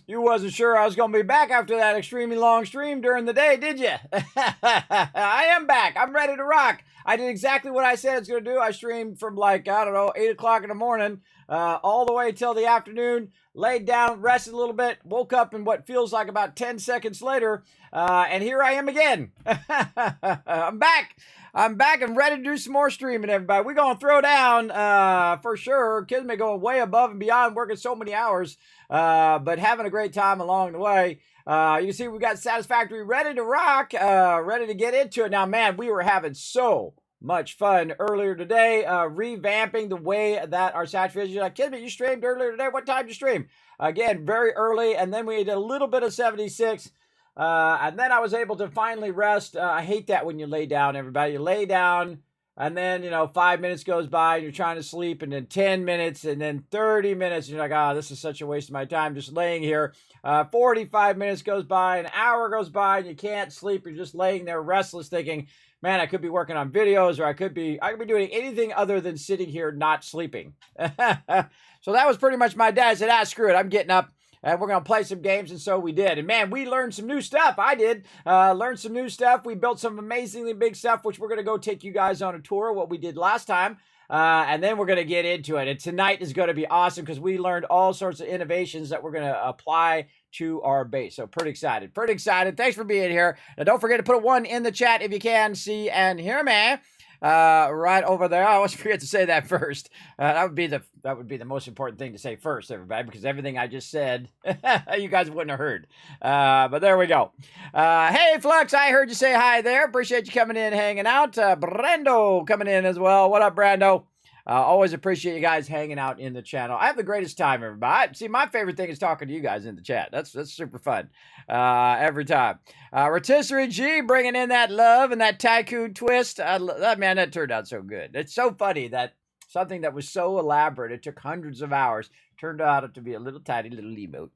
You wasn't sure I was going to be back after that extremely long stream during the day, did you? I am back. I'm ready to rock. I did exactly what I said I was going to do. I streamed from like, I don't know, 8 o'clock in the morning all the way till the afternoon, laid down, rested a little bit, woke up in what feels like about 10 seconds later, and here I am again. I'm back. I'm back and ready to do some more streaming, everybody. We're going to throw down for sure. Kismet going way above and beyond, working so many hours, but having a great time along the way. You can see we've got Satisfactory ready to rock, ready to get into it. Now, man, we were having so much fun earlier today, revamping the way that our Satisfactory. Kismet, you streamed earlier today. What time did you stream? Again, very early, and then we did a little bit of 76. And then I was able to finally rest. I hate that when you lay down, everybody. You lay down, and then, 5 minutes goes by, and you're trying to sleep, and then 10 minutes, and then 30 minutes, and you're like, oh, this is such a waste of my time just laying here. 45 minutes goes by, an hour goes by, and you can't sleep. You're just laying there restless thinking, man, I could be working on videos, or I could be doing anything other than sitting here not sleeping. So that was pretty much my day. I said, screw it. I'm getting up. And we're going to play some games, and so we did. And, man, we learned some new stuff. I did. Learned some new stuff. We built some amazingly big stuff, which we're going to go take you guys on a tour of what we did last time. And then we're going to get into it. And tonight is going to be awesome because we learned all sorts of innovations that we're going to apply to our base. So pretty excited. Pretty excited. Thanks for being here. Now, don't forget to put a 1 in the chat if you can see and hear me. Right over there. I always forget to say that first. That would be the most important thing to say first, everybody, because everything I just said, you guys wouldn't have heard. But there we go. Hey, Flux, I heard you say hi there. Appreciate you coming in, hanging out. Brando coming in as well. What up, Brando? Always appreciate you guys hanging out in the channel. I have the greatest time, everybody. See, my favorite thing is talking to you guys in the chat. That's super fun every time. Rotisserie G bringing in that love and that tycoon twist. Man, that turned out so good. It's so funny that something that was so elaborate, it took hundreds of hours, turned out to be a little tiny little emote.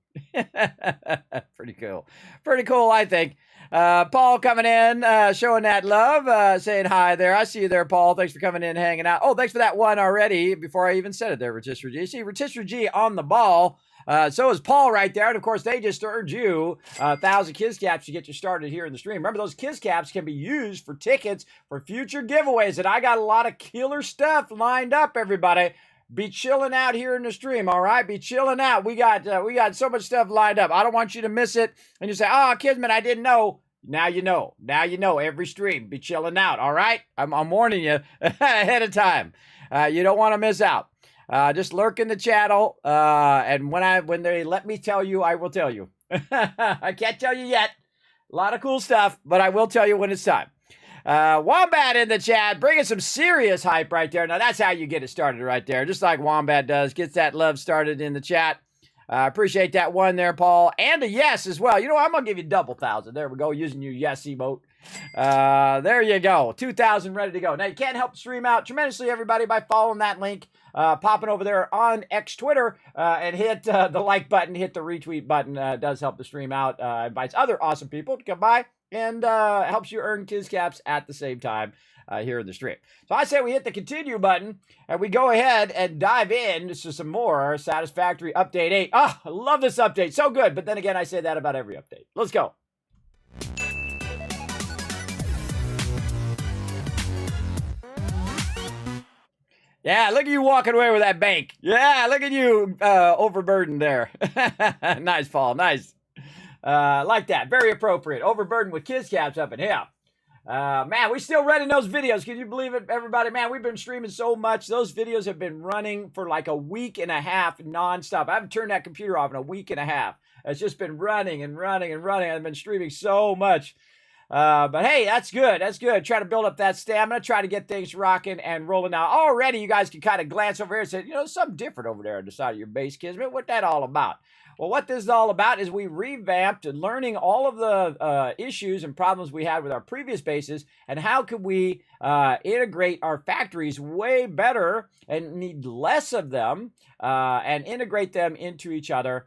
Pretty cool. Pretty cool, I think. Paul coming in, showing that love, saying hi there. I see you there, Paul. Thanks for coming in, hanging out. Oh, thanks for that 1 already before I even said it there, Rotisserie G. See, Rotisserie G on the ball. So is Paul right there. And, of course, they just earned you 1,000 Kiz Caps to get you started here in the stream. Remember, those Kiz Caps can be used for tickets for future giveaways. And I got a lot of killer stuff lined up, everybody. Be chilling out here in the stream, all right? Be chilling out. We got so much stuff lined up. I don't want you to miss it. And you say, oh, Kismet, I didn't know. Now you know. Now you know. Every stream, be chilling out, all right? I'm warning you ahead of time. You don't want to miss out. Just lurk in the channel, and when they let me tell you, I will tell you. I can't tell you yet. A lot of cool stuff, but I will tell you when it's time. Wombat in the chat, bringing some serious hype right there. Now, that's how you get it started right there, just like Wombat does. Gets that love started in the chat. Appreciate that 1 there, Paul. And a yes as well. You know what? I'm going to give you double 1,000. There we go, using your yes emote. There you go. 2,000 ready to go. Now, you can't help the stream out tremendously, everybody, by following that link, popping over there on X Twitter, and hit the like button, hit the retweet button. It does help the stream out. Invites other awesome people to come by and helps you earn Kiz Caps at the same time here in the stream. So I say we hit the continue button and we go ahead and dive in to some more Satisfactory Update 8. Oh, I love this update. So good. But then again, I say that about every update. Let's go. Yeah, look at you walking away with that bank. Yeah, look at you overburdened there. Nice, Paul. Nice. Like that. Very appropriate. Overburdened with Kiz Caps up in here. Man, we still running those videos. Can you believe it, everybody? Man, we've been streaming so much. Those videos have been running for like a week and a half nonstop. I haven't turned that computer off in a week and a half. It's just been running and running and running. I've been streaming so much. But hey, that's good. That's good. Try to build up that stamina. Try to get things rocking and rolling now. Already, you guys can kind of glance over here and say, there's something different over there on the side of your base, Kismet. What's that all about? Well, what this is all about is we revamped and learning all of the issues and problems we had with our previous bases and how could we integrate our factories way better and need less of them and integrate them into each other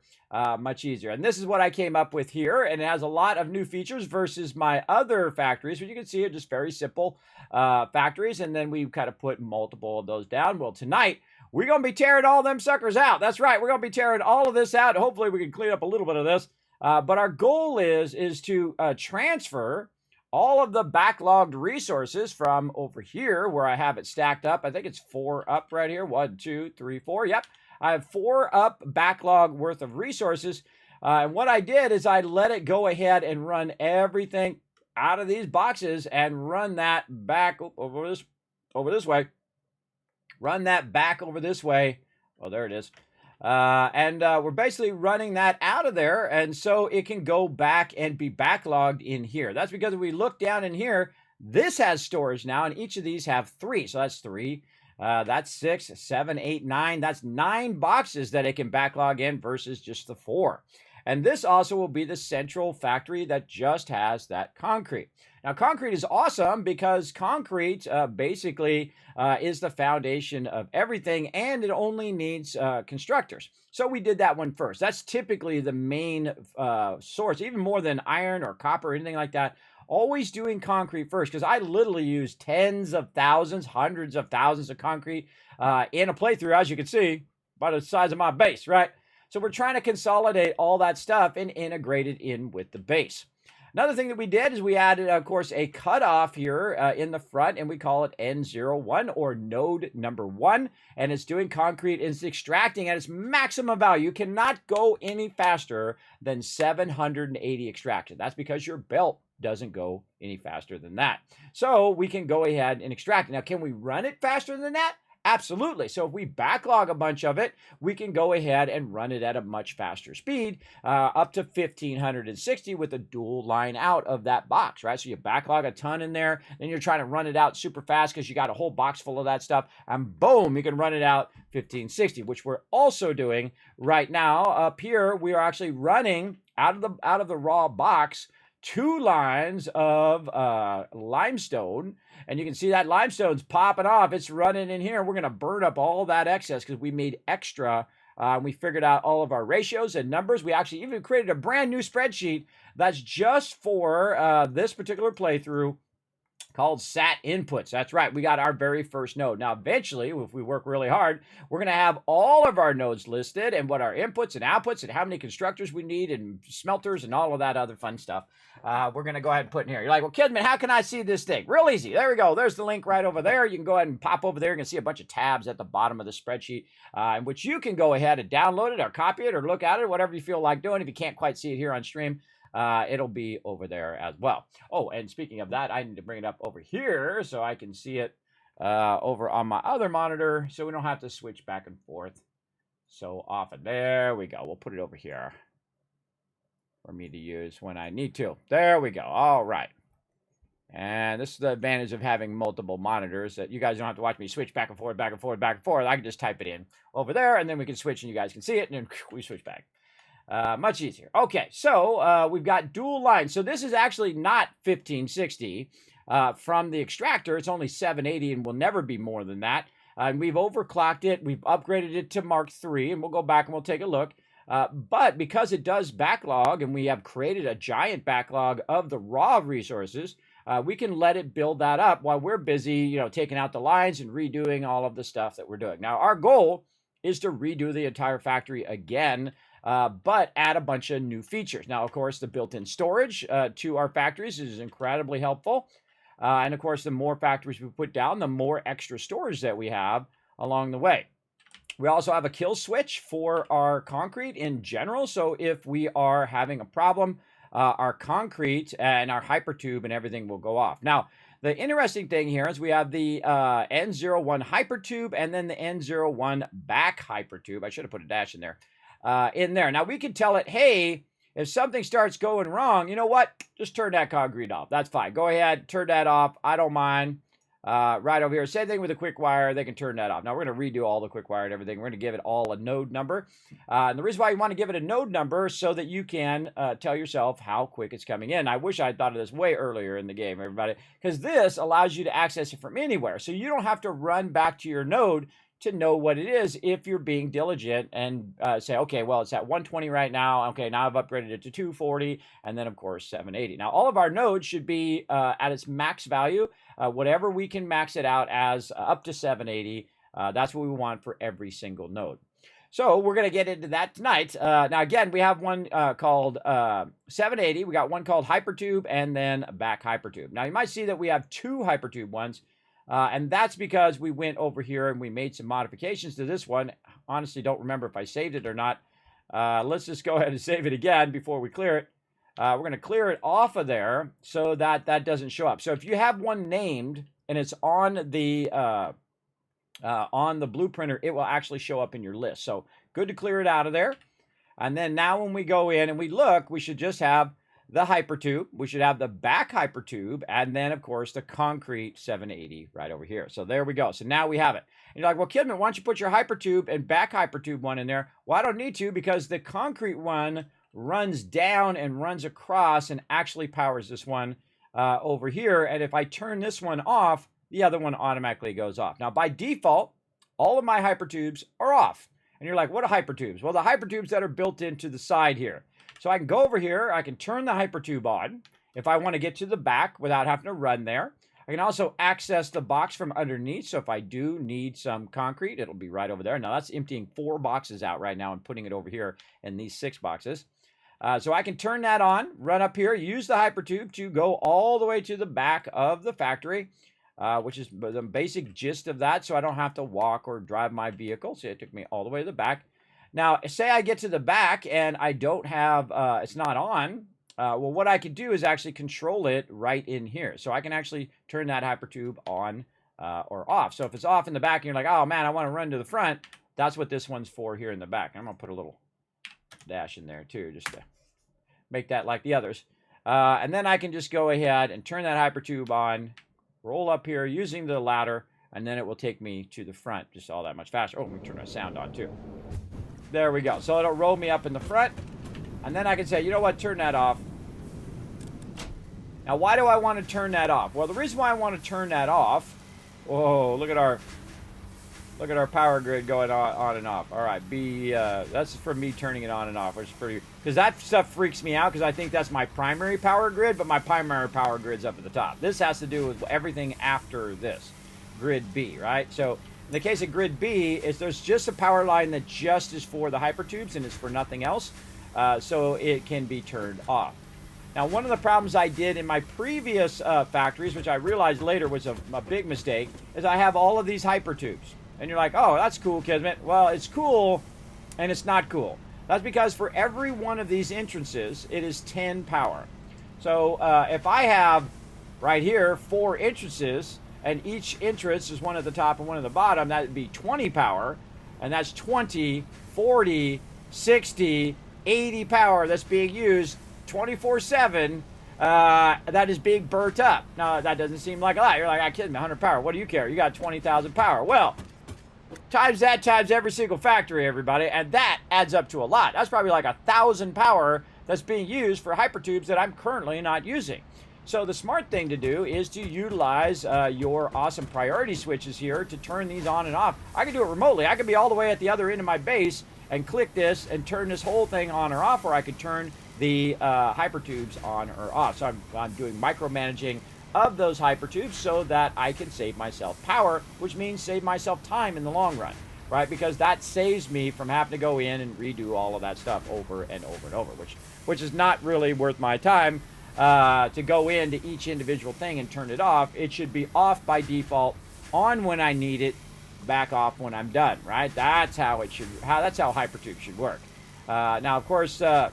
much easier. And this is what I came up with here, and it has a lot of new features versus my other factories, which you can see are just very simple factories, and then we kind of put multiple of those down. Well, tonight we're going to be tearing all them suckers out. That's right. We're going to be tearing all of this out. Hopefully we can clean up a little bit of this. But our goal is to transfer all of the backlogged resources from over here where I have it stacked up. I think it's 4 up right here. 1, 2, 3, 4. Yep. I have 4 up backlog worth of resources. And what I did is I let it go ahead and run everything out of these boxes and run that back over this way. Run that back over this way. Oh, there it is. And we're basically running that out of there, and so it can go back and be backlogged in here. That's because if we look down in here, this has storage now, and each of these have 3. So that's 3. That's 6, 7, 8, 9. That's 9 boxes that it can backlog in versus just the 4. And this also will be the central factory that just has that concrete. Now, concrete is awesome because concrete basically is the foundation of everything, and it only needs constructors. So we did that one first. That's typically the main source, even more than iron or copper or anything like that. Always doing concrete first, because I literally use tens of thousands, hundreds of thousands of concrete in a playthrough, as you can see, by the size of my base, right? So we're trying to consolidate all that stuff and integrate it in with the base. Another thing that we did is we added, of course, a cutoff here in the front, and we call it N01 or node number 1. And it's doing concrete, and it's extracting at its maximum value. You cannot go any faster than 780 extraction. That's because your belt doesn't go any faster than that. So we can go ahead and extract it. Now, can we run it faster than that? Absolutely. So if we backlog a bunch of it, we can go ahead and run it at a much faster speed, up to 1560 with a dual line out of that box, right? So you backlog a ton in there, then you're trying to run it out super fast because you got a whole box full of that stuff, and boom, you can run it out 1560, which we're also doing right now. Up here, we are actually running out of the raw box 2 lines of limestone, and you can see that limestone's popping off. It's running in here. We're going to burn up all that excess because we made extra. We figured out all of our ratios and numbers. We actually even created a brand new spreadsheet that's just for this particular playthrough called Sat Inputs. That's right. We got our very first node. Now, eventually, if we work really hard, we're going to have all of our nodes listed and what our inputs and outputs and how many constructors we need and smelters and all of that other fun stuff. We're going to go ahead and put in here. You're like, well, Kismet, how can I see this thing? Real easy. There we go. There's the link right over there. You can go ahead and pop over there. You can see a bunch of tabs at the bottom of the spreadsheet, in which you can go ahead and download it or copy it or look at it, whatever you feel like doing. If you can't quite see it here on stream, it'll be over there as well. Oh, and speaking of that, I need to bring it up over here so I can see it over on my other monitor so we don't have to switch back and forth so often. There we go. We'll put it over here for me to use when I need to. There we go. All right. And this is the advantage of having multiple monitors, that you guys don't have to watch me switch back and forth, back and forth, back and forth. I can just type it in over there, and then we can switch, and you guys can see it, and then we switch back. Much easier. Okay, so we've got dual lines. So this is actually not 1560 from the extractor. It's only 780 and will never be more than that. And we've overclocked it. We've upgraded it to Mark III, and we'll go back and we'll take a look. But because it does backlog, and we have created a giant backlog of the raw resources, we can let it build that up while we're busy, taking out the lines and redoing all of the stuff that we're doing. Now, our goal is to redo the entire factory again, but add a bunch of new features. Now, of course, the built-in storage to our factories is incredibly helpful. And of course, the more factories we put down, the more extra storage that we have along the way. We also have a kill switch for our concrete in general. So if we are having a problem, our concrete and our hypertube and everything will go off. Now, the interesting thing here is we have the N01 hypertube and then the N01 back hypertube. I should have put a dash in there. Now, we can tell it, hey, if something starts going wrong, you know what? Just turn that concrete off. That's fine. Go ahead, turn that off. I don't mind. Right over here. Same thing with the quick wire. They can turn that off. Now, we're going to redo all the quick wire and everything. We're going to give it all a node number. And the reason why you want to give it a node number is so that you can tell yourself how quick it's coming in. I wish I had thought of this way earlier in the game, everybody, because this allows you to access it from anywhere. So you don't have to run back to your node to know what it is if you're being diligent and say, okay, well, it's at 120 right now. Okay, now I've upgraded it to 240, and then, of course, 780. Now, all of our nodes should be at its max value. Whatever we can max it out as up to 780 That's what we want for every single node. So we're going to get into that tonight. Now, again, we have one called 780. We got one called Hypertube and then back Hypertube. Now, you might see that we have two Hypertube ones. And that's because we went over here and we made some modifications to this one. Honestly, don't remember if I saved it or not. Let's just go ahead and save it again before we clear it. We're going to clear it off of there so that that doesn't show up. So if you have one named and it's on the blue printer, it will actually show up in your list. So good to clear it out of there. And then now when we go in and we look, we should just have the Hypertube, we should have the back Hypertube, and then, of course, the concrete 780 right over here. So there we go. So now we have it. And you're like, well, Kismet, why don't you put your Hypertube and back Hypertube one in there? Well, I don't need to because the concrete one runs down and runs across and actually powers this one over here. And if I turn this one off, the other one automatically goes off. Now, by default, all of my Hypertubes are off. And you're like, what are Hypertubes? Well, the Hypertubes that are built into the side here. So I can go over here, I can turn the Hypertube on if I want to get to the back without having to run there. I can also access the box from underneath, so if I do need some concrete, it'll be right over there. Now that's emptying 4 boxes out right now and putting it over here in these 6 boxes. So I can turn that on, run up here, use the Hypertube to go all the way to the back of the factory, which is the basic gist of that, so I don't have to walk or drive my vehicle. So it took me all the way to the back. Now, say I get to the back and I don't have, it's not on. Well, what I could do is actually control it right in here. So I can actually turn that Hypertube on or off. So if it's off in the back and you're like, oh man, I want to run to the front, that's what this one's for here in the back. I'm going to put a little dash in there too, just to make that like the others. And then I can just go ahead and turn that Hypertube on, roll up here using the ladder, and then it will take me to the front just all that much faster. Oh, let me turn my sound on too. There we go. So it'll roll me up in the front. And then I can say, you know what, turn that off. Now, why do I want to turn that off? Well, the reason why I want to turn that off, whoa, look at our power grid going on and off. All right, that's for me turning it on and off, which is pretty, because that stuff freaks me out because I think that's my primary power grid, but my primary power grid's up at the top. This has to do with everything after this, grid B, right? So in the case of grid B, there's just a power line that just is for the Hypertubes and is for nothing else, so it can be turned off. Now, one of the problems I did in my previous factories, which I realized later was a big mistake, is I have all of these Hypertubes. And you're like, oh, that's cool, Kismet. Well, it's cool, and it's not cool. That's because for every one of these entrances, it is 10 power. So if I have, right here, 4 entrances, and each entrance is one at the top and one at the bottom, that would be 20 power, and that's 20, 40, 60, 80 power that's being used 24/7, that is being burnt up. Now, that doesn't seem like a lot. You're like, I kidding me, 100 power. What do you care? You got 20,000 power. Well, times that times every single factory, everybody, and that adds up to a lot. That's probably like 1,000 power that's being used for Hypertubes that I'm currently not using. So the smart thing to do is to utilize your awesome priority switches here to turn these on and off. I can do it remotely. I could be all the way at the other end of my base and click this and turn this whole thing on or off, or I could turn the Hypertubes on or off. So I'm doing micromanaging of those Hypertubes so that I can save myself power, which means save myself time in the long run, right? Because that saves me from having to go in and redo all of that stuff over and over and over, which is not really worth my time to go into each individual thing and turn it off. It should be off by default, on when I need it, back off when I'm done, right? That's how it should. That's how Hypertube should work. Now, of course, I've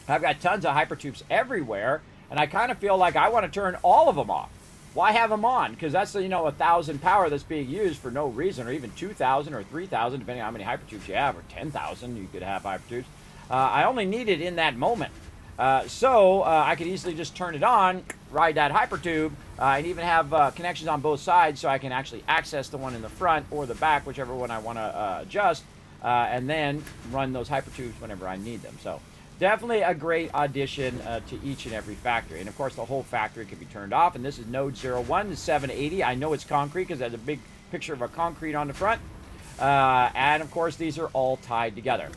got tons of Hypertubes everywhere, and I kind of feel like I want to turn all of them off. Why have them on? Because that's 1,000 power that's being used for no reason, or even 2,000 or 3,000, depending on how many Hypertubes you have, or 10,000 you could have Hypertubes. I only need it in that moment. So I could easily just turn it on, ride that Hypertube, and even have connections on both sides so I can actually access the one in the front or the back, whichever one I want to adjust, and then run those Hypertubes whenever I need them. So definitely a great addition to each and every factory. And of course, the whole factory can be turned off. And this is node 01, the 780. I know it's concrete because there's a big picture of a concrete on the front. And of course, these are all tied together.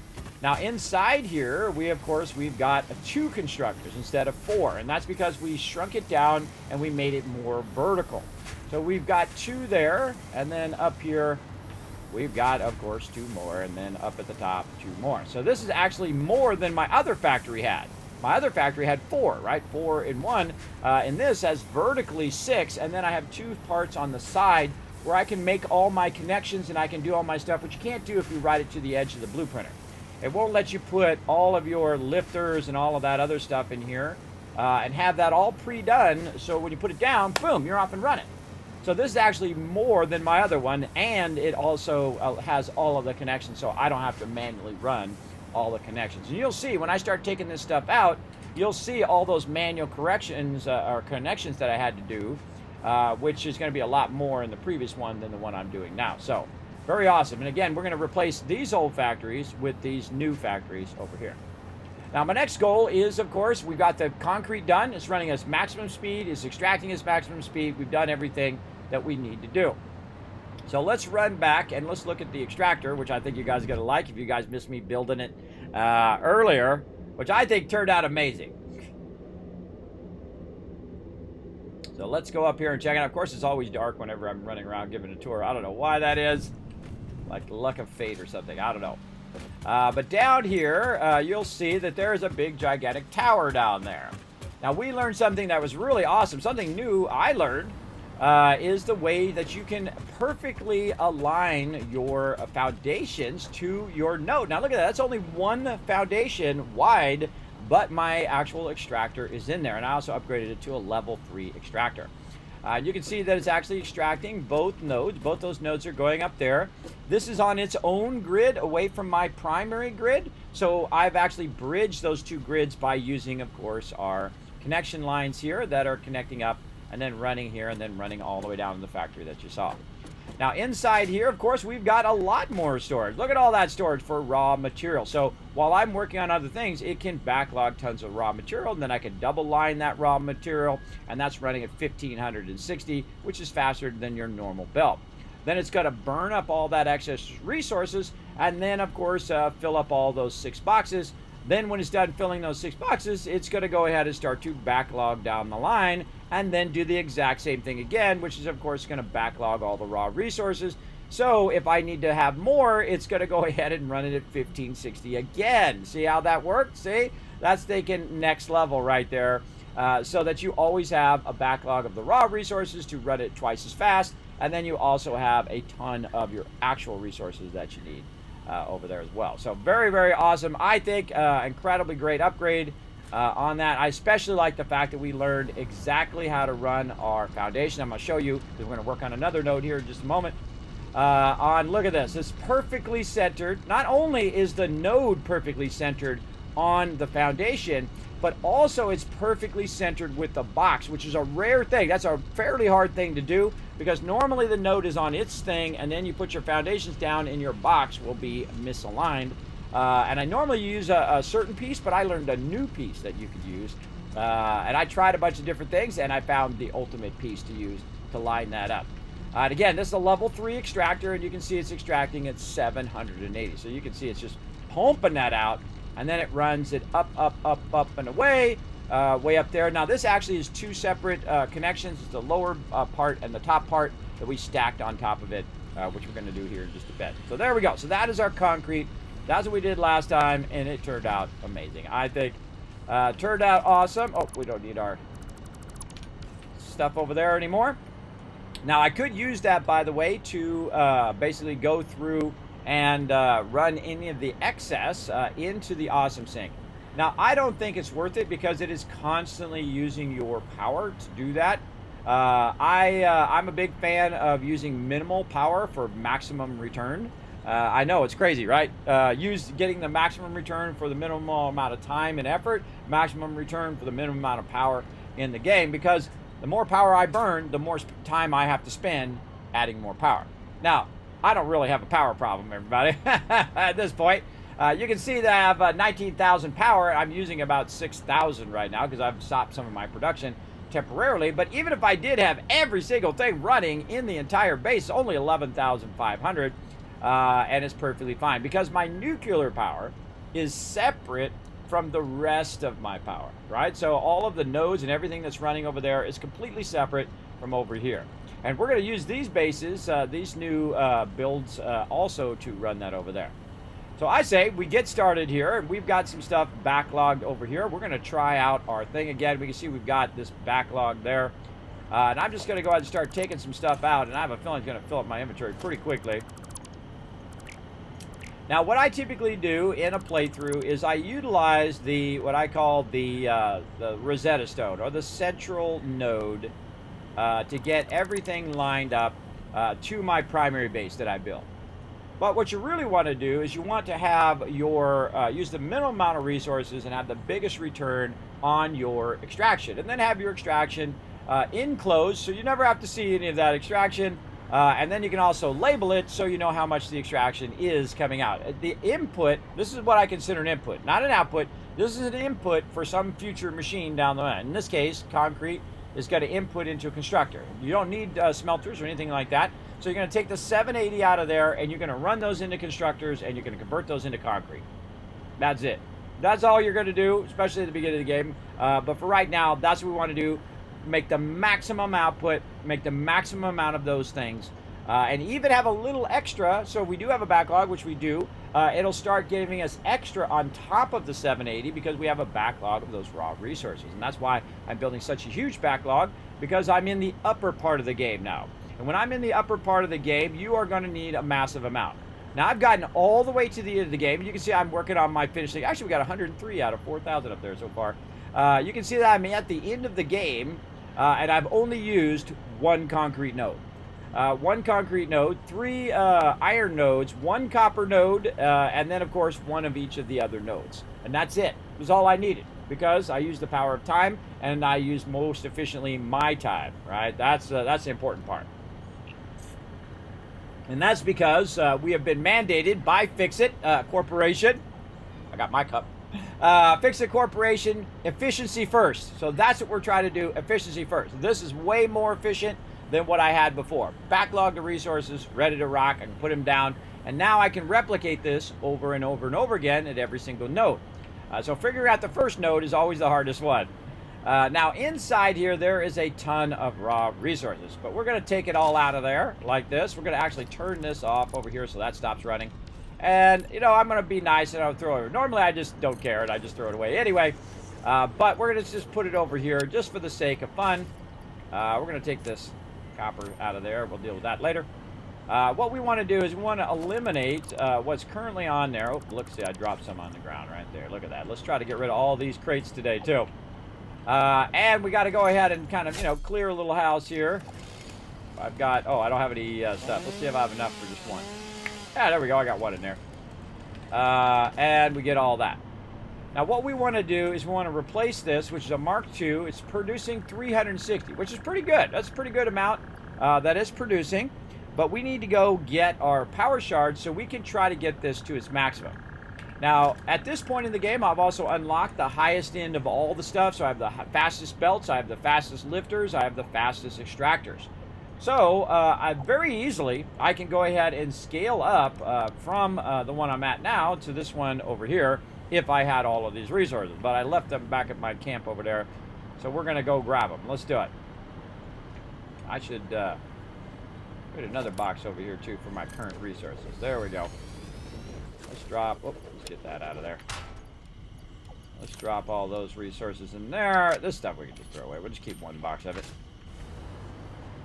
Now inside here, we've got 2 constructors instead of 4, and that's because we shrunk it down and we made it more vertical. So we've got 2 there, and then up here we've got, of course, 2 more, and then up at the top, 2 more. So this is actually more than my other factory had. My other factory had 4, right? 4 in 1. And this has vertically 6, and then I have 2 parts on the side where I can make all my connections and I can do all my stuff, which you can't do if you ride it to the edge of the blueprinter. It won't let you put all of your lifters and all of that other stuff in here and have that all pre-done, so when you put it down, boom, you're off and running. So this is actually more than my other one, and it also has all of the connections, so I don't have to manually run all the connections. And you'll see when I start taking this stuff out, you'll see all those manual corrections or connections that I had to do, which is going to be a lot more in the previous one than the one I'm doing now. So very awesome. And again, we're going to replace these old factories with these new factories over here. Now, my next goal is, of course, we've got the concrete done. It's running at maximum speed. It's extracting its maximum speed. We've done everything that we need to do. So let's run back and let's look at the extractor, which I think you guys are going to like if you guys missed me building it earlier, which I think turned out amazing. So let's go up here and check it out. Of course, it's always dark whenever I'm running around giving a tour. I don't know why that is. Like luck of fate or something. I don't know. But down here, you'll see that there is a big, gigantic tower down there. Now, we learned something that was really awesome. Something new I learned is the way that you can perfectly align your foundations to your node. Now, look at that. That's only 1 foundation wide, but my actual extractor is in there. And I also upgraded it to a level 3 extractor. You can see that it's actually extracting both nodes. Both those nodes are going up there. This is on its own grid away from my primary grid. So I've actually bridged those 2 grids by using, of course, our connection lines here that are connecting up and then running here and then running all the way down to the factory that you saw. Now inside here, of course, we've got a lot more storage. Look at all that storage for raw material. So while I'm working on other things, it can backlog tons of raw material, and then I can double line that raw material, and that's running at 1560, which is faster than your normal belt. Then it's got to burn up all that excess resources, and then of course fill up all those 6 boxes. Then when it's done filling those 6 boxes, it's going to go ahead and start to backlog down the line and then do the exact same thing again, which is of course going to backlog all the raw resources. So if I need to have more, it's going to go ahead and run it at 1560 again. See how that worked? See? That's taking next level right there, so that you always have a backlog of the raw resources to run it twice as fast, and then you also have a ton of your actual resources that you need over there as well. So very, very awesome. I think incredibly great upgrade on that. I especially like the fact that we learned exactly how to run our foundation. I'm going to show you, because we're going to work on another node here in just a moment. Look at this. It's perfectly centered. Not only is the node perfectly centered on the foundation, but also it's perfectly centered with the box, which is a rare thing. That's a fairly hard thing to do, because normally the node is on its thing, and then you put your foundations down and your box will be misaligned. And I normally use a certain piece, but I learned a new piece that you could use. And I tried a bunch of different things, and I found the ultimate piece to use to line that up. And again, this is a level 3 extractor, and you can see it's extracting at 780. So you can see it's just pumping that out, and then it runs it up, up, up, up, and away, way up there. Now, this actually is 2 separate connections. It's the lower part and the top part that we stacked on top of it, which we're going to do here in just a bit. So there we go. So that is our concrete. That's what we did last time, and it turned out amazing. I think turned out awesome. Oh, we don't need our stuff over there anymore. Now, I could use that, by the way, to basically go through and run any of the excess into the awesome sink. Now, I don't think it's worth it because it is constantly using your power to do that. I'm a big fan of using minimal power for maximum return. I know it's crazy, right? Getting the maximum return for the minimal amount of time and effort, maximum return for the minimum amount of power in the game, because the more power I burn, the more time I have to spend adding more power. Now, I don't really have a power problem, everybody, at this point. You can see that I have 19,000 power. I'm using about 6,000 right now because I've stopped some of my production temporarily. But even if I did have every single thing running in the entire base, only 11,500, and it's perfectly fine because my nuclear power is separate from the rest of my power, right? So all of the nodes and everything that's running over there is completely separate from over here. And we're going to use these bases, these new builds also to run that over there. So I say we get started here, and we've got some stuff backlogged over here. We're going to try out our thing again. We can see we've got this backlog there. And I'm just going to go ahead and start taking some stuff out, and I have a feeling it's going to fill up my inventory pretty quickly. Now, what I typically do in a playthrough is I utilize what I call the Rosetta Stone, or the central node, to get everything lined up to my primary base that I built. But what you really want to do is you want to have use the minimum amount of resources and have the biggest return on your extraction. And then have your extraction enclosed, so you never have to see any of that extraction. And then you can also label it so you know how much the extraction is coming out. The input, this is what I consider an input, not an output. This is an input for some future machine down the line. In this case, concrete is going to input into a constructor. You don't need smelters or anything like that. So you're going to take the 780 out of there, and you're going to run those into constructors, and you're going to convert those into concrete. That's it. That's all you're going to do, especially at the beginning of the game. But for right now, that's what we want to do. Make the maximum output, make the maximum amount of those things, and even have a little extra. So if we do have a backlog, which we do, it'll start giving us extra on top of the 780 because we have a backlog of those raw resources. And that's why I'm building such a huge backlog, because I'm in the upper part of the game now. And when I'm in the upper part of the game, you are going to need a massive amount. Now, I've gotten all the way to the end of the game. You can see I'm working on my finishing. Actually, we got 103 out of 4,000 up there so far. You can see that I'm at the end of the game, and I've only used one concrete node. One concrete node, 3 iron nodes, 1 copper node, and then, of course, 1 of each of the other nodes. And that's it. It was all I needed, because I used the power of time, and I used most efficiently my time, right? That's the important part. And that's because we have been mandated by Fixit Corporation. I got my cup. Fixit Corporation, efficiency first. So that's what we're trying to do, efficiency first. This is way more efficient than what I had before. Backlog the resources, ready to rock. I can put them down. And now I can replicate this over and over and over again at every single node. So figuring out the first node is always the hardest one. Now inside here, there is a ton of raw resources, but we're going to take it all out of there like this. We're going to actually turn this off over here so that stops running. And, you know, I'm going to be nice and I'll throw it over. Normally I just don't care and I just throw it away anyway. But we're going to just put it over here just for the sake of fun. We're going to take this copper out of there. We'll deal with that later. What we want to do is we want to eliminate what's currently on there. Oh, look, see, I dropped some on the ground right there. Look at that. Let's try to get rid of all these crates today, too. And we got to go ahead and kind of, you know, clear a little house here. I've got, oh, I don't have any stuff. Let's see if I have enough for just one. Yeah, there we go. I got one in there. And we get all that. Now, what we want to do is we want to replace this, which is a Mark II. It's producing 360, which is pretty good. That's a pretty good amount that is producing. But we need to go get our power shards so we can try to get this to its maximum. Now, at this point in the game, I've also unlocked the highest end of all the stuff. So I have the fastest belts, I have the fastest lifters, I have the fastest extractors. So, very easily, I can go ahead and scale up from the one I'm at now to this one over here if I had all of these resources. But I left them back at my camp over there, so we're going to go grab them. Let's do it. I should put another box over here, too, for my current resources. There we go. Let's drop, oh, let's get that out of there. Let's drop all those resources in there. This stuff we can just throw away. We'll just keep one box of it.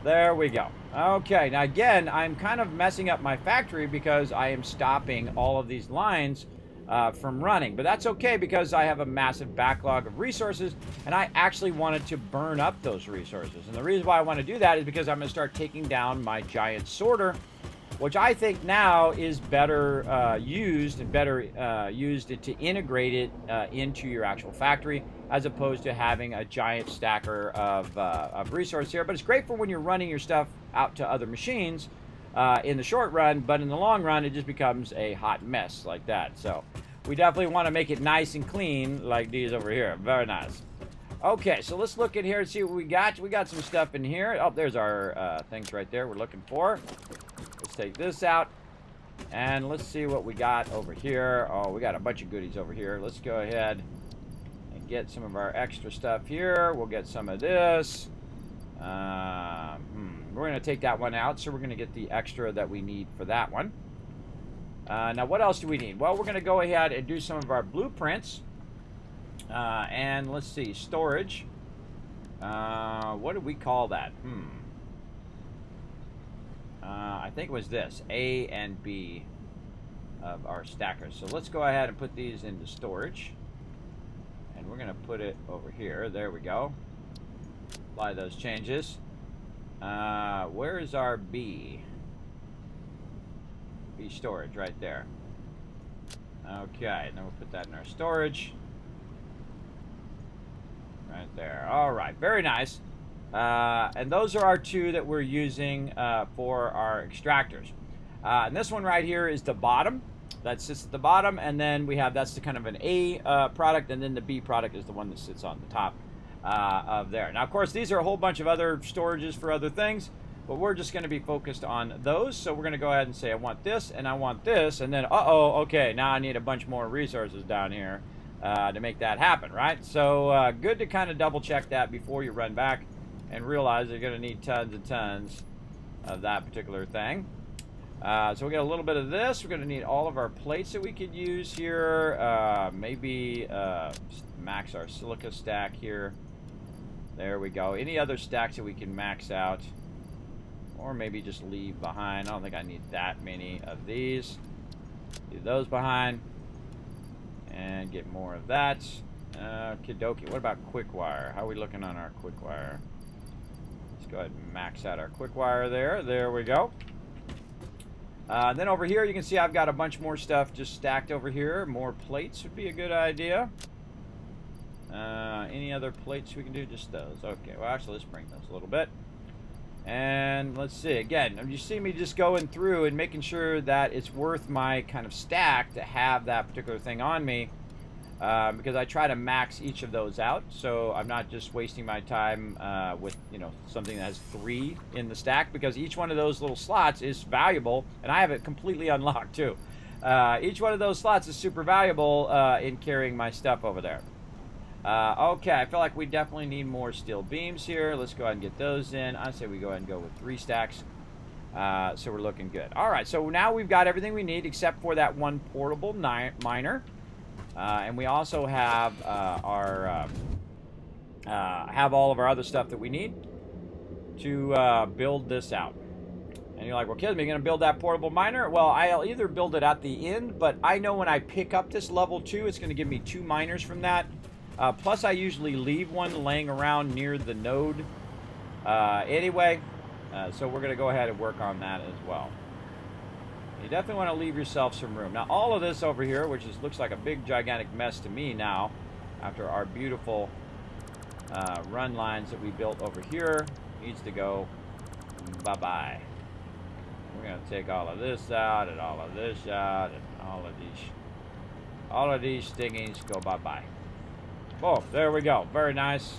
There we go. Okay, now again, I'm kind of messing up my factory because I am stopping all of these lines from running. But that's okay because I have a massive backlog of resources and I actually wanted to burn up those resources. And the reason why I want to do that is because I'm going to start taking down my giant sorter, which I think now is better used and better used to integrate it into your actual factory as opposed to having a giant stacker of resource here. But it's great for when you're running your stuff out to other machines in the short run, but in the long run, it just becomes a hot mess like that. So we definitely want to make it nice and clean like these over here. Very nice. Okay, so let's look in here and see what we got. We got some stuff in here. Oh, there's our things right there we're looking for. Let's take this out. And let's see what we got over here. Oh, we got a bunch of goodies over here. Let's go ahead and get some of our extra stuff here. We'll get some of this. We're going to take that one out, so we're going to get the extra that we need for that one. Now, what else do we need? Well, we're going to go ahead and do some of our blueprints. And let's see, storage. What do we call that? I think it was this, A and B of our stackers. So let's go ahead and put these into storage. And we're going to put it over here. There we go. Apply those changes. Where is our B? B storage right there. Okay, and then we'll put that in our storage. Right there. All right, very nice. And those are our two that we're using for our extractors. And this one right here is the bottom. That sits at the bottom, and then we have, that's the kind of an A product, and then the B product is the one that sits on the top of there. Now, of course, these are a whole bunch of other storages for other things, but we're just going to be focused on those. So we're going to go ahead and say, I want this, and I want this, and then, okay, now I need a bunch more resources down here to make that happen, right? So good to kind of double check that before you run back and realize you're going to need tons and tons of that particular thing. So we got a little bit of this. We're going to need all of our plates that we could use here. Maybe max our silica stack here. There we go. Any other stacks that we can max out, or maybe just leave behind. I don't think I need that many of these. Leave those behind and get more of that. Kidoki. What about quick wire? How are we looking on our quick wire? Let's go ahead and max out our quick wire there. There we go. Then over here, you can see I've got a bunch more stuff just stacked over here. More plates would be a good idea. Any other plates we can do? Just those. Okay, well, actually, let's bring those a little bit. And let's see. Again, you see me just going through and making sure that it's worth my kind of stack to have that particular thing on me. Because I try to max each of those out, so I'm not just wasting my time with, you know, something that has 3 in the stack, because each one of those little slots is valuable, and I have it completely unlocked too. Each one of those slots is super valuable in carrying my stuff over there. Okay, I feel like we definitely need more steel beams here. Let's go ahead and get those in. I say we go ahead and go with 3 stacks. So we're looking good. All right, so now we've got everything we need except for that one portable miner. And we also have have all of our other stuff that we need to build this out. And you're like, well, Kismet, are you going to build that portable miner? Well, I'll either build it at the end, but I know when I pick up this level 2, it's going to give me 2 miners from that. Plus, I usually leave one laying around near the node anyway. So we're going to go ahead and work on that as well. You definitely want to leave yourself some room. Now, all of this over here, which looks like a big, gigantic mess to me now, after our beautiful run lines that we built over here, needs to go bye-bye. We're going to take all of this out, and all of this out, and all of these thingies go bye-bye. Oh, there we go. Very nice.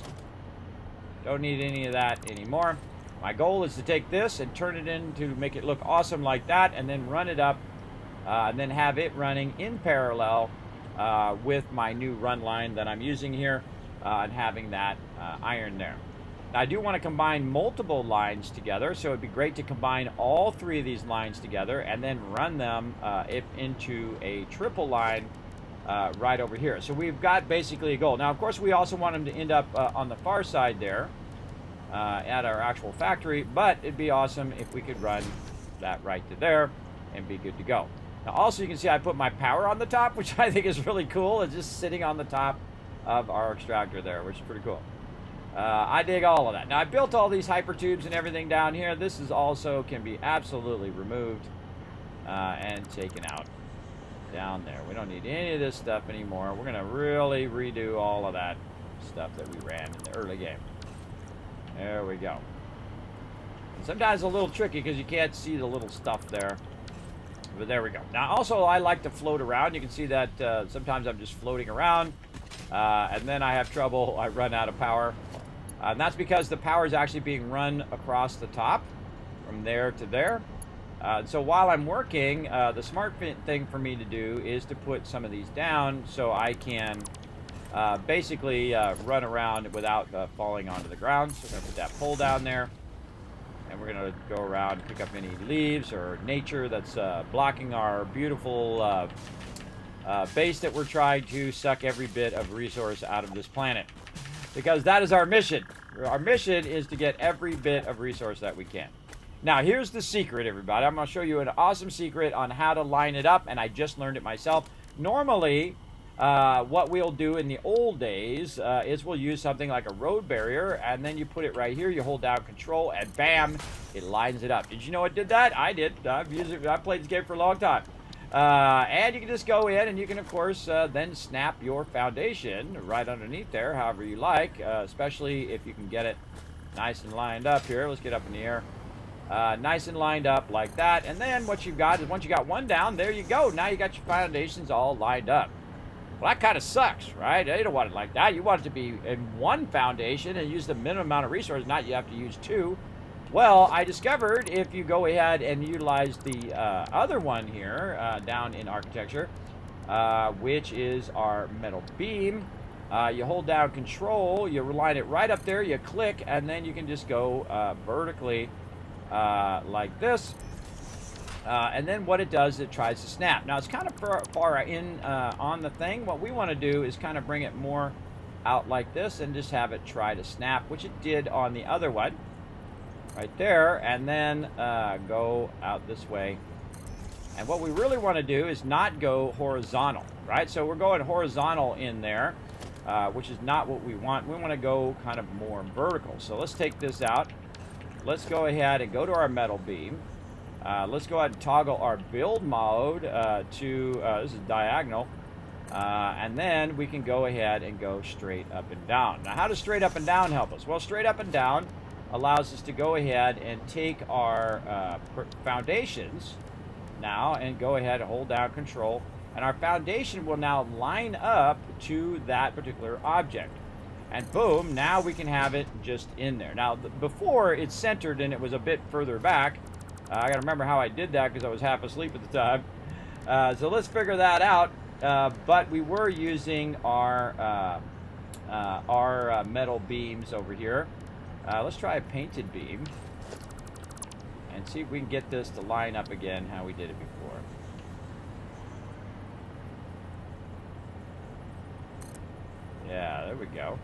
Don't need any of that anymore. My goal is to take this and turn it in to make it look awesome like that, and then run it up, and then have it running in parallel with my new run line that I'm using here, and having that iron there. Now, I do want to combine multiple lines together, so it'd be great to combine all 3 of these lines together and then run them into a triple line right over here. So we've got basically a goal. Now, of course, we also want them to end up on the far side there. At our actual factory, but it'd be awesome if we could run that right to there and be good to go. Now, also, you can see I put my power on the top, which I think is really cool. It's just sitting on the top of our extractor there, which is pretty cool. I dig all of that. Now, I built all these hyper tubes and everything down here. This is also can be absolutely removed and taken out down there. We don't need any of this stuff anymore. We're going to really redo all of that stuff that we ran in the early game. There we go. And sometimes a little tricky because you can't see the little stuff there. But there we go. Now, also, I like to float around. You can see that sometimes I'm just floating around. And then I have trouble. I run out of power. And that's because the power is actually being run across the top from there to there. So while I'm working, the smart thing for me to do is to put some of these down so I can basically run around without falling onto the ground. So I'm going to put that pole down there. And we're going to go around and pick up any leaves or nature that's blocking our beautiful base that we're trying to suck every bit of resource out of this planet. Because that is our mission. Our mission is to get every bit of resource that we can. Now, here's the secret, everybody. I'm going to show you an awesome secret on how to line it up, and I just learned it myself. Normally, what we'll do in the old days is we'll use something like a road barrier, and then you put it right here, you hold down control, and bam, it lines it up. Did you know it did that? I did. I've played this game for a long time. And you can just go in, and you can, of course, then snap your foundation right underneath there, however you like, especially if you can get it nice and lined up here. Let's get up in the air. Nice and lined up like that. And then what you've got is once you got one down, there you go. Now you got your foundations all lined up. Well, that kind of sucks, right? You don't want it like that. You want it to be in one foundation and use the minimum amount of resources, not you have to use two. Well, I discovered if you go ahead and utilize the other one here down in architecture, which is our metal beam, you hold down control, you line it right up there, you click, and then you can just go vertically like this. And then what it does, it tries to snap. Now, it's kind of far in on the thing. What we want to do is kind of bring it more out like this and just have it try to snap, which it did on the other one. Right there, and then go out this way. And what we really want to do is not go horizontal, right? So we're going horizontal in there, which is not what we want. We want to go kind of more vertical. So let's take this out. Let's go ahead and go to our metal beam. Let's go ahead and toggle our build mode to, this is diagonal. And then we can go ahead and go straight up and down. Now, how does straight up and down help us? Well, straight up and down allows us to go ahead and take our foundations now and go ahead and hold down control, and our foundation will now line up to that particular object, and boom, now we can have it just in there. Now before, it's centered and it was a bit further back. I gotta remember how I did that because I was half asleep at the time. So let's figure that out. But we were using our metal beams over here. Let's try a painted beam and see if we can get this to line up again how we did it before. Yeah, there we go.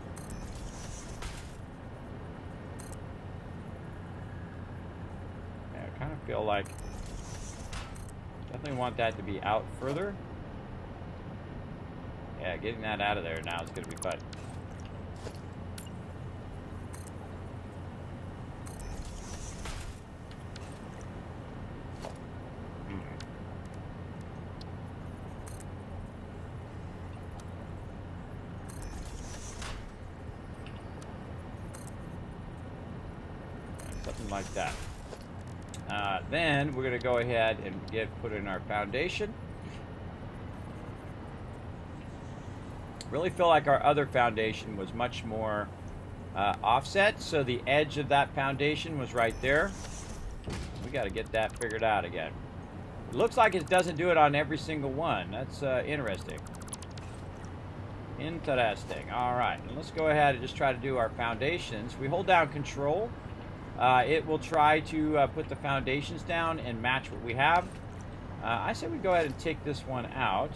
Yeah, I kind of feel like definitely want that to be out further. Yeah, getting that out of there now is going to be fun. Something like that. Then we're going to go ahead and put in our foundation. Really feel like our other foundation was much more offset, so the edge of that foundation was right there. We got to get that figured out again. It looks like it doesn't do it on every single one. That's interesting. Interesting. All right, and let's go ahead and just try to do our foundations. We hold down control. It will try to put the foundations down and match what we have. I say we go ahead and take this one out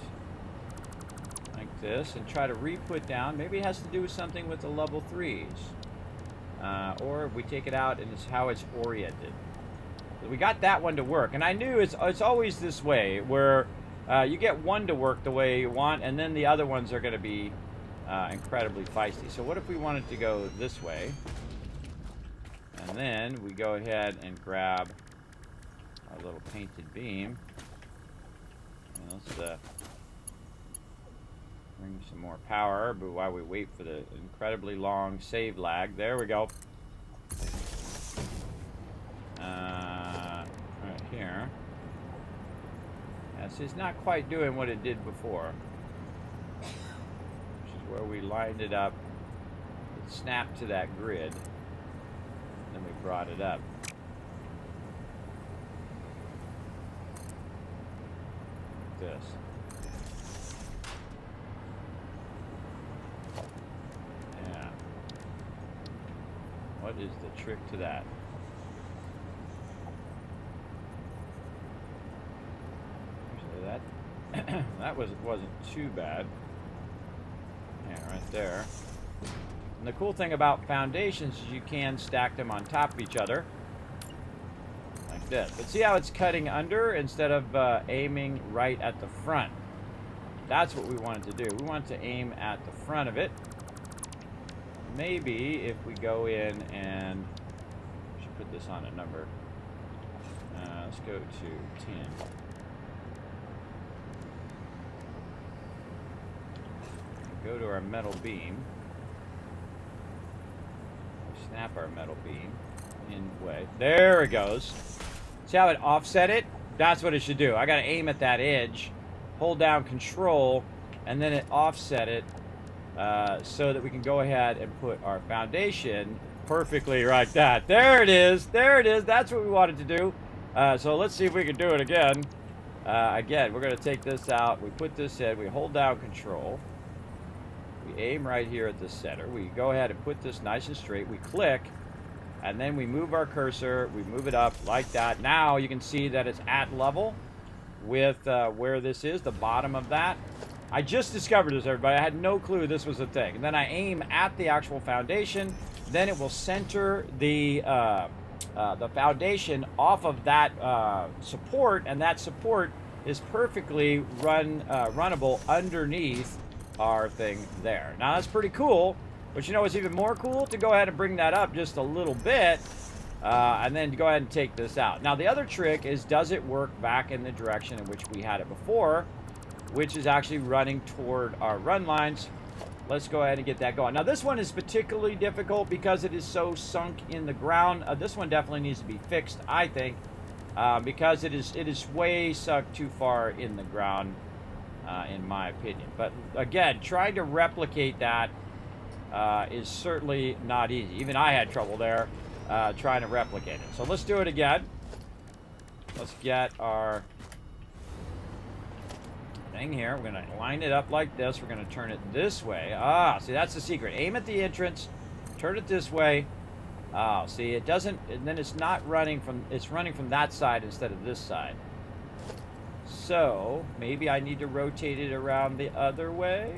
like this and try to re-put down. Maybe it has to do with something with the level 3s. Or we take it out and it's how it's oriented. We got that one to work, and I knew it's always this way where you get one to work the way you want, and then the other ones are going to be incredibly feisty. So what if we wanted to go this way? And then we go ahead and grab our little painted beam. And let's bring some more power, but while we wait for the incredibly long save lag. There we go. Right here. Yeah, so it's not quite doing what it did before. Which is where we lined it up. It snapped to that grid. Then we brought it up. Like this. Yeah. What is the trick to that? That wasn't too bad. Yeah, right there. And the cool thing about foundations is you can stack them on top of each other. Like this. But see how it's cutting under instead of aiming right at the front? That's what we wanted to do. We want to aim at the front of it. Maybe if we go in and... I should put this on a number. Let's go to 10. Go to our metal beam. Snap our metal beam in way. There it goes. See how it offset it? That's what it should do. I got to aim at that edge, hold down Control, and then it offset it so that we can go ahead and put our foundation perfectly like that. There it is. There it is. That's what we wanted to do. So let's see if we can do it again. Again, we're going to take this out. We put this in. We hold down Control. We aim right here at the center. We go ahead and put this nice and straight. We click, and then we move our cursor. We move it up like that. Now you can see that it's at level with where this is, the bottom of that. I just discovered this, everybody. I had no clue this was a thing. And then I aim at the actual foundation. Then it will center the foundation off of that support, and that support is perfectly runnable underneath our thing there. Now that's pretty cool, but you know what's even more cool? To go ahead and bring that up just a little bit, and then go ahead and take this out. Now the other trick is, does it work back in the direction in which we had it before, which is actually running toward our run lines. Let's go ahead and get that going. Now this one is particularly difficult because it is so sunk in the ground. This one definitely needs to be fixed, I think, because it is way sunk too far in the ground, in my opinion. But again, trying to replicate that is certainly not easy. Even I had trouble there trying to replicate it. So let's do it again. Let's get our thing here. We're going to line it up like this. We're going to turn it this way. See, that's the secret. Aim at the entrance, turn it this way. See, it doesn't, and then it's not running from, it's running from that side instead of this side. So maybe I need to rotate it around the other way,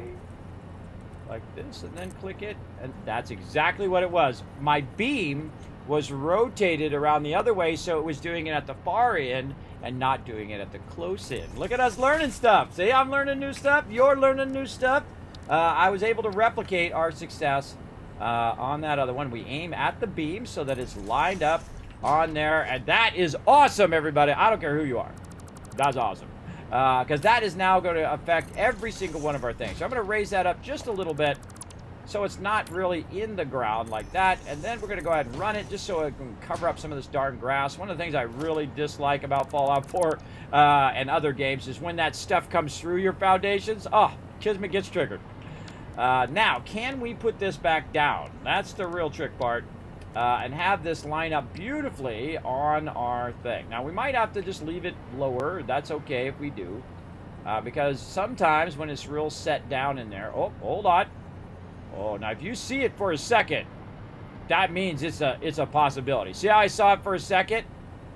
like this, and then click it, and that's exactly what it was. My beam was rotated around the other way, so it was doing it at the far end and not doing it at the close end. Look at us learning stuff. See, I'm learning new stuff. You're learning new stuff. I was able to replicate our success on that other one. We aim at the beam so that it's lined up on there, and that is awesome, everybody. I don't care who you are. That's awesome. Because that is now going to affect every single one of our things. So I'm going to raise that up just a little bit so it's not really in the ground like that. And then we're going to go ahead and run it just so it can cover up some of this darn grass. One of the things I really dislike about Fallout 4 and other games is when that stuff comes through your foundations. Oh, Kismet gets triggered. Now, can we put this back down? That's the real trick part. And have this line up beautifully on our thing. Now, we might have to just leave it lower. That's okay if we do. Because sometimes when it's real set down in there... Oh, hold on. Oh, now if you see it for a second, that means it's a possibility. See how I saw it for a second?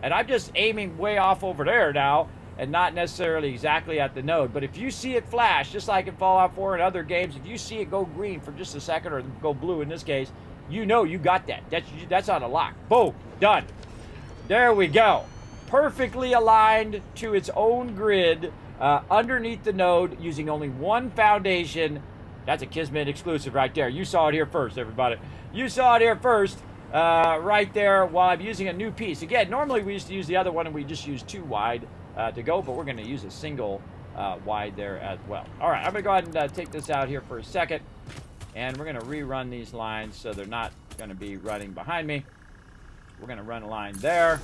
And I'm just aiming way off over there now, and not necessarily exactly at the node. But if you see it flash, just like in Fallout 4 and other games, if you see it go green for just a second, or go blue in this case, you know you got that. That's on a lock. Boom. Done. There we go. Perfectly aligned to its own grid underneath the node using only one foundation. That's a Kismet exclusive right there. You saw it here first, everybody. You saw it here first right there while I'm using a new piece. Again, normally we used to use the other one and we just use 2 wide to go, but we're going to use a single wide there as well. All right, I'm going to go ahead and take this out here for a second. And we're going to rerun these lines so they're not going to be running behind me. We're going to run a line there.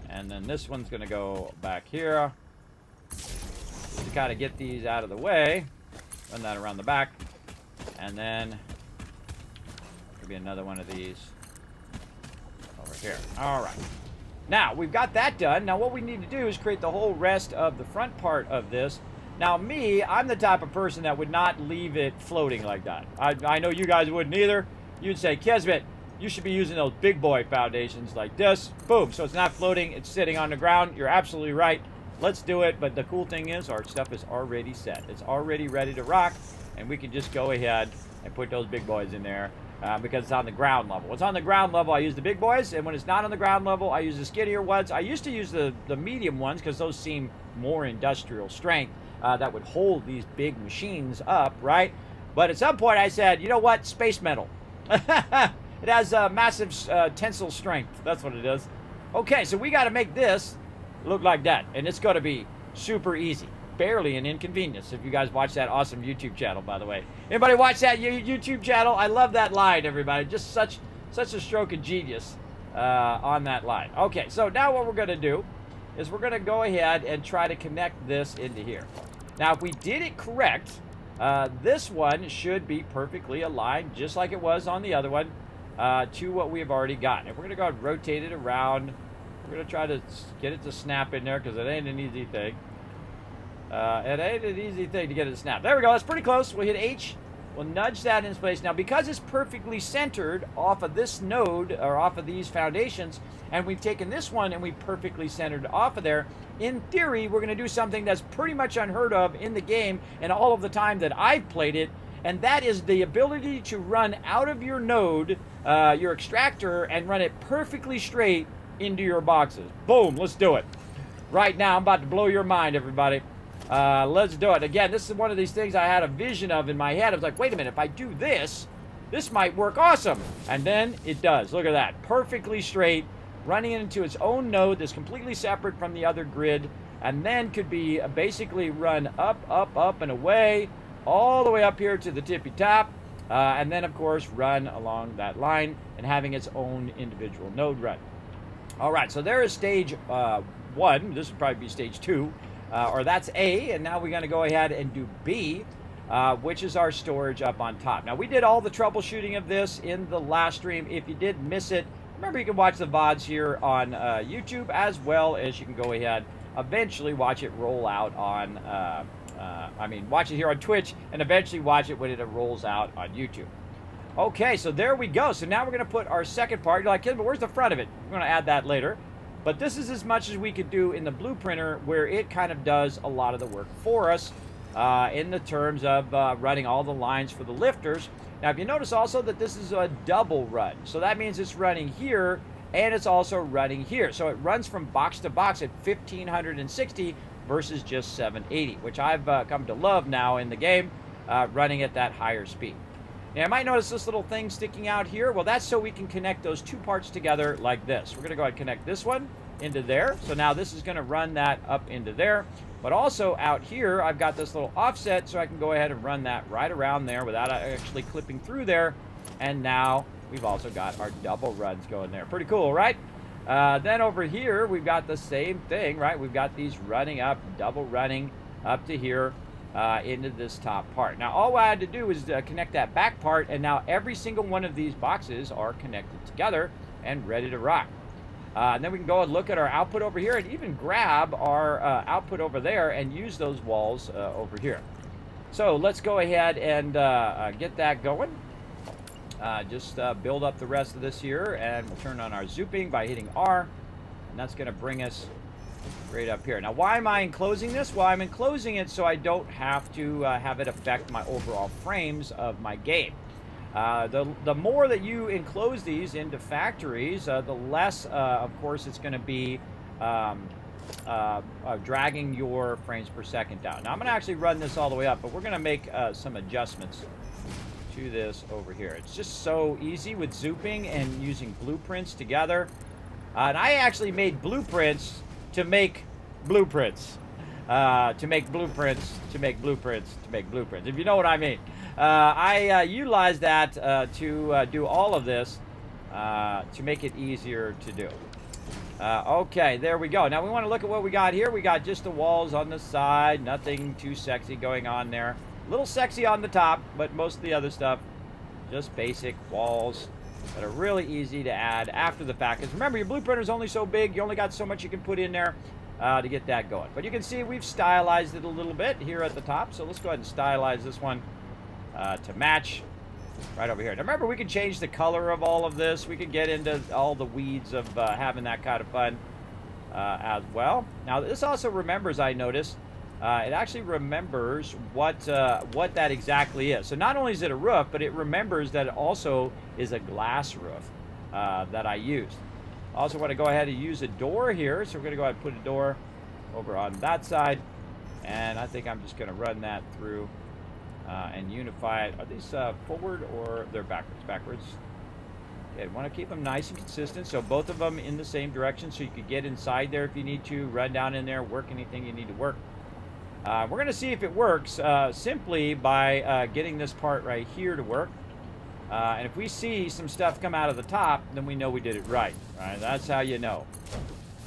And then this one's going to go back here. Just to kind of get these out of the way. Run that around the back. And then there'll be another one of these over here. All right. Now, we've got that done. Now, what we need to do is create the whole rest of the front part of this. Now, me, I'm the type of person that would not leave it floating like that. I know you guys wouldn't either. You'd say, Kismet, you should be using those big boy foundations like this. Boom. So it's not floating. It's sitting on the ground. You're absolutely right. let's do it. But the cool thing is our stuff is already set. It's already ready to rock, and we can just go ahead and put those big boys in there because it's on the ground level. When it's on the ground level, I use the big boys, and when it's not on the ground level, I use the skinnier ones. I used to use the medium ones because those seem more industrial strength that would hold these big machines up, right? But at some point I said, you know what, space metal. It has massive tensile strength. That's what it is. Okay, so we got to make this look like that, and it's going to be super easy. Barely an inconvenience. If you guys watch that awesome YouTube channel, by the way. Anybody watch that YouTube channel? I love that line, everybody. Just such a stroke of genius on that line. Okay, so now what we're going to do is we're going to go ahead and try to connect this into here. Now, if we did it correct, this one should be perfectly aligned, just like it was on the other one, to what we've already got. And we're going to go and rotate it around. We're going to try to get it to snap in there because it ain't an easy thing. It ain't an easy thing to get it to snap. There we go. That's pretty close. We'll hit H. We'll nudge that into place. Now, because it's perfectly centered off of this node, or off of these foundations, and we've taken this one and we perfectly centered off of there, in theory, we're going to do something that's pretty much unheard of in the game and all of the time that I've played it, and that is the ability to run out of your node, your extractor, and run it perfectly straight into your boxes. Boom, let's do it. Right now, I'm about to blow your mind, everybody. Let's do it. Again, this is one of these things I had a vision of in my head. I was like, wait a minute, if I do this, this might work awesome. And then it does. Look at that. Perfectly straight, running into its own node that's completely separate from the other grid, and then could be basically run up, up, up, and away, all the way up here to the tippy top, and then, of course, run along that line and having its own individual node run. All right, so there is stage 1. This would probably be stage 2. Or that's A, and now we're going to go ahead and do B, which is our storage up on top. Now, we did all the troubleshooting of this in the last stream. If you did miss it, remember you can watch the VODs here on YouTube, as well as you can go ahead, eventually watch it roll out on, watch it here on Twitch, and eventually watch it when it rolls out on YouTube. Okay, so there we go. So now we're going to put our second part. You're like, Kismet, where's the front of it? We're going to add that later. But this is as much as we could do in the blueprinter, where it kind of does a lot of the work for us in the terms of running all the lines for the lifters. Now, if you notice also that this is a double run. So that means it's running here, and it's also running here. So it runs from box to box at 1560 versus just 780, which I've come to love now in the game, running at that higher speed. Now, you might notice this little thing sticking out here. Well, that's so we can connect those two parts together like this. We're going to go ahead and connect this one into there. So now this is going to run that up into there. But also out here, I've got this little offset, so I can go ahead and run that right around there without actually clipping through there. And now we've also got our double runs going there. Pretty cool, right? Then over here, we've got the same thing, right? We've got these running up, double running up to here. Into this top part. Now, all I had to do is connect that back part, and now every single one of these boxes are connected together and ready to rock. And then we can go and look at our output over here, and even grab our output over there and use those walls over here. So let's go ahead and get that going. Just build up the rest of this here, and we'll turn on our zooping by hitting R, and that's going to bring us right up here. Now, why am I enclosing this? Well, I'm enclosing it so I don't have to have it affect my overall frames of my game. The more that you enclose these into factories, the less, of course, it's going to be dragging your frames per second down. Now, I'm going to actually run this all the way up, but we're going to make some adjustments to this over here. It's just so easy with zooping and using blueprints together. And I actually made blueprints to make blueprints, to make blueprints, to make blueprints, to make blueprints, if you know what I mean. I utilized that to do all of this to make it easier to do. Okay, there we go. Now we want to look at what we got here. We got just the walls on the side, nothing too sexy going on there. A little sexy on the top, but most of the other stuff, just basic walls that are really easy to add after the fact. Because remember, your blueprinter is only so big, you only got so much you can put in there to get that going. But you can see we've stylized it a little bit here at the top. So let's go ahead and stylize this one to match right over here. Now remember, we can change the color of all of this. We can get into all the weeds of having that kind of fun. as well. Now this also remembers, I noticed, it actually remembers what that exactly is. So not only is it a roof, but it remembers that it also is a glass roof that I used. Also want to go ahead and use a door here, so we're going to go ahead and put a door over on that side, and I think I'm just going to run that through and unify it. Are these forward or they're backwards? Backwards. Okay, want to keep them nice and consistent, so both of them in the same direction, so you could get inside there if you need to, run down in there, work anything you need to work. We're going to see if it works simply by getting this part right here to work. And if we see some stuff come out of the top, then we know we did it right. Right? That's how you know.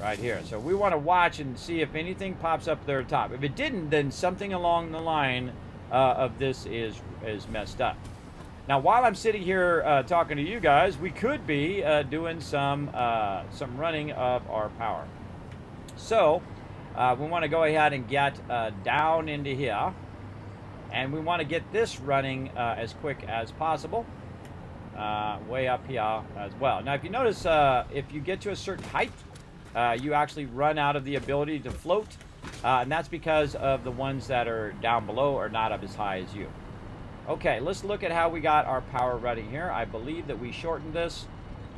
Right here. So we want to watch and see if anything pops up there at the top. If it didn't, then something along the line of this is messed up. Now, while I'm sitting here talking to you guys, we could be doing some running of our power. So we want to go ahead and get down into here, and we want to get this running as quick as possible. Way up here as well. Now, if you notice, if you get to a certain height, you actually run out of the ability to float, and that's because of the ones that are down below are not up as high as you. Okay, let's look at how we got our power running here. I believe that we shortened this.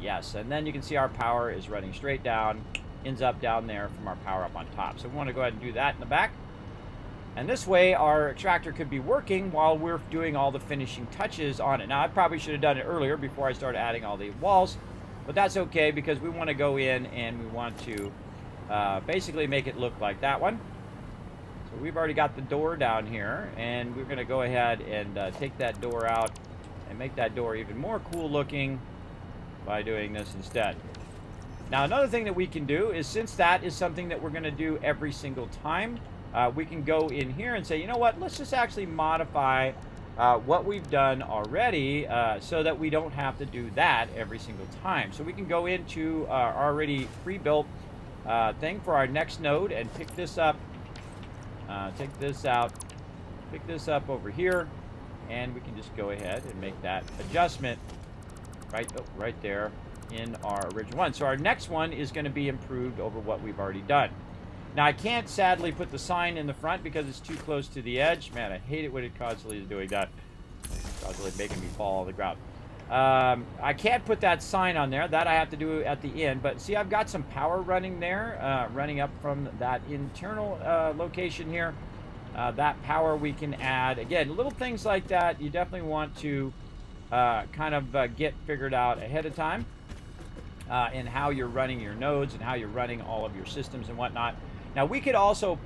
Yes, and then you can see our power is running straight down, ends up down there from our power up on top. So we want to go ahead and do that in the back. And this way, our extractor could be working while we're doing all the finishing touches on it. Now, I probably should have done it earlier before I started adding all the walls, but that's okay because we want to go in and we want to basically make it look like that one. So we've already got the door down here, and we're going to go ahead and take that door out and make that door even more cool looking by doing this instead. Now, another thing that we can do is, since that is something that we're going to do every single time, we can go in here and say, you know what, let's just actually modify what we've done already so that we don't have to do that every single time. So we can go into our already pre-built thing for our next node and pick this up, take this out, pick this up over here, and we can just go ahead and make that adjustment right there in our original one. So our next one is going to be improved over what we've already done. Now, I can't sadly put the sign in the front because it's too close to the edge. Man, I hate it when it constantly is doing that. It's constantly making me fall on the ground. I can't put that sign on there. That I have to do at the end. But see, I've got some power running there, running up from that internal location here. That power we can add. Again, little things like that you definitely want to kind of get figured out ahead of time in how you're running your nodes and how you're running all of your systems and whatnot. Now, we could also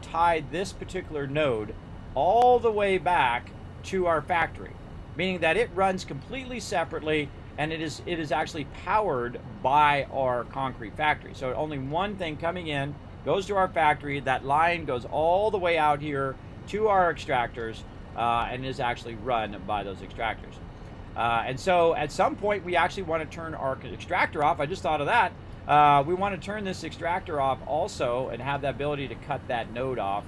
tie this particular node all the way back to our factory, meaning that it runs completely separately, and it is actually powered by our concrete factory. So only one thing coming in goes to our factory. That line goes all the way out here to our extractors and is actually run by those extractors. And so at some point, we actually want to turn our extractor off. I just thought of that. We want to turn this extractor off also and have the ability to cut that node off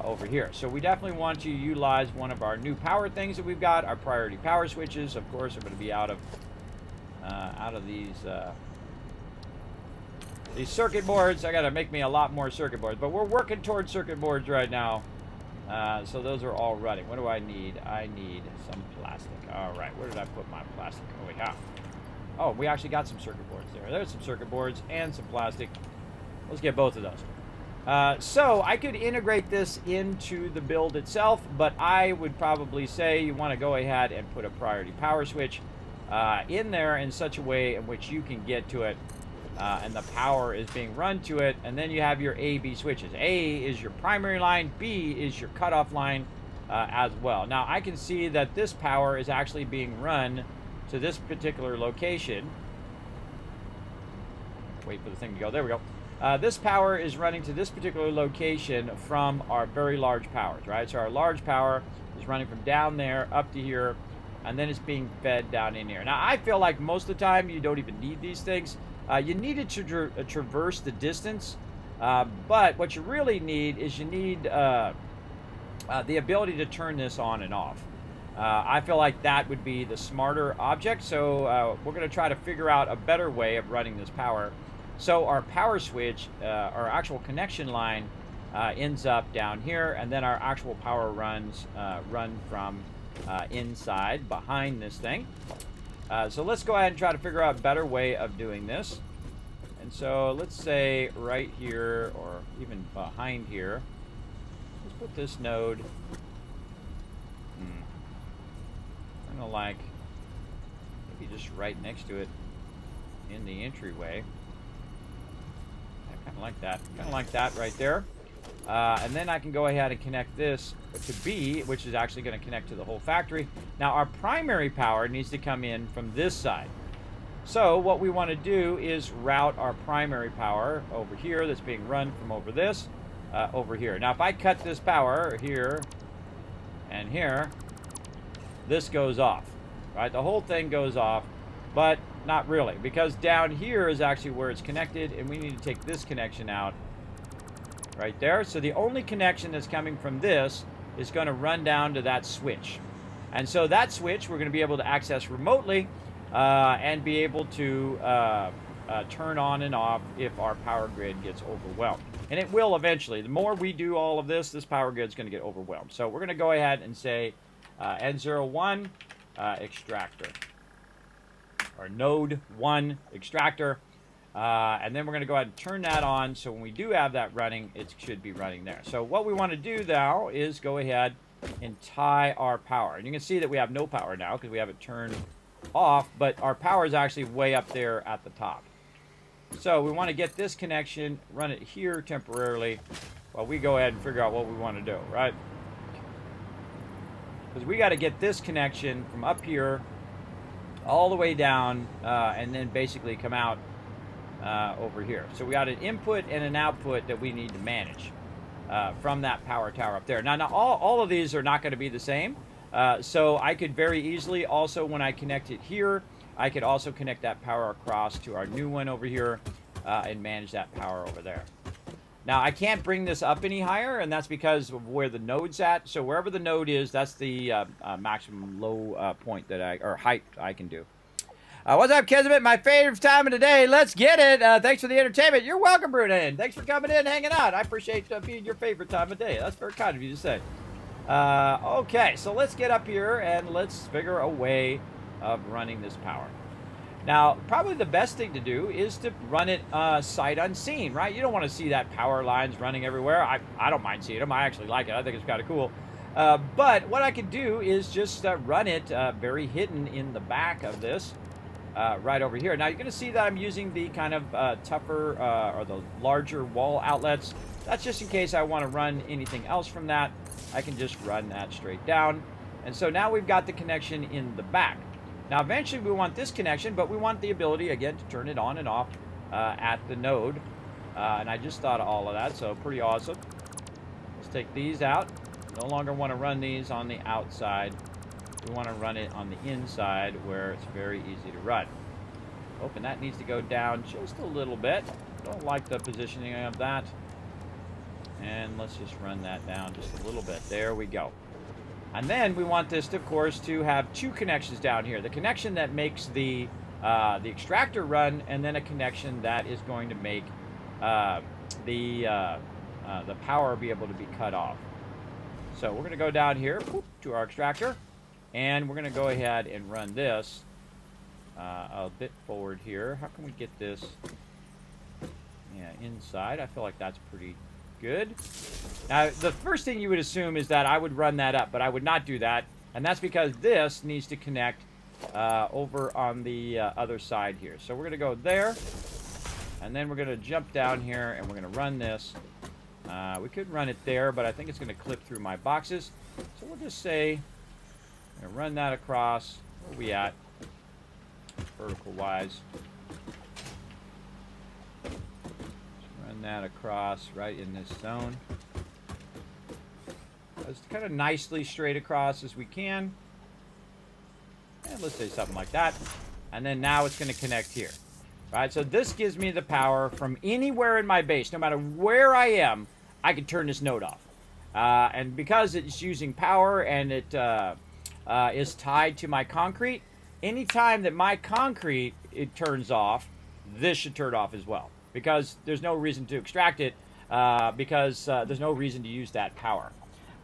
over here. So we definitely want to utilize one of our new power things that we've got. Our priority power switches, of course, are going to be out of these circuit boards. I got to make me a lot more circuit boards, but we're working towards circuit boards right now. So those are all running. What do I need? I need some plastic. All right, where did I put my plastic? Oh, we have. Oh, we actually got some circuit boards there. There's some circuit boards and some plastic. Let's get both of those. So I could integrate this into the build itself, but I would probably say you want to go ahead and put a priority power switch in there in such a way in which you can get to it and the power is being run to it, and then you have your A, B switches. A is your primary line, B is your cutoff line as well. Now I can see that this power is actually being run to this particular location. Wait for the thing to go. There we go. This power is running to this particular location from our very large powers, right? So our large power is running from down there up to here, and then it's being fed down in here. Now I feel like most of the time you don't even need these things. You need it to traverse the distance, but what you really need is you need the ability to turn this on and off. I feel like that would be the smarter object, so we're going to try to figure out a better way of running this power So our power switch, our actual connection line ends up down here, and then our actual power runs run from inside behind this thing. So let's go ahead and try to figure out a better way of doing this. And so let's say right here, or even behind here, let's put this node kind of like maybe just right next to it in the entryway. Kind of like that right there. And then I can go ahead and connect this to B, which is actually going to connect to the whole factory. Now our primary power needs to come in from this side. So what we want to do is route our primary power over here that's being run from over this over here. Now if I cut this power here and here, this goes off, right? The whole thing goes off, but not really, because down here is actually where it's connected, and we need to take this connection out right there. So the only connection that's coming from this is going to run down to that switch. And so that switch we're going to be able to access remotely and be able to turn on and off if our power grid gets overwhelmed. And it will eventually. The more we do all of this, this power grid is going to get overwhelmed. So we're going to go ahead and say N01 extractor, or node 1 extractor. And then we're going to go ahead and turn that on, so when we do have that running, it should be running there. So what we want to do now is go ahead and tie our power. And you can see that we have no power now because we have it turned off, but our power is actually way up there at the top. So we want to get this connection, run it here temporarily while we go ahead and figure out what we want to do, right? Because we got to get this connection from up here all the way down and then basically come out over here. So we got an input and an output that we need to manage from that power tower up there. Now all of these are not going to be the same. So I could very easily also, when I connect it here, I could also connect that power across to our new one over here and manage that power over there. Now I can't bring this up any higher, and that's because of where the node's at. So wherever the node is, that's the maximum low point that or height I can do. What's up, Kismet? My favorite time of the day. Let's get it. Thanks for the entertainment. You're welcome, Brunan. Thanks for coming in, hanging out. I appreciate being your favorite time of day. That's very kind of you to say. Okay, so let's get up here and let's figure a way of running this power. Now, probably the best thing to do is to run it sight unseen, right? You don't want to see that power lines running everywhere. I don't mind seeing them. I actually like it. I think it's kind of cool. But what I could do is just run it very hidden in the back of this. Right over here. Now you're going to see that I'm using the kind of tougher or the larger wall outlets. That's just in case I want to run anything else from that. I can just run that straight down. And so now we've got the connection in the back. Now eventually we want this connection, but we want the ability again to turn it on and off at the node. And I just thought of all of that, so pretty awesome. Let's take these out. No longer want to run these on the outside. We want to run it on the inside where it's very easy to run. Oh, and that needs to go down just a little bit. Don't like the positioning of that. And let's just run that down just a little bit. There we go. And then we want this, of course, to have two connections down here. The connection that makes the extractor run, and then a connection that is going to make the power be able to be cut off. So we're going to go down here to our extractor. And we're going to go ahead and run this a bit forward here. How can we get this inside? I feel like that's pretty good. Now, the first thing you would assume is that I would run that up, but I would not do that. And that's because this needs to connect over on the other side here. So we're going to go there. And then we're going to jump down here and we're going to run this. We could run it there, but I think it's going to clip through my boxes. So we'll just say... and run that across. Where are we at? Vertical wise. Just run that across right in this zone. As kind of nicely straight across as we can. And let's say something like that. And then now it's going to connect here. Right, so this gives me the power from anywhere in my base. No matter where I am, I can turn this node off. And because it's using power and it... is tied to my concrete. Anytime that my concrete turns off, this should turn off as well. because there's no reason to extract it, because there's no reason to use that power.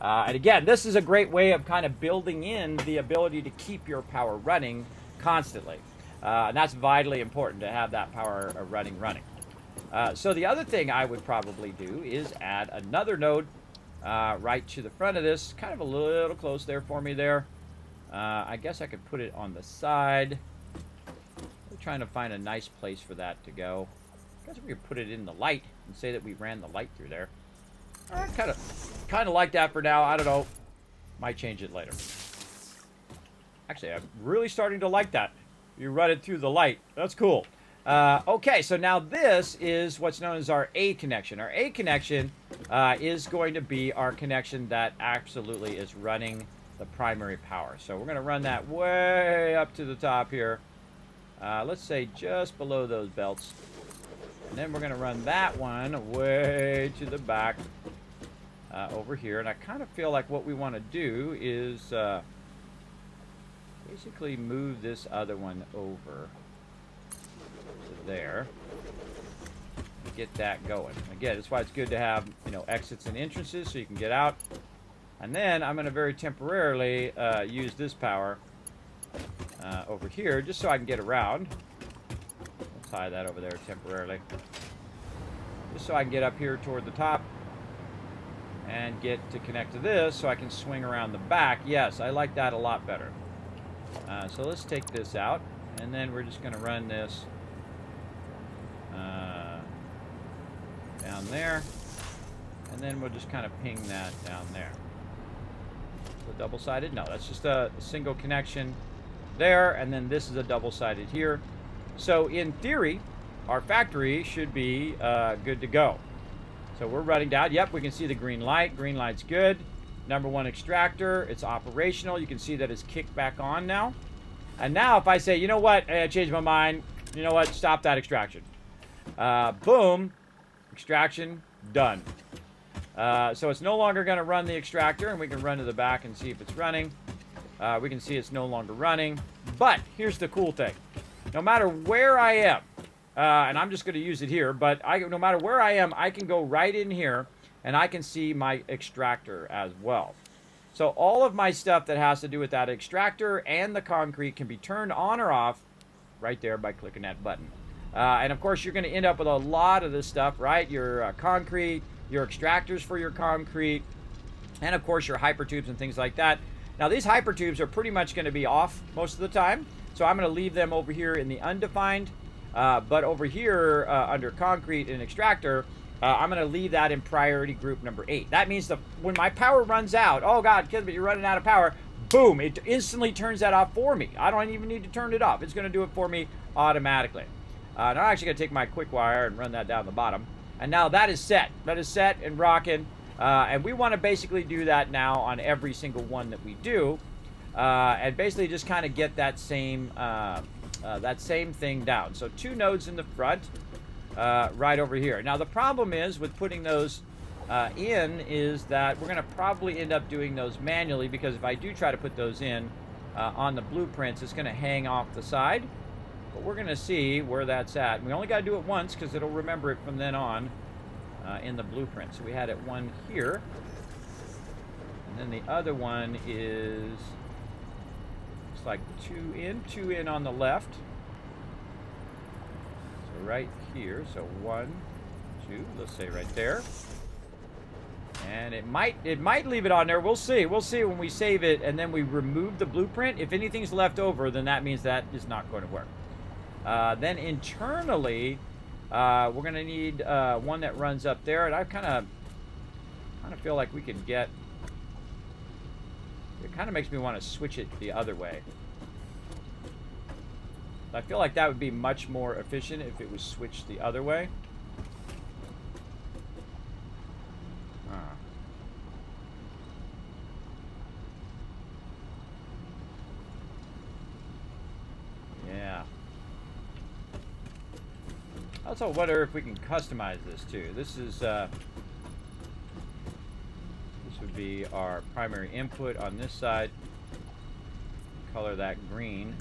And again, this is a great way of kind of building in the ability to keep your power running constantly. And that's vitally important to have that power running. So the other thing I would probably do is add another node right to the front of this, kind of a little close there for me there. I guess I could put it on the side. We're trying to find a nice place for that to go. I guess we could put it in the light and say that we ran the light through there. I kind of like that for now. I don't know. Might change it later. Actually, I'm really starting to like that. You run it through the light. That's cool. Okay, so now this is what's known as our A connection. Our A connection is going to be our connection that absolutely is running the primary power. So we're going to run that way up to the top here. Let's say just below those belts. And then we're going to run that one way to the back over here. And I kind of feel like what we want to do is basically move this other one over to there. Get that going. Again, that's why it's good to have, you know, exits and entrances so you can get out. And then I'm going to very temporarily use this power over here just so I can get around. We'll tie that over there temporarily. Just so I can get up here toward the top and get to connect to this so I can swing around the back. Yes, I like that a lot better. So let's take this out, and then we're just going to run this down there, and then we'll just kind of ping that down there. So double-sided? No, that's just a single connection there, and then this is a double-sided here. So in theory, our factory should be good to go. So we're running down. Yep, we can see the green light. Green light's good. Number one extractor, it's operational. You can see that it's kicked back on now. And now if I say, you know what, I changed my mind. You know what, stop that extraction. Boom, extraction done. So it's no longer going to run the extractor, and we can run to the back and see if it's running. We can see it's no longer running. But here's the cool thing. No matter where I am, and I'm just going to use it here, but no matter where I am, I can go right in here, and I can see my extractor as well. So all of my stuff that has to do with that extractor and the concrete can be turned on or off right there by clicking that button. And of course, you're going to end up with a lot of this stuff, right? Your concrete, your extractors for your concrete, and of course your hypertubes and things like that. Now these hypertubes are pretty much going to be off most of the time, so I'm going to leave them over here in the undefined. But over here under concrete and extractor, I'm going to leave that in priority group number 8. That means when my power runs out, oh God, Kismet, you're running out of power, boom, it instantly turns that off for me. I don't even need to turn it off. It's going to do it for me automatically. Now I'm actually going to take my quick wire and run that down the bottom. And now that is set. That is set and rocking. And we want to basically do that now on every single one that we do. And basically just kind of get that same thing down. So 2 nodes in the front. Right over here. Now the problem is with putting those in is that we're going to probably end up doing those manually, because if I do try to put those in on the blueprints, it's going to hang off the side. But we're going to see where that's at. And we only got to do it once because it'll remember it from then on in the blueprint. So we had it one here. And then the other one is looks like 2 in on the left. Right here, so 1, 2, let's say right there, and it might leave it on there. We'll see when we save it and then we remove the blueprint. If anything's left over, then that means that is not going to work. Then internally, we're going to need one that runs up there, and I kind of feel like we can get. It kind of makes me want to switch it the other way. I feel like that would be much more efficient if it was switched the other way. Yeah. I also wonder if we can customize this too. This is this would be our primary input on this side. Color that green.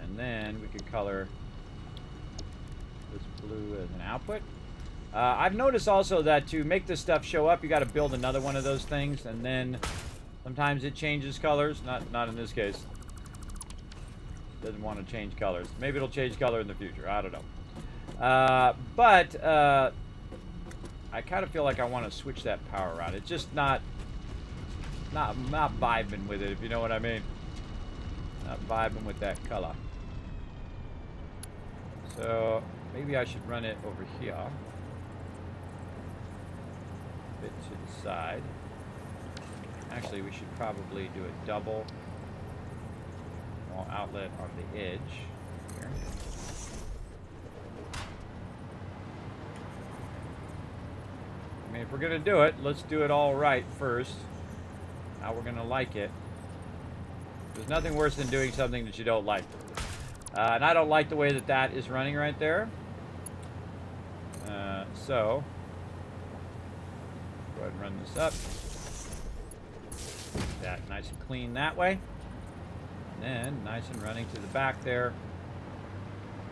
And then we could color this blue as an output. I've noticed also that to make this stuff show up, you got to build another one of those things, and then sometimes it changes colors. Not in this case. Doesn't want to change colors. Maybe it'll change color in the future. I don't know. But I kind of feel like I want to switch that power around. It's just not vibing with it, if you know what I mean. Not vibing with that color. So maybe I should run it over here. A bit to the side. Actually, we should probably do a double wall outlet on the edge here. I mean, if we're going to do it, let's do it all right first. How we're going to like it. There's nothing worse than doing something that you don't like. And I don't like the way that that is running right there. So, go ahead and run this up. Get that nice and clean that way. And then, nice and running to the back there.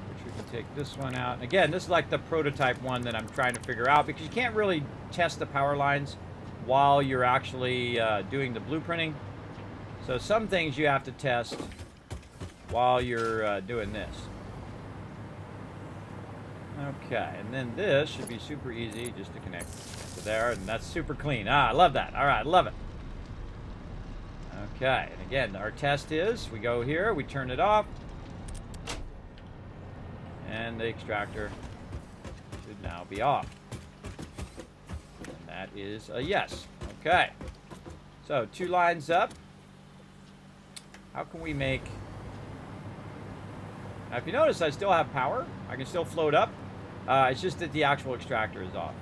Which we can take this one out. And again, this is like the prototype one that I'm trying to figure out, because you can't really test the power lines while you're actually doing the blueprinting. So some things you have to test while you're doing this. Okay, and then this should be super easy just to connect to there, and that's super clean. Ah, I love that. All right, love it. Okay, and again, our test is we go here, we turn it off, and the extractor should now be off. And that is a yes. Okay, so 2 lines up. How can we make... Now, if you notice, I still have power. I can still float up. It's just that the actual extractor is off.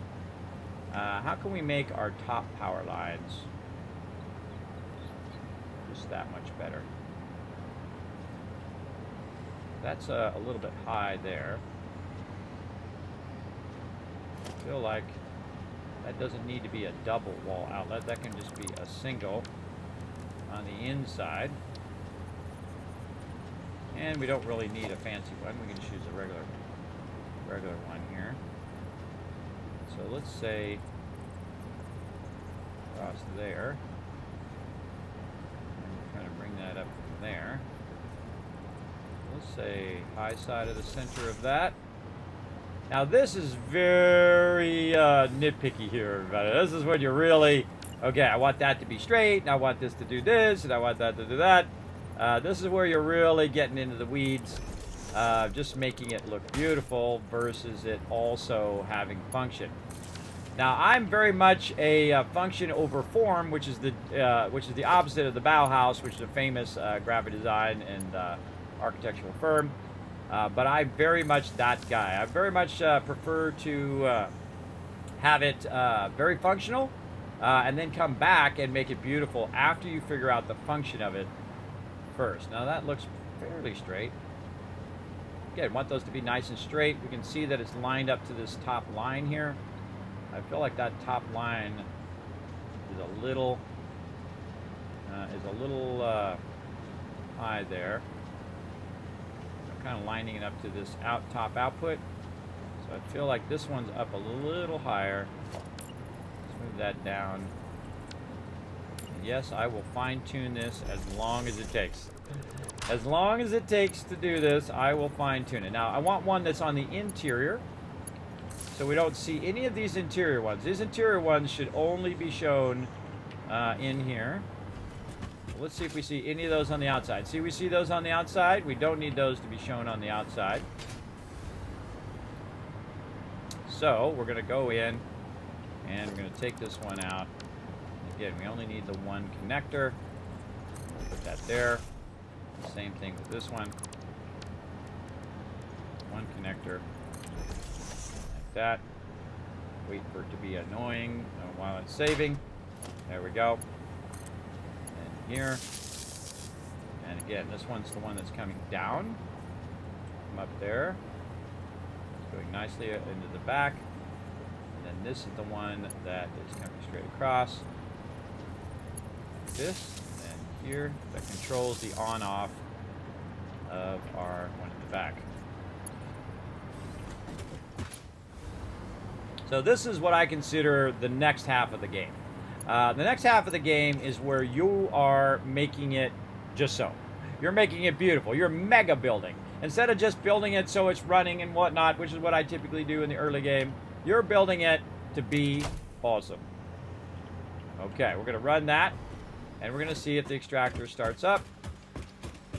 How can we make our top power lines just that much better? That's a little bit high there. I feel like that doesn't need to be a double wall outlet. That can just be a single on the inside. And we don't really need a fancy one. We can just use a regular one here. So let's say across there. And we're trying to bring that up from there. Let's say high side of the center of that. Now this is very nitpicky here, everybody. This is when you're really, okay, I want that to be straight, and I want this to do this, and I want that to do that. This is where you're really getting into the weeds, just making it look beautiful versus it also having function. Now, I'm very much a function over form, which is the opposite of the Bauhaus, which is a famous graphic design and architectural firm. But I'm very much that guy. I very much prefer to have it very functional, and then come back and make it beautiful after you figure out the function of it first. Now that looks fairly straight. Again, want those to be nice and straight. We can see that it's lined up to this top line here. I feel like that top line is a little high there. I'm kind of lining it up to this top output. So I feel like this one's up a little higher. Let's move that down. Yes, I will fine-tune this as long as it takes. As long as it takes to do this, I will fine-tune it. Now, I want one that's on the interior, so we don't see any of these interior ones. These interior ones should only be shown in here. So let's see if we see any of those on the outside. See, we see those on the outside. We don't need those to be shown on the outside. So, we're going to go in, and we're going to take this one out. Again, we only need the one connector. Put that there. Same thing with this one. One connector. Like that. Wait for it to be annoying while it's saving. There we go. And here. And again, this one's the one that's coming down. Come up there. It's going nicely into the back. And then this is the one that is coming straight across. This and here that controls the on-off of our one in the back. So this is what I consider the next half of the game. The next half of the game is where you are making it just so. You're making it beautiful. You're mega building. Instead of just building it so it's running and whatnot, which is what I typically do in the early game, you're building it to be awesome. Okay, we're going to run that, and we're going to see if the extractor starts up.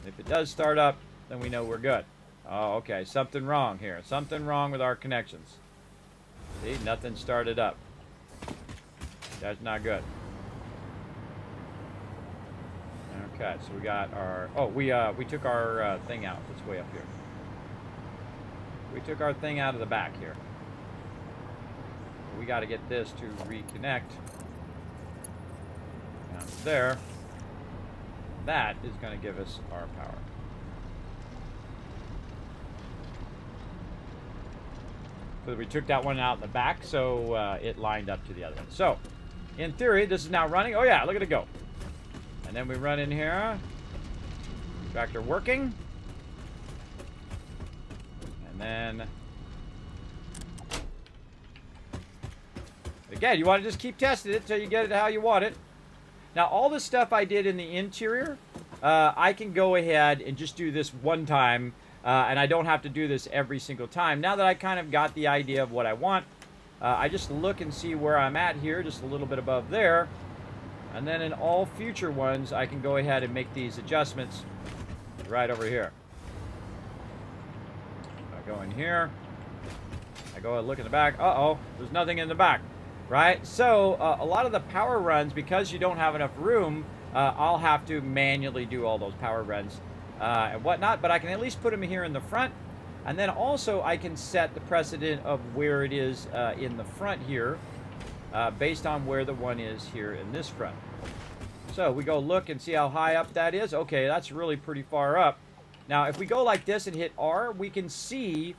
If it does start up, then we know we're good. Oh, okay, something wrong here. Something wrong with our connections. See, nothing started up. That's not good. Okay, so we got our... Oh, we took our thing out. It's way up here. We took our thing out of the back here. We got to get this to reconnect down to there. That is going to give us our power. So we took that one out in the back, so it lined up to the other one. So, in theory, this is now running. Oh yeah, look at it go. And then we run in here. Tractor working. And then... Again, you want to just keep testing it until you get it how you want it. Now, all the stuff I did in the interior, I can go ahead and just do this one time, and I don't have to do this every single time. Now that I kind of got the idea of what I want, I just look and see where I'm at here, just a little bit above there. And then in all future ones, I can go ahead and make these adjustments right over here. I go in here. I go and look in the back. Uh-oh, there's nothing in the back. Right? So, a lot of the power runs, because you don't have enough room, I'll have to manually do all those power runs and whatnot, but I can at least put them here in the front, and then also I can set the precedent of where it is in the front here, based on where the one is here in this front. So, we go look and see how high up that is. Okay, that's really pretty far up. Now, if we go like this and hit R, we can see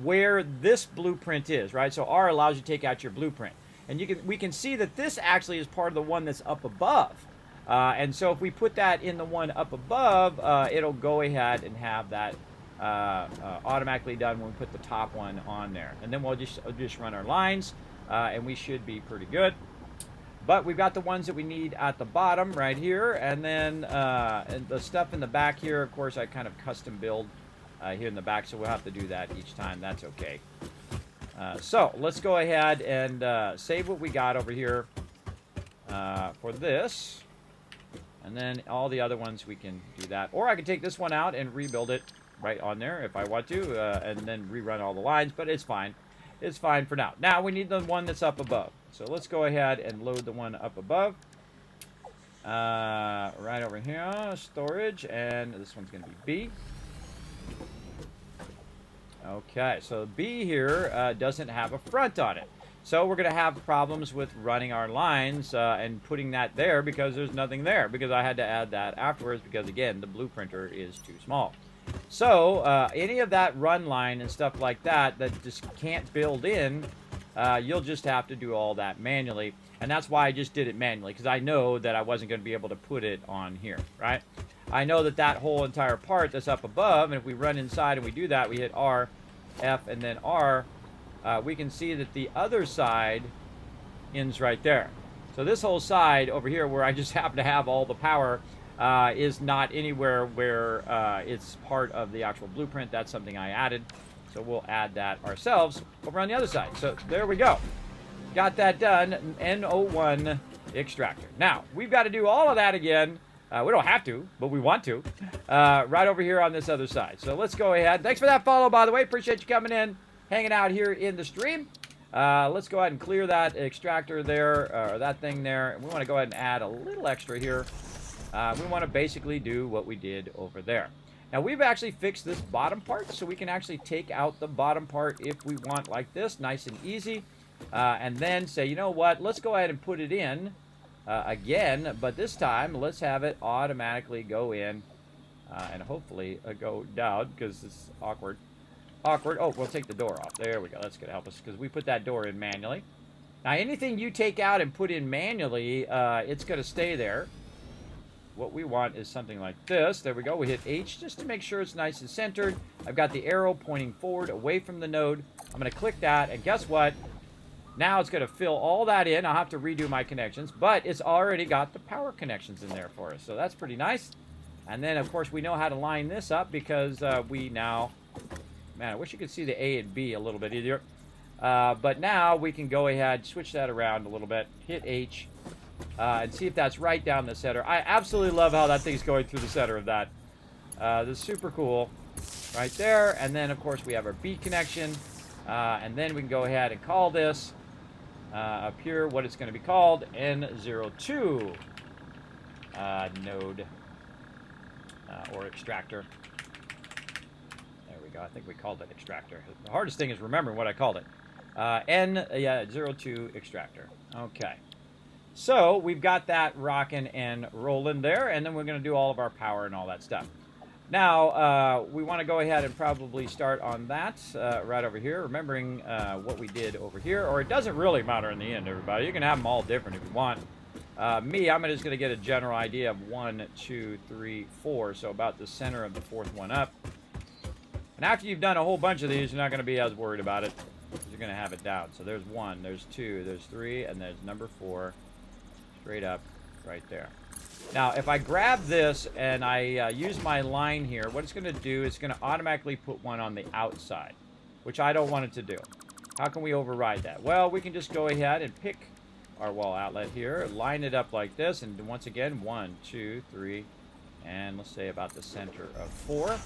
where this blueprint is, right? So, R allows you to take out your blueprint. And we can see that this actually is part of the one that's up above. And so if we put that in the one up above, it'll go ahead and have that automatically done when we put the top one on there. And then we'll just run our lines, and we should be pretty good. But we've got the ones that we need at the bottom right here. And then and the stuff in the back here, of course, I kind of custom build here in the back. So we'll have to do that each time. That's okay. So let's go ahead and save what we got over here for this, and then all the other ones we can do that, or I can take this one out and rebuild it right on there if I want to, and then rerun all the lines, but it's fine. It's fine for now. Now we need the one that's up above, so let's go ahead and load the one up above, right over here, storage, and this one's going to be B. Okay, so B here doesn't have a front on it. So we're going to have problems with running our lines and putting that there because there's nothing there, because I had to add that afterwards because, again, the blueprinter is too small. So any of that run line and stuff like that just can't build in, you'll just have to do all that manually. And that's why I just did it manually, because I know that I wasn't going to be able to put it on here, right? I know that that whole entire part that's up above, and if we run inside and we do that, we hit R, F, and then R, we can see that the other side ends right there. So this whole side over here, where I just happen to have all the power, is not anywhere where it's part of the actual blueprint. That's something I added. So we'll add that ourselves over on the other side. So there we go. Got that done. N01 extractor. Now, we've got to do all of that again. We don't have to, but we want to. Right over here on this other side. So let's go ahead. Thanks for that follow, by the way. Appreciate you coming in, hanging out here in the stream. Let's go ahead and clear that extractor there, or that thing there. We want to go ahead and add a little extra here. We want to basically do what we did over there. Now, we've actually fixed this bottom part, so we can actually take out the bottom part if we want, like this, nice and easy. And then say, you know what, let's go ahead and put it in again, but this time let's have it automatically go in and hopefully go down, because it's awkward. Oh, we'll take the door off. There we go. That's going to help us, because we put that door in manually. Now, anything you take out and put in manually, it's going to stay there. What we want is something like this. There we go. We hit H just to make sure it's nice and centered. I've got the arrow pointing forward away from the node. I'm going to click that, and guess what? Now it's going to fill all that in. I'll have to redo my connections, but it's already got the power connections in there for us. So that's pretty nice. And then, of course, we know how to line this up because we now... Man, I wish you could see the A and B a little bit easier. But now we can go ahead, switch that around a little bit, hit H, and see if that's right down the center. I absolutely love how that thing's going through the center of that. This is super cool. Right there. And then, of course, we have our B connection. And then we can go ahead and call this up here what it's going to be called, N02 node or extractor. There we go. I think we called it extractor. The hardest thing is remembering what I called it. N02 extractor. Okay. So we've got that rocking and rolling there, and then we're going to do all of our power and all that stuff. Now, we want to go ahead and probably start on that right over here, remembering what we did over here, or it doesn't really matter in the end, everybody. You can have them all different if you want. I'm just going to get a general idea of 1, 2, 3, 4, so about the center of the fourth one up. And after you've done a whole bunch of these, you're not going to be as worried about it. You're going to have it down. So there's 1, there's 2, there's 3, and there's number 4 straight up right there. Now, if I grab this and I use my line here, what it's going to do is going to automatically put one on the outside, which I don't want it to do. How can we override that? Well, we can just go ahead and pick our wall outlet here, line it up like this, and once again, 1, 2, 3, and let's say about the center of 4.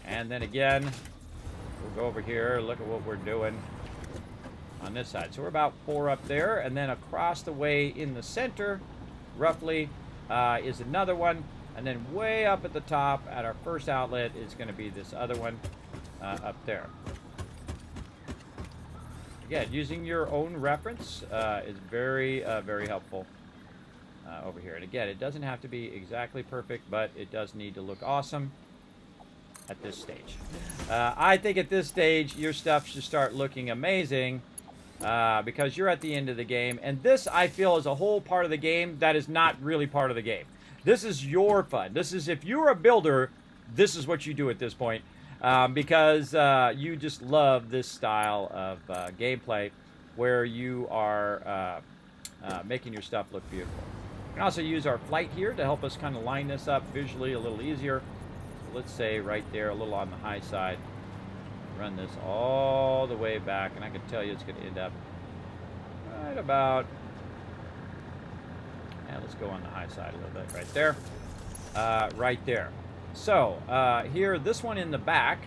And then again, we'll go over here, look at what we're doing on this side. So we're about 4 up there, and then across the way in the center, roughly, is another one, and then way up at the top at our first outlet is going to be this other one up there. Again, using your own reference is very, very helpful over here. And again, it doesn't have to be exactly perfect, but it does need to look awesome at this stage. I think at this stage, your stuff should start looking amazing because you're at the end of the game. And this, I feel, is a whole part of the game that is not really part of the game. This is your fun. This is, if you're a builder, this is what you do at this point because you just love this style of gameplay where you are making your stuff look beautiful. We can also use our flight here to help us kind of line this up visually a little easier. So let's say right there, a little on the high side. Run this all the way back, and I can tell you it's going to end up right about, and let's go on the high side a little bit right there. Right there. So here, this one in the back,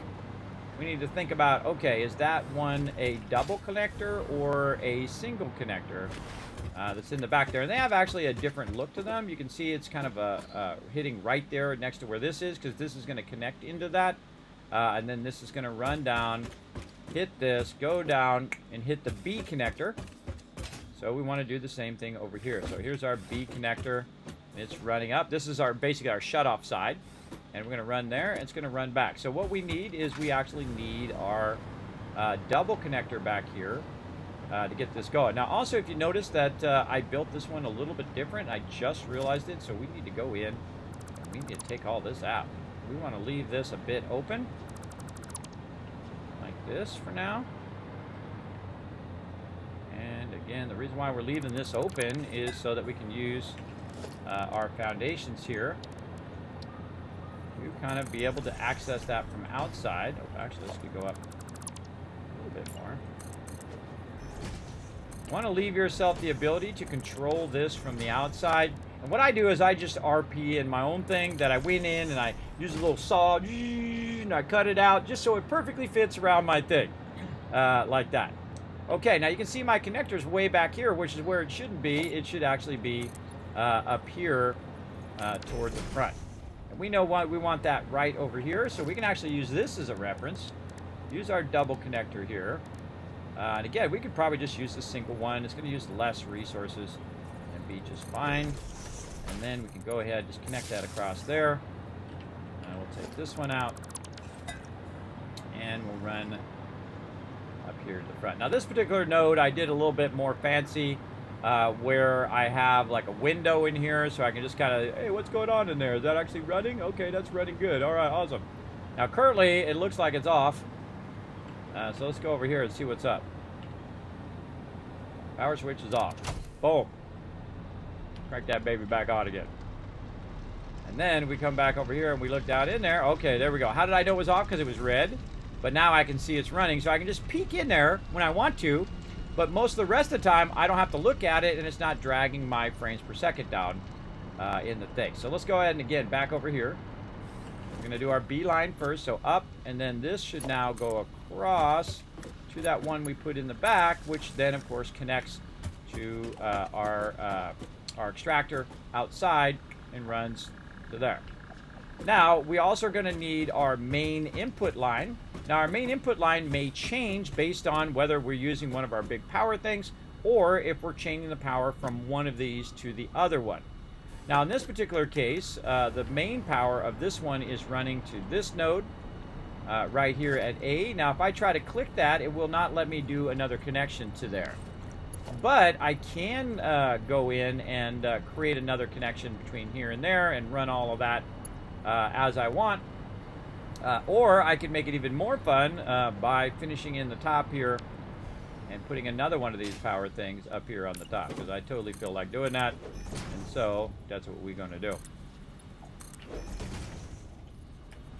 we need to think about, okay, is that one a double connector or a single connector that's in the back there? And they have actually a different look to them. You can see it's kind of hitting right there next to where this is, because this is going to connect into that. And then this is going to run down, hit this, go down, and hit the B connector. So we want to do the same thing over here. So here's our B connector, and it's running up. This is our basically our shut-off side. And we're going to run there, and it's going to run back. So what we need is we actually need our double connector back here to get this going. Now, also, if you notice that I built this one a little bit different, I just realized it, so we need to go in, and we need to take all this out. We want to leave this a bit open, like this for now. And again, the reason why we're leaving this open is so that we can use our foundations here to kind of be able to access that from outside. Oh, actually, this could go up a little bit more. You want to leave yourself the ability to control this from the outside. And what I do is I just RP in my own thing that I went in and I use a little saw and I cut it out just so it perfectly fits around my thing, like that. Okay, now you can see my connector's way back here, which is where it shouldn't be. It should actually be up here toward the front. And we know why we want that right over here, so we can actually use this as a reference. Use our double connector here. And again, we could probably just use the single one. It's going to use less resources and be just fine. And then we can go ahead and just connect that across there. And we'll take this one out. And we'll run up here to the front. Now this particular node I did a little bit more fancy where I have like a window in here so I can just kind of, hey, what's going on in there? Is that actually running? Okay, that's running good. All right, awesome. Now currently it looks like it's off. So let's go over here and see what's up. Power switch is off. Boom. Crank that baby back on again. And then we come back over here and we look down in there. Okay, there we go. How did I know it was off? Because it was red. But now I can see it's running, so I can just peek in there when I want to. But most of the rest of the time, I don't have to look at it, and it's not dragging my frames per second down in the thing. So let's go ahead and, again, back over here. We're going to do our beeline first, so up, and then this should now go across to that one we put in the back, which then, of course, connects to our extractor outside and runs to there. Now, we also are going to need our main input line. Now, our main input line may change based on whether we're using one of our big power things or if we're changing the power from one of these to the other one. Now, in this particular case, the main power of this one is running to this node right here at A. Now, if I try to click that, it will not let me do another connection to there. But I can go in and create another connection between here and there and run all of that as I want. Or I could make it even more fun by finishing in the top here and putting another one of these power things up here on the top, because I totally feel like doing that. And so that's what we're going to do.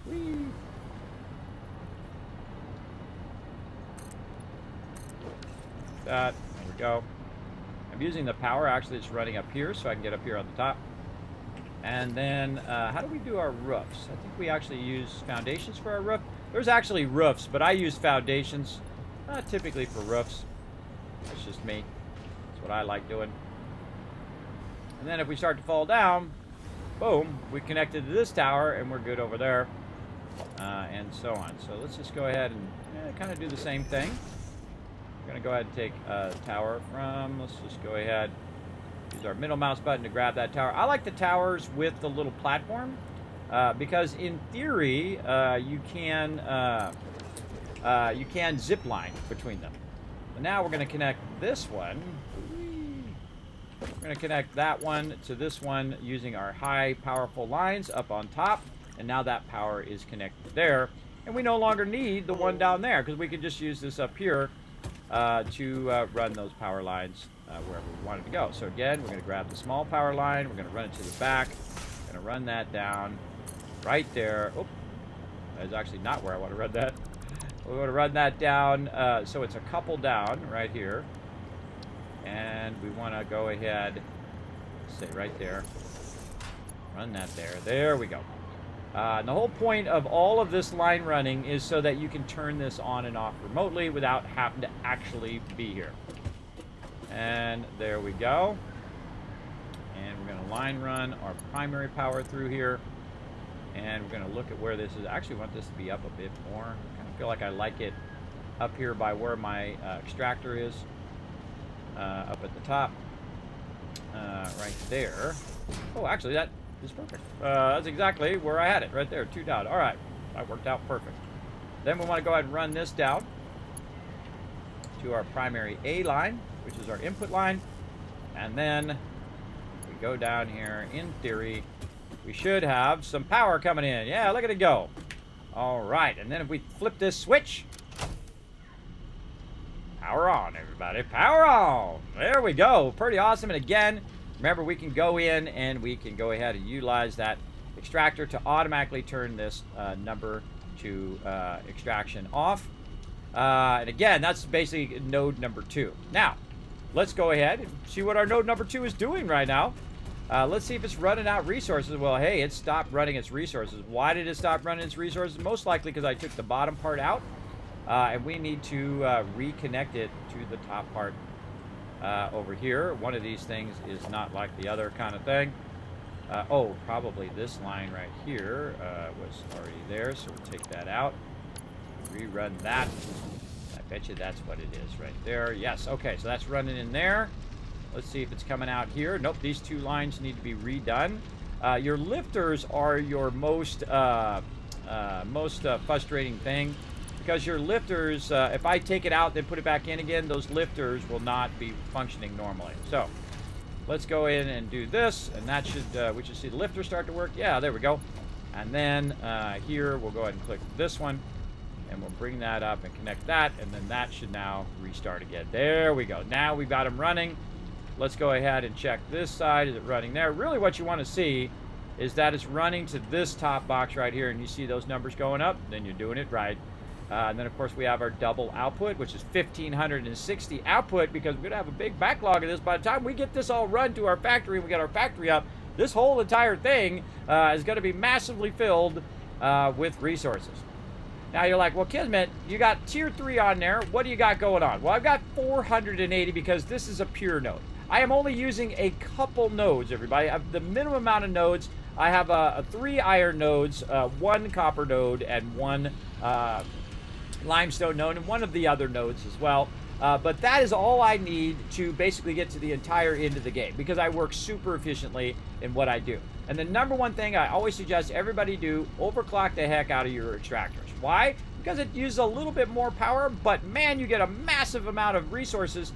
Whee! That. There we go. I'm using the power actually that's running up here so I can get up here on the top. And then, how do we do our roofs? I think we actually use foundations for our roof. There's actually roofs, but I use foundations, typically for roofs. That's just me. That's what I like doing. And then if we start to fall down, boom, we connected to this tower, and we're good over there, and so on. So let's just go ahead and kind of do the same thing. We're going to go ahead and take a tower from, let's just go ahead. Use our middle mouse button to grab that tower. I like the towers with the little platform because in theory you can zip line between them. And now we're going to connect this one. We're going to connect that one to this one using our high powerful lines up on top. And now that power is connected there. And we no longer need the one down there because we can just use this up here to run those power lines wherever we want it to go. So again, we're going to grab the small power line, we're going to run it to the back, we're going to run that down right there. Oh, that is actually not where I want to run that. We're going to run that down so it's a couple down right here. And we want to go ahead, say right there, run that there. There we go. And the whole point of all of this line running is so that you can turn this on and off remotely without having to actually be here. And there we go. And we're going to line run our primary power through here. And we're going to look at where this is. I actually want this to be up a bit more. I kind of feel like I like it up here by where my extractor is. Up at the top. Right there. Oh, actually, that is perfect. That's exactly where I had it. Right there, 2 down. All right. That worked out perfect. Then we want to go ahead and run this down to our primary A line, which is our input line. And then we go down here. In theory, we should have some power coming in. Yeah, look at it go. All right. And then if we flip this switch, power on, everybody. Power on. There we go. Pretty awesome. And again, remember, we can go in and we can go ahead and utilize that extractor to automatically turn this number to extraction off. And again, that's basically node number 2. Now, let's go ahead and see what our node number 2 is doing right now. Let's see if it's running out resources. Well, hey, it stopped running its resources. Why did it stop running its resources? Most likely because I took the bottom part out. And we need to reconnect it to the top part over here. One of these things is not like the other kind of thing. Oh, probably this line right here was already there, so we'll take that out. Rerun that. I bet you that's what it is right there. Yes, okay, so that's running in there. Let's see if it's coming out here. Nope, these 2 lines need to be redone. Your lifters are your most frustrating thing. Because your lifters, if I take it out then put it back in again, those lifters will not be functioning normally. So let's go in and do this, and that should, we should see the lifter start to work. Yeah, there we go. And then here we'll go ahead and click this one. And we'll bring that up and connect that, and then that should now restart again. There we go. Now we've got them running. Let's go ahead and check this side. Is it running there? Really what you want to see is that it's running to this top box right here, and you see those numbers going up, then you're doing it right. And then, of course, we have our double output, which is 1,560 output, because we're going to have a big backlog of this. By the time we get this all run to our factory and we get our factory up, this whole entire thing is going to be massively filled with resources. Now, you're like, well, Kismet, you got tier 3 on there. What do you got going on? Well, I've got 480 because this is a pure node. I am only using a couple nodes, everybody. The minimum amount of nodes, I have 3 iron nodes, 1 copper node, and 1 limestone node, and 1 of the other nodes as well. But that is all I need to basically get to the entire end of the game, because I work super efficiently in what I do. And the number one thing I always suggest everybody do, overclock the heck out of your extractors. Why? Because it uses a little bit more power, but man, you get a massive amount of resources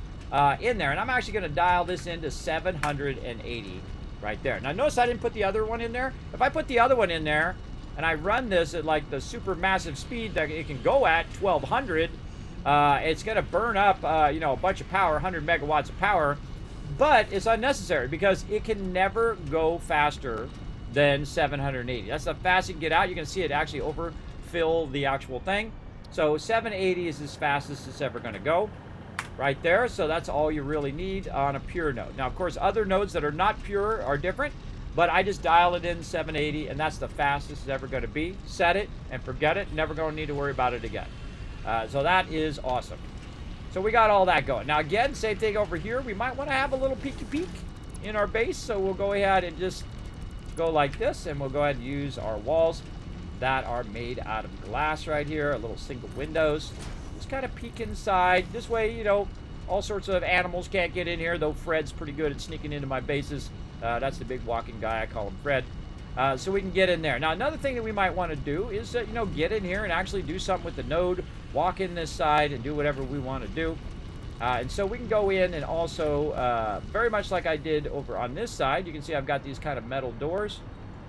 in there. And I'm actually going to dial this into 780 right there. Now notice I didn't put the other one in there. If I put the other one in there and I run this at like the super massive speed that it can go at, 1200, it's going to burn up you know, a bunch of power, 100 megawatts of power, but it's unnecessary because it can never go faster than 780. That's the fastest you can get out. You can see it actually overfill the actual thing. So 780 is as fast as it's ever going to go right there. So that's all you really need on a pure node. Now, of course, other nodes that are not pure are different, but I just dial it in 780, and that's the fastest it's ever going to be. Set it and forget it. Never going to need to worry about it again. So that is awesome. So we got all that going. Now, again, same thing over here. We might want to have a little peeky peek in our base, so we'll go ahead and just go like this, and we'll go ahead and use our walls that are made out of glass right here, little single windows. Just kind of peek inside. This way, you know, all sorts of animals can't get in here, though Fred's pretty good at sneaking into my bases. That's the big walking guy. I call him Fred. So we can get in there. Now, another thing that we might want to do is, you know, get in here and actually do something with the node, walk in this side and do whatever we want to do. And so we can go in and also, very much like I did over on this side, you can see I've got these kind of metal doors.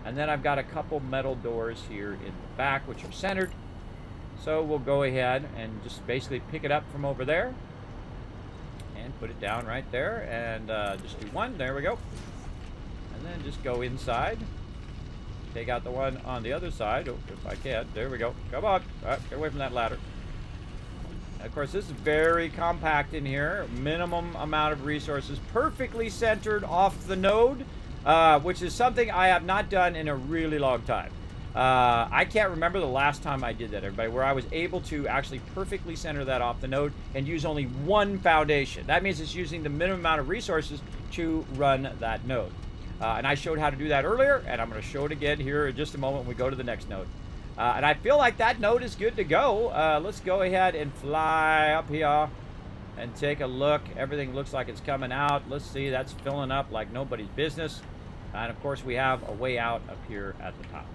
And then I've got a couple metal doors here in the back, which are centered. So we'll go ahead and just basically pick it up from over there and put it down right there, and just do one. There we go. And then just go inside. Take out the one on the other side. Oh, if I can. There we go. Come on. All right, get away from that ladder. And of course, this is very compact in here. Minimum amount of resources. Perfectly centered off the node, which is something I have not done in a really long time. I can't remember the last time I did that, everybody, where I was able to actually perfectly center that off the node and use only one foundation. That means it's using the minimum amount of resources to run that node. And I showed how to do that earlier, and I'm going to show it again here in just a moment when we go to the next node. And I feel like that node is good to go. Let's go ahead and fly up here and take a look. Everything looks like it's coming out. Let's see, that's filling up like nobody's business. And of course, we have a way out up here at the top.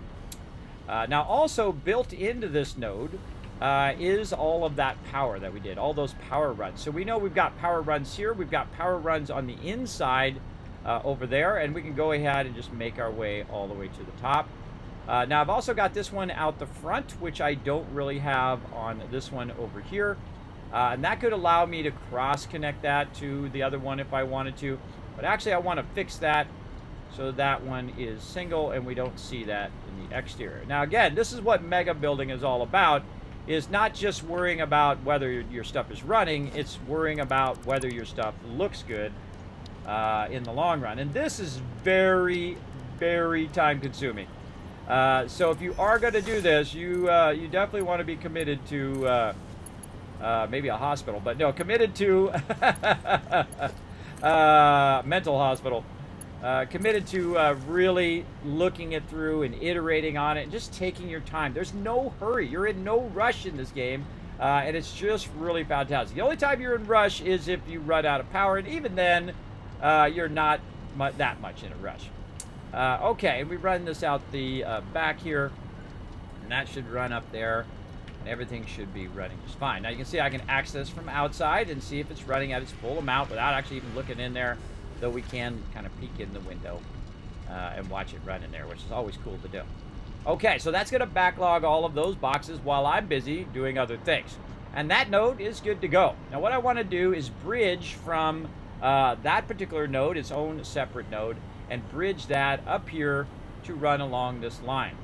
Now, also built into this node is all of that power that we did, all those power runs. So we know we've got power runs here. We've got power runs on the inside over there, and we can go ahead and just make our way all the way to the top. Now, I've also got this one out the front, which I don't really have on this one over here. And that could allow me to cross-connect that to the other one if I wanted to. But actually, I want to fix that so that one is single and we don't see that in the exterior. Now, again, this is what mega building is all about, is not just worrying about whether your stuff is running, it's worrying about whether your stuff looks good in the long run. And this is very, very time consuming. So if you are going to do this, you definitely want to be committed to maybe a hospital, but no, committed to mental hospital. Committed to really looking it through and iterating on it and just taking your time. There's no hurry. You're in no rush in this game, and it's just really fantastic. The only time you're in rush is if you run out of power, and even then, you're not that much in a rush. Okay, we run this out the back here, and that should run up there, and everything should be running just fine. Now you can see I can access from outside and see if it's running at its full amount without actually even looking in there, though we can kind of peek in the window and watch it run in there, which is always cool to do. Okay, so that's going to backlog all of those boxes while I'm busy doing other things. And that node is good to go. Now what I want to do is bridge from that particular node, its own separate node, and bridge that up here to run along this line.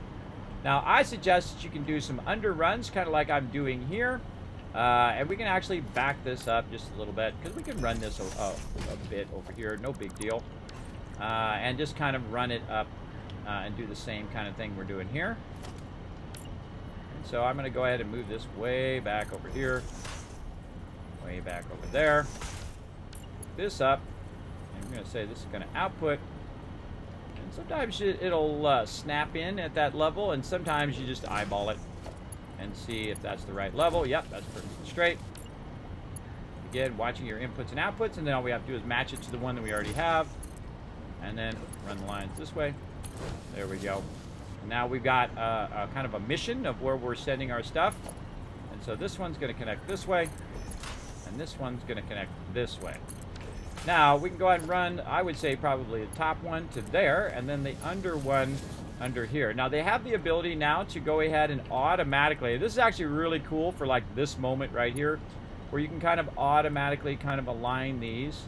Now I suggest that you can do some underruns, kind of like I'm doing here. And we can actually back this up just a little bit, because we can run this a bit over here, no big deal. And just kind of run it up and do the same kind of thing we're doing here. And so I'm going to go ahead and move this way back over here, way back over there. This up, and I'm going to say this is going to output. And sometimes it'll snap in at that level, and sometimes you just eyeball it and see if that's the right level. Yep, that's perfectly straight. Again, watching your inputs and outputs, and then all we have to do is match it to the one that we already have, and then run the lines this way. There we go. Now we've got a kind of a mission of where we're sending our stuff. And so this one's going to connect this way, and this one's going to connect this way. Now we can go ahead and run, I would say probably the top one to there, and then the under one under here. Now they have the ability now to go ahead and automatically, this is actually really cool for like this moment right here, where you can kind of automatically kind of align these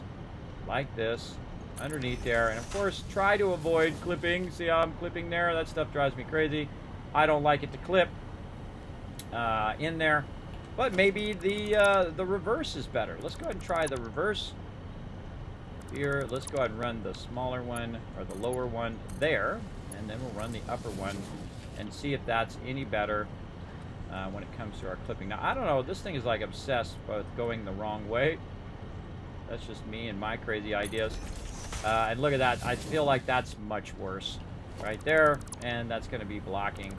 like this underneath there, and of course try to avoid clipping. See how I'm clipping there? That stuff drives me crazy. I don't like it to clip in there, but maybe the reverse is better. Let's go ahead and try the reverse here. Let's go ahead and run the smaller one, or the lower one there, and then we'll run the upper one and see if that's any better when it comes to our clipping. Now I don't know, this thing is like obsessed with going the wrong way. That's just me and my crazy ideas. And look at that, I feel like that's much worse right there, and that's going to be blocking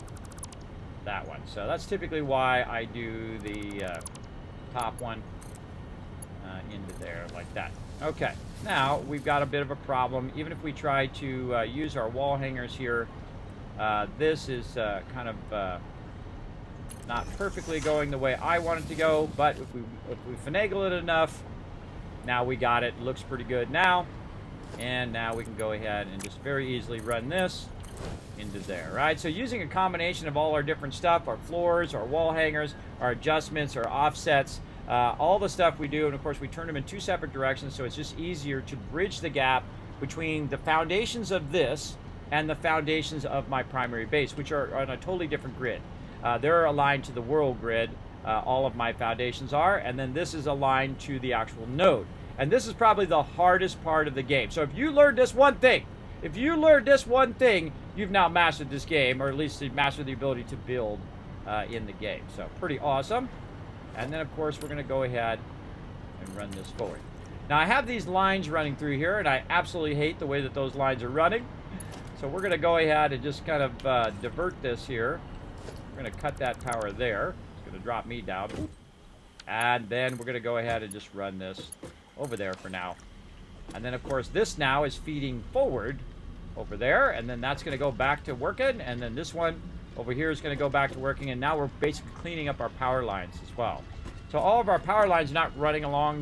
that one. So that's typically why I do the top one into there like that. Okay, now we've got a bit of a problem. Even if we try to use our wall hangers here, this is kind of not perfectly going the way I want it to go, but if we finagle it enough, now we got it. Looks pretty good now. And now we can go ahead and just very easily run this into there, right? So using a combination of all our different stuff, our floors, our wall hangers, our adjustments, our offsets, all the stuff we do, and of course we turn them in two separate directions, so it's just easier to bridge the gap between the foundations of this and the foundations of my primary base, which are on a totally different grid. They're aligned to the world grid, all of my foundations are, and then this is aligned to the actual node. And this is probably the hardest part of the game. So if you learned this one thing, you've now mastered this game, or at least mastered the ability to build in the game. So pretty awesome. And then of course we're going to go ahead and run this forward. Now I have these lines running through here, and I absolutely hate the way that those lines are running. So we're going to go ahead and just kind of divert this here. We're going to cut that power there. It's going to drop me down. And then we're going to go ahead and just run this over there for now. And then of course this now is feeding forward over there, and then that's going to go back to working, and then this one over here is going to go back to working, and now we're basically cleaning up our power lines as well. So all of our power lines are not running along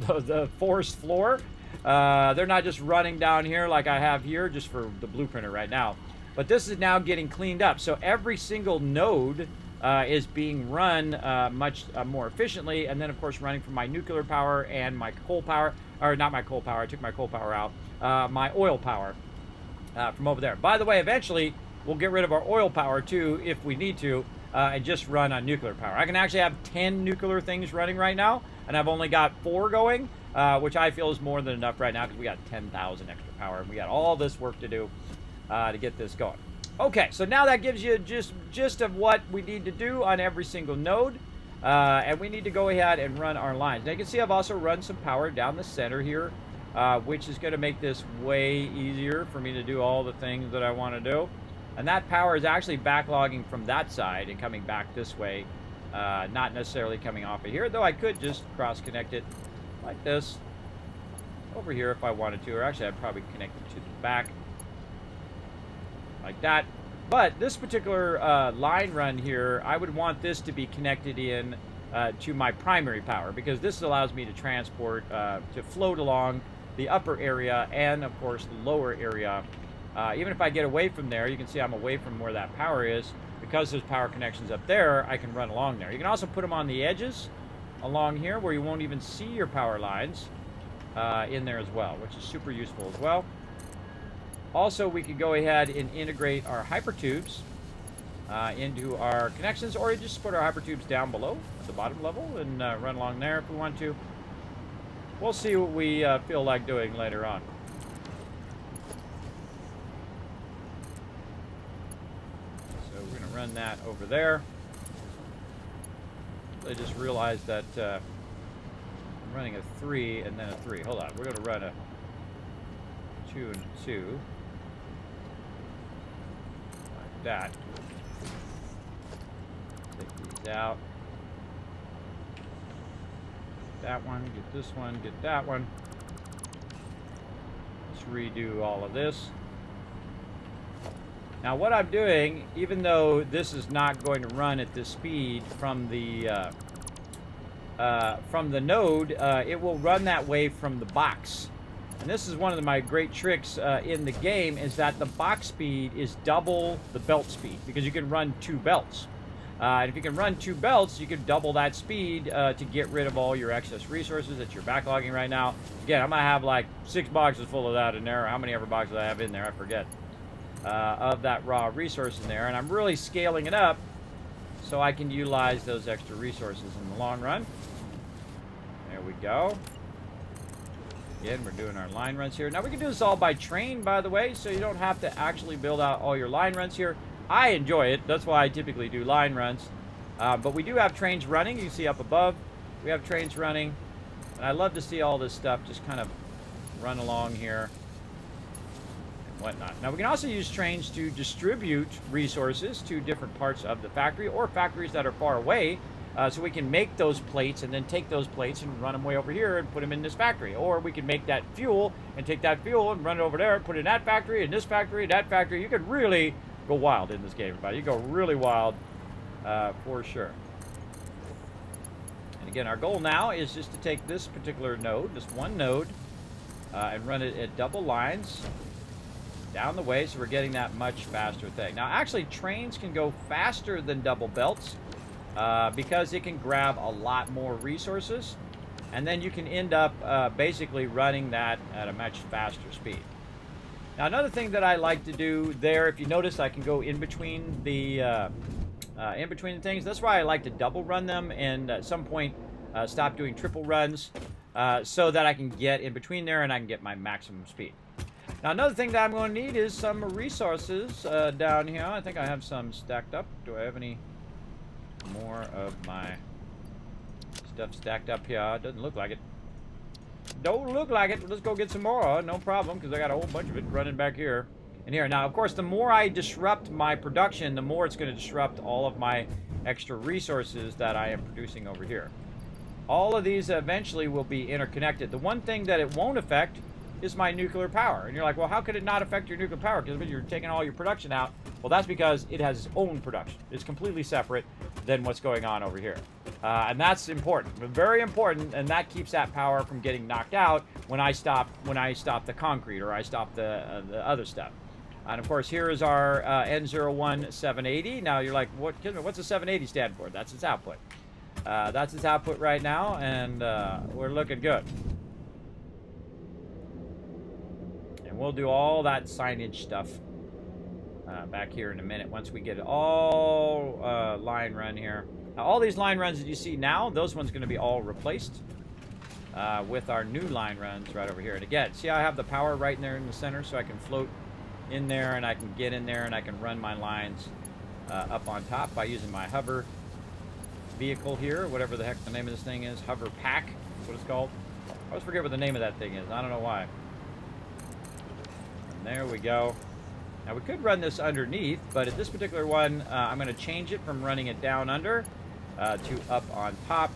the forest floor. They're not just running down here like I have here just for the blueprinter right now, but this is now getting cleaned up. So every single node is being run much more efficiently, and then of course running from my nuclear power and my coal power, or not my coal power, I took my coal power out, my oil power from over there. By the way, eventually we'll get rid of our oil power too if we need to, and just run on nuclear power. I can actually have 10 nuclear things running right now, and I've only got 4 going, which I feel is more than enough right now because we got 10,000 extra power, and we got all this work to do to get this going. Okay, so now that gives you gist of what we need to do on every single node, and we need to go ahead and run our lines. Now you can see I've also run some power down the center here, which is going to make this way easier for me to do all the things that I want to do. And that power is actually backlogging from that side and coming back this way, not necessarily coming off of here, though I could just cross-connect it like this over here if I wanted to, or actually I'd probably connect it to the back like that. But this particular line run here, I would want this to be connected in to my primary power, because this allows me to transport, to float along the upper area and of course the lower area Even if I get away from there, you can see I'm away from where that power is. Because there's power connections up there, I can run along there. You can also put them on the edges along here where you won't even see your power lines in there as well, which is super useful as well. Also, we could go ahead and integrate our hypertubes into our connections, or you just put our hypertubes down below at the bottom level and run along there if we want to. We'll see what we feel like doing later on. So we're going to run that over there. I just realized that I'm running a 3 and then a 3. Hold on, we're going to run a 2 and a 2. Like that. Take these out. Get that one, get this one, get that one. Let's redo all of this. Now what I'm doing, even though this is not going to run at this speed from the node, it will run that way from the box. And this is one of my great tricks in the game, is that the box speed is double the belt speed, because you can run 2 belts. And if you can run 2 belts, you can double that speed to get rid of all your excess resources that you're backlogging right now. Again, I'm going to have like 6 boxes full of that in there, or how many ever boxes I have in there, I forget. Of that raw resource in there, and I'm really scaling it up so I can utilize those extra resources in the long run. There we go. Again, we're doing our line runs here. Now we can do this all by train, by the way, so you don't have to actually build out all your line runs here. I enjoy it. That's why I typically do line runs. But we do have trains running. You can see up above, we have trains running. And I love to see all this stuff just kind of run along here. Whatnot. Now we can also use trains to distribute resources to different parts of the factory, or factories that are far away, so we can make those plates and then take those plates and run them way over here and put them in this factory. Or we can make that fuel and take that fuel and run it over there and put it in that factory, and this factory, that factory. You could really go wild in this game, everybody. You go really wild for sure. And again, our goal now is just to take this particular node, this one node, and run it at double lines down the way, so we're getting that much faster thing. Now, actually, trains can go faster than double belts because it can grab a lot more resources, and then you can end up basically running that at a much faster speed. Now, another thing that I like to do there, if you notice, I can go in between the things. That's why I like to double run them, and at some point stop doing triple runs so that I can get in between there and I can get my maximum speed. Now, another thing that I'm going to need is some resources down here. I think I have some stacked up. Do I have any more of my stuff stacked up here? Doesn't look like it. Don't look like it. Let's go get some more. No problem, because I got a whole bunch of it running back here and here. Now, of course, the more I disrupt my production, the more it's going to disrupt all of my extra resources that I am producing over here. All of these eventually will be interconnected. The one thing that it won't affect is my nuclear power. And you're like, well, how could it not affect your nuclear power? Because you're taking all your production out. Well, that's because it has its own production. It's completely separate than what's going on over here. And that's important, very important, and that keeps that power from getting knocked out when I stop the concrete, or I stop the other stuff. And of course, here is our N01 780. Now you're like, what's the 780 stand for? That's its output. That's its output right now, and we're looking good. And we'll do all that signage stuff back here in a minute once we get it all line run here. Now, all these line runs that you see now, those ones going to be all replaced with our new line runs right over here. And again, see how I have the power right in there in the center, so I can float in there and I can get in there and I can run my lines up on top by using my hover vehicle here, whatever the heck the name of this thing is. Hover pack is what it's called. I always forget what the name of that thing is. I don't know why. And there we go. Now we could run this underneath, but at this particular one, I'm going to change it from running it down under to up on top.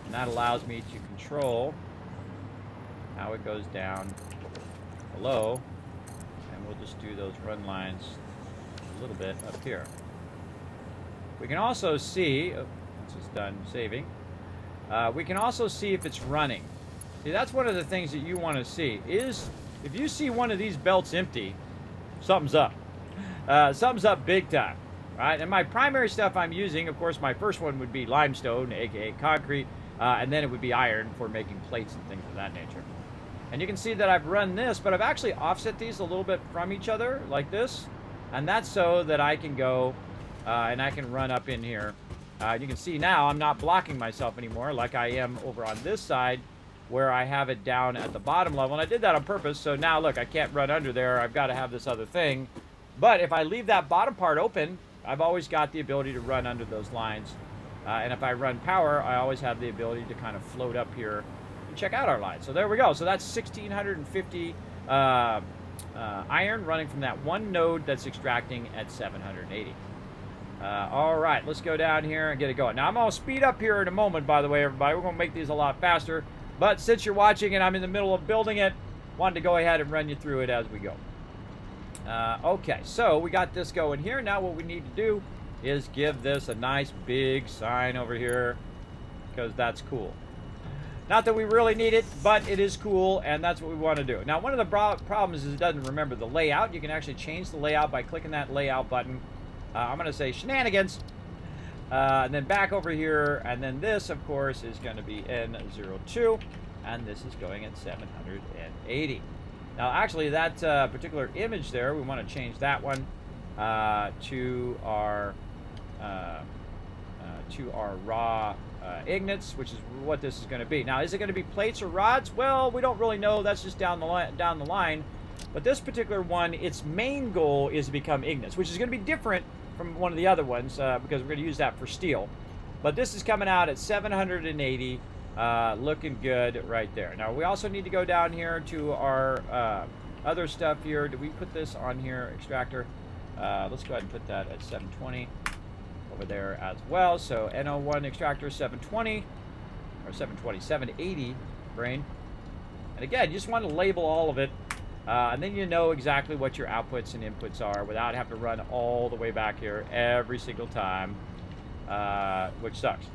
And that allows me to control how it goes down below. And we'll just do those run lines a little bit up here. We can also see, once it's done saving, we can also see if it's running. See, that's one of the things that you want to see, is if you see one of these belts empty, Something's up. Something's up big time. Right? And my primary stuff I'm using, of course, my first one would be limestone, aka concrete, and then it would be iron for making plates and things of that nature. And you can see that I've run this, but I've actually offset these a little bit from each other, like this. And that's so that I can go and I can run up in here. You can see now I'm not blocking myself anymore like I am over on this side where I have it down at the bottom level. And I did that on purpose, so now look, I can't run under there. I've got to have this other thing. But if I leave that bottom part open, I've always got the ability to run under those lines. And if I run power, I always have the ability to kind of float up here and check out our line. So there we go. So that's 1,650 iron running from that one node that's extracting at 780. All right, let's go down here and get it going. Now, I'm going to speed up here in a moment, by the way, everybody. We're going to make these a lot faster. But since you're watching and I'm in the middle of building it, wanted to go ahead and run you through it as we go. Okay, so we got this going here. Now what we need to do is give this a nice big sign over here because that's cool. Not that we really need it, but it is cool, and that's what we want to do. Now, one of the problems is it doesn't remember the layout. You can actually change the layout by clicking that layout button. I'm going to say shenanigans, and then back over here, and then this, of course, is going to be N02, and this is going at 780. Now, actually, that particular image there, we want to change that one to our raw ignits, which is what this is going to be. Now, is it going to be plates or rods? Well, we don't really know. That's just down the line. But this particular one, its main goal is to become ignits, which is going to be different from one of the other ones because we're going to use that for steel. But this is coming out at 780, looking good right there. Now, we also need to go down here to our other stuff here. Do we put this on here, extractor? Let's go ahead and put that at 720 over there as well. So N01 extractor 720 or 720, 780 brain. And again, you just want to label all of it. And then you know exactly what your outputs and inputs are without having to run all the way back here every single time, which sucks.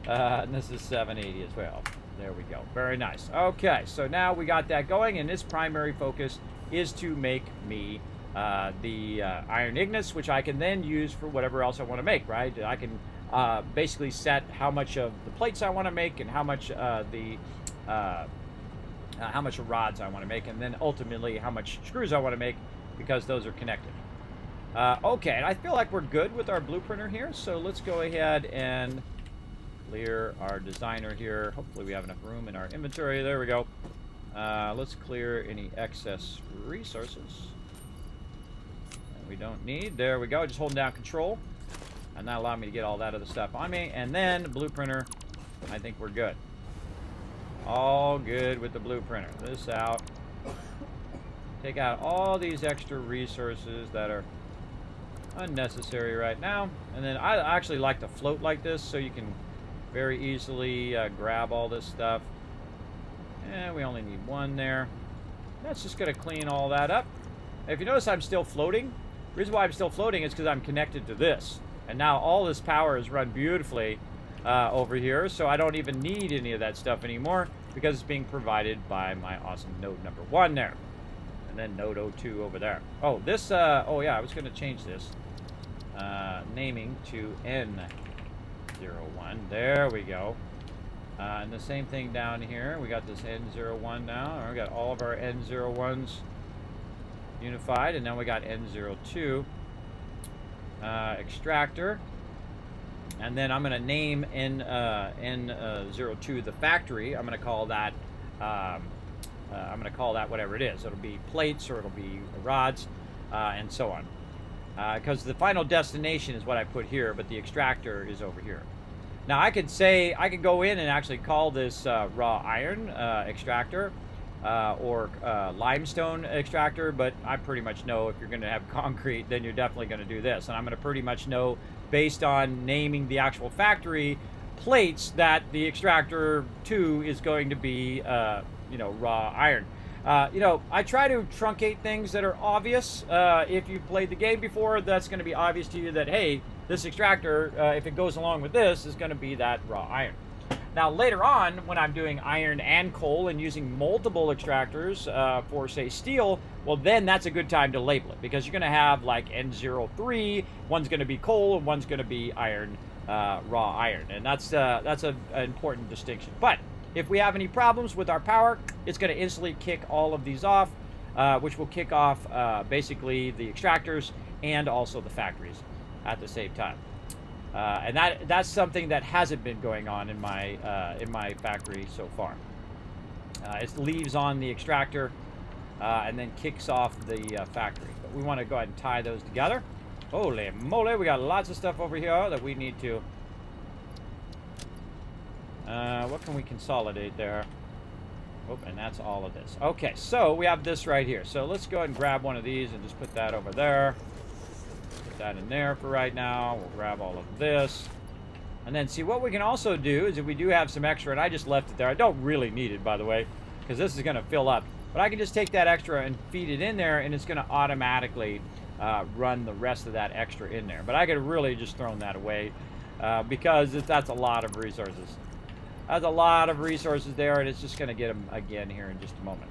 And this is 780 as well. There we go. Very nice. Okay, so now we got that going, and its primary focus is to make me the iron ignits, which I can then use for whatever else I want to make, right? I can basically set how much of the plates I want to make and how much how much rods I want to make, and then ultimately how much screws I want to make because those are connected. Okay, and I feel like we're good with our blueprinter here, so let's go ahead and clear our designer here. Hopefully we have enough room in our inventory. There we go. Let's clear any excess resources that we don't need. There we go. Just holding down control, and that allowed me to get all that other stuff on me. And then blueprinter, I think we're good. All good with the blueprinter. This out. Take out all these extra resources that are unnecessary right now. And then I actually like to float like this so you can very easily grab all this stuff. And we only need one there. That's just going to clean all that up. If you notice I'm still floating, the reason why I'm still floating is because I'm connected to this. And now all this power is run beautifully over here, so I don't even need any of that stuff anymore because it's being provided by my awesome node number 1 there. And then node 02 over there. Oh, this, oh yeah, I was going to change this. Naming to N01. There we go. And the same thing down here. We got this N01 now. We got all of our N01s unified, and now we got N02 extractor. And then I'm going to name N02 the factory. I'm going to call that whatever it is. It'll be plates or it'll be rods and so on. Because the final destination is what I put here, but the extractor is over here. Now I could go in and actually call this raw iron extractor or limestone extractor, but I pretty much know if you're going to have concrete, then you're definitely going to do this. And I'm going to pretty much know, based on naming the actual factory plates, that the extractor 2 is going to be, raw iron. I try to truncate things that are obvious. If you've played the game before, that's going to be obvious to you that, hey, this extractor, if it goes along with this, is going to be that raw iron. Now later on, when I'm doing iron and coal and using multiple extractors for, say, steel, well, then that's a good time to label it, because you're going to have like N03, one's going to be coal and one's going to be iron, raw iron, and that's an important distinction. But if we have any problems with our power, it's going to instantly kick all of these off, which will kick off basically the extractors and also the factories at the same time. And that's something that hasn't been going on in my factory so far. It leaves on the extractor and then kicks off the factory. But we want to go ahead and tie those together. Holy moly, we got lots of stuff over here that we need to... what can we consolidate there? Oh, and that's all of this. Okay, so we have this right here. So let's go ahead and grab one of these and just put that over there. Put that in there for right now. We'll grab all of this. And then see what we can also do is if we do have some extra, and I just left it there. I don't really need it, by the way, because this is going to fill up. But I can just take that extra and feed it in there, and it's going to automatically run the rest of that extra in there. But I could have really just thrown that away because that's a lot of resources. That's a lot of resources there, and it's just going to get them again here in just a moment.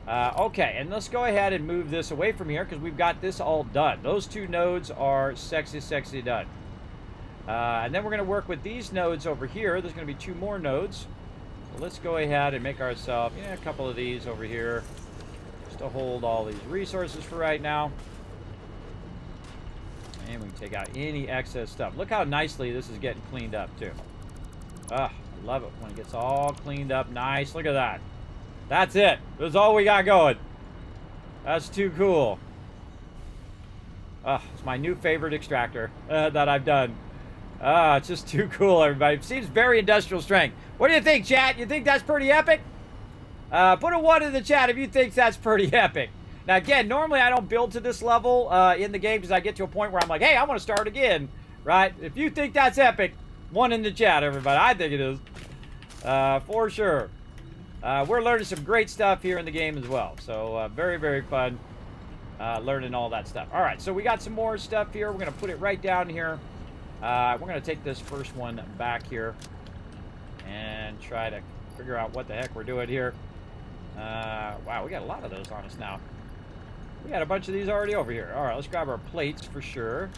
Okay, and let's go ahead and move this away from here because we've got this all done. Those two nodes are sexy done. And then we're going to work with these nodes over here. There's going to be two more nodes. So let's go ahead and make ourselves a couple of these over here just to hold all these resources for right now. And we can take out any excess stuff. Look how nicely this is getting cleaned up, too. Ah, I love it when it gets all cleaned up nice. Look at that. That's it. That's all we got going. That's too cool. It's my new favorite extractor that I've done. It's just too cool, everybody. It seems very industrial strength. What do you think, chat? You think that's pretty epic? Put a 1 in the chat if you think that's pretty epic. Now, again, normally I don't build to this level in the game because I get to a point where I'm like, hey, I want to start again, right? If you think that's epic, 1 in the chat, everybody. I think it is, for sure. We're learning some great stuff here in the game as well. So, very, very fun learning all that stuff. All right, so we got some more stuff here. We're going to put it right down here. We're going to take this first one back here and try to figure out what the heck we're doing here. Wow, we got a lot of those on us now. We got a bunch of these already over here. All right, let's grab our plates for sure.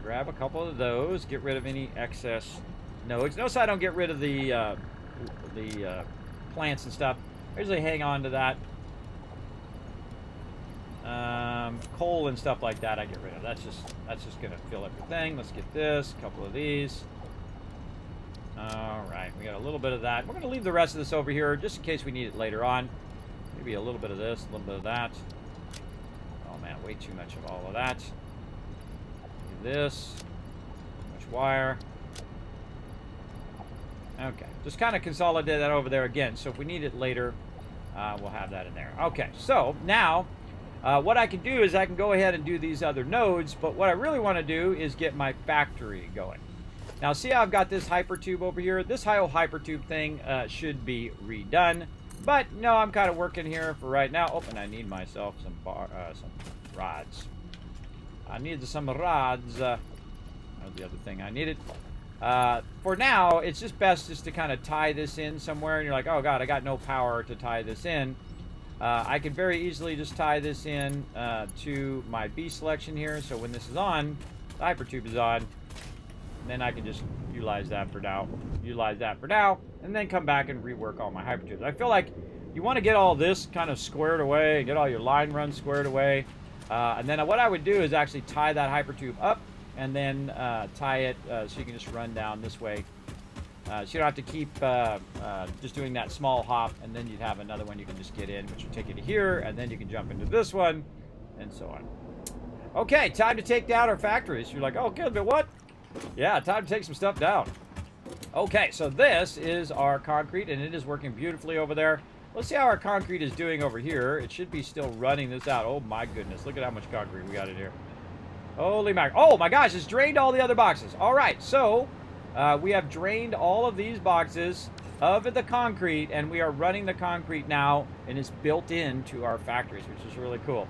Grab a couple of those. Get rid of any excess nodes. Notice I don't get rid of the plants and stuff. I usually hang on to that. Coal and stuff like that I get rid of. That's just gonna fill everything. Let's get this, a couple of these. All right, we got a little bit of that. We're gonna leave the rest of this over here just in case we need it later on. Maybe a little bit of this, a little bit of that. Oh man, way too much of all of that. Do this, too much wire. Okay, just kind of consolidate that over there again. So if we need it later, we'll have that in there. Okay, so now what I can do is I can go ahead and do these other nodes, but what I really want to do is get my factory going. Now see how I've got this hypertube over here? This whole hypertube thing should be redone, but no, I'm kind of working here for right now. Oh, and I need myself some rods. I need some rods. That was the other thing I needed. For now, it's just best just to kind of tie this in somewhere, and you're like, oh god, I got no power to tie this in. I can very easily just tie this in to my B selection here, so when this is on, the hypertube is on, and then I can just utilize that for now, and then come back and rework all my hypertubes. I feel like you want to get all this kind of squared away, get all your line runs squared away, and then what I would do is actually tie that hypertube up, and then tie it so you can just run down this way. So you don't have to keep just doing that small hop, and then you'd have another one you can just get in, which will take you to here, and then you can jump into this one, and so on. Okay, time to take down our factories. You're like, oh, good, but what? Yeah, time to take some stuff down. Okay, so this is our concrete, and it is working beautifully over there. Let's see how our concrete is doing over here. It should be still running this out. Oh, my goodness. Look at how much concrete we got in here. Holy mac. Oh, my gosh. It's drained all the other boxes. All right, so we have drained all of these boxes of the concrete, and we are running the concrete now, and it's built into our factories, which is really cool.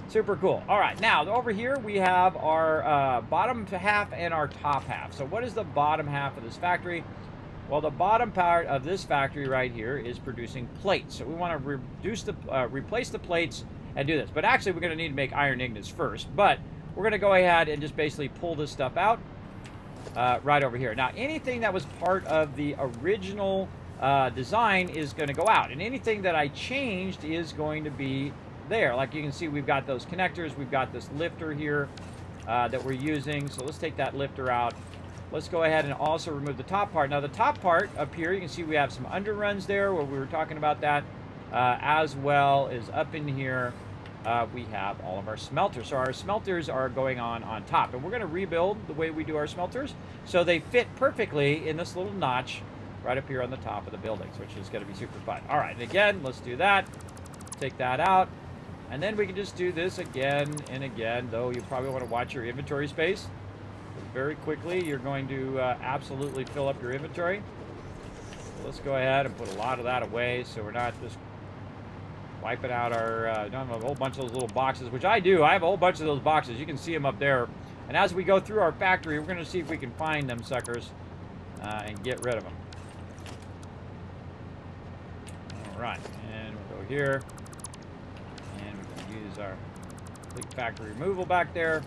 Super cool. All right, now over here we have our bottom half and our top half. So what is the bottom half of this factory? Well, the bottom part of this factory right here is producing plates. So we want to replace the plates and do this. But actually, we're going to need to make iron ingots first. But we're going to go ahead and just basically pull this stuff out right over here. Now, anything that was part of the original design is going to go out. And anything that I changed is going to be there. Like you can see, we've got those connectors. We've got this lifter here that we're using. So let's take that lifter out. Let's go ahead and also remove the top part. Now, the top part up here, you can see we have some underruns there where we were talking about that, as well as up in here, we have all of our smelters. So our smelters are going on top. And we're going to rebuild the way we do our smelters so they fit perfectly in this little notch right up here on the top of the buildings, which is going to be super fun. All right, and again, let's do that. Take that out. And then we can just do this again and again, though you probably want to watch your inventory space. Very quickly, you're going to absolutely fill up your inventory. So let's go ahead and put a lot of that away so we're not just wiping out our, don't have a whole bunch of those little boxes, which I do. I have a whole bunch of those boxes. You can see them up there. And as we go through our factory, we're going to see if we can find them suckers and get rid of them. All right, and we'll go here. And we can use our complete factory removal back there.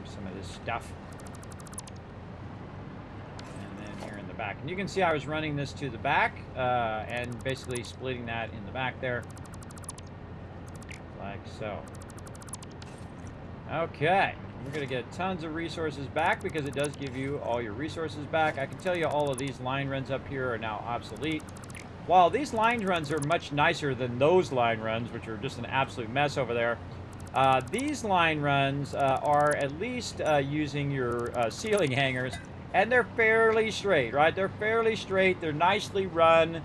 Some of this stuff. And then here in the back. And you can see I was running this to the back and basically splitting that in the back there. Like so. Okay. We're going to get tons of resources back because it does give you all your resources back. I can tell you all of these line runs up here are now obsolete. While these line runs are much nicer than those line runs, which are just an absolute mess over there, these line runs are at least using your ceiling hangers, and they're fairly straight, right? They're fairly straight. They're nicely run.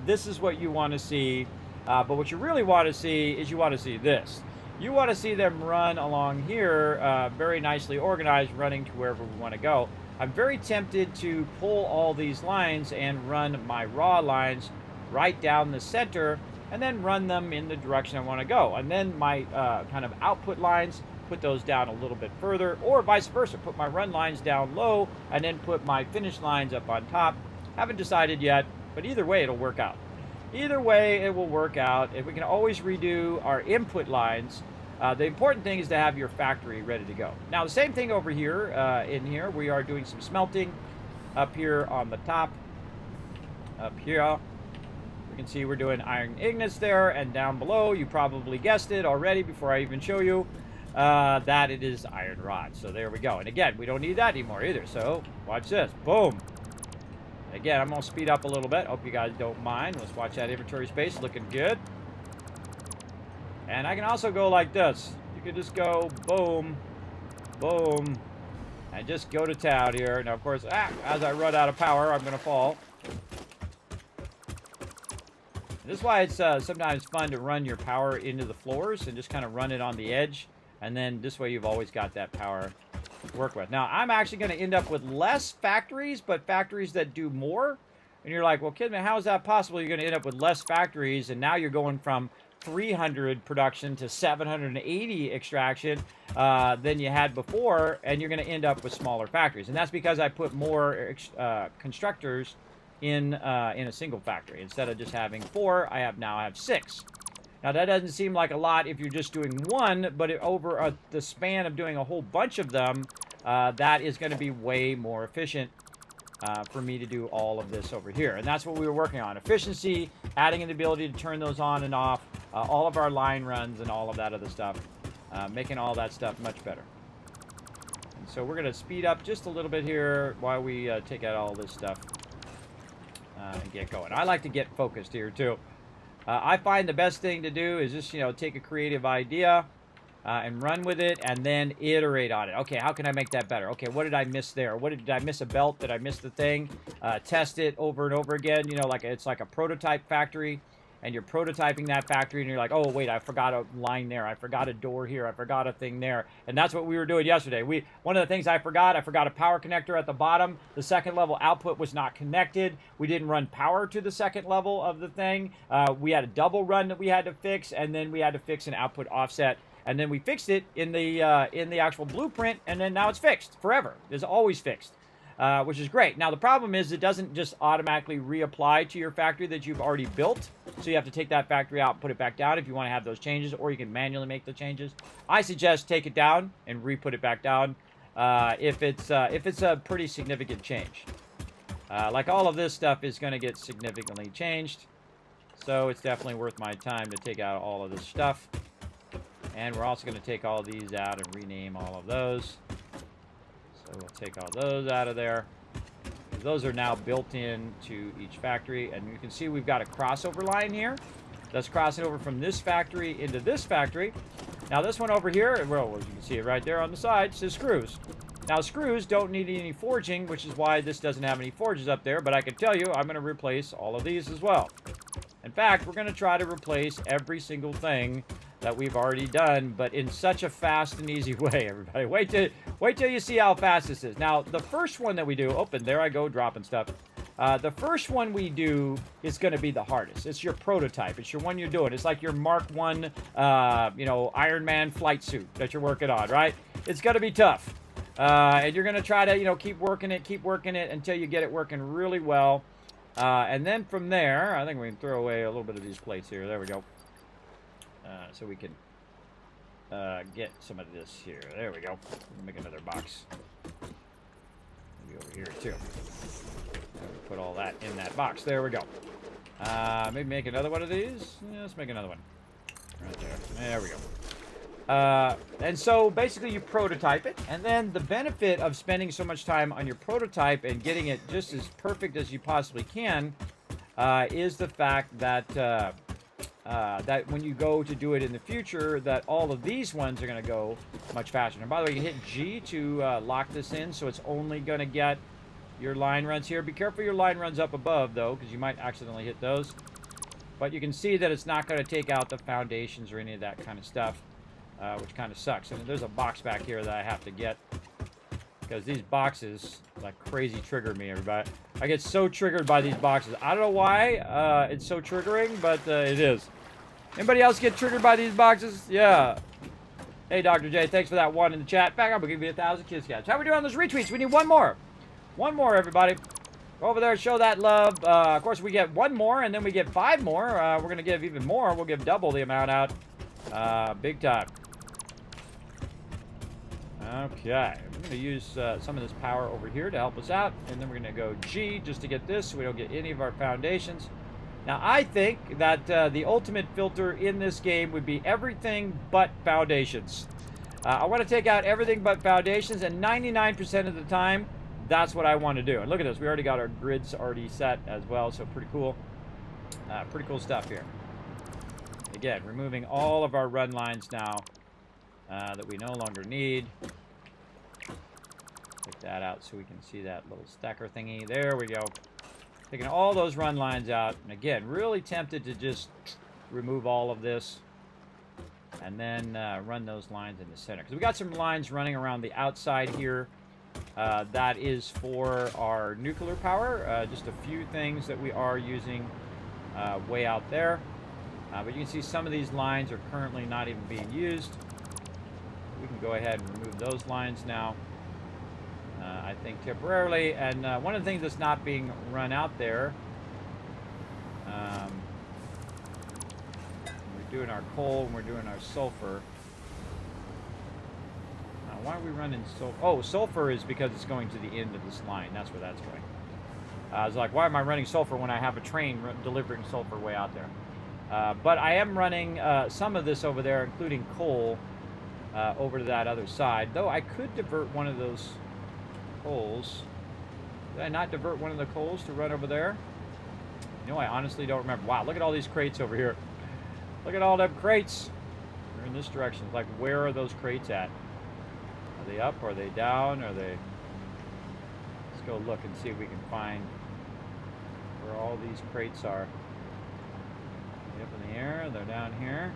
This is what you want to see. But what you really want to see is you want to see this. You want to see them run along here, very nicely organized, running to wherever we want to go. I'm very tempted to pull all these lines and run my raw lines right down the center, and then run them in the direction I want to go. And then my kind of output lines, put those down a little bit further, or vice versa. Put my run lines down low, and then put my finish lines up on top. Haven't decided yet, but either way, it'll work out. Either way, it will work out. If we can always redo our input lines, the important thing is to have your factory ready to go. Now, the same thing over here, in here, we are doing some smelting up here on the top, up here. You can see we're doing iron ingots there, and down below, you probably guessed it already before I even show you, that it is iron rod. So there we go. And again, we don't need that anymore either. So watch this. Boom. Again, I'm going to speed up a little bit. Hope you guys don't mind. Let's watch that inventory space. Looking good. And I can also go like this. You can just go boom, boom, and just go to town here. Now, of course, as I run out of power, I'm going to fall. This is why it's sometimes fun to run your power into the floors and just kind of run it on the edge. And then this way you've always got that power to work with. Now, I'm actually going to end up with less factories, but factories that do more. And you're like, well, Kismet, how is that possible? You're going to end up with less factories, and now you're going from 300 production to 780 extraction than you had before, and you're going to end up with smaller factories. And that's because I put more constructors in a single factory. Instead of just having 4, I now have 6. Now, that doesn't seem like a lot if you're just doing one, but over the span of doing a whole bunch of them, that is going to be way more efficient for me to do all of this over here. And that's what we were working on. Efficiency, adding in the ability to turn those on and off, all of our line runs and all of that other stuff, making all that stuff much better. And so we're going to speed up just a little bit here while we take out all this stuff and get going. I like to get focused here too. I find the best thing to do is just, take a creative idea and run with it and then iterate on it. Okay, how can I make that better? Okay, what did I miss there? Did I miss a belt? Did I miss the thing? Test it over and over again. It's like a prototype factory. and you're prototyping that factory, and you're like, oh, wait, I forgot a line there. I forgot a door here. I forgot a thing there. And that's what we were doing yesterday. One of the things I forgot a power connector at the bottom. The second level output was not connected. We didn't run power to the second level of the thing. We had a double run that we had to fix, and then we had to fix an output offset. And then we fixed it in the actual blueprint, and then now it's fixed forever. It's always fixed. Which is great. Now, the problem is it doesn't just automatically reapply to your factory that you've already built. So you have to take that factory out and put it back down if you want to have those changes, or you can manually make the changes. I suggest take it down and re-put it back down if it's a pretty significant change. Like all of this stuff is going to get significantly changed. So it's definitely worth my time to take out all of this stuff. And we're also going to take all of these out and rename all of those. So we'll take all those out of there. Those are now built in to each factory. And you can see we've got a crossover line here. That's crossing over from this factory into this factory. Now this one over here, well, as you can see it right there on the side, says screws. Now screws don't need any forging, which is why this doesn't have any forges up there. But I can tell you, I'm going to replace all of these as well. In fact, we're going to try to replace every single thing that we've already done, but in such a fast and easy way, everybody. Wait till you see how fast this is. Now, the first one that we do, and there I go, dropping stuff. The first one we do is going to be the hardest. It's your prototype. It's your one you're doing. It's like your Mark 1, Iron Man flight suit that you're working on, right? It's going to be tough. And you're going to try to, keep working it until you get it working really well. And then from there, I think we can throw away a little bit of these plates here. There we go. So we can get some of this here. There we go. Make another box. Maybe over here too. Put all that in that box. There we go. Maybe make another one of these. Yeah, let's make another one. Right there. There we go. And so basically you prototype it, and then the benefit of spending so much time on your prototype and getting it just as perfect as you possibly can is the fact that that when you go to do it in the future, that all of these ones are going to go much faster. And by the way, you hit G to lock this in, so it's only going to get your line runs here. Be careful your line runs up above, though, because you might accidentally hit those. But you can see that it's not going to take out the foundations or any of that kind of stuff, which kind of sucks. And there's a box back here that I have to get, because these boxes, like crazy, trigger me, everybody. I get so triggered by these boxes. I don't know why it's so triggering, but it is. Anybody else get triggered by these boxes? Yeah. Hey, Dr. J, thanks for that one in the chat. Back up, we'll give you 1,000 kids cats. How are we doing on those retweets? We need one more. One more, everybody. Go over there, show that love. Of course, we get one more, and then we get 5 more. We're going to give even more. We'll give double the amount out. Big time. Okay. We're going to use some of this power over here to help us out. And then we're going to go G just to get this so we don't get any of our foundations. Now, I think that the ultimate filter in this game would be everything but foundations. I want to take out everything but foundations, and 99% of the time, that's what I want to do. And look at this. We already got our grids already set as well, so pretty cool. Pretty cool stuff here. Again, removing all of our run lines now that we no longer need. Take that out so we can see that little stacker thingy. There we go. Taking all those run lines out. And again, really tempted to just remove all of this and then run those lines in the center. Because we got some lines running around the outside here. That is for our nuclear power. Just a few things that we are using way out there. But you can see some of these lines are currently not even being used. We can go ahead and remove those lines now. I think temporarily. And one of the things that's not being run out there, we're doing our coal and we're doing our sulfur. Why are we running sulfur? Oh, sulfur is because it's going to the end of this line. That's where that's going. I was like, why am I running sulfur when I have a train delivering sulfur way out there? But I am running some of this over there, including coal, over to that other side. Though I could divert one of those coals. Did I not divert one of the coals to run over there? You know, I honestly don't remember. Wow, look at all these crates over here. Look at all them crates. They're in this direction. It's like, where are those crates at? Are they up? Are they down? Are they... Let's go look and see if we can find where all these crates are. Up in the air, they're down here.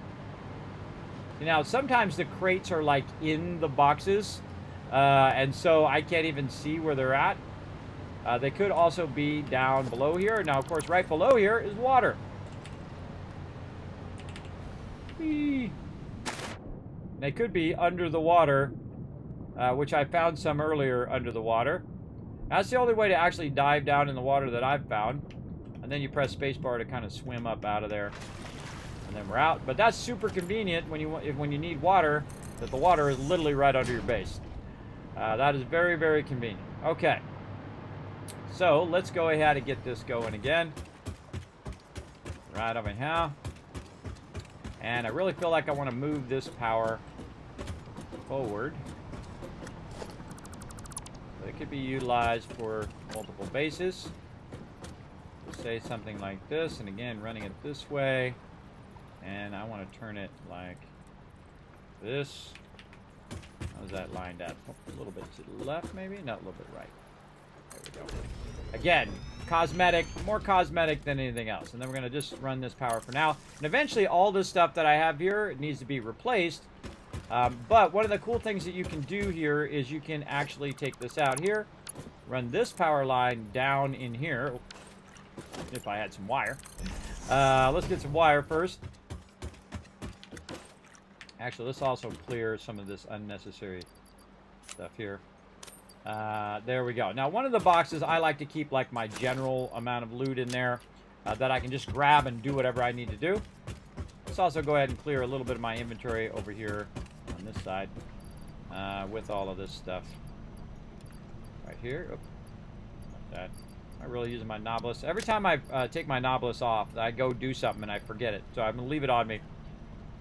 Now, sometimes the crates are like in the boxes, and so I can't even see where they're at. They could also be down below here. Now, of course, right below here is water. Whee! They could be under the water, which I found some earlier under the water. That's the only way to actually dive down in the water that I've found. And then you press spacebar to kind of swim up out of there. And then we're out. But that's super convenient when you need water, that the water is literally right under your base. That is very, very convenient. Okay. So let's go ahead and get this going again. Right over here. And I really feel like I want to move this power forward. So it could be utilized for multiple bases. Say something like this, and again, running it this way. And I want to turn it like this. How's that lined up? A little bit to the left, maybe? No, a little bit right. There we go. Again, cosmetic, more cosmetic than anything else. And then we're going to just run this power for now. And eventually, all this stuff that I have here needs to be replaced. But one of the cool things that you can do here is you can actually take this out here, run this power line down in here. If I had some wire. Let's get some wire first. Actually, let's also clear some of this unnecessary stuff here. There we go. Now, one of the boxes I like to keep like my general amount of loot in there that I can just grab and do whatever I need to do. Let's also go ahead and clear a little bit of my inventory over here on this side with all of this stuff. Right here. Oh, not that. I'm really using my Nobilis. Every time I take my Nobilis off, I go do something and I forget it. So I'm going to leave it on me.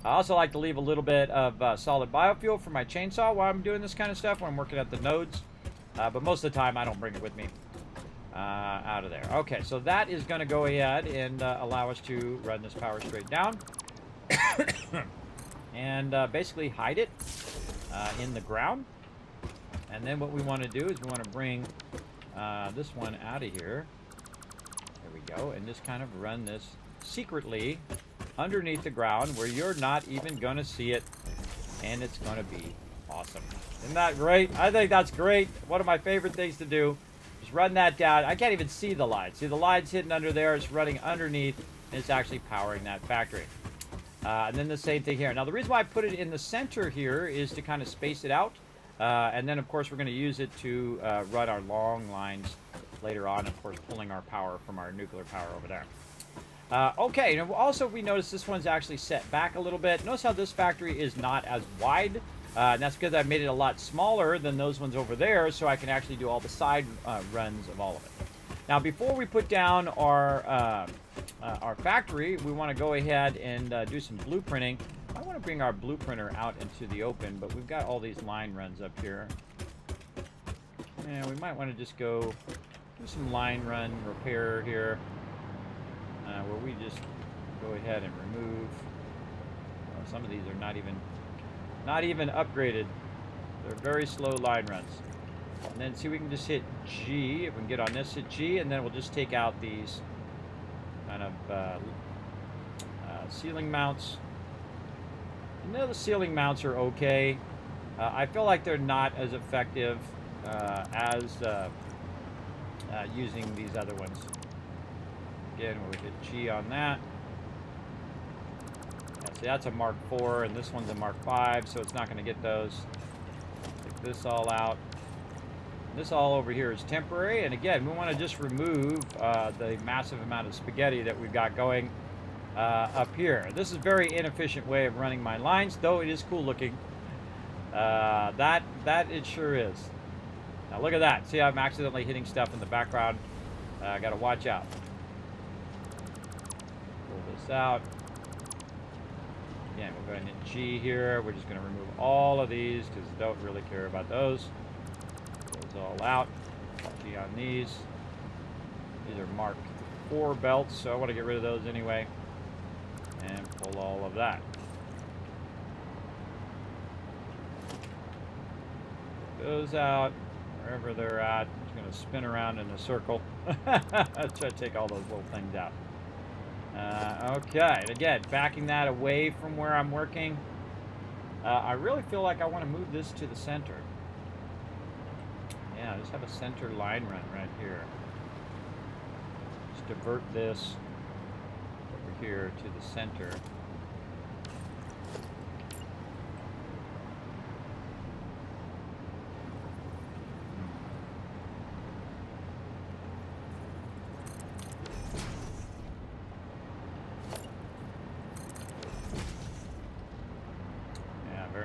I also like to leave a little bit of solid biofuel for my chainsaw while I'm doing this kind of stuff, when I'm working at the nodes. But most of the time, I don't bring it with me out of there. Okay, so that is going to go ahead and allow us to run this power straight down. And basically hide it in the ground. And then what we want to do is we want to bring this one out of here. There we go. And just kind of run this secretly underneath the ground where you're not even going to see it. And it's going to be awesome. Isn't that great? I think that's great. One of my favorite things to do. Just run that down. I can't even see the light. See, the light's hidden under there. It's running underneath. And it's actually powering that factory. And then the same thing here. Now, the reason why I put it in the center here is to kind of space it out. And then, of course, we're going to use it to run our long lines later on, of course, pulling our power from our nuclear power over there. Okay, and also we notice this one's actually set back a little bit. Notice how this factory is not as wide. And that's because I made it a lot smaller than those ones over there, so I can actually do all the side runs of all of it. Now, before we put down our factory, we want to go ahead and do some blueprinting. I want to bring our blueprinter out into the open, but we've got all these line runs up here. And we might want to just go do some line run repair here, where we just go ahead and remove. Some of these are not even upgraded. They're very slow line runs. And then see, we can just hit G. If we can get on this, hit G, and then we'll just take out these kind of ceiling mounts. You know, the ceiling mounts are okay. I feel like they're not as effective as using these other ones. Again, we'll hit G on that. Yeah, see, that's a Mark IV, and this one's a Mark V, so it's not going to get those. Take this all out. This all over here is temporary, and again, we want to just remove the massive amount of spaghetti that we've got going up here. This is a very inefficient way of running my lines, though it is cool looking. That it sure is. Now look at that. See, I'm accidentally hitting stuff in the background. I got to watch out. Pull this out. Again, we'll go ahead and hit G here. We're just going to remove all of these because I don't really care about those. Those all out. G on these. These are Mark IV belts, so I want to get rid of those anyway. And pull all of that. Get those out. Wherever they're at, it's going to spin around in a circle. Try to take all those little things out. Okay, and again, backing that away from where I'm working. I really feel like I want to move this to the center. Yeah, just have a center line run right here. Just divert this over here to the center.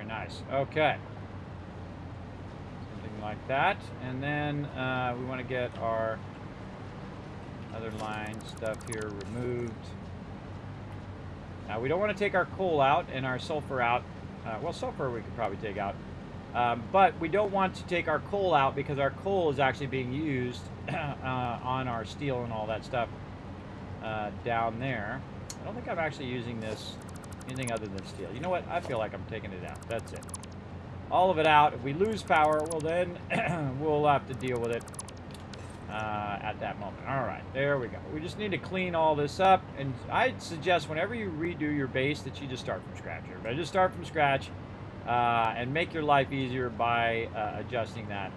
Nice. Okay. Something like that. And then we want to get our other line stuff here removed. Now we don't want to take our coal out and our sulfur out. Well, sulfur we could probably take out. But we don't want to take our coal out because our coal is actually being used on our steel and all that stuff down there. I don't think I'm actually using this anything other than steel. You know what? I feel like I'm taking it out. That's it. All of it out. If we lose power, well then we'll have to deal with it at that moment. All right, there we go. We just need to clean all this up. And I'd suggest whenever you redo your base that you just start from scratch here. But just start from scratch and make your life easier by adjusting that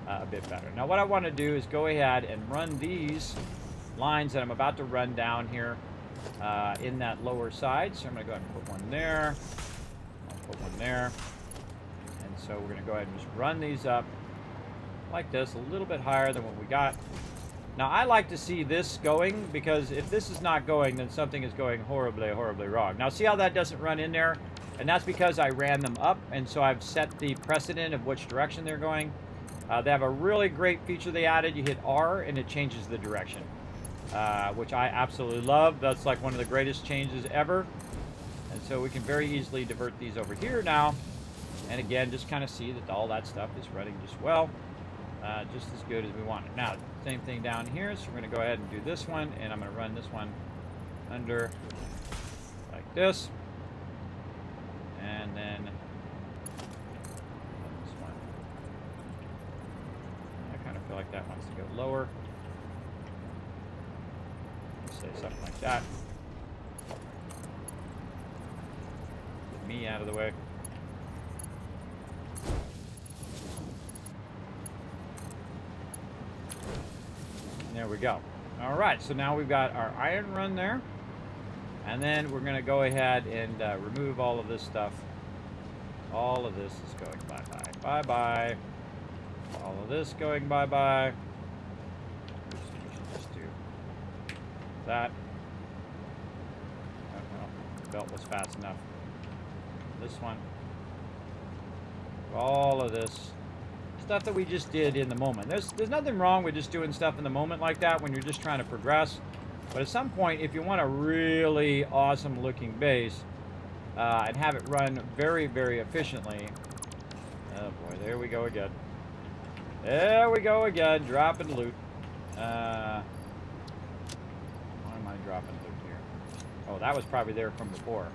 a bit better. Now what I want to do is go ahead and run these lines that I'm about to run down here in that lower side. So I'm going to go ahead and put one there. I'll put one there. And so we're going to go ahead and just run these up like this, a little bit higher than what we got. Now I like to see this going because if this is not going, then something is going horribly, horribly wrong. Now see how that doesn't run in there? And that's because I ran them up, and so I've set the precedent of which direction they're going. They have a really great feature they added. You hit R and it changes the direction. Which I absolutely love. That's like one of the greatest changes ever. And so we can very easily divert these over here now. And again, just kind of see that all that stuff is running just well. Just as good as we want it. Now, same thing down here. So we're going to go ahead and do this one. And I'm going to run this one under like this. And then this one. I kind of feel like that wants to go lower. Say something like that. Get me out of the way. There we go. All right, so now we've got our iron run there. And then we're going to go ahead and remove all of this stuff. All of this is going bye-bye. Bye-bye. All of this going bye-bye. That. Oh, no, the belt was fast enough. This one. All of this stuff that we just did in the moment. There's nothing wrong with just doing stuff in the moment like that when you're just trying to progress. But at some point, if you want a really awesome looking base and have it run very, very efficiently. Oh boy, there we go again. There we go again, dropping loot. Dropping loot here. Oh, that was probably there from before.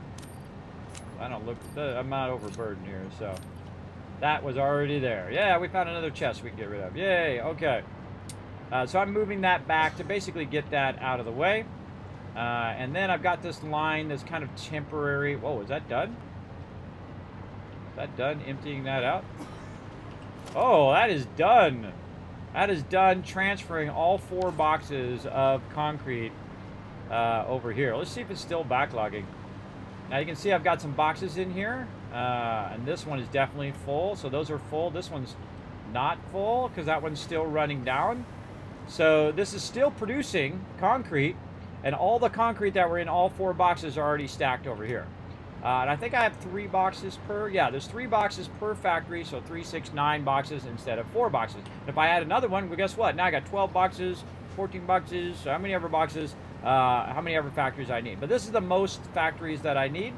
I don't look. I'm not overburdened here, so that was already there. Yeah, we found another chest we can get rid of. Yay! Okay. So I'm moving that back to basically get that out of the way, and then I've got this line that's kind of temporary. Whoa, is that done? Is that done? Emptying that out? Oh, that is done. That is done. Transferring all 4 boxes of concrete. Over here. Let's see if it's still backlogging. Now you can see I've got some boxes in here, and this one is definitely full, so those are full. This one's not full because that one's still running down. So this is still producing concrete, and all the concrete that were in all 4 boxes are already stacked over here. And I think I have 3 boxes per, yeah, there's 3 boxes per factory, so 3, 6, 9 boxes instead of 4 boxes. If I add another one, well, guess what? Now I got 12 boxes, 14 boxes, so how many ever boxes, how many ever factories I need. But this is the most factories that I need.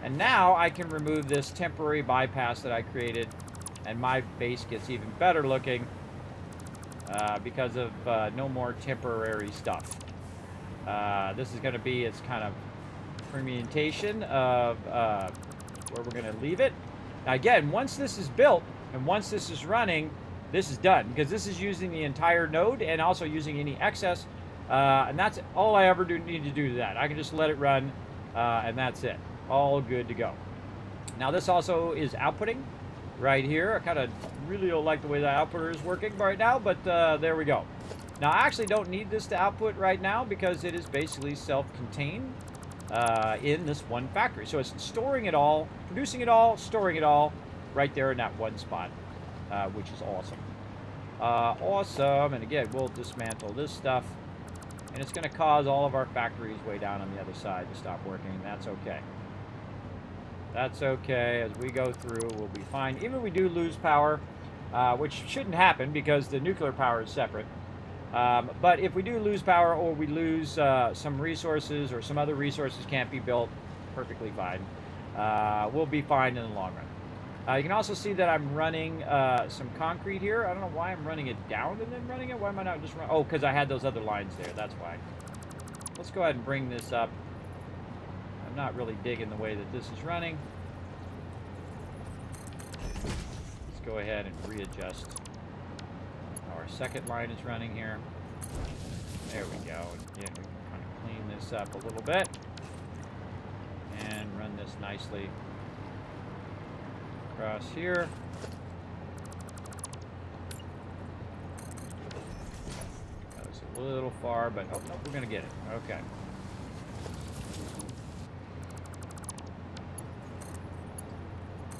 And now I can remove this temporary bypass that I created, and my base gets even better looking because of no more temporary stuff. This is going to be its kind of permutation of where we're going to leave it. Now again, once this is built and once this is running, this is done because this is using the entire node and also using any excess And that's all I ever need to do to that. I can just let it run, and that's it. All good to go. Now this also is outputting right here. I kind of really don't like the way the outputter is working right now, but there we go. Now I actually don't need this to output right now because it is basically self-contained in this one factory. So it's storing it all, producing it all, storing it all right there in that one spot, which is awesome. Awesome. And again, we'll dismantle this stuff. And it's going to cause all of our factories way down on the other side to stop working. That's okay. That's okay. As we go through, we'll be fine. Even if we do lose power, which shouldn't happen because the nuclear power is separate. But if we do lose power or we lose some resources or some other resources can't be built, perfectly fine. We'll be fine in the long run. You can also see that I'm running some concrete here. I don't know why I'm running it down and then running it. Why am I not just running? Oh, because I had those other lines there. That's why. Let's go ahead and bring this up. I'm not really digging the way that this is running. Let's go ahead and readjust. Our second line is running here. There we go. Again, we can kind of clean this up a little bit and run this nicely across here. That was a little far, but oh, no, we're going to get it. Okay.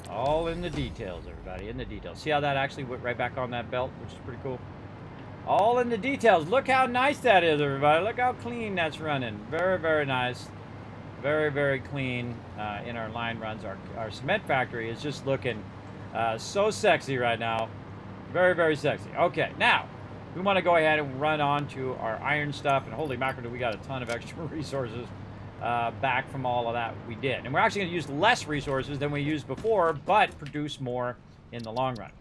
All in the details, everybody, in the details. See how that actually went right back on that belt, which is pretty cool? All in the details. Look how nice that is, everybody. Look how clean that's running. Very, very nice. Very, very clean in our line runs. Our cement factory is just looking so sexy right now. Very, very sexy. Okay, now, we want to go ahead and run on to our iron stuff. And holy mackerel, we got a ton of extra resources back from all of that we did. And we're actually going to use less resources than we used before, but produce more in the long run.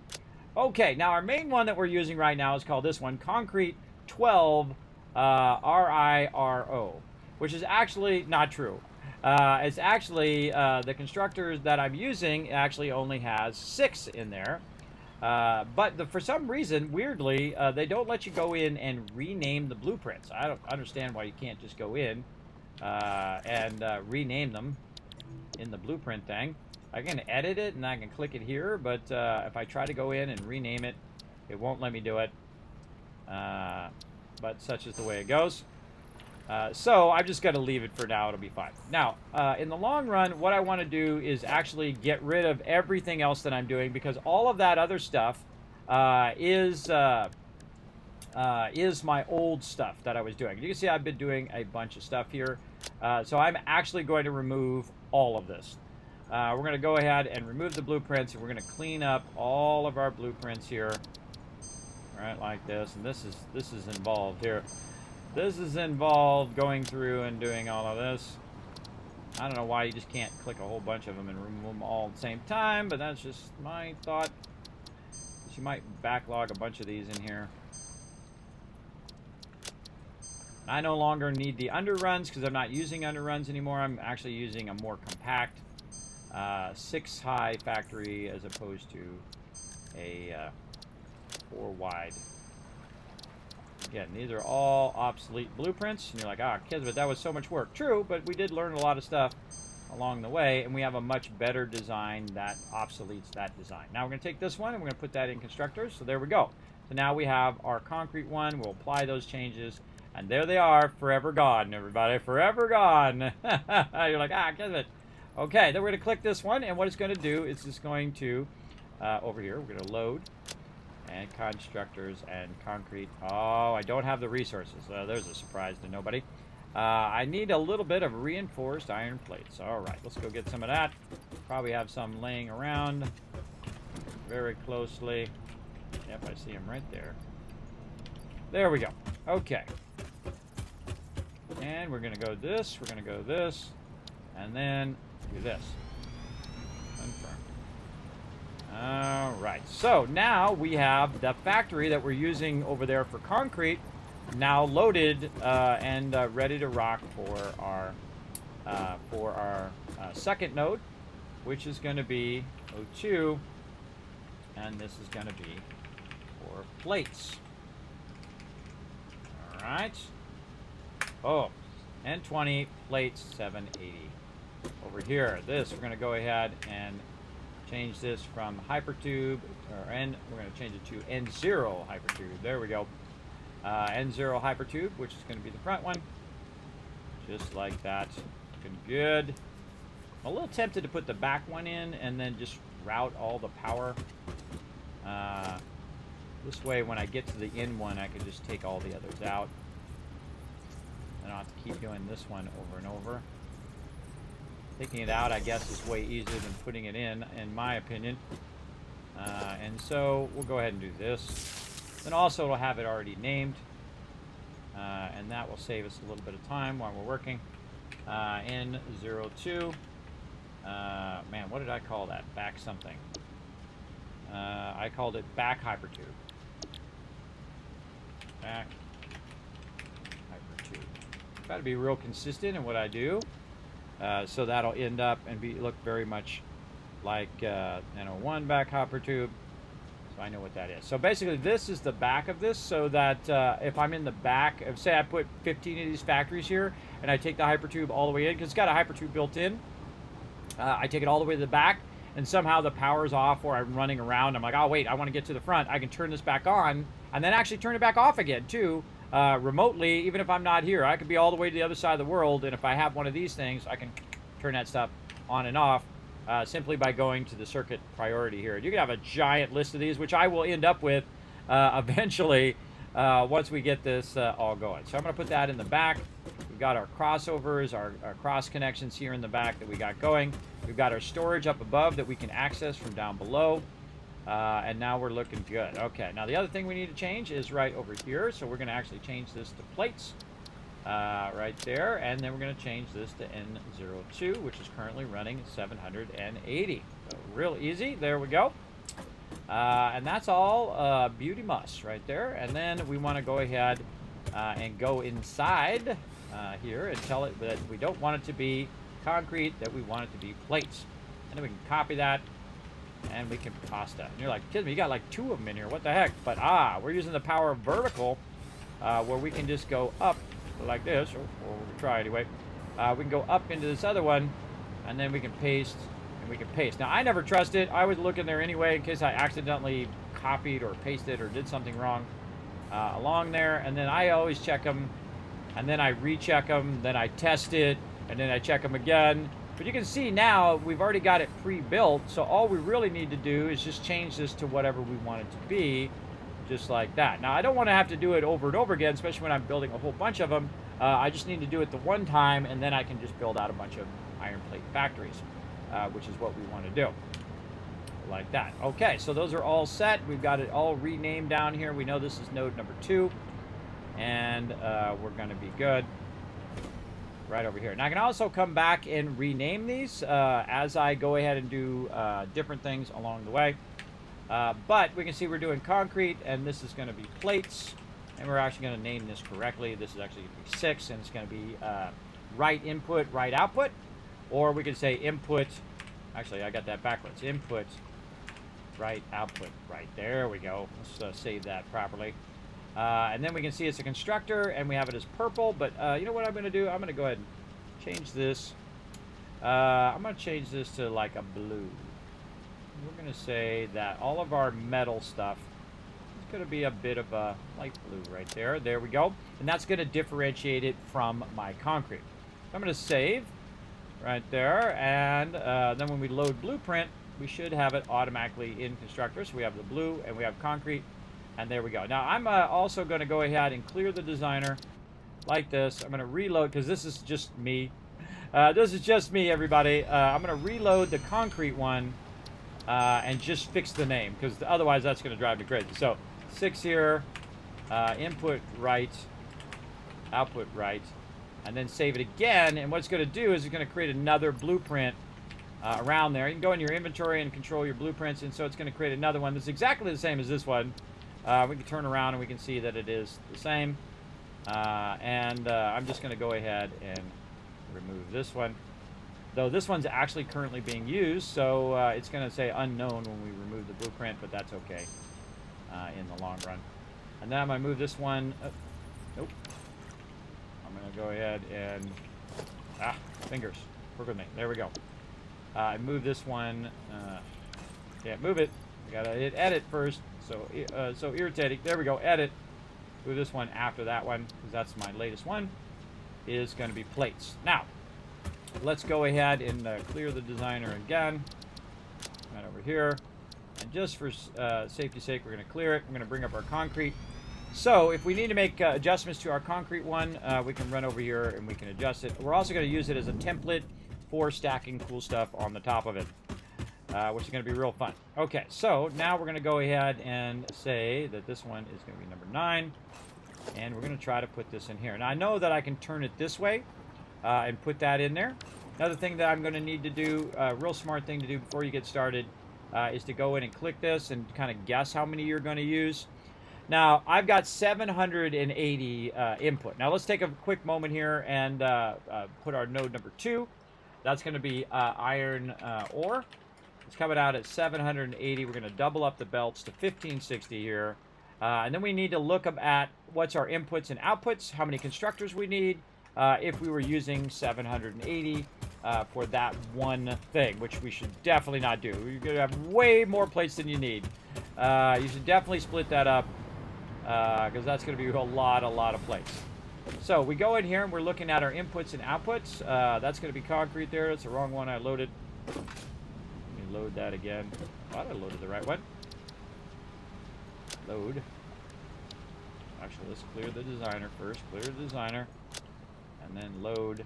Okay, now our main one that we're using right now is called this one, Concrete 12 RIRO, which is actually not true. It's actually, the constructors that I'm using actually only has 6 in there. But for some reason, weirdly, they don't let you go in and rename the blueprints. I don't understand why you can't just go in and rename them in the blueprint thing. I can edit it and I can click it here, but if I try to go in and rename it, it won't let me do it. But such is the way it goes. So I'm just going to leave it for now. It'll be fine. Now, in the long run, what I want to do is actually get rid of everything else that I'm doing, because all of that other stuff is my old stuff that I was doing. You can see I've been doing a bunch of stuff here. So I'm actually going to remove all of this. We're going to go ahead and remove the blueprints, and we're going to clean up all of our blueprints here. Right, like this. And this is involved here. This is involved going through and doing all of this. I don't know why you just can't click a whole bunch of them and remove them all at the same time, but that's just my thought. You might backlog a bunch of these in here. I no longer need the underruns because I'm not using underruns anymore. I'm actually using a more compact 6-high factory as opposed to a 4-wide. Again, these are all obsolete blueprints, and you're like, ah, Kismet, that was so much work. True, but we did learn a lot of stuff along the way, and we have a much better design that obsoletes that design. Now we're going to take this one, and we're going to put that in constructors, so there we go. So now we have our concrete one. We'll apply those changes, and there they are, forever gone, everybody, forever gone. You're like, ah, Kismet. Okay, then we're going to click this one, and what it's going to do is it's going to, over here, we're going to load. And constructors and concrete. Oh, I don't have the resources. There's a surprise to nobody. I need a little bit of reinforced iron plates. All right, let's go get some of that. Probably have some laying around very closely. Yep, I see them right there. There we go. Okay. And we're going to go this. We're going to go this. And then do this. Confirm. All right, so now we have the factory that we're using over there for concrete now loaded and ready to rock for our second node, which is going to be O2, and this is going to be for plates. All right, Oh, N20 plates 780. Over here, this, we're going to go ahead and change this from hypertube, or N, we're going to change it to N0 hypertube. There we go. N0 hypertube, which is going to be the front one. Just like that. Looking good. I'm a little tempted to put the back one in and then just route all the power. This way, when I get to the in one, I can just take all the others out. I don't have to keep doing this one over and over. Taking it out, I guess, is way easier than putting it in my opinion. And so we'll go ahead and do this. Then also it'll have it already named. And that will save us a little bit of time while we're working. N02. Man, what did I call that? Back something. I called it back hypertube. Back hypertube. Try to be real consistent in what I do. So that'll end up and look very much like N01 back hypertube. So I know what that is. So basically this is the back of this, so that if I'm in the back, if say I put 15 of these factories here and I take the hypertube all the way in, because it's got a hypertube built in, I take it all the way to the back and somehow the power's off or I'm running around, I'm like, oh wait, I want to get to the front, I can turn this back on and then actually turn it back off again too. Remotely, even if I'm not here. I could be all the way to the other side of the world, and if I have one of these things, I can turn that stuff on and off simply by going to the circuit priority here. You can have a giant list of these, which I will end up with eventually once we get this all going. So I'm going to put that in the back. We've got our crossovers, our cross connections here in the back that we got going. We've got our storage up above that we can access from down below. And now we're looking good. Okay, now the other thing we need to change is right over here. So we're going to actually change this to plates right there. And then we're going to change this to N02, which is currently running 780. So real easy. There we go. And that's all beauty must right there. And then we want to go ahead and go inside here and tell it that we don't want it to be concrete, that we want it to be plates. And then we can copy that. And we can toss that. And you're like, kidding me, you got like 2 of them in here. What the heck? But we're using the power of vertical where we can just go up like this, or we'll try anyway. We can go up into this other one, and then we can paste, and we can paste. Now, I never trust it. I would look in there anyway in case I accidentally copied or pasted or did something wrong along there. And then I always check them, and then I recheck them, then I test it, and then I check them again. But you can see now we've already got it pre-built, so all we really need to do is just change this to whatever we want it to be, just like that. Now, I don't want to have to do it over and over again, especially when I'm building a whole bunch of them. I just need to do it the one time, and then I can just build out a bunch of iron plate factories, which is what we want to do, like that. Okay, so those are all set. We've got it all renamed down here. We know this is node number 2, and we're going to be good. Right over here. Now I can also come back and rename these as I go ahead and do different things along the way. But we can see we're doing concrete, and this is going to be plates, and we're actually going to name this correctly. This is actually going to be 6, and it's going to be right input, right output, or we could say input. Actually, I got that backwards. Input, right output, right. There we go. Let's save that properly. And then we can see it's a constructor, and we have it as purple, but you know what I'm going to do? I'm going to go ahead and change this. I'm going to change this to like a blue. We're going to say that all of our metal stuff is going to be a bit of a light blue right there. There we go. And that's going to differentiate it from my concrete. So I'm going to save right there, and then when we load blueprint, we should have it automatically in constructor. So we have the blue, and we have concrete. And there we go. Now, I'm also going to go ahead and clear the designer like this. I'm going to reload, because this is just me. This is just me, everybody. I'm going to reload the concrete one and just fix the name, because otherwise that's going to drive me crazy. So 6 here, input right, output right, and then save it again. And what it's going to do is it's going to create another blueprint around there. You can go in your inventory and control your blueprints, and so it's going to create another one that's exactly the same as this one. We can turn around and we can see that it is the same. I'm just going to go ahead and remove this one. Though this one's actually currently being used, so it's going to say unknown when we remove the blueprint, but that's okay in the long run. And then I'm going to move this one. Nope. I'm going go ahead and fingers, work with me. There we go. Move this one. Can't move it. I gotta hit edit first. So irritating. There we go. Edit. Move this one after that one because that's my latest one. Is going to be plates. Now, let's go ahead and clear the designer again. Right over here. And just for safety's sake, we're going to clear it. We're going to bring up our concrete. So if we need to make adjustments to our concrete one, we can run over here and we can adjust it. We're also going to use it as a template for stacking cool stuff on the top of it, which is going to be real fun. Okay, so now we're going to go ahead and say that this one is going to be number 9. And we're going to try to put this in here. Now, I know that I can turn it this way and put that in there. Another thing that I'm going to need to do, a real smart thing to do before you get started, is to go in and click this and kind of guess how many you're going to use. Now, I've got 780 input. Now, let's take a quick moment here and put our node number 2. That's going to be iron ore. It's coming out at 780. We're going to double up the belts to 1560 here. And then we need to look at what's our inputs and outputs, how many constructors we need, if we were using 780 for that one thing, which we should definitely not do. You're going to have way more plates than you need. You should definitely split that up because that's going to be a lot of plates. So we go in here and we're looking at our inputs and outputs. That's going to be concrete there. That's the wrong one I loaded. Let me load that again. Thought I loaded the right one. Load. Actually, let's clear the designer first. Clear the designer. And then load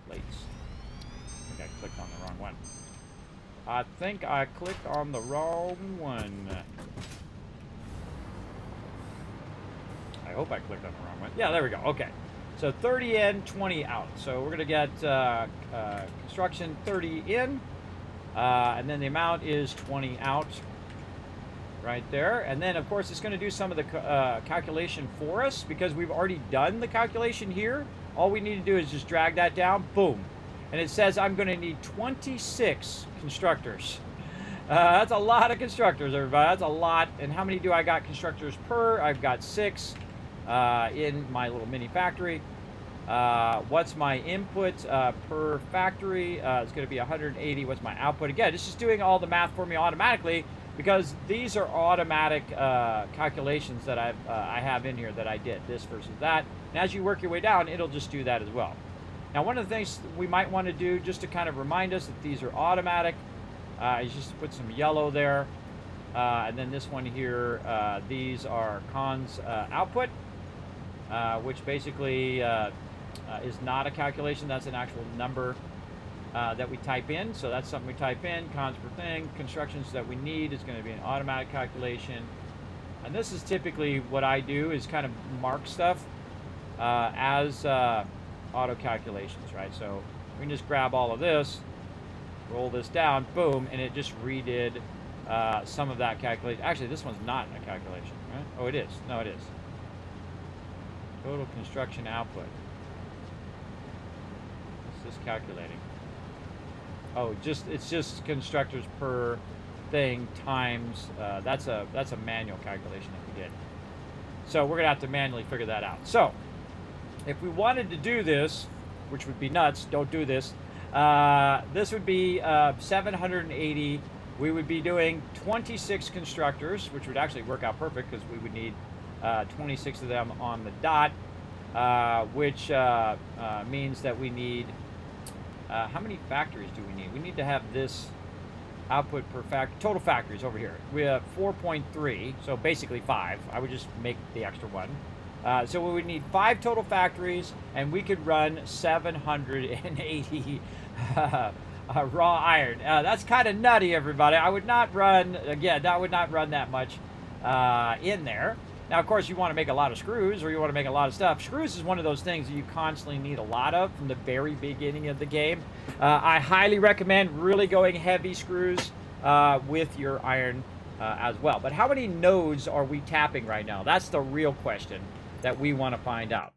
plates. I think I clicked on the wrong one. I think I clicked on the wrong one. I hope I clicked on the wrong one. Yeah, there we go. Okay. So 30 in, 20 out. So we're going to get construction 30 in. And then the amount is 20 out. Right there. And then, of course, it's going to do some of the calculation for us because we've already done the calculation here. All we need to do is just drag that down. Boom. And it says I'm going to need 26 constructors. That's a lot of constructors, everybody. That's a lot. And how many do I got constructors per? I've got 6 in my little mini factory. What's my input per factory? It's going to be 180. What's my output? Again, it's just doing all the math for me automatically, because these are automatic calculations that I have in here that I did, this versus that. And as you work your way down, it'll just do that as well. Now, one of the things we might want to do, just to kind of remind us that these are automatic, is just to put some yellow there. And then this one here, these are cons output, which basically is not a calculation. That's an actual number that we type in. So that's something we type in. Cons per thing. Constructions that we need is going to be an automatic calculation. And this is typically what I do, is kind of mark stuff as auto calculations, right? So we can just grab all of this, roll this down, boom, and it just redid some of that calculation. Actually, this one's not a calculation, right? Oh, it is. No, it is. Total construction output. What's this calculating? Oh, it's just constructors per thing times. That's a manual calculation that we did. So we're gonna have to manually figure that out. So if we wanted to do this, which would be nuts, don't do this. This would be 780. We would be doing 26 constructors, which would actually work out perfect because we would need 26 of them on the dot, which means that we need, how many factories do we need? We need to have this output per factory, total factories over here. We have 4.3, so basically 5. I would just make the extra one. So we would need 5 total factories, and we could run 780 raw iron. That's kind of nutty, everybody. I would not run, again, I would not run that much in there. Now, of course, you want to make a lot of screws, or you want to make a lot of stuff. Screws is one of those things that you constantly need a lot of from the very beginning of the game. I highly recommend really going heavy screws with your iron as well. But how many nodes are we tapping right now? That's the real question that we want to find out.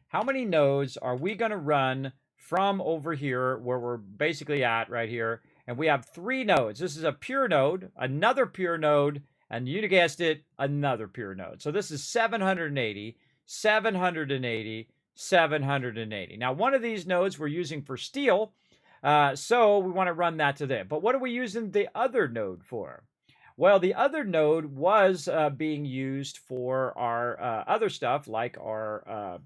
How many nodes are we going to run from over here, where we're basically at right here? And we have 3 nodes. This is a pure node, another pure node, and you guessed it, another pure node. So this is 780, 780, 780. Now, one of these nodes we're using for steel, so we want to run that to there. But what are we using the other node for? Well, the other node was being used for our other stuff, like our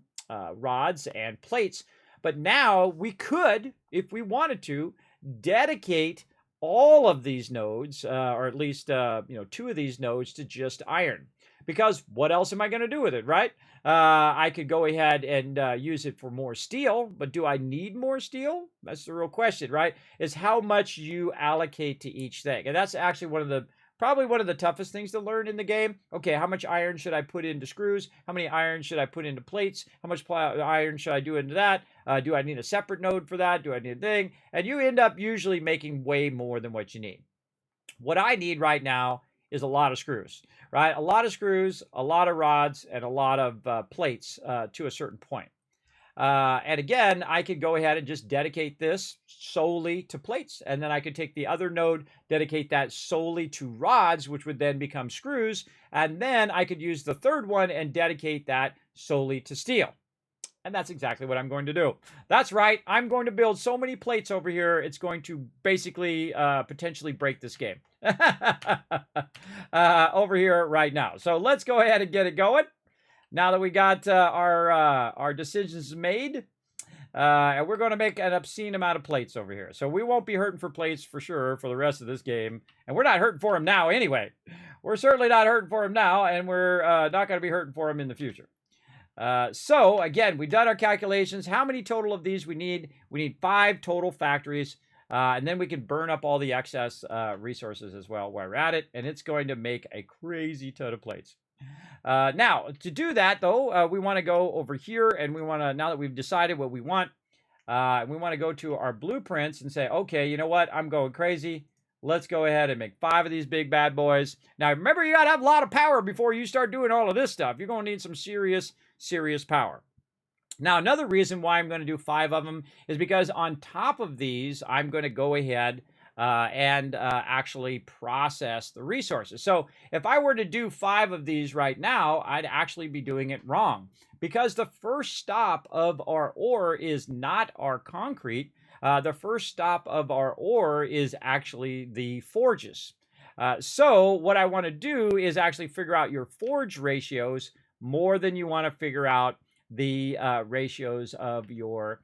rods and plates. But now we could, if we wanted to, dedicate all of these nodes, or at least 2 of these nodes, to just iron. Because what else am I going to do with it, right? I could go ahead and use it for more steel, but do I need more steel? That's the real question, right? Is how much you allocate to each thing. And that's actually probably one of the toughest things to learn in the game. Okay, how much iron should I put into screws? How many iron should I put into plates? How much iron should I do into that? Do I need a separate node for that? Do I need a thing? And you end up usually making way more than what you need. What I need right now is a lot of screws, right? A lot of screws, a lot of rods, and a lot of plates to a certain point. And again, I could go ahead and just dedicate this solely to plates. And then I could take the other node, dedicate that solely to rods, which would then become screws. And then I could use the third one and dedicate that solely to steel. And that's exactly what I'm going to do. That's right. I'm going to build so many plates over here, it's going to basically potentially break this game over here right now. So let's go ahead and get it going. Now that we got our decisions made, and we're going to make an obscene amount of plates over here. So we won't be hurting for plates for sure for the rest of this game. And we're not hurting for them now anyway. We're certainly not hurting for them now, and we're not going to be hurting for them in the future. So again, we've done our calculations. How many total of these we need? We need 5 total factories. And then we can burn up all the excess resources as well while we're at it. And it's going to make a crazy ton of plates. Now, to do that, though, we want to go over here. And we want to, now that we've decided what we want, we want to go to our blueprints and say, okay, you know what? I'm going crazy. Let's go ahead and make 5 of these big bad boys. Now, remember, you got to have a lot of power before you start doing all of this stuff. You're going to need some serious power. Now, another reason why I'm going to do 5 of them is because on top of these, I'm going to go ahead and actually process the resources. So if I were to do 5 of these right now, I'd actually be doing it wrong, because the first stop of our ore is not our concrete. The first stop of our ore is actually the forges. So what I want to do is actually figure out your forge ratios more than you want to figure out the ratios of your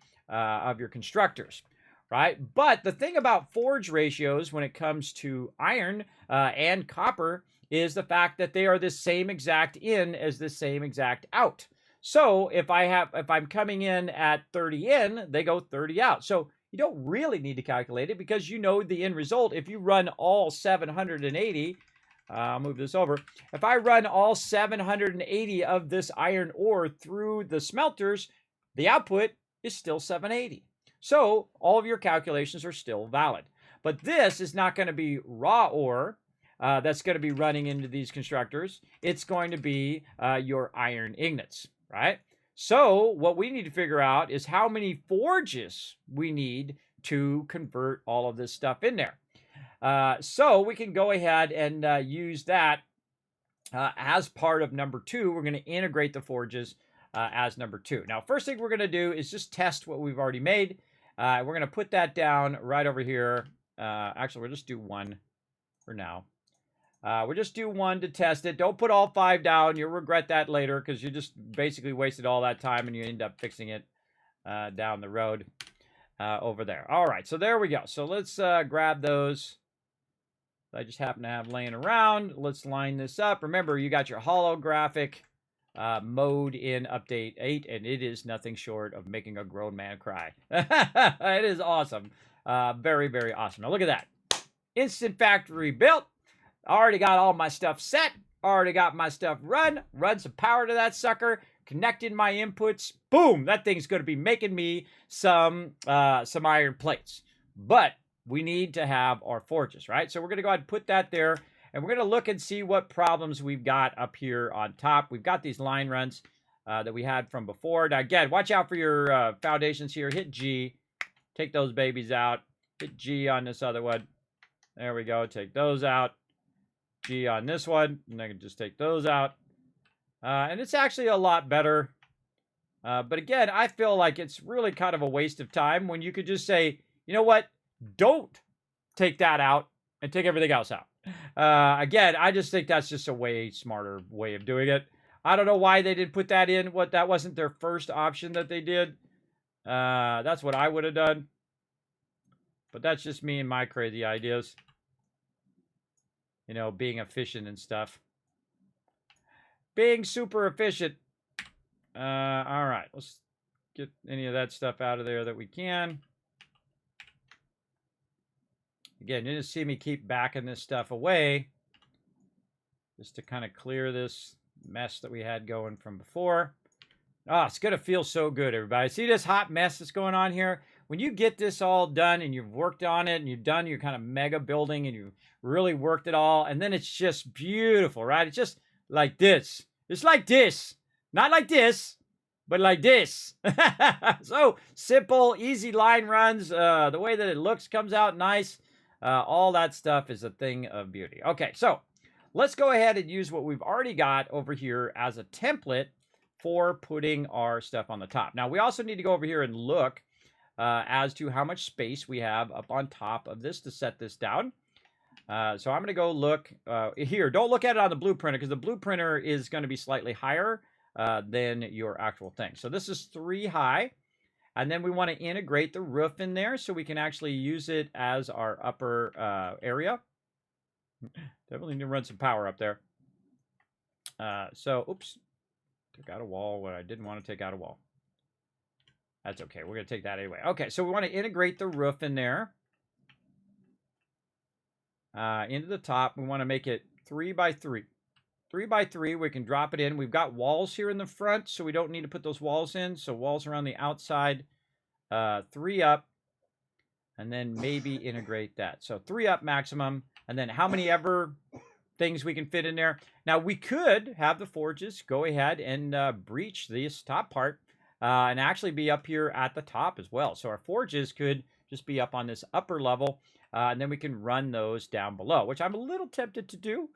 constructors, right? But the thing about forge ratios when it comes to iron and copper is the fact that they are the same exact in as the same exact out. So if I'm coming in at 30 in, they go 30 out. So you don't really need to calculate it, because you know the end result. If you run all 780, I'll move this over. If I run all 780 of this iron ore through the smelters, the output is still 780. So all of your calculations are still valid. But this is not going to be raw ore that's going to be running into these constructors. It's going to be your iron ingots, right? So what we need to figure out is how many forges we need to convert all of this stuff in there. So we can go ahead and use that as part of number 2. We're going to integrate the forges as number 2. Now, first thing we're going to do is just test what we've already made. We're going to put that down right over here. Actually, we'll just do 1 for now. We'll just do 1 to test it. Don't put all 5 down. You'll regret that later, because you just basically wasted all that time and you end up fixing it down the road over there. All right, so there we go. So let's grab those I just happen to have laying around. Let's line this up. Remember, you got your holographic mode in update 8, and it is nothing short of making a grown man cry. It is awesome. Very, very awesome. Now look at that. Instant factory built. Already got all my stuff set. Already got my stuff run. Run some power to that sucker. Connected my inputs. Boom! That thing's going to be making me some iron plates. But we need to have our forges, right? So we're going to go ahead and put that there. And we're going to look and see what problems we've got up here on top. We've got these line runs that we had from before. Now, again, watch out for your foundations here. Hit G. Take those babies out. Hit G on this other one. There we go. Take those out. G on this one. And I can just take those out. And it's actually a lot better But again, I feel like it's really kind of a waste of time when you could just say, you know what, don't take that out and take everything else out. Again, I just think that's just a way smarter way of doing it. I don't know why they didn't put that in. That wasn't their first option that they did. That's what I would have done. But that's just me and my crazy ideas. You know, being efficient and stuff. Being super efficient. All right, let's get any of that stuff out of there that we can. Again, you just see me keep backing this stuff away just to kind of clear this mess that we had going from before. Oh, it's going to feel so good, everybody. See this hot mess that's going on here? When you get this all done and you've worked on it and you've done your kind of mega building and you've really worked it all, and then it's just beautiful, right? It's just like this. It's like this. Not like this, but like this. So simple, easy line runs. The way that it looks comes out nice. All that stuff is a thing of beauty. Okay, so let's go ahead and use what we've already got over here as a template for putting our stuff on the top. Now, we also need to go over here and look as to how much space we have up on top of this to set this down. So I'm going to go look here. Don't look at it on the blueprinter because the blueprinter is going to be slightly higher than your actual thing. So this is 3 high. And then we want to integrate the roof in there so we can actually use it as our upper area. Definitely need to run some power up there. Oops. Took out a wall when I didn't want to take out a wall. That's okay. We're going to take that anyway. Okay, so we want to integrate the roof in there. Into the top. We want to make it 3 by 3. 3 by 3, we can drop it in. We've got walls here in the front, so we don't need to put those walls in. So walls around the outside, 3 up, and then maybe integrate that. So 3 up maximum, and then how many ever things we can fit in there. Now, we could have the forges go ahead and breach this top part and actually be up here at the top as well. So our forges could just be up on this upper level, and then we can run those down below, which I'm a little tempted to do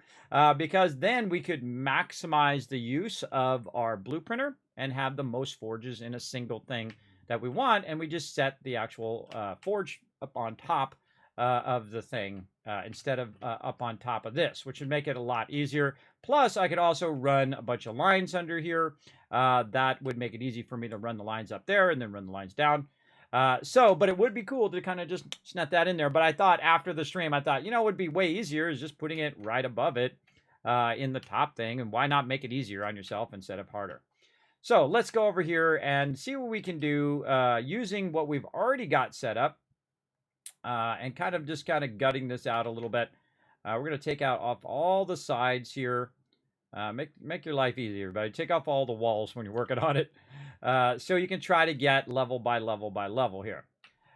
because then we could maximize the use of our blueprinter and have the most forges in a single thing that we want, and we just set the actual forge up on top of the thing instead of up on top of this, which would make it a lot easier. Plus, I could also run a bunch of lines under here. That would make it easy for me to run the lines up there and then run the lines down. But it would be cool to kind of just snap that in there. But I thought after the stream, you know, it would be way easier is just putting it right above it in the top thing. And why not make it easier on yourself instead of harder? So let's go over here and see what we can do using what we've already got set up and kind of gutting this out a little bit. We're going to take out off all the sides here. Make your life easier, everybody. Take off all the walls when you're working on it. So you can try to get level by level by level here.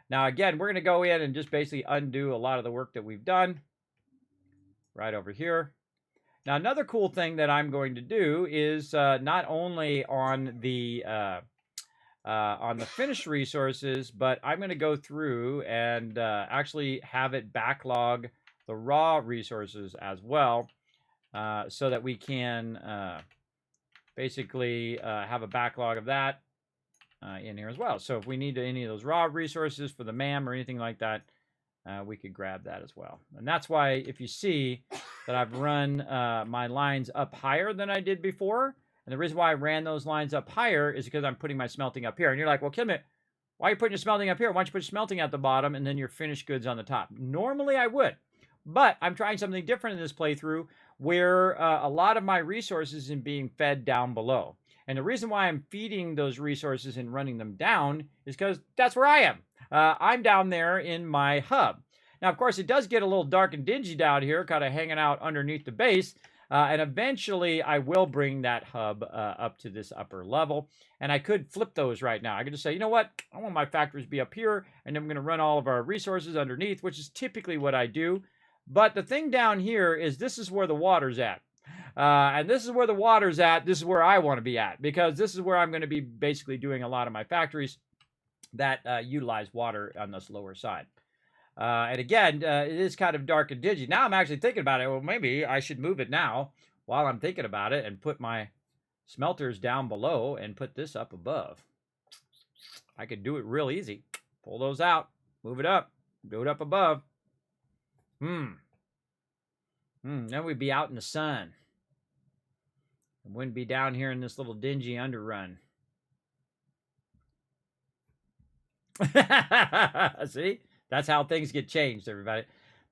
Now, again, we're going to go in and just basically undo a lot of the work that we've done right over here. Now, another cool thing that I'm going to do is not only on the finished resources, but I'm going to go through and actually have it backlog the raw resources as well so that we can basically have a backlog of that in here as well. So if we need any of those raw resources for the MAM or anything like that, we could grab that as well. And that's why if you see that I've run my lines up higher than I did before, and the reason why I ran those lines up higher is because I'm putting my smelting up here. And you're like, well, Kismet, why are you putting your smelting up here? Why don't you put your smelting at the bottom and then your finished goods on the top? Normally I would, but I'm trying something different in this playthrough where a lot of my resources are being fed down below. And the reason why I'm feeding those resources and running them down is because that's where I am. I'm down there in my hub. Now, of course, it does get a little dark and dingy down here, kind of hanging out underneath the base. And eventually, I will bring that hub up to this upper level. And I could flip those right now. I could just say, you know what? I want my factories to be up here. And then I'm going to run all of our resources underneath, which is typically what I do. But the thing down here is this is where the water's at. And this is where the water's at. This is where I want to be at. Because this is where I'm going to be basically doing a lot of my factories that utilize water on this lower side. And again, it is kind of dark and dingy. Now I'm actually thinking about it. Well, maybe I should move it now while I'm thinking about it and put my smelters down below and put this up above. I could do it real easy. Pull those out, move it up, do it up above. Then we'd be out in the sun. It wouldn't be down here in this little dingy underrun. See? That's how things get changed, everybody.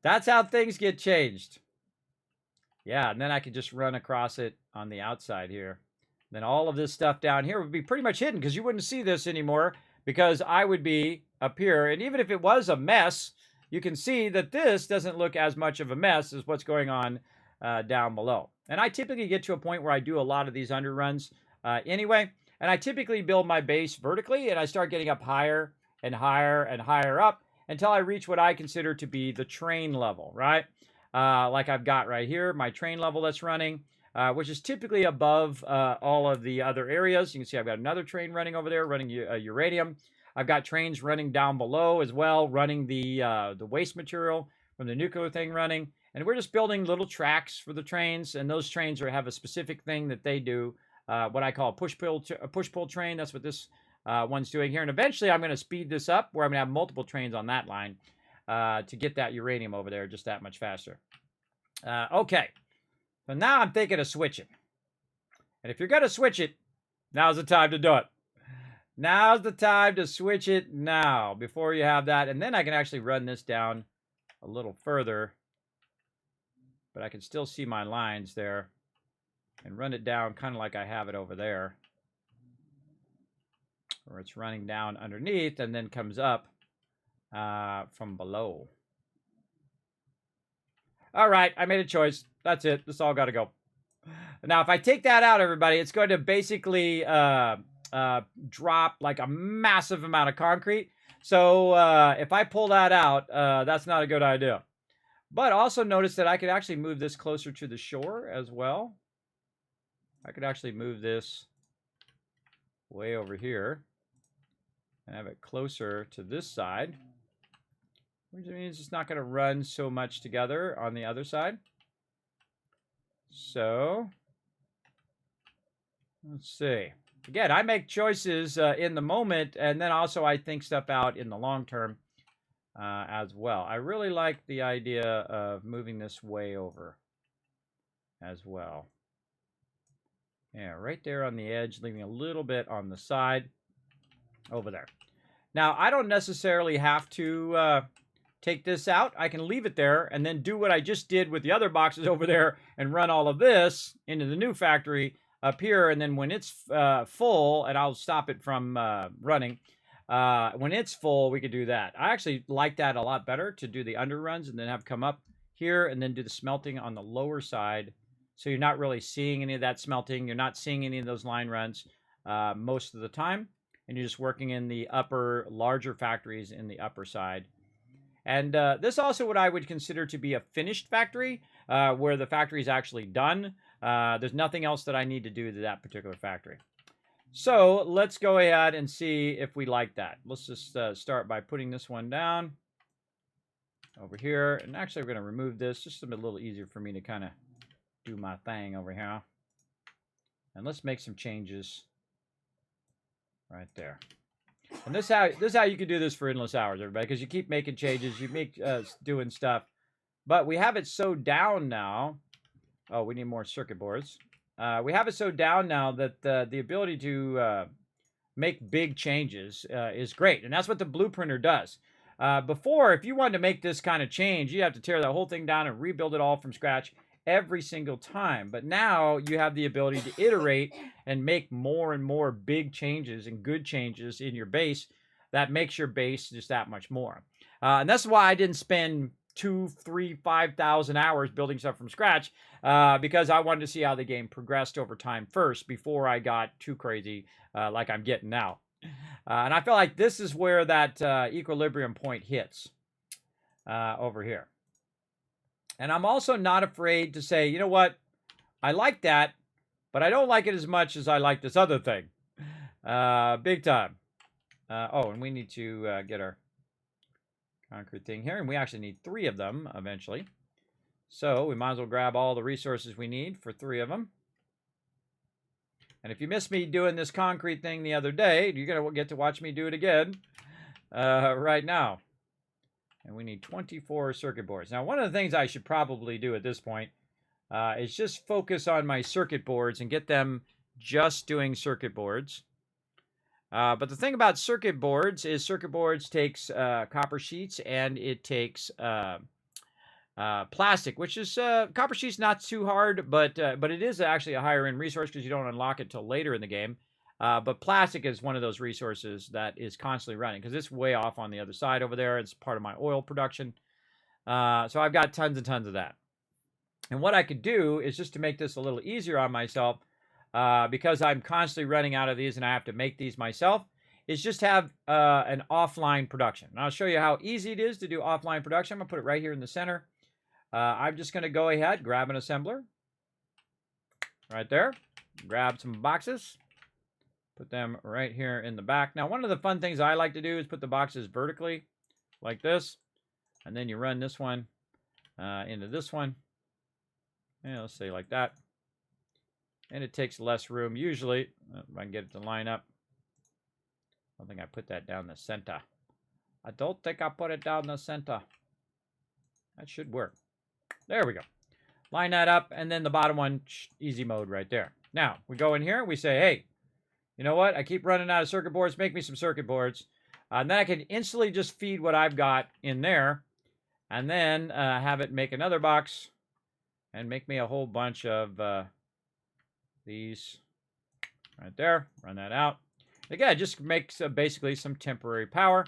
That's how things get changed. Yeah, and then I could just run across it on the outside here. Then all of this stuff down here would be pretty much hidden because you wouldn't see this anymore because I would be up here. And even if it was a mess, you can see that this doesn't look as much of a mess as what's going on down below. And I typically get to a point where I do a lot of these underruns anyway. And I typically build my base vertically and I start getting up higher and higher and higher up until I reach what I consider to be the train level, right? Like I've got right here, my train level that's running, which is typically above all of the other areas. You can see I've got another train running over there, running uranium. I've got trains running down below as well, running the waste material from the nuclear thing running. And we're just building little tracks for the trains, and those trains have a specific thing that they do, what I call a push-pull train. That's what this one's doing here. And eventually I'm going to speed this up where I'm going to have multiple trains on that line to get that uranium over there just that much faster. Okay, so now I'm thinking of switching. And if you're going to switch it, now's the time to do it. Now's the time to switch it now before you have that. And then I can actually run this down a little further. But I can still see my lines there and run it down kind of like I have it over there, where it's running down underneath and then comes up from below. All right, I made a choice. That's it. This all got to go. Now, if I take that out, everybody, it's going to basically drop like a massive amount of concrete. So if I pull that out, that's not a good idea. But also notice that I could actually move this closer to the shore as well. I could actually move this way over here and have it closer to this side, which means it's not going to run so much together on the other side. So let's see. Again, I make choices in the moment, and then also I think stuff out in the long term. As well. I really like the idea of moving this way over as well. Yeah, right there on the edge, leaving a little bit on the side over there. Now, I don't necessarily have to take this out. I can leave it there and then do what I just did with the other boxes over there and run all of this into the new factory up here. And then when it's full, and I'll stop it from running, when it's full, we could do that. I actually like that a lot better, to do the underruns and then have come up here and then do the smelting on the lower side. So you're not really seeing any of that smelting. You're not seeing any of those line runs most of the time. And you're just working in the upper, larger factories in the upper side. And this also what I would consider to be a finished factory, where the factory is actually done. There's nothing else that I need to do to that particular factory. So let's go ahead and see if we like that. Let's just start by putting this one down over here. And actually, we're going to remove this just to make it a little easier for me to kind of do my thing over here. And let's make some changes right there. And this is how you can do this for endless hours, everybody, because you keep making changes, you make doing stuff. But we have it so down now. Oh, we need more circuit boards. We have it so down now that the ability to make big changes is great. And that's what the blueprinter does. Before, if you wanted to make this kind of change, you have to tear that whole thing down and rebuild it all from scratch every single time. But now you have the ability to iterate and make more and more big changes and good changes in your base that makes your base just that much more. And that's why I didn't spend 2, 3, 5,000 hours building stuff from scratch, because I wanted to see how the game progressed over time first before I got too crazy like I'm getting now. And I feel like this is where that equilibrium point hits over here. And I'm also not afraid to say, you know what, I like that, but I don't like it as much as I like this other thing. Big time. Oh, and we need to get our concrete thing here, and we actually need 3 of them eventually. So we might as well grab all the resources we need for 3 of them. And if you missed me doing this concrete thing the other day, you're going to get to watch me do it again right now. And we need 24 circuit boards. Now, one of the things I should probably do at this point is just focus on my circuit boards and get them just doing circuit boards. But the thing about circuit boards is circuit boards takes copper sheets, and it takes plastic, which is copper sheets not too hard, but it is actually a higher end resource because you don't unlock it till later in the game. But plastic is one of those resources that is constantly running because it's way off on the other side over there. It's part of my oil production. So I've got tons and tons of that. And what I could do is just to make this a little easier on myself, because I'm constantly running out of these and I have to make these myself, is just have an offline production. And I'll show you how easy it is to do offline production. I'm going to put it right here in the center. I'm just going to go ahead, grab an assembler. Right there. Grab some boxes. Put them right here in the back. Now, one of the fun things I like to do is put the boxes vertically, like this. And then you run this one into this one. And let's say like that. And it takes less room, usually. If I can get it to line up. I don't think I put that down the center. I don't think I put it down the center. That should work. There we go. Line that up, and then the bottom one, easy mode right there. Now, we go in here, we say, hey, you know what? I keep running out of circuit boards. Make me some circuit boards. And then I can instantly just feed what I've got in there, and then have it make another box, and make me a whole bunch of these right there. Run that out. Again, it just makes basically some temporary power.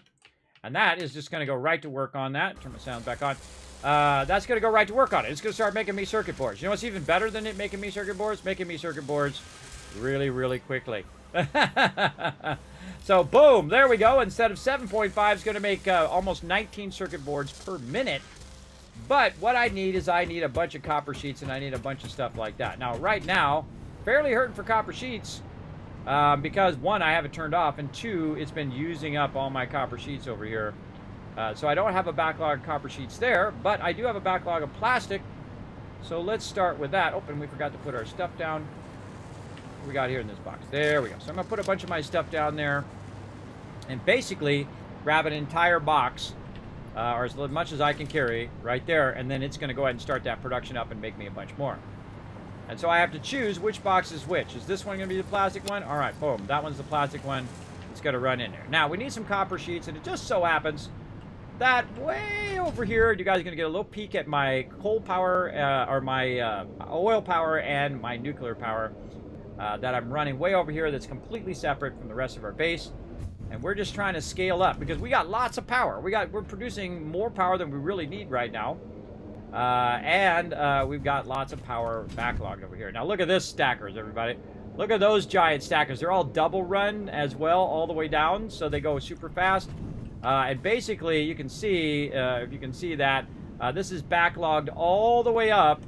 And that is just going to go right to work on that. Turn my sound back on. That's going to go right to work on it. It's going to start making me circuit boards. You know what's even better than it making me circuit boards? Making me circuit boards really, really quickly. So, boom, there we go. Instead of 7.5, it's going to make almost 19 circuit boards per minute. But what I need is I need a bunch of copper sheets, and I need a bunch of stuff like that. Now, right now, fairly hurting for copper sheets. Because, one, I have it turned off, and two, it's been using up all my copper sheets over here. So I don't have a backlog of copper sheets there, but I do have a backlog of plastic. So let's start with that. Oh, and we forgot to put our stuff down. What do we got here in this box? There we go. So I'm going to put a bunch of my stuff down there and basically grab an entire box, or as much as I can carry, right there, and then it's going to go ahead and start that production up and make me a bunch more. And so I have to choose which box is which. Is this one going to be the plastic one? All right, boom. That one's the plastic one. It's going to run in there. Now, we need some copper sheets, and it just so happens that way over here, you guys are going to get a little peek at my coal power, or my oil power and my nuclear power that I'm running way over here that's completely separate from the rest of our base. And we're just trying to scale up because we got lots of power. We're producing more power than we really need right now. And we've got lots of power backlogged over here. Now look at this stackers, everybody. Look at those giant stackers. They're all double run as well, all the way down, so they go super fast. And basically, you can see, if you can see that, this is backlogged all the way up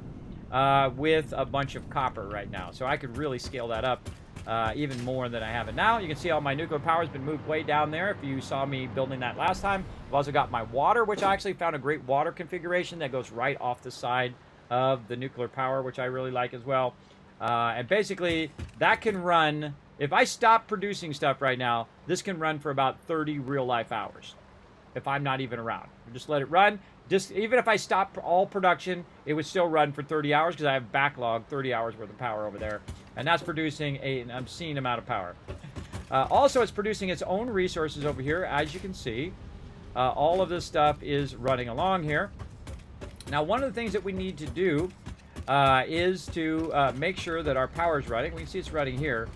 with a bunch of copper right now. So I could really scale that up even more than I have it now. You can see all my nuclear power has been moved way down there if you saw me building that last time. I've also got my water, which I actually found a great water configuration that goes right off the side of the nuclear power, which I really like as well. And basically, that can run, if I stop producing stuff right now, this can run for about 30 real-life hours if I'm not even around. Just let it run. Just even if I stop all production, it would still run for 30 hours because I have backlogged 30 hours worth of power over there. And that's producing an obscene amount of power. Also, it's producing its own resources over here, as you can see. All of this stuff is running along here. Now, one of the things that we need to do is to make sure that our power is running. We can see it's running here.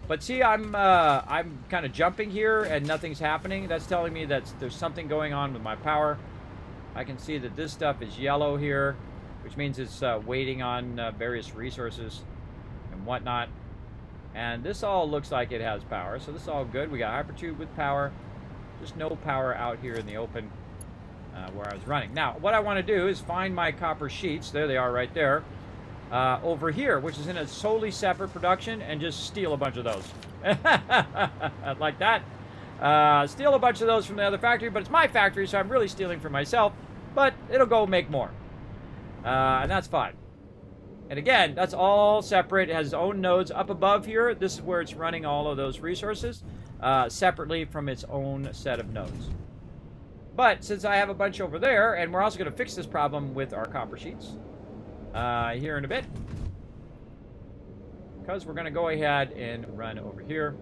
But see, I'm kind of jumping here and nothing's happening. That's telling me that there's something going on with my power. I can see that this stuff is yellow here, which means it's waiting on various resources and whatnot. And this all looks like it has power, so this is all good. We got hypertube with power. Just no power out here in the open where I was running. Now, what I want to do is find my copper sheets. There they are right there. Over here, which is in a solely separate production, and just steal a bunch of those. Like that. Steal a bunch of those from the other factory, but it's my factory, so I'm really stealing for myself. But it'll go make more. And that's fine. And again, that's all separate. It has its own nodes up above here. This is where it's running all of those resources separately from its own set of nodes. But since I have a bunch over there, and we're also going to fix this problem with our copper sheets here in a bit, because we're going to go ahead and run over here.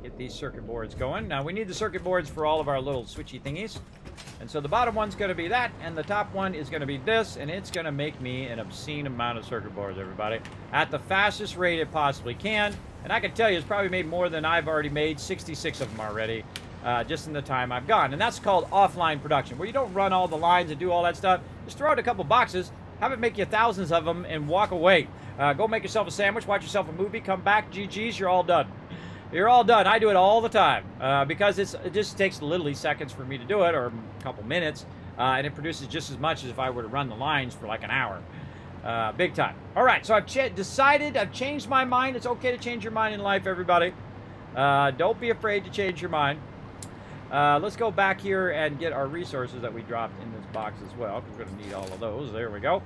Get these circuit boards going. Now, we need the circuit boards for all of our little switchy thingies. And so the bottom one's going to be that, and the top one is going to be this, and it's going to make me an obscene amount of circuit boards, everybody, at the fastest rate it possibly can. And I can tell you, it's probably made more than I've already made, 66 of them already, just in the time I've gone. And that's called offline production, where you don't run all the lines and do all that stuff. Just throw out a couple boxes, have it make you thousands of them, and walk away. Go make yourself a sandwich, watch yourself a movie, come back, GG's, you're all done. You're all done. I do it all the time because it just takes literally seconds for me to do it, or a couple minutes, and it produces just as much as if I were to run the lines for like an hour. Big time. All right, so I've decided, I've changed my mind. It's okay to change your mind in life, everybody. Don't be afraid to change your mind. Let's go back here and get our resources that we dropped in this box as well, because we're going to need all of those. There we go.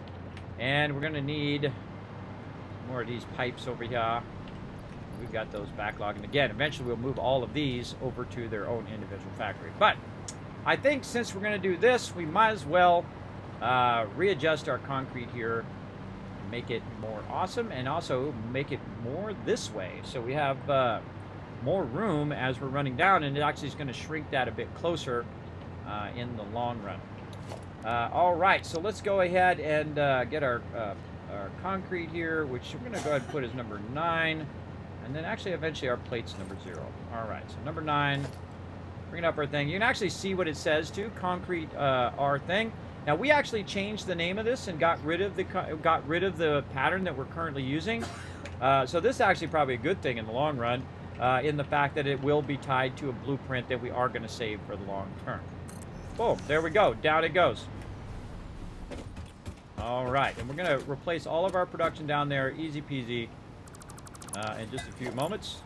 And we're going to need more of these pipes over here. We've got those backlogged. And again, eventually we'll move all of these over to their own individual factory. But I think since we're going to do this, we might as well readjust our concrete here, make it more awesome, and also make it more this way. So we have more room as we're running down, and it actually is going to shrink that a bit closer in the long run. All right, so let's go ahead and get our concrete here, which we're going to go ahead and put as number 9. And then actually eventually our plate's number 0. All right, so number 9, bringing up our thing. You can actually see what it says too, concrete our thing. Now we actually changed the name of this and got rid of the pattern that we're currently using. So this is actually probably a good thing in the long run, in the fact that it will be tied to a blueprint that we are going to save for the long term. Boom, there we go, down it goes. All right, and we're going to replace all of our production down there, easy peasy. In just a few moments,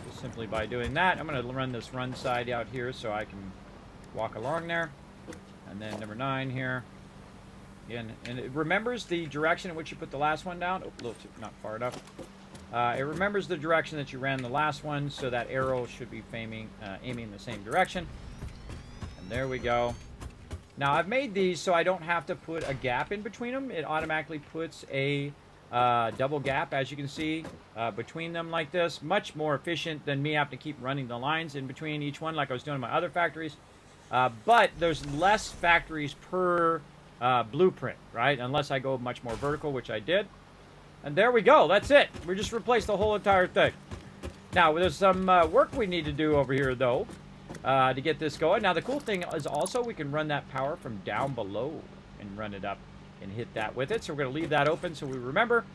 just simply by doing that. I'm going to run this run side out here so I can walk along there. And then number 9 here. Again, and it remembers the direction in which you put the last one down. Oh, a little too, not far enough. It remembers the direction that you ran the last one, so that arrow should be aiming in the same direction. And there we go. Now I've made these so I don't have to put a gap in between them. It automatically puts a double gap, as you can see, between them like this. Much more efficient than me having to keep running the lines in between each one like I was doing in my other factories. But there's less factories per blueprint, right? Unless I go much more vertical, which I did. And there we go. That's it. We just replaced the whole entire thing. Now, there's some work we need to do over here, though, to get this going. Now, the cool thing is also we can run that power from down below and run it up and hit that with it. So we're going to leave that open so we remember.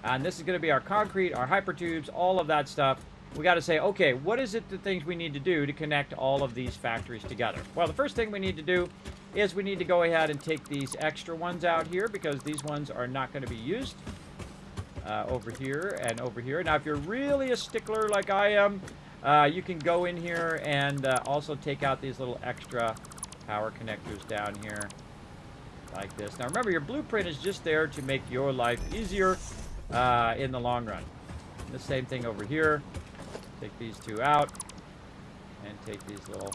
And this is going to be our concrete, our hypertubes, all of that stuff. We got to say, okay, what is it the things we need to do to connect all of these factories together? Well, the first thing we need to do is we need to go ahead and take these extra ones out here, because these ones are not going to be used over here and over here. Now, if you're really a stickler like I am, you can go in here and also take out these little extra power connectors down here like this. Now, remember, your blueprint is just there to make your life easier in the long run. And the same thing over here. Take these two out and take these little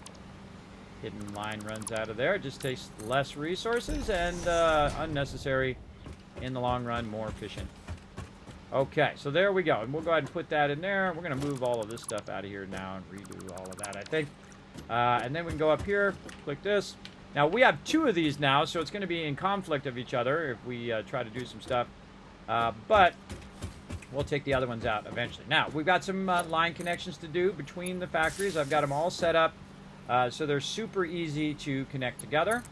hidden line runs out of there. It just takes less resources and unnecessary in the long run, more efficient. Okay, so there we go. And we'll go ahead and put that in there. We're going to move all of this stuff out of here now and redo all of that, I think. And then we can go up here, click this. Now, we have 2 of these now, so it's going to be in conflict of each other if we try to do some stuff. But we'll take the other ones out eventually. Now, we've got some line connections to do between the factories. I've got them all set up so they're super easy to connect together.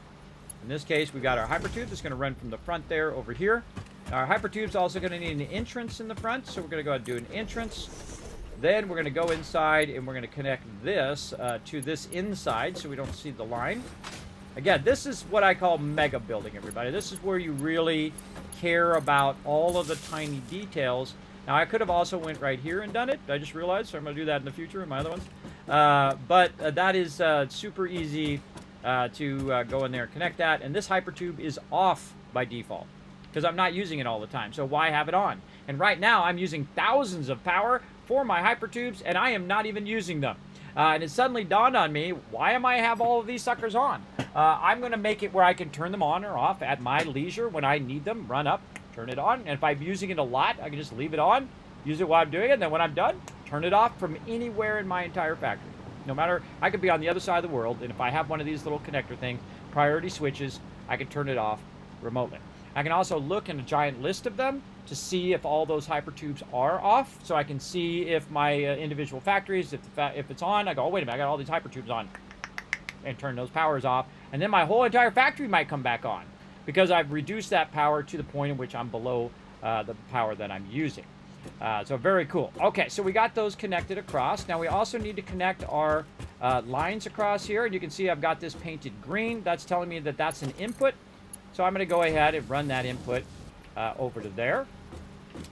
In this case, we've got our hypertube that's going to run from the front there over here. Our hypertube's also going to need an entrance in the front, so we're going to go ahead and do an entrance. Then we're going to go inside and we're going to connect this to this inside so we don't see the line. Again, this is what I call mega building, everybody. This is where you really care about all of the tiny details. Now, I could have also went right here and done it. I just realized, so I'm going to do that in the future in my other ones. But that is super easy to go in there and connect that. And this hypertube is off by default because I'm not using it all the time. So why have it on? And right now I'm using thousands of power for my hypertubes, and I am not even using them. And it suddenly dawned on me, why am I have all of these suckers on? I'm going to make it where I can turn them on or off at my leisure when I need them. Run up, turn it on. And if I'm using it a lot, I can just leave it on, use it while I'm doing it, and then when I'm done, turn it off from anywhere in my entire factory. No matter, I could be on the other side of the world, and if I have one of these little connector things, priority switches, I can turn it off remotely. I can also look in a giant list of them to see if all those hypertubes are off, so I can see if my individual factories, if it's on, I go, oh, wait a minute, I got all these hypertubes on, and turn those powers off, and then my whole entire factory might come back on, because I've reduced that power to the point in which I'm below the power that I'm using. So very cool. Okay, so we got those connected across. Now we also need to connect our lines across here, and you can see I've got this painted green. That's telling me that that's an input. So I'm going to go ahead and run that input over to there.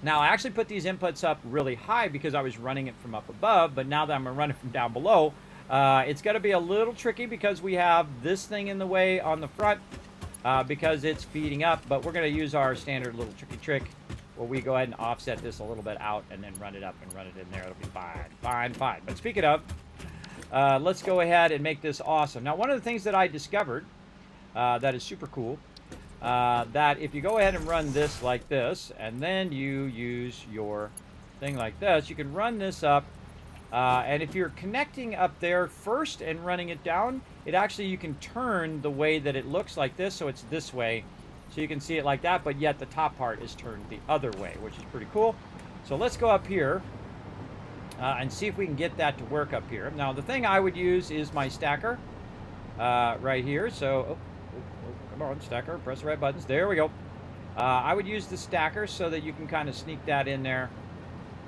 Now I actually put these inputs up really high because I was running it from up above, but now that I'm running from down below, it's going to be a little tricky because we have this thing in the way on the front because it's feeding up, but we're going to use our standard little tricky trick where we go ahead and offset this a little bit out and then run it up and run it in there. It'll be fine, fine, fine. But speaking of, let's go ahead and make this awesome. Now, one of the things that I discovered that is super cool, that if you go ahead and run this like this, and then you use your thing like this, you can run this up, and if you're connecting up there first and running it down, it actually, you can turn the way that it looks like this, so it's this way. So you can see it like that, but yet the top part is turned the other way, which is pretty cool. So let's go up here and see if we can get that to work up here. Now, the thing I would use is my stacker right here. So, come on, stacker, press the right buttons. There we go. I would use the stacker so that you can kind of sneak that in there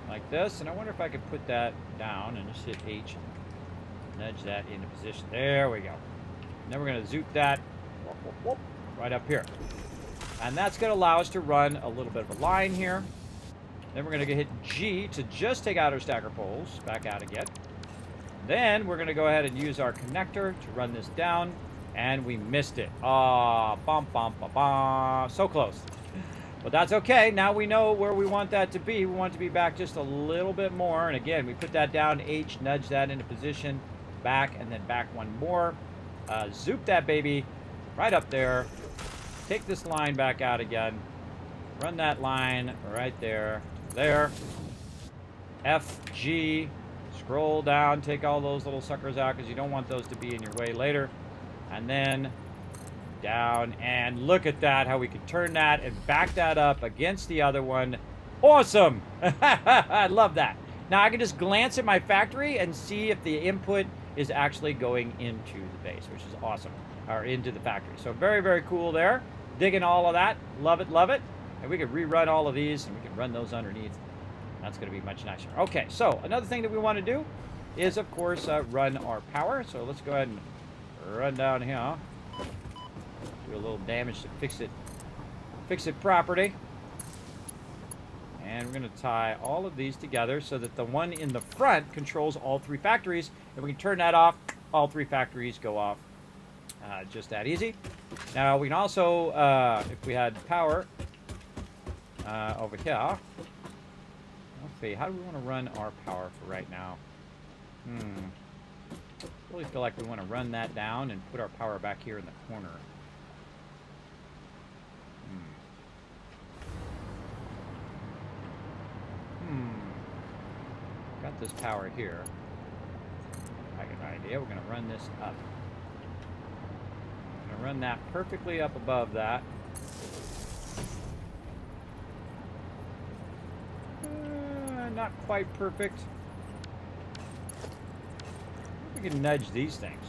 like this. And I wonder if I could put that down and just hit H and nudge that into position. There we go. And then we're going to zoop that right up here. And that's going to allow us to run a little bit of a line here. Then we're going to hit G to just take out our stacker poles, back out again. Then we're going to go ahead and use our connector to run this down, and we missed it. Ah, bum, bum, bum, bum. So close. But that's okay. Now we know where we want that to be. We want it to be back just a little bit more. And again, we put that down, H, nudge that into position, back, and then back one more. Zoop that baby right up there. Take this line back out again. Run that line right there. There. F, G. Scroll down. Take all those little suckers out because you don't want those to be in your way later. And then down. And look at that. How we can turn that and back that up against the other one. Awesome. I love that. Now I can just glance at my factory and see if the input is actually going into the base, which is awesome. Or into the factory. So very, very cool there. Digging all of that. Love it, love it. And we could rerun all of these, and we can run those underneath. That's going to be much nicer. Okay, so another thing that we want to do is, of course, run our power. So let's go ahead and run down here. Do a little damage to fix it properly. And we're going to tie all of these together so that the one in the front controls all three factories. And we can turn that off. All three factories go off. Just that easy. Now we can also, if we had power over here, let's see, how do we want to run our power for right now? Really feel like we want to run that down and put our power back here in the corner. Got this power here. I got an idea. We're going to run this up. Run that perfectly up above that. Not quite perfect. We can nudge these things.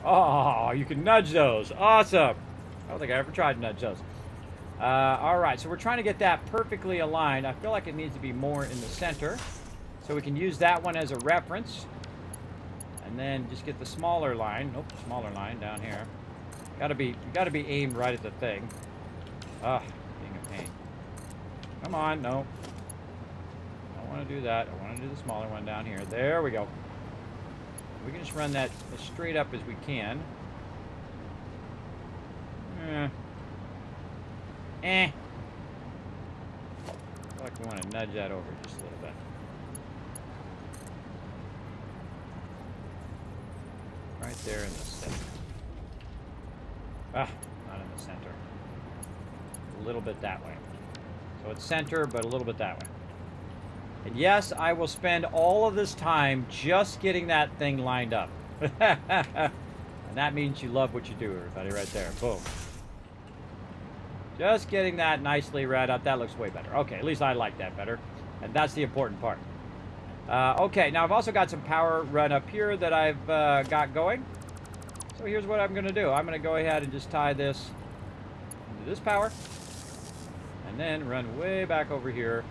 Oh, you can nudge those. Awesome. I don't think I ever tried to nudge those. All right, so we're trying to get that perfectly aligned. I feel like it needs to be more in the center. So we can use that one as a reference. And then just get the smaller line. Nope, smaller line down here. Gotta be aimed right at the thing. Ugh, being a pain. Come on, no. I don't want to do that. I want to do the smaller one down here. There we go. We can just run that as straight up as we can. I feel like we want to nudge that over just a little bit. Right there in the center. Ah, not in the center. A little bit that way. So it's center, but a little bit that way. And yes, I will spend all of this time just getting that thing lined up. And that means you love what you do, everybody, right there. Boom. Just getting that nicely right up. That looks way better. Okay, at least I like that better. And that's the important part. Okay, now I've also got some power run up here that I've got going. So here's what I'm going to do. I'm going to go ahead and just tie this into this power. And then run way back over here.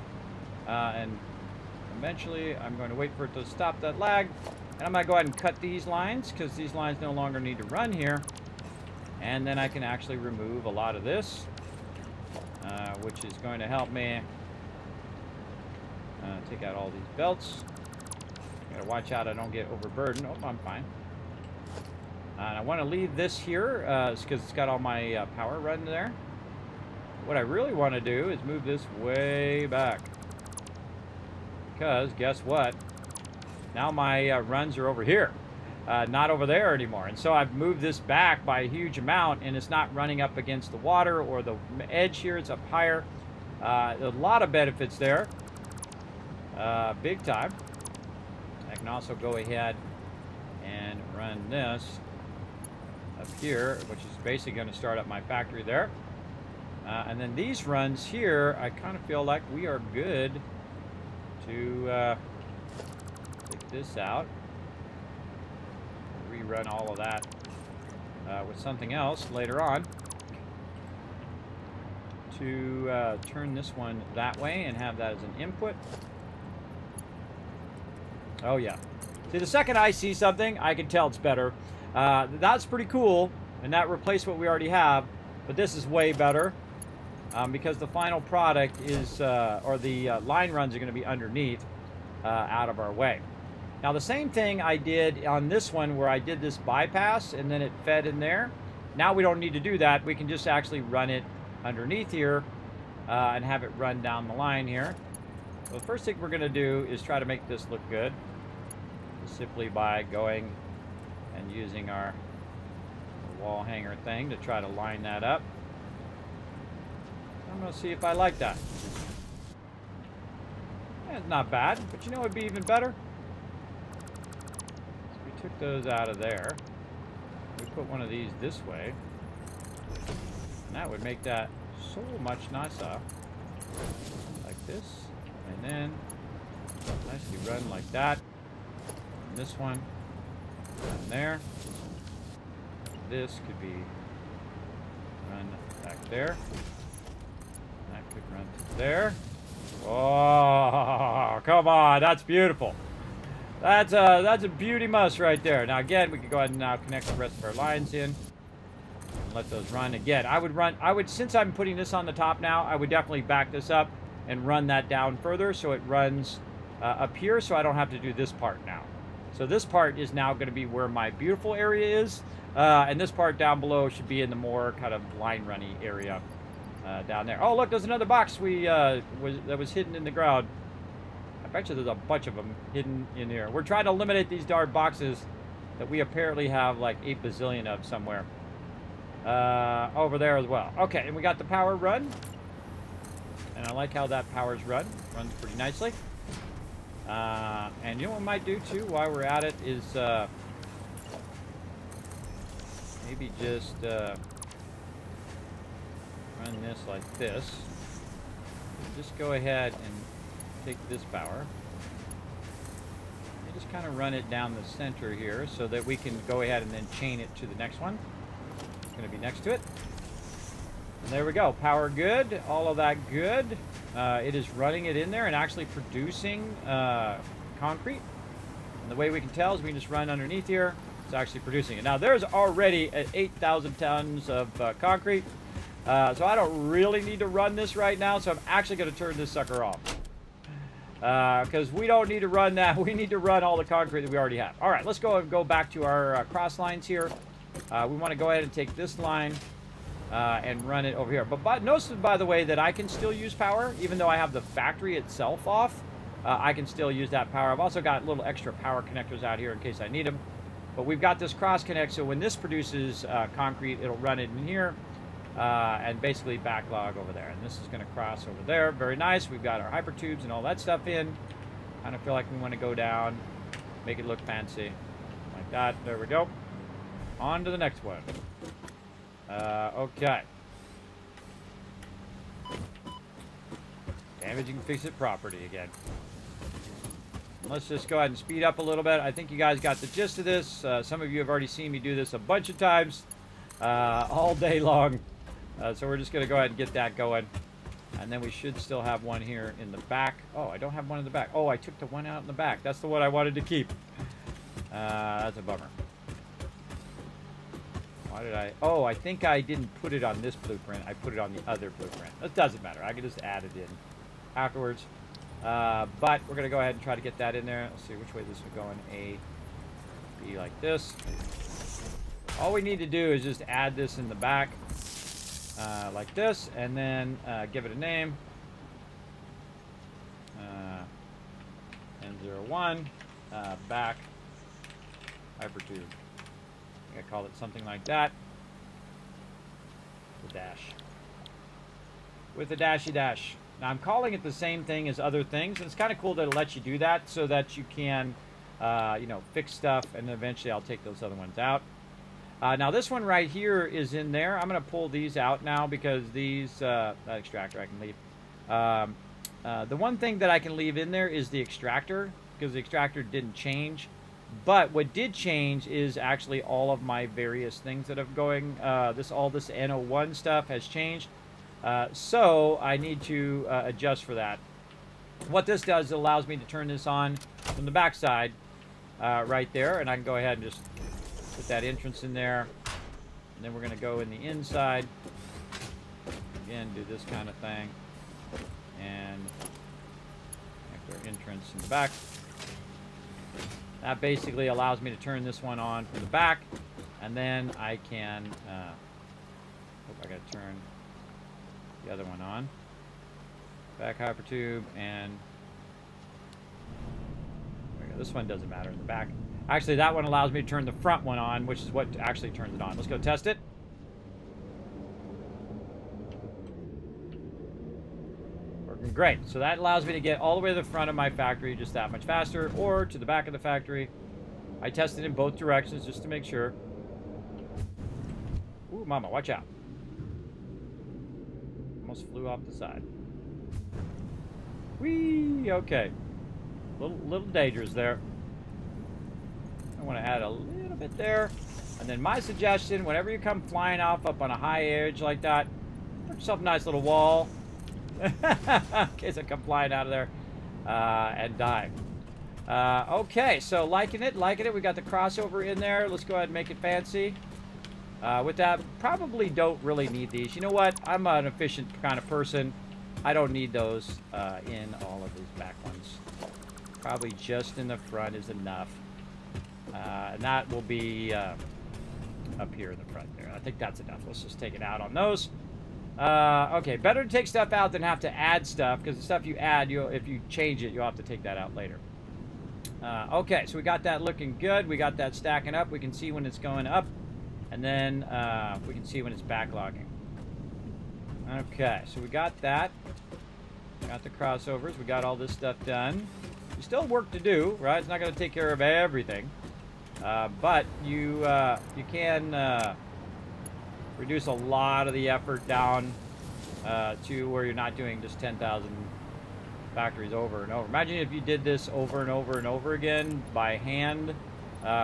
And eventually I'm going to wait for it to stop that lag. And I'm going to go ahead and cut these lines, because these lines no longer need to run here. And then I can actually remove a lot of this, which is going to help me take out all these belts. Gotta watch out I don't get overburdened. Oh, I'm fine. And I want to leave this here because it's got all my power run there. What I really want to do is move this way back, because guess what? Now my runs are over here, not over there anymore. And so I've moved this back by a huge amount, and it's not running up against the water or the edge here. It's up higher. A lot of benefits there. Big time. I can also go ahead and run this up here, which is basically going to start up my factory there. And then these runs here, I kind of feel like we are good to take this out, rerun all of that with something else later on to turn this one that way and have that as an input. Oh yeah. See, the second I see something, I can tell it's better. That's pretty cool, and that replaced what we already have, but this is way better because the final product is, or the line runs are going to be underneath, out of our way. Now the same thing I did on this one where I did this bypass and then it fed in there. Now we don't need to do that. We can just actually run it underneath here and have it run down the line here. So the first thing we're going to do is try to make this look good, simply by going and using our wall hanger thing to try to line that up. I'm going to see if I like that. Yeah, it's not bad, but you know what would be even better? So we took those out of there. We put one of these this way. And that would make that so much nicer. Like this. And then nicely run like that. And this one. And there. This could be run back there. That could run to there. Oh, come on. That's beautiful. That's a beauty must right there. Now again, we could go ahead and now connect the rest of our lines in and let those run again. I would, since I'm putting this on the top now, I would definitely back this up and run that down further so it runs up here, so I don't have to do this part now. So this part is now going to be where my beautiful area is, and this part down below should be in the more kind of line runny area down there. Oh, look, there's another box that was hidden in the ground. I bet you there's a bunch of them hidden in here. We're trying to eliminate these darn boxes that we apparently have like 8 bazillion of somewhere over there as well. Okay, and we got the power run. And I like how that power's runs pretty nicely. And you know what we might do too while we're at it is maybe just run this like this. Just go ahead and take this power. And just kind of run it down the center here so that we can go ahead and then chain it to the next one. It's going to be next to it. And there we go. Power good. All of that good. It is running it in there and actually producing concrete. And the way we can tell is we can just run underneath here. It's actually producing it. Now there's already 8,000 tons of concrete. So I don't really need to run this right now. So I'm actually going to turn this sucker off. because we don't need to run that. We need to run all the concrete that we already have. All right, let's go back to our cross lines here. We want to go ahead and take this line and run it over here. But notice, by the way, that I can still use power, even though I have the factory itself off. I can still use that power. I've also got little extra power connectors out here in case I need them. But we've got this cross connect, so when this produces concrete, it'll run it in here and basically backlog over there. And this is going to cross over there. Very nice. We've got our hyper tubes and all that stuff in. Kind of feel like we want to go down, make it look fancy. Like that. There we go. On to the next one. Okay. Damaging fix-it property again. Let's just go ahead and speed up a little bit. I think you guys got the gist of this. Some of you have already seen me do this a bunch of times all day long. So we're just going to go ahead and get that going. And then we should still have one here in the back. Oh, I don't have one in the back. Oh, I took the one out in the back. That's the one I wanted to keep. That's a bummer. Why did I... Oh, I think I didn't put it on this blueprint. I put it on the other blueprint. It doesn't matter. I can just add it in afterwards. But we're going to go ahead and try to get that in there. Let's see which way this is going. A, B like this. All we need to do is just add this in the back like this, and then give it a name. N01 back hypertube. I call it something like that. The dash. With a dashy dash. Now I'm calling it the same thing as other things, and it's kind of cool that it lets you do that so that you can, you know, fix stuff, and eventually I'll take those other ones out. Now this one right here is in there. I'm going to pull these out now because these, that extractor I can leave. The one thing that I can leave in there is the extractor, because the extractor didn't change. But what did change is actually all of my various things that are going. All this N01 stuff has changed. So I need to adjust for that. What this does, it allows me to turn this on from the back side right there. And I can go ahead and just put that entrance in there. And then we're going to go in the inside. Again, do this kind of thing. And connect our entrance in the back. That basically allows me to turn this one on from the back, and then I can, I gotta turn the other one on. Back hypertube, and there we go. This one doesn't matter in the back. Actually, that one allows me to turn the front one on, which is what actually turns it on. Let's go test it. Great. So that allows me to get all the way to the front of my factory just that much faster, or to the back of the factory. I tested in both directions just to make sure. Ooh, mama, watch out. Almost flew off the side. Whee! Okay. Little dangerous there. I want to add a little bit there. And then my suggestion, whenever you come flying off up on a high edge like that, put yourself a nice little wall. In case I come flying out of there and die. Okay, so liking it. We got the crossover in there. Let's go ahead and make it fancy. With that, probably don't really need these. You know what? I'm an efficient kind of person. I don't need those in all of these back ones. Probably just in the front is enough. And that will be up here in the front there. I think that's enough. Let's just take it out on those. Okay, better to take stuff out than have to add stuff, because the stuff you add, if you change it, you'll have to take that out later. Okay, so we got that looking good. We got that stacking up. We can see when it's going up, and then we can see when it's backlogging. Okay, so we got that. Got the crossovers. We got all this stuff done. There's still work to do, right? It's not going to take care of everything, but you can reduce a lot of the effort down to where you're not doing just 10,000 factories over and over. Imagine if you did this over and over and over again by hand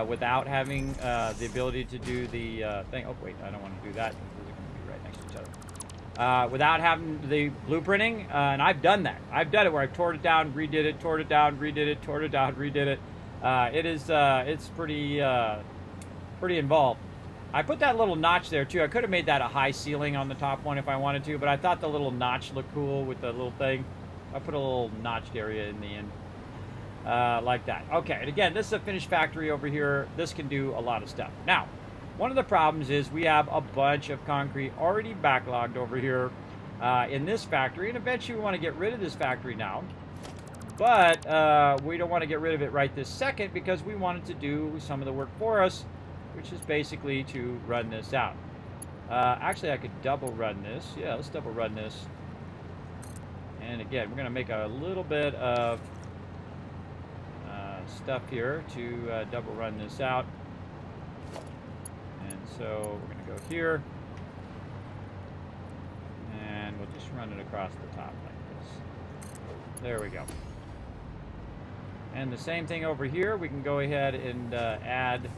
without having the ability to do the thing. Oh, wait, I don't want to do that. Those are going to be right next to each other. Without having the blueprinting, and I've done that. I've done it where I've torn it down, redid it, torn it down, redid it, torn it down, redid it. It's pretty involved. I put that little notch there too. I could have made that a high ceiling on the top one if I wanted to, but I thought the little notch looked cool with the little thing. I put a little notched area in the end. Like that. Okay, and again, this is a finished factory over here. This can do a lot of stuff. Now, one of the problems is we have a bunch of concrete already backlogged over here in this factory, and eventually we want to get rid of this factory now. But we don't want to get rid of it right this second because we want it to do some of the work for us, which is basically to run this out. Actually, I could double run this. Yeah, let's double run this. And again, we're going to make a little bit of stuff here to double run this out. And so we're going to go here. And we'll just run it across the top like this. There we go. And the same thing over here. We can go ahead and add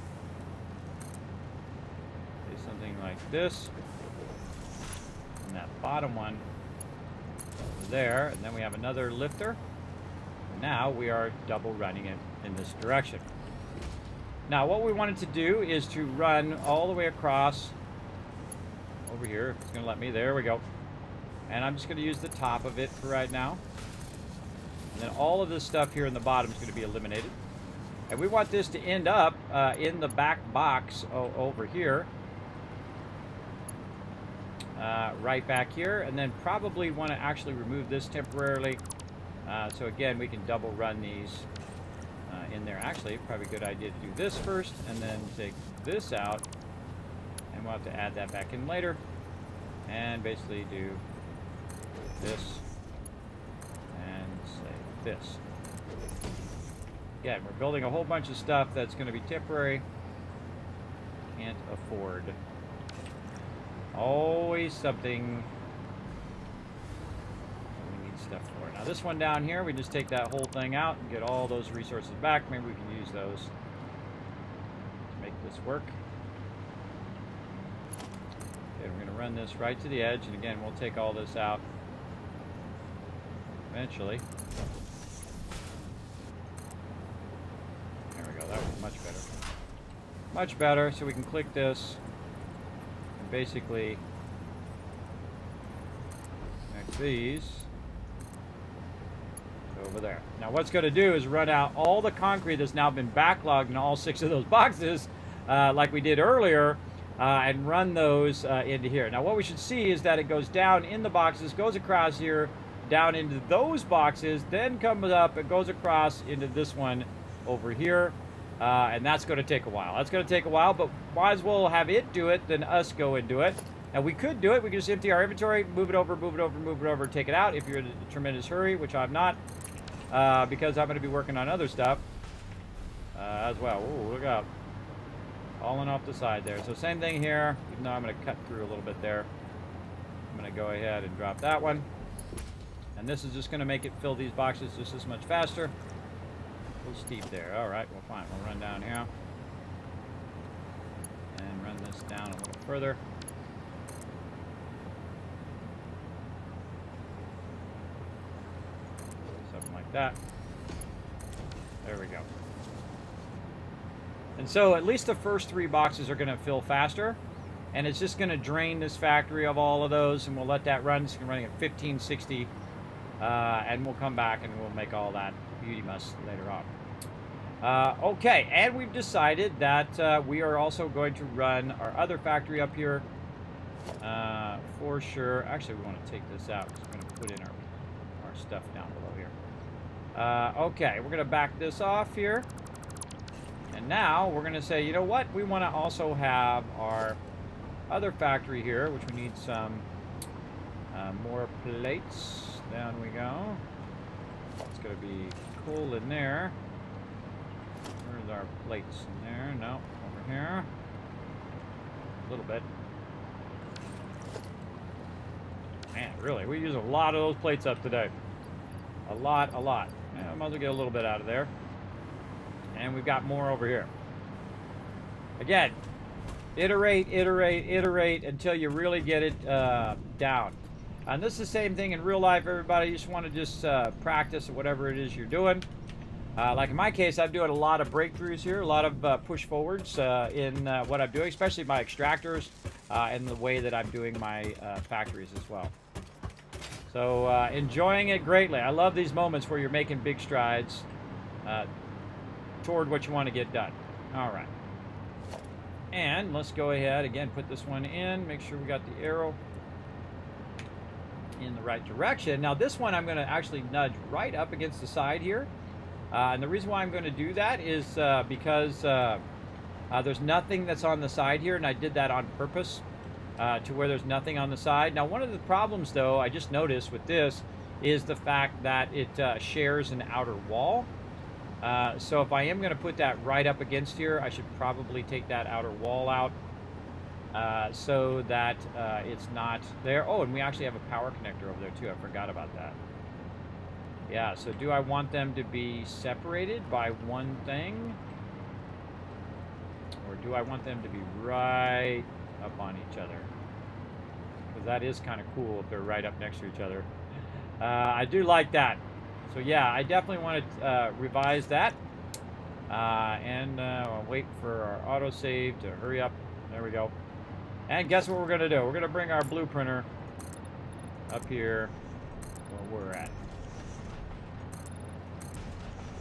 something like this. And that bottom one over there. And then we have another lifter. Now we are double running it in this direction. Now what we wanted to do is to run all the way across over here. If it's going to let me. There we go. And I'm just going to use the top of it for right now. And then all of this stuff here in the bottom is going to be eliminated. And we want this to end up in the back box over here. Right back here. And then probably want to actually remove this temporarily. So again, we can double run these in there. Actually, probably a good idea to do this first and then take this out. And we'll have to add that back in later. And basically do this and say this. Again, we're building a whole bunch of stuff that's going to be temporary. Can't afford. Always something we need stuff for. Now this one down here, we just take that whole thing out and get all those resources back. Maybe we can use those to make this work. Okay, we're going to run this right to the edge, and again, we'll take all this out eventually. There we go. That was much better. Much better. So we can click this and basically connect these over there. Now what's going to do is run out all the concrete that's now been backlogged in all 6 of those boxes like we did earlier and run those into here. Now what we should see is that it goes down in the boxes, goes across here, down into those boxes, then comes up and goes across into this one over here. And that's going to take a while. That's going to take a while, but might as well have it do it than us go and do it. Now we could do it. We could just empty our inventory, move it over, move it over, move it over, take it out if you're in a tremendous hurry, which I'm not, because I'm going to be working on other stuff as well. Ooh, look out. Falling off the side there. So same thing here, even though I'm going to cut through a little bit there. I'm going to go ahead and drop that one. And this is just going to make it fill these boxes just as much faster. A little steep there. All right, well, fine. We'll run down here. And run this down a little further. Something like that. There we go. And so at least the first 3 boxes are going to fill faster. And it's just going to drain this factory of all of those. And we'll let that run. It's running at 1560. And we'll come back and we'll make all that beauty muss later on. Okay, and we've decided that we are also going to run our other factory up here for sure. Actually, we want to take this out because we're going to put in our stuff down below here. Okay, we're going to back this off here. And now we're going to say, you know what? We want to also have our other factory here, which we need some more plates. Down we go. It's going to be cool in there. Where's our plates in there? No, over here. A little bit. Man, really, we use a lot of those plates up today. A lot, a lot. Yeah, I might as well get a little bit out of there. And we've got more over here. Again, iterate, iterate, iterate until you really get it down. And this is the same thing in real life, everybody. You just want to practice at whatever it is you're doing. Like in my case, I'm doing a lot of breakthroughs here, a lot of push forwards in what I'm doing, especially my extractors and the way that I'm doing my factories as well. So enjoying it greatly. I love these moments where you're making big strides toward what you want to get done. All right. And let's go ahead, again, put this one in. Make sure we got the arrow in the right direction. Now this one I'm going to actually nudge right up against the side here. And the reason why I'm going to do that is because there's nothing that's on the side here, and I did that on purpose to where there's nothing on the side. Now one of the problems, though, I just noticed with this is the fact that it shares an outer wall. So if I am going to put that right up against here, I should probably take that outer wall out so that it's not there. Oh, and we actually have a power connector over there too. I forgot about that. Yeah, so do I want them to be separated by one thing? Or do I want them to be right up on each other? Because that is kind of cool if they're right up next to each other. I do like that. So yeah, I definitely want to revise that. And I'll wait for our autosave to hurry up. There we go. And guess what we're going to do? We're going to bring our blue printer up here where we're at.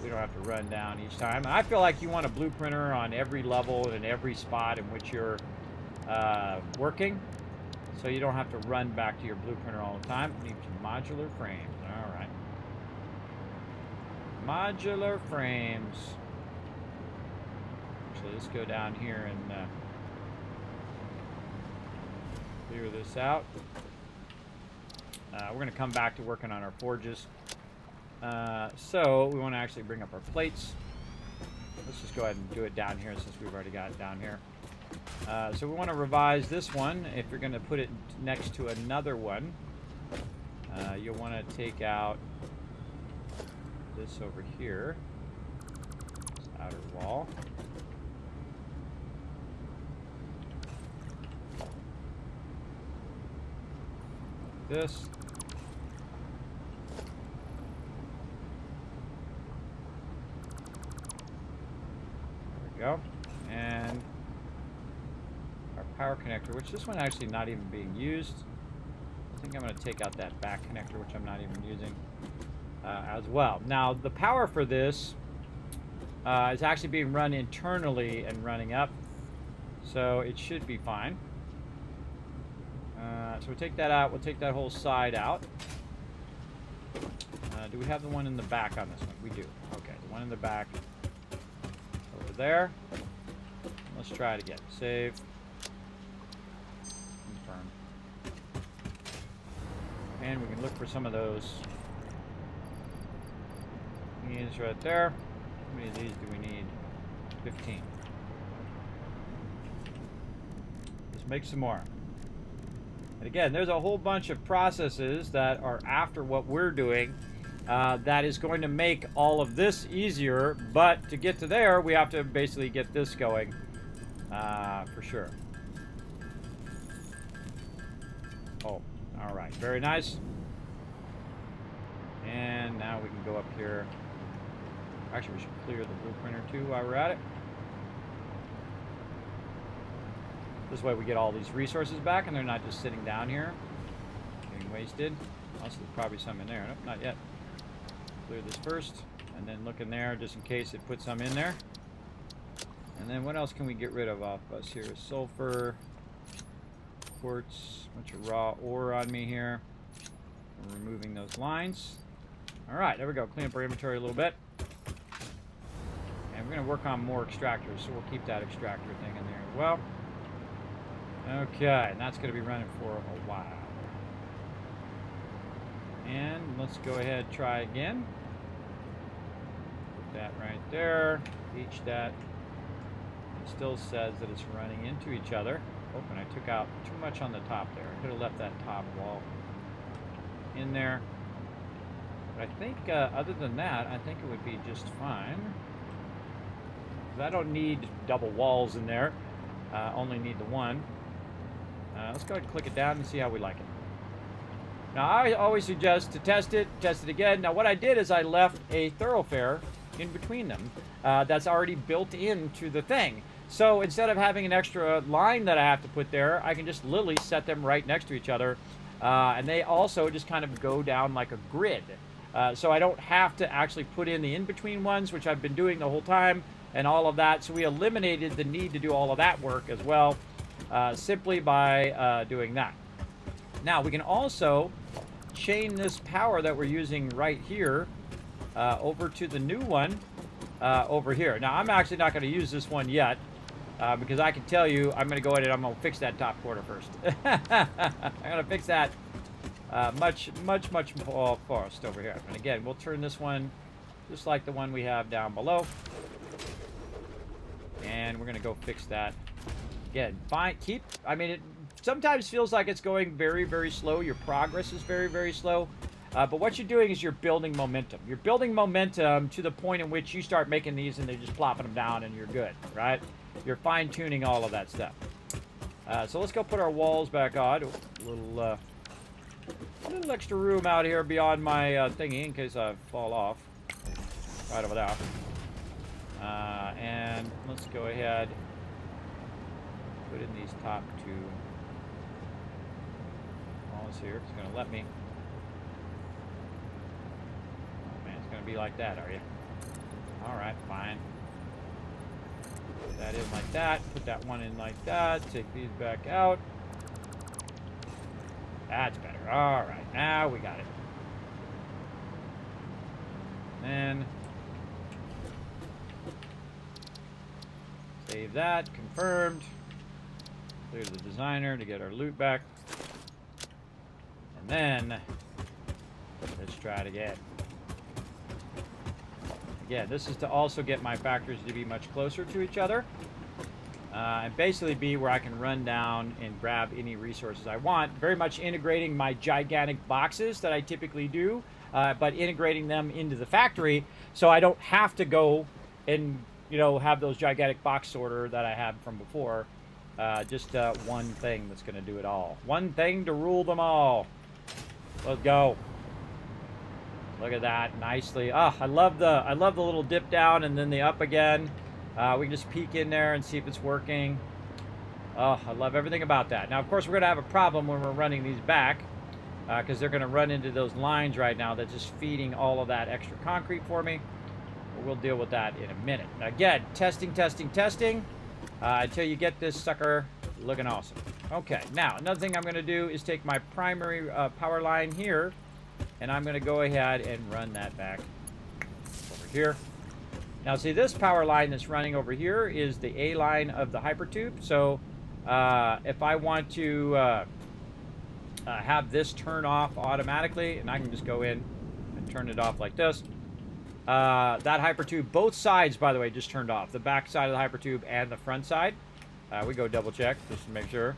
We don't have to run down each time. And I feel like you want a blue printer on every level and every spot in which you're working. So you don't have to run back to your blue printer all the time. You need some modular frames. All right. Modular frames. Actually, let's go down here and clear this out. We're going to come back to working on our forges. So we want to actually bring up our plates. Let's just go ahead and do it down here since we've already got it down here. So we want to revise this one. If you're going to put it next to another one, you'll want to take out this over here, this outer wall. This. There we go. And our power connector, which this one actually not even being used. I think I'm going to take out that back connector, which I'm not even using as well. Now, the power for this is actually being run internally and running up, so it should be fine. So we'll take that out. We'll take that whole side out. Do we have the one in the back on this one? We do. Okay, the one in the back over there. Let's try it again. Save. Confirm. And we can look for some of those. These right there. How many of these do we need? 15. Let's make some more. And again, there's a whole bunch of processes that are after what we're doing that is going to make all of this easier, but to get to there, we have to basically get this going for sure. Oh, all right, very nice. And now we can go up here. Actually, we should clear the blue printer too while we're at it. This way we get all these resources back and they're not just sitting down here getting wasted. Also, there's probably some in there. Nope, not yet. Clear this first and then look in there just in case it puts some in there. And then what else can we get rid of off us here? Sulfur, quartz, bunch of raw ore on me here. We're removing those lines. All right, there we go. Clean up our inventory a little bit. And we're going to work on more extractors, so we'll keep that extractor thing in there as well. Okay, and that's going to be running for a while. And let's go ahead and try again. Put that right there. Each that. It still says that it's running into each other. Oh, and I took out too much on the top there. I could have left that top wall in there. But I think other than that, I think it would be just fine. I don't need double walls in there. Only need the one. Let's go ahead and click it down and see how we like it. Now, I always suggest to test it again. Now, what I did is I left a thoroughfare in between them that's already built into the thing. So instead of having an extra line that I have to put there, I can just literally set them right next to each other. And they also just kind of go down like a grid. So I don't have to actually put in the in-between ones, which I've been doing the whole time, and all of that. So we eliminated the need to do all of that work as well, simply by doing that. Now, we can also chain this power that we're using right here over to the new one over here. Now, I'm actually not going to use this one yet because I can tell you I'm going to go ahead and I'm going to fix that top quarter first. I'm going to fix that much more first over here. And again, we'll turn this one just like the one we have down below. And we're going to go fix that. Again, fine. I mean, it sometimes feels like it's going very slow. Your progress is very slow. But what you're doing is you're building momentum. You're building momentum to the point in which you start making these and they're just plopping them down and you're good, right? You're fine-tuning all of that stuff. So let's go put our walls back on. A little extra room out here beyond my thingy in case I fall off. Right over there. And let's go ahead. Put in these top two walls here. It's going to let me. Oh man, it's going to be like that, are you? Alright, fine. Put that in like that. Put that one in like that. Take these back out. That's better. Alright, now we got it. Then save that. Confirmed. Clear the designer to get our loot back. And then let's try it again. Again, this is to also get my factories to be much closer to each other. And basically be where I can run down and grab any resources I want. Very much integrating my gigantic boxes that I typically do, but integrating them into the factory so I don't have to go and, you know, have those gigantic box sorter that I had from before. Just one thing that's going to do it all. One thing to rule them all. Let's go. Look at that, nicely. Ah, I love the little dip down and then the up again. We can just peek in there and see if it's working. Oh, I love everything about that. Now, of course, we're going to have a problem when we're running these back because they're going to run into those lines right now that's just feeding all of that extra concrete for me. But we'll deal with that in a minute. Again, testing until you get this sucker looking awesome. Okay, now, another thing I'm going to do is take my primary power line here, and I'm going to go ahead and run that back over here. Now, see, this power line that's running over here is the A line of the hypertube. So, if I want to have this turn off automatically, and I can just go in and turn it off like this. That hypertube, both sides, by the way, just turned off. The back side of the hypertube and the front side. We go double check just to make sure.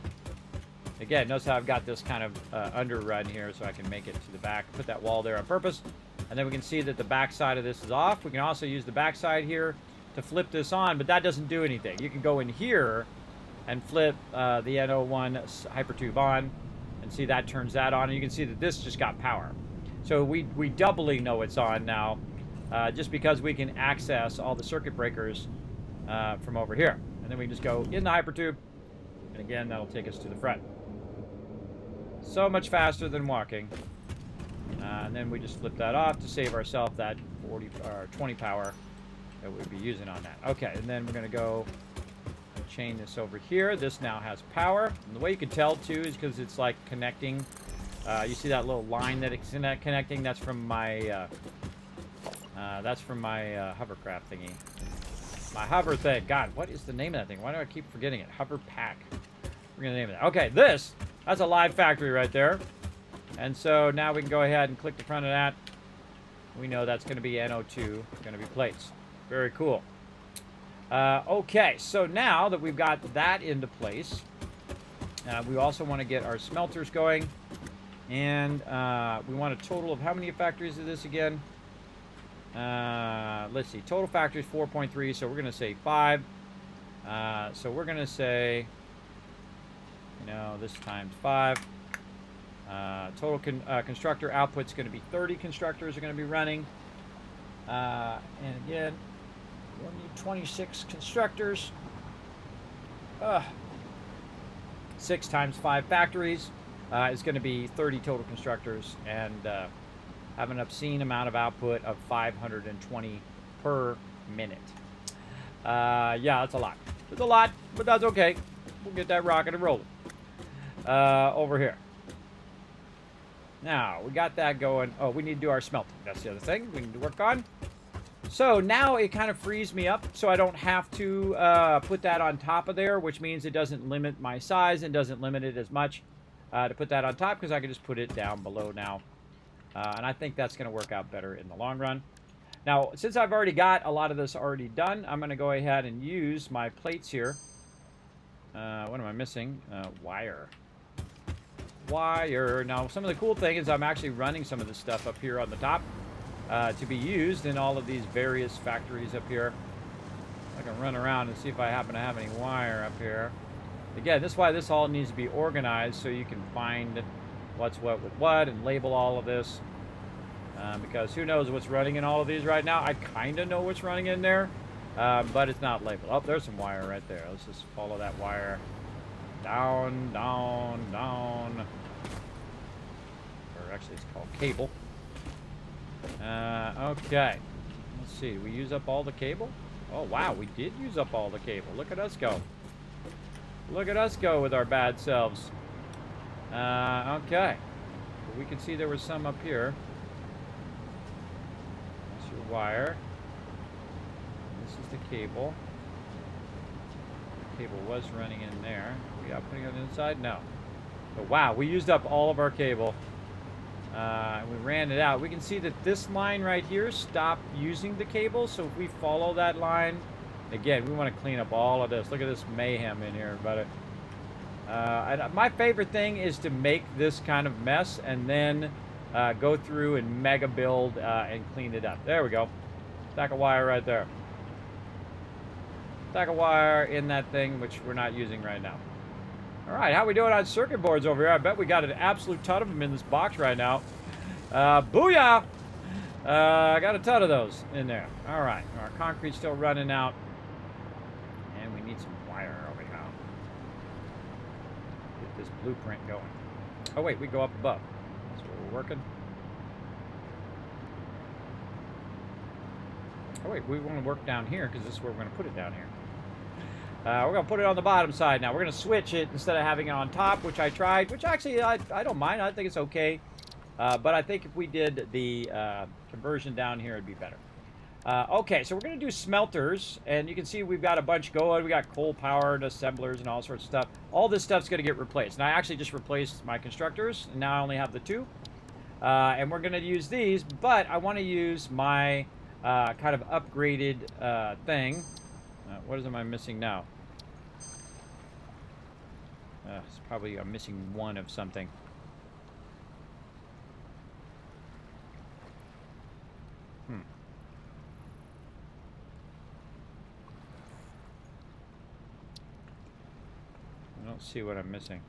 Again, notice how I've got this kind of underrun here so I can make it to the back. Put that wall there on purpose. And then we can see that the back side of this is off. We can also use the back side here to flip this on, but that doesn't do anything. You can go in here and flip the N01 hypertube on and see that turns that on. And you can see that this just got power. So we doubly know it's on now just because we can access all the circuit breakers from over here. And then we just go in the hypertube. And again, that'll take us to the front. So much faster than walking. And then we just flip that off to save ourselves that 40 or 20 power that we'd be using on that. Okay, and then we're going to go and chain this over here. This now has power. And the way you can tell, too, is because it's like connecting. You see that little line that it's connecting? That's from my hovercraft thingy. My hover thing. God, what is the name of that thing? Why do I keep forgetting it? Hover pack. We're going to name it that. Okay, that's a live factory right there. And so now we can go ahead and click the front of that. We know that's going to be NO2, going to be plates. Very cool. Okay, so now that we've got that into place, we also want to get our smelters going. And we want a total of how many factories is this again? Let's see, total factories 4.3, so we're going to say 5. So we're going to say, this times 5. Total constructor output's going to be 30 constructors are going to be running. And again, we'll need 26 constructors. 6 times 5 factories. is going to be 30 total constructors and have an obscene amount of output of 520 per minute. Yeah, that's a lot. It's a lot, but that's okay. We'll get that rocket and rolling. Over here. Now, we got that going. Oh, we need to do our smelting. That's the other thing we need to work on. So now it kind of frees me up so I don't have to put that on top of there, which means it doesn't limit my size and doesn't limit it as much to put that on top, because I can just put it down below now. And I think that's going to work out better in the long run. Now, since I've already got a lot of this already done, I'm going to go ahead and use my plates here. What am I missing? Wire. Wire. Now, some of the cool thing is I'm actually running some of this stuff up here on the top to be used in all of these various factories up here. I can run around and see if I happen to have any wire up here. Again, this is why this all needs to be organized, so you can find what's what with what and label all of this. Because who knows what's running in all of these right now. I kind of know what's running in there, but it's not labeled. Oh, there's some wire right there. Let's just follow that wire. Down, down, down. Or actually, it's called cable. Okay. Let's see. Did we use up all the cable? Oh, wow. We did use up all the cable. Look at us go. Look at us go with our bad selves. Okay. We can see there was some up here. That's your wire. This is the cable. The cable was running in there. We are putting it inside? No. But wow, we used up all of our cable. We ran it out. We can see that this line right here stopped using the cable. So if we follow that line, again, we want to clean up all of this. Look at this mayhem in here, buddy. My favorite thing is to make this kind of mess and then go through and mega build and clean it up. There we go. Stack of wire right there. Stack of wire in that thing, which we're not using right now. All right, how we doing on circuit boards over here? I bet we got an absolute ton of them in this box right now. Booyah! I got a ton of those in there. All right, our concrete's still running out. And we need some wire over here. Get this blueprint going. Oh, wait, we go up above. That's where we're working. Oh, wait, we want to work down here because this is where we're going to put it down here. We're going to put it on the bottom side now. We're going to switch it instead of having it on top, which I tried, which actually I don't mind. I think it's okay. But I think if we did the conversion down here, it'd be better. Okay, so we're going to do smelters, and you can see we've got a bunch going. We got coal-powered assemblers and all sorts of stuff. All this stuff's going to get replaced. And I actually just replaced my constructors, and now I only have the two. And we're going to use these, but I want to use my kind of upgraded thing. What am I missing now? It's probably I'm missing one of something. I don't see what I'm missing.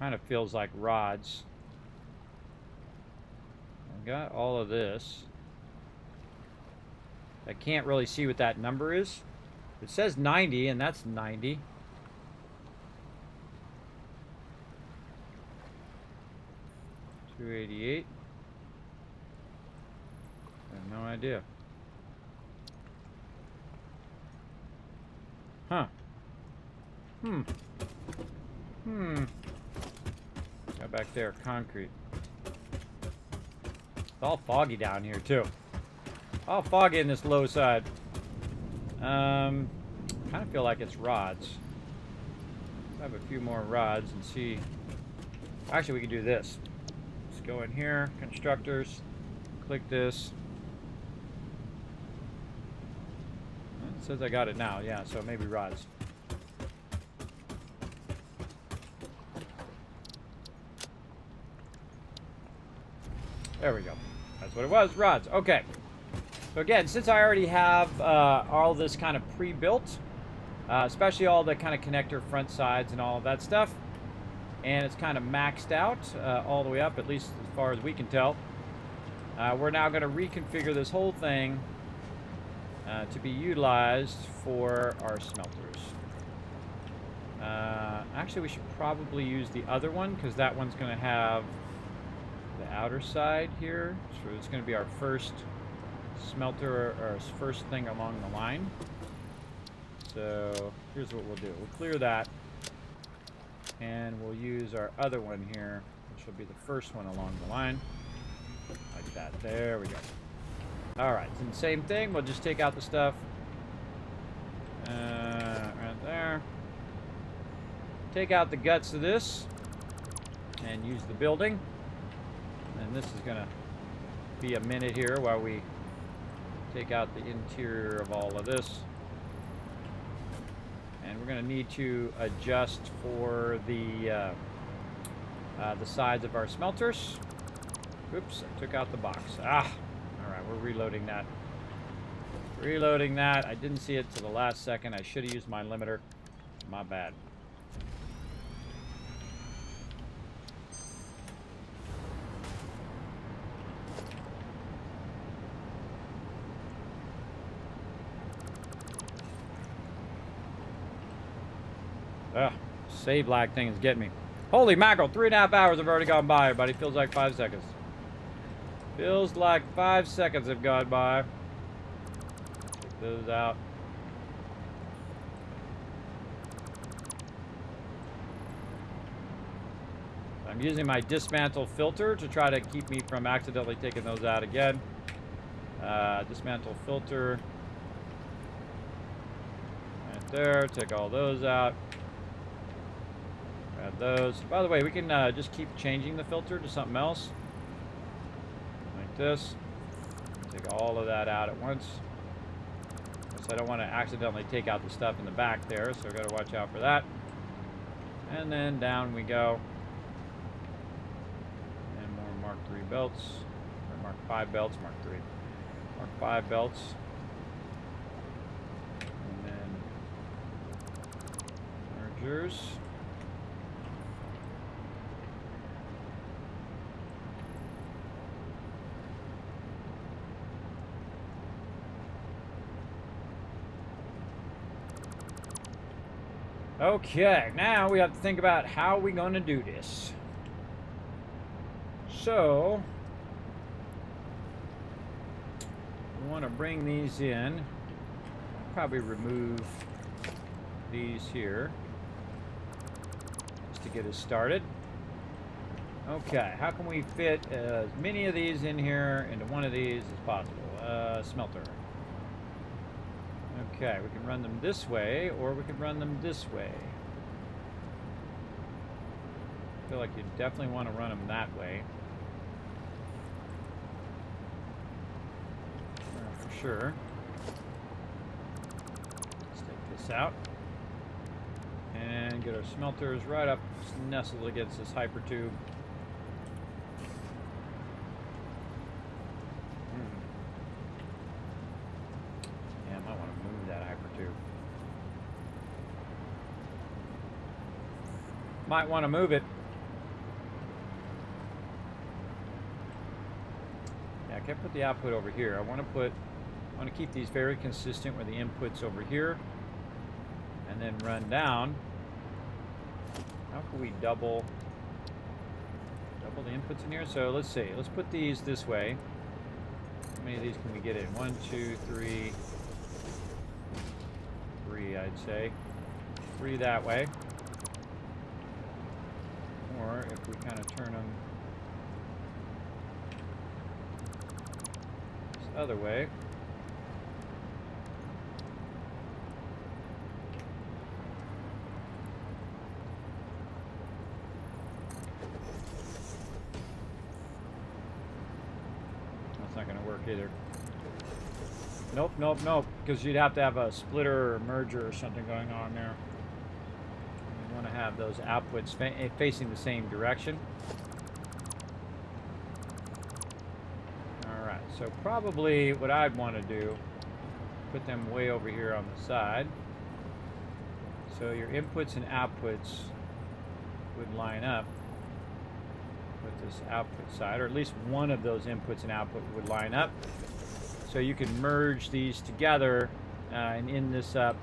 Kind of feels like rods. I got all of this. I can't really see what that number is. It says 90, and that's 90. $288. I have no idea. Huh. Got back there, concrete. It's all foggy down here, too. All foggy in this low side. Kind of feel like it's rods. I have a few more rods and see. Actually, we can do this. Let's go in here, constructors, click this. It says I got it now, yeah, so maybe rods. There we go. That's what it was, rods. Okay. So again, since I already have all this kind of pre-built, especially all the kind of connector front sides and all of that stuff, and it's kind of maxed out all the way up, at least as far as we can tell, we're now going to reconfigure this whole thing to be utilized for our smelters. Actually, we should probably use the other one because that one's going to have the outer side here. So it's going to be our first smelter or first thing along the line. So here's what we'll do. We'll clear that. And we'll use our other one here, which will be the first one along the line. Like that. There we go. Alright, so the same thing. We'll just take out the stuff. Right there. Take out the guts of this. And use the building. And this is going to be a minute here while we take out the interior of all of this. And we're going to need to adjust for the sides of our smelters. Oops, I took out the box. All right, we're reloading that. Reloading that. I didn't see it till the last second. I should have used my limiter. My bad. Ugh, save lag thing is getting me. Holy mackerel, 3.5 hours have already gone by, everybody. Feels like 5 seconds. Feels like 5 seconds have gone by. Take those out. I'm using my dismantle filter to try to keep me from accidentally taking those out again. Dismantle filter. Right there, take all those out. Add those. By the way, we can just keep changing the filter to something else. Like this. Take all of that out at once. So I don't want to accidentally take out the stuff in the back there, so I've got to watch out for that. And then down we go. And more Mark III belts. Or Mark V belts, Mark III. Mark V belts. And then mergers. Okay, now we have to think about how we're going to do this. So, we want to bring these in. Probably remove these here just to get us started. Okay, how can we fit as many of these in here into one of these as possible? Smelter. Okay, we can run them this way, or we can run them this way. I feel like you definitely want to run them that way. For sure. Let's take this out. And get our smelters right up, nestled against this hyper tube. Might want to move it. Yeah, I can't put the output over here. I want to keep these very consistent with the inputs over here, and then run down. How can we double the inputs in here? So let's see. Let's put these this way. How many of these can we get in? 1, 2, 3. 3, I'd say. 3 that way. Or if we kind of turn them this other way. That's not going to work either. Nope, nope, nope. Because you'd have to have a splitter or merger or something going on there. Want to have those outputs facing the same direction. Alright, so probably what I'd want to do, put them way over here on the side. So your inputs and outputs would line up with this output side, or at least one of those inputs and output would line up. So you can merge these together and in this up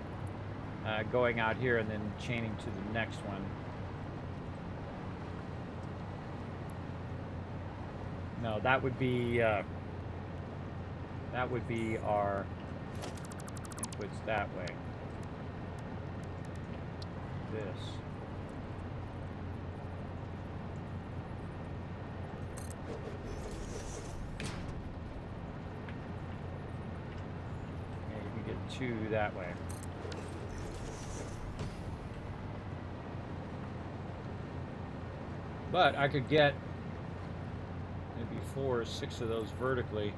going out here and then chaining to the next one. No, that would be our inputs that way. This. Okay, you can get 2 that way. But I could get maybe 4 or 6 of those vertically.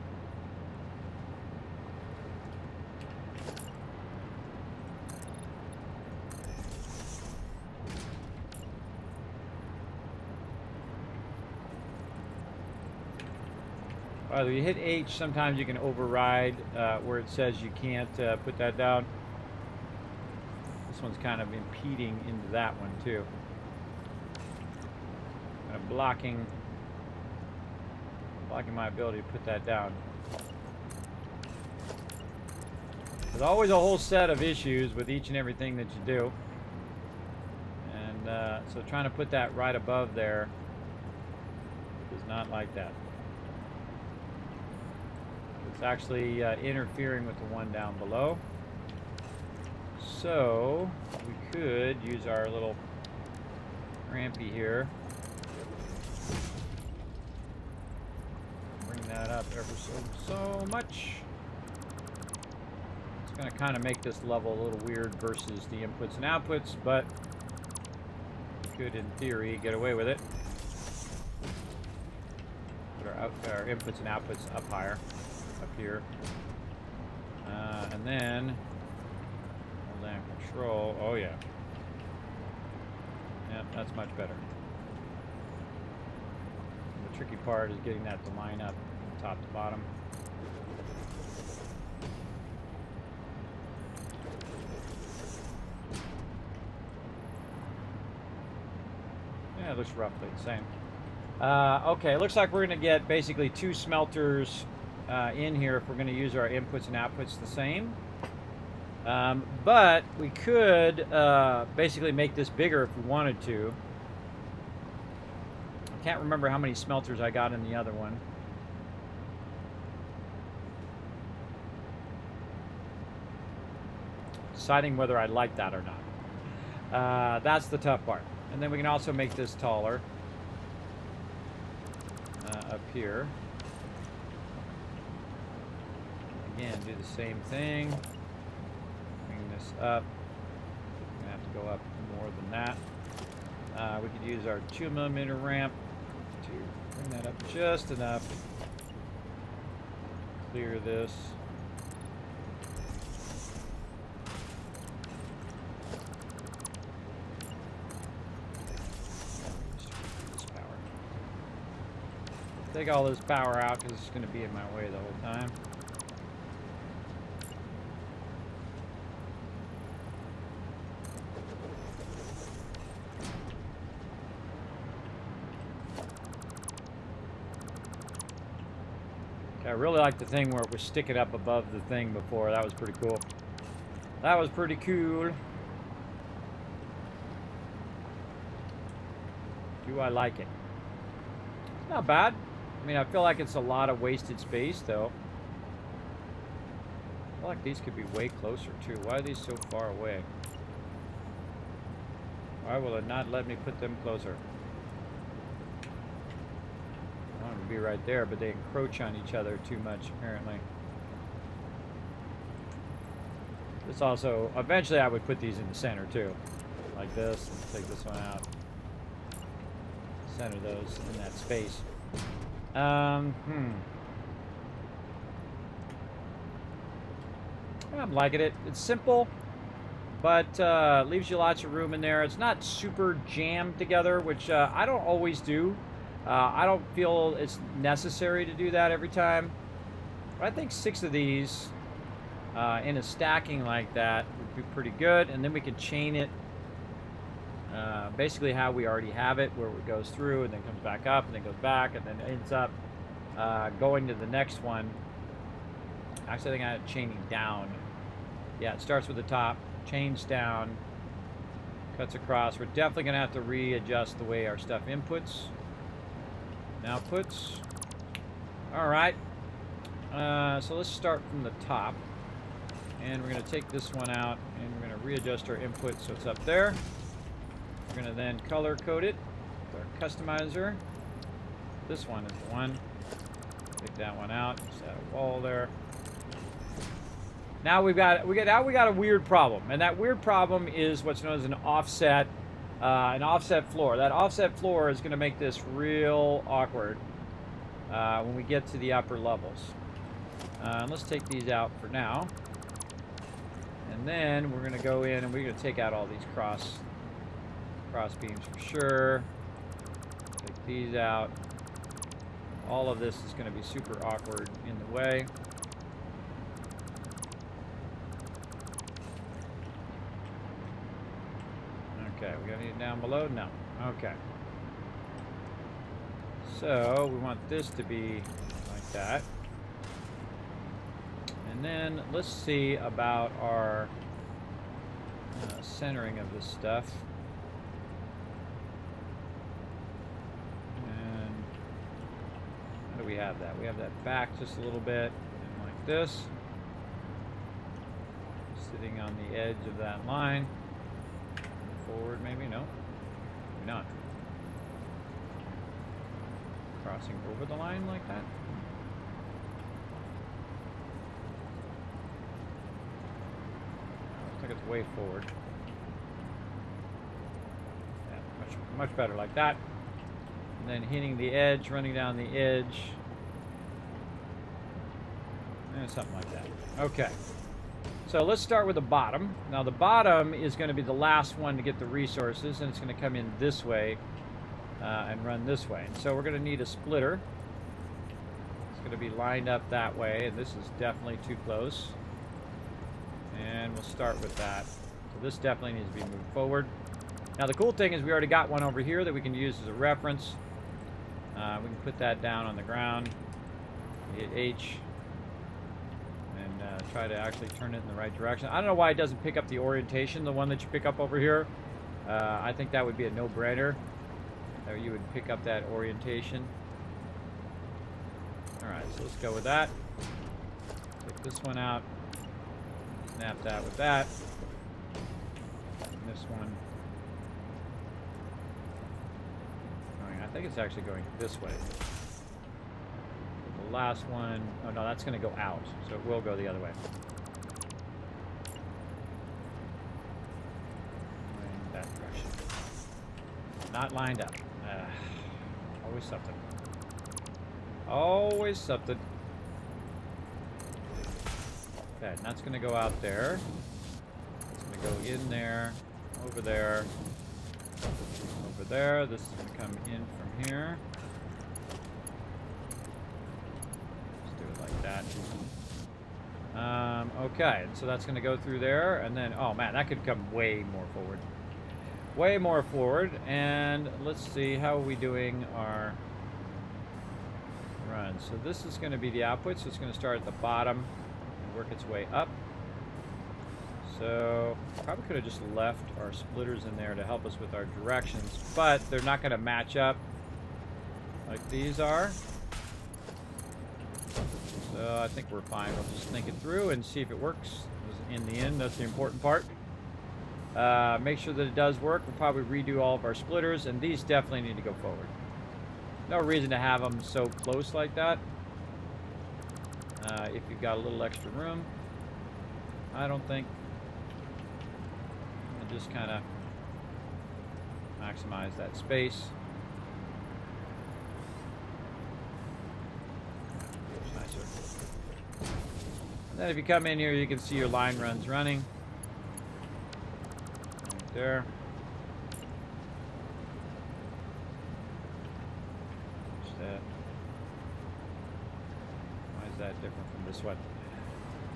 If you hit H, sometimes you can override where it says you can't put that down. This one's kind of impeding into that one too. Kind of blocking my ability to put that down. There's always a whole set of issues with each and everything that you do. And so trying to put that right above there is not like that. It's actually interfering with the one down below. So we could use our little rampy here. Bring that up ever so much. It's going to kind of make this level a little weird versus the inputs and outputs, but we could, in theory, get away with it. Put our inputs and outputs up higher. Up here, and then hold down control. Oh yeah, yep, that's much better. The tricky part is getting that to line up from top to bottom. Yeah, it looks roughly the same. Okay, it looks like we're going to get basically 2 smelters in here if we're going to use our inputs and outputs the same. But we could basically make this bigger if we wanted to. I can't remember how many smelters I got in the other one. Deciding whether I like that or not. That's the tough part. And then we can also make this taller up here. Again, do the same thing. Bring this up. I'm gonna have to go up more than that. We could use our 2mm ramp to bring that up just enough. Clear this. Take all this power out because it's going to be in my way the whole time. Okay, I really like the thing where it was sticking up above the thing before. That was pretty cool. That was pretty cool. Do I like it? It's not bad. I mean, I feel like it's a lot of wasted space, though. I feel like these could be way closer, too. Why are these so far away? Why will it not let me put them closer? I want them to be right there, but they encroach on each other too much, apparently. This also, eventually I would put these in the center, too. Like this, and take this one out. Center those in that space. I'm liking it. It's simple, but leaves you lots of room in there. It's not super jammed together, which I don't always do. I don't feel it's necessary to do that every time. But I think 6 of these in a stacking like that would be pretty good, and then we can chain it basically how we already have it, where it goes through and then comes back up and then goes back and then ends up going to the next one. Actually, I think I had chaining down. Yeah, it starts with the top, chains down, cuts across. We're definitely going to have to readjust the way our stuff inputs and outputs. All right. So let's start from the top. And we're going to take this one out, and we're going to readjust our input so it's up there. We're going to then color code it with our customizer. This one is the one. Take that one out. Just add a wall there. Now we got a weird problem, and that weird problem is what's known as an offset floor. That offset floor is going to make this real awkward when we get to the upper levels. Let's take these out for now, and then we're going to go in and we're going to take out all these cross beams for sure. Take these out. All of this is going to be super awkward in the way. Okay, we got any down below? No. Okay. So we want this to be like that. And then let's see about our centering of this stuff. And how do we have that? We have that back just a little bit, and like this. Sitting on the edge of that line. Forward, maybe? No. Maybe not. Crossing over the line like that. Looks like it's way forward. Yeah, much better like that. And then hitting the edge, running down the edge. And something like that. Okay. So let's start with the bottom. Now the bottom is going to be the last one to get the resources, and it's going to come in this way and run this way. And so we're going to need a splitter. It's going to be lined up that way, and this is definitely too close. And we'll start with that. So this definitely needs to be moved forward. Now the cool thing is we already got one over here that we can use as a reference. We can put that down on the ground. Hit H. Try to actually turn it in the right direction. I don't know why it doesn't pick up the orientation, the one that you pick up over here. I think that would be a no-brainer. You would pick up that orientation. Alright, so let's go with that. Take this one out. Snap that with that. And this one. I think it's actually going this way. The last one, oh no, that's going to go out, so it will go the other way. In that direction. Not lined up. Always something. Always something. Okay, and that's going to go out there. It's going to go in there, over there, over there. This is going to come in from here. That. Okay, so that's going to go through there, and then, oh man, that could come way more forward. Way more forward, and let's see, how are we doing our run? So this is going to be the output, so it's going to start at the bottom and work its way up. So probably could have just left our splitters in there to help us with our directions, but they're not going to match up like these are. So I think we're fine. We'll just think it through and see if it works. In the end, that's the important part. Make sure that it does work. We'll probably redo all of our splitters, and these definitely need to go forward. No reason to have them so close like that. If you've got a little extra room, I don't think. And just kind of maximize that space. Then if you come in here, you can see your line runs running. Right there. Why is that different from this one?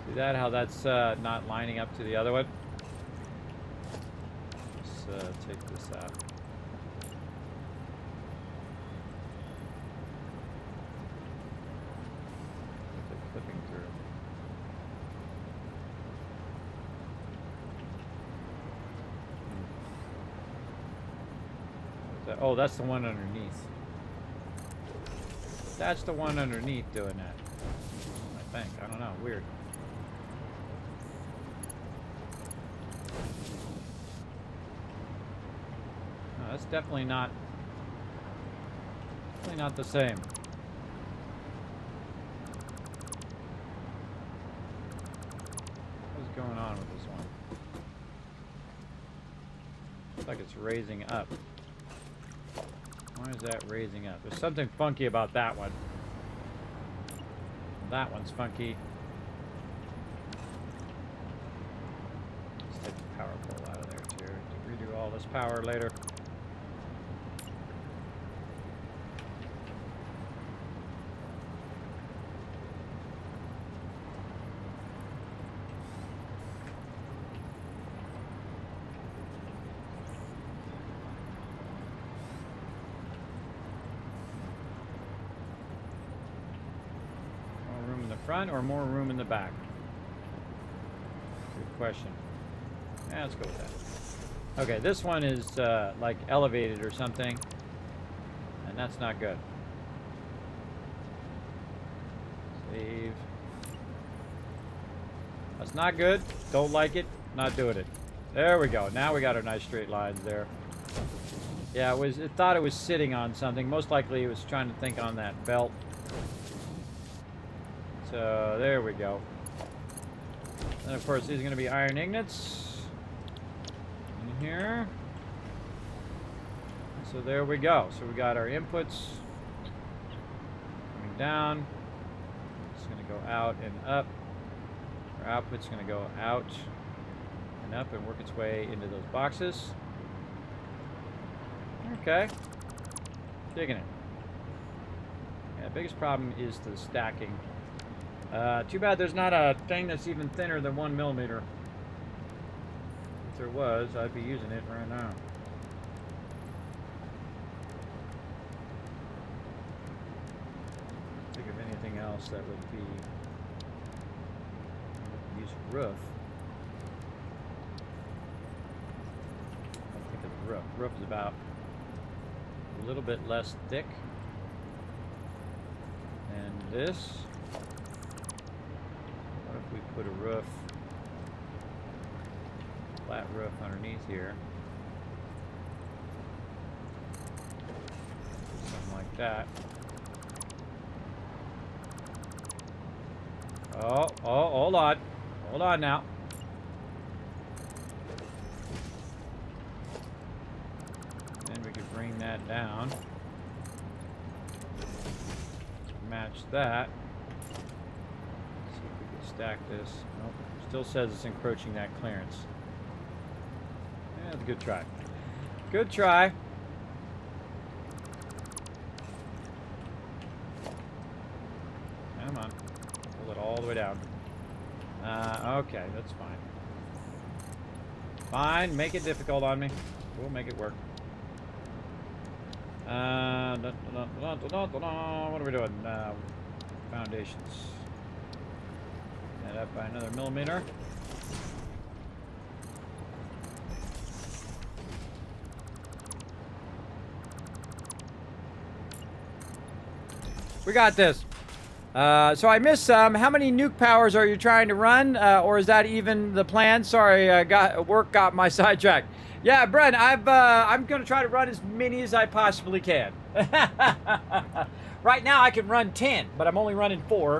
See that? How that's not lining up to the other one? Let's take this out. Clipping through. Oh, that's the one underneath. That's the one underneath doing that. I think. I don't know. Weird. No, that's definitely not the same. What's going on with this one? Looks like it's raising up. Why is that raising up? There's something funky about that one. That one's funky. Let's take the power pole out of there too. To redo all this power later. Front or more room in the back? Good question. Yeah, let's go with that. Okay, this one is like elevated or something, and that's not good. Save. That's not good. Don't like it. Not doing it. There we go. Now we got our nice straight lines there. Yeah, it thought it was sitting on something. Most likely it was trying to think on that belt. So there we go. And of course these are going to be iron ingots in here. So there we go. So we got our inputs coming down. It's going to go out and up. Our output's going to go out and up and work its way into those boxes. Okay. Digging it. Yeah, the biggest problem is the stacking. Too bad there's not a thing that's even thinner than 1 millimeter. If there was, I'd be using it right now. Think of anything else that would be use roof. I'll think of the roof. Roof is about a little bit less thick than this. We put a roof, flat roof underneath here. Something like that. Oh, hold on. Hold on now. Then we could bring that down. Match that. Stack this. Nope. Still says it's encroaching that clearance. Yeah, that's a good try. Good try. Come on. Pull it all the way down. Okay, that's fine. Fine. Make it difficult on me. We'll make it work. What are we doing? Foundations. Up by another millimeter. We got this. So I missed some. How many nuke powers are you trying to run? Or is that even the plan? Sorry, work got my sidetracked. Yeah, Brent, I'm going to try to run as many as I possibly can. Right now I can run 10, but I'm only running 4.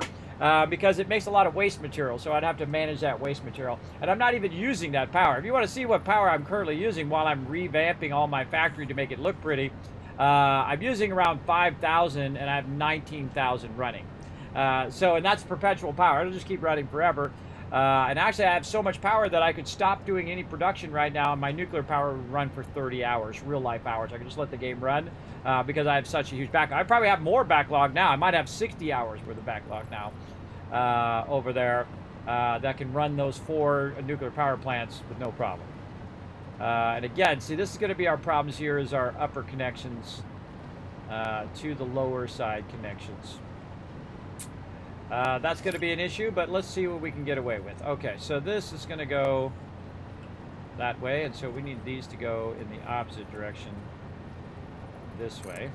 Because it makes a lot of waste material, so I'd have to manage that waste material. And I'm not even using that power. If you want to see what power I'm currently using while I'm revamping all my factory to make it look pretty, I'm using around 5,000 and I have 19,000 running. And that's perpetual power. It'll just keep running forever. And actually I have so much power that I could stop doing any production right now and my nuclear power would run for 30 hours, real life hours. I could just let the game run because I have such a huge backlog. I probably have more backlog now. I might have 60 hours worth of backlog now over there that can run those 4 nuclear power plants with no problem. And again, see, this is going to be our problems here is our upper connections to the lower side connections. That's going to be an issue, but let's see what we can get away with. Okay, so this is going to go that way, and so we need these to go in the opposite direction this way.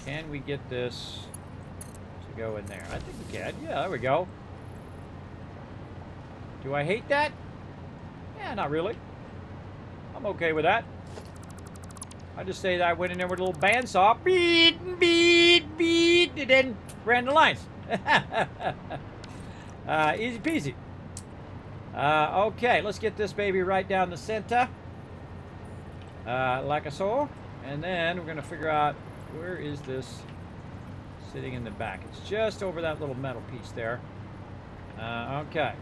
Can we get this to go in there? I think we can. Yeah, there we go. Do I hate that? Yeah, not really. I'm okay with that. I just say that I went in there with a little bandsaw. Beat, beat, beat, and then ran the lines. Easy peasy. Okay, let's get this baby right down the center. Like so. And then we're going to figure out where is this sitting in the back. It's just over that little metal piece there. Okay.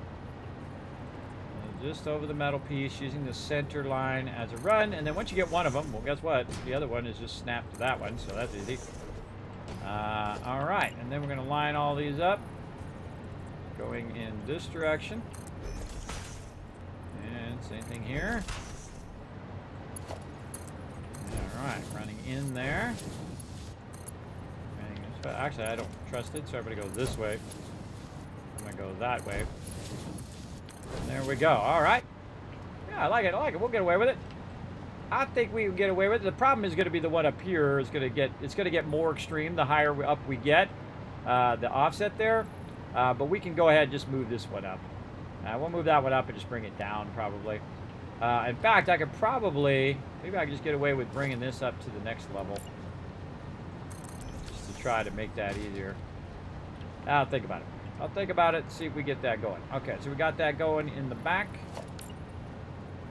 Just over the metal piece, using the center line as a run. And then once you get one of them, well, guess what? The other one is just snapped to that one, so that's easy. All right, and then we're going to line all these up, going in this direction. And same thing here. All right, running in there. Actually, I don't trust it, so everybody goes this way. I'm going to go that way. There we go. All right. Yeah, I like it. I like it. We'll get away with it. I think we can get away with it. The problem is going to be the one up here is going to get, it's going to get more extreme the higher up we get, the offset there. But we can go ahead and just move this one up. We'll move that one up and just bring it down probably. In fact, I could probably, maybe I could just get away with bringing this up to the next level. Just to try to make that easier. I'll think about it. I'll think about it and see if we get that going. Okay, so we got that going in the back.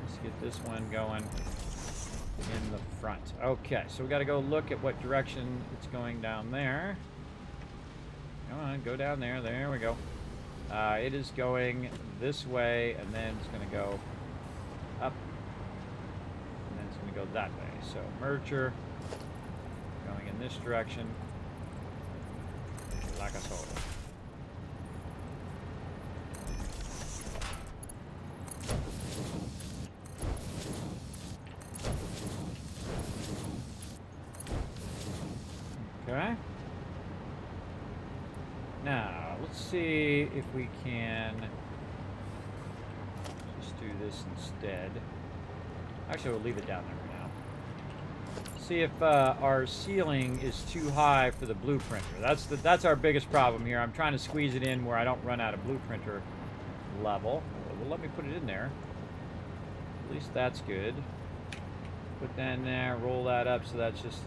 Let's get this one going in the front. Okay, so we got to go look at what direction it's going down there. Come on, go down there. There we go. It is going this way, and then it's going to go up, and then it's going to go that way. So merger going in this direction, like a soda. Okay. Now, let's see if we can just do this instead. Actually, we'll leave it down there for now. See if our ceiling is too high for the blue printer. That's our biggest problem here. I'm trying to squeeze it in where I don't run out of blue printer level. Well, let me put it in there. At least that's good. Put that in there, roll that up so that's just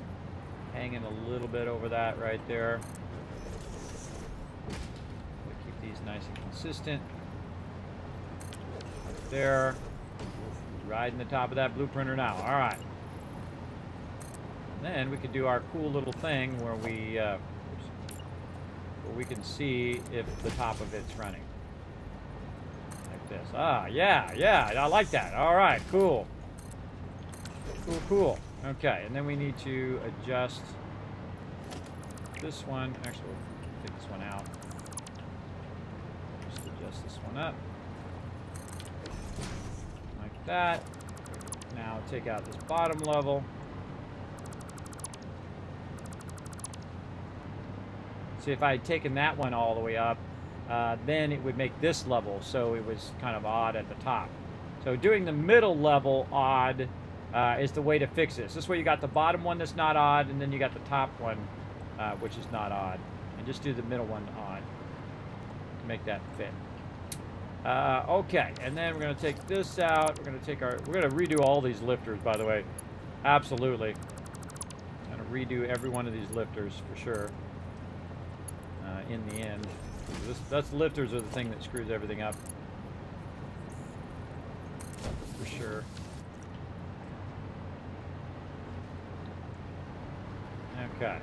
hanging a little bit over that right there. We'll keep these nice and consistent. Right there. Riding the top of that blue printer now. All right. And then we could do our cool little thing where we can see if the top of it's running. Like this. Ah, yeah, I like that. All right, cool. Cool. Okay, and then we need to adjust this one. Actually, we'll take this one out. Just adjust this one up. Like that. Now take out this bottom level. See, if I had taken that one all the way up, then it would make this level, so it was kind of odd at the top. So doing the middle level odd is the way to fix this. This way you got the bottom one that's not odd, and then you got the top one, which is not odd. And just do the middle one odd to make that fit. Okay, and then we're going to take this out. We're going to redo all these lifters, by the way. Absolutely. I'm going to redo every one of these lifters for sure. In the end, that's lifters are the thing that screws everything up for sure. Okay.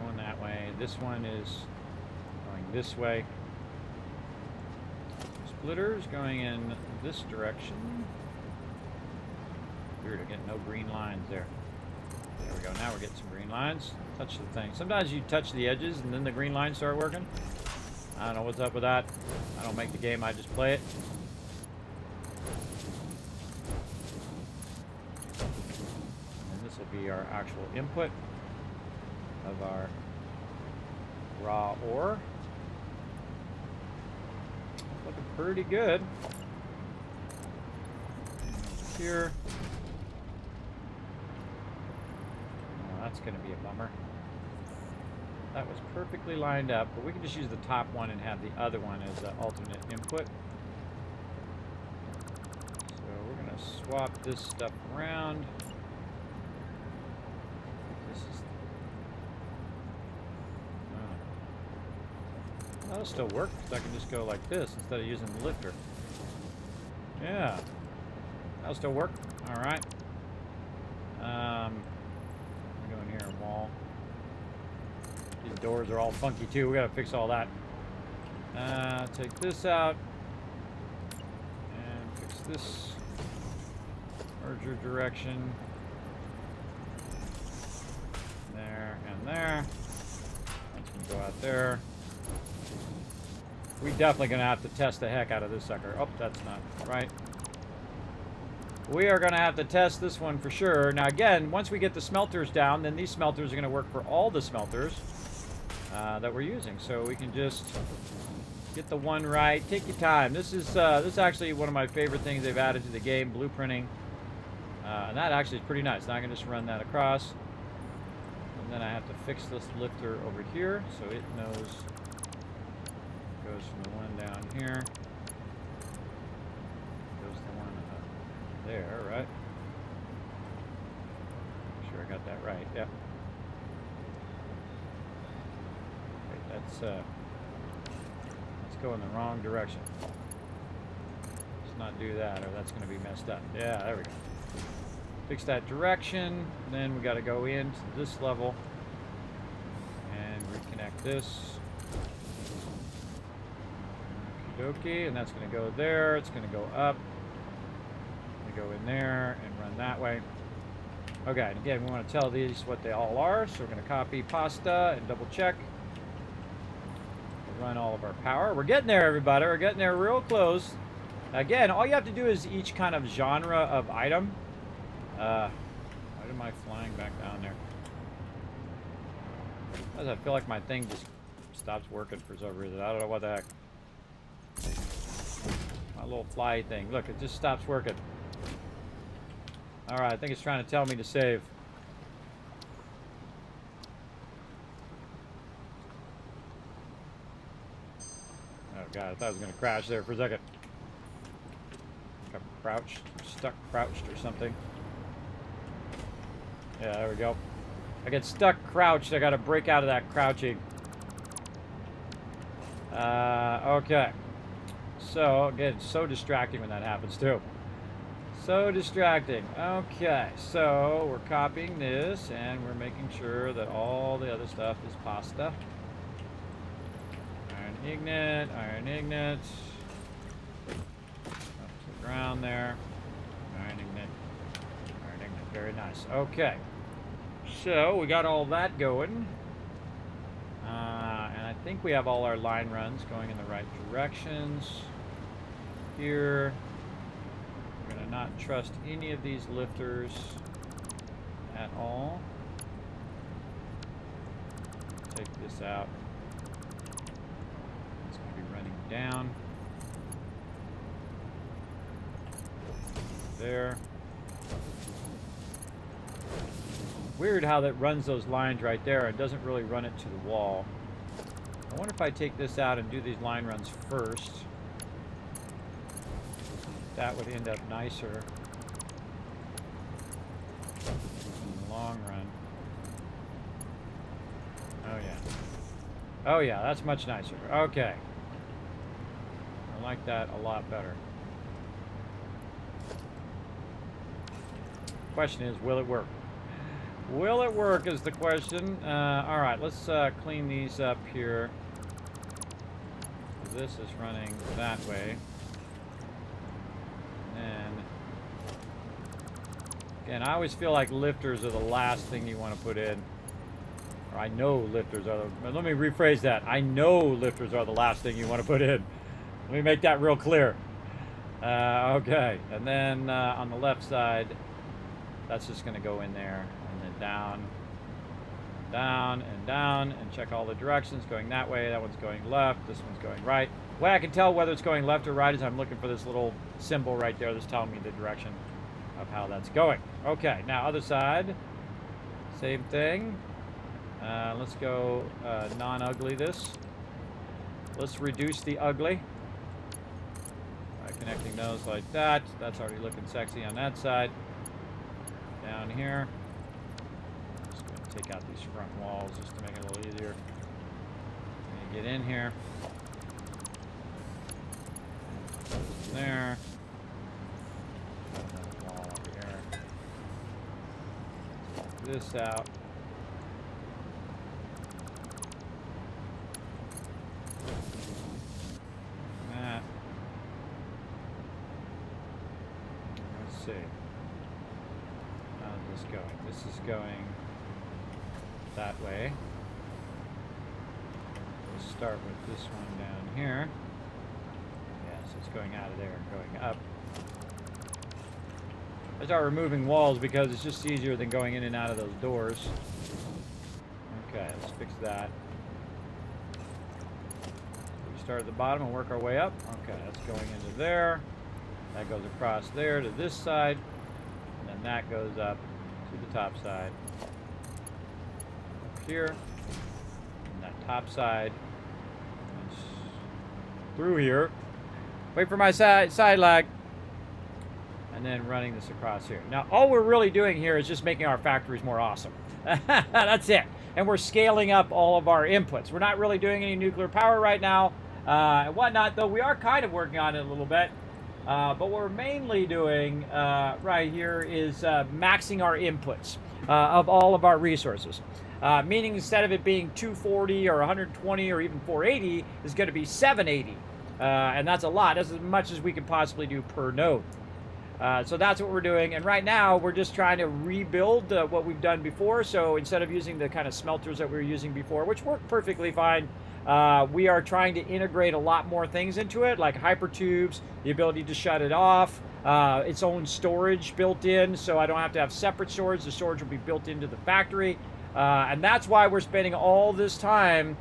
Going that way. This one is going this way. Splitters going in this direction. Weird, I get no green lines there. There we go. Now we're getting some green lines. Touch the thing. Sometimes you touch the edges and then the green lines start working. I don't know what's up with that. I don't make the game. I just play it. And this will be our actual input of our raw ore. Looking pretty good. here. Oh, that's going to be a bummer. That was perfectly lined up, but we can just use the top one and have the other one as an alternate input. So we're going to swap this stuff around. This is... oh. That'll still work, because I can just go like this instead of using the lifter. Yeah. That'll still work. All right. Go in here and wall. These doors are all funky too. We gotta fix all that. Take this out and fix this merger direction. There and there. That's gonna go out there. We're definitely gonna have to test the heck out of this sucker. Oh, that's not right. We are going to have to test this one for sure. Now again, once we get the smelters down, then these smelters are going to work for all the smelters that we're using. So we can just get the one right. Take your time. This is actually one of my favorite things they've added to the game, blueprinting. And that actually is pretty nice. Now I can just run that across. And then I have to fix this lifter over here so it knows it goes from the one down here. There, right? Make sure I got that right. Yep. Wait, let's go in the wrong direction. Let's not do that, or that's going to be messed up. Yeah, there we go. Fix that direction. Then we got to go into this level and reconnect this. Okie dokie, and that's going to go there. It's going to go up. Go in there and run that way. Okay, and again, we want to tell these what they all are, so we're going to copy pasta and double check. We'll run all of our power. We're getting there, everybody. We're getting there real close. Again, all you have to do is each kind of genre of item. Why am I flying back down there? Because I feel like my thing just stops working for some reason. I don't know what the heck. My little fly thing. Look, it just stops working. Alright, I think it's trying to tell me to save. Oh god, I thought I was going to crash there for a second. Like I'm crouched, stuck crouched or something. Yeah, there we go. I get stuck crouched, I got to break out of that crouching. Okay. So, again, it's so distracting when that happens too. So distracting. Okay, so we're copying this and we're making sure that all the other stuff is pasta. Iron Ignite, Iron Ignite. Up to the ground there. Iron Ignite. Iron Ignite. Very nice. Okay. So we got all that going. And I think we have all our line runs going in the right directions. Here. We're going to not trust any of these lifters at all. Take this out. It's going to be running down. There. Weird how that runs those lines right there and doesn't really run it to the wall. I wonder if I take this out and do these line runs first. That would end up nicer in the long run. Oh yeah. Oh yeah, that's much nicer. Okay. I like that a lot better. Question is, will it work? Will it work is the question. Alright, let's clean these up here. This is running that way. And again, I always feel like lifters are the last thing you want to put in. Or I know lifters are the... Let me rephrase that. I know lifters are the last thing you want to put in. Let me make that real clear. Okay, and then on the left side, that's just going to go in there. And then down, down, and down. And check all the directions. Going that way. That one's going left. This one's going right. The way I can tell whether it's going left or right is I'm looking for this little symbol right there that's telling me the direction. of how that's going. Okay, now other side, same thing. Let's go non-ugly this. Let's reduce the ugly by connecting those like that. That's already looking sexy on that side. Down here. Just going to take out these front walls just to make it a little easier. Get in here. There. Another wall over here. Take this out. That. Let's see. How's this going? This is going that way. We'll start with this one down here. Yes, it's going out of there and going up. I start removing walls because it's just easier than going in and out of those doors. Okay, let's fix that. We start at the bottom and work our way up. Okay, that's going into there. That goes across there to this side. And then that goes up to the top side. Up here. And that top side. Through here. Wait for my side lag. And then running this across here. Now, all we're really doing here is just making our factories more awesome. That's it. And we're scaling up all of our inputs. We're not really doing any nuclear power right now and whatnot, though we are kind of working on it a little bit. But what we're mainly doing right here is maxing our inputs of all of our resources. Meaning instead of it being 240 or 120 or even 480, it's going to be 780. And that's a lot. That's as much as we can possibly do per node. So that's what we're doing. And right now, we're just trying to rebuild what we've done before. So instead of using the kind of smelters that we were using before, which worked perfectly fine, we are trying to integrate a lot more things into it, like hypertubes, the ability to shut it off, its own storage built in, so I don't have to have separate storage. The storage will be built into the factory. And that's why we're spending all this time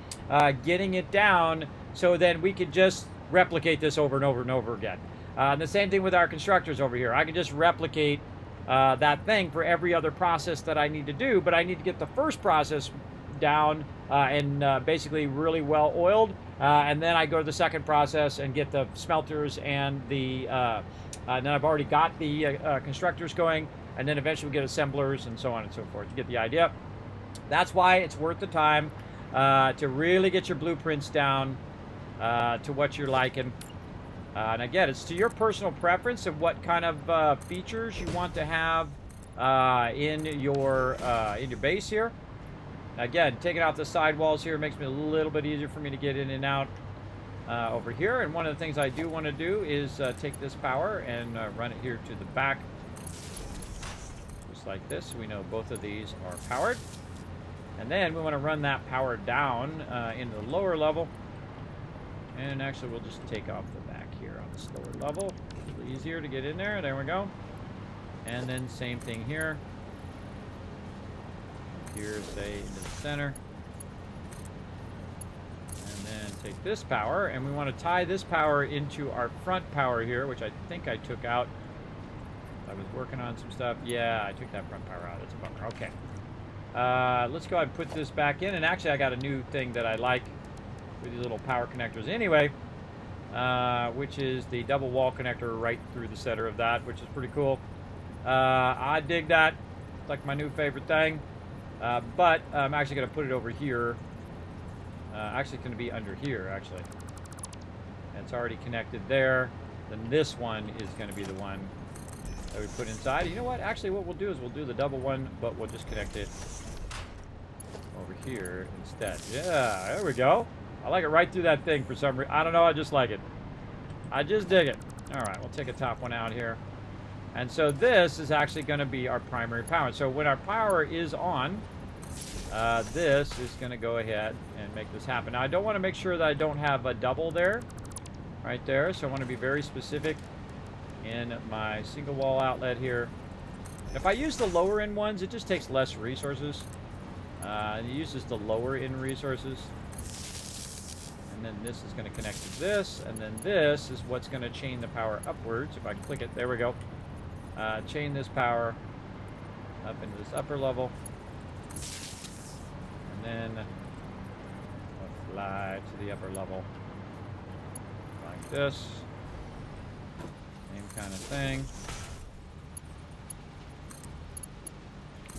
getting it down, so then we can just replicate this over and over and over again. And the same thing with our constructors over here. I can just replicate that thing for every other process that I need to do, but I need to get the first process down and basically really well oiled, and then I go to the second process and get the smelters and the and then I've already got the constructors going, and then eventually we get assemblers and so on and so forth. You get the idea. That's why it's worth the time to really get your blueprints down to what you're liking. And again, it's to your personal preference of what kind of features you want to have in your base here. Again, taking out the sidewalls here makes me a little bit easier for me to get in and out over here. And one of the things I do want to do is take this power and run it here to the back. Just like this. We know both of these are powered. And then we want to run that power down into the lower level. And actually, we'll just take off the back here on this lower level. A little easier to get in there. There we go. And then same thing here. Here, say, into the center. And then take this power, and we want to tie this power into our front power here, which I think I took out. I was working on some stuff. Yeah, I took that front power out. It's a bummer. Okay. Let's go ahead and put this back in. And actually, I got a new thing that I like with these little power connectors anyway, which is the double wall connector right through the center of that, which is pretty cool. I dig that. It's like my new favorite thing. But I'm actually going to put it over here. Actually, it's going to be under here, actually. And it's already connected there. Then this one is going to be the one that we put inside. You know what? Actually, what we'll do is we'll do the double one, but we'll just connect it over here instead. Yeah, there we go. I like it right through that thing for some reason. I don't know. I just like it. I just dig it. All right, we'll take a top one out here. And so this is actually going to be our primary power. So when our power is on, this is going to go ahead and make this happen. Now, I don't want to make sure that I don't have a double there, right there. So I want to be very specific in my single wall outlet here. If I use the lower end ones, it just takes less resources. It uses the lower end resources. And then this is going to connect to this. And then this is what's going to chain the power upwards. If I click it, there we go. chain this power up into this upper level, and then we'll fly to the upper level like this. Same kind of thing.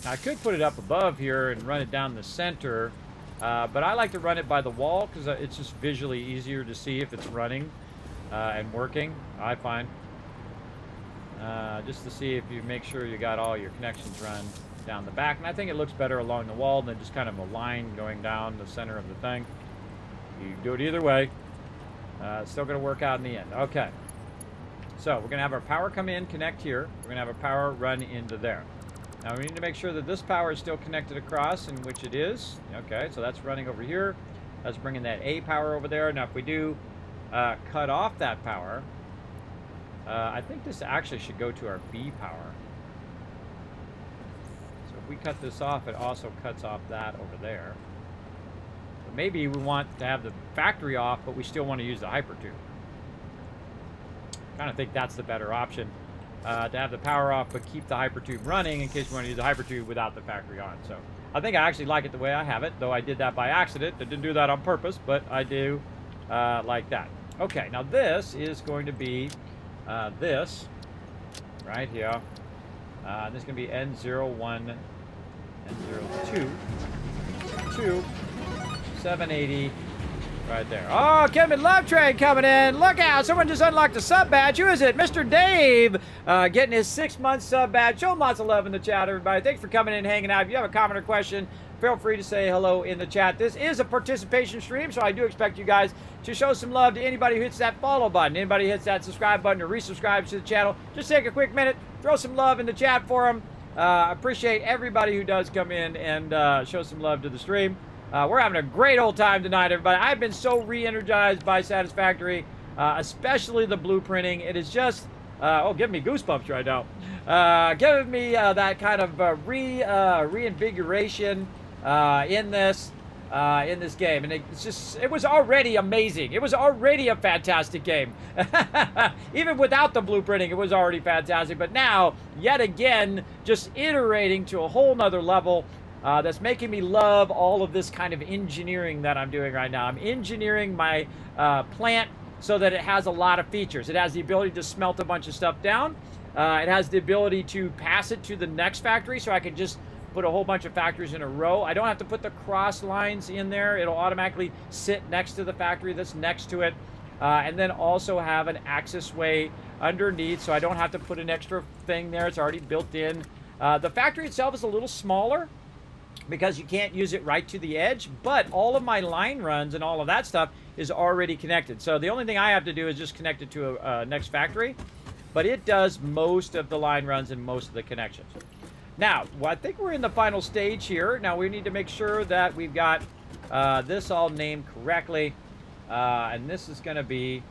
Now, I could put it up above here and run it down the center, but I like to run it by the wall because it's just visually easier to see if it's running and working, I find. Just to see if you make sure you got all your connections run down the back. And I think it looks better along the wall than just kind of a line going down the center of the thing. You can do it either way. It's still going to work out in the end. Okay. So we're going to have our power come in, connect here. We're going to have our power run into there. Now we need to make sure that this power is still connected across, in which it is. Okay, so that's running over here. That's bringing that A power over there. Now if we do cut off that power, I think this actually should go to our B power. So if we cut this off, it also cuts off that over there. But maybe we want to have the factory off, but we still want to use the hypertube. I kind of think that's the better option. To have the power off, but keep the hypertube running in case we want to use the hypertube without the factory on. So I think I actually like it the way I have it, though I did that by accident. I didn't do that on purpose, but I do like that. Okay, now this is going to be this right here. This is going to be N01, N02, 2, 780. Right there. Oh, Kismet Love Train coming in. Look out. Someone just unlocked a sub badge. Who is it? Mr. Dave getting his 6-month sub badge. Show him lots of love in the chat, everybody. Thanks for coming in, hanging out. If you have a comment or question, feel free to say hello in the chat. This is a participation stream, so I do expect you guys to show some love to anybody who hits that follow button, anybody who hits that subscribe button or resubscribes to the channel. Just take a quick minute, throw some love in the chat for them. I appreciate everybody who does come in and show some love to the stream. We're having a great old time tonight, everybody. I've been so re-energized by Satisfactory, especially the blueprinting. It is just, giving me goosebumps right now. Giving me that kind of reinvigoration in this game. And it was already amazing. It was already a fantastic game. Even without the blueprinting, it was already fantastic. But now, yet again, just iterating to a whole nother level. That's making me love all of this kind of engineering that I'm doing right now. I'm engineering my plant so that it has a lot of features. It has the ability to smelt a bunch of stuff down. It has the ability to pass it to the next factory, so I can just put a whole bunch of factories in a row. I don't have to put the cross lines in there. It'll automatically sit next to the factory that's next to it. And then also have an access way underneath, so I don't have to put an extra thing there. It's already built in. The factory itself is a little smaller, because you can't use it right to the edge, but all of my line runs and all of that stuff is already connected. So the only thing I have to do is just connect it to a next factory, but it does most of the line runs and most of the connections. Now, I think we're in the final stage here. Now we need to make sure that we've got this all named correctly, and this is going to be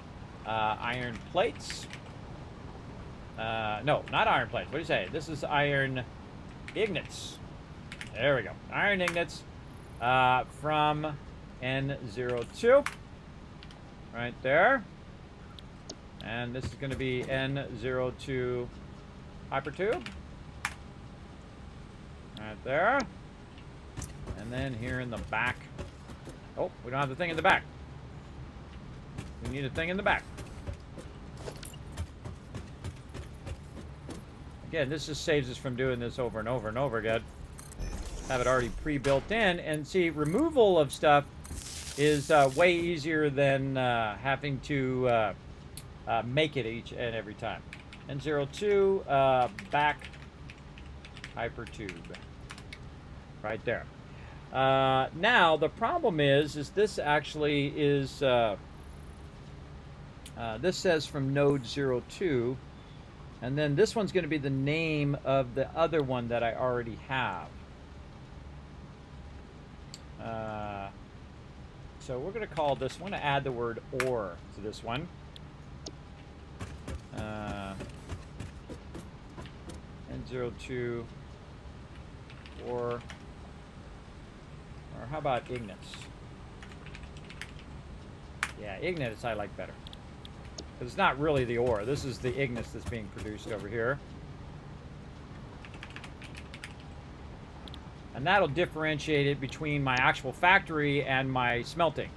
iron plates. No, not iron plates. What do you say? This is iron ingots. There we go. Iron ingots from N02. Right there. And this is going to be N02 hypertube. Right there. And then here in the back. Oh, we don't have the thing in the back. We need a thing in the back. Again, this just saves us from doing this over and over and over again. Have it already pre-built in, and see, removal of stuff is way easier than having to make it each and every time. N02 back hypertube right there. Now the problem is this actually is this says from node 02, and then this one's going to be the name of the other one that I already have. So we're going to call this one, add the word or to this one. N02 or how about ignates? Yeah, ignates I like better. Because it's not really the ore. This is the ignates that's being produced over here. And that'll differentiate it between my actual factory and my smelting.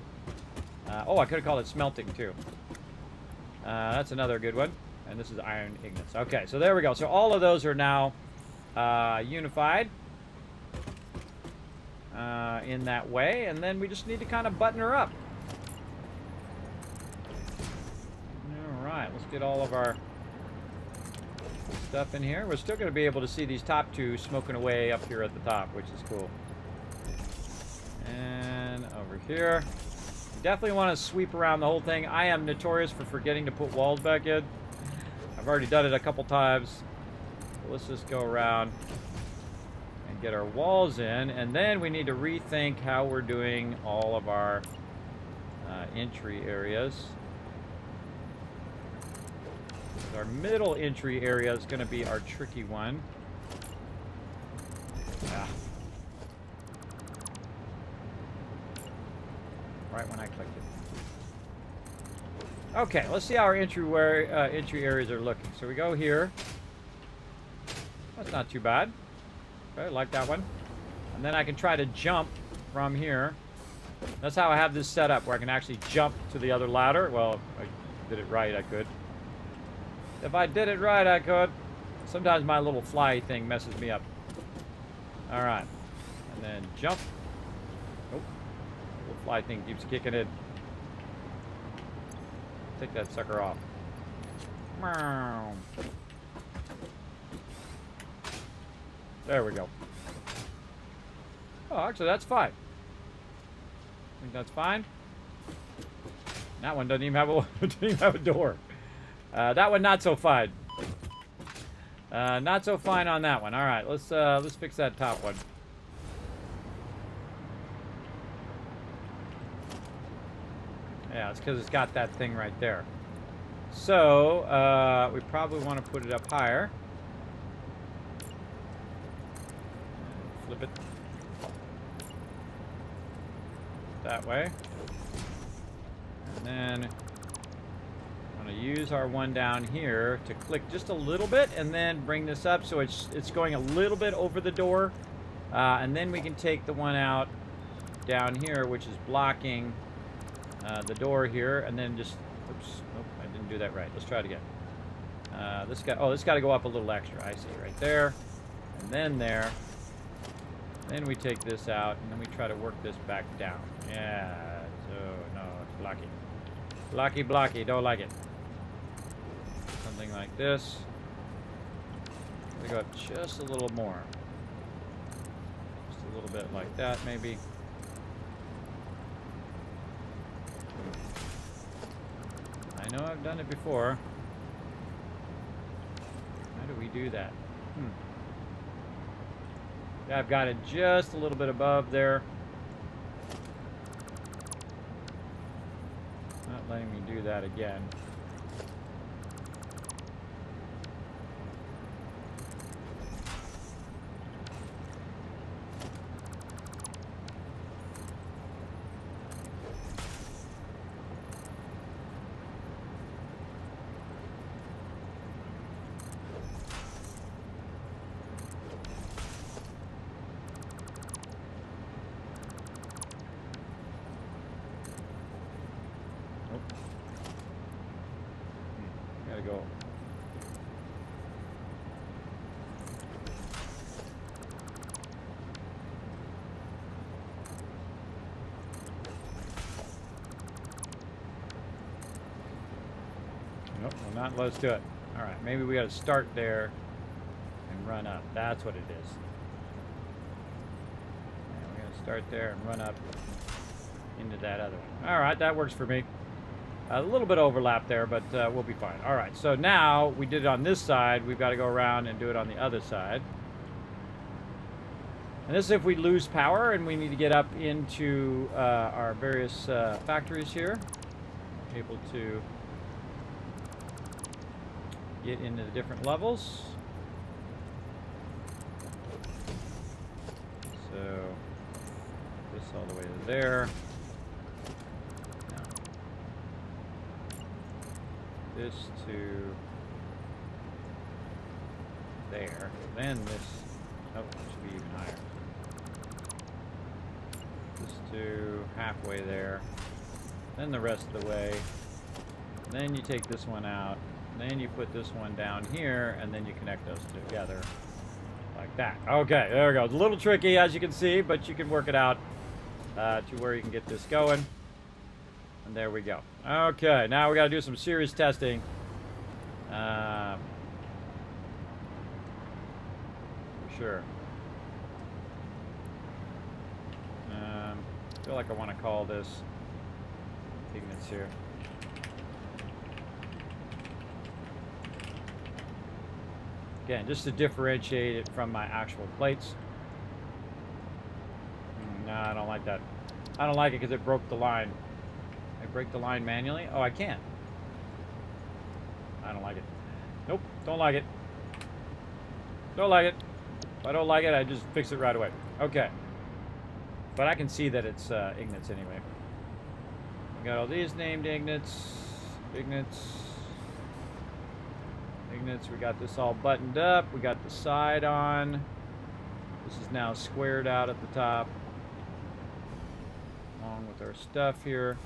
Oh, I could have called it smelting, too. That's another good one. And this is iron ignites. Okay, so there we go. So all of those are now unified in that way. And then we just need to kind of button her up. All right, let's get all of our stuff in here. We're still going to be able to see these top two smoking away up here at the top, which is cool. And over here. Definitely want to sweep around the whole thing. I am notorious for forgetting to put walls back in. I've already done it a couple times. So let's just go around and get our walls in. And then we need to rethink how we're doing all of our entry areas. Our middle entry area is going to be our tricky one. Ah. Right when I clicked it. Okay, let's see how our entry areas are looking. So we go here. That's not too bad. Okay, I like that one. And then I can try to jump from here. That's how I have this set up, where I can actually jump to the other ladder. Well, if I did it right, I could. If I did it right, I could. Sometimes my little fly thing messes me up. Alright. And then jump. Oh. The little fly thing keeps kicking in. Take that sucker off. There we go. Oh, actually, that's fine. I think that's fine. That one doesn't even have a door. That one not so fine. Not so fine on that one. All right, let's fix that top one. Yeah, it's because it's got that thing right there. So we probably want to put it up higher. Flip it that way, and then I'm going to use our one down here to click just a little bit and then bring this up so it's going a little bit over the door, and then we can take the one out down here which is blocking the door here, and then just oops, nope, I didn't do that right. Let's try it again. This got to go up a little extra. I see right there, and then there. Then we take this out, and then we try to work this back down. Yeah, so, no, it's blocky. Blocky, blocky, don't like it. Something like this. We go up just a little more. Just a little bit like that, maybe. I know I've done it before. How do we do that? Yeah, I've got it just a little bit above there. Not letting me do that again. Go. Nope, will not let us do it. All right, maybe we got to start there and run up. That's what it is. Yeah, we got to start there and run up into that other one. All right, that works for me. A little bit of overlap there, but we'll be fine. All right, so now we did it on this side. We've got to go around and do it on the other side. And this is if we lose power and we need to get up into our various factories here. Able to get into the different levels. So this all the way to there. This to there, then this, oh, it should be even higher. this to halfway there. Then the rest of the way. Then you take this one out. Then you put this one down here, and then you connect those together. Like that. Okay, there we go. It's a little tricky, as you can see, but you can work it out to where you can get this going. And there we go. Okay, now we got to do some serious testing. For sure. I feel like I want to call this Kignets here. Again, just to differentiate it from my actual plates. No, I don't like that. I don't like it because it broke the line. I break the line manually? Oh, I can't. I don't like it. Nope, don't like it. Don't like it. If I don't like it, I just fix it right away. Okay. But I can see that it's Ignats anyway. We got all these named Ignats. Ignats. Ignats. We got this all buttoned up. We got the side on. This is now squared out at the top. Along with our stuff here.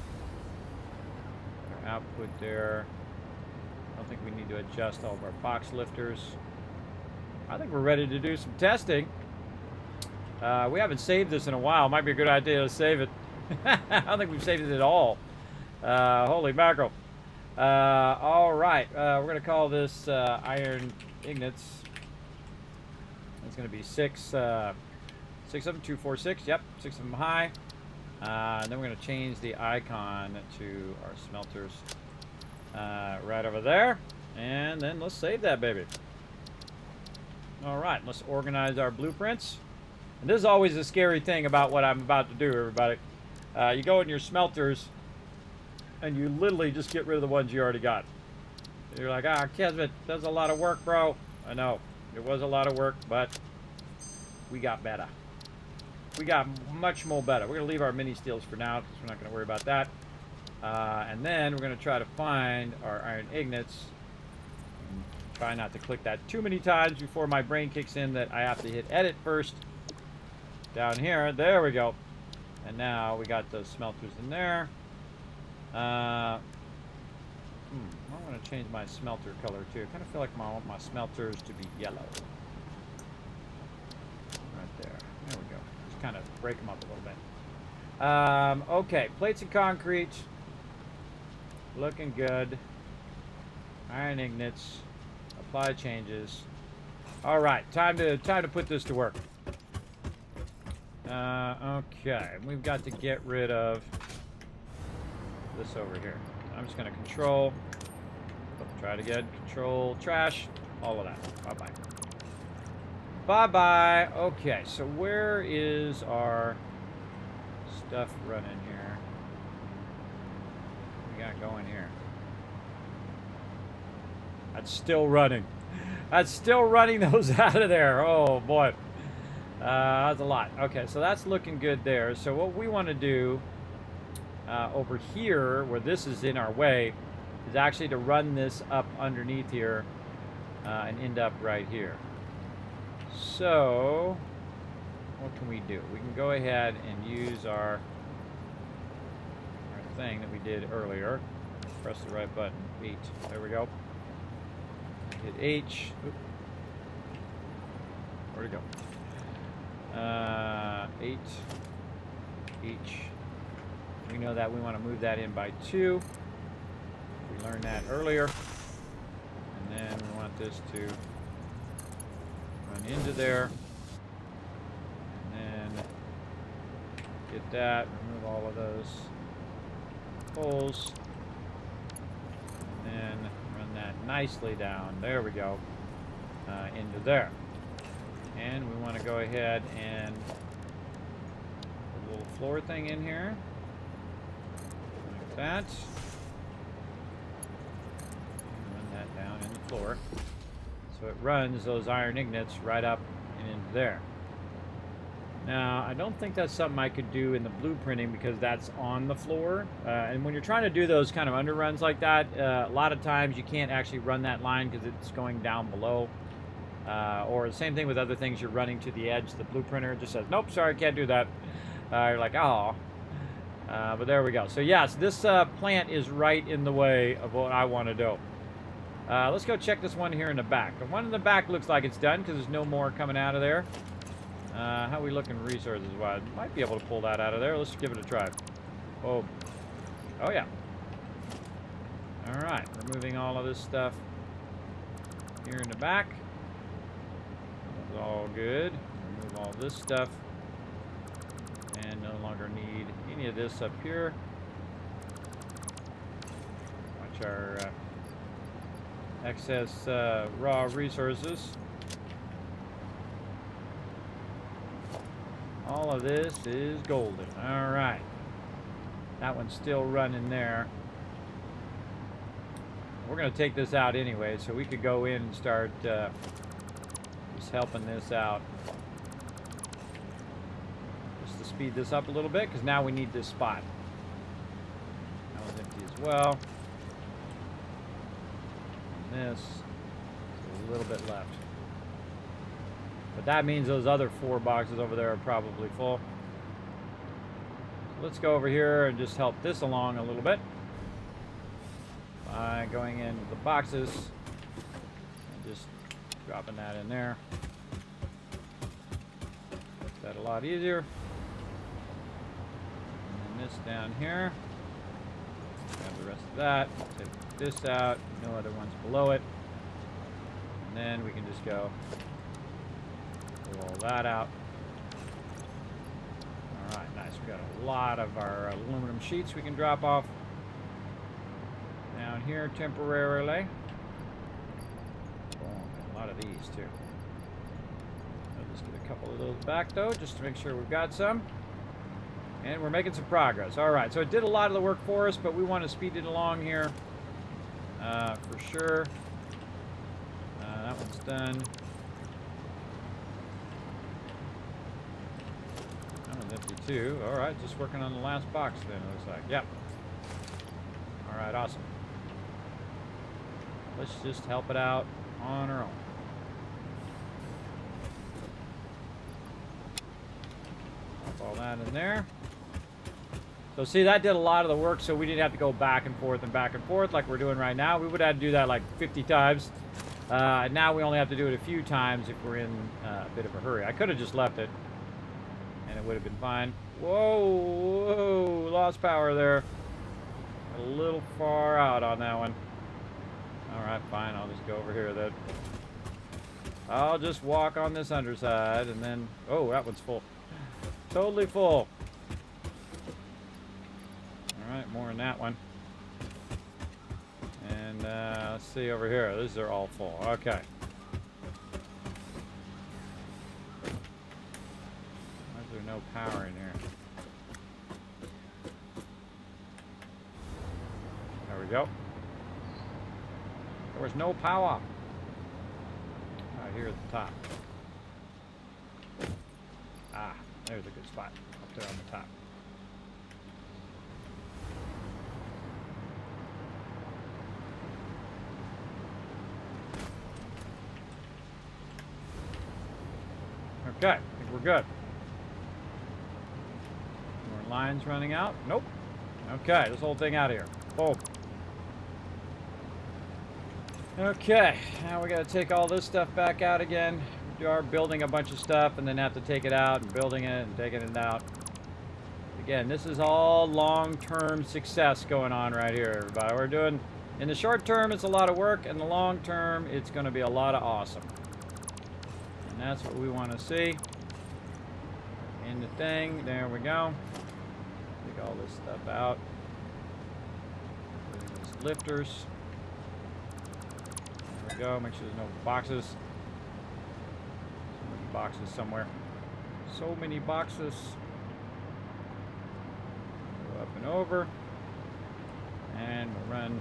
Our output there. I don't think we need to adjust all of our box lifters. I think we're ready to do some testing. We haven't saved this in a while. Might be a good idea to save it. I don't think we've saved it at all. Holy mackerel. All right. We're going to call this iron Ignats. It's going to be six of them, 2, 4, 6. Yep, 6 of them high. And then we're going to change the icon to our smelters right over there. And then let's save that baby. All right, let's organize our blueprints. And this is always a scary thing about what I'm about to do, everybody. You go in your smelters, and you literally just get rid of the ones you already got. You're like, Kismet, that's a lot of work, bro. I know, it was a lot of work, but we got better. We got much more better. We're going to leave our mini steels for now, because we're not going to worry about that. And then we're going to try to find our iron Ignats. Try not to click that too many times before my brain kicks in that I have to hit edit first. Down here, there we go. And now we got those smelters in there. I want to change my smelter color too. I kind of feel like I want my smelters to be yellow. Right there. There we go. Just kind of break them up a little bit. Okay, plates of concrete. Looking good. Iron Ignats. Apply changes. All right, time to put this to work. Okay, we've got to get rid of this over here. I'm just going to control. Try it again. Control trash. All of that. Bye-bye. Bye-bye. Okay, so where is our stuff running here? What we got going here? That's still running. That's still running those out of there. Oh, boy. That's a lot. Okay, so that's looking good there. So what we want to do over here, where this is in our way, is actually to run this up underneath here and end up right here. So what can we do? We can go ahead and use our thing that we did earlier. Press the right button. 8. There we go. Hit H. Oop. Where'd it go? 8. H. We know that we want to move that in by 2. We learned that earlier. And then we want this to run into there. And then get that. Remove all of those holes. And then run that nicely down. There we go. Into there. And we want to go ahead and put a little floor thing in here. Like that. Run that down in the floor. So it runs those iron Ignats right up and into there. Now, I don't think that's something I could do in the blueprinting because that's on the floor. And when you're trying to do those kind of underruns like that, a lot of times you can't actually run that line because it's going down below. Or the same thing with other things you're running to the edge. The blueprinter just says, nope, sorry, can't do that. You're like, oh. But there we go. So yes, this plant is right in the way of what I want to do. Let's go check this one here in the back. The one in the back looks like it's done because there's no more coming out of there. How are we looking resources-wise? Might be able to pull that out of there. Let's give it a try. Oh. Oh, yeah. All right. Removing all of this stuff here in the back. That's all good. Remove all this stuff. And no longer need any of this up here. Watch our excess raw resources. All of this is golden. All right. That one's still running there. We're going to take this out anyway, so we could go in and start just helping this out. Just to speed this up a little bit, because now we need this spot. That one's empty as well. And this, a little bit left. But that means those other 4 boxes over there are probably full. So let's go over here and just help this along a little bit by going into the boxes and just dropping that in there. Makes that a lot easier. And then this down here. Grab the rest of that. Take this out. No other ones below it. And then we can just go pull all that out. All right, nice. We got a lot of our aluminum sheets we can drop off down here temporarily. Boom, a lot of these too. I'll just get a couple of those back though, just to make sure we've got some. And we're making some progress. All right, so it did a lot of the work for us, but we want to speed it along here for sure. That one's done. Empty too. All right, just working on the last box then, it looks like. Yep. All right, awesome. Let's just help it out on our own. Pop all that in there. So see, that did a lot of the work, so we didn't have to go back and forth like we're doing right now. We would have to do that like 50 times. Now we only have to do it a few times if we're in a bit of a hurry. I could have just left it, and it would have been fine. Whoa, whoa, lost power there. A little far out on that one. All right, fine, I'll just go over here then. I'll just walk on this underside and then, oh, that one's full. Totally full. All right, more in that one. And let's see over here, these are all full, okay. No power in here. There we go. There was no power. Right here at the top. Ah, there's a good spot up there on the top. Okay, I think we're good. Lines running out? Nope. Okay, this whole thing out of here. Boom. Okay, now we got to take all this stuff back out again. We are building a bunch of stuff and then have to take it out and building it and taking it out. Again, this is all long-term success going on right here, everybody. We're doing, in the short term, it's a lot of work. In the long term, it's going to be a lot of awesome. And that's what we want to see in the thing. There we go. Take all this stuff out. These lifters. There we go. Make sure there's no boxes. So many boxes somewhere. So many boxes. Go up and over. And we'll run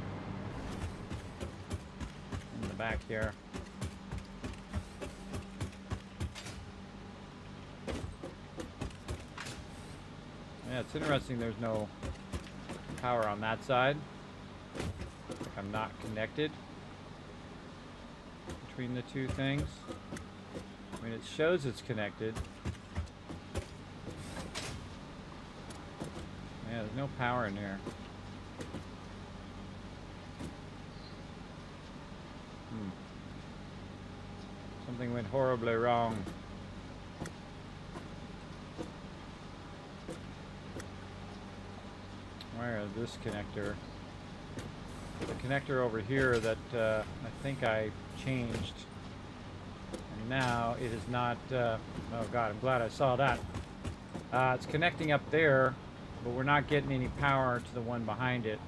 in the back here. Yeah, it's interesting there's no power on that side. Like I'm not connected between the two things. I mean, it shows it's connected. Yeah, there's no power in here. Something went horribly wrong. Where is this connector? The connector over here that I think I changed. And now it is not... oh god, I'm glad I saw that. It's connecting up there, but we're not getting any power to the one behind it.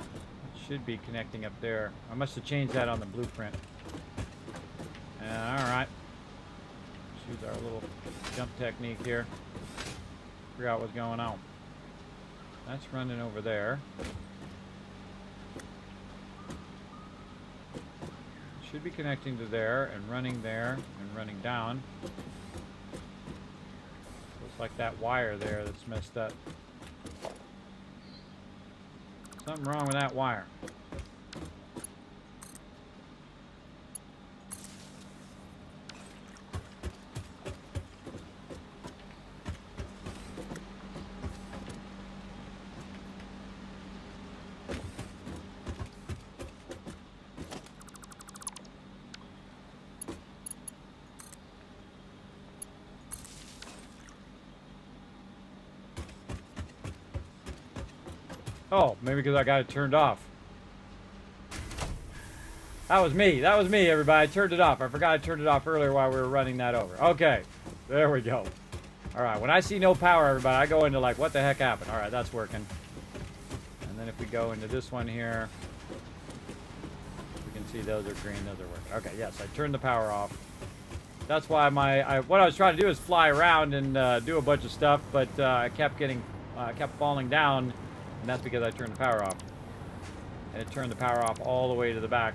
It should be connecting up there. I must have changed that on the blueprint. Alright. Let's use our little jump technique here. Figure out what's going on. That's running over there. Should be connecting to there and running down. Looks like that wire there that's messed up. Something wrong with that wire. Oh, maybe because I got it turned off. That was me. That was me, everybody. I turned it off. I forgot I turned it off earlier while we were running that over. Okay. There we go. All right. When I see no power, everybody, I go into like, what the heck happened? All right. That's working. And then if we go into this one here, we can see those are green. Those are working. Okay. Yes. I turned the power off. That's why what I was trying to do is fly around and do a bunch of stuff, but I kept falling down. And that's because I turned the power off. And it turned the power off all the way to the back,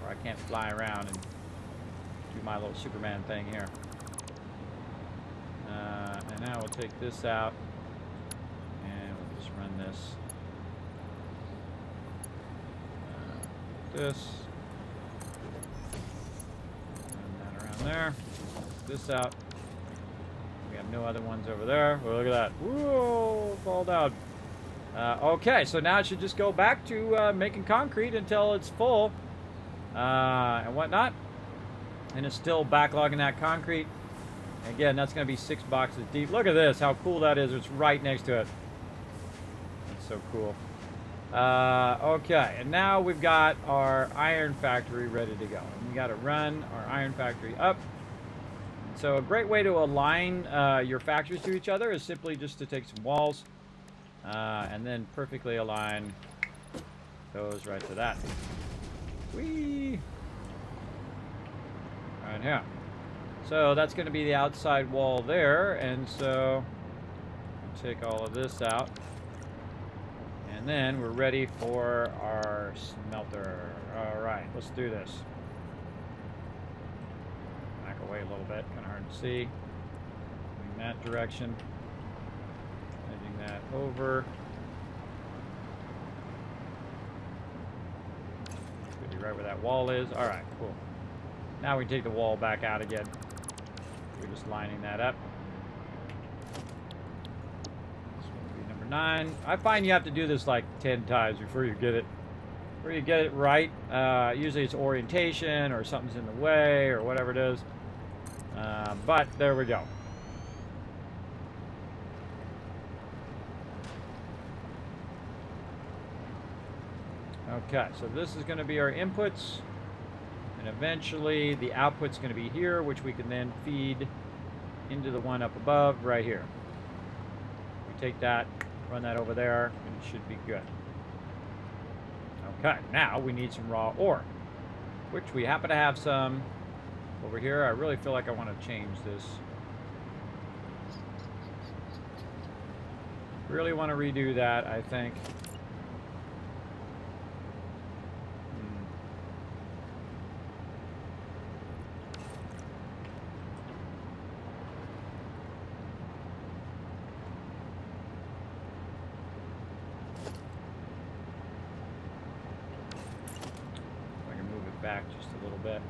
where I can't fly around and do my little Superman thing here. And now we'll take this out. And we'll just run this. This. Run that around there. This out. We have no other ones over there. Oh, look at that. Whoa, fall down. Okay, so now it should just go back to making concrete until it's full and whatnot. And it's still backlogging that concrete. Again, that's going to be 6 boxes deep. Look at this, how cool that is. It's right next to it. That's so cool. Okay, and now we've got our iron factory ready to go. And we got to run our iron factory up. So a great way to align your factories to each other is simply just to take some walls and then perfectly align those right to that. Whee! Right here. So that's going to be the outside wall there, and so take all of this out. And then we're ready for our smelter. All right, let's do this. Back away a little bit, kind of hard to see. In that direction. Edging that over. Should be right where that wall is. All right, cool. Now we can take the wall back out again. We're just lining that up. This will be number 9. I find you have to do this like 10 times before you get it. Before you get it right. Usually it's orientation or something's in the way or whatever it is. But there we go. Okay, so this is going to be our inputs. And eventually the output's going to be here, which we can then feed into the one up above right here. We take that, run that over there, and it should be good. Okay, now we need some raw ore, which we happen to have some over here. I really feel like I want to change this. Really want to redo that, I think. Back just a little bit.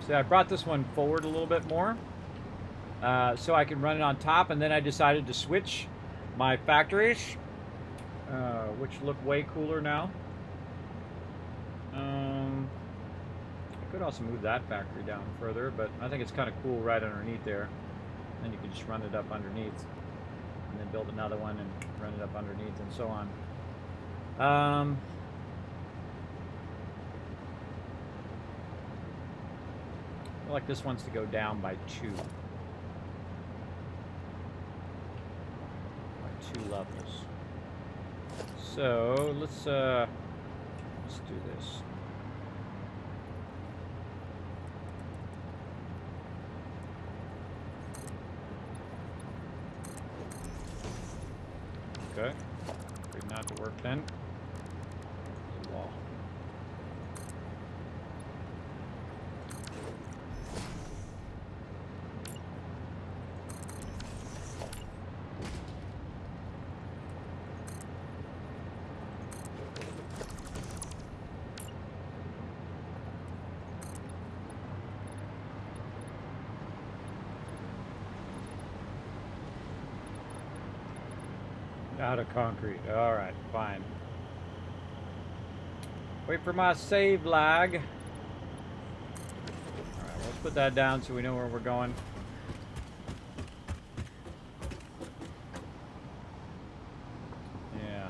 See, I brought this one forward a little bit more so I can run it on top, and then I decided to switch my factories, which look way cooler now. I could also move that factory down further, but I think it's kind of cool right underneath there. Then you can just run it up underneath, and then build another one and run it up underneath, and so on. I feel like this wants to go down by 2. By 2 levels. So let's do this. Okay. Agreed not to work then. There's a wall. Out of concrete. Alright, fine. Wait for my save lag. Alright, let's put that down so we know where we're going. Yeah.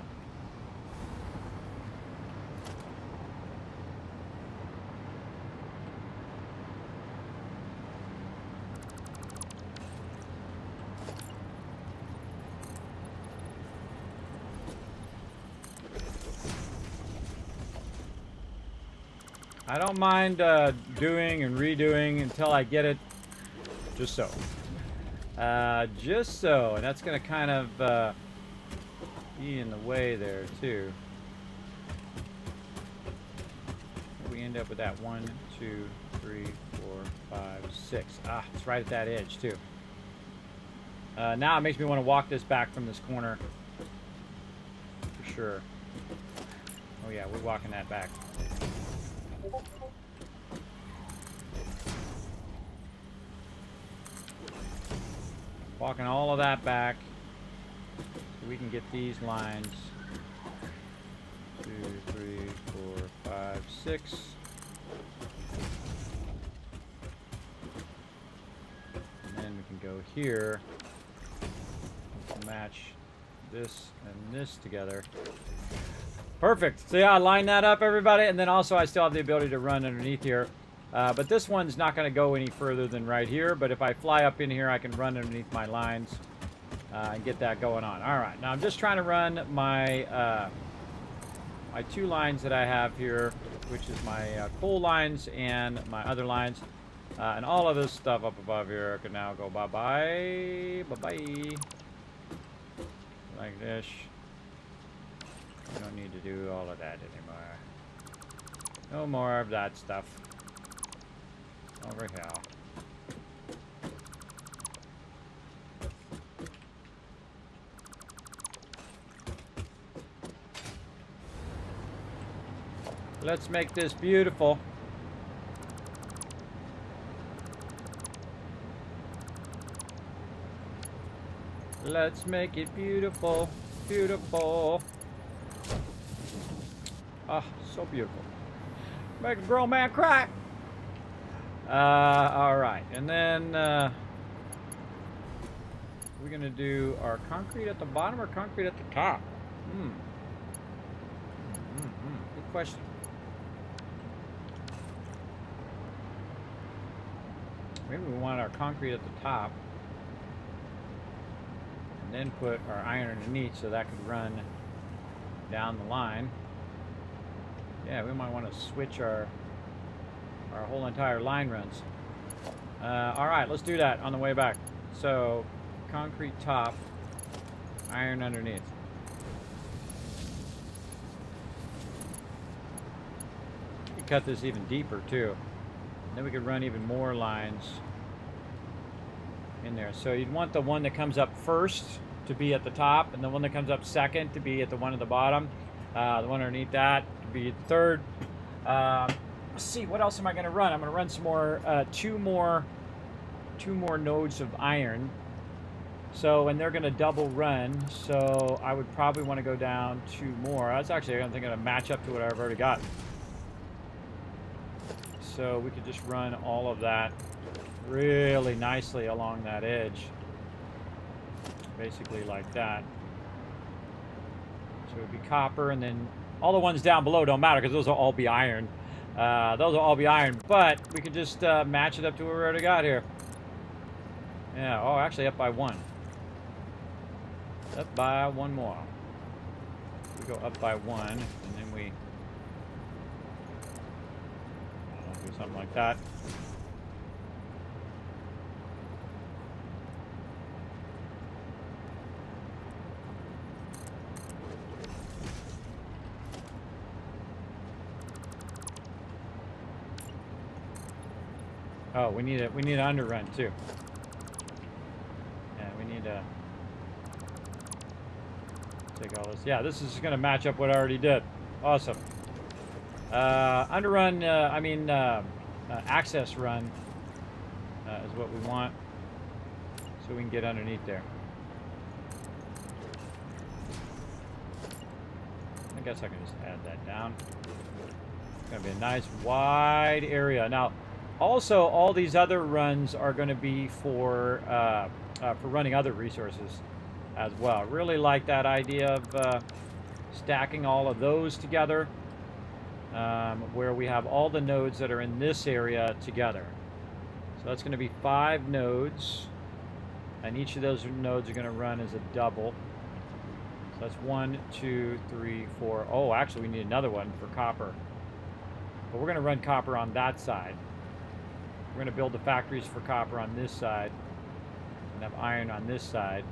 I don't mind doing and redoing until I get it just so. Just so. And that's going to kind of be in the way there, too. We end up with that 1, 2, 3, 4, 5, 6. Ah, it's right at that edge, too. Now it makes me want to walk this back from this corner. For sure. Oh, yeah, we're walking that back. Walking all of that back so we can get these lines. 2, 3, 4, 5, 6. And then we can go here and match this and this together. Perfect. So yeah, line that up, everybody. And then also I still have the ability to run underneath here. But this one's not going to go any further than right here. But if I fly up in here, I can run underneath my lines and get that going on. All right. Now I'm just trying to run my my 2 lines that I have here, which is my coal lines and my other lines. And all of this stuff up above here can now go bye-bye. Bye-bye. Like this. We don't need to do all of that anymore. No more of that stuff. Over here. Let's make this beautiful. Let's make it beautiful. Beautiful. Ah, so beautiful. Make a grown man cry. All right, and then we're gonna do our concrete at the bottom or concrete at the top. Good question. Maybe we want our concrete at the top, and then put our iron underneath so that could run down the line. Yeah, we might want to switch our whole entire line runs. All right, let's do that on the way back. So, concrete top, iron underneath. We cut this even deeper too. Then we could run even more lines in there. So you'd want the one that comes up first to be at the top, and the one that comes up second to be at the one at the bottom. The one underneath that to be the third. Let's see, what else am I going to run? I'm going to run some more, two more nodes of iron. So, and they're going to double run. So I would probably want to go down 2 more. That's actually, I don't think, going to match up to what I've already got. So we could just run all of that really nicely along that edge. Basically like that. So it would be copper, and then all the ones down below don't matter because those will all be iron. Those will all be iron, but we could just match it up to what we already got here. Yeah, oh, actually up by 1. Up by 1 more. We go up by 1, and then we do something like that. Oh, we need an underrun too. Yeah, we need to take all this. Yeah, this is going to match up what I already did. Awesome. Underrun, access run is what we want, so we can get underneath there. I guess I can just add that down. It's going to be a nice wide area. Now, also, all these other runs are going to be for running other resources as well. Really like that idea of stacking all of those together, where we have all the nodes that are in this area together. So that's going to be 5 nodes, and each of those nodes are going to run as a double. So that's 1, 2, 3, 4. Oh, actually, we need another one for copper. But we're going to run copper on that side. We're going to build the factories for copper on this side and have iron on this side.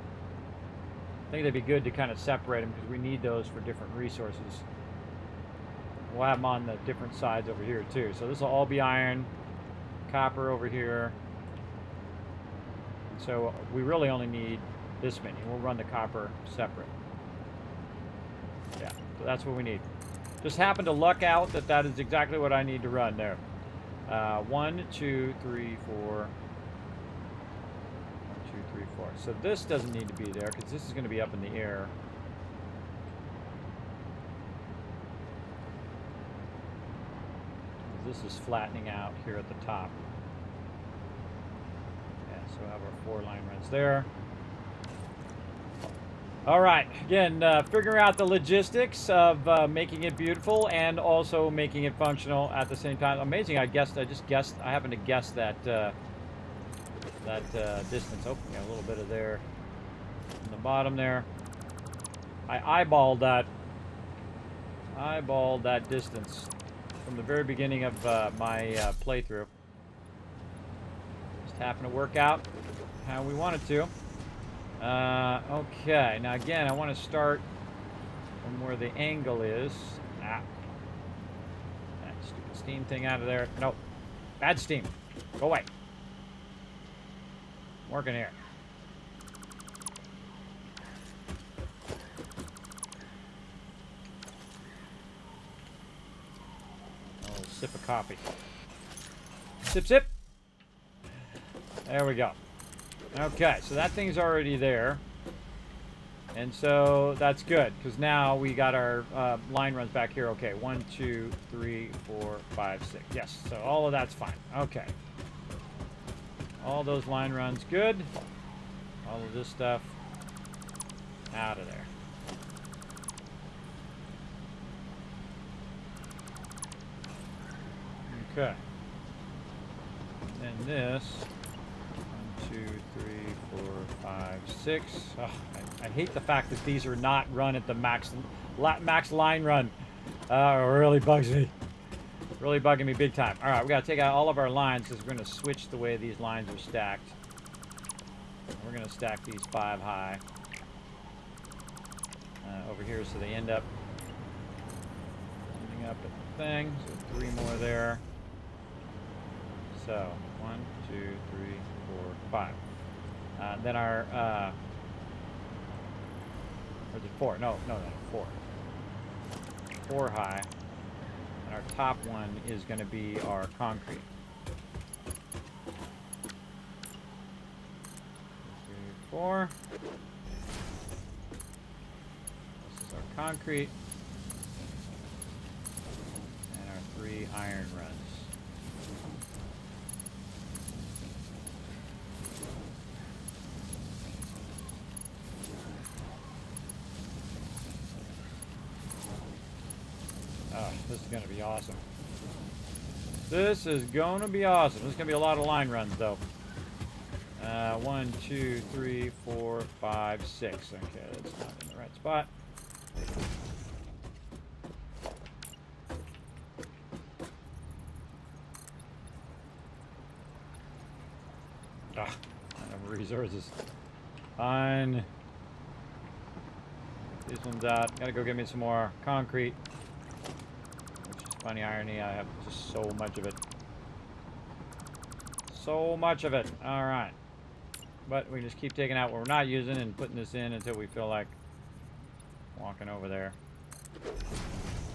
I think it'd be good to kind of separate them because we need those for different resources. We'll have them on the different sides over here too. So this will all be iron, copper over here. And so we really only need this many. We'll run the copper separate. Yeah, so that's what we need. Just happened to luck out that that is exactly what I need to run there. 1, 2, 3, 4. 1, 2, 3, 4. So this doesn't need to be there because this is going to be up in the air. This is flattening out here at the top. Yeah, so we'll have our 4 line runs there. All right, again, figuring out the logistics of making it beautiful and also making it functional at the same time. Amazing, I happened to guess that distance. Oh, yeah, a little bit of there in the bottom there. I eyeballed that distance from the very beginning of my playthrough. Just happened to work out how we wanted to. Okay, now again, I want to start from where the angle is. That stupid steam thing out of there. No, bad steam. Go away. I'm working here. A little sip of coffee. Sip, sip. There we go. Okay, so that thing's already there. And so that's good, because now we got our line runs back here. Okay, 1, 2, 3, 4, 5, 6. Yes, so all of that's fine. Okay. All those line runs good. All of this stuff out of there. Okay. And this... 2, 3, 4, 5, 6. Oh, I hate the fact that these are not run at the max line run. It really bugs me. Really bugging me big time. All right, we got to take out all of our lines because we're going to switch the way these lines are stacked. We're going to stack these 5 high over here so they end up ending up at the thing. So 3 more there. So 1, 2, 3, 4, 5. Then our, or is it 4? No, 4. 4 high. And our top one is going to be our concrete. 2, 3, 4. This is our concrete. And our 3 iron runs. Oh, this is going to be awesome. This is going to be awesome. This is going to be a lot of line runs, though. 1, 2, 3, 4, 5, 6. Okay, that's not in the right spot. Ah, resources. Fine. These ones out. Gotta go get me some more concrete. Which is funny irony. I have just so much of it. So much of it. Alright. But we just keep taking out what we're not using and putting this in until we feel like walking over there.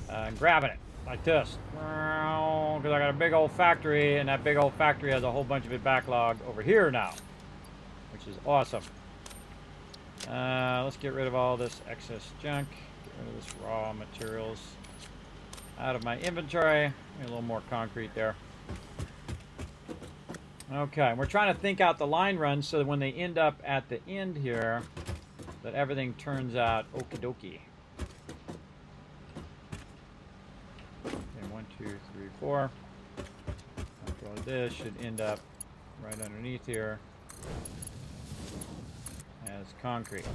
And grabbing it. Like this. Because I got a big old factory, and that big old factory has a whole bunch of it backlogged over here now. Which is awesome. Let's get rid of all this excess junk. Get rid of this raw materials out of my inventory. A little more concrete there. Okay, we're trying to think out the line runs so that when they end up at the end here, that everything turns out okie dokie. Okay, 1, 2, 3, 4. After all this should end up right underneath here as concrete.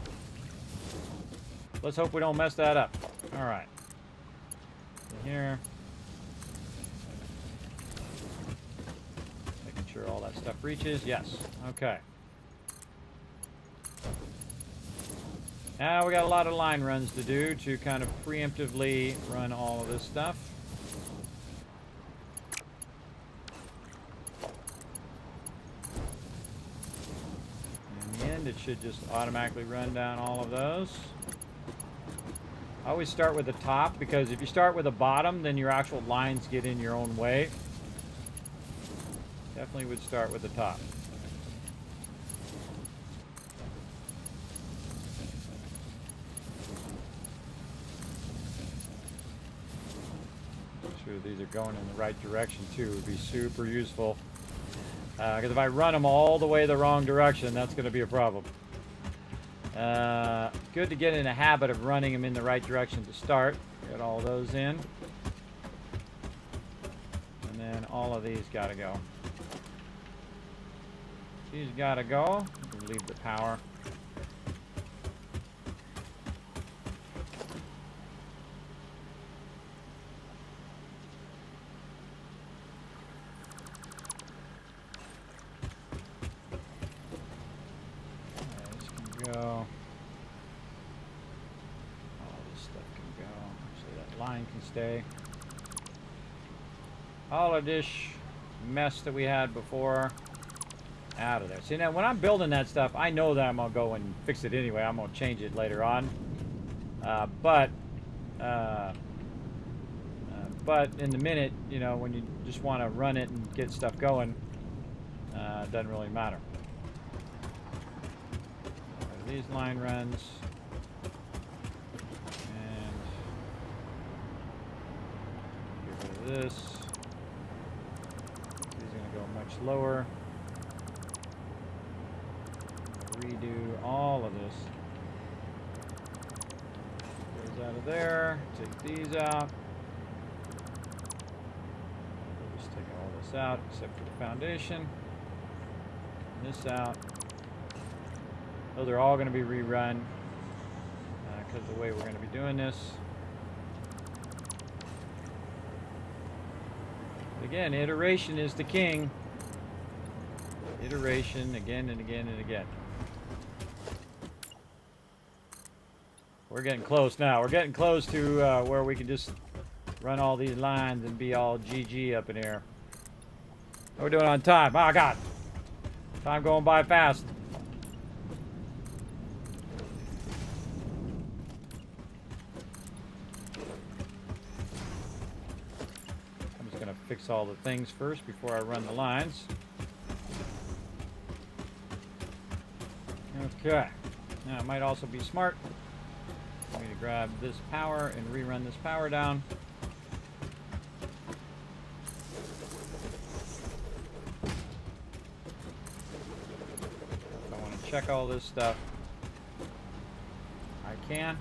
Let's hope we don't mess that up. All right. Here. Making sure all that stuff reaches. Yes. Okay. Now we got a lot of line runs to do to kind of preemptively run all of this stuff. In the end, it should just automatically run down all of those. I always start with the top, because if you start with the bottom, then your actual lines get in your own way. Definitely would start with the top. Make sure these are going in the right direction too would be super useful. Because if I run them all the way the wrong direction, that's going to be a problem. Good to get in a habit of running them in the right direction to start. Get all those in. And then all of these got to go. These got to go. Leave the power. Go. All this stuff can go. Actually, that line can stay. All of this mess that we had before, out of there. See, now when I'm building that stuff, I know that I'm going to go and fix it anyway. I'm going to change it later on. But in the minute, you know, when you just want to run it and get stuff going, it doesn't really matter. These line runs, and get rid of this. These are going to go much lower. Redo all of this. Those out of there. Take these out. We'll just take all this out except for the foundation. And this out. Those are all going to be rerun because of the way we're going to be doing this. But again, iteration is the king. Iteration again and again and again. We're getting close now. We're getting close to where we can just run all these lines and be all GG up in here. We're doing it on time. Oh, God. Time going by fast. fix all the things first before I run the lines. Okay. Now it might also be smart for me to grab this power and rerun this power down. If I want to check all this stuff, I can.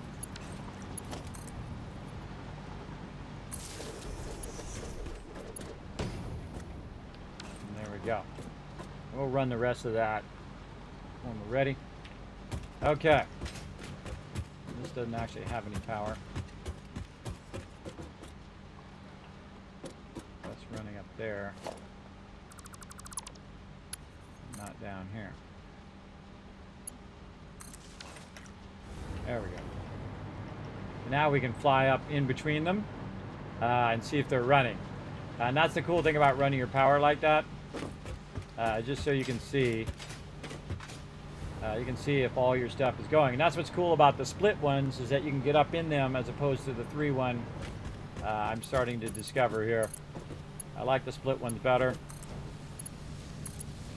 And there we go. We'll run the rest of that when we're ready. Okay. This doesn't actually have any power. That's running up there. Not down here. There we go. Now we can fly up in between them and see if they're running. And that's the cool thing about running your power like that. Just so you can see. You can see if all your stuff is going. And that's what's cool about the split ones, is that you can get up in them as opposed to the 3-1 I'm starting to discover here. I like the split ones better,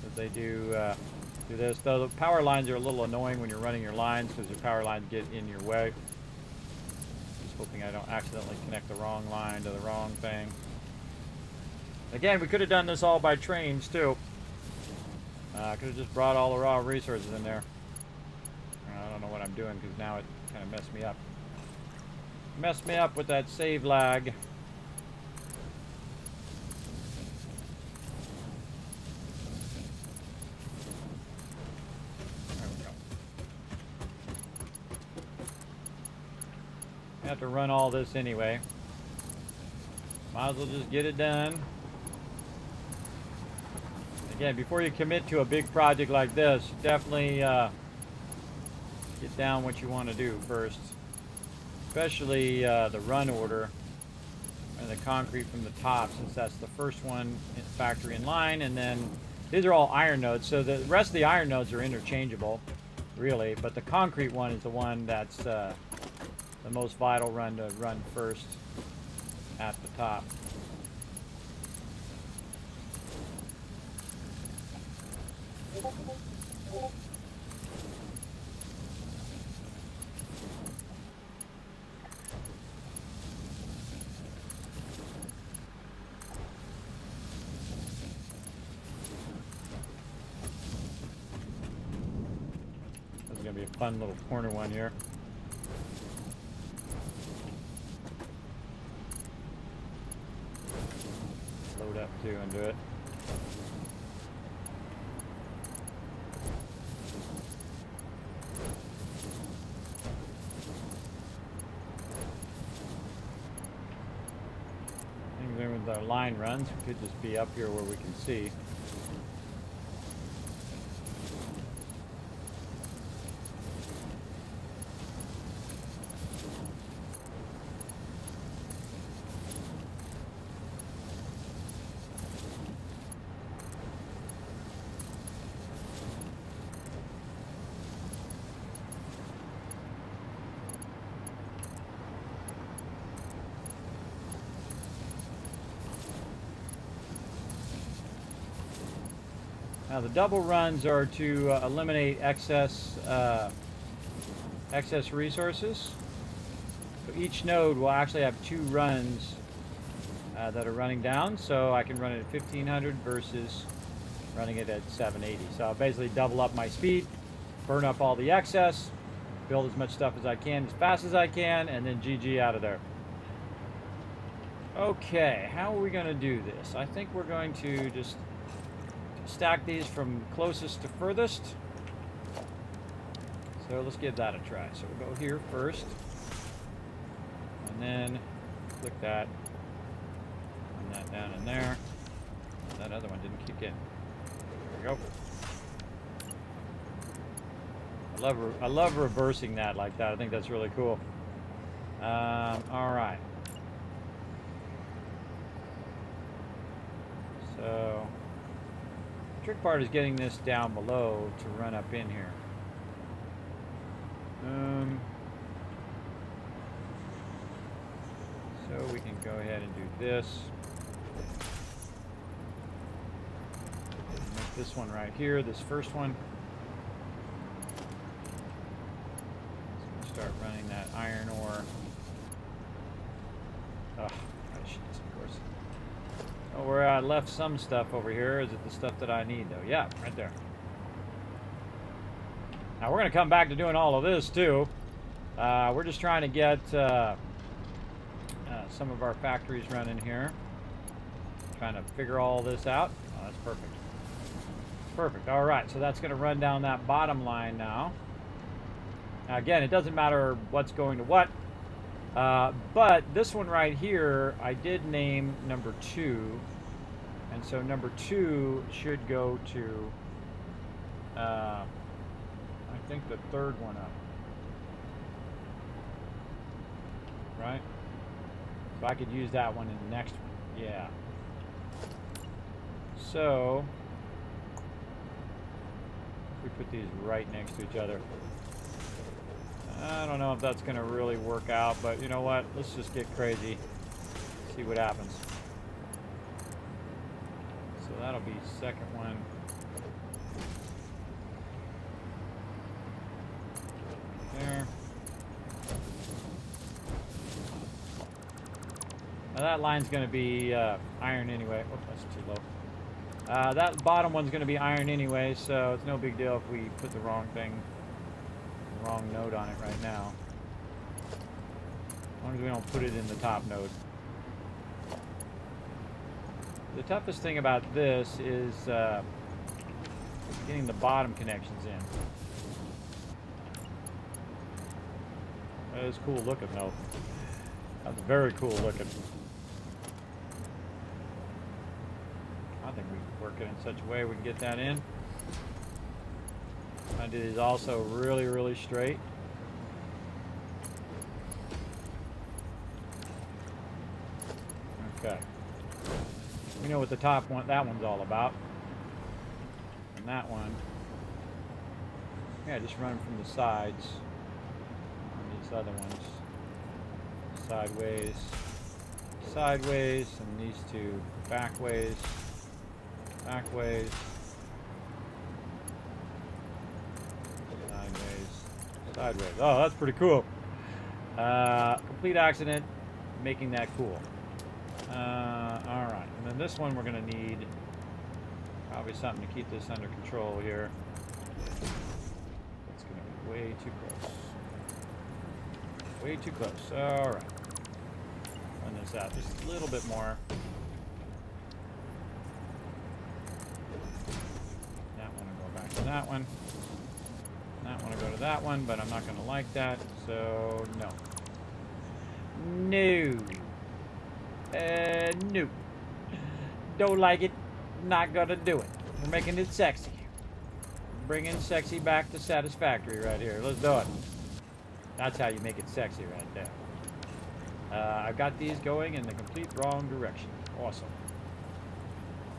because they do this. Though the power lines are a little annoying when you're running your lines, because your power lines get in your way. Just hoping I don't accidentally connect the wrong line to the wrong thing. Again, we could have done this all by trains too. I could have just brought all the raw resources in there. I don't know what I'm doing, because now it kind of messed me up. Messed me up with that save lag. There we go. I have to run all this anyway. Might as well just get it done. Again, before you commit to a big project like this, definitely get down what you want to do first. Especially the run order and the concrete from the top, since that's the first one in factory in line. And then these are all iron nodes, so the rest of the iron nodes are interchangeable, really. But the concrete one is the one that's the most vital run to run first at the top. This is going to be a fun little corner one here. Load up too and do it. With our line runs, we could just be up here where we can see. Now the double runs are to eliminate excess resources. So each node will actually have 2 runs that are running down. So I can run it at 1500 versus running it at 780. So I'll basically double up my speed, burn up all the excess, build as much stuff as I can as fast as I can, and then GG out of there. Okay, how are we going to do this? I think we're going to just stack these from closest to furthest. So let's give that a try. So we'll go here first, and then click that, and that down in there. That other one didn't kick in. There we go. I love reversing that like that. I think that's really cool. All right. So the trick part is getting this down below to run up in here. So we can go ahead and do this. this one right here, this first one. So I'm gonna start running that iron ore. Oh, sheets, of course. Oh, where I left some stuff over here. Is it the stuff that I need, though? Yeah, right there. Now, we're going to come back to doing all of this, too. We're just trying to get some of our factories running here. Trying to figure all this out. Oh, that's perfect. Perfect. All right, so that's going to run down that bottom line now. Now, again, it doesn't matter what's going to what. But this one right here, I did name number 2. And so number 2 should go to, I think, the third one up. Right? So I could use that one in the next one. Yeah. So, we put these right next to each other. I don't know if that's going to really work out, but you know what? Let's just get crazy. See what happens. So that'll be second one. There. Now that line's going to be iron anyway. Oh, that's too low. That bottom one's going to be iron anyway, so it's no big deal if we put the wrong thing. Wrong node on it right now. As long as we don't put it in the top node. The toughest thing about this is getting the bottom connections in. That is cool looking though. That's very cool looking. I think we can work it in such a way we can get that in. And it is also really, really straight. Okay. We know what the top one, that one's all about. And that one, yeah, just run from the sides on these other ones. Sideways, sideways, and these two backways, backways. Sideways. Oh, that's pretty cool. Complete accident, making that cool. Alright, and then this one we're going to need probably something to keep this under control here. It's going to be way too close. Way too close. Alright. Run this out just a little bit more. That one will go back to that one. I want to go to that one, but I'm not going to like that, so no. No. No. Don't like it. Not going to do it. We're making it sexy. Bringing sexy back to Satisfactory right here. Let's do it. That's how you make it sexy right there. I've got these going in the complete wrong direction. Awesome.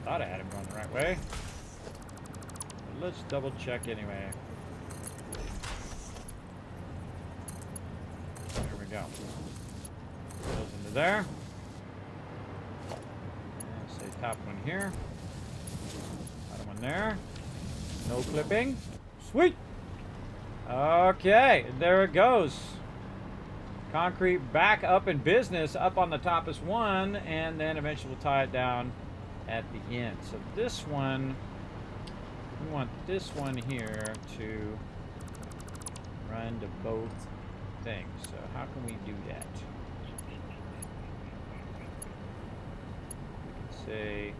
Thought I had him going the right way. But let's double check anyway. Go. Goes into there. And say top one here. Bottom one there. No clipping. Sweet. Okay, there it goes. Concrete back up in business, up on the toppest one, and then eventually we'll tie it down at the end. So this one, we want this one here to run to both things. So how can we do that? We can say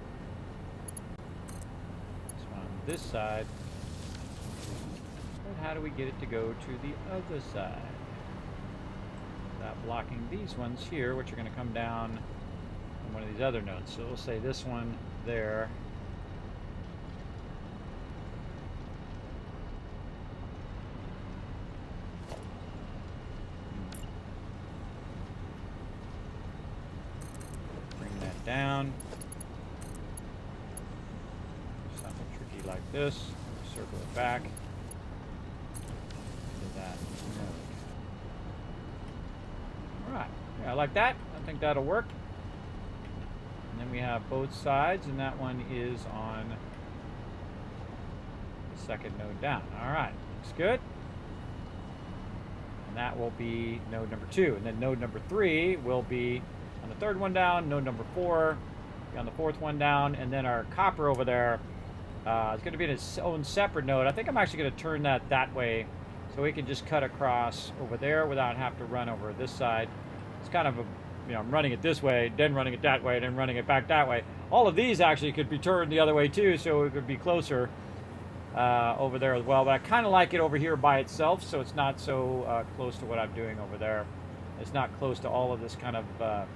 this one on this side, but how do we get it to go to the other side without blocking these ones here, which are going to come down on one of these other nodes? So we'll say this one there. Down. Something tricky like this. Circle it back. Do that. Alright. Yeah, I like that. I think that'll work. And then we have both sides, and that one is on second node down. All right, looks good. And that will be node number 2. And then node number 3 will be on the third one down. Node number 4 on the fourth one down. And then our copper over there is going to be in its own separate node. I think I'm actually going to turn that way so we can just cut across over there without having to run over this side. It's kind of a, I'm running it this way, then running it that way, then running it back that way. All of these actually could be turned the other way too, so it could be closer over there as well. But I kind of like it over here by itself, so it's not so close to what I'm doing over there. It's not close to all of this kind of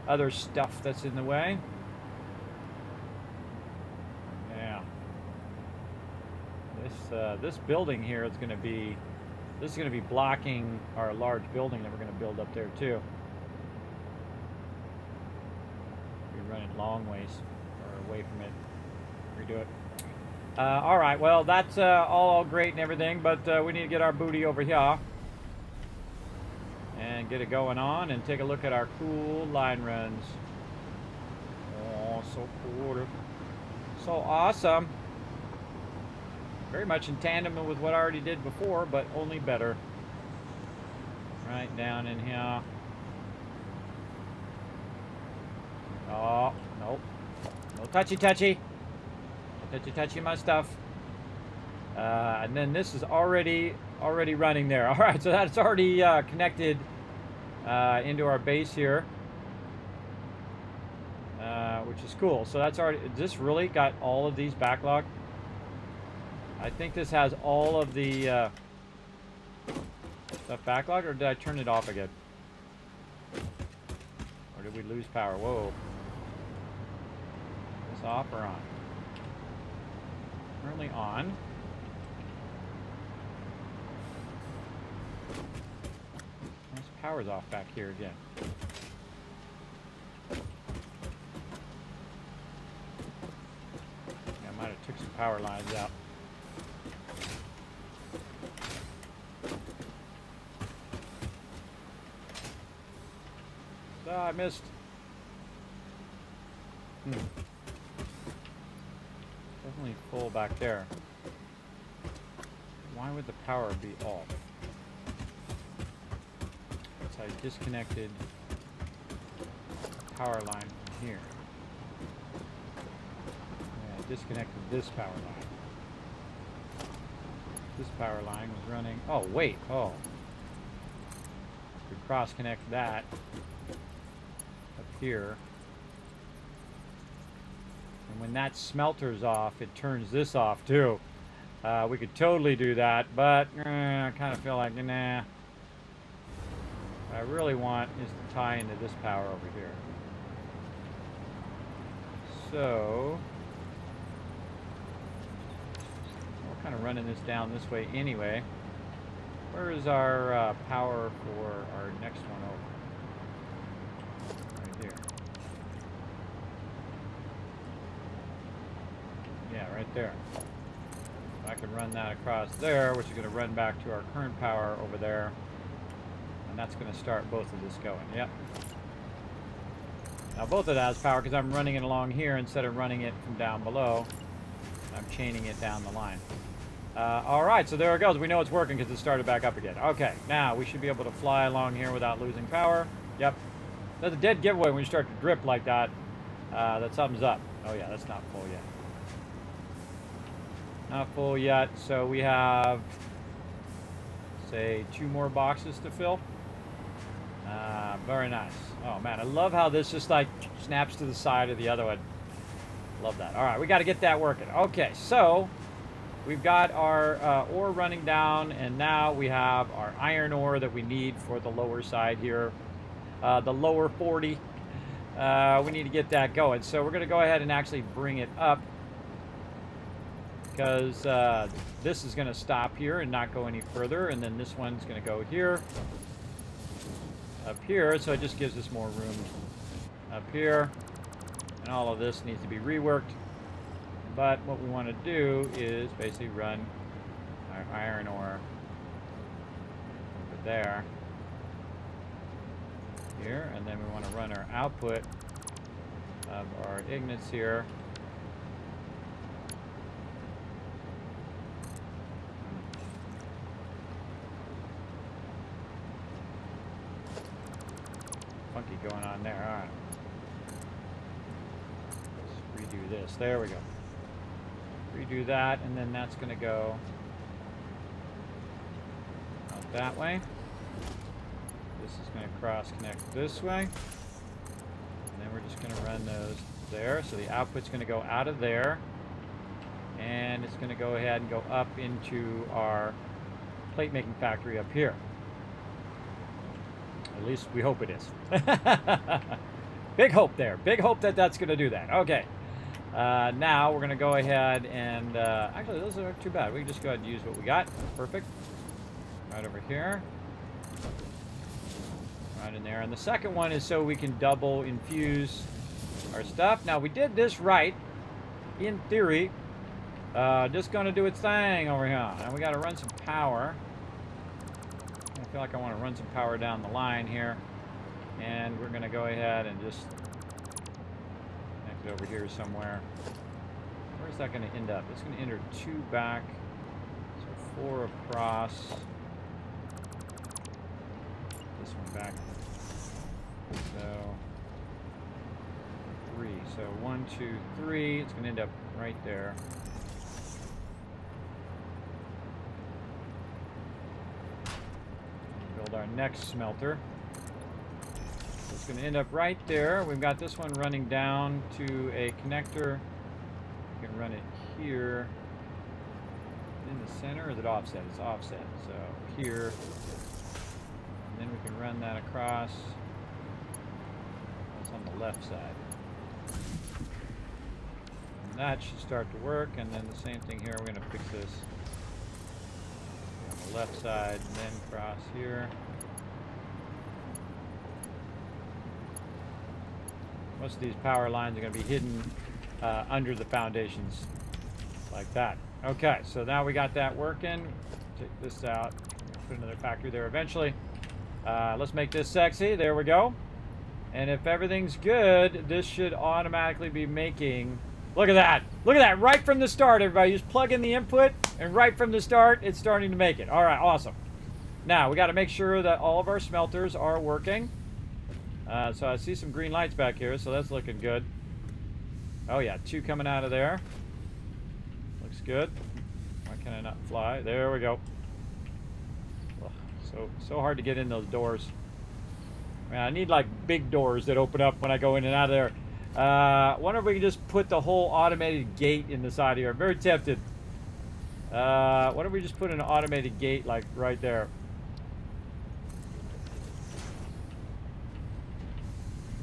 other stuff that's in the way. Yeah. This building here is going to be blocking our large building that we're going to build up there too. We're running long ways or away from it. Redo it. All right, well, that's all great and everything, but we need to get our booty over here and get it going on and take a look at our cool line runs. Oh, so cool. So awesome. Very much in tandem with what I already did before, but only better. Right down in here. Oh, nope. No touchy. Touchy my stuff. And then this is already running there. All right, so that's already connected into our base here, which is cool. So that's already. This really got all of these backlogged. I think this has all of the stuff backlogged, or did I turn it off again? Or did we lose power? Whoa. Is this off or on? Currently on. This power's off back here again. Yeah, I might have took some power lines out. Oh, I missed. Definitely full back there. Why would the power be off? So I disconnected the power line from here. Yeah, I disconnected this power line. This power line was running. Oh, wait. Oh. We cross connect that up here. And when that smelter's off, it turns this off too. We could totally do that, but I kind of feel like, nah. What I really want is to tie into this power over here. So, we're kind of running this down this way anyway. Where is our power for our next one over? Right here. Yeah, right there. I can run that across there, which is going to run back to our current power over there. And that's going to start both of this going. Yep. Now both of that has power because I'm running it along here instead of running it from down below. I'm chaining it down the line. Alright, so there it goes. We know it's working because it started back up again. Okay, now we should be able to fly along here without losing power. Yep. That's a dead giveaway when you start to drip like that. That something's up. Oh yeah, that's not full yet. Not full yet, so we have, say, 2 more boxes to fill. Very nice. Oh man, I love how this just like snaps to the side of the other one. Love that. All right, we got to get that working. Okay, so we've got our ore running down, and now we have our iron ore that we need for the lower side here, the lower 40. We need to get that going. So we're going to go ahead and actually bring it up, because this is going to stop here and not go any further, and then this one's going to go here, up here, so it just gives us more room up here, and all of this needs to be reworked. But what we want to do is basically run our iron ore over there, here, and then we want to run our output of our ignits here going on there. All right. Let's redo this. There we go. Redo that, and then that's going to go out that way. This is going to cross connect this way. And then we're just going to run those there. So the output's going to go out of there. And it's going to go ahead and go up into our plate making factory up here. At least we hope it is. Big hope there. Big hope that that's going to do that. Okay. Now we're going to go ahead and... actually, those aren't too bad. We can just go ahead and use what we got. That's perfect. Right over here. Right in there. And the second one is so we can double infuse our stuff. Now, we did this right. In theory. Just going to do its thing over here. And we got to run some power. I feel like I want to run some power down the line here. And we're going to go ahead and just connect it over here somewhere. Where's that going to end up? It's going to enter 2 back. So 4 across. This one back. So 3. So 1, 2, 3. It's going to end up right there. Build our next smelter. So it's going to end up right there. We've got this one running down to a connector. We can run it here. In the center, or is it offset? It's offset. So here. And then we can run that across. That's on the left side. And that should start to work. And then the same thing here. We're going to fix this on the left side and then cross here. Most of these power lines are going to be hidden under the foundations like that. Okay, so now we got that working. Take this out. Put another factory there eventually. Let's make this sexy. There we go. And if everything's good, this should automatically be making... Look at that. Look at that. Right from the start, everybody. You just plug in the input, and right from the start, it's starting to make it. All right, awesome. Now, we got to make sure that all of our smelters are working. So I see some green lights back here, so that's looking good. Oh, yeah, 2 coming out of there. Looks good. Why can I not fly? There we go. Ugh, so hard to get in those doors. Man, I need, like, big doors that open up when I go in and out of there. Wonder if we can just put the whole automated gate in the side here. I'm very tempted. What if we just put an automated gate, like, right there?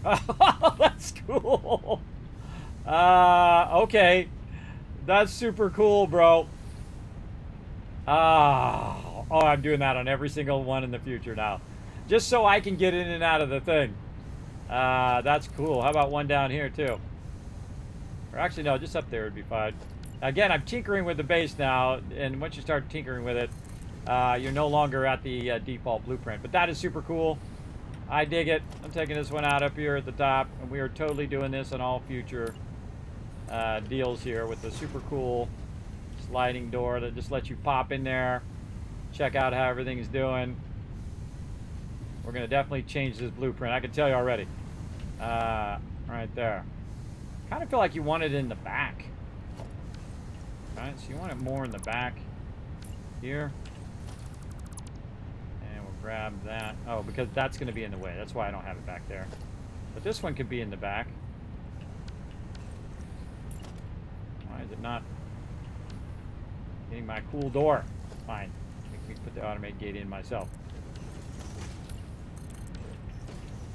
Oh, that's cool. Okay. That's super cool, bro. Oh, I'm doing that on every single one in the future now. Just so I can get in and out of the thing. That's cool. How about one down here, too? Or actually, no, just up there would be fine. Again, I'm tinkering with the base now, and once you start tinkering with it, you're no longer at the default blueprint. But that is super cool. I dig it. I'm taking this one out up here at the top, and we are totally doing this on all future deals here with the super cool sliding door that just lets you pop in there, check out how everything's doing. We're going to definitely change this blueprint. I can tell you already. Right there. Kind of feel like you want it in the back. Right, so you want it more in the back here. Grab that. Oh, because that's going to be in the way. That's why I don't have it back there. But this one could be in the back. Why is it not getting my cool door? Fine. Make me put the automate gate in myself.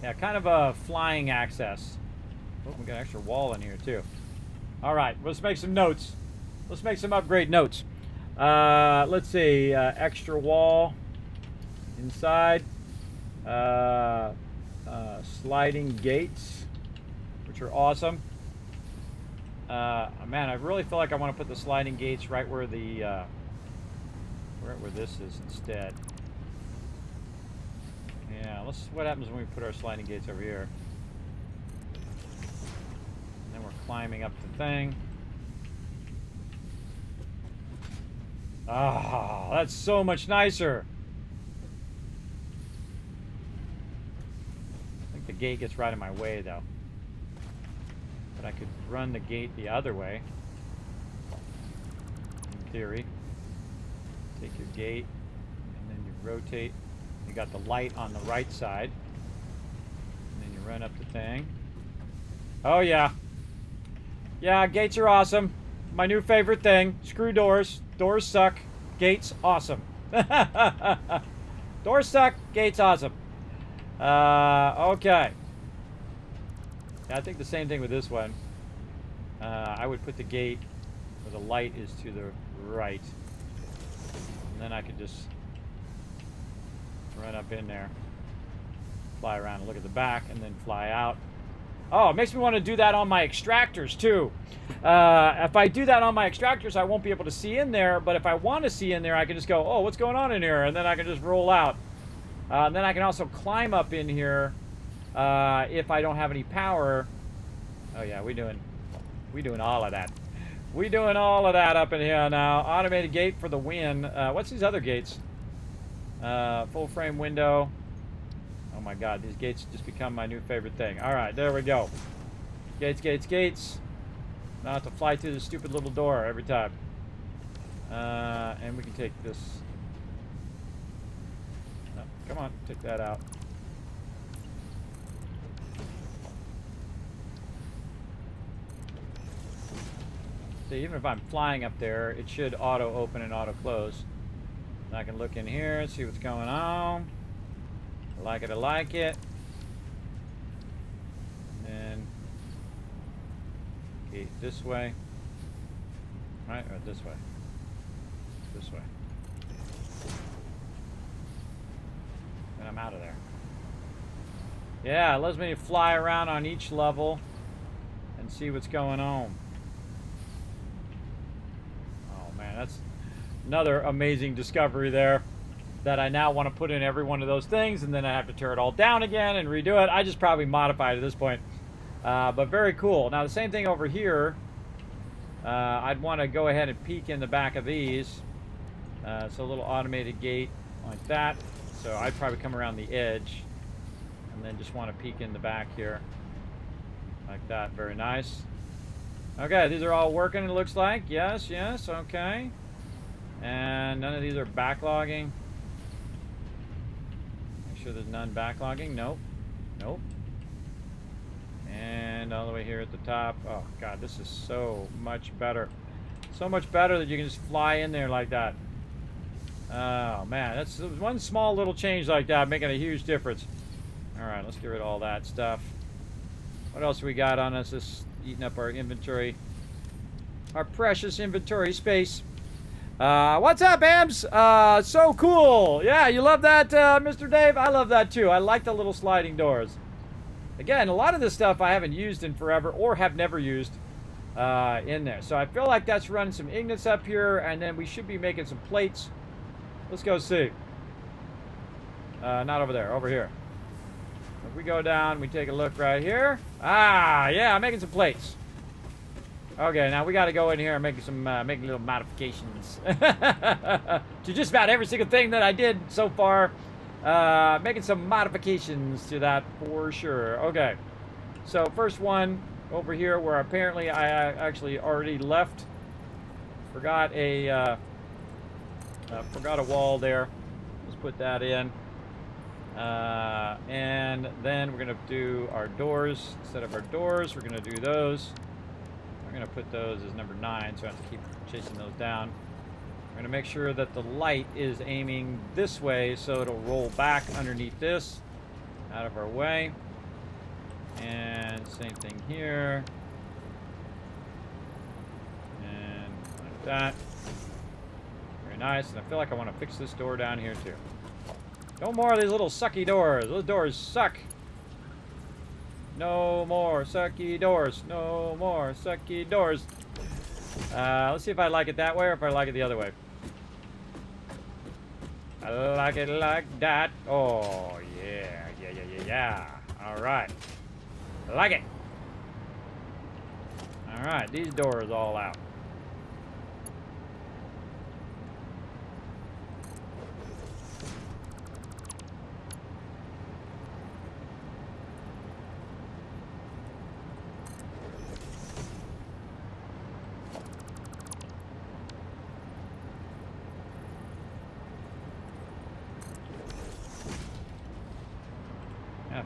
Yeah, kind of a flying access. Oh, we got an extra wall in here too. All right, let's make some notes. Let's make some upgrade notes. Let's see. Extra wall. Inside, sliding gates, which are awesome. Man, I really feel like I want to put the sliding gates right where the where this is instead. Yeah, let's. What happens when we put our sliding gates over here? And then we're climbing up the thing. Ah, that's so much nicer. The gate gets right in my way, though. But I could run the gate the other way. In theory. Take your gate, and then you rotate. You got the light on the right side. And then you run up the thing. Oh, yeah. Yeah, gates are awesome. My new favorite thing. Screw doors. Doors suck. Gates, awesome. Doors suck. Gates, awesome. Okay. Yeah, I think the same thing with this one. I would put the gate where the light is to the right. And then I could just run up in there, fly around and look at the back, and then fly out. Oh, it makes me want to do that on my extractors, too. If I do that on my extractors, I won't be able to see in there. But if I want to see in there, I can just go, oh, what's going on in here? And then I can just roll out. And then I can also climb up in here if I don't have any power. Oh, yeah, we doing all of that. We doing all of that up in here now. Automated gate for the win. What's these other gates? Full frame window. Oh my god, these gates just become my new favorite thing. Alright, there we go. Gates, gates, gates. Now I have to fly through this stupid little door every time. And we can take this. Oh, come on, take that out. So even if I'm flying up there, it should auto open and auto close. And I can look in here and see what's going on. I like it, I like it. And then gate this way. Right, or this way. This way. And I'm out of there. Yeah, it allows me to fly around on each level and see what's going on. Oh man, that's another amazing discovery there. That I now want to put in every one of those things, and then I have to tear it all down again and redo it. I just probably modified at this point. But very cool. Now the same thing over here. I'd want to go ahead and peek in the back of these. So a little automated gate like that. So I'd probably come around the edge and then just want to peek in the back here. Like that. Very nice. Okay, these are all working, it looks like. Yes, yes, okay. And none of these are backlogging. There's none backlogging. Nope. Nope. And all the way here at the top. Oh god, this is so much better. So much better that you can just fly in there like that. Oh man, that's one small little change like that making a huge difference. Alright, let's get rid of all that stuff. What else we got on us? This eating up our inventory. Our precious inventory space. What's up, Ams? So cool. Yeah, you love that, Mr. Dave? I love that too. I like the little sliding doors. Again, a lot of this stuff I haven't used in forever or have never used in there. So I feel like that's running some ingots up here, and then we should be making some plates. Let's go see. Not over there, over here. If we go down, we take a look right here. Ah, yeah, I'm making some plates. Okay, now we got to go in here and make some little modifications to just about every single thing that I did so far. Making some modifications to that for sure. Okay, so first one over here where apparently I actually already left. Forgot a wall there. Let's put that in. And then we're gonna do our doors. Instead of our doors, we're gonna do those. We're going to put those as number 9, so I have to keep chasing those down. We're going to make sure that the light is aiming this way, so it'll roll back underneath this, out of our way. And same thing here. And like that. Very nice. And I feel like I want to fix this door down here, too. No more of these little sucky doors. Those doors suck. No more sucky doors. No more sucky doors. Let's see if I like it that way or if I like it the other way. I like it like that. Oh, yeah. Yeah. All right. I like it. All right. These doors all out.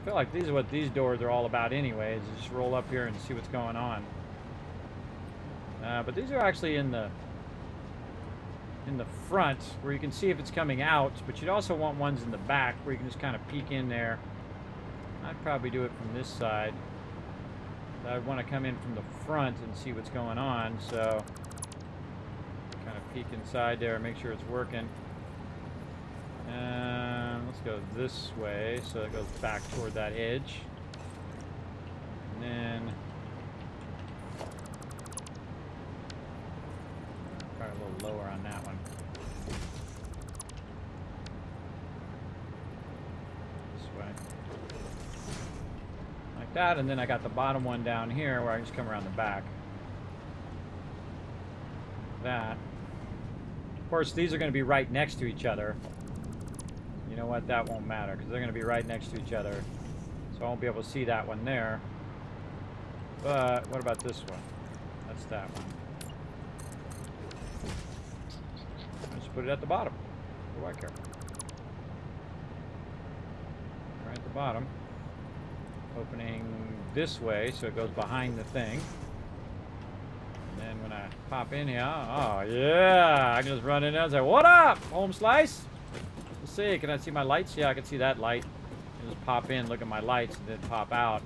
feel like these are what these doors are all about anyways. Just roll up here and see what's going on. But these are actually in the front where you can see if it's coming out, but you'd also want ones in the back where you can just kind of peek in there. I'd probably do it from this side. I'd want to come in from the front and see what's going on, so kind of peek inside there and make sure it's working. Let's go this way so it goes back toward that edge. And then probably a little lower on that one. This way. Like that, and then I got the bottom one down here where I can just come around the back. That. Of course, these are going to be right next to each other. You know what? That won't matter because they're going to be right next to each other. So I won't be able to see that one there. But what about this one? That's that one. I'll just put it at the bottom. What do I care? Right at the bottom. Opening this way so it goes behind the thing. And then when I pop in here, oh yeah, I can just run in there and say, what up, home slice? Let's see, can I see my lights? Yeah, I can see that light. And just pop in, look at my lights, and then pop out.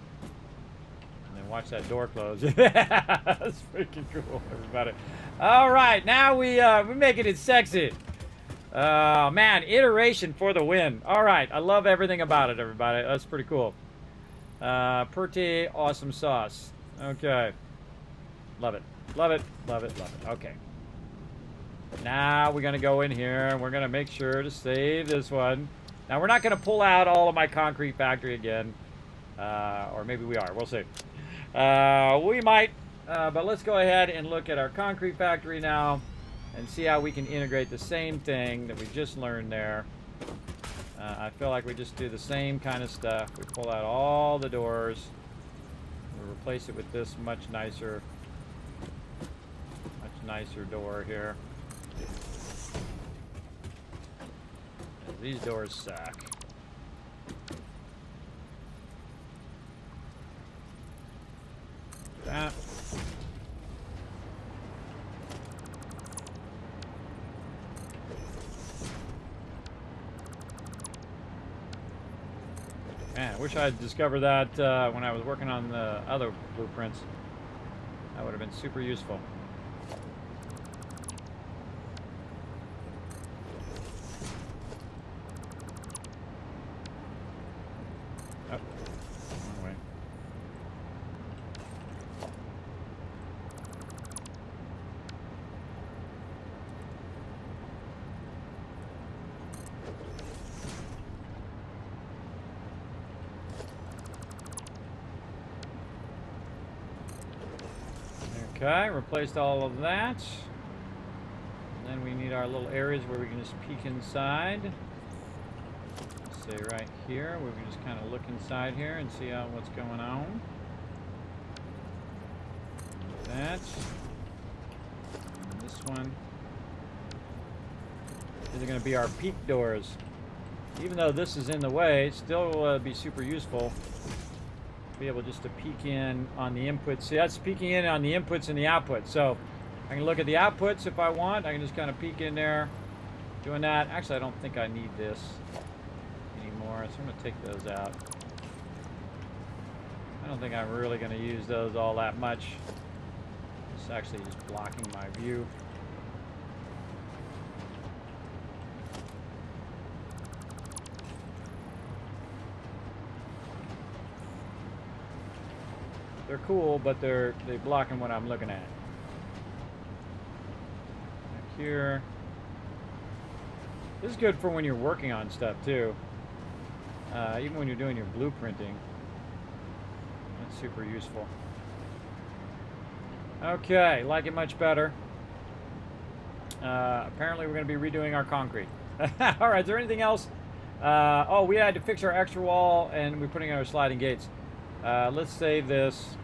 And then watch that door close. That's freaking cool, everybody. All right, now we're making it sexy. Man, iteration for the win. All right, I love everything about it, everybody. That's pretty cool. Pretty awesome sauce. Okay. Love it. Love it. Love it. Love it. Okay. Now we're going to go in here and we're going to make sure to save this one. Now we're not going to pull out all of my concrete factory again. Or maybe we are. We'll see. We might. But let's go ahead and look at our concrete factory now and see how we can integrate the same thing that we just learned there. I feel like we just do the same kind of stuff. We pull out all the doors. We replace it with this much nicer door here. These doors suck. That. Man, I wish I had discovered that when I was working on the other blueprints. That would have been super useful. Oh, wrong way. Okay, replaced all of that. And then we need our little areas where we can just peek inside. Say right here, where we can just kind of look inside here and see what's going on. That. And this one. These are going to be our peek doors. Even though this is in the way, it's still be super useful. Be able just to peek in on the inputs. See, that's peeking in on the inputs and the outputs. So I can look at the outputs if I want. I can just kind of peek in there, doing that. Actually, I don't think I need this anymore, so I'm going to take those out. I don't think I'm really going to use those all that much. It's actually just blocking my view. They're cool, but they're blocking what I'm looking at. Back here. This is good for when you're working on stuff too. Even when you're doing your blueprinting. That's super useful. Okay, like it much better. Apparently we're going to be redoing our concrete. All right, is there anything else? Oh, we had to fix our extra wall and we're putting in our sliding gates. Let's save this.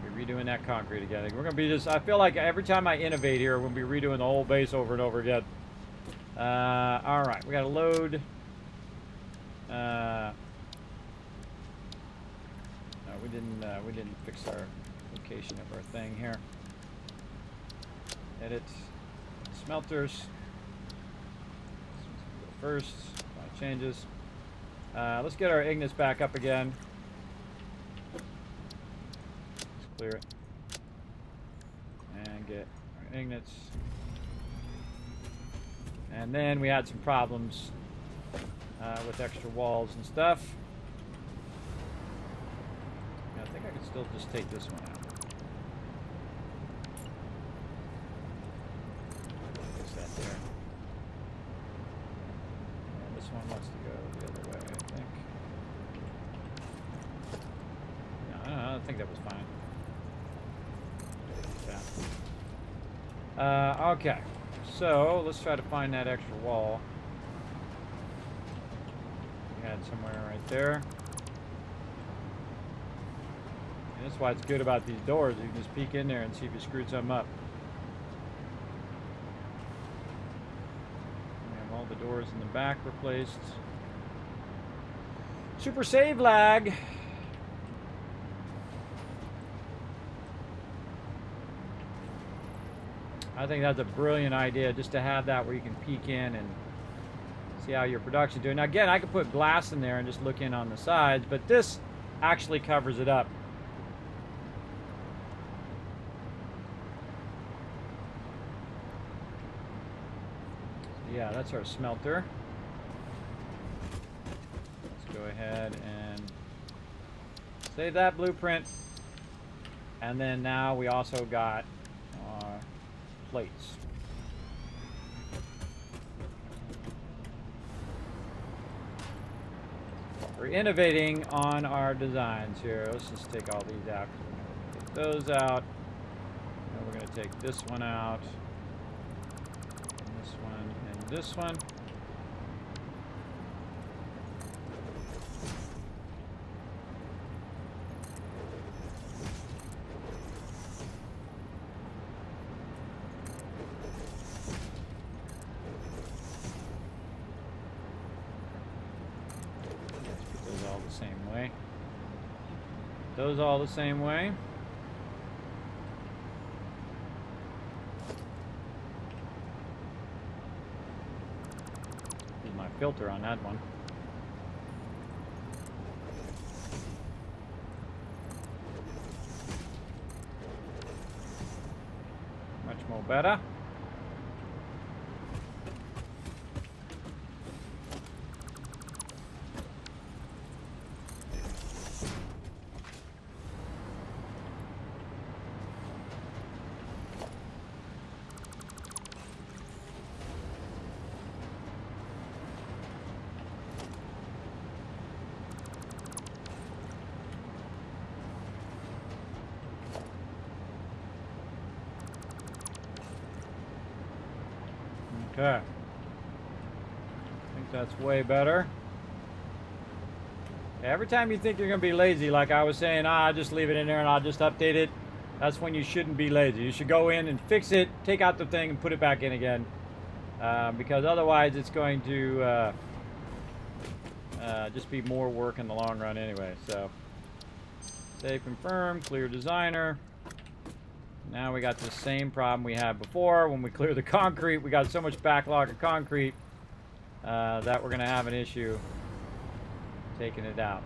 We're redoing that concrete again. We're going to be just, I feel like every time I innovate here, we're going to be redoing the whole base over and over again. All right, we got to load we didn't fix our location of our thing here. Edit smelters. First, changes. Let's get our Ignis back up again. Let's clear it. And get our Ignits. And then we had some problems with extra walls and stuff. Yeah, I think I could still just take this one out. Fix that there. And this one wants to go the other way, I think. No, I think that was fine. Yeah. Okay. So let's try to find that extra wall. We had somewhere right there. And that's why it's good about these doors. You can just peek in there and see if you screwed something up. We have all the doors in the back replaced. Super save lag. I think that's a brilliant idea, just to have that where you can peek in and see how your production's doing. Now again, I could put glass in there and just look in on the sides, but this actually covers it up. So yeah, that's our smelter. Let's go ahead and save that blueprint. And then now we also got plates. We're innovating on our designs here. Let's just take all these out. Take those out. And we're going to take this one out. And this one and this one. Those all the same way. Here's my filter on that one. Much more better. Okay. I think that's way better. Every time you think you're going to be lazy, like I was saying, I'll just leave it in there and I'll just update it. That's when you shouldn't be lazy. You should go in and fix it, take out the thing and put it back in again. Because otherwise it's going to just be more work in the long run anyway. So, save, confirm, clear designer. Now we got the same problem we had before. When we clear the concrete, we got so much backlog of concrete that we're going to have an issue taking it out.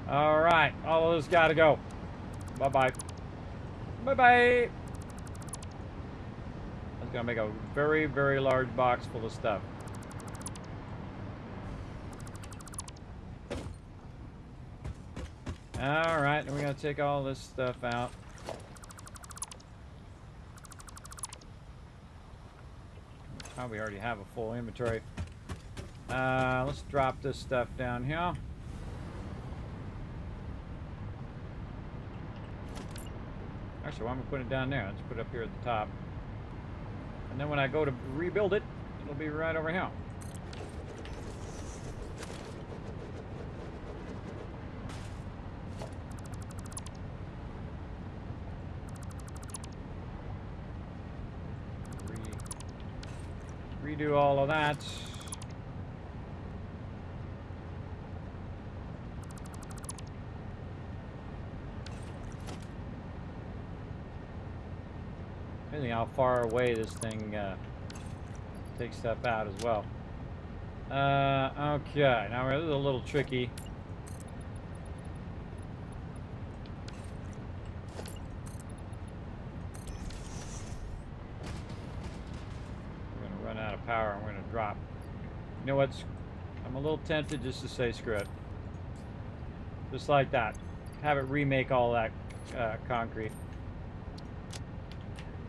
All right, all of this got to go. Bye-bye. Bye-bye. That's going to make a very, very large box full of stuff. Alright, and we're going to take all this stuff out. Probably already have a full inventory. Let's drop this stuff down here. Actually, why am I putting it down there? Let's put it up here at the top. And then when I go to rebuild it, it'll be right over here. Redo all of that. how far away this thing takes stuff out as well. Okay, now this is a little tricky. We're gonna run out of power and we're gonna drop. You know what? I'm a little tempted just to say screw it. Just like that. Have it remake all that concrete.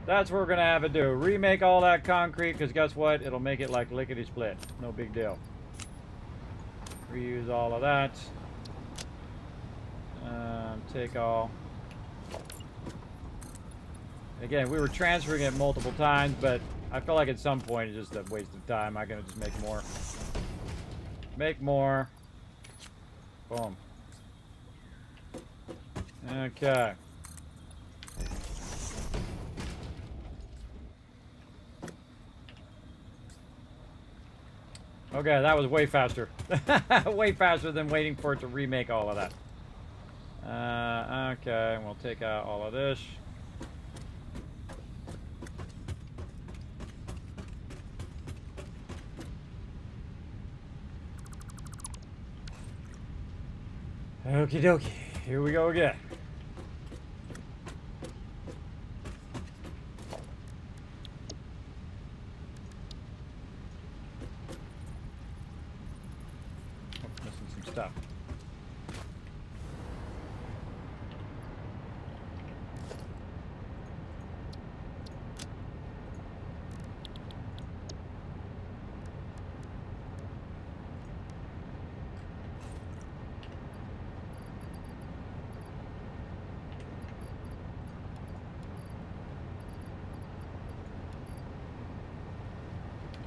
That's what we're gonna have it do. Remake all that concrete, because guess what? It'll make it like lickety split. No big deal. Reuse all of that. Take all. Again, we were transferring it multiple times, but I felt like at some point it's just a waste of time. I'm gonna just make more. Make more. Boom. Okay. Okay, that was way faster. Way faster than waiting for it to remake all of that. Okay, we'll take out all of this. Okie dokie, here we go again. Oh, missing some stuff.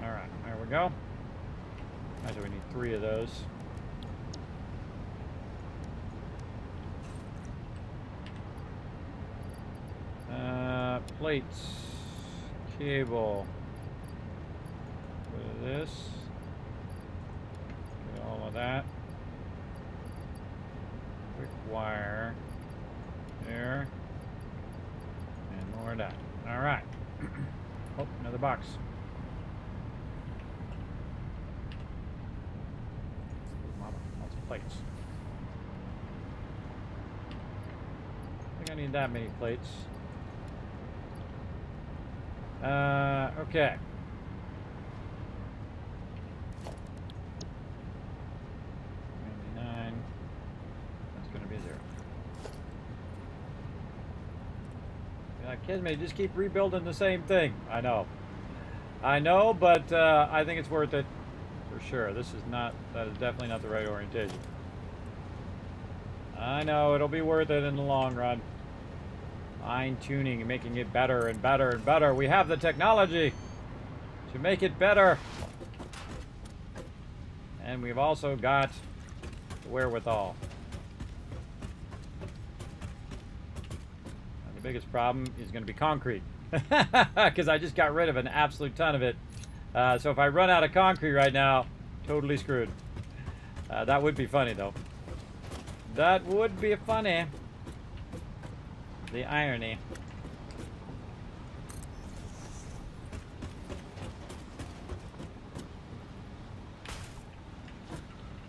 Alright, there we go. Actually, we need 3 of those. Plates. Cable. Bit of this. Get all of that. Quick wire. There. And more of that. Alright. Oh, another box. Lots of plates. I think I need that many plates. Okay. That's gonna be 0. Kismet, just keep rebuilding the same thing. I know, but I think it's worth it for sure. That is definitely not the right orientation. I know, it'll be worth it in the long run. Fine-tuning and making it better and better and better. We have the technology to make it better. And we've also got the wherewithal. And the biggest problem is going to be concrete. Because I just got rid of an absolute ton of it. So if I run out of concrete right now, totally screwed. That would be funny, though. That would be funny. The irony.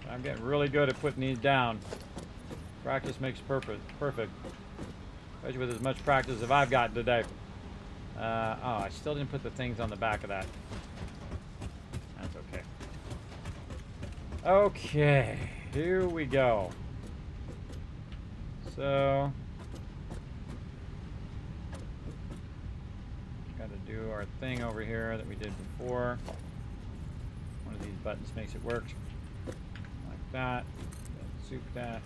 I'm getting really good at putting these down. Practice makes perfect. Especially with as much practice as I've gotten today. Oh, I still didn't put the things on the back of that. That's okay. Okay, here we go. So... do our thing over here that we did before. One of these buttons makes it work. Like that. Soup that.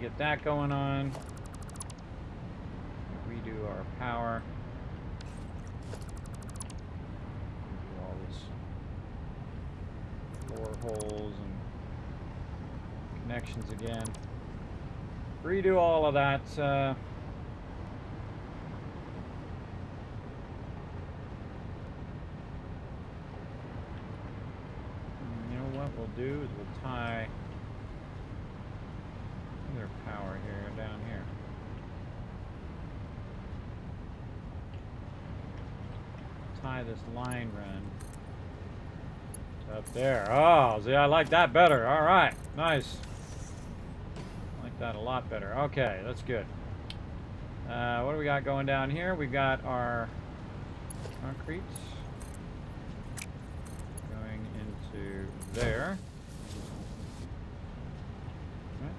Get that going on. connections again. Redo all of that. You know what we'll do is we'll tie other power here down here. Tie this line run up there. Oh, see, I like that better. All right, nice. I like that a lot better. Okay, that's good. What do we got going down here? We've got our concrete going into there. What?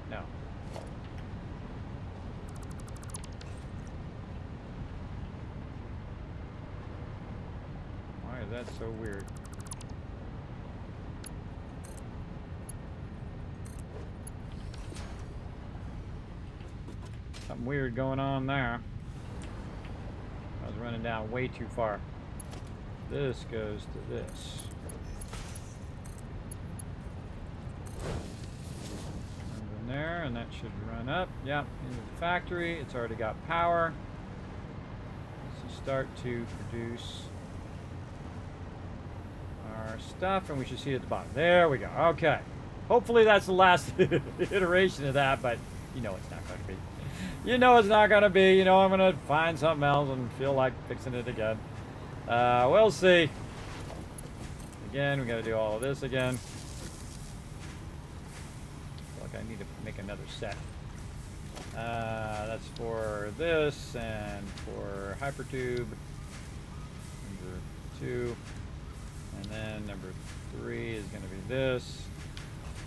No. Why is that so weird? Something weird going on there. I was running down way too far. This goes to this. Runs in there, and that should run up. Yep, into the factory. It's already got power. Let's start to produce our stuff, and we should see it at the bottom. There we go. Okay. Hopefully that's the last iteration of that, but you know it's not going to be. You know it's not going to be. You know I'm going to find something else and feel like fixing it again. We'll see. Again, we got to do all of this again. I feel like I need to make another set. That's for this and for hypertube. Number 2. And then number 3 is going to be this.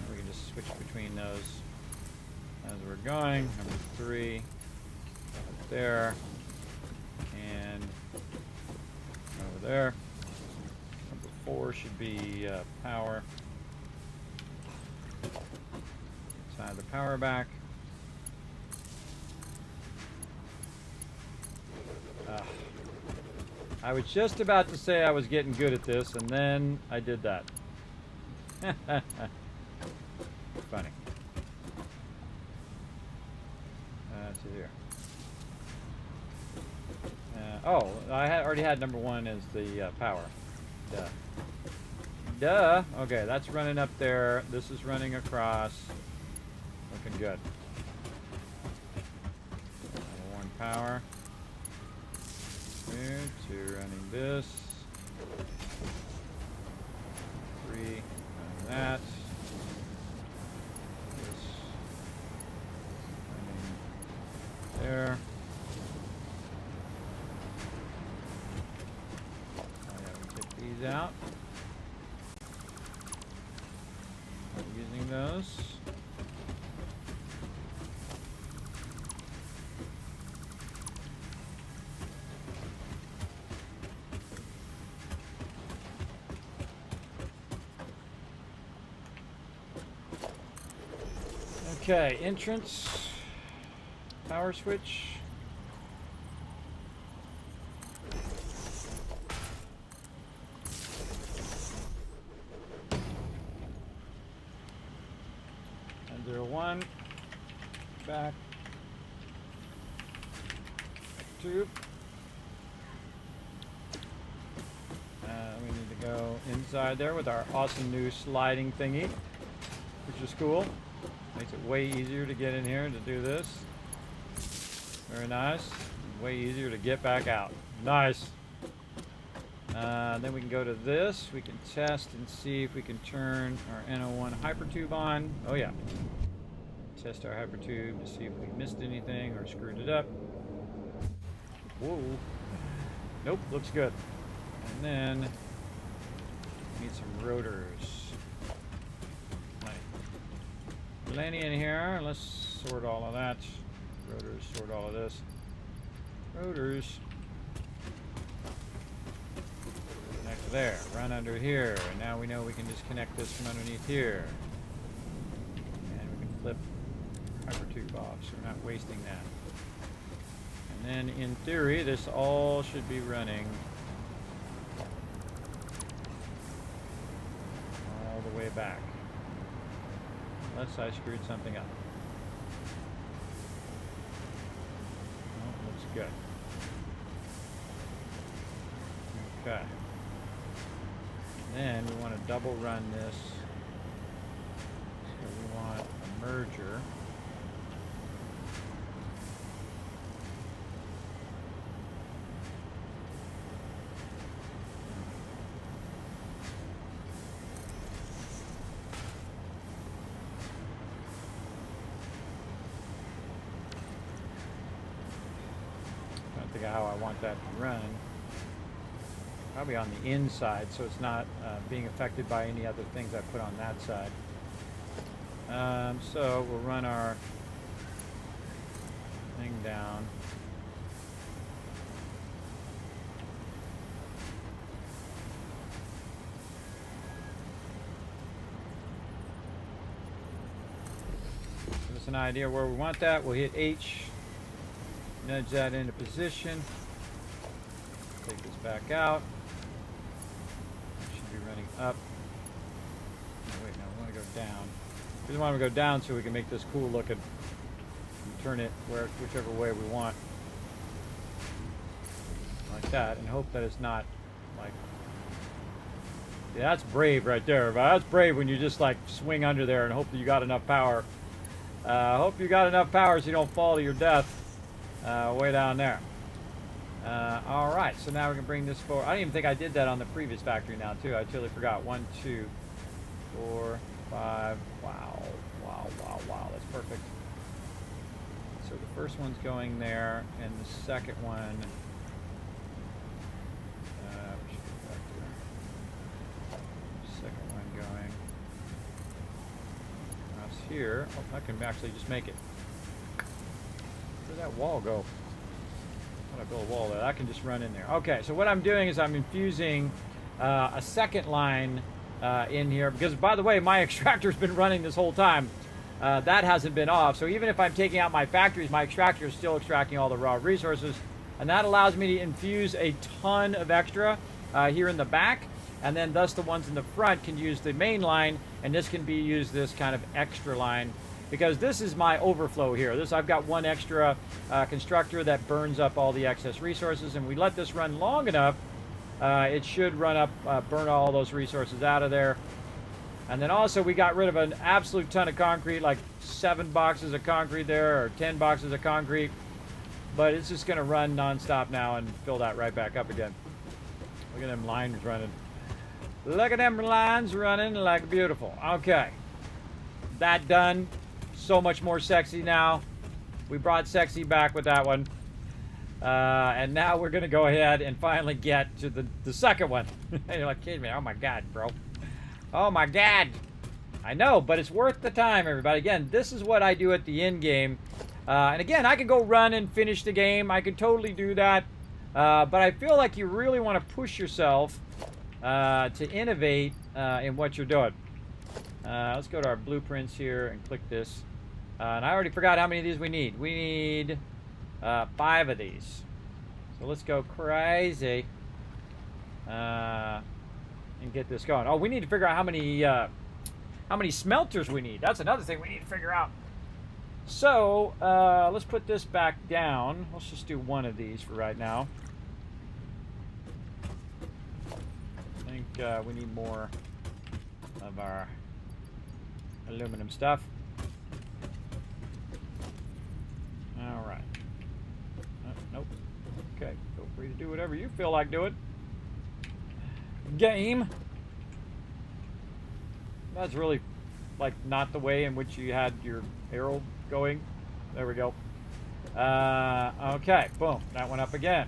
And we can just switch between those as we're going. Number 3 up there and over there. Number 4 should be power. Tie the power back. I was just about to say I was getting good at this, and then I did that. Funny. That's it here. Oh, I already had number 1 as the power. Duh. Duh. Okay, that's running up there. This is running across. Looking good. Number 1 power. 2 running this. 3 running that. This running there. I gotta get these out. Not using those. Okay, entrance, power switch. And 01, back, tube. We need to go inside there with our awesome new sliding thingy, which is cool. Makes it way easier to get in here to do this. Very nice. Way easier to get back out. Nice. Then we can go to this. We can test and see if we can turn our NO1 hypertube on. Oh yeah. Test our hypertube to see if we missed anything or screwed it up. Whoa. Nope, looks good. And then we need some rotors. Plenty in here. Let's sort all of that. Rotors, sort all of this. Rotors. Connect there. Run under here. And now we know we can just connect this from underneath here. And we can flip hypertube off, so we're not wasting that. And then in theory, this all should be running all the way back. unless I screwed something up. Oh, looks good. Okay. Then we want to double run this. So we want a merger. Trying to figure out how I want that to run. Probably on the inside, so it's not being affected by any other things I put on that side. So we'll run our thing down. Give us an idea where we want that. We'll hit H, nudge that into position, take this back out. Up. Oh, wait, no, we want to go down. We just want to go down so we can make this cool looking and turn it whichever way we want. Like that, and hope that it's not like... Yeah, that's brave right there. That's brave when you just like swing under there and hope that you got enough power. Hope you got enough power so you don't fall to your death way down there. Alright, so now we can bring this forward. I didn't even think I did that on the previous factory now, too. I totally forgot. 1, 2, 4, 5. Wow. Wow, wow, wow. That's perfect. So the first one's going there, and the second one... we should get back to second one going across here. Oh, I can actually just make it. Where'd that wall go? I build a wall there. I can just run in there. Okay, so what I'm doing is I'm infusing a second line in here because, by the way, my extractor's been running this whole time. That hasn't been off. So even if I'm taking out my factories, my extractor is still extracting all the raw resources, and that allows me to infuse a ton of extra here in the back, and then thus the ones in the front can use the main line, and this can be used this kind of extra line. Because this is my overflow here. I've got one extra constructor that burns up all the excess resources, and we let this run long enough, it should run up, burn all those resources out of there. And then also we got rid of an absolute ton of concrete, like 7 boxes of concrete there, or 10 boxes of concrete. But it's just gonna run non-stop now and fill that right back up again. Look at them lines running. Look at them lines running like beautiful. Okay, that done. So much more sexy now. We brought sexy back with that one. And now we're going to go ahead and finally get to the second one. You're like, kidding me. Oh my God, bro. Oh my God. I know, but it's worth the time, everybody. Again, this is what I do at the end game. And again, I could go run and finish the game. I could totally do that. But I feel like you really want to push yourself to innovate in what you're doing. Let's go to our blueprints here and click this. And I already forgot how many of these we need. We need 5 of these. So let's go crazy and get this going. Oh, we need to figure out how many smelters we need. That's another thing we need to figure out. So let's put this back down. Let's just do 1 of these for right now. I think we need more of our aluminum stuff. All right. Nope. Okay. Feel free to do whatever you feel like doing. Game. That's really like not the way in which you had your arrow going. There we go. Okay. Boom. That went up again.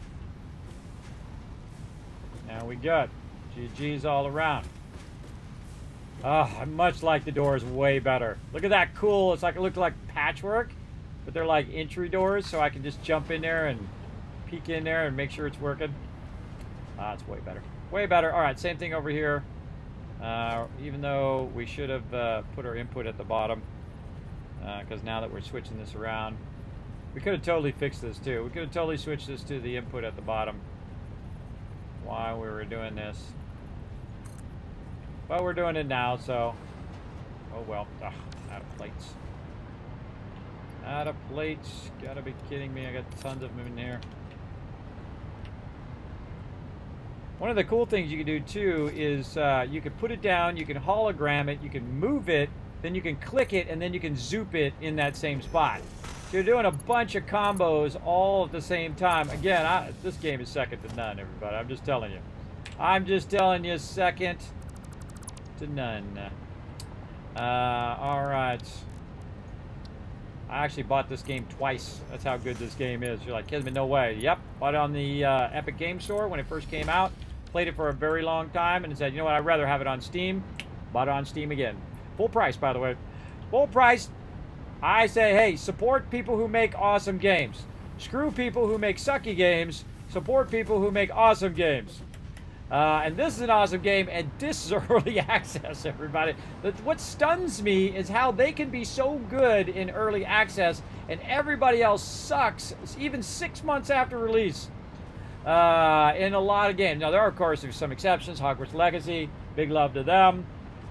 Now we got GG's all around. Oh, I much like the doors way better. Look at that cool. It's like it looked like patchwork, but they're like entry doors, so I can just jump in there and peek in there and make sure it's working. It's way better. Way better. All right, same thing over here. Even though we should have put our input at the bottom, because now that we're switching this around, we could have totally fixed this too. We could have totally switched this to the input at the bottom while we were doing this. But we're doing it now, so oh well. Ugh, Out of plates. Out of plates. Gotta be kidding me. I got tons of them in here. One of the cool things you can do too is you can put it down, you can hologram it, you can move it, then you can click it, and then you can zoop it in that same spot. So you're doing a bunch of combos all at the same time. Again, this game is second to none, everybody. I'm just telling you. I'm just telling you, second to none. All right. I actually bought this game twice. That's how good this game is. You're like, Kismet, no way. Yep, bought it on the Epic Game Store when it first came out. Played it for a very long time and said, you know what, I'd rather have it on Steam. Bought it on Steam again. Full price, by the way. Full price. I say, hey, support people who make awesome games. Screw people who make sucky games. Support people who make awesome games. And this is an awesome game, and this is early access, everybody. What stuns me is how they can be so good in early access, and everybody else sucks, even 6 months after release. In a lot of games. Now, there are, of course, there's some exceptions. Hogwarts Legacy, big love to them,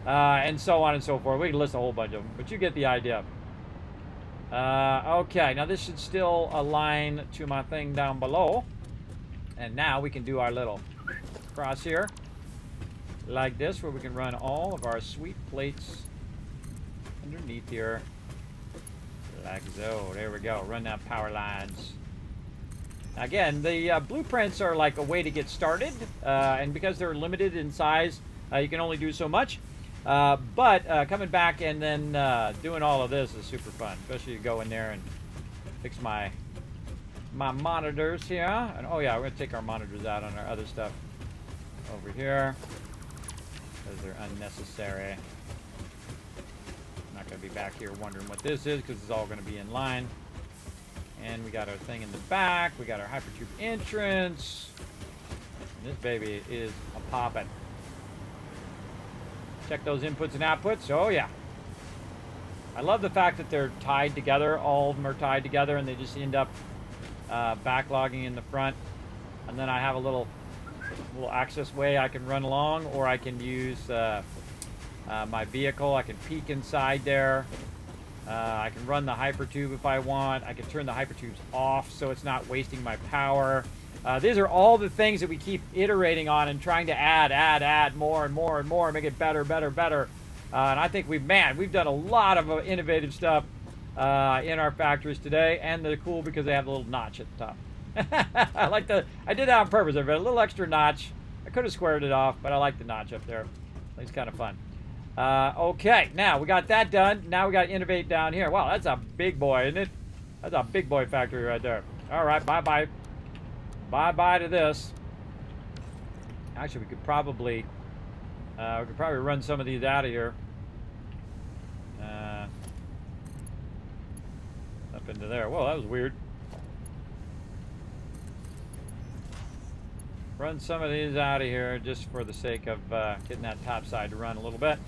and so on and so forth. We can list a whole bunch of them, but you get the idea. Okay, now this should still align to my thing down below. And now we can do our little cross here, like this, where we can run all of our sweet plates underneath here, like so. There we go. Run down power lines. Again, the blueprints are like a way to get started, and because they're limited in size, you can only do so much. But coming back and then doing all of this is super fun, especially you go in there and fix my monitors here. And oh yeah, we're gonna take our monitors out on our other stuff over here because they're unnecessary. I'm not gonna be back here wondering what this is because it's all gonna be in line. And we got our thing in the back. We got our hypertube entrance. And this baby is a poppin'. Check those inputs and outputs. Oh, yeah. I love the fact that they're tied together. All of them are tied together, and they just end up backlogging in the front. And then I have a little access way I can run along, or I can use my vehicle. I can peek inside there. I can run the hypertube if I want. I can turn the hypertubes off so it's not wasting my power. These are all the things that we keep iterating on and trying to add more and more and more, make it better. And I think we've done a lot of innovative stuff in our factories today. And they're cool because they have a little notch at the top. I did that on purpose. I've got a little extra notch. I could have squared it off, but I like the notch up there. It's kind of fun. Okay, now we got that done. Now we got to innovate down here. Wow, that's a big boy, isn't it? That's a big boy factory right there. All right, bye-bye. Bye-bye to this. Actually, we could probably run some of these out of here. Up into there. Whoa, that was weird. Run some of these out of here just for the sake of getting that top side to run a little bit.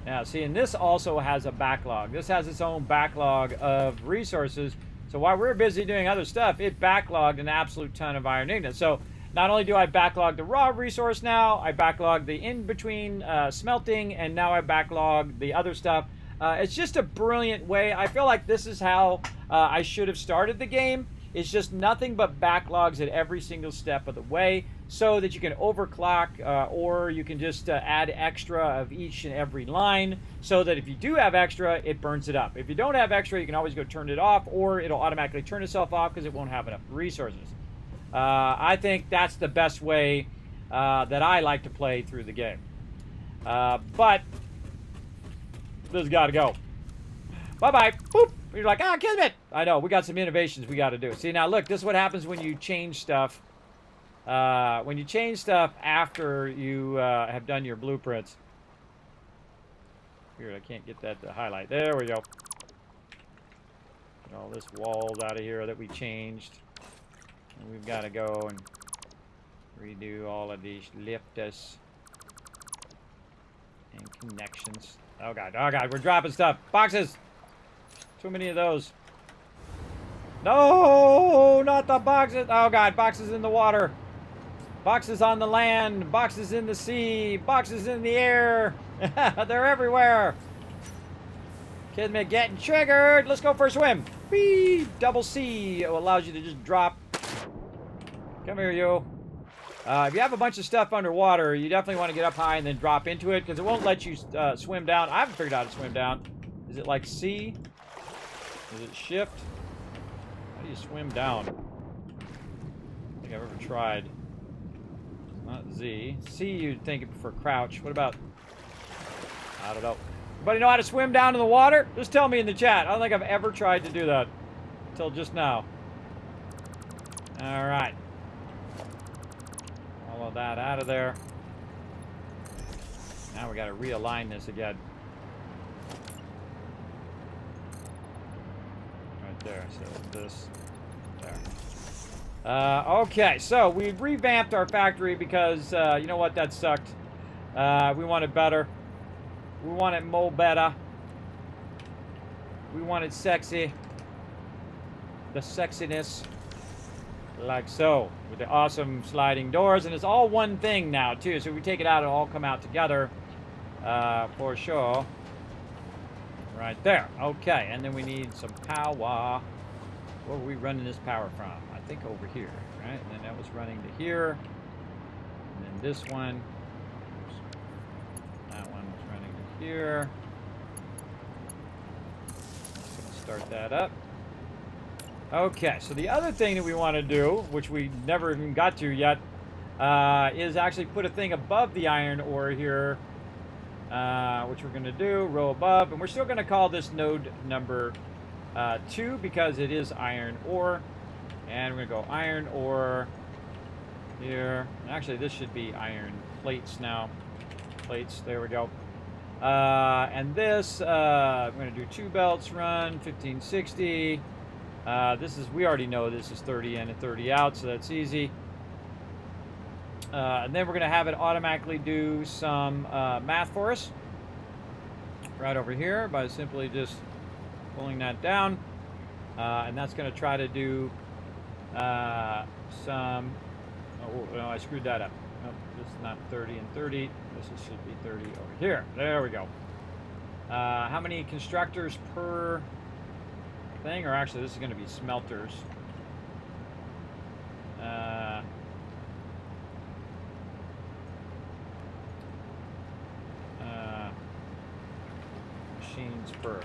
Now, see, and this also has a backlog. This has its own backlog of resources. So while we're busy doing other stuff, it backlogged an absolute ton of iron ignites. So not only do I backlog the raw resource now, I backlog the in-between smelting, and now I backlog the other stuff. It's just a brilliant way. I feel like this is how I should have started the game. It's just nothing but backlogs at every single step of the way so that you can overclock or you can just add extra of each and every line so that if you do have extra, it burns it up. If you don't have extra, you can always go turn it off or it'll automatically turn itself off because it won't have enough resources. I think that's the best way that I like to play through the game. But this has got to go. Bye-bye. Boop. You're like, Kismet. I know, we got some innovations we got to do. See, now look, this is what happens when you change stuff. When you change stuff after you have done your blueprints. Weird, I can't get that to highlight. There we go. Get all this walls out of here that we changed. And we've got to go and redo all of these lifters and connections. Oh god, we're dropping stuff. Boxes! Too many of those. No, not the boxes. Oh god, boxes in the water. Boxes on the land. Boxes in the sea. Boxes in the air. They're everywhere. Kismet getting triggered. Let's go for a swim. Whee! Double C allows you to just drop. Come here, you. If you have a bunch of stuff underwater, you definitely want to get up high and then drop into it because it won't let you swim down. I haven't figured out how to swim down. Is it like C? Is it shift? How do you swim down? I don't think I've ever tried. Not Z. C, you'd think for crouch. What about... I don't know. Anybody know how to swim down in the water? Just tell me in the chat. I don't think I've ever tried to do that. Until just now. Alright. All that out of there. Now we got to realign this again. Right there. So this there. Okay, so we revamped our factory because you know what, that sucked. We want it better. We want it more better. We want it sexy. The sexiness. Like so, with the awesome sliding doors, and it's all one thing now too, so if we take it out, it'll all come out together for sure. Right there. Okay, and then we need some power. Where are we running this power from? I think over here, right? And then that was running to here, and then this one, oops, that one was running to here. Let's start that up. Okay, so the other thing that we want to do, which we never even got to yet, is actually put a thing above the iron ore here, which we're going to do, row above, and we're still going to call this node number 2 because it is iron ore, and we're going to go iron ore here. Actually, this should be iron plates now. Plates, there we go. And this, I'm going to do 2 belts run, 1560. This is, we already know this is 30 in and 30 out, so that's easy. And then we're going to have it automatically do some math for us. Right over here by simply just pulling that down. And that's going to try to do some... Oh, no, I screwed that up. Nope, this is not 30 and 30. This should be 30 over here. There we go. How many constructors per... thing, or actually this is going to be smelters. Machines per.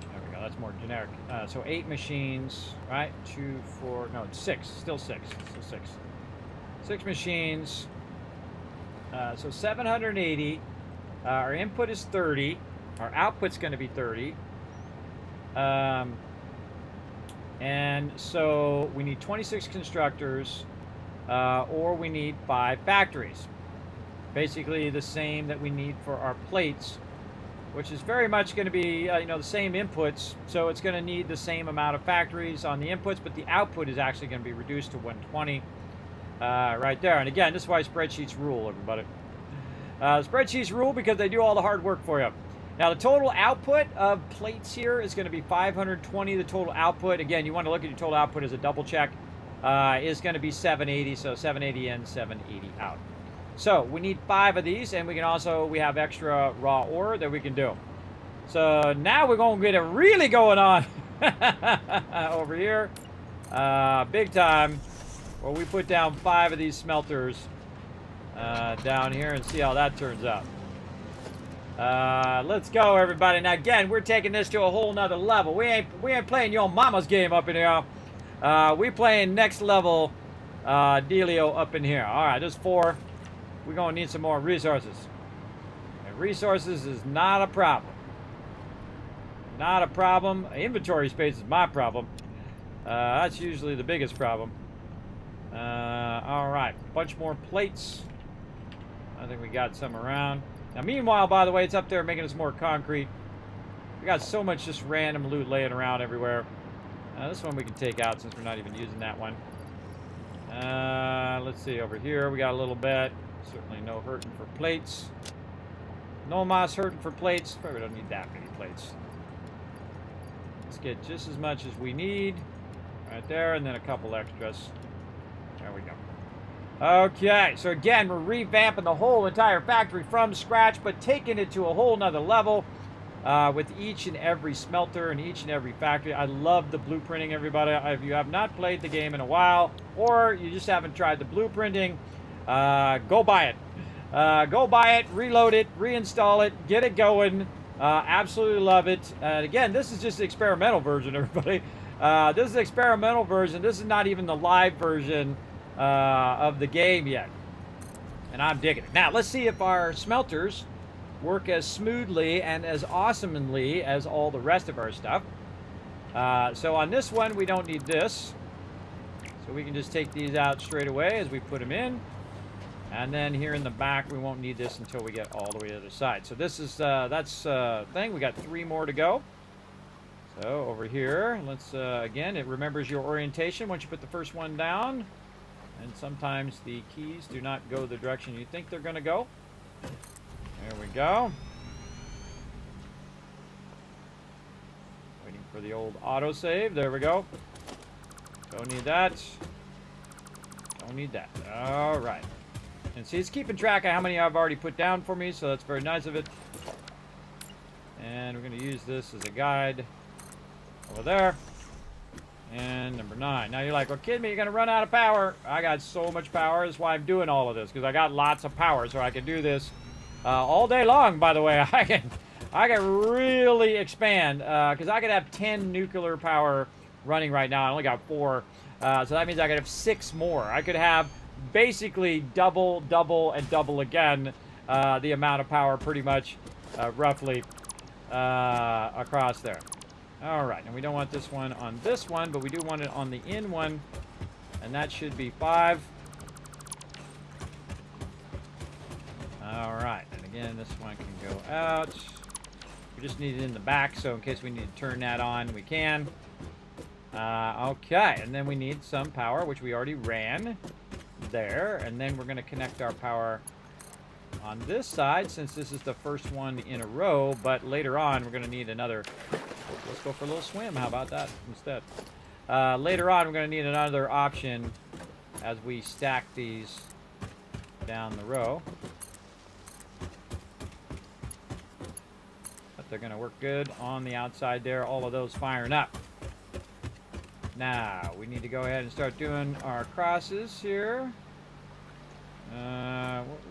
There we go. That's more generic. So 8 machines, right? 2, 4. No, it's 6. Still 6. Still 6. 6 machines. So 780. Our input is 30. Our output's going to be 30. And so we need 26 constructors, or we need 5 factories. Basically the same that we need for our plates, which is very much going to be, you know, the same inputs. So it's going to need the same amount of factories on the inputs, but the output is actually going to be reduced to 120 right there. And again, this is why spreadsheets rule, everybody. Spreadsheets rule because they do all the hard work for you. Now, the total output of plates here is going to be 520. The total output, again, you want to look at your total output as a double check, is going to be 780. So 780 in, 780 out. So we need 5 of these, and we can also, we have extra raw ore that we can do. So now we're going to get it really going on over here. Big time, where we put down 5 of these smelters down here and see how that turns out. Let's go, everybody. Now again, we're taking this to a whole nother level. We ain't playing your mama's game up in here. We playing next level dealio up in here. All right, there's 4. We're gonna need some more resources. And resources is not a problem. Not a problem. Inventory space is my problem. That's usually the biggest problem. All right, bunch more plates. I think we got some around. Now, meanwhile, by the way, it's up there making us more concrete. We got so much just random loot laying around everywhere. This one we can take out since we're not even using that one. Let's see, over here we got a little bit. Certainly no hurting for plates. No moss hurting for plates. Probably don't need that many plates. Let's get just as much as we need. Right there, and then a couple extras. There we go. Okay, so again, we're revamping the whole entire factory from scratch, but taking it to a whole nother level. with each and every smelter and each and every factory. I love the blueprinting, everybody. If you have not played the game in a while, or you just haven't tried the blueprinting, go buy it. Go buy it, reload it, reinstall it, get it going. Absolutely love it. And again, this is just the experimental version, everybody. This is the experimental version. This is not even the live version of the game yet. And I'm digging it. Now, let's see if our smelters work as smoothly and as awesomely as all the rest of our stuff. So on this one, we don't need this. So we can just take these out straight away as we put them in. And then here in the back, we won't need this until we get all the way to the other side. So this is, that's thing. We got 3 more to go. So over here, let's, again, it remembers your orientation once you put the first one down. And sometimes the keys do not go the direction you think they're going to go. There we go. Waiting for the old autosave. There we go. Don't need that. Don't need that. All right. And see, it's keeping track of how many I've already put down for me, so that's very nice of it. And we're going to use this as a guide over there. And number 9. Now you're like, well, kid me, you're going to run out of power. I got so much power. That's why I'm doing all of this, because I got lots of power, so I can do this all day long, by the way. I can really expand, because I could have 10 nuclear power running right now. I only got 4. So that means I could have 6 more. I could have basically double, double, and double again the amount of power pretty much roughly across there. All right, and we don't want this one on this one, but we do want it on the in one, and that should be 5. All right, and again, this one can go out. We just need it in the back, so in case we need to turn that on, we can. Okay, and then we need some power, which we already ran there, and then we're going to connect our power on this side since this is the first one in a row, but later on we're going to need another. Let's go for a little swim. How about that instead? Later on we're going to need another option as we stack these down the row, but they're going to work good on the outside there, all of those firing up. Now, we need to go ahead and start doing our crosses here.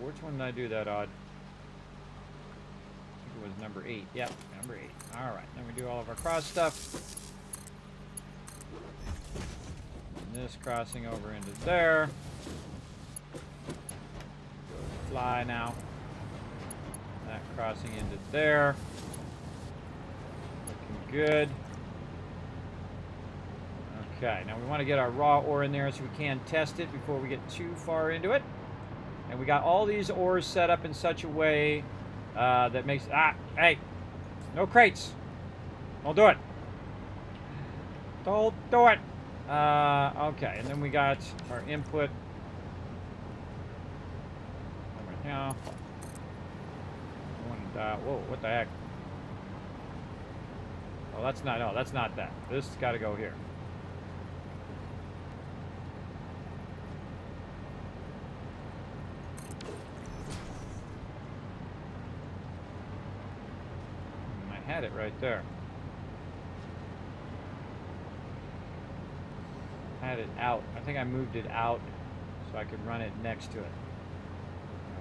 Which one did I do that on? I think it was number 8. Yep, number 8. Alright, then we do all of our cross stuff. And this crossing over into there. Fly now. That crossing into there. Looking good. Okay, now we want to get our raw ore in there so we can test it before we get too far into it. And we got all these ores set up in such a way that makes... hey! No crates! Don't do it! Don't do it! Okay, and then we got our input over here. Whoa, what the heck? Oh, that's not... No, that's not that. This has got to go here. Had it right there. Had it out. I think I moved it out so I could run it next to it.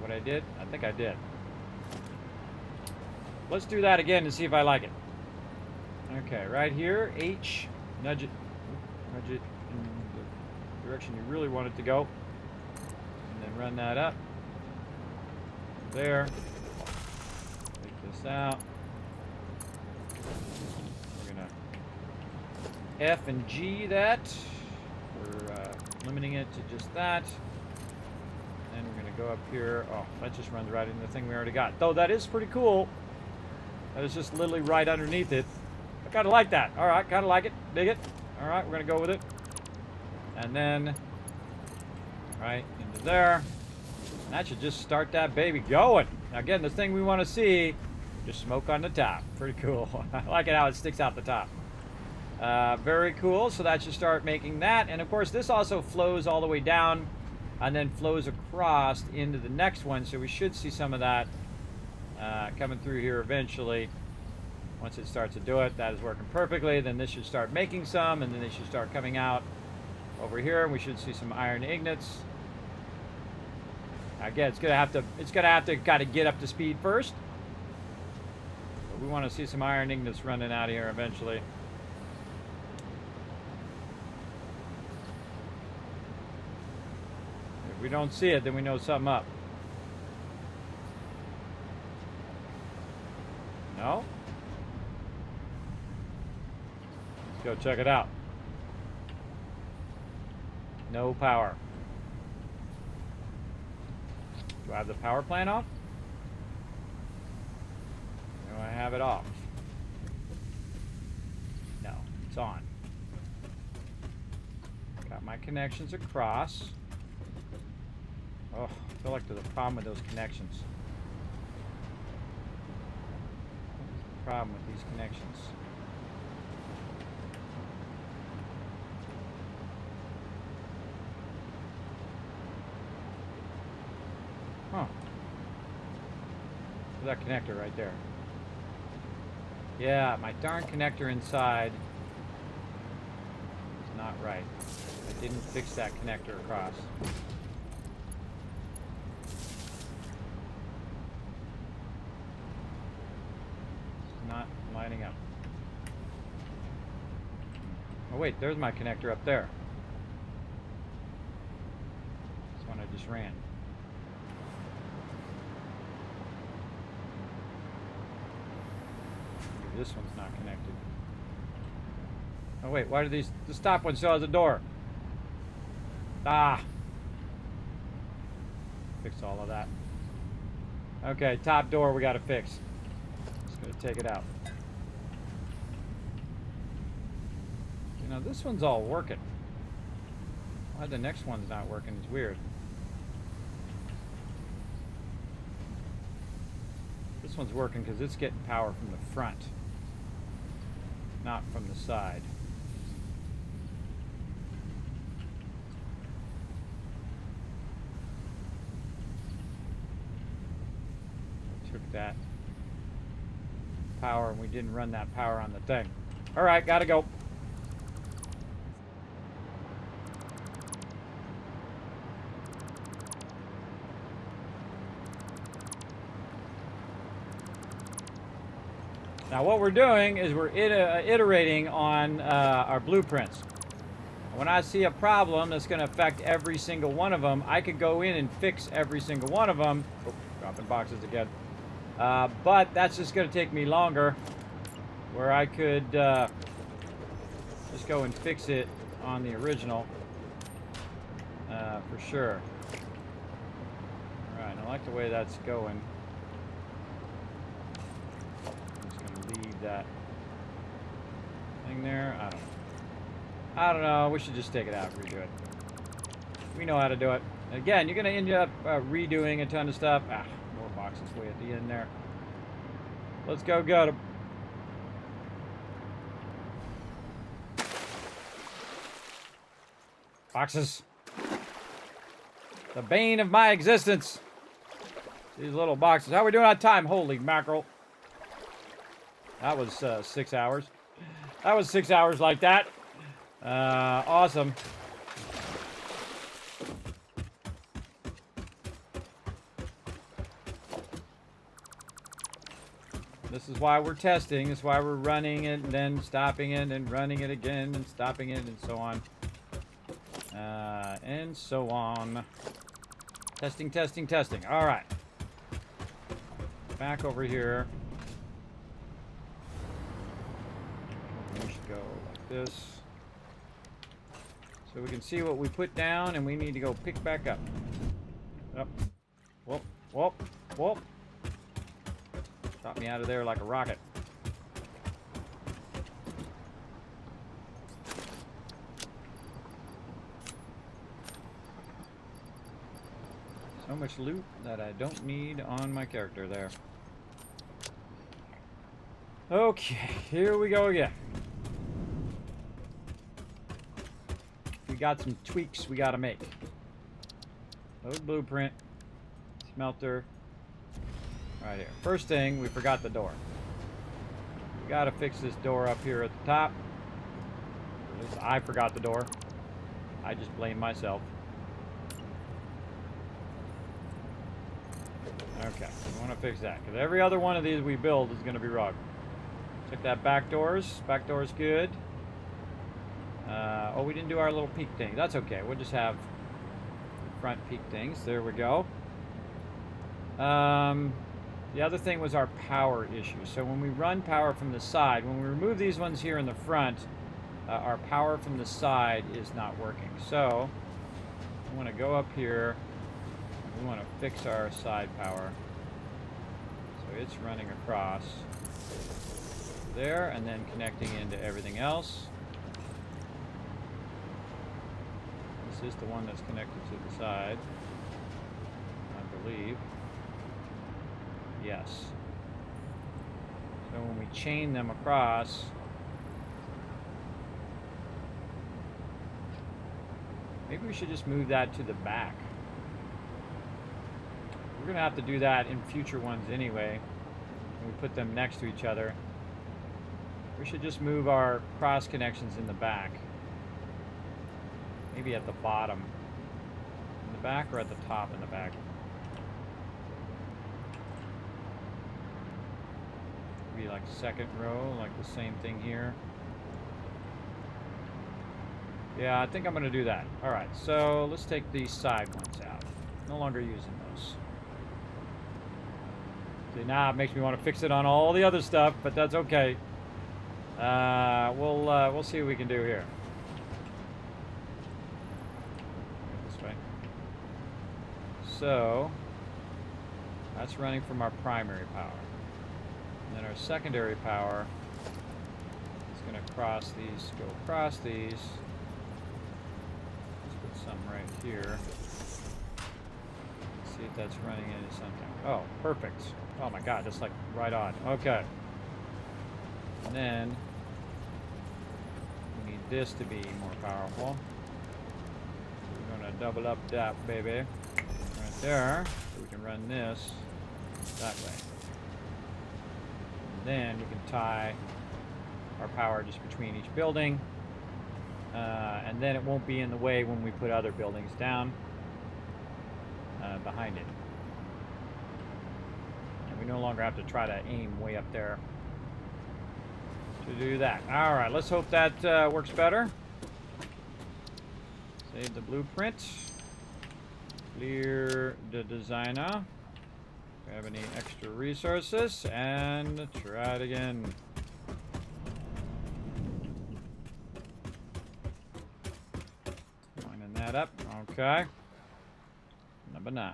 What I did? I think I did. Let's do that again and see if I like it. Okay, right here, H, nudge it in the direction you really want it to go. And then run that up. There. Take this out. F and G that. We're limiting it to just that. Then we're going to go up here. Oh, that just runs right into the thing we already got. Though that is pretty cool. That is just literally right underneath it. I kind of like that. All right, kind of like it. Dig it. All right, we're going to go with it. And then right into there. And that should just start that baby going. Now, again, the thing we want to see, just smoke on the top. Pretty cool. I like it how it sticks out the top. Very cool. So that should start making that. And of course, this also flows all the way down and then flows across into the next one. So we should see some of that coming through here eventually. Once it starts to do it, that is working perfectly. Then this should start making some, and then they should start coming out over here. We should see some iron ingots. Again, it's gonna have to kind of get up to speed first. But we want to see some iron ingots running out of here eventually. If we don't see it, then we know something up. No? Let's go check it out. No power. Do I have the power plant off? Do I have it off? No, it's on. Got my connections across. Oh, I feel like there's a problem with those connections. What's the problem with these connections? Huh. That connector right there. Yeah, my darn connector inside is not right. I didn't fix that connector across. It's not lining up. Oh wait, there's my connector up there. This one I just ran. This one's not connected. Oh wait, why do the stop one still has a door? Ah! Fix all of that. Okay, top door we gotta fix. Just gonna take it out. You know, this one's all working. Why the next one's not working is weird. This one's working because it's getting power from the front, not from the side. Took that power and we didn't run that power on the thing. All right, gotta go. Now what we're doing is we're iterating on our blueprints. When I see a problem that's going to affect every single one of them, I could go in and fix every single one of them. Oh, dropping boxes again. But that's just going to take me longer, where I could just go and fix it on the original for sure. All right, I like the way that's going. That thing there, I don't know. We should just take it out and redo it. We know how to do it. Again, you're gonna end up redoing a ton of stuff. Ah, more boxes way at the end there. Let's go get them. Boxes. The bane of my existence. These little boxes. How are we doing on time? Holy mackerel. That was 6 hours. That was 6 hours like that. Awesome. This is why we're testing. This is why we're running it and then stopping it and running it again and stopping it and so on. And so on. Testing, testing, testing. All right. Back over here. We should go like this. So we can see what we put down and we need to go pick back up. Up. Whoop, whoop, whoop. Shot me out of there like a rocket. So much loot that I don't need on my character there. Okay, here we go again. We got some tweaks we gotta make. Load blueprint. Smelter. Right here. First thing, we forgot the door. We got to fix this door up here at the top. At least I forgot the door. I just blame myself. Okay, we want to fix that, because every other one of these we build is going to be wrong. Check that back doors. Back door's good. Oh, we didn't do our little peak thing. That's okay. We'll just have front peak things. There we go. The other thing was our power issue. So when we run power from the side, when we remove these ones here in the front, our power from the side is not working. So I want to go up here. We want to fix our side power. So it's running across there and then connecting into everything else. This is the one that's connected to the side, I believe. Yes. So when we chain them across, maybe we should just move that to the back. We're going to have to do that in future ones anyway, when we put them next to each other. We should just move our cross connections in the back. Maybe at the bottom. In the back or at the top in the back? Maybe like second row, like the same thing here. Yeah, I think I'm going to do that. Alright, so let's take these side ones out. No longer using those. See, now it makes me want to fix it on all the other stuff, but that's okay. We'll see what we can do here. This way. So that's running from our primary power. And then our secondary power is going to cross these, go across these. Let's put some right here. Let's see if that's running into something. Oh, perfect. Oh my god, that's like right on. Okay. And then we need this to be more powerful. We're going to double up that baby right there, so we can run this that way. And then we can tie our power just between each building, and then it won't be in the way when we put other buildings down behind it. And we no longer have to try to aim way up there to do that. All right, let's hope that works better. Save the blueprint. Clear the designer. Grab any extra resources and try it again. Lining that up. Okay. Number 9.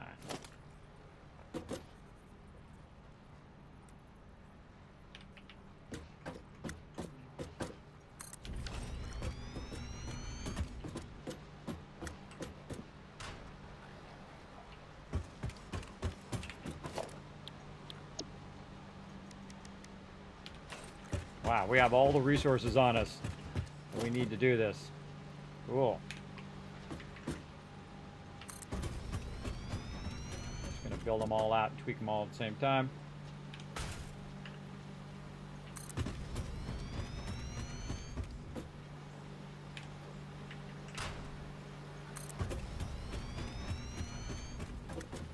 Wow, we have all the resources on us that we need to do this. Cool. Just gonna build them all out and tweak them all at the same time.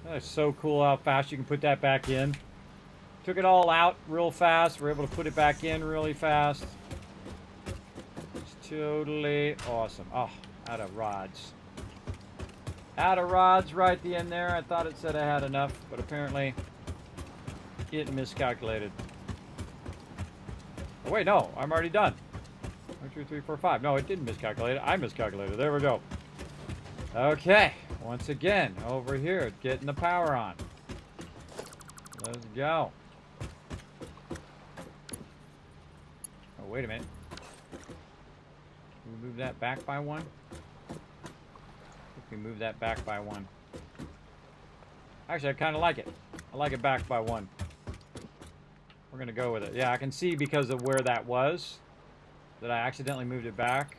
That's so cool how fast you can put that back in. Took it all out real fast. We're able to put it back in really fast. It's totally awesome. Oh, out of rods. Out of rods right at the end there. I thought it said I had enough, but apparently it miscalculated. Oh, wait, no. I'm already done. 1, 2, 3, 4, 5. No, it didn't miscalculate it. I miscalculated. There we go. Okay. Once again, over here, getting the power on. Let's go. Oh, wait a minute. Can we move that back by 1? If we move that back by 1. Actually, I kind of like it. I like it back by 1. We're going to go with it. Yeah, I can see because of where that was that I accidentally moved it back.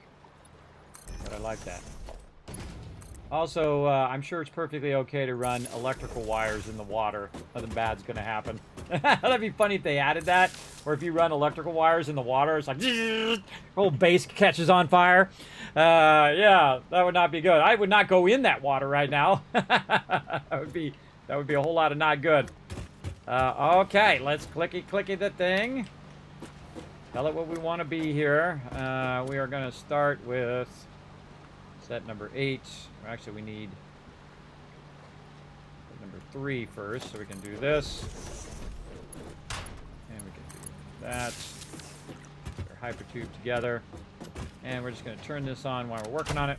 But I like that. Also, I'm sure it's perfectly okay to run electrical wires in the water. Nothing bad's going to happen. That'd be funny if they added that. Or if you run electrical wires in the water, it's like whole base catches on fire. Yeah, that would not be good. I would not go in that water right now. that would be a whole lot of not good. Okay, let's clicky the thing. Tell it what we want to be here. We are going to start with set number 8. Actually, we need number 3 first, so we can do this. And we can do that. Put our hypertube together. And we're just going to turn this on while we're working on it.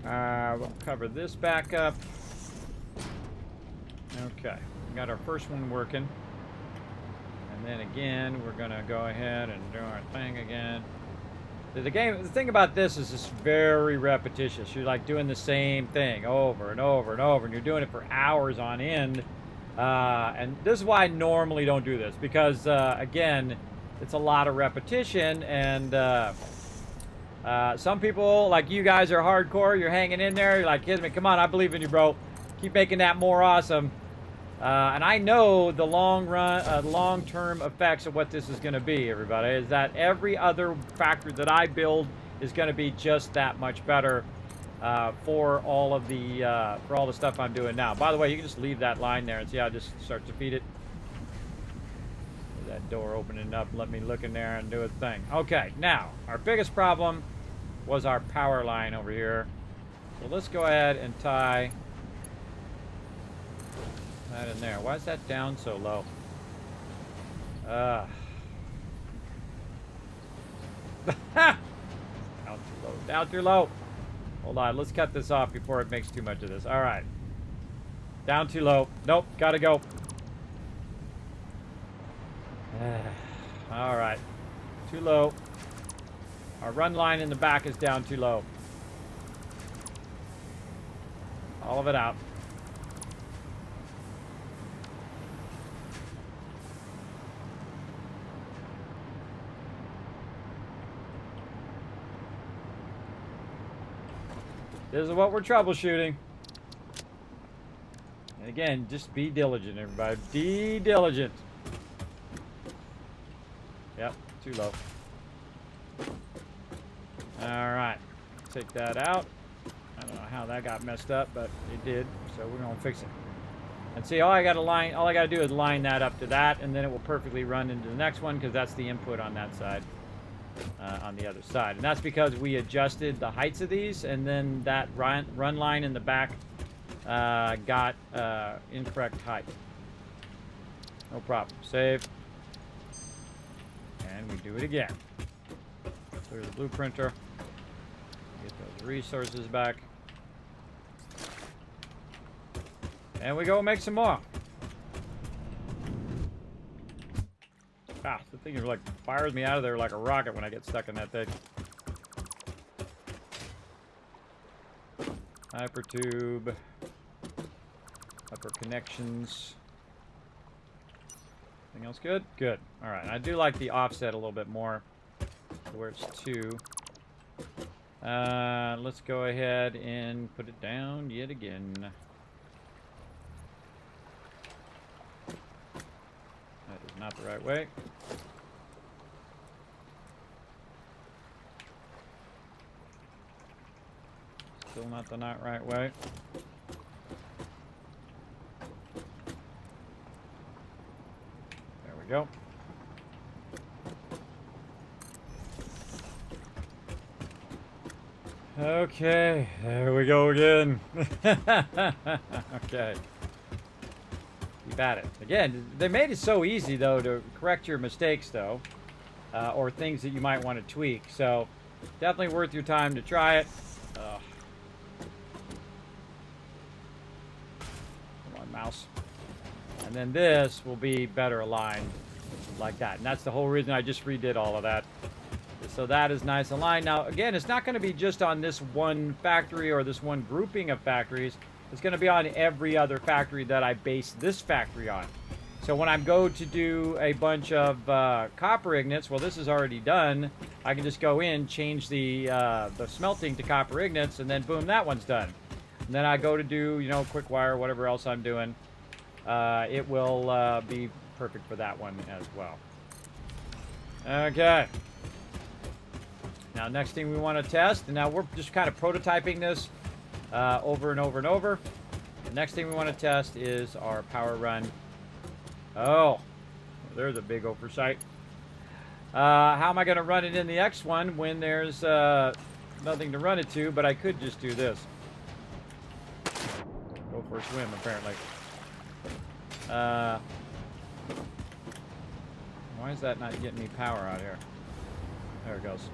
We'll cover this back up. Okay, we got our first one working. And then again, we're going to go ahead and do our thing again. The thing about this is it's very repetitious. You're like doing the same thing over and over and over, and you're doing it for hours on end. And this is why I normally don't do this, because again, it's a lot of repetition, and some people, like you guys, are hardcore. You're hanging in there. You're like, Kismet, come on, I believe in you, bro. Keep making that more awesome. And I know the long-term effects of what this is going to be, everybody, is that every other factory that I build is going to be just that much better for all the stuff I'm doing now. By the way, you can just leave that line there and see how it just starts to feed it. That door opening up, let me look in there and do a thing. Okay, now, our biggest problem was our power line over here. So let's go ahead and tie that in there. Why is that down so low? Down too low. Down too low. Hold on. Let's cut this off before it makes too much of this. All right. Down too low. Nope. Gotta go. All right. Too low. Our run line in the back is down too low. All of it out. This is what we're troubleshooting. And again, just be diligent, everybody. Be diligent. Yep, too low. Alright. Take that out. I don't know how that got messed up, but it did. So we're gonna fix it. And see, all I gotta do is line that up to that, and then it will perfectly run into the next one, because that's the input on that side. On the other side, and that's because we adjusted the heights of these, and then that run line in the back got incorrect height. No problem. Save, and we do it again. Clear the blueprinter. Get those resources back, and we go make some more. Ah, the thing like fires me out of there like a rocket when I get stuck in that thing. Hypertube. Upper connections. Anything else good? Good. Alright, I do like the offset a little bit more to where it's 2. Let's go ahead and put it down yet again. That is not the right way. Still not the right way. There we go. Okay, there we go again. Okay. Keep at it. Again, they made it so easy, though, to correct your mistakes, though, or things that you might want to tweak. So, definitely worth your time to try it. Come on, mouse. And then this will be better aligned like that. And that's the whole reason I just redid all of that. So that is nice aligned. Now, again, it's not going to be just on this one factory or this one grouping of factories. It's going to be on every other factory that I base this factory on. So when I go to do a bunch of copper ignits, well, this is already done. I can just go in, change the smelting to copper ignits, and then boom, that one's done. And then I go to do, quick wire, whatever else I'm doing. It will be perfect for that one as well. Okay. Now, next thing we want to test, and now we're just kind of prototyping this over and over and over. The next thing we want to test is our power run. Oh, there's a big oversight. How am I going to run it in the X1 when there's nothing to run it to, but I could just do this. Go for a swim, apparently. Why is that not getting me power out here? There it goes.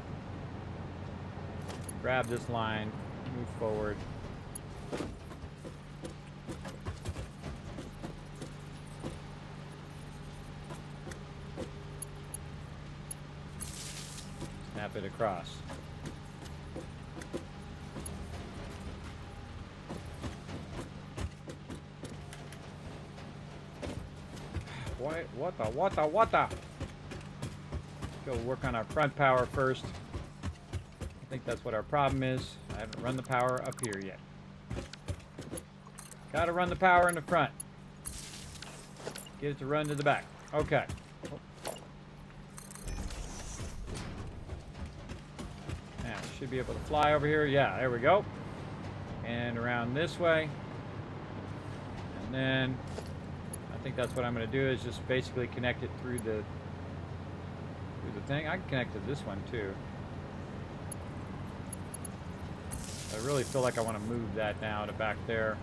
Grab this line, move forward. Snap it across. What the? Go work on our front power first. I think that's what our problem is. I haven't run the power up here yet. Gotta run the power in the front. Get it to run to the back. Okay. Now, should be able to fly over here. Yeah, there we go. And around this way. And then I think that's what I'm going to do is just basically connect it through the thing. I can connect to this one too. I really feel like I want to move that now to back there.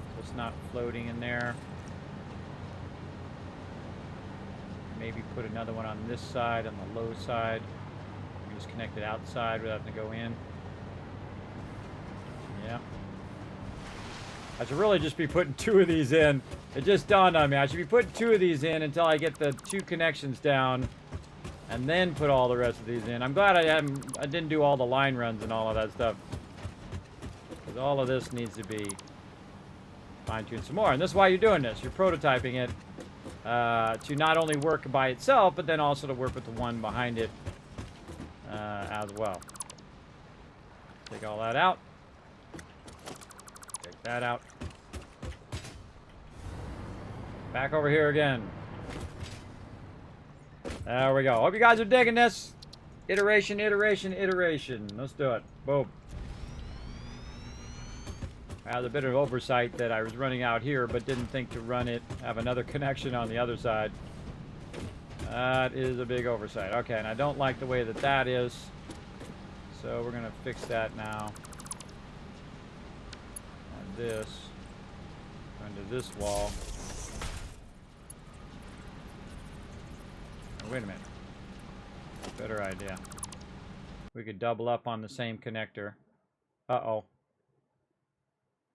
So it's not floating in there. Maybe put another one on this side, on the low side. You can just connect it outside without having to go in. Yeah. I should really just be putting 2 of these in. It just dawned on me. I should be putting 2 of these in until I get the 2 connections down, and then put all the rest of these in. I'm glad I didn't do all the line runs and all of that stuff, because all of this needs to be fine-tuned some more. And this is why you're doing this. You're prototyping it to not only work by itself, but then also to work with the one behind it as well. Take all that out. Take that out. Back over here again. There we go. Hope you guys are digging this. Iteration, iteration, iteration. Let's do it. Boom. I had a bit of oversight that I was running out here, but didn't think to run it, have another connection on the other side. That is a big oversight. Okay, and I don't like the way that that is. So we're going to fix that now. And this. Under this wall. Wait a minute. Better idea. We could double up on the same connector. Uh-oh.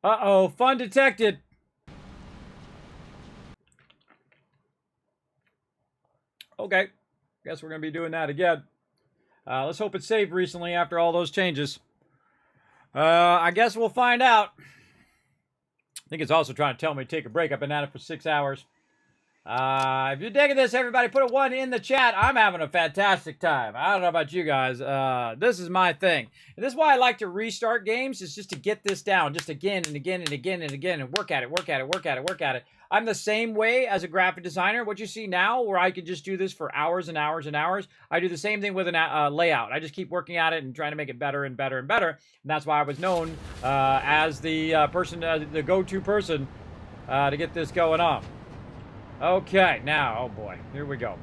Uh-oh, fun detected. Okay. Guess we're going to be doing that again. Let's hope it saved recently after all those changes. I guess we'll find out. I think it's also trying to tell me to take a break. I've been at it for 6 hours. If you're digging this, everybody, put a 1 in the chat. I'm having a fantastic time. I don't know about you guys. This is my thing. And this is why I like to restart games, is just to get this down, just again and again and again and again, and work at it, work at it, work at it, work at it. I'm the same way as a graphic designer. What you see now, where I could just do this for hours and hours and hours, I do the same thing with a layout. I just keep working at it and trying to make it better and better and better. And that's why I was known as the person, the go-to person to get this going on. Okay, now, oh boy, here we go.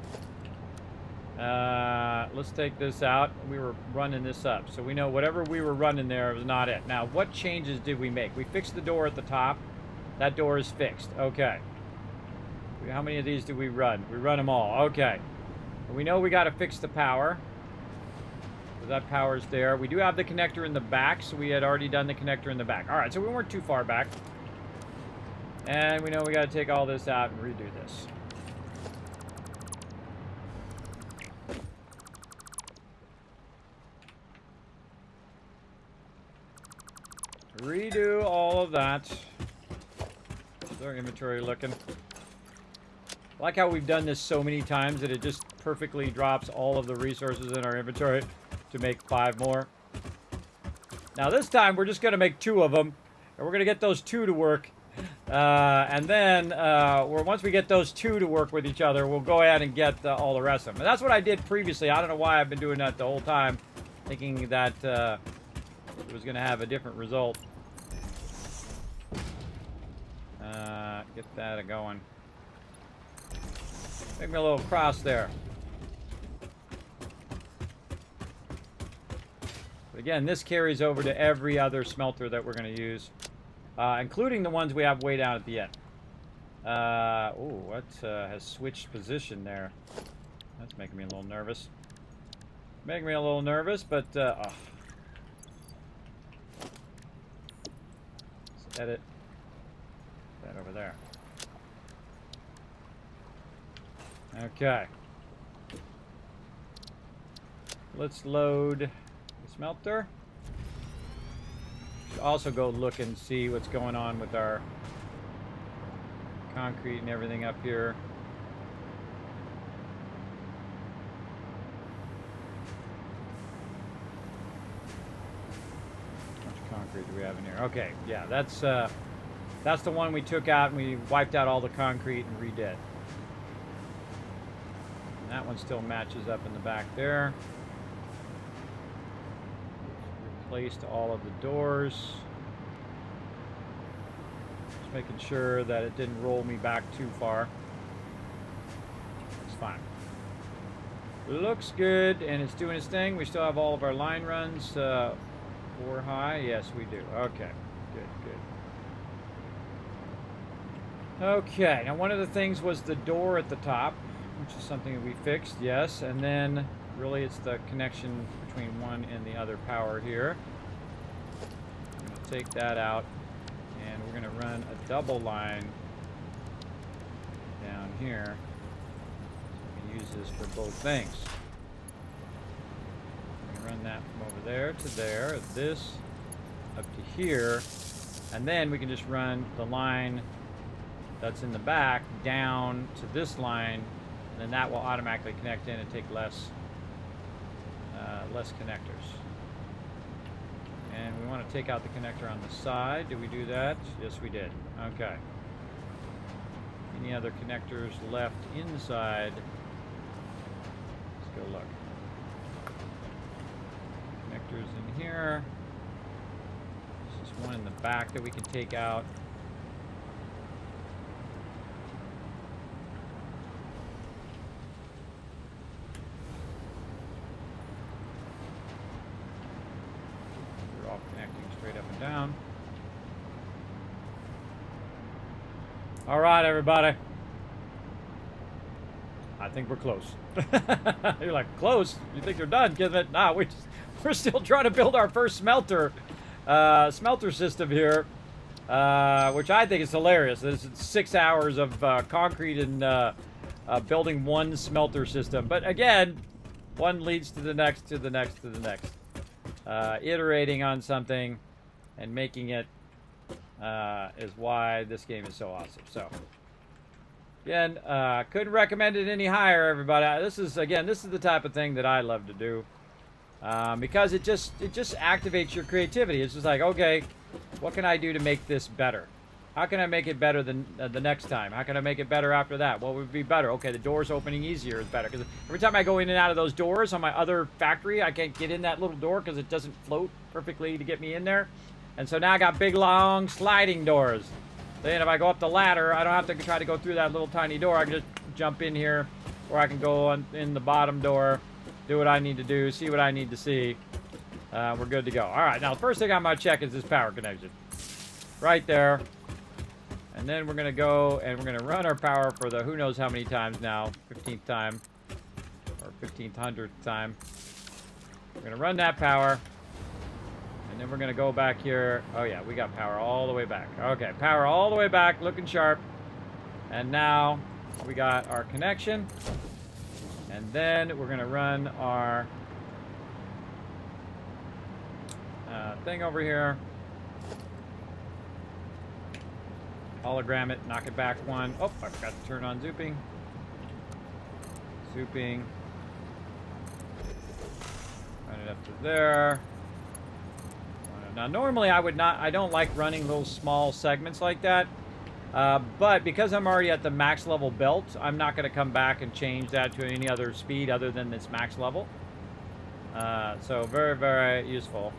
Let's take this out. We were running this up, so we know whatever we were running there was not it. Now, what changes did we make? We fixed the door at the top. That door is fixed. Okay. How many of these do we run? We run them all. Okay. We know we got to fix the power. So that power's there. We do have the connector in the back, so we had already done the connector in the back. All right, so we weren't too far back. And we know we got to take all this out and redo this. Redo all of that. How's our inventory looking? I like how we've done this so many times that it just perfectly drops all of the resources in our inventory to make 5 more. Now this time we're just going to make 2 of them. And we're going to get those 2 to work. And then once we get those two to work with each other, we'll go ahead and get all the rest of them. And that's what I did previously. I don't know why I've been doing that the whole time, thinking that it was going to have a different result. Get that going. Make me a little cross there. But again, this carries over to every other smelter that we're going to use, including the ones we have way down at the end. Oh, what has switched position there? That's making me a little nervous. Making me a little nervous, but let's edit that over there. Okay. Let's load the smelter. Should also go look and see what's going on with our concrete and everything up here. How much concrete do we have in here? Okay, yeah, that's the one we took out and we wiped out all the concrete and redid. And that one still matches up in the back there. Replaced all of the doors. Just making sure that it didn't roll me back too far. It's fine. Looks good, and it's doing its thing. We still have all of our line runs 4 high. Yes, we do. Okay, good, good. Okay, now one of the things was the door at the top, which is something that we fixed, yes, and then really it's the connection between one and the other power here. I'm going to take that out, and we're going to run a double line down here. We can use this for both things. We're going to run that from over there to there, this up to here, and then we can just run the line that's in the back down to this line, and then that will automatically connect in and take less connectors. And we want to take out the connector on the side. Did we do that? Yes, we did. Okay. Any other connectors left inside? Let's go look. Connectors in here. There's just one in the back that we can take out. Down. All right, everybody. I think we're close. You're like, close? You think you're done, Kismet? Nah, we're still trying to build our first smelter system here, which I think is hilarious. It's 6 hours of concrete and building one smelter system. But again, one leads to the next, to the next, to the next. Iterating on something and making it is why this game is so awesome. So, again, couldn't recommend it any higher, everybody. This is the type of thing that I love to do because it just activates your creativity. It's just like, okay, what can I do to make this better? How can I make it better than the next time? How can I make it better after that? What would be better? Okay, the doors opening easier is better. Because every time I go in and out of those doors on my other factory, I can't get in that little door because it doesn't float perfectly to get me in there. And so now I got big, long, sliding doors. Then if I go up the ladder, I don't have to try to go through that little tiny door. I can just jump in here, or I can go in the bottom door, do what I need to do, see what I need to see. We're good to go. All right, now the first thing I'm going to check is this power connection. Right there. And then we're going to go and we're going to run our power for the who knows how many times now, 15th time, or 1500th time. We're going to run that power. And then we're going to go back here. Oh, yeah, we got power all the way back. Okay, power all the way back, looking sharp. And now we got our connection. And then we're going to run our thing over here. Hologram it, knock it back one. Oh, I forgot to turn on zooping. Zooping. Run it up to there. Now, normally I don't like running little small segments like that, But because I'm already at the max level belt, I'm not going to come back and change that to any other speed other than this max level. So very, very useful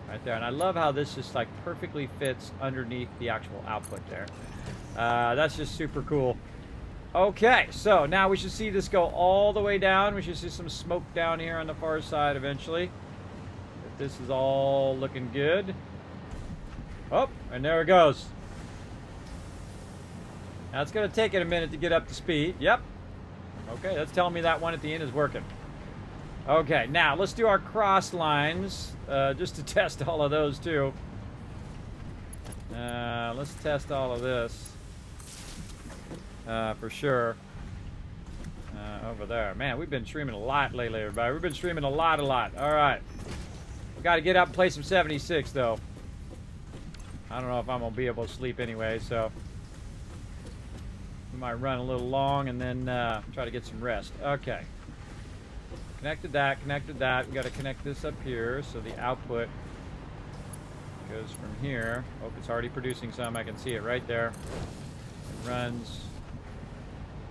right there. And I love how this just like perfectly fits underneath the actual output there. That's just super cool. Okay, so now we should see this go all the way down. We should see some smoke down here on the far side eventually. If this is all looking good. Oh, and there it goes. Now it's going to take it a minute to get up to speed. Yep. Okay, that's telling me that one at the end is working. Okay, now let's do our cross lines just to test all of those too. Let's test all of this for sure. Over there. Man, we've been streaming a lot lately, everybody. We've been streaming a lot. All right. We've got to get up and play some 76, though. I don't know if I'm going to be able to sleep anyway, so we might run a little long and then try to get some rest. Okay. Connected that. We got to connect this up here so the output goes from here. Oh, it's already producing some. I can see it right there. It runs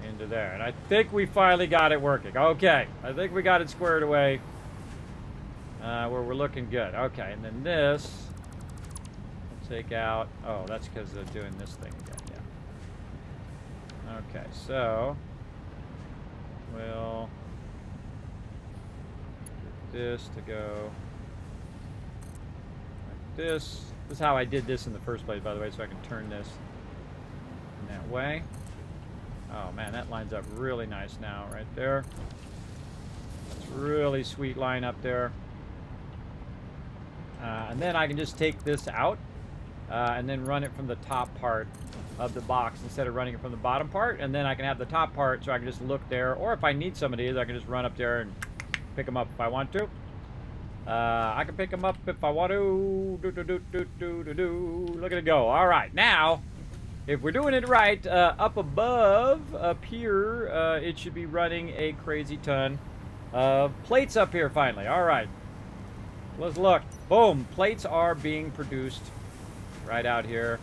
into there. And I think we finally got it working. Okay. I think we got it squared away where we're looking good. Okay. And then this, we'll take out. Oh, that's because they're doing this thing again. Yeah. Okay. So we'll get this to go like this. This is how I did this in the first place, by the way, so I can turn this in that way. Oh man, that lines up really nice now, right there. It's a really sweet line up there. And then I can just take this out and then run it from the top part of the box instead of running it from the bottom part. And then I can have the top part so I can just look there. Or if I need some of these, I can just run up there and pick them up if I want to. I can pick them up if I want to. Look at it go. All right, now, if we're doing it right, up above, up here, it should be running a crazy ton of plates up here finally. All right, let's look. Boom, plates are being produced right out here.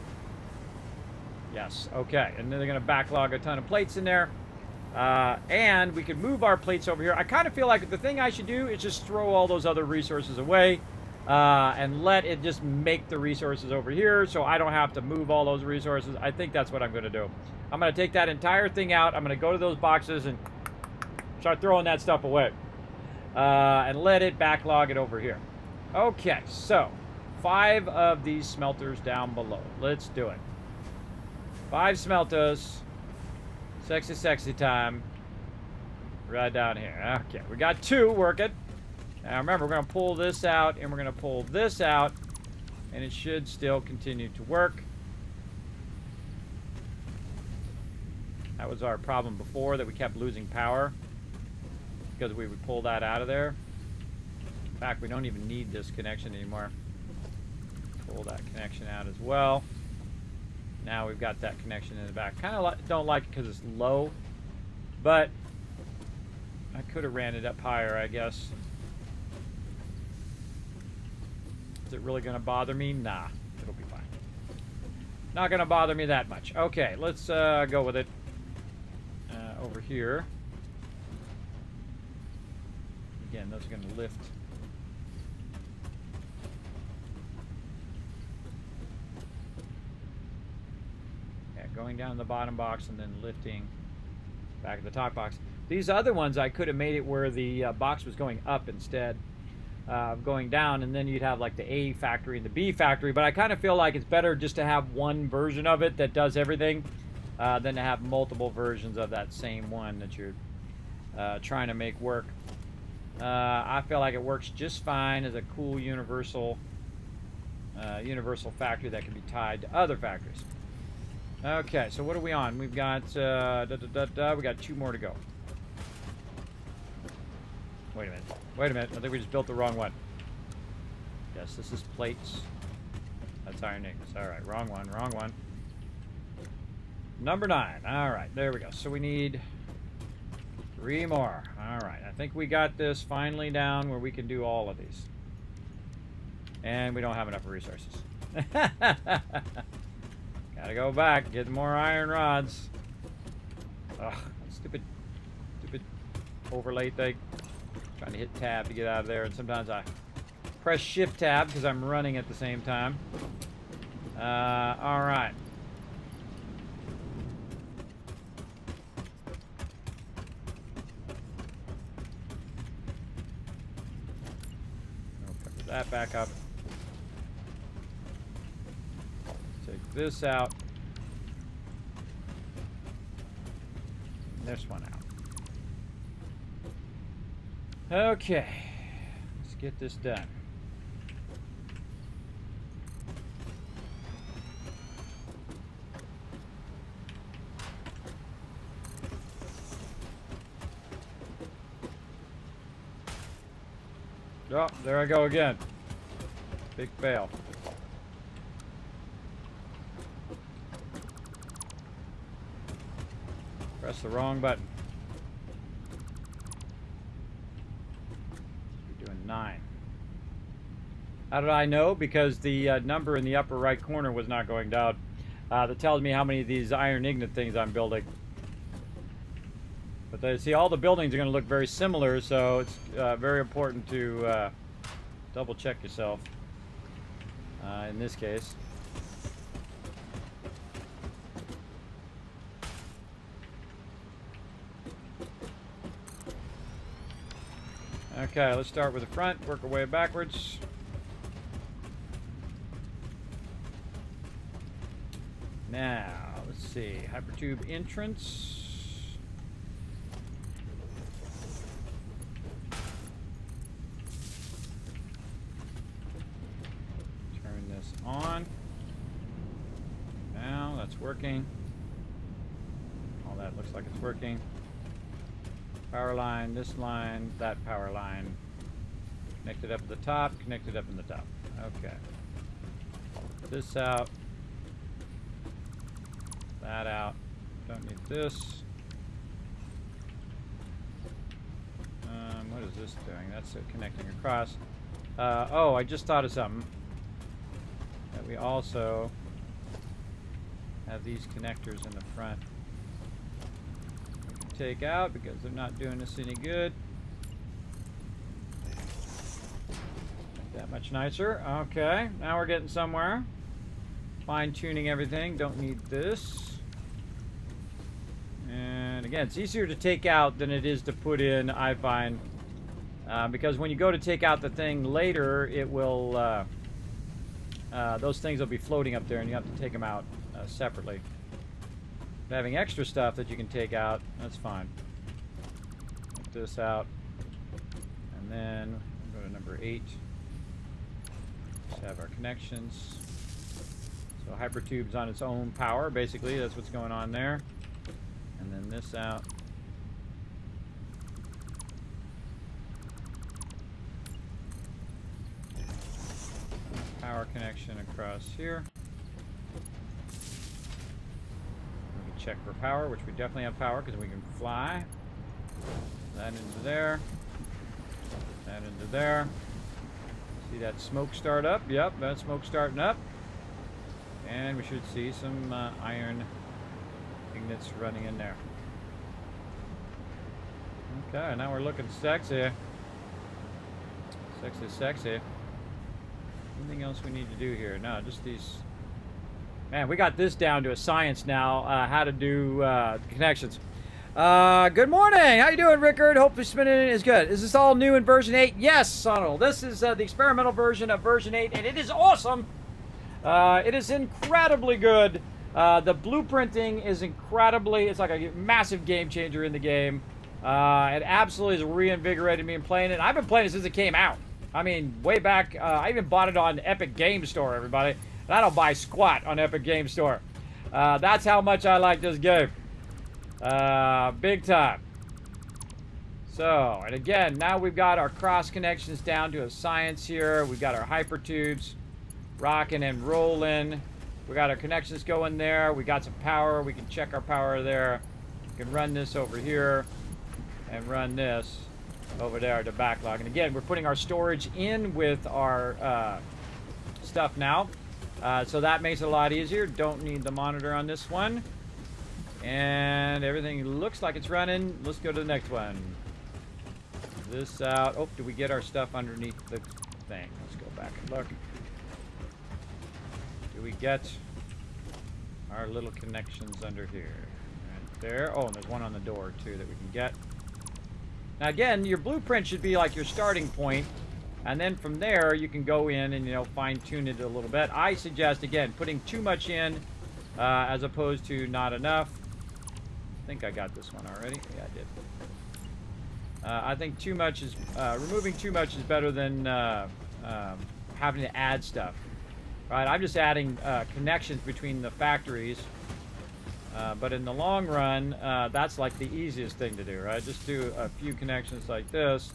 Yes, okay, and then they're going to backlog a ton of plates in there. And we can move our plates over here. I kind of feel like the thing I should do is just throw all those other resources away and let it just make the resources over here so I don't have to move all those resources. I think that's what I'm going to do. I'm going to take that entire thing out. I'm going to go to those boxes and start throwing that stuff away and let it backlog it over here. Okay, so 5 of these smelters down below. Let's do it. 5 smelters. Sexy time. Right down here. Okay, we got 2 working. Now remember, we're going to pull this out and we're going to pull this out. And it should still continue to work. That was our problem before, that we kept losing power because we would pull that out of there. In fact, we don't even need this connection anymore. Pull that connection out as well. Now we've got that connection in the back. Kind of don't like it because it's low, but I could have ran it up higher, I guess. Is it really going to bother me? Nah, it'll be fine. Not going to bother me that much. Okay, let's go with it over here. Again, those are going to lift. Going down in the bottom box and then lifting back at the top box. These other ones, I could have made it where the box was going up instead of going down, and then you'd have like the A factory and the B factory, but I kind of feel like it's better just to have one version of it that does everything than to have multiple versions of that same one that you're trying to make work. I feel like it works just fine as a cool universal factory that can be tied to other factories. Okay, so what are we on? We've got we got 2 more to go. Wait a minute. I think we just built the wrong one. Yes, this is plates. That's iron ingots. All right, wrong one. Number 9. All right, there we go. So we need 3 more. All right, I think we got this finally down where we can do all of these. And we don't have enough resources. Gotta go back, get more iron rods. Ugh, stupid overlay thing. Trying to hit tab to get out of there, and sometimes I press shift tab because I'm running at the same time. All right. Put that back up. Take this out. And this one out. Okay, let's get this done. Oh, there I go again. Big fail. Press the wrong button. 9. How did I know? Because the number in the upper right corner was not going down. That tells me how many of these iron ingot things I'm building. But see, all the buildings are going to look very similar, so it's very important to double check yourself in this case. Okay, let's start with the front, work our way backwards. Now, let's see, hypertube entrance. Turn this on. Now, that's working. All that looks like it's working. Power line, this line, that power line. Connected up at the top, connected up in the top. Okay. This out. That out. Don't need this. What is this doing? That's connecting across. Oh, I just thought of something. That we also have these connectors in the front. Take out because they're not doing us any good. That much nicer. Okay, now we're getting somewhere. Fine-tuning everything. Don't need this. And again, it's easier to take out than it is to put in, I find. Because when you go to take out the thing later, it will... those things will be floating up there and you have to take them out separately. Having extra stuff that you can take out, that's fine. Take this out. And then we'll go to number 8. Just have our connections. So hypertube's on its own power, basically. That's what's going on there. And then this out. Power connection across here. Check for power, which we definitely have power because we can fly. That into there. That into there. See that smoke start up? Yep, that smoke starting up. And we should see some iron ingots running in there. Okay, now we're looking sexy. Sexy, sexy. Anything else we need to do here? No, just these. Man, we got this down to a science now, how to do connections. Good morning. How you doing, Rickard? Hopefully spinning is good. Is this all new in version 8? Yes, Sonal. This is the experimental version of version 8, and it is awesome. It is incredibly good. The blueprinting is incredibly, it's like a massive game changer in the game. It absolutely has reinvigorated me in playing it. I've been playing it since it came out. I mean, way back, I even bought it on Epic Game Store, everybody. And I don't buy squat on Epic Game Store. That's how much I like this game. Big time. So, and again, now we've got our cross connections down to a science here. We've got our hypertubes rocking and rolling. We got our connections going there. We got some power. We can check our power there. We can run this over here and run this over there to backlog. And again, we're putting our storage in with our stuff now. So that makes it a lot easier. Don't need the monitor on this one. And everything looks like it's running. Let's go to the next one. This out. Oh, do we get our stuff underneath the thing? Let's go back and look. Do we get our little connections under here? Right there. Oh, and there's one on the door, too, that we can get. Now, again, your blueprint should be like your starting point. And then from there, you can go in and, you know, fine-tune it a little bit. I suggest, again, putting too much in as opposed to not enough. I think I got this one already. Yeah, I did. I think too much is, removing too much is better than having to add stuff. Right, I'm just adding connections between the factories. But in the long run, that's like the easiest thing to do, right? Just do a few connections like this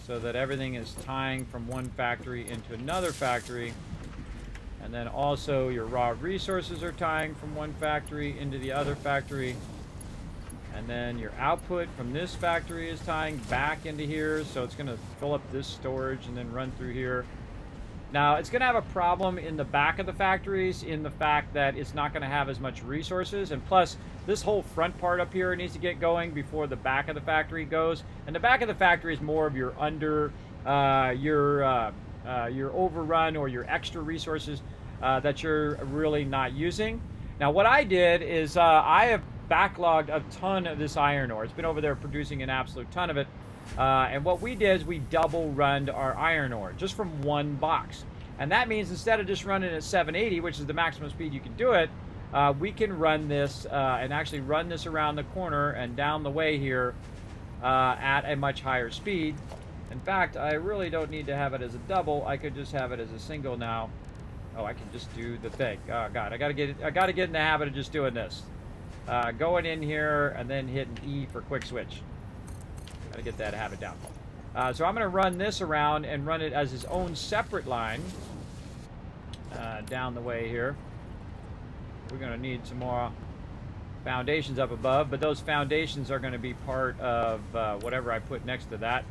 so that everything is tying from one factory into another factory. And then also your raw resources are tying from one factory into the other factory. And then your output from this factory is tying back into here. So it's going to fill up this storage and then run through here. Now, it's going to have a problem in the back of the factories in the fact that it's not going to have as much resources. And plus, this whole front part up here needs to get going before the back of the factory goes. And the back of the factory is more of your your overrun or your extra resources that you're really not using. Now, what I did is I have backlogged a ton of this iron ore. It's been over there producing an absolute ton of it. And what we did is we double runned our iron ore just from one box. And that means instead of just running at 780, which is the maximum speed you can do it, we can run this and actually run this around the corner and down the way here at a much higher speed. In fact, I really don't need to have it as a double. I could just have it as a single now. Oh, I can just do the thing. Oh God, I gotta get in the habit of just doing this. Going in here and then hitting E for quick switch. Gotta get that habit down. So I'm gonna run this around and run it as its own separate line down the way here. We're gonna need some more foundations up above, but those foundations are gonna be part of whatever I put next to that,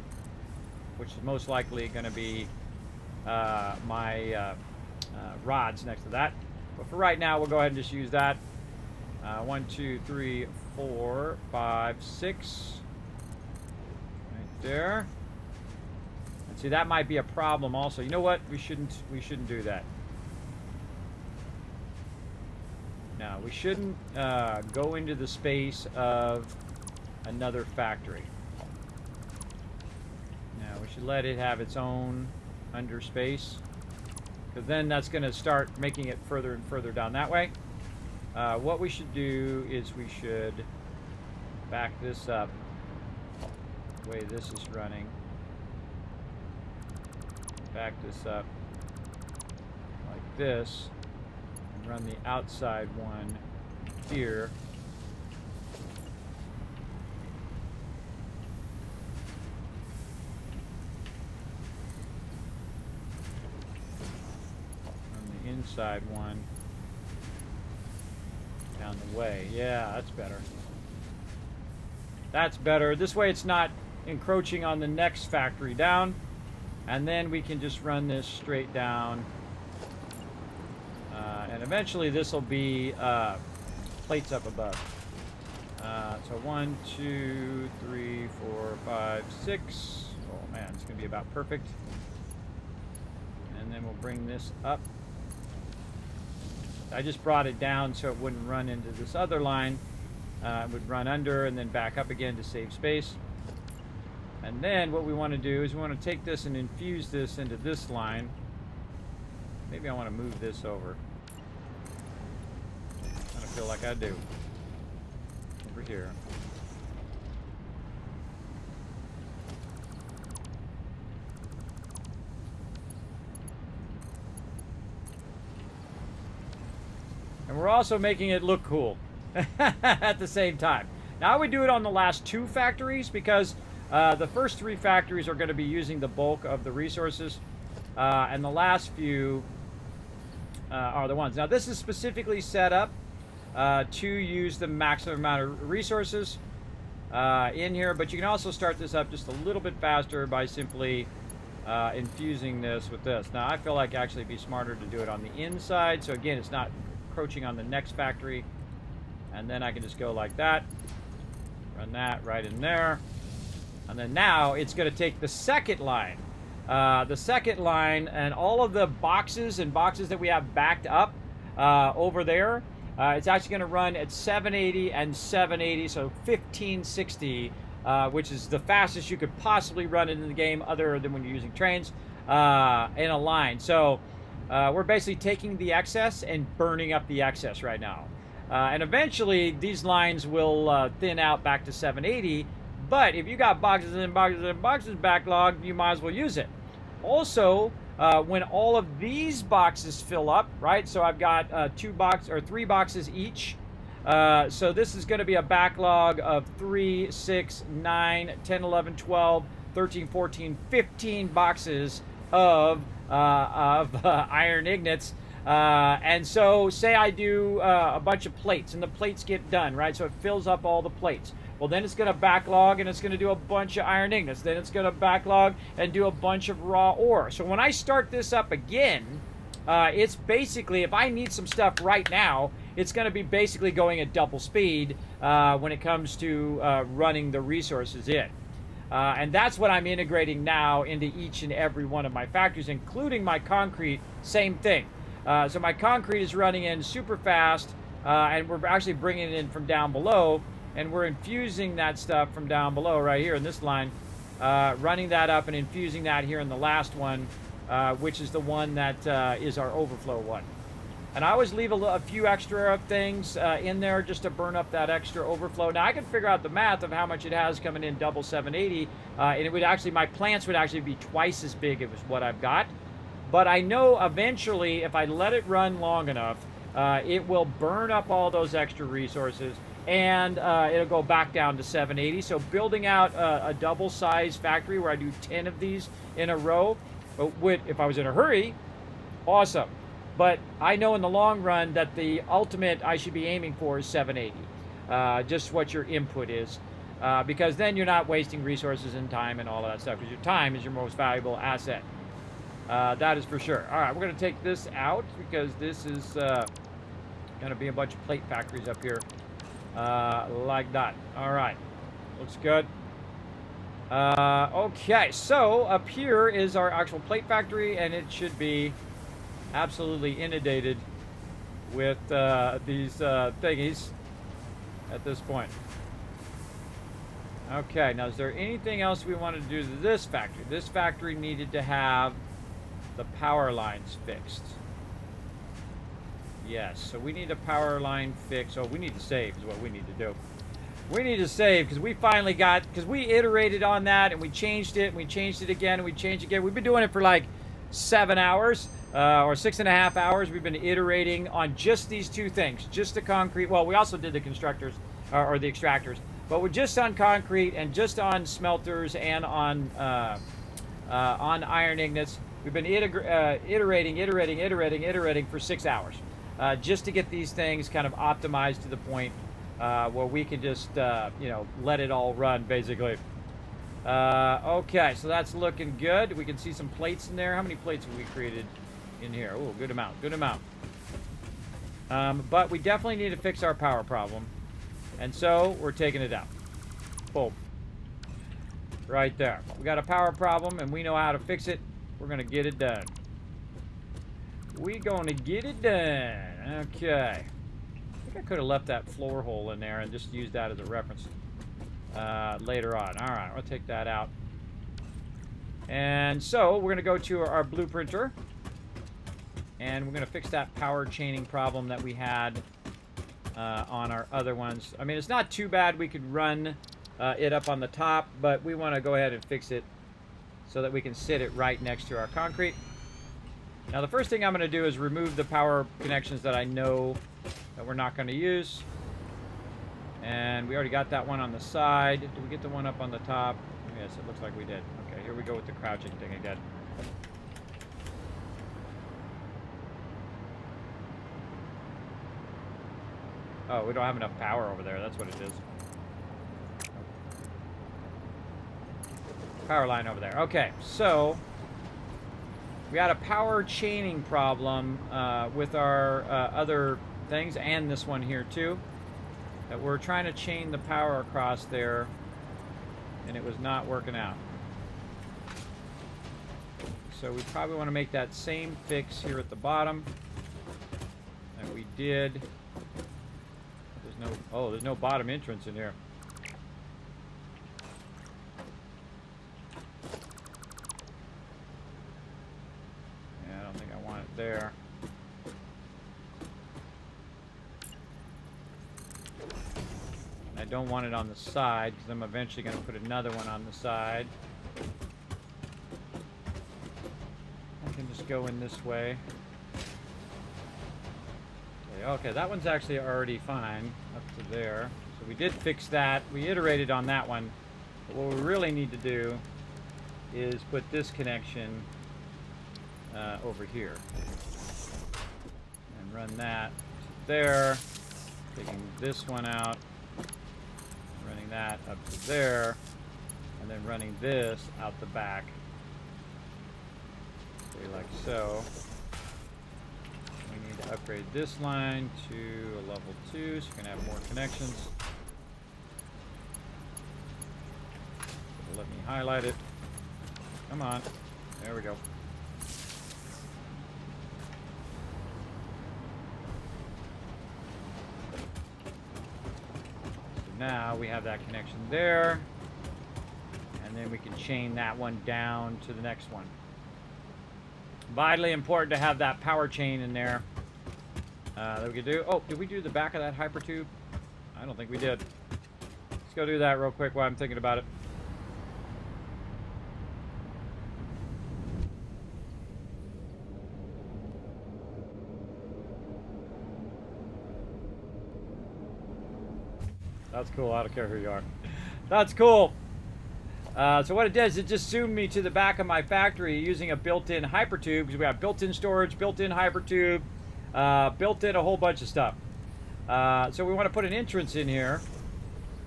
which is most likely gonna be my rods next to that. But for right now, we'll go ahead and just use that. 1, 2, 3, 4, 5, 6. Right there. And see, that might be a problem also. You know what? We shouldn't do that. No, we shouldn't go into the space of another factory. No, we should let it have its own under space. Because then that's going to start making it further and further down that way. What we should do is we should back this up the way this is running. Back this up like this. And run the outside one here. Inside one down the way. Yeah, that's better. That's better. This way it's not encroaching on the next factory down. And then we can just run this straight down. And eventually this will be plates up above. So 1, 2, 3, 4, 5, 6. Oh man, it's going to be about perfect. And then we'll bring this up. I just brought it down so it wouldn't run into this other line. It would run under and then back up again to save space. And then what we want to do is we want to take this and infuse this into this line. Maybe I want to move this over. I don't feel like I do. Over here. And we're also making it look cool at the same time. Now I would do it on the last 2 factories because the first 3 factories are going to be using the bulk of the resources. And the last few are the ones. Now this is specifically set up to use the maximum amount of resources in here. But you can also start this up just a little bit faster by simply infusing this with this. Now, I feel like actually it'd be smarter to do it on the inside. So again, it's not encroaching on the next factory. And then I can just go like that. Run that right in there. And then now it's going to take the second line. And all of the boxes that we have backed up over there, it's actually going to run at 780 and 780, so 1560, which is the fastest you could possibly run it in the game other than when you're using trains in a line. So we're basically taking the excess and burning up the excess right now. And eventually these lines will thin out back to 780, but if you got boxes and boxes and boxes backlogged, you might as well use it. Also, when all of these boxes fill up, right? So I've got 3 boxes each. So this is going to be a backlog of 3, 6, 9, 10, 11, 12, 13, 14, 15 boxes of iron ingots. And so say I do a bunch of plates and the plates get done, right? So it fills up all the plates. Well, then it's going to backlog and it's going to do a bunch of iron ingots. Then it's going to backlog and do a bunch of raw ore. So when I start this up again, it's basically, if I need some stuff right now, it's going to be basically going at double speed when it comes to running the resources in. And that's what I'm integrating now into each and every one of my factories, including my concrete, same thing. So my concrete is running in super fast, and we're actually bringing it in from down below, and we're infusing that stuff from down below right here in this line, running that up and infusing that here in the last one, which is the one that is our overflow one. And I always leave a few extra things in there just to burn up that extra overflow. Now I can figure out the math of how much it has coming in double 780, and it would actually, my plants would actually be twice as big as what I've got. But I know eventually, if I let it run long enough, it will burn up all those extra resources, and it'll go back down to 780. So building out a double-size factory where I do 10 of these in a row, would, if I was in a hurry, awesome. But I know in the long run that the ultimate I should be aiming for is 780, just what your input is, because then you're not wasting resources and time and all of that stuff, because your time is your most valuable asset. That is for sure. All right, we're going to take this out because this is going to be a bunch of plate factories up here like that. All right, looks good. Okay, so up here is our actual plate factory, and it should be absolutely inundated with these thingies at this point. Okay, now is there anything else we want to do to this factory? This factory needed to have the power lines fixed. Yes, so we need a power line fix. Oh, we need to save is what we need to do. We need to save because we finally got, because we iterated on that and we changed it and we changed it again and we changed it again. We've been doing it for like 7 hours or 6.5 hours. We've been iterating on just these two things, just the concrete. Well, we also did the constructors or the extractors, but we're just on concrete and just on smelters and on iron ingots. We've been iterating for 6 hours just to get these things kind of optimized to the point where we can just, you know, let it all run, basically. Okay, so that's looking good. We can see some plates in there. How many plates have we created in here? Oh, good amount, good amount. But we definitely need to fix our power problem. And so we're taking it out. Boom. Right there. We got a power problem and we know how to fix it. We're going to get it done. We're going to get it done. Okay. I think I could have left that floor hole in there and just used that as a reference later on. All right, I'll take that out. And so we're going to go to our blueprinter. And we're going to fix that power chaining problem that we had on our other ones. I mean, it's not too bad. We could run it up on the top, but we want to go ahead and fix it so that we can sit it right next to our concrete. Now, the first thing I'm going to do is remove the power connections that I know that we're not going to use. And we already got that one on the side. Did we get the one up on the top? Yes, it looks like we did. Okay, here we go with the crouching thing again. Oh, we don't have enough power over there. That's what it is. Power line over there. Okay, so We had a power chaining problem with our other things, and this one here too. That we're trying to chain the power across there, and it was not working out. So we probably want to make that same fix here at the bottom that we did. There's no bottom entrance in here. Yeah, I don't think I want it there. I don't want it on the side because I'm eventually going to put another one on the side. I can just go in this way. Okay, that one's actually already fine up to there. So we did fix that. We iterated on that one. But what we really need to do is put this connection over here. And run that to there. Taking this one out. Running that up to there. And then running this out the back. Say like so. We need to upgrade this line to a level 2 so you can have more connections. Let me highlight it. Come on. There we go. So now we have that connection there. And then we can chain that one down to the next one. Vitally important to have that power chain in there that we could do. Oh, did we do the back of that hypertube? I don't think we did. Let's go do that real quick while I'm thinking about it. That's cool. I don't care who you are. That's cool. So what it does, it just zoomed me to the back of my factory using a built-in hypertube, because we have built-in storage, built-in hypertube, built-in a whole bunch of stuff. So we want to put an entrance in here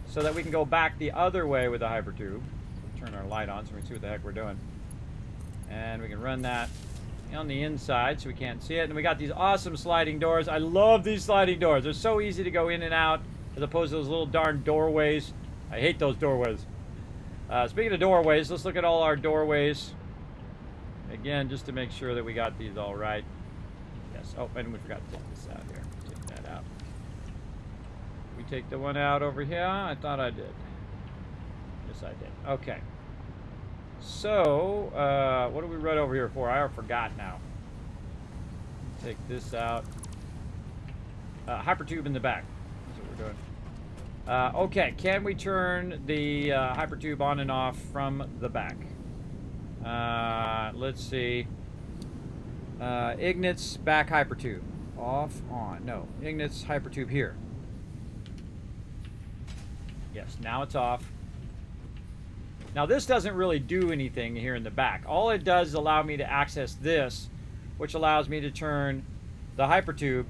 so that we can go back the other way with the hypertube. Turn our light on so we can see what the heck we're doing. And we can run that on the inside so we can't see it. And we got these awesome sliding doors. I love these sliding doors. They're so easy to go in and out as opposed to those little darn doorways. I hate those doorways. Speaking of doorways, let's look at all our doorways. Again, just to make sure that we got these all right. Yes. Oh, and we forgot to take this out here. Take that out. We take the one out over here. I thought I did. Yes, I did. Okay. So, what do we run over here for? I forgot now. Take this out. Hypertube in the back. That's what we're doing. Okay, can we turn the hypertube on and off from the back? Let's see. Ignat's back hypertube. Off, on. No, Ignat's hypertube here. Yes, now it's off. Now this doesn't really do anything here in the back. All it does is allow me to access this, which allows me to turn the hypertube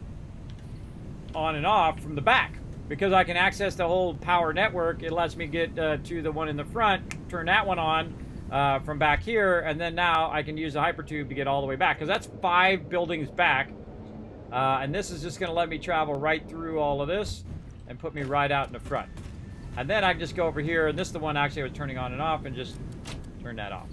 on and off from the back. Because I can access the whole power network, it lets me get to the one in the front, turn that one on from back here, and then now I can use the hypertube to get all the way back. Because that's 5 buildings back. And this is just going to let me travel right through all of this and put me right out in the front. And then I can just go over here, and this is the one actually I was turning on and off, and just turn that off.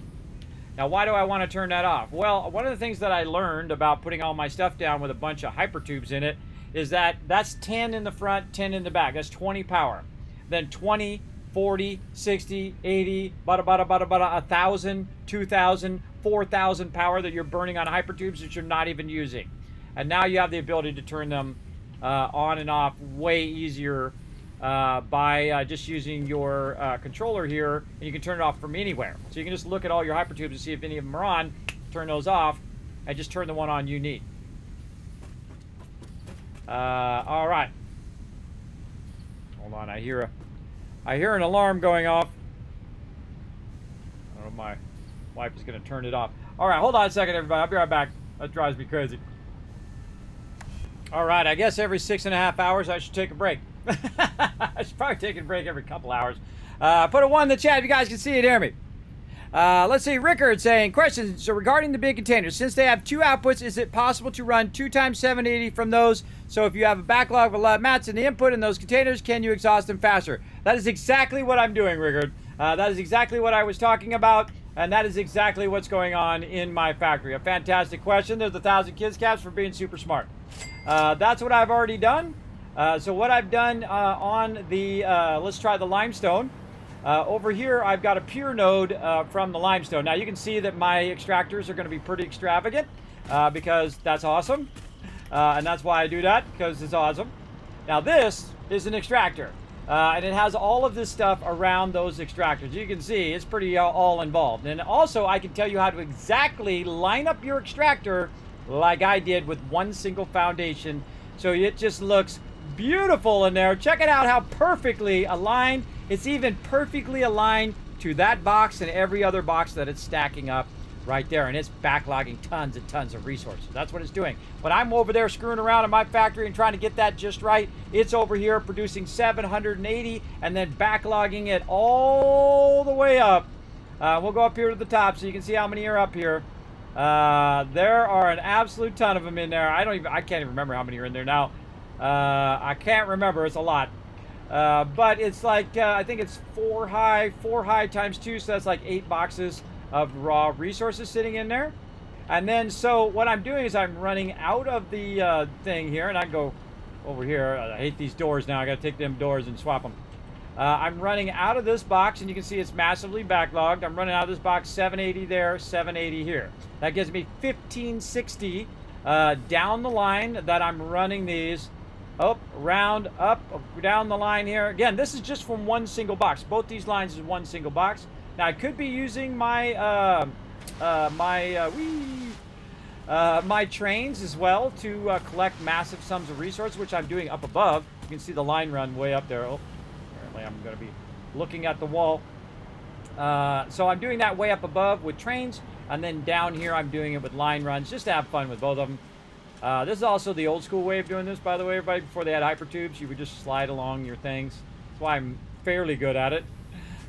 Now, why do I want to turn that off? Well, one of the things that I learned about putting all my stuff down with a bunch of hypertubes in it is that that's 10 in the front, 10 in the back. That's 20 power. Then 20, 40, 60, 80, 1,000, 2,000, 4,000 power that you're burning on hypertubes that you're not even using. And now you have the ability to turn them on and off way easier by just using your controller here, and you can turn it off from anywhere. So you can just look at all your hypertubes and see if any of them are on, turn those off, and just turn the one on you need. All right. Hold on, I hear an alarm going off. I don't know if my wife is going to turn it off. All right, hold on a second, everybody. I'll be right back. That drives me crazy. All right, I guess every 6.5 hours I should take a break. I should probably take a break every couple hours. Put a 1 in the chat if you guys can see it, hear me. Let's see, Rickard saying, question, so regarding the big containers, since they have two outputs, is it possible to run 2 times 780 from those? So if you have a backlog of a lot of mats in the input in those containers, can you exhaust them faster? That is exactly what I'm doing, Rickard. That is exactly what I was talking about, and that is exactly what's going on in my factory. A fantastic question. There's 1,000 kids caps for being super smart. That's what I've already done. So what I've done on the, let's try the limestone. Over here, I've got a pure node from the limestone. Now, you can see that my extractors are going to be pretty extravagant because that's awesome. And that's why I do that, because it's awesome. Now, this is an extractor. And it has all of this stuff around those extractors. You can see it's pretty all involved. And also, I can tell you how to exactly line up your extractor like I did with one single foundation. So it just looks beautiful in there. Check it out how perfectly aligned. It's even perfectly aligned to that box and every other box that it's stacking up right there. And it's backlogging tons and tons of resources. That's what it's doing. When I'm over there screwing around in my factory and trying to get that just right, it's over here producing 780 and then backlogging it all the way up. We'll go up here to the top so you can see how many are up here. There are an absolute ton of them in there. I can't even remember how many are in there now. I can't remember. It's a lot. But it's like, I think it's 4 high times 2, so that's like 8 boxes of raw resources sitting in there. And then, so what I'm doing is I'm running out of the thing here, and I go over here. I hate these doors now. I got to take them doors and swap them. I'm running out of this box, and you can see it's massively backlogged. I'm running out of this box, 780 there, 780 here. That gives me 1560 down the line that I'm running these. Up, round, up, down the line here. Again, this is just from one single box. Both these lines is one single box. Now, I could be using my my trains as well to collect massive sums of resources, which I'm doing up above. You can see the line run way up there. Oh, apparently I'm going to be looking at the wall. So I'm doing that way up above with trains, and then down here I'm doing it with line runs, just to have fun with both of them. This is also the old school way of doing this, by the way, everybody. Before they had hypertubes, you would just slide along your things. That's why I'm fairly good at it.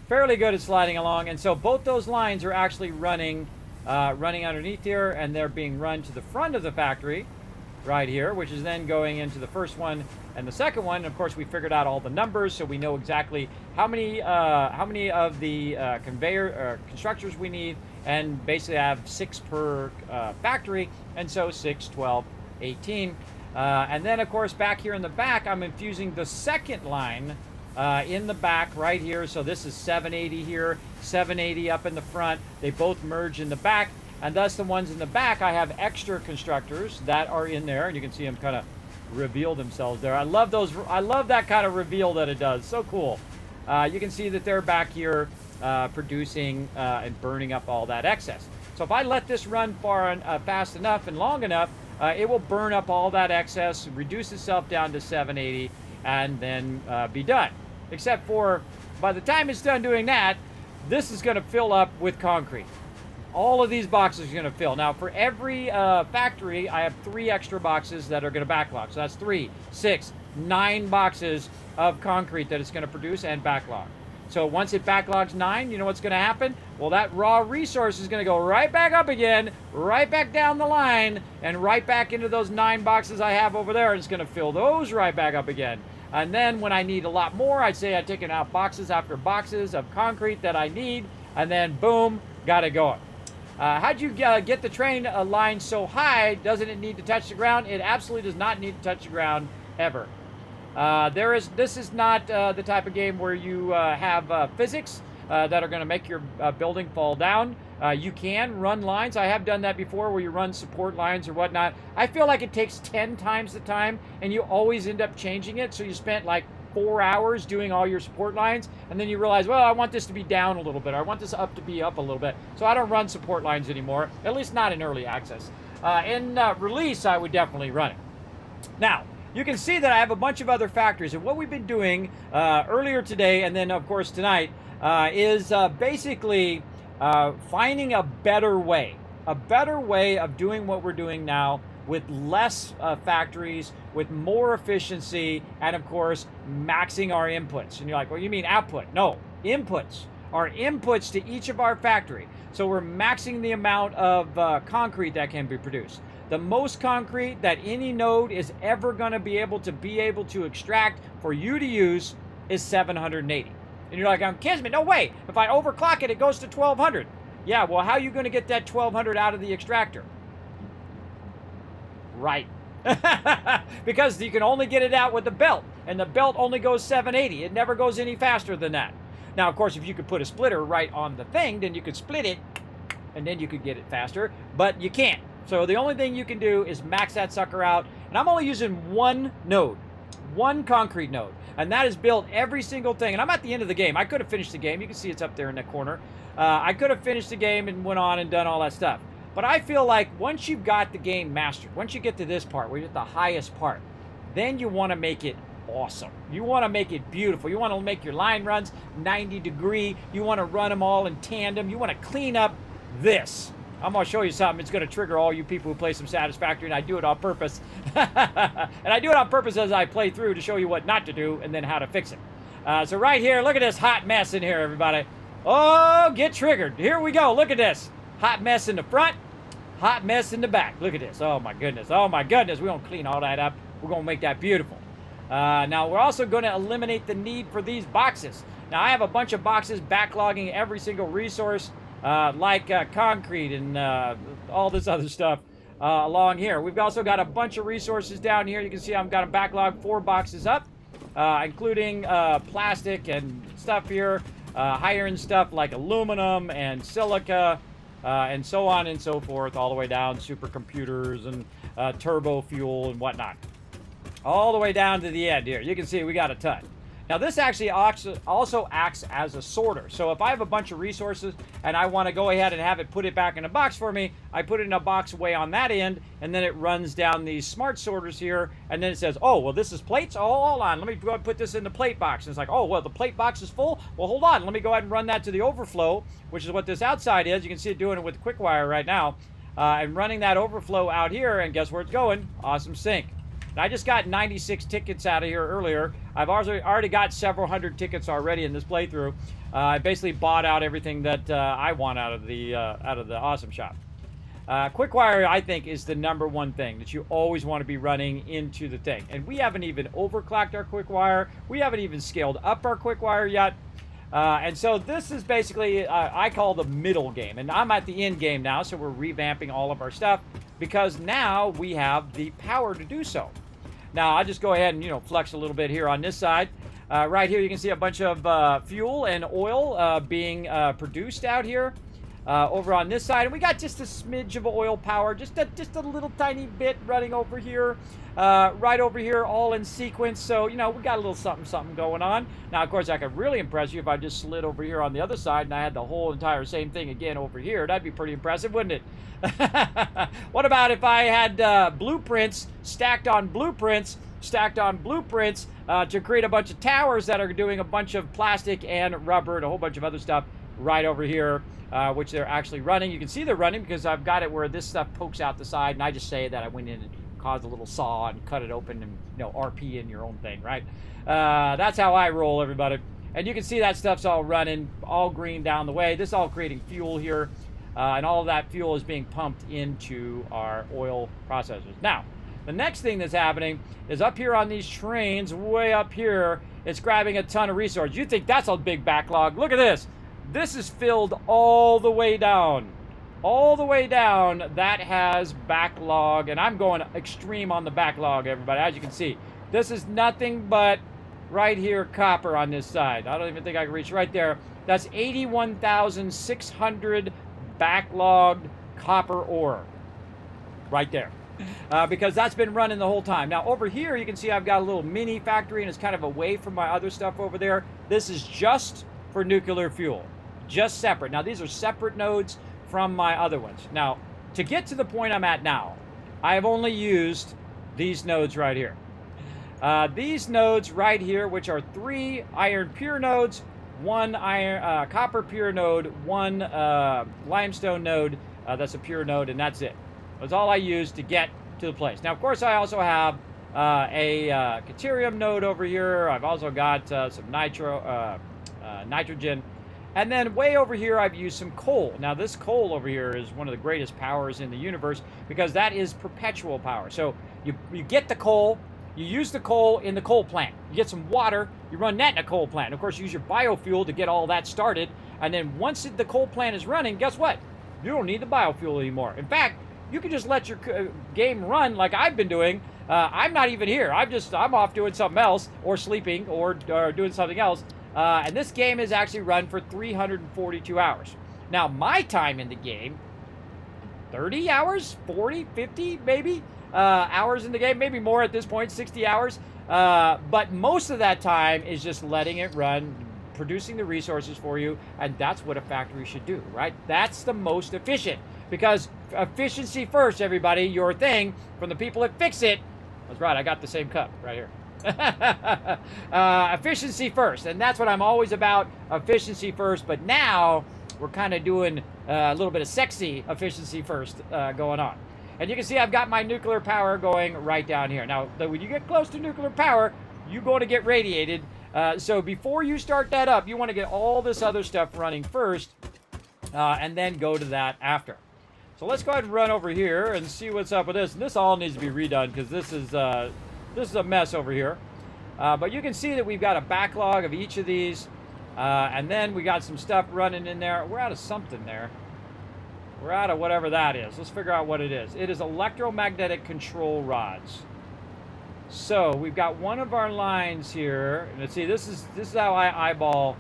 Fairly good at sliding along. And so both those lines are actually running underneath here, and they're being run to the front of the factory right here, which is then going into the first one and the second one. And of course, we figured out all the numbers, so we know exactly how many of the conveyor constructors we need, and basically I have 6 per factory, and so 6, 12, 18. And then, of course, back here in the back, I'm infusing the second line in the back right here. So this is 780 here, 780 up in the front. They both merge in the back, and thus the ones in the back, I have extra constructors that are in there, and you can see them kind of reveal themselves there. I love those. I love that kind of reveal that it does. So cool. You can see that they're back here producing and burning up all that excess. So if I let this run fast enough and long enough, it will burn up all that excess, reduce itself down to 780, and then be done. Except for, by the time it's done doing that, this is going to fill up with concrete. All of these boxes are going to fill. Now, for every factory, I have 3 extra boxes that are going to backlog. So that's 3, 6, 9 boxes of concrete that it's going to produce and backlog. So once it backlogs 9, you know what's going to happen? Well, that raw resource is going to go right back up again, right back down the line, and right back into those 9 boxes I have over there, and it's going to fill those right back up again. And then when I need a lot more, I'd say I've taken out boxes after boxes of concrete that I need, and then boom, got it going. How'd you get the train line so high? Doesn't it need to touch the ground? It absolutely does not need to touch the ground ever. This is not the type of game where you have physics that are going to make your building fall down. You can run lines. I have done that before, where you run support lines or whatnot. I feel like it takes 10 times the time, and you always end up changing it. So you spent like 4 hours doing all your support lines, and then you realize, well, I want this to be down a little bit. I want this up to be up a little bit. So I don't run support lines anymore, at least not in early access. In release, I would definitely run it. Now, you can see that I have a bunch of other factories, and what we've been doing earlier today, and then of course tonight, is basically finding a better way of doing what we're doing now, with less factories, with more efficiency, and of course maxing our inputs. And you're like, well, you mean output? No, inputs. are inputs to each of our factory. So we're maxing the amount of concrete that can be produced. The most concrete that any node is ever going to be able to extract for you to use is 780. And you're like, I'm Kismet, no way. If I overclock it, it goes to 1200. Yeah, well, how are you going to get that 1200 out of the extractor? Right. Because you can only get it out with the belt, and the belt only goes 780. It never goes any faster than that. Now, of course, if you could put a splitter right on the thing, then you could split it, and then you could get it faster, but you can't. So the only thing you can do is max that sucker out, and I'm only using one node, one concrete node, and that has built every single thing. And I'm at the end of the game. I could have finished the game. You can see it's up there in that corner. I could have finished the game and went on and done all that stuff. But I feel like once you've got the game mastered, once you get to this part, where you're at the highest part, then you want to make it awesome. You want to make it beautiful. You want to make your line runs 90 degree. You want to run them all in tandem. You want to clean up this. I'm going to show you something. It's going to trigger all you people who play some Satisfactory, and I do it on purpose. And I do it on purpose as I play through to show you what not to do and then how to fix it. So right here, look at this hot mess in here, everybody. Oh, get triggered. Here we go. Look at this. Hot mess in the front, hot mess in the back. Look at this. Oh, my goodness. Oh, my goodness. We're going to clean all that up. We're going to make that beautiful. Now, we're also going to eliminate the need for these boxes. Now, I have a bunch of boxes backlogging every single resource, like concrete and all this other stuff along here. We've also got a bunch of resources down here. You can see I've got a backlog 4 boxes up, including plastic and stuff here, higher-end stuff like aluminum and silica, and so on and so forth, all the way down, supercomputers and turbo fuel and whatnot. All the way down to the end here. You can see we got a ton. Now, this actually also acts as a sorter. So if I have a bunch of resources and I want to go ahead and have it put it back in a box for me, I put it in a box way on that end, and then it runs down these smart sorters here, and then it says, oh, well, this is plates? Oh, hold on. Let me go ahead and put this in the plate box. And it's like, oh, well, the plate box is full? Well, hold on. Let me go ahead and run that to the overflow, which is what this outside is. You can see it doing it with quick wire right now. And running that overflow out here, and guess where it's going? Awesome sync. And I just got 96 tickets out of here earlier. I've already got several hundred tickets already in this playthrough. I basically bought out everything that I want out of the awesome shop. Quickwire, I think, is the #1 thing that you always want to be running into the thing. And we haven't even overclocked our quickwire. We haven't even scaled up our quickwire yet. And so this is basically, I call the middle game. And I'm at the end game now, so we're revamping all of our stuff because now we have the power to do so. Now, I'll just go ahead and, flex a little bit here on this side. Right here, you can see a bunch of fuel and oil being produced out here. Over on this side, and we got just a smidge of oil power, just a little tiny bit running over here, right over here, all in sequence. So, we got a little something going on. Now, of course, I could really impress you if I just slid over here on the other side and I had the whole entire same thing again over here. That'd be pretty impressive, wouldn't it? What about if I had blueprints stacked on blueprints to create a bunch of towers that are doing a bunch of plastic and rubber and a whole bunch of other stuff right over here, which they're actually running. You can see they're running because I've got it where this stuff pokes out the side, and I just say that I went in and caused a little saw and cut it open and, RP in your own thing, right? That's how I roll, everybody. And you can see that stuff's all running, all green down the way. This is all creating fuel here, and all of that fuel is being pumped into our oil processors. Now, the next thing that's happening is up here on these trains, way up here, it's grabbing a ton of resources. You think that's a big backlog. Look at this. This is filled all the way down. All the way down, that has backlog, and I'm going extreme on the backlog, everybody. As you can see, this is nothing but right here copper on this side. I don't even think I can reach right there. That's 81,600 backlogged copper ore right there. Because that's been running the whole time. Now over here you can see I've got a little mini factory, and it's kind of away from my other stuff over there. This is just for nuclear fuel, just separate. Now these are separate nodes from my other ones. Now to get to the point I'm at now, I have only used these nodes right here. These nodes right here, which are 3 iron pure nodes, 1 iron copper pure node, 1 limestone node, that's a pure node, and that's it. That's all I use to get to the place. Now, of course, I also have a deuterium node over here. I've also got some nitrogen, And then way over here, I've used some coal. Now, this coal over here is one of the greatest powers in the universe because that is perpetual power. So you get the coal, you use the coal in the coal plant. You get some water, you run that in a coal plant. Of course, you use your biofuel to get all that started. And then once the coal plant is running, guess what? You don't need the biofuel anymore. In fact, you can just let your game run like I've been doing. I'm not even here. I'm off doing something else or sleeping or doing something else. And this game is actually run for 342 hours. Now, my time in the game, 30 hours, 40, 50 maybe hours in the game, maybe more at this point, 60 hours. But most of that time is just letting it run, producing the resources for you, and that's what a factory should do, right? That's the most efficient, because efficiency first, everybody, your thing, from the people that fix it. That's right, I got the same cup right here. Efficiency first, and that's what I'm always about, efficiency first. But now we're kind of doing a little bit of sexy efficiency first going on. And you can see I've got my nuclear power going right down here. Now, when you get close to nuclear power, you're going to get radiated. So before you start that up, you want to get all this other stuff running first, and then go to that after. So let's go ahead and run over here and see what's up with this. And this all needs to be redone because this is a mess over here. But you can see that we've got a backlog of each of these. And then we got some stuff running in there. We're out of something there. We're out of whatever that is. Let's figure out what it is. It is electromagnetic control rods. So we've got one of our lines here. And let's see, this is how I eyeball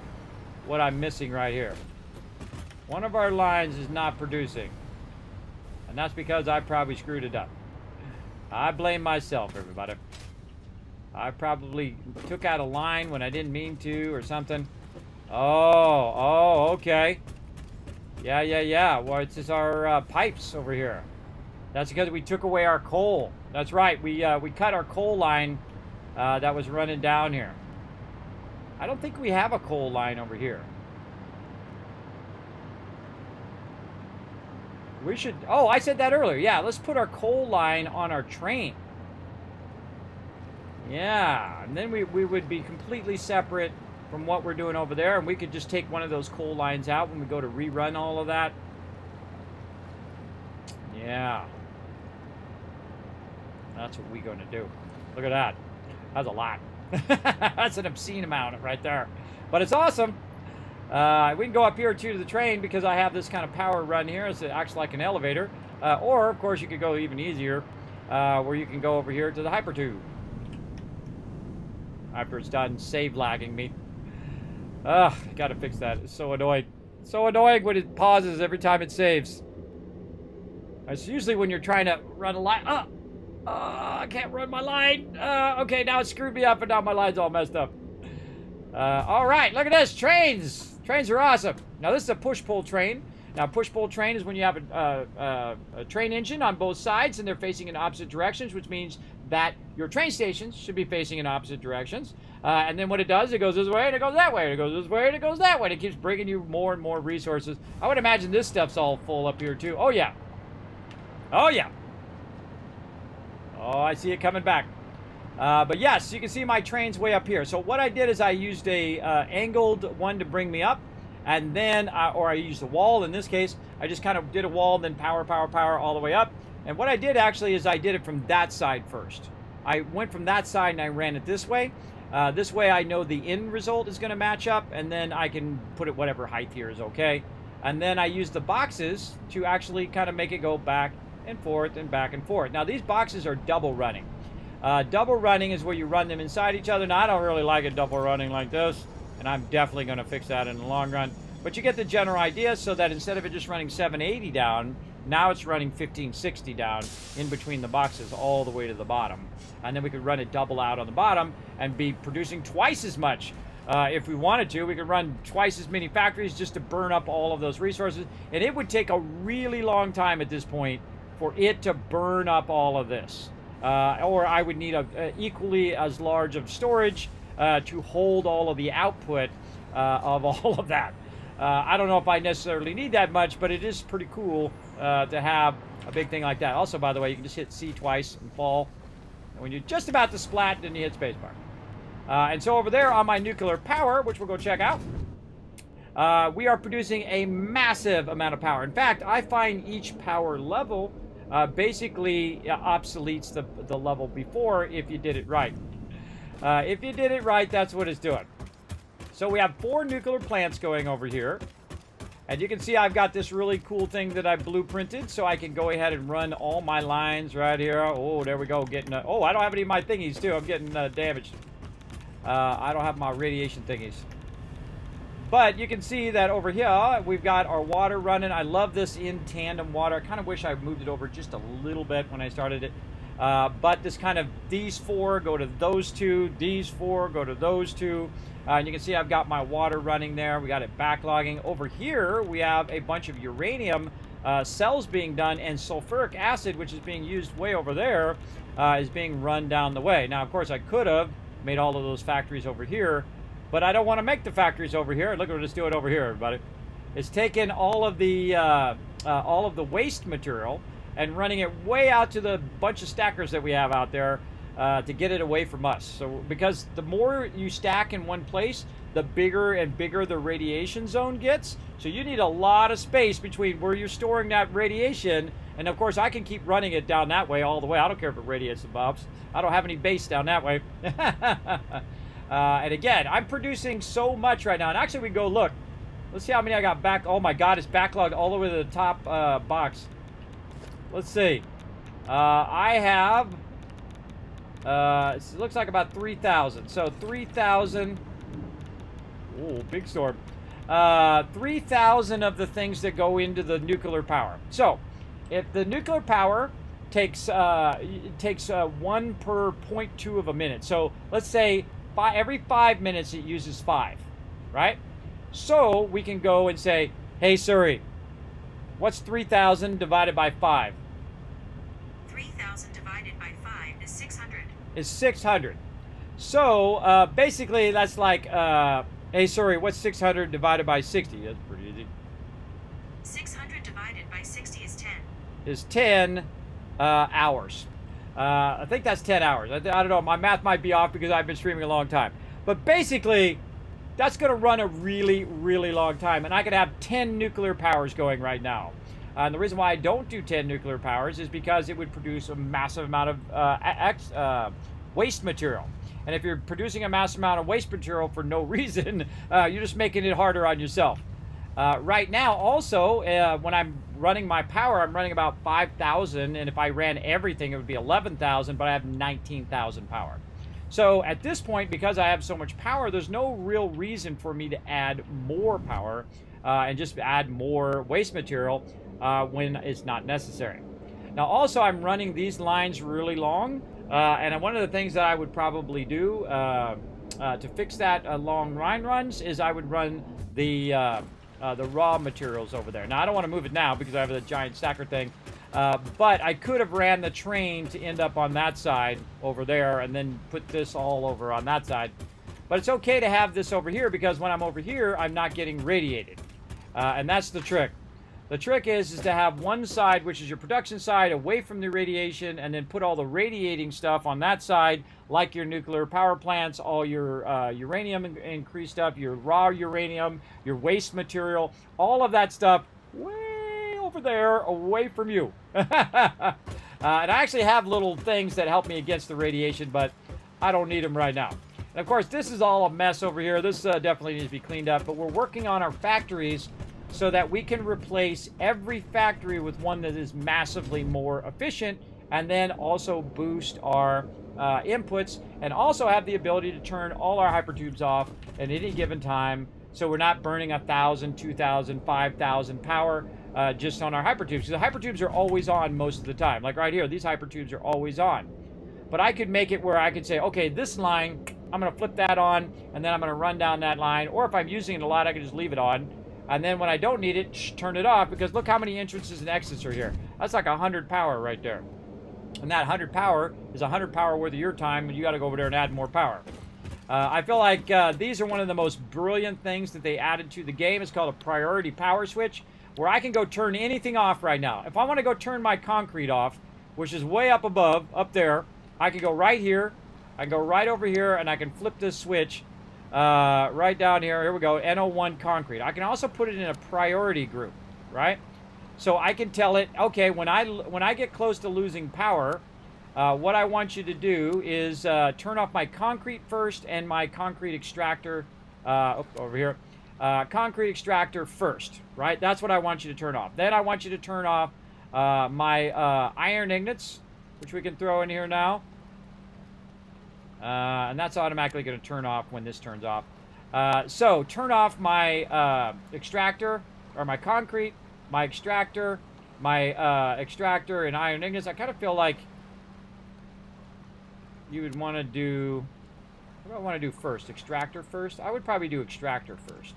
what I'm missing right here. One of our lines is not producing. And that's because I probably screwed it up. I blame myself, everybody. I probably took out a line when I didn't mean to or something. Oh, okay. Yeah. Well, it's just our pipes over here. That's because we took away our coal. That's right. We cut our coal line that was running down here. I don't think we have a coal line over here. We should... Oh, I said that earlier. Yeah, let's put our coal line on our train. Yeah, and then we would be completely separate from what we're doing over there, and we could just take one of those coal lines out when we go to rerun all of that. Yeah. That's what we're going to do. Look at that. That's a lot. That's an obscene amount right there. But it's awesome. We can go up here too to the train because I have this kind of power run here. It acts like an elevator. Or, of course, you could go even easier where you can go over here to the hypertube. After it's done save lagging me. Ugh, gotta fix that. It's so annoying. So annoying when it pauses every time it saves. It's usually when you're trying to run a line. I can't run my line. Okay, now it screwed me up and now my line's all messed up. All right, look at this. Trains. Trains are awesome. Now, this is a push-pull train. Now, push-pull train is when you have a train engine on both sides and they're facing in opposite directions, which means that your train stations should be facing in opposite directions. And then what it does, it goes this way and it goes that way. And it goes this way and it goes that way. And it keeps bringing you more and more resources. I would imagine this stuff's all full up here, too. Oh, yeah. Oh, yeah. Oh, I see it coming back. But yes, you can see my train's way up here. So what I did is I used a angled one to bring me up. And then, or I used a wall in this case. I just kind of did a wall and then power all the way up. And what I did actually is I did it from that side first. I went from that side and I ran it this way. This way I know the end result is going to match up. And then I can put it whatever height here is okay. And then I used the boxes to actually kind of make it go back and forth and back and forth. Now these boxes are double running. Double running is where you run them inside each other. Now I don't really like it double running like this. And I'm definitely going to fix that in the long run. But you get the general idea so that instead of it just running 780 down, now it's running 1560 down in between the boxes all the way to the bottom. And then we could run it double out on the bottom and be producing twice as much. If we wanted to, we could run twice as many factories just to burn up all of those resources. And it would take a really long time at this point for it to burn up all of this. Or I would need equally as large of storage to hold all of the output of all of that. I don't know if I necessarily need that much, but it is pretty cool to have a big thing like that. Also, by the way, you can just hit C twice and fall. And when you're just about to splat, then you hit spacebar. And so over there on my nuclear power, which we'll go check out, we are producing a massive amount of power. In fact, I find each power level basically obsoletes the level before if you did it right. If you did it right, that's what it's doing. So we have 4 nuclear plants going over here. And you can see I've got this really cool thing that I blueprinted, so I can go ahead and run all my lines right here. Oh, there we go. Getting oh, I don't have any of my thingies, too. I'm getting damaged. I don't have my radiation thingies. But you can see that over here, we've got our water running. I love this in tandem water. I kind of wish I moved it over just a little bit when I started it. But this kind of, these 4 go to those 2, these 4 go to those 2. And you can see I've got my water running there. We got it backlogging. Over here, we have a bunch of uranium cells being done, and sulfuric acid, which is being used way over there, is being run down the way. Now, of course, I could have made all of those factories over here, but I don't want to make the factories over here. Look at what it's doing over here, everybody. It's taking all of the waste material and running it way out to the bunch of stackers that we have out there to get it away from us. So, because the more you stack in one place, the bigger and bigger the radiation zone gets. So you need a lot of space between where you're storing that radiation. And of course, I can keep running it down that way all the way. I don't care if it radiates the bobs. I don't have any base down that way. And again, I'm producing so much right now. And actually, we go look. Let's see how many I got back. Oh my God, it's backlogged all the way to the top box. Let's see. I have, it looks like about 3,000. So 3,000. Oh, big storm. 3,000 of the things that go into the nuclear power. So if the nuclear power takes 1 per 0.2 of a minute. So let's say every 5 minutes it uses 5, right? So we can go and say, hey Siri, what's 3,000 divided by 5? 3,000 divided by 5 is 600. Is 600. So basically that's like, hey Siri, what's 600 divided by 60? That's pretty easy. 600 divided by 60 is 10. Is 10 hours. I think that's 10 hours. I don't know. My math might be off because I've been streaming a long time. But basically, that's going to run a really, really long time. And I could have 10 nuclear powers going right now. And the reason why I don't do 10 nuclear powers is because it would produce a massive amount of waste material. And if you're producing a massive amount of waste material for no reason, you're just making it harder on yourself. Right now, also, when I'm running my power, I'm running about 5,000. And if I ran everything, it would be 11,000, but I have 19,000 power. So at this point, because I have so much power, there's no real reason for me to add more power and just add more waste material when it's not necessary. Now, also, I'm running these lines really long. And one of the things that I would probably do to fix that long line runs is I would run the raw materials over there. Now, I don't want to move it now because I have the giant stacker thing. But I could have ran the train to end up on that side over there and then put this all over on that side. But it's okay to have this over here because when I'm over here, I'm not getting radiated. And that's the trick. The trick is to have one side, which is your production side, away from the radiation, and then put all the radiating stuff on that side, like your nuclear power plants, all your uranium increased stuff, your raw uranium, your waste material, all of that stuff way over there, away from you. And I actually have little things that help me against the radiation, but I don't need them right now. And of course, this is all a mess over here. This definitely needs to be cleaned up, but we're working on our factories so that we can replace every factory with one that is massively more efficient, and then also boost our inputs, and also have the ability to turn all our hypertubes off at any given time, so we're not burning 1,000, 2,000, 5,000 power just on our hypertubes. The hypertubes are always on most of the time. Like right here, these hypertubes are always on. But I could make it where I could say, okay, this line, I'm going to flip that on, and then I'm going to run down that line. Or if I'm using it a lot, I can just leave it on. And then when I don't need it, turn it off, because look how many entrances and exits are here. That's like 100 power right there. And that 100 power is 100 power worth of your time, and you got to go over there and add more power. I feel like these are one of the most brilliant things that they added to the game. It's called a priority power switch, where I can go turn anything off right now. If I want to go turn my concrete off, which is way up above, up there, I can go right here, I can go right over here, and I can flip this switch right down here. Here we go. NO1 concrete. I can also put it in a priority group, right? So I can tell it, okay, when I get close to losing power, what I want you to do is turn off my concrete first and my concrete extractor over here. Concrete extractor first, right? That's what I want you to turn off. Then I want you to turn off my iron ingots, which we can throw in here now. And that's automatically going to turn off when this turns off. So turn off my extractor, or my concrete, my extractor, and iron ingots. I kind of feel like you would want to do... What do I want to do first? Extractor first? I would probably do extractor first.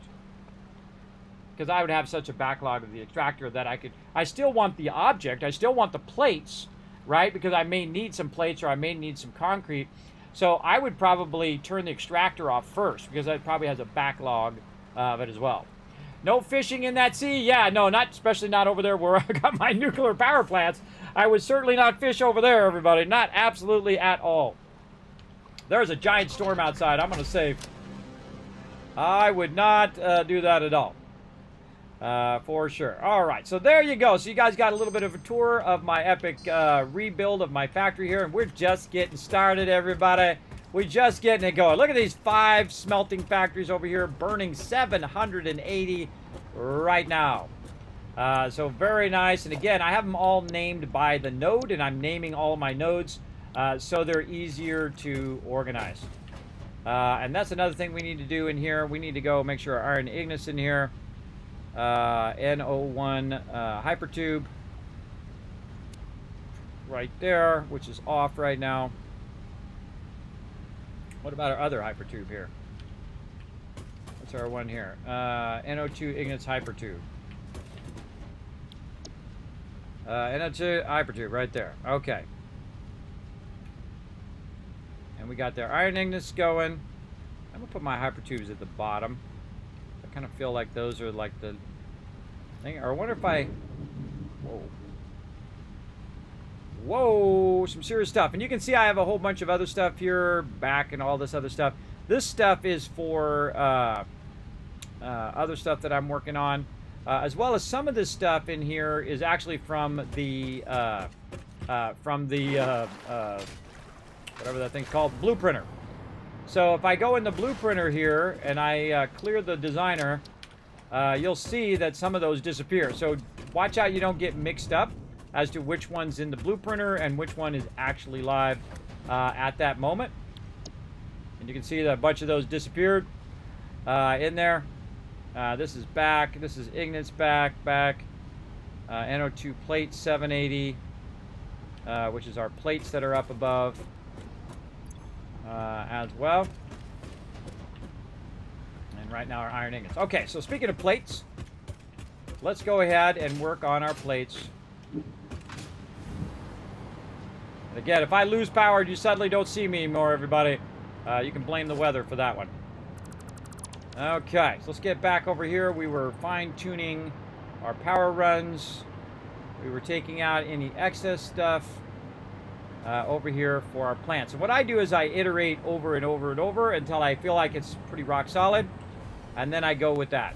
Because I would have such a backlog of the extractor that I still want the object. I still want the plates, right? Because I may need some plates or I may need some concrete. So I would probably turn the extractor off first because that probably has a backlog of it as well. No fishing in that sea? Yeah, no, especially not over there where I got my nuclear power plants. I would certainly not fish over there, everybody. Not absolutely at all. There's a giant storm outside. I'm going to save. I would not do that at all. For sure. All right, so there you go. So you guys got a little bit of a tour of my epic rebuild of my factory here, and we're just getting started, everybody. We're just getting it going. Look at these 5 smelting factories over here, burning 780 right now. So very nice. And again, I have them all named by the node, and I'm naming all my nodes so they're easier to organize. And that's another thing we need to do in here. We need to go make sure our iron ignis in here. NO1 hypertube right there, which is off right now. What about our other hypertube here? What's our one here? NO2 Ignit's hypertube. NO2 hypertube right there. Okay. And we got their iron ignis going. I'm gonna put my hypertubes at the bottom. I kind of feel like those are like the thing. Or I wonder if I... Whoa. Whoa, some serious stuff. And you can see I have a whole bunch of other stuff here, back and all this other stuff. This stuff is for other stuff that I'm working on, as well as some of this stuff in here is actually from the whatever that thing's called, blueprinter. So if I go in the blueprinter here and I clear the designer, you'll see that some of those disappear. So watch out you don't get mixed up as to which one's in the blueprinter and which one is actually live at that moment. And you can see that a bunch of those disappeared in there. This is back. This is Ignit's back. NO2 plate 780, which is our plates that are up above as well. And right now our iron ingots. Okay, so speaking of plates, let's go ahead and work on our plates. And again, if I lose power and you suddenly don't see me anymore, everybody, you can blame the weather for that one. Okay, so let's get back over here. We were fine-tuning our power runs. We were taking out any excess stuff over here for our plants. And what I do is I iterate over and over and over until I feel like it's pretty rock solid. And then I go with that.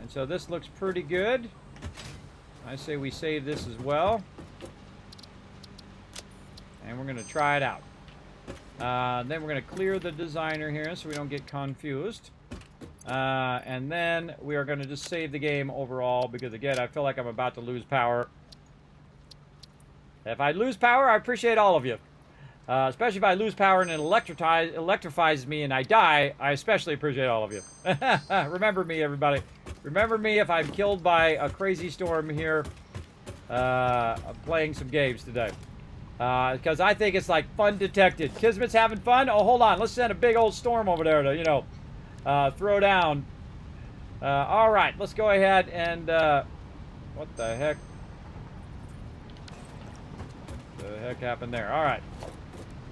And so this looks pretty good. I say we save this as well. And we're going to try it out. Then we're going to clear the designer here so we don't get confused. And then we are going to just save the game overall because, again, I feel like I'm about to lose power. If I lose power, I appreciate all of you. Especially if I lose power and it electrifies me and I die, I especially appreciate all of you. Remember me, everybody. Remember me if I'm killed by a crazy storm here playing some games today. Because I think it's like fun detected. Kismet's having fun? Oh, hold on. Let's send a big old storm over there to, you know, throw down. All right. Let's go ahead and... what the heck? What the heck happened there? All right.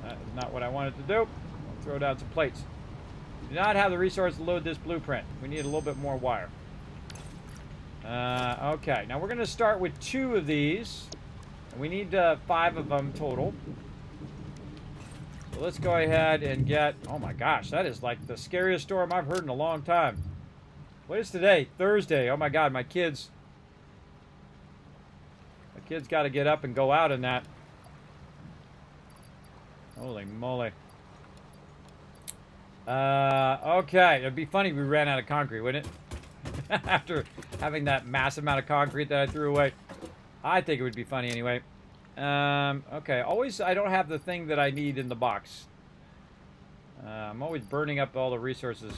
That is not what I wanted to do. I'll throw down some plates. Do not have the resource to load this blueprint. We need a little bit more wire. Okay. Now we're going to start with 2 of these. We need 5 of them total. So let's go ahead and get... Oh my gosh, that is like the scariest storm I've heard in a long time. What is today? Thursday. Oh my god, my kids... My kids got to get up and go out in that. Holy moly. Okay. It'd be funny if we ran out of concrete, wouldn't it? After having that massive amount of concrete that I threw away. I think it would be funny anyway. Okay. Always, I don't have the thing that I need in the box. I'm always burning up all the resources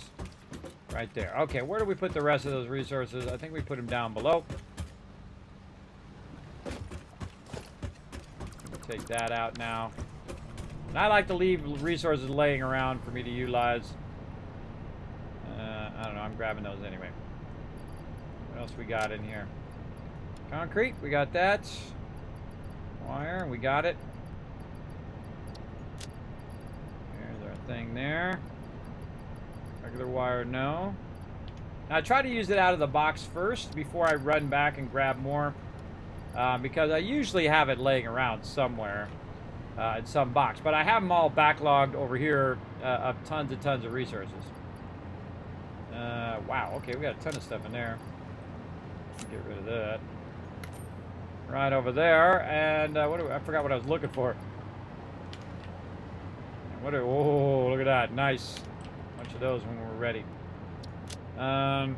right there. Okay, where do we put the rest of those resources? I think we put them down below. Take that out now. And I like to leave resources laying around for me to utilize. I don't know, I'm grabbing those anyway. What else we got in here? Concrete, we got that. Wire, we got it. There's our thing there. Regular wire, no. Now I try to use it out of the box first before I run back and grab more. Because I usually have it laying around somewhere in some box. But I have them all backlogged over here of tons and tons of resources. Wow, okay, we got a ton of stuff in there. Get rid of that. Right over there, and I forgot what I was looking for. Oh, look at that, nice. Bunch of those when we're ready. None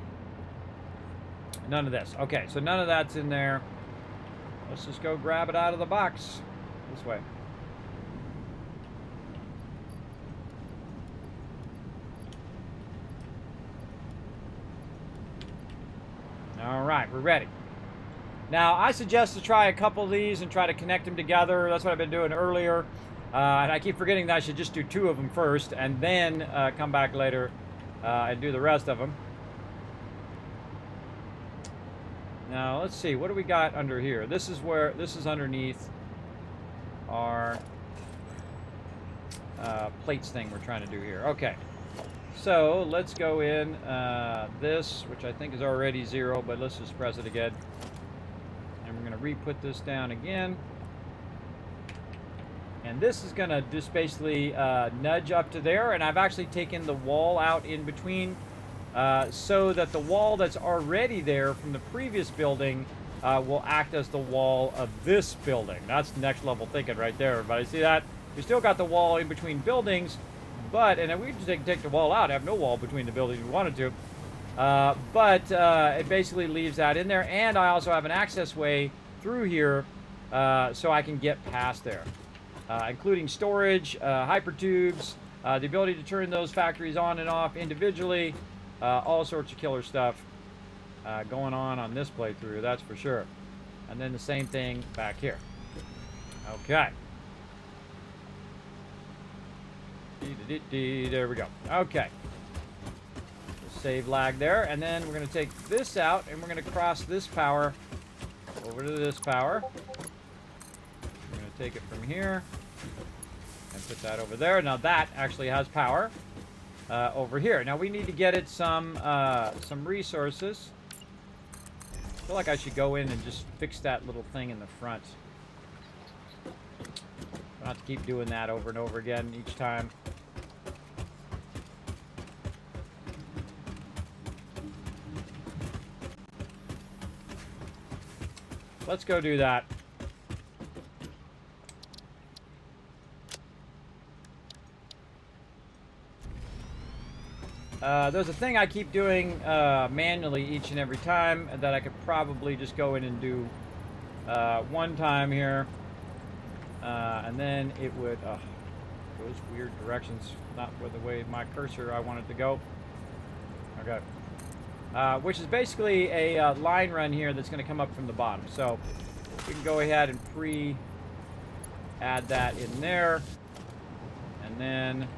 of this. Okay, so none of that's in there. Let's just go grab it out of the box. This way. All right, we're ready. Now, I suggest to try a couple of these and try to connect them together. That's what I've been doing earlier. And I keep forgetting that I should just do 2 of them first and then come back later and do the rest of them. Now, let's see. What do we got under here? This is underneath our plates thing we're trying to do here. Okay. So, let's go in this, which I think is already 0, but let's just press it again. And we're going to re-put this down again. And this is going to just basically nudge up to there. And I've actually taken the wall out in between so that the wall that's already there from the previous building will act as the wall of this building. That's next level thinking right there, everybody. See that? We still got the wall in between buildings, but, and we could take the wall out, have no wall between the buildings if we wanted to. But it basically leaves that in there. And I also have an access way through here so I can get past there. Including storage, hyper tubes, the ability to turn those factories on and off individually, all sorts of killer stuff going on this playthrough, that's for sure. And then the same thing back here. Okay. There we go. Okay. Save lag there, and then we're going to take this out, and we're going to cross this power over to this power. We're going to take it from here and put that over there. Now that actually has power over here. Now we need to get it some resources. I feel like I should go in and just fix that little thing in the front. Don't have to keep doing that over and over again each time. Let's go do that. There's a thing I keep doing manually each and every time that I could probably just go in and do one time here. And then it would goes weird directions, not with the way my cursor I want it to go. Okay. Which is basically a line run here that's going to come up from the bottom. So we can go ahead and add that in there, and then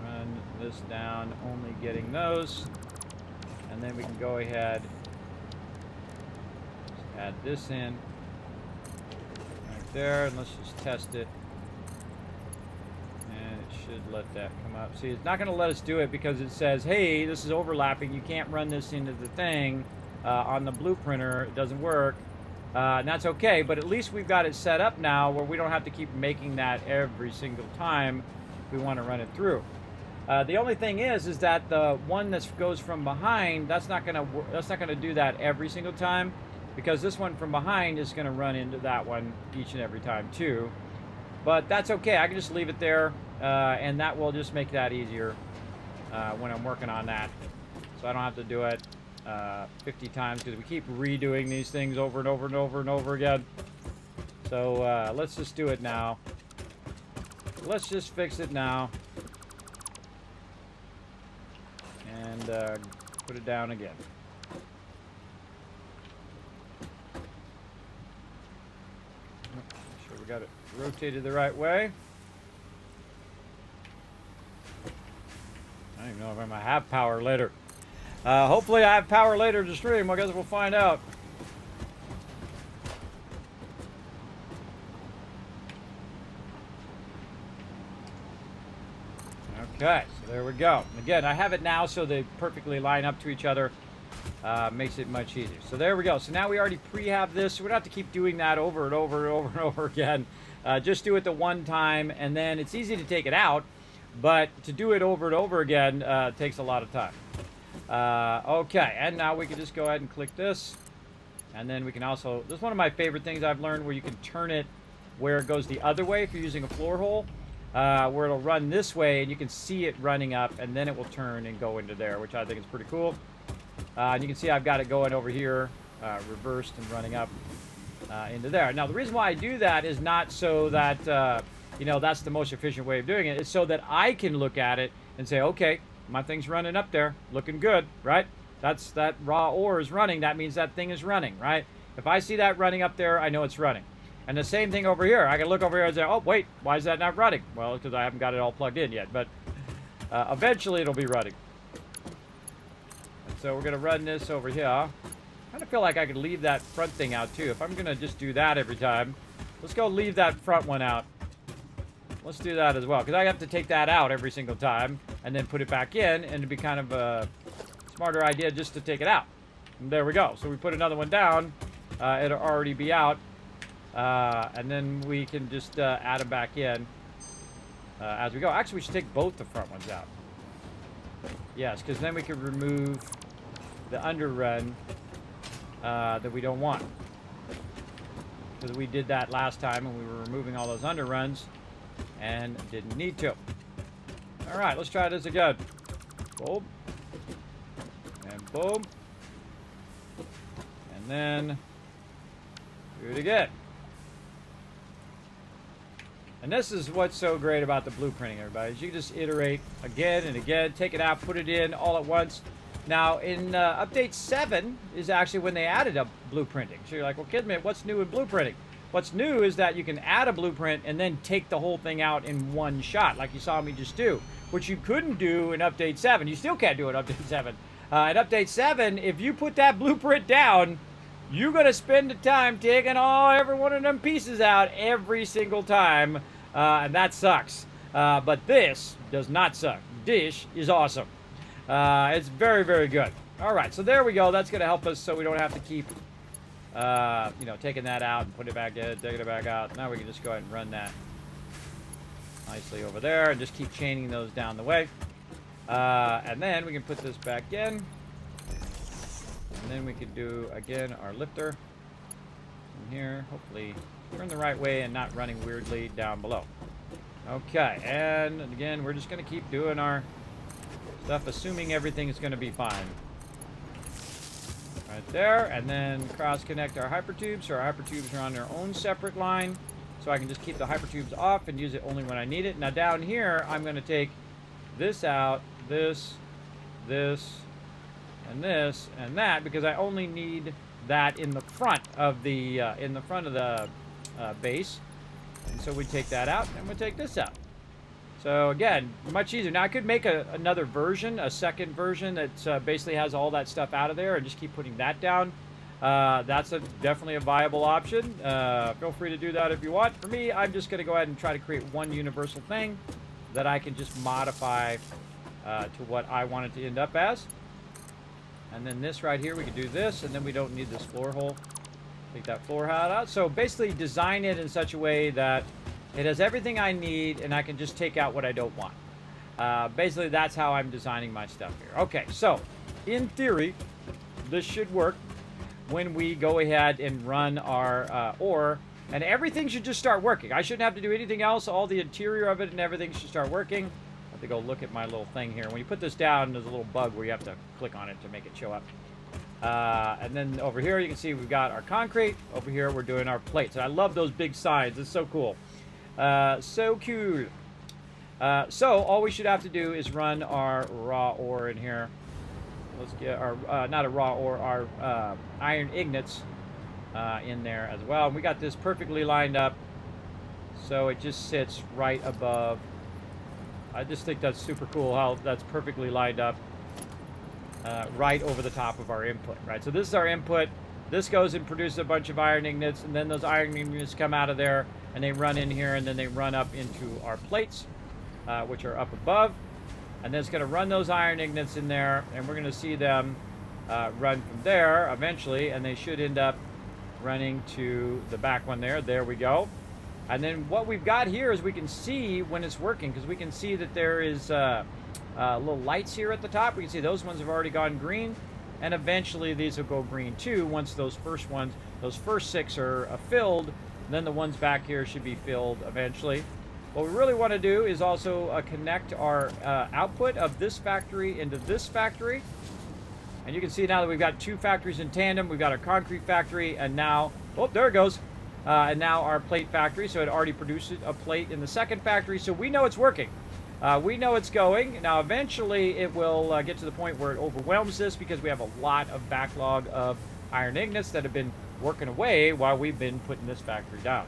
run this down, only getting those, and then we can go ahead, just add this in right there, and let's just test it. Should let that come up. See, it's not going to let us do it because it says, hey, this is overlapping. You can't run this into the thing on the blueprinter. It doesn't work. And that's okay, but at least we've got it set up now where we don't have to keep making that every single time we want to run it through. The only thing is that the one that goes from behind, that's not gonna do that every single time, because this one from behind is gonna run into that one each and every time too. But that's okay. I can just leave it there, and that will just make that easier when I'm working on that, so I don't have to do it 50 times, because we keep redoing these things over and over and over and over again. So let's just do it now. Let's just fix it now. And put it down again. Make sure we got it rotated the right way. I don't even know if I'm gonna have power later. Hopefully I have power later to stream. I guess we'll find out. Okay, so there we go. Again, I have it now so they perfectly line up to each other. Makes it much easier. So there we go. So now we already pre-have this. So we don't have to keep doing that over and over and over and over again. Just do it the one time, and then it's easy to take it out. But to do it over and over again takes a lot of time. Okay, and now we can just go ahead and click this. And then we can also... This is one of my favorite things I've learned, where you can turn it where it goes the other way if you're using a floor hole. Where it'll run this way, and you can see it running up, and then it will turn and go into there, which I think is pretty cool. And you can see I've got it going over here, reversed and running up into there. Now, the reason why I do that is not so that, you know, that's the most efficient way of doing it. It's so that I can look at it and say, okay, my thing's running up there, looking good, right? That raw ore is running. That means that thing is running, right? If I see that running up there, I know it's running. And the same thing over here. I can look over here and say, oh, wait, why is that not running? Well, because I haven't got it all plugged in yet, but eventually it'll be running. And so we're going to run this over here. I kind of feel like I could leave that front thing out too. If I'm going to just do that every time, let's go leave that front one out. Let's do that as well, because I have to take that out every single time and then put it back in, and it'd be kind of a smarter idea just to take it out. And there we go. So we put another one down. It'll already be out. And then we can just add them back in as we go. Actually, we should take both the front ones out. Yes, because then we can remove the underrun that we don't want. Because we did that last time, and we were removing all those underruns and didn't need to. All right, let's try this again. Boom. And boom. And then do it again. And this is what's so great about the blueprinting, everybody, is you can just iterate again and again, take it out, put it in all at once. Now, in update 7 is actually when they added up blueprinting. So you're like, well, Kismet, what's new in blueprinting? What's new is that you can add a blueprint and then take the whole thing out in one shot, like you saw me just do, which you couldn't do in update 7. You still can't do it in update 7. In update 7, if you put that blueprint down, you're going to spend the time taking every one of them pieces out every single time, and that sucks. But this does not suck. This is awesome. It's very, very good. All right, so there we go. That's going to help us so we don't have to keep, you know, taking that out and putting it back in, taking it back out. Now we can just go ahead and run that nicely over there and just keep chaining those down the way. And then we can put this back in. And then we could do, again, our lifter from here. Hopefully turn the right way and not running weirdly down below. Okay, and again, we're just going to keep doing our stuff, assuming everything is going to be fine. Right there, and then cross-connect our hypertubes, so our hypertubes are on their own separate line. So I can just keep the hypertubes off and use it only when I need it. Now down here, I'm going to take this out, this, and this, and that, because I only need that in the front of the base. And so we take that out, and we take this out. So again, much easier. Now I could make another version, a second version that basically has all that stuff out of there, and just keep putting that down. That's definitely a viable option. Feel free to do that if you want. For me, I'm just going to go ahead and try to create one universal thing that I can just modify to what I want it to end up as. And then this right here, we can do this, and then we don't need this floor hole. Take that floor height out. So basically design it in such a way that it has everything I need and I can just take out what I don't want. Basically, that's how I'm designing my stuff here. Okay, so in theory, this should work when we go ahead and run our ore, and everything should just start working. I shouldn't have to do anything else. All the interior of it and everything should start working. I have to go look at my little thing here. When you put this down, there's a little bug where you have to click on it to make it show up. And then over here, you can see we've got our concrete. Over here, we're doing our plates. And I love those big signs. It's so cool. So cool. So all we should have to do is run our raw ore in here. Let's get our, not a raw ore, our iron ingots in there as well. And we got this perfectly lined up. So it just sits right above. I just think that's super cool how that's perfectly lined up. Right over the top of our input, right? So this is our input. This goes and produces a bunch of iron ingots, and then those iron ingots come out of there, and they run in here, and then they run up into our plates, which are up above. And then it's going to run those iron ingots in there, and we're going to see them run from there eventually, and they should end up running to the back one there. There we go. And then what we've got here is we can see when it's working, because we can see that there is little lights here at the top. We can see those ones have already gone green, and eventually these will go green too once those first ones, those first 6 are filled. Then the ones back here should be filled eventually. What we really want to do is also connect our output of this factory into this factory. And you can see now that we've got 2 factories in tandem. We've got our concrete factory, and now, oh, there it goes. And now our plate factory. So it already produced a plate in the second factory. So we know it's working. We know it's going. Now, eventually, it will get to the point where it overwhelms this because we have a lot of backlog of iron ingots that have been working away while we've been putting this factory down.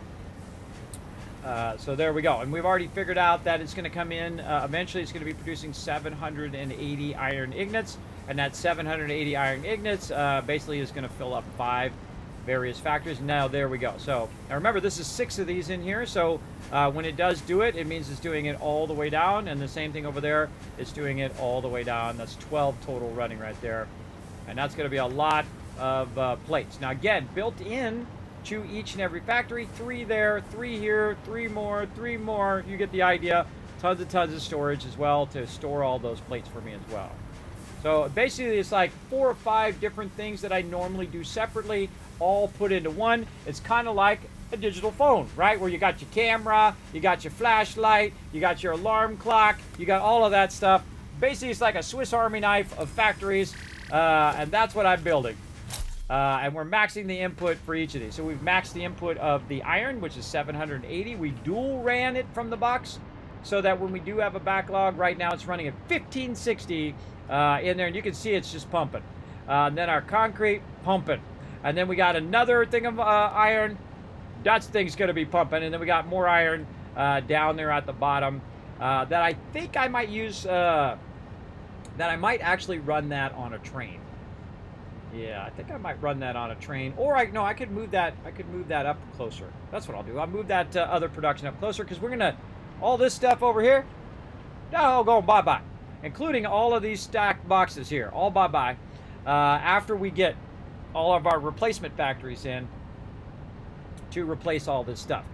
So there we go. And we've already figured out that it's going to come in. Eventually, it's going to be producing 780 iron ingots. And that 780 iron ingots basically is going to fill up 5 various factories. Now there we go. So now remember, this is 6 of these in here. So when it does do it, it means it's doing it all the way down, and the same thing over there, it's doing it all the way down. That's 12 total running right there, and that's going to be a lot of plates. Now again, built in to each and every factory, 3 there, 3 here, 3 more, 3 more. You get the idea. Tons of storage as well to store all those plates for me as well. So basically, it's like 4 or 5 different things that I normally do separately, all put into one. It's kind of like a digital phone, right? Where you got your camera, you got your flashlight, you got your alarm clock, you got all of that stuff. Basically, it's like a Swiss Army knife of factories, and that's what I'm building. And we're maxing the input for each of these. So we've maxed the input of the iron, which is 780. We dual ran it from the box so that when we do have a backlog, right now it's running at 1560 in there, and you can see it's just pumping. And then our concrete, pumping. And then we got another thing of iron. That thing's going to be pumping. And then we got more iron down there at the bottom that I think I might use, that I might actually run that on a train. Yeah, I think I might run that on a train. Or I could move that. I could move that up closer. That's what I'll do. I'll move that other production up closer, because we're going to, all this stuff over here, that's all going bye-bye. Including all of these stacked boxes here. All bye-bye. After we get all of our replacement factories in to replace all this stuff.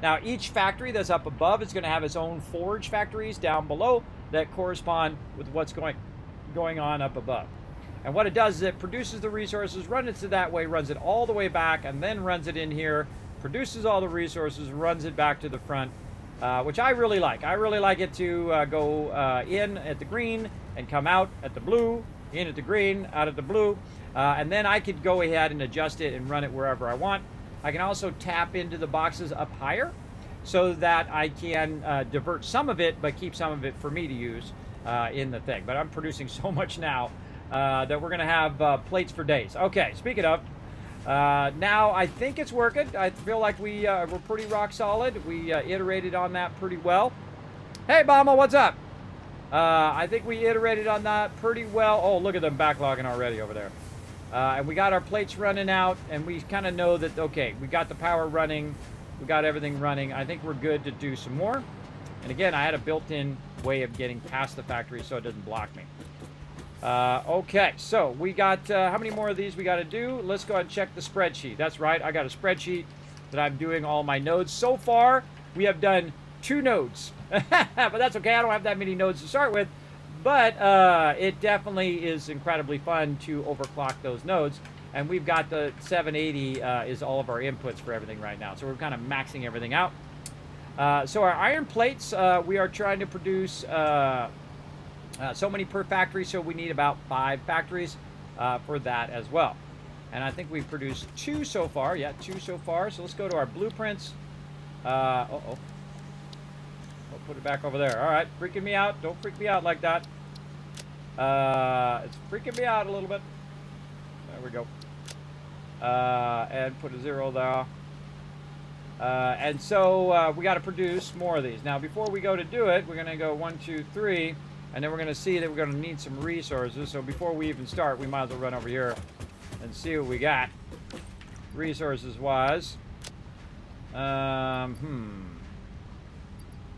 Now, each factory that's up above is going to have its own forge factories down below that correspond with what's going on up above. And what it does is it produces the resources, runs it to that way, runs it all the way back, and then runs it in here, produces all the resources, runs it back to the front, which I really like. I really like it to go in at the green and come out at the blue, in at the green, out at the blue. And then I could go ahead and adjust it and run it wherever I want. I can also tap into the boxes up higher so that I can divert some of it, but keep some of it for me to use in the thing. But I'm producing so much now that we're going to have plates for days. Okay, speaking of, now I think it's working. I feel like we're pretty rock solid. We iterated on that pretty well. Hey, Bama, what's up? I think we iterated on that pretty well. Oh, look at them backlogging already over there. And we got our plates running out, and we kind of know that, okay, we got the power running, we got everything running. I think we're good to do some more. And again, I had a built-in way of getting past the factory so it doesn't block me. Okay, so we got, how many more of these we got to do? Let's go ahead and check the spreadsheet. That's right, I got a spreadsheet that I'm doing all my nodes. So far, we have done 2 nodes. But that's okay, I don't have that many nodes to start with. But it definitely is incredibly fun to overclock those nodes. And we've got the 780 is all of our inputs for everything right now. So we're kind of maxing everything out. So our iron plates, we are trying to produce so many per factory, so we need about 5 factories for that as well. And I think we've produced 2 so far. Yeah, 2 so far. So let's go to our blueprints. Uh-oh. I'll put it back over there. All right, freaking me out. Don't freak me out like that. It's freaking me out a little bit. There we go. And put a 0 there. And so we got to produce more of these. Now, before we go to do it, we're going to go 1, 2, 3. And then we're going to see that we're going to need some resources. So before we even start, we might as well run over here and see what we got. Resources-wise.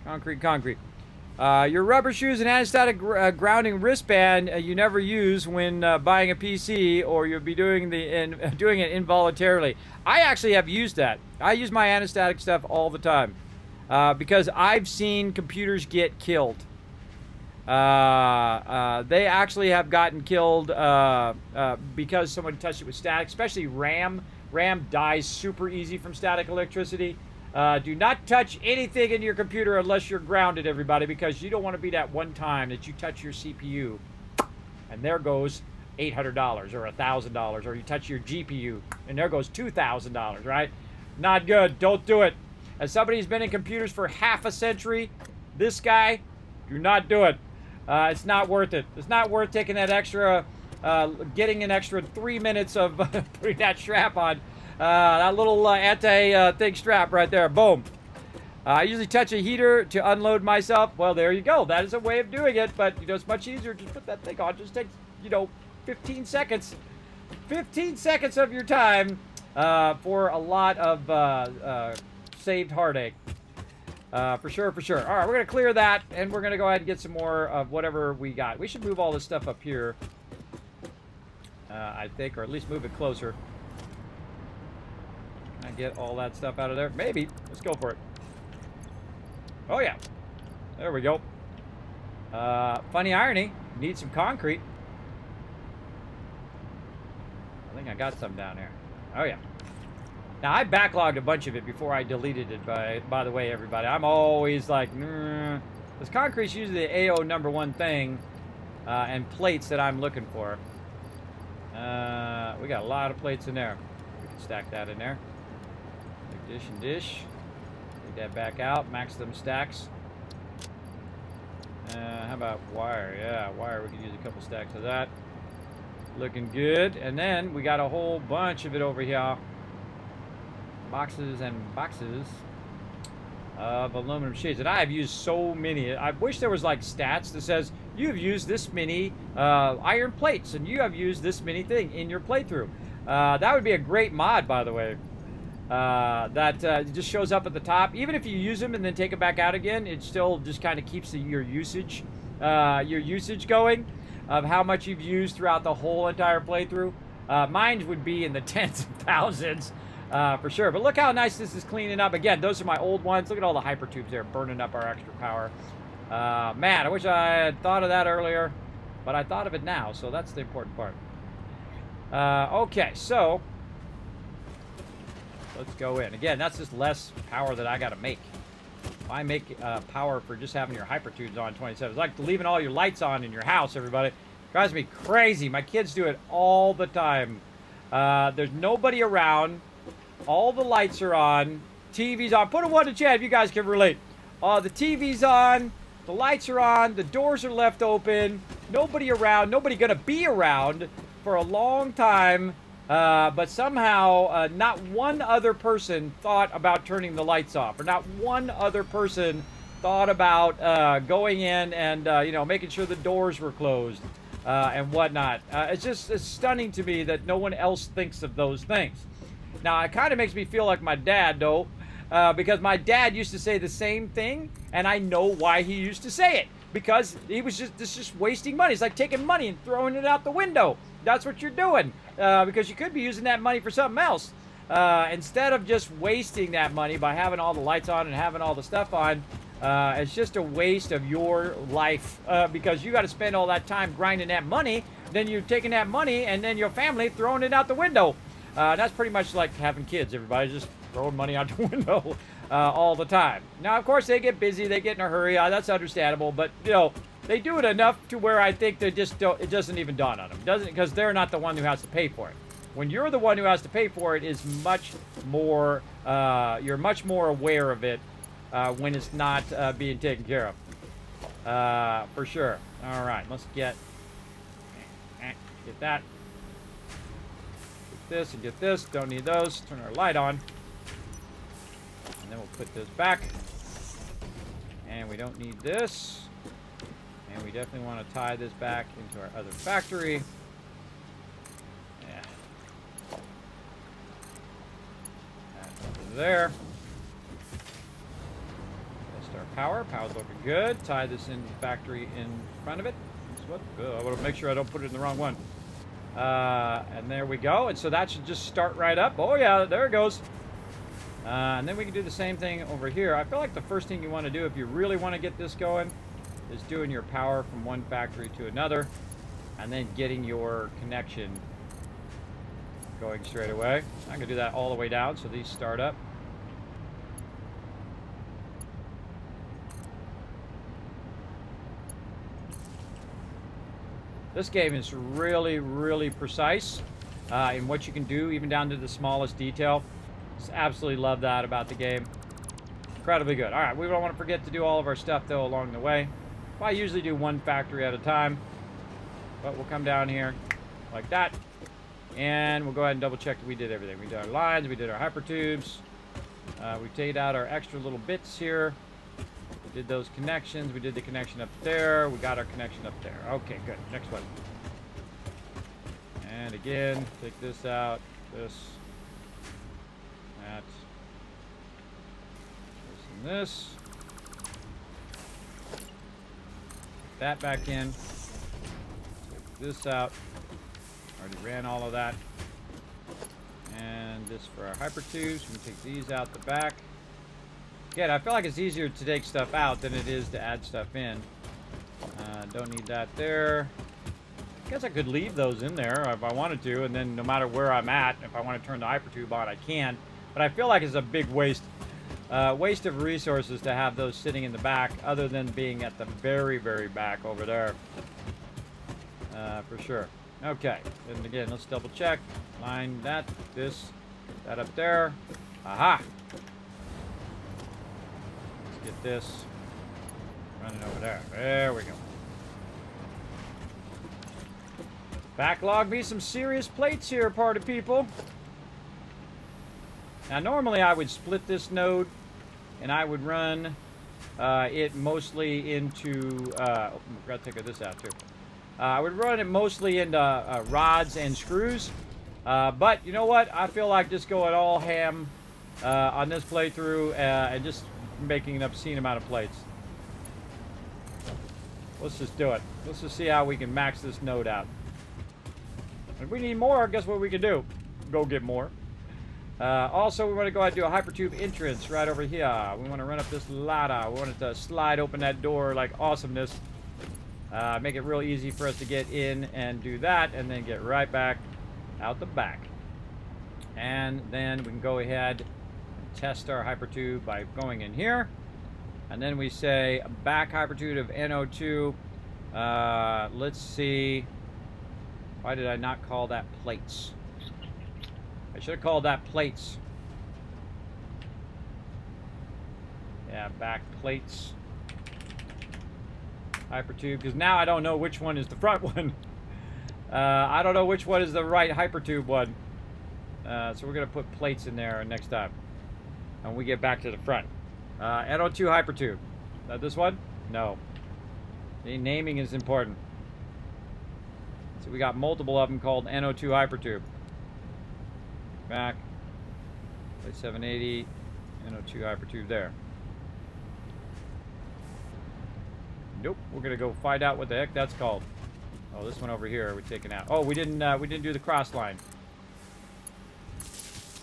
Concrete. Your rubber shoes and anesthetic grounding wristband you never use when buying a PC, or you'll be doing it involuntarily. I actually have used that. I use my anesthetic stuff all the time because I've seen computers get killed. They actually have gotten killed because someone touched it with static, especially RAM. RAM dies super easy from static electricity. Do not touch anything in your computer unless you're grounded, everybody, because you don't want to be that one time that you touch your CPU and there goes $800 or $1,000, or you touch your GPU and there goes $2,000, right? Not good. Don't do it. As somebody who's been in computers for half a century, this guy, do not do it. It's not worth it. It's not worth taking that extra, getting an extra 3 minutes of putting that strap on. That little anti-thing strap right there. Boom. I usually touch a heater to unload myself. Well, there you go. That is a way of doing it, but it's much easier to put that thing on. It just takes, 15 seconds. 15 seconds of your time for a lot of saved heartache. For sure. All right, we're going to clear that, and we're going to go ahead and get some more of whatever we got. We should move all this stuff up here, I think, or at least move it closer. Can I get all that stuff out of there? Maybe. Let's go for it. Oh, yeah. There we go. Funny irony. Need some concrete. I think I got some down there. Oh, yeah. Now, I backlogged a bunch of it before I deleted it, by the way, everybody. I'm always like, because concrete's usually the AO #1 thing, and plates that I'm looking for. We got a lot of plates in there. We can stack that in there. Big dish and dish. Take that back out, max them stacks. How about wire? Yeah, wire, we could use a couple stacks of that. Looking good. And then we got a whole bunch of it over here. Boxes and boxes of aluminum sheets, and I have used so many. I wish there was like stats that says you have used this many iron plates and you have used this many thing in your playthrough. That would be a great mod, by the way. That just shows up at the top. Even if you use them and then take them back out again, it still just kind of keeps your usage going of how much you've used throughout the whole entire playthrough. Mine would be in the tens of thousands. For sure. But look how nice this is cleaning up. Again, those are my old ones. Look at all the hyper tubes there burning up our extra power. Man, I wish I had thought of that earlier, but I thought of it now, so that's the important part. Okay, so let's go in. Again, that's just less power that I got to make. Why make power for just having your hyper tubes on 27? It's like leaving all your lights on in your house, everybody. Drives me crazy. My kids do it all the time. There's nobody around. All the lights are on. TV's on. Put a 1 to chat if you guys can relate. The TV's on. The lights are on. The doors are left open. Nobody around. Nobody going to be around for a long time. But somehow, not one other person thought about turning the lights off. Or not one other person thought about going in and, making sure the doors were closed and whatnot. It's stunning to me that no one else thinks of those things. Now, it kind of makes me feel like my dad, though, because my dad used to say the same thing, and I know why he used to say it. because he was just wasting money. It's like taking money and throwing it out the window. That's what you're doing, because you could be using that money for something else. Instead of just wasting that money by having all the lights on and having all the stuff on, it's just a waste of your life, because you got to spend all that time grinding that money. Then you're taking that money and then your family throwing it out the window. That's pretty much like having kids. Everybody's just throwing money out the window all the time. Now, of course, they get busy. They get in a hurry. That's understandable. But, you know, they do it enough to where I think they just don't, it doesn't even dawn on them. Doesn't, because they're not the one who has to pay for it. When you're the one who has to pay for it, is much more, you're much more aware of it when it's not being taken care of. For sure. All right, let's get that. Get this and get this. Don't need those. Turn our light on. And then we'll put this back. And we don't need this. And we definitely want to tie this back into our other factory. Yeah. That over there. Test our power. Power's looking good. Tie this in the factory in front of it. What? I want to make sure I don't put it in the wrong one. And there we go. And so that should just start right up. Oh yeah, there it goes. And then we can do the same thing over here. I feel like the first thing you want to do if you really want to get this going is doing your power from one factory to another, and then getting your connection going straight away. I can do that all the way down so these start up. This game is really, really precise in what you can do, even down to the smallest detail. Just absolutely love that about the game. Incredibly good. All right, we don't want to forget to do all of our stuff, though, along the way. Well, I usually do one factory at a time. But we'll come down here like that. And we'll go ahead and double check that we did everything. We did our lines, we did our hypertubes. We take out our extra little bits here. We did those connections. We did the connection up there. We got our connection up there. Okay, good. Next one. And again, take this out. This. That. This and this. Put that back in. Take this out. Already ran all of that. And this for our hypertubes. We can take these out the back. Again, I feel like it's easier to take stuff out than it is to add stuff in. Don't need that there. I guess I could leave those in there if I wanted to, and then no matter where I'm at, if I want to turn the hypertube on, I can. But I feel like it's a big waste of resources to have those sitting in the back, other than being at the very, very back over there. For sure. Okay, and again, let's double check. Line that, this, that up there. Aha! Let's get this running over there. There we go. Backlog me some serious plates here, party people. Now, normally I would split this node, and I would run it mostly into... I forgot to take this out, too. I would run it mostly into rods and screws. But, you know what? I feel like just going all ham on this playthrough and just making an obscene amount of plates. Let's just do it. Let's just see how we can max this node out. If we need more, guess what we can do? Go get more. Also, we want to go ahead and do a hypertube entrance right over here. We want to run up this ladder. We want it to slide open that door like awesomeness. Make it real easy for us to get in and do that, and then get right back out the back. And then we can go ahead and test our hypertube by going in here. And then we say back hypertube of NO2. Let's see. Why did I not call that plates? I should have called that plates. Yeah, back plates. Hypertube, because now I don't know which one is the front one. I don't know which one is the right hypertube one. So we're going to put plates in there next time. And we get back to the front. NO2 hypertube. Is that this one? No. The naming is important. So we got multiple of them called NO2 hypertube. Back. Plate 780. NO2 hypertube there. Nope. We're gonna go find out what the heck that's called. Oh, this one over here we're taking out. Oh, we didn't do the cross line.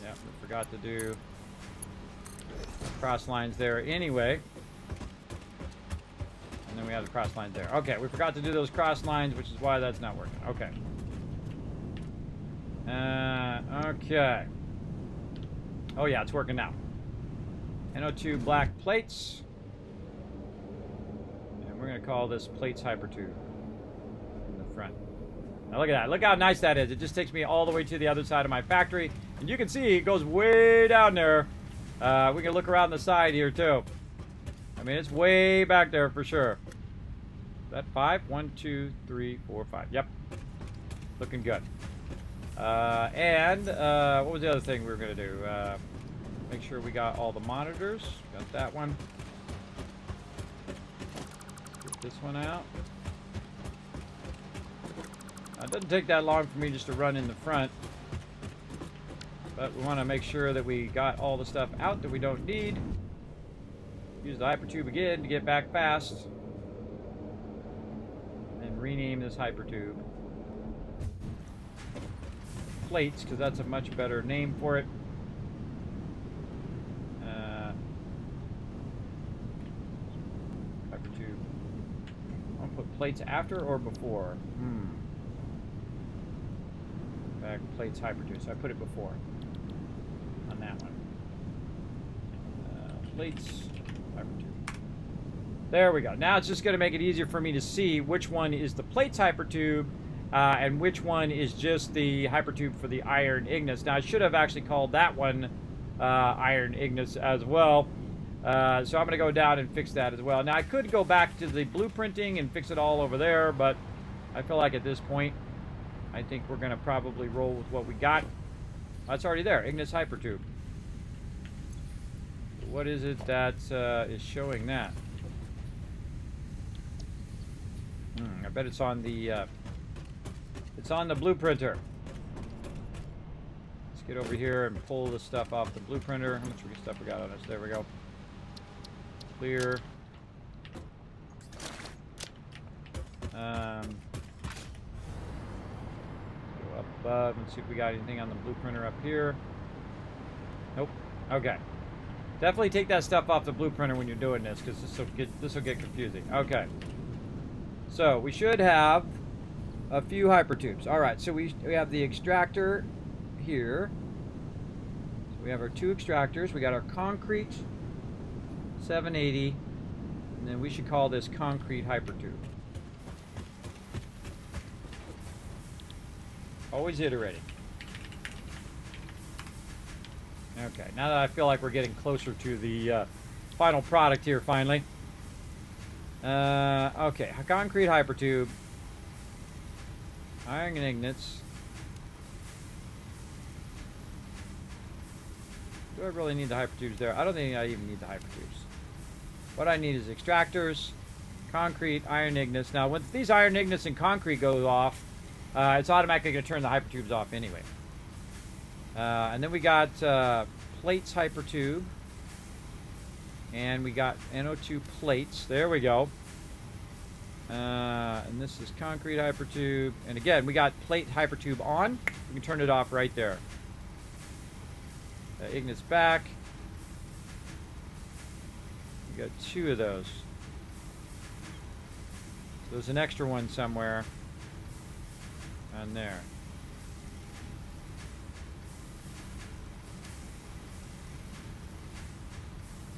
Yeah, we forgot to do cross lines there anyway. And then we have the cross lines there. Okay, we forgot to do those cross lines, which is why that's not working. Okay. Okay. Oh yeah, it's working now. NO2 black plates. And we're going to call this plates hypertube in the front. Now look at that. Look how nice that is. It just takes me all the way to the other side of my factory. And you can see it goes way down there. We can look around the side here too. I mean, it's way back there for sure. Is that 5? 1, 2, 3, 4, 5. Yep. Looking good. What was the other thing we were going to do? Make sure we got all the monitors. Got that one. Get this one out. It doesn't take that long for me just to run in the front. But we want to make sure that we got all the stuff out that we don't need. Use the hypertube again to get back fast. And rename this hypertube plates, because that's a much better name for it. Hypertube. I want to put plates after or before? Back plates hypertube. So I put it before on that one. Plates hypertube. There we go. Now it's just going to make it easier for me to see which one is the plates hypertube. And which one is just the hypertube for the iron Ignis. Now, I should have actually called that one iron Ignis as well. So I'm going to go down and fix that as well. Now, I could go back to the blueprinting and fix it all over there, but I feel like at this point, I think we're going to probably roll with what we got. That's already there, Ignis hypertube. What is it that is showing that? I bet it's on the... It's on the blueprinter. Let's get over here and pull the stuff off the blueprinter. How much stuff we got on us? There we go. Clear. Go up above and see if we got anything on the blueprinter up here. Nope. Okay. Definitely take that stuff off the blueprinter when you're doing this, because this will get confusing. Okay. So we should have a few hypertubes. All right, so we have the extractor here. So we have our 2 extractors. We got our concrete 780, and then we should call this concrete hypertube. Always iterating. Okay, now that I feel like we're getting closer to the final product here, finally. Okay, concrete hypertube. Iron Ignits. Do I really need the hypertubes there? I don't think I even need the hypertubes. What I need is extractors, concrete, iron Ignits. Now, when these iron Ignits and concrete go off, it's automatically going to turn the hypertubes off anyway. And then we got plates hypertube. And we got NO2 plates. There we go. And this is concrete hypertube. And again, we got plate hypertube on. We can turn it off right there. Ignit's back. We got 2 of those. So there's an extra one somewhere on there.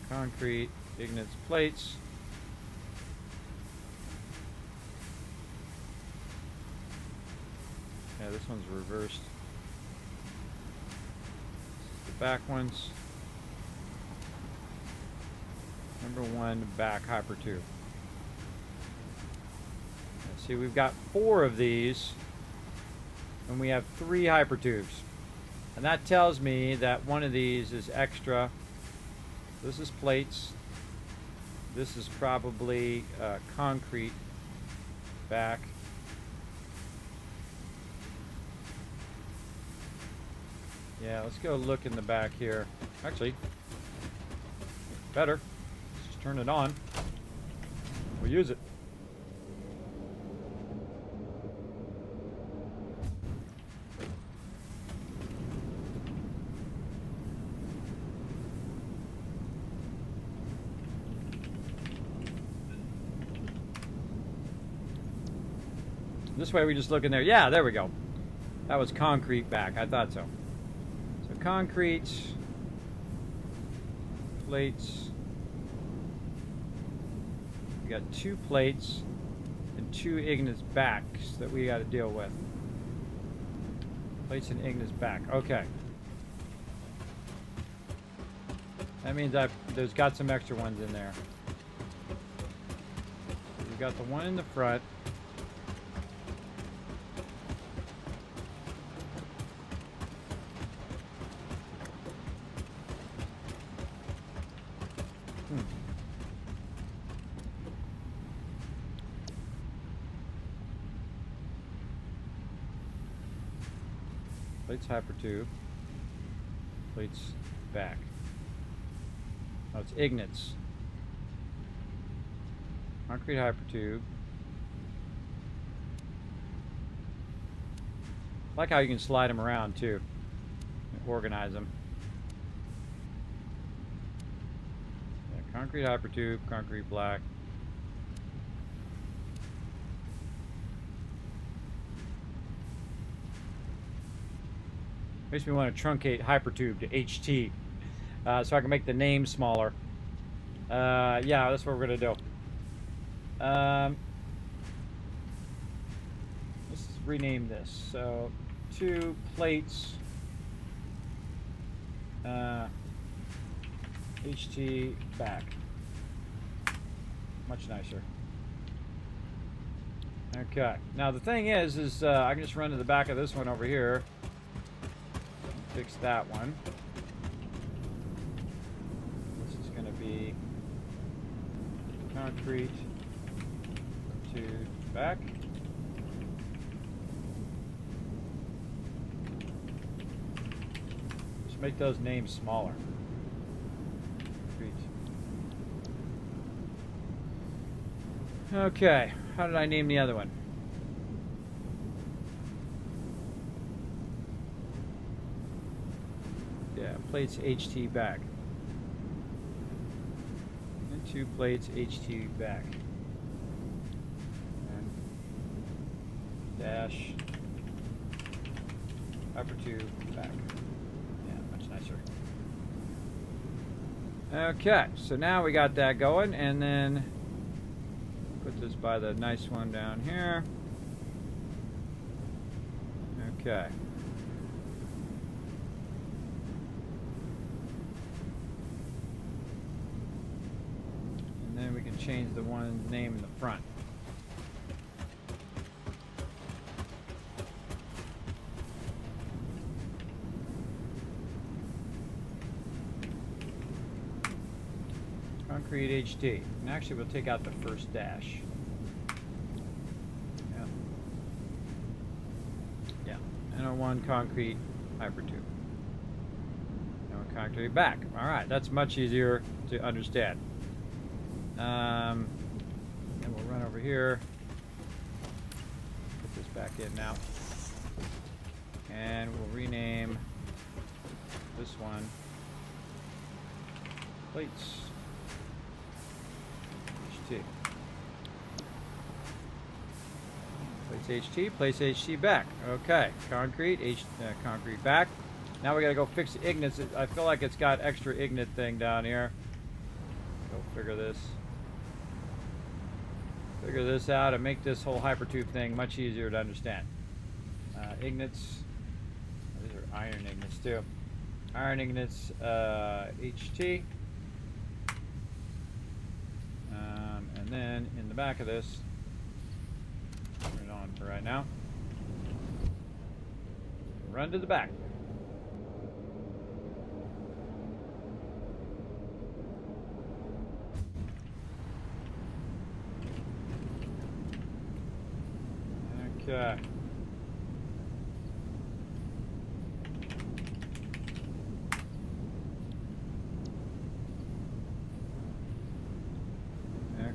Concrete, Ignit's plates. Yeah, this one's reversed. The back ones. Number 1, back hypertube. See, we've got 4 of these, and we have 3 hypertubes. And that tells me that one of these is extra. This is plates. This is probably concrete back. Yeah, let's go look in the back here. Actually, better. Let's just turn it on. We'll use it. This way we just look in there. Yeah, there we go. That was concrete back. I thought so. So concrete plates. We got 2 plates and 2 Ignis backs that we got to deal with. Plates and Ignis back. Okay. That means there's got some extra ones in there. We got the one in the front. Plates hypertube. Plates back. Oh, it's Ignits. Concrete hypertube. I like how you can slide them around too. And organize them. Yeah, concrete hypertube, concrete black. Makes me want to truncate hypertube to HT so I can make the name smaller. Yeah, that's what we're going to do. Let's rename this. So, 2 plates. HT back. Much nicer. Okay. Now the thing is I can just run to the back of this one over here. Fix that one. This is going to be concrete to back. Just make those names smaller. Okay, how did I name the other one? Yeah, plates HT back. And 2 plates HT back. And dash hypertube back. Yeah, much nicer. Okay, so now we got that going, and then put this by the nice one down here. Okay. And then we can change the one's name in the front. Concrete HT. And actually we'll take out the first dash. Yeah. And one concrete hypertube. And one concrete back. Alright, that's much easier to understand. And we'll run over here. Put this back in now. And we'll rename this one plates HT. Plates HT, place HT back. Okay, concrete, concrete back. Now we gotta go fix the ignits. I feel like it's got extra ignit thing down here. Go figure this out and make this whole hypertube thing much easier to understand. Ignits. These are iron ignits too. Iron ignits HT. And then in the back of this, turn it on for right now. Run to the back. Okay.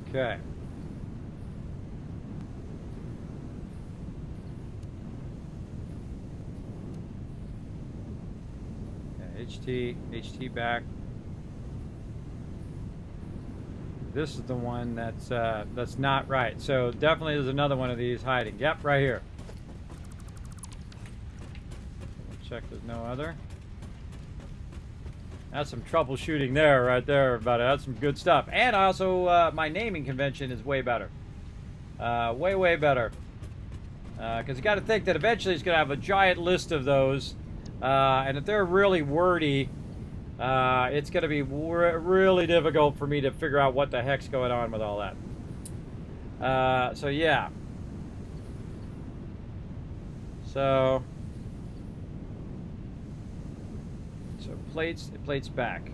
Okay. HT back. This is the one that's not right. So definitely there's another one of these hiding. Yep, right here. We'll check there's no other. That's some troubleshooting there, right there, everybody. That's some good stuff. And also, my naming convention is way better. Way better. Because you got to think that eventually it's going to have a giant list of those. And if they're really wordy, it's going to be really difficult for me to figure out what the heck's going on with all that. So, yeah. So plates back.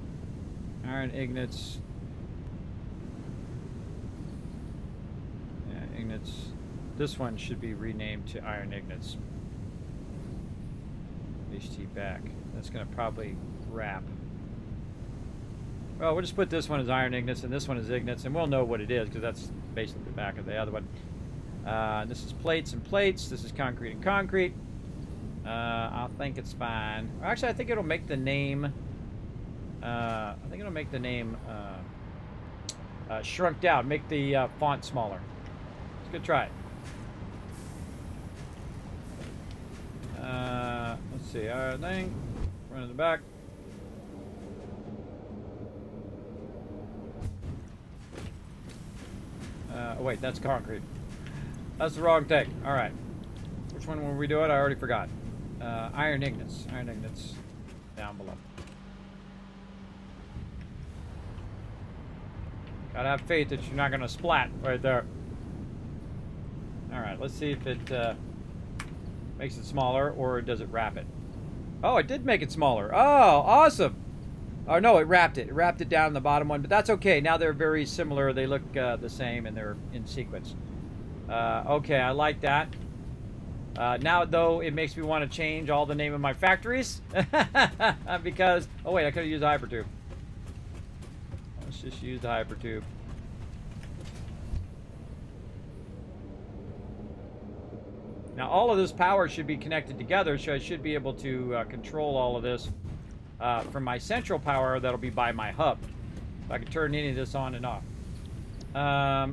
Iron ingots. Yeah, ingots. This one should be renamed to iron ingots. HT back. That's going to probably wrap. Well, we'll just put this one as iron ingots and this one as ingots, and we'll know what it is because that's basically the back of the other one. This is plates and plates. This is concrete and concrete. I think it's fine. Actually, I think it'll make the name. Shrunk down. Make the font smaller. Let's go try it. Let's see. Thing. Run in the back. Oh wait, that's concrete. That's the wrong thing. All right. Which one were we doing? I already forgot. Iron ingots. Iron ingots down below. Gotta have faith that you're not gonna splat right there. All right, let's see if it makes it smaller or does it wrap it. Oh, it did make it smaller. Oh, awesome. Oh no, it wrapped it. It wrapped it down the bottom one, but that's okay. Now they're very similar. They look the same and they're in sequence. Okay, I like that. Now, though, it makes me want to change all the name of my factories. Because, oh wait, I could have used the hypertube. Let's just use the hypertube. Now, all of this power should be connected together, so I should be able to control all of this from my central power that'll be by my hub. So I can turn any of this on and off.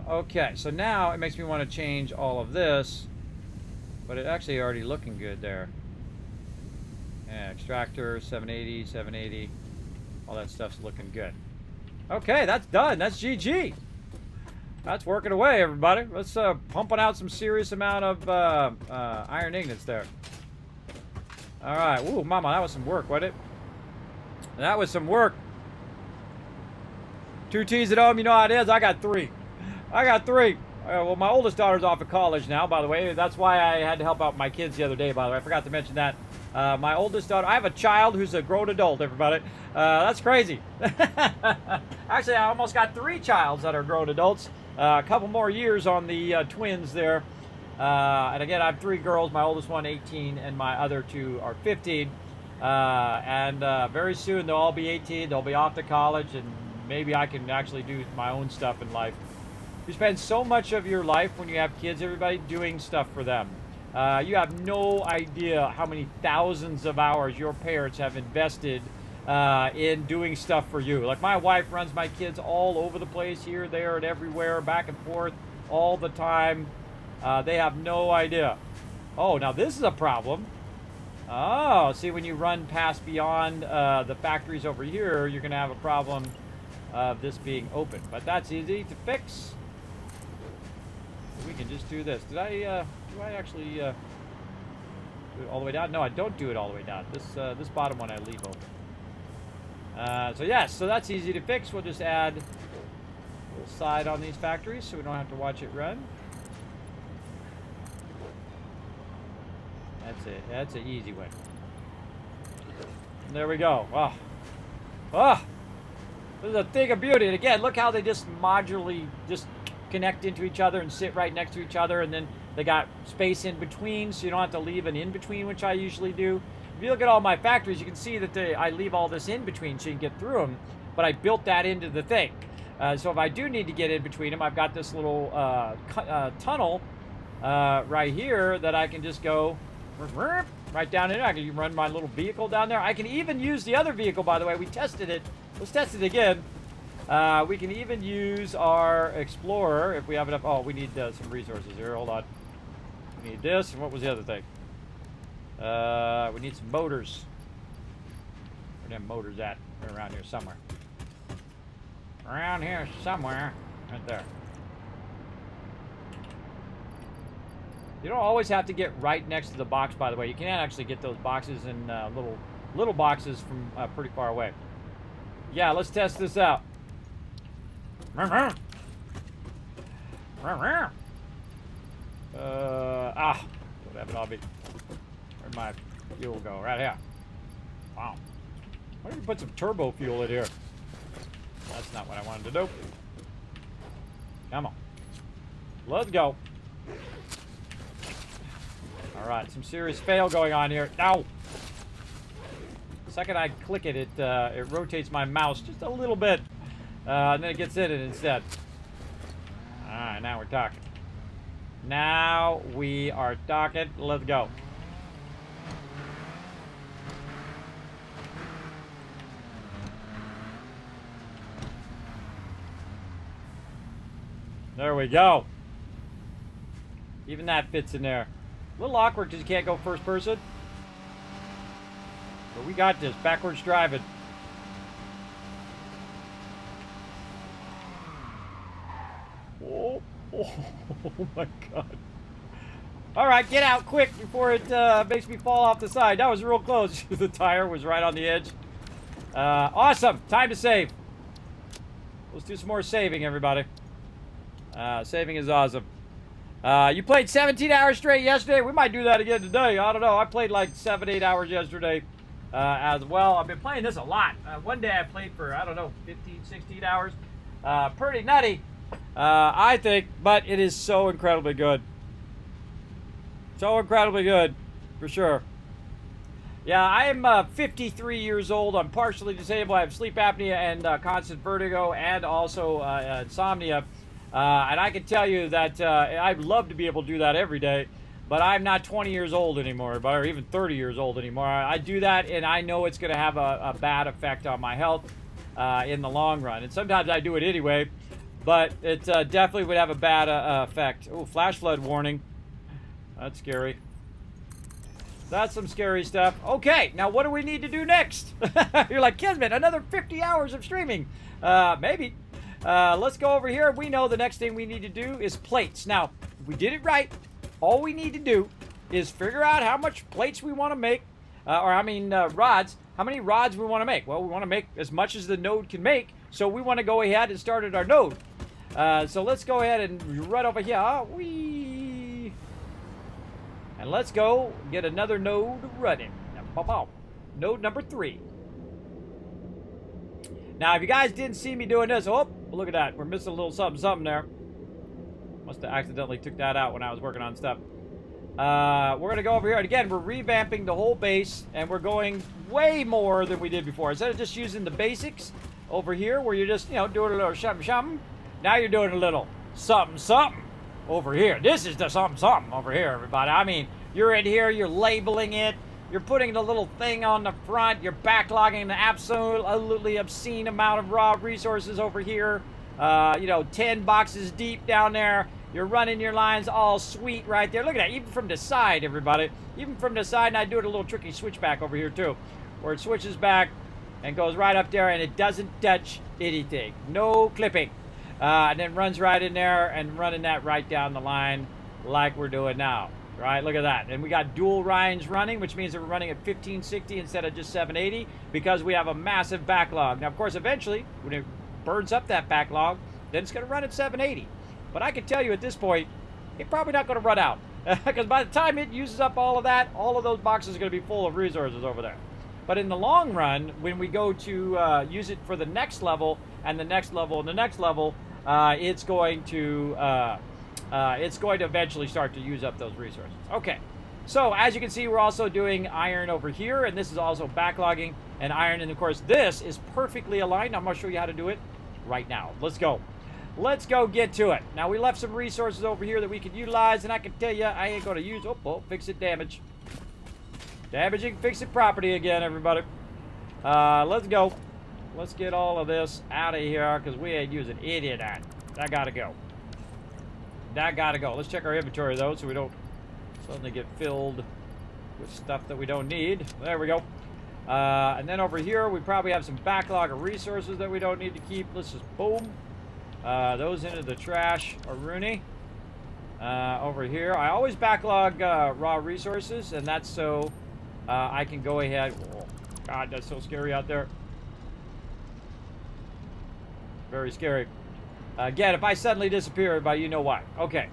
Okay, so now it makes me want to change all of this. But it's actually already looking good there. Yeah, extractor, 780, 780. All that stuff's looking good. Okay, that's done. That's GG. That's working away, everybody. Let's pumping out some serious amount of iron ingots there. All right. Ooh, mama, that was some work, wasn't it? That was some work. 2 T's at home, you know how it is. I got 3. Well, my oldest daughter's off at college now, by the way. That's why I had to help out my kids the other day, by the way. I forgot to mention that. My oldest daughter, I have a child who's a grown adult, everybody. That's crazy. Actually, I almost got 3 childs that are grown adults. A couple more years on the twins there. And again, I have 3 girls. My oldest one, 18, and my other 2 are 15. And very soon they'll all be 18. They'll be off to college, and maybe I can actually do my own stuff in life. You spend so much of your life when you have kids, everybody, doing stuff for them. You have no idea how many thousands of hours your parents have invested in doing stuff for you. Like my wife runs my kids all over the place, here, there, and everywhere, back and forth, all the time. They have no idea. Oh, now this is a problem. Oh, see, when you run past beyond the factories over here, you're going to have a problem of this being open. But that's easy to fix. We can just do this. Do I actually do it all the way down? No, I don't do it all the way down. This bottom one I leave open. So yes, so that's easy to fix. We'll just add a little side on these factories so we don't have to watch it run. That's it. That's an easy one. And there we go. Oh. Oh. This is a thing of beauty. And again, look how they just modularly just connect into each other and sit right next to each other, and then they got space in between, so you don't have to leave an in between, which I usually do. If you look at all my factories, you can see that I leave all this in between so you can get through them, but I built that into the thing. So if I do need to get in between them, I've got this little tunnel right here that I can just go right down in. I can run my little vehicle down there. I can even use the other vehicle, by the way. We tested it. Let's test it again. We can even use our explorer if we have enough. Oh, we need some resources here. Hold on. We need this, and what was the other thing? We need some motors. Where them motors at? They're around here somewhere. Around here somewhere. Right there. You don't always have to get right next to the box, by the way. You can actually get those boxes in little boxes from pretty far away. Yeah, let's test this out. Where'd it be? Where'd my fuel go? Right here. Wow. Why don't you put some turbo fuel in here? That's not what I wanted to do. Come on. Let's go. Alright, some serious fail going on here. Ow! The second I click it, it rotates my mouse just a little bit. And then it gets in it instead. Alright, now we're talking. Now we are talking. Let's go. There we go. Even that fits in there. A little awkward because you can't go first person. But we got this. Backwards driving. Oh, oh, oh my God. All right, get out quick before it makes me fall off the side. That was real close. The tire was right on the edge. Awesome. Time to save. Let's do some more saving, everybody. Saving is awesome. You played 17 hours straight yesterday. We might do that again today. I don't know. I played like 7-8 hours yesterday as well. I've been playing this a lot. One day I played for, I don't know, 15, 16 hours. Pretty nutty, I think, but it is so incredibly good. So incredibly good, for sure. Yeah, I am 53 years old. I'm partially disabled. I have sleep apnea and constant vertigo and also insomnia. And I can tell you that I'd love to be able to do that every day, but I'm not 20 years old anymore, or even 30 years old anymore. I do that, and I know it's going to have a bad effect on my health in the long run. And sometimes I do it anyway, but it definitely would have a bad effect. Oh, flash flood warning. That's scary. That's some scary stuff. Okay, now what do we need to do next? You're like, Kismet, another 50 hours of streaming. Maybe. Let's go over here. We know the next thing we need to do is plates. Now, if we did it right, all we need to do is figure out how much plates we want to make, rods. How many rods we want to make? Well, we want to make as much as the node can make, so we want to go ahead and start at our node. So let's go ahead and run over here. And let's go get another node running. Node number 3. Now, if you guys didn't see me doing this, oh, look at that. We're missing a little something there. Must have accidentally took that out when I was working on stuff. We're going to go over here. And again, we're revamping the whole base, and we're going way more than we did before. Instead of just using the basics over here, where you're just, doing a little something, now you're doing a little something over here. This is the something over here, everybody. I mean, you're in here, you're labeling it. You're putting the little thing on the front. You're backlogging the absolutely obscene amount of raw resources over here. 10 boxes deep down there. You're running your lines all sweet right there. Look at that. Even from the side, everybody. Even from the side. And I do it a little tricky switchback over here, too. Where it switches back and goes right up there. And it doesn't touch anything. No clipping. And then runs right in there and running that right down the line like we're doing now. Right, look at that. And we got dual lines running, which means that we're running at 1560 instead of just 780 because we have a massive backlog. Now, of course, eventually, when it burns up that backlog, then it's going to run at 780. But I can tell you at this point, it's probably not going to run out because by the time it uses up all of that, all of those boxes are going to be full of resources over there. But in the long run, when we go to use it for the next level and the next level and the next level, it's going to eventually start to use up those resources. Okay, so as you can see, we're also doing iron over here, and this is also backlogging and iron. And of course, this is perfectly aligned. I'm going to show you how to do it right now. Let's go. Let's go get to it. Now, we left some resources over here that we could utilize, and I can tell you, I ain't going to use... Oh, fix it damage. Damaging fix it property again, everybody. Let's go. let's get all of this out of here because we ain't using any of that. That gotta go. That gotta go. Let's check our inventory though so we don't suddenly get filled with stuff that we don't need. There we go. And then over here we probably have some backlog of resources that we don't need to keep. Let's just boom those into the trash. Rooney. Over here I always backlog raw resources, and that's so I can go ahead. Oh, God, that's so scary out there. Very scary. Again, if I suddenly disappear, everybody, you know why. Okay.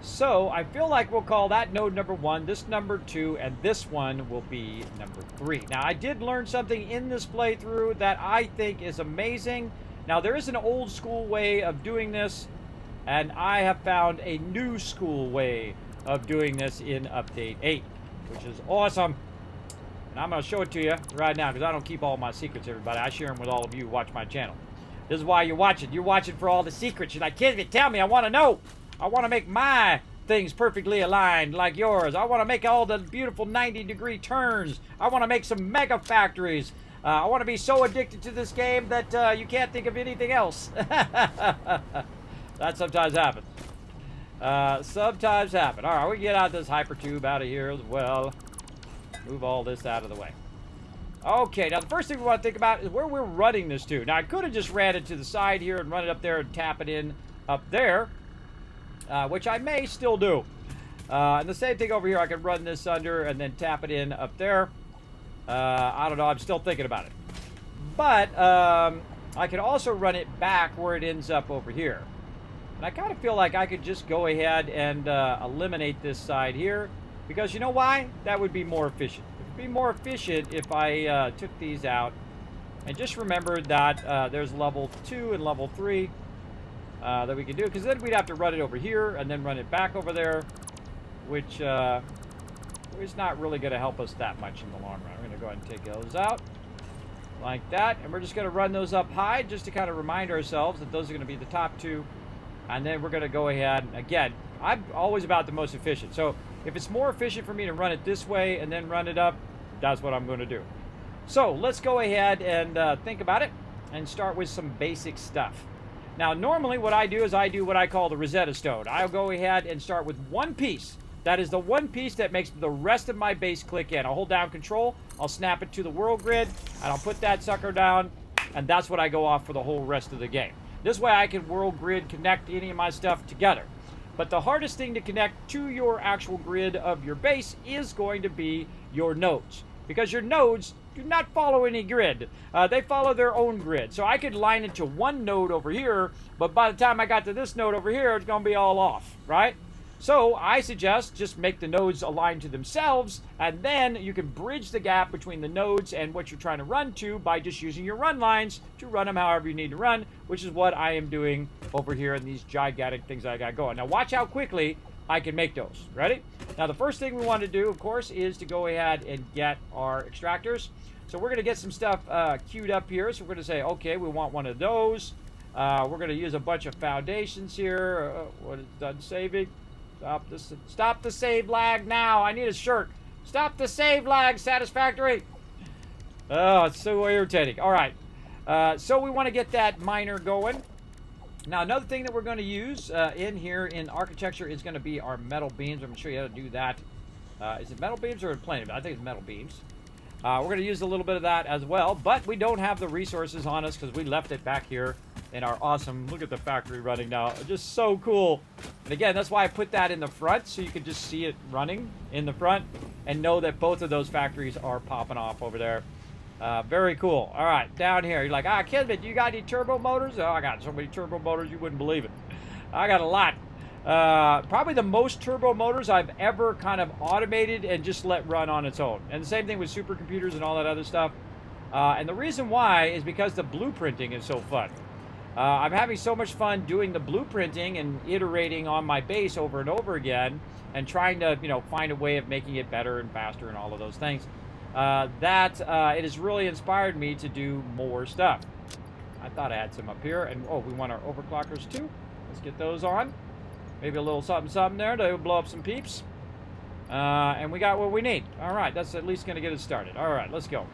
So, I feel like we'll call that node number 1, this number 2, and this one will be number 3. Now, I did learn something in this playthrough that I think is amazing. Now, there is an old school way of doing this, and I have found a new school way of doing this in Update 8, which is awesome. And I'm going to show it to you right now, because I don't keep all my secrets, everybody. I share them with all of you who watch my channel. This is why you're watching. You're watching for all the secrets. You're like, Kismet, tell me. I want to know. I want to make my things perfectly aligned like yours. I want to make all the beautiful 90-degree turns. I want to make some mega factories. I want to be so addicted to this game that you can't think of anything else. That sometimes happens. Sometimes happen. All right, we can get out this hyper tube out of here as well. Move all this out of the way. Okay, now the first thing we want to think about is where we're running this to. Now, I could have just ran it to the side here and run it up there and tap it in up there, which I may still do. And the same thing over here, I could run this under and then tap it in up there. I don't know, I'm still thinking about it. But I could also run it back where it ends up over here. And I kind of feel like I could just go ahead and eliminate this side here. Because you know why? That would be more efficient. Be more efficient if I took these out and just remembered that there's level 2 and level 3 that we can do, because then we'd have to run it over here and then run it back over there, which is not really going to help us that much in the long run. We're going to go ahead and take those out like that, and we're just going to run those up high just to kind of remind ourselves that those are going to be the top 2, and then we're going to go ahead and, again, I'm always about the most efficient, so if it's more efficient for me to run it this way and then run it up, that's what I'm going to do. So let's go ahead and think about it and start with some basic stuff. Now, normally what I do is I do what I call the Rosetta Stone. I'll go ahead and start with one piece. That is the one piece that makes the rest of my base click in. I'll hold down Control, I'll snap it to the world grid, and I'll put that sucker down, and that's what I go off for the whole rest of the game. This way I can world grid connect any of my stuff together. But the hardest thing to connect to your actual grid of your base is going to be your nodes. Because your nodes do not follow any grid. They follow their own grid. So I could line it to one node over here, but by the time I got to this node over here, it's going to be all off, right? So I suggest just make the nodes align to themselves, and then you can bridge the gap between the nodes and what you're trying to run to by just using your run lines to run them however you need to run, which is what I am doing over here in these gigantic things I got going. Now watch how quickly I can make those. Ready? Now the first thing we want to do, of course, is to go ahead and get our extractors. So we're going to get some stuff queued up here. So we're going to say, okay, we want one of those. We're going to use a bunch of foundations here. What is done saving? Stop the save lag now. I need a shirt. Stop the save lag, Satisfactory. Oh, it's so irritating. All right. So we want to get that miner going. Now, another thing that we're going to use in here in architecture is going to be our metal beams. I'm going to show you how to do that. Is it metal beams or plane? I think it's metal beams. We're going to use a little bit of that as well, but we don't have the resources on us because we left it back here in our awesome, look at the factory running now. Just so cool. And again, that's why I put that in the front, so you can just see it running in the front and know that both of those factories are popping off over there. Very cool. All right, down here, you're like, Kismet, you got any turbo motors? Oh, I got so many turbo motors, you wouldn't believe it. I got a lot. Probably the most turbo motors I've ever kind of automated and just let run on its own. And the same thing with supercomputers and all that other stuff. And the reason why is because the blueprinting is so fun. I'm having so much fun doing the blueprinting and iterating on my base over and over again and trying to, find a way of making it better and faster and all of those things. That it has really inspired me to do more stuff. I thought I had some up here, and we want our overclockers too. Let's get those on. Maybe a little something there to blow up some peeps. And we got what we need. All right, that's at least going to get us started. All right, let's go.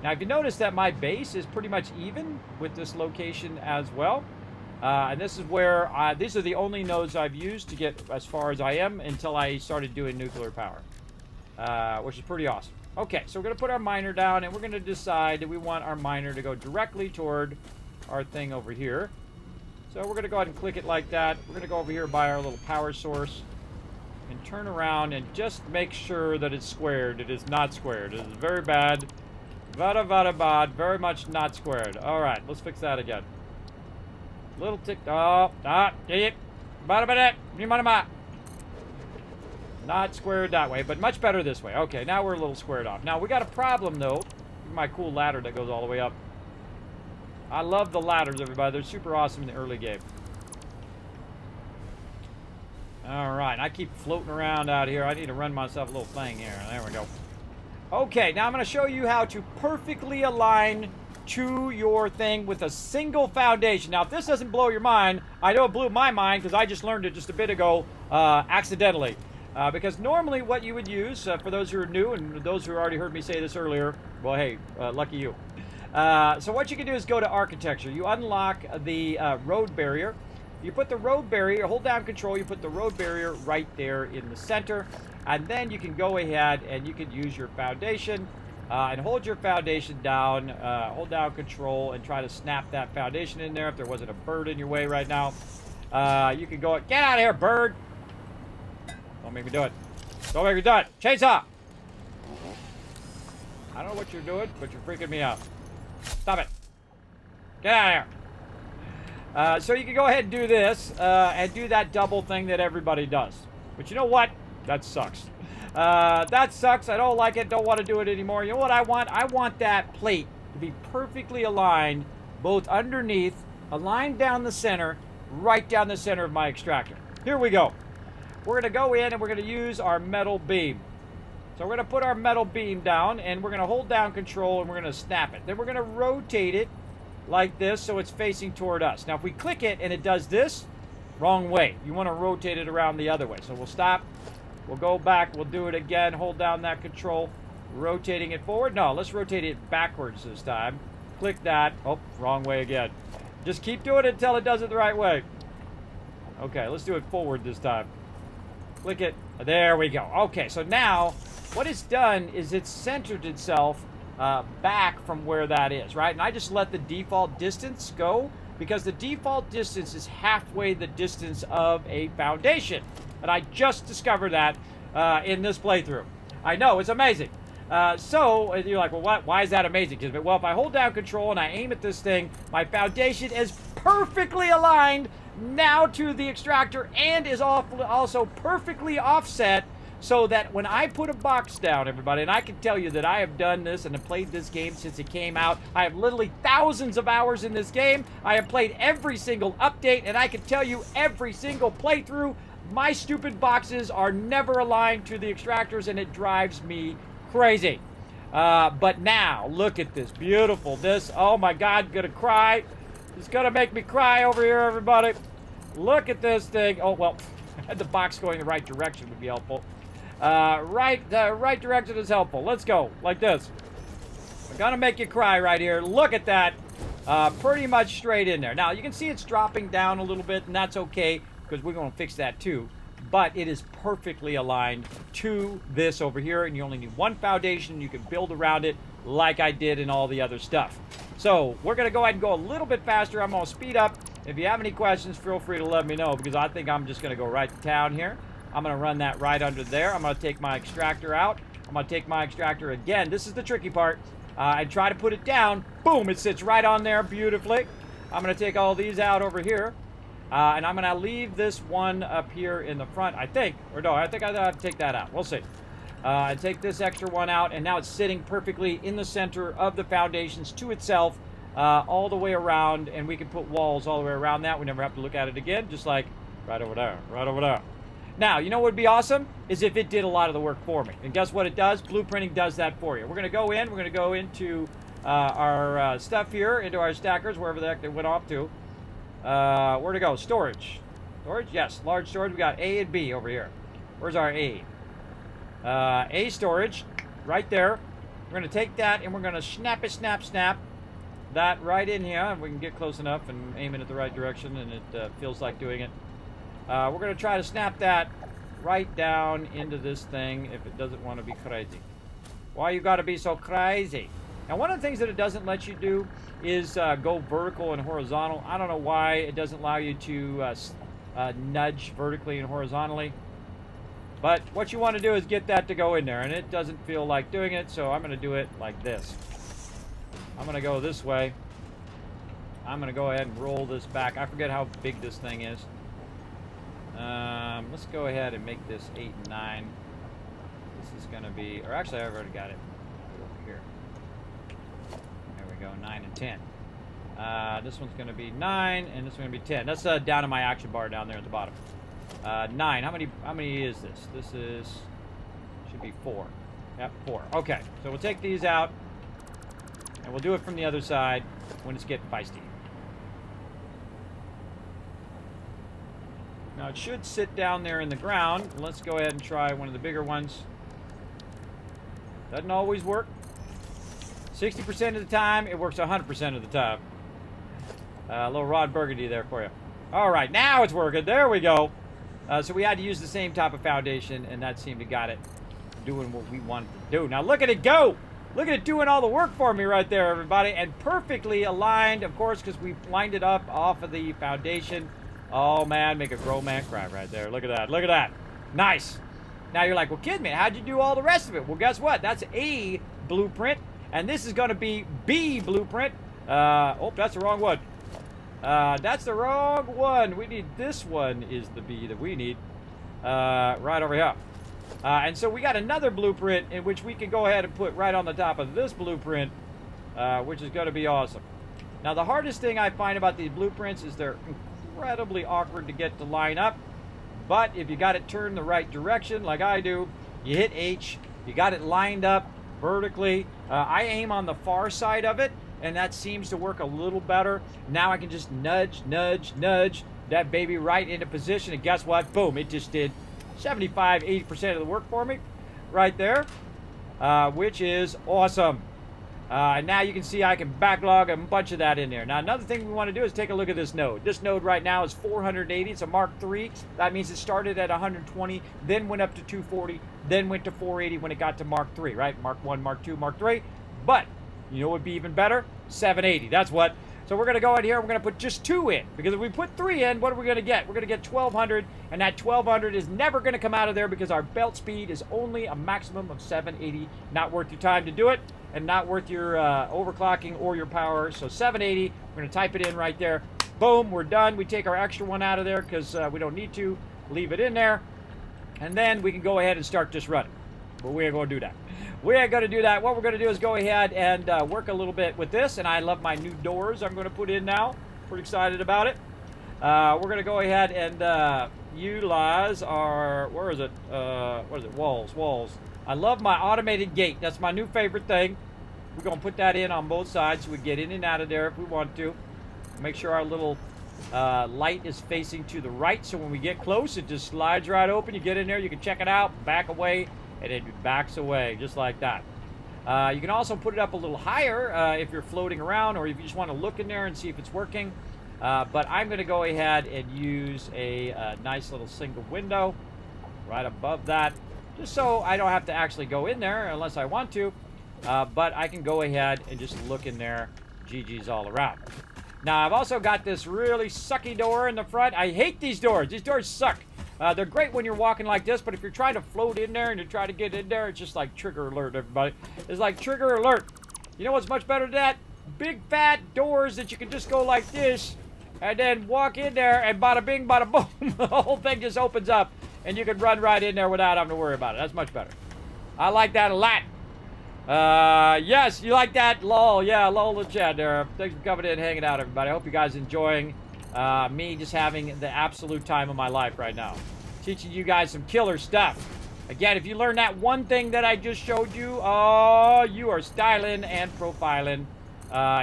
Now, if you notice that my base is pretty much even with this location as well. And this is where, these are the only nodes I've used to get as far as I am until I started doing nuclear power. Which is pretty awesome. Okay, so we're going to put our miner down, and we're going to decide that we want our miner to go directly toward our thing over here. So we're going to go ahead and click it like that. We're going to go over here by our little power source and turn around and just make sure that it's squared. It is not squared. It is very bad. Vada vada bad. Very much not squared. All right, let's fix that again. Little tick. Oh, not squared that way, but much better this way. Okay, now we're a little squared off. Now, we got a problem, though. Look at my cool ladder that goes all the way up. I love the ladders, everybody. They're super awesome in the early game. All right, I keep floating around out here. I need to run myself a little thing here. There we go. Okay, now I'm going to show you how to perfectly align to your thing with a single foundation. Now, if this doesn't blow your mind, I know it blew my mind because I just learned it just a bit ago accidentally. Because normally what you would use, for those who are new and those who already heard me say this earlier, well, hey, lucky you. So what you can do is go to architecture. You unlock the road barrier. You put the road barrier, hold down control, you put the road barrier right there in the center. And then you can go ahead and you can use your foundation and hold your foundation down, hold down control and try to snap that foundation in there if there wasn't a bird in your way right now. You can go, get out of here, bird. Don't make me do it. Don't make me do it. Chainsaw! I don't know what you're doing, but you're freaking me out. Stop it. Get out of here. So you can go ahead and do this and do that double thing that everybody does. But you know what? That sucks. That sucks. I don't like it. Don't want to do it anymore. You know what I want? I want that plate to be perfectly aligned, both underneath, aligned down the center, right down the center of my extractor. Here we go. We're going to go in and we're going to use our metal beam. So we're going to put our metal beam down and we're going to hold down control and we're going to snap it. Then we're going to rotate it like this so it's facing toward us. Now if we click it and it does this, wrong way. You want to rotate it around the other way. So we'll stop. We'll go back. We'll do it again. Hold down that control. Rotating it forward. No, let's rotate it backwards this time. Click that. Oh, wrong way again. Just keep doing it until it does it the right way. Okay, let's do it forward this time. Click it. There we go. Okay, so now what it's done is it's centered itself back from where that is, right? And I just let the default distance go because the default distance is halfway the distance of a foundation. And I just discovered that in this playthrough. I know, it's amazing. So you're like, well, what? Why is that amazing? Because, well, if I hold down control and I aim at this thing, my foundation is perfectly aligned now to the extractor and is also perfectly offset so that when I put a box down, everybody, and I can tell you that I have done this and have played this game since it came out. I have literally thousands of hours in this game. I have played every single update, and I can tell you every single playthrough, my stupid boxes are never aligned to the extractors, and it drives me crazy. But now, look at this. Beautiful. This, oh my God, gonna cry. It's gonna make me cry over here, everybody. Look at this thing. Oh, well, the box going the right direction would be helpful. Right direction is helpful. Let's go, like this. I'm gonna make you cry right here. Look at that. Pretty much straight in there. Now, you can see it's dropping down a little bit, and that's okay, because we're gonna fix that too. But it is perfectly aligned to this over here, and you only need one foundation. You can build around it like I did in all the other stuff. So we're going to go ahead and go a little bit faster. I'm going to speed up. If you have any questions, feel free to let me know, because I think I'm just going to go right to town here. I'm going to run that right under there. I'm going to take my extractor out. I'm going to take my extractor again. This is the tricky part. And try to put it down. Boom, it sits right on there beautifully. I'm going to take all these out over here. And I'm going to leave this one up here in the front, I think. Or no, I think I have to take that out. We'll see. I take this extra one out, and now it's sitting perfectly in the center of the foundations to itself, all the way around, and we can put walls all the way around that. We never have to look at it again, just like right over there, right over there. Now, you know what would be awesome? Is if it did a lot of the work for me. And guess what it does? Blueprinting does that for you. We're going to go in. We're going to go into our stuff here, into our stackers, wherever the heck they went off to. Where to go? Storage. Storage? Yes, large storage. We got A and B over here. Where's our A? A storage, right there. We're going to take that and we're going to snap it, snap, snap that right in here. We can get close enough and aim it at the right direction, and it feels like doing it. We're going to try to snap that right down into this thing if it doesn't want to be crazy. Why you got to be so crazy? Now, one of the things that it doesn't let you do is go vertical and horizontal. I don't know why it doesn't allow you to nudge vertically and horizontally. But what you want to do is get that to go in there, and it doesn't feel like doing it, so I'm going to do it like this. I'm going to go this way. I'm going to go ahead and roll this back. I forget how big this thing is. Let's go ahead and make this 8 and 9. This is going to be, or actually I've already got it over here. There we go, 9 and 10. This one's going to be 9, and this one's going to be 10. That's down in my action bar down there at the bottom. 9. How many is this? This should be 4. Yep, 4. Okay, so we'll take these out, and we'll do it from the other side when it's getting feisty. Now it should sit down there in the ground. Let's go ahead and try one of the bigger ones. Doesn't always work. 60% of the time, it works 100% of the time. A little Rod Burgundy there for you. All right, now it's working. There we go. So we had to use the same type of foundation, and that seemed to got it doing what we wanted to do. Now look at it go. Look at it doing all the work for me right there, everybody. And perfectly aligned, of course, because we lined it up off of the foundation. Oh, man, make a grown man cry right there. Look at that. Look at that. Nice. Now you're like, well, Kismet, how'd you do all the rest of it? Well, guess what? That's A blueprint, and this is going to be B blueprint. Oh, that's the wrong one. That's the wrong one. We need this one is the B that we need. Right over here. And so we got another blueprint in which we can go ahead and put right on the top of this blueprint, which is going to be awesome. Now, the hardest thing I find about these blueprints is they're incredibly awkward to get to line up. But if you got it turned the right direction, like I do, you hit H, you got it lined up vertically. I aim on the far side of it, and that seems to work a little better. Now I can just nudge, nudge, nudge that baby right into position, and guess what? Boom, it just did 75, 80% of the work for me right there, which is awesome. And now you can see I can backlog a bunch of that in there. Now, another thing we want to do is take a look at this node. This node right now is 480. It's a Mark III. That means it started at 120, then went up to 240, then went to 480 when it got to Mark III, right? Mark I, Mark II, Mark III. But, you know what would be even better? 780. That's what. So we're going to go in here, we're going to put just 2 in. Because if we put 3 in, what are we going to get? We're going to get 1200, and that 1200 is never going to come out of there because our belt speed is only a maximum of 780. Not worth your time to do it, and not worth your overclocking or your power. So 780, we're going to type it in right there. Boom, we're done. We take our extra one out of there because we don't need to. Leave it in there. And then we can go ahead and start just running. But we ain't going to do that. We ain't going to do that. What we're going to do is go ahead and work a little bit with this. And I love my new doors I'm going to put in now. Pretty excited about it. We're going to go ahead and utilize our, where is it? What is it? Walls. I love my automated gate. That's my new favorite thing. We're going to put that in on both sides so we get in and out of there if we want to. Make sure our little light is facing to the right, so when we get close, it just slides right open. You get in there, you can check it out, back away, and it backs away just like that. You can also put it up a little higher if you're floating around, or if you just want to look in there and see if it's working. But I'm going to go ahead and use a nice little single window right above that, just so I don't have to actually go in there unless I want to. But I can go ahead and just look in there. GG's all around. Now, I've also got this really sucky door in the front. I hate these doors. These doors suck. They're great when you're walking like this, but if you're trying to float in there and you try to get in there, it's just like trigger alert, everybody. It's like trigger alert. You know what's much better than that? Big fat doors that you can just go like this and then walk in there and bada bing, bada boom. The whole thing just opens up and you can run right in there without having to worry about it. That's much better. I like that a lot. Yes, you like that? Lol. Yeah, lol in the chat there. Thanks for coming in and hanging out, everybody. I hope you guys enjoying me just having the absolute time of my life right now. Teaching you guys some killer stuff. Again, if you learn that one thing that I just showed you, oh, you are styling and profiling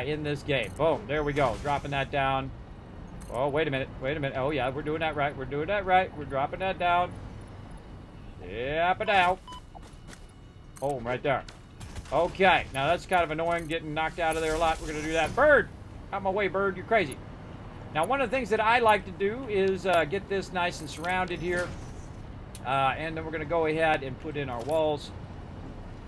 in this game. Boom. There we go. Dropping that down. Oh, wait a minute. Wait a minute. Oh, yeah, we're doing that right. We're doing that right. We're dropping that down. Yep, and out. Boom, right there. Okay, now that's kind of annoying, getting knocked out of there a lot. We're going to do that. Bird! Out my way, bird. You're crazy. Now, one of the things that I like to do is get this nice and surrounded here. And then we're going to go ahead and put in our walls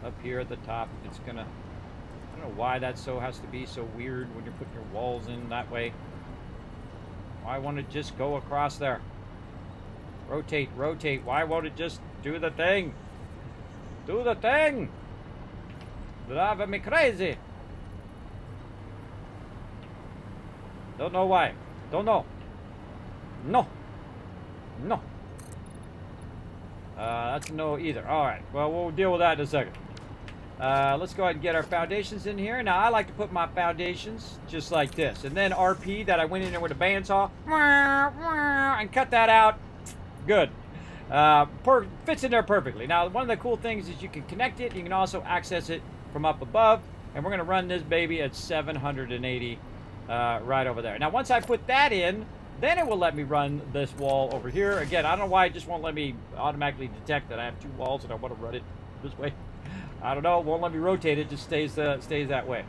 up here at the top. It's going to... I don't know why that has to be so weird when you're putting your walls in that way. Why won't it just go across there? Rotate, rotate. Why won't it just do the thing? Do the thing! Driving me crazy. Don't know why. Don't know. No. No. That's a no either. Alright. Well, we'll deal with that in a second. Let's go ahead and get our foundations in here. Now, I like to put my foundations just like this. And then RP, that I went in there with a bandsaw, and cut that out. Good. Fits in there perfectly. Now, one of the cool things is you can connect it. You can also access it from up above. And we're going to run this baby at 780 right over there. Now, once I put that in, then it will let me run this wall over here. Again, I don't know why it just won't let me automatically detect that I have two walls and I want to run it this way. I don't know. It won't let me rotate it. Just stays that way.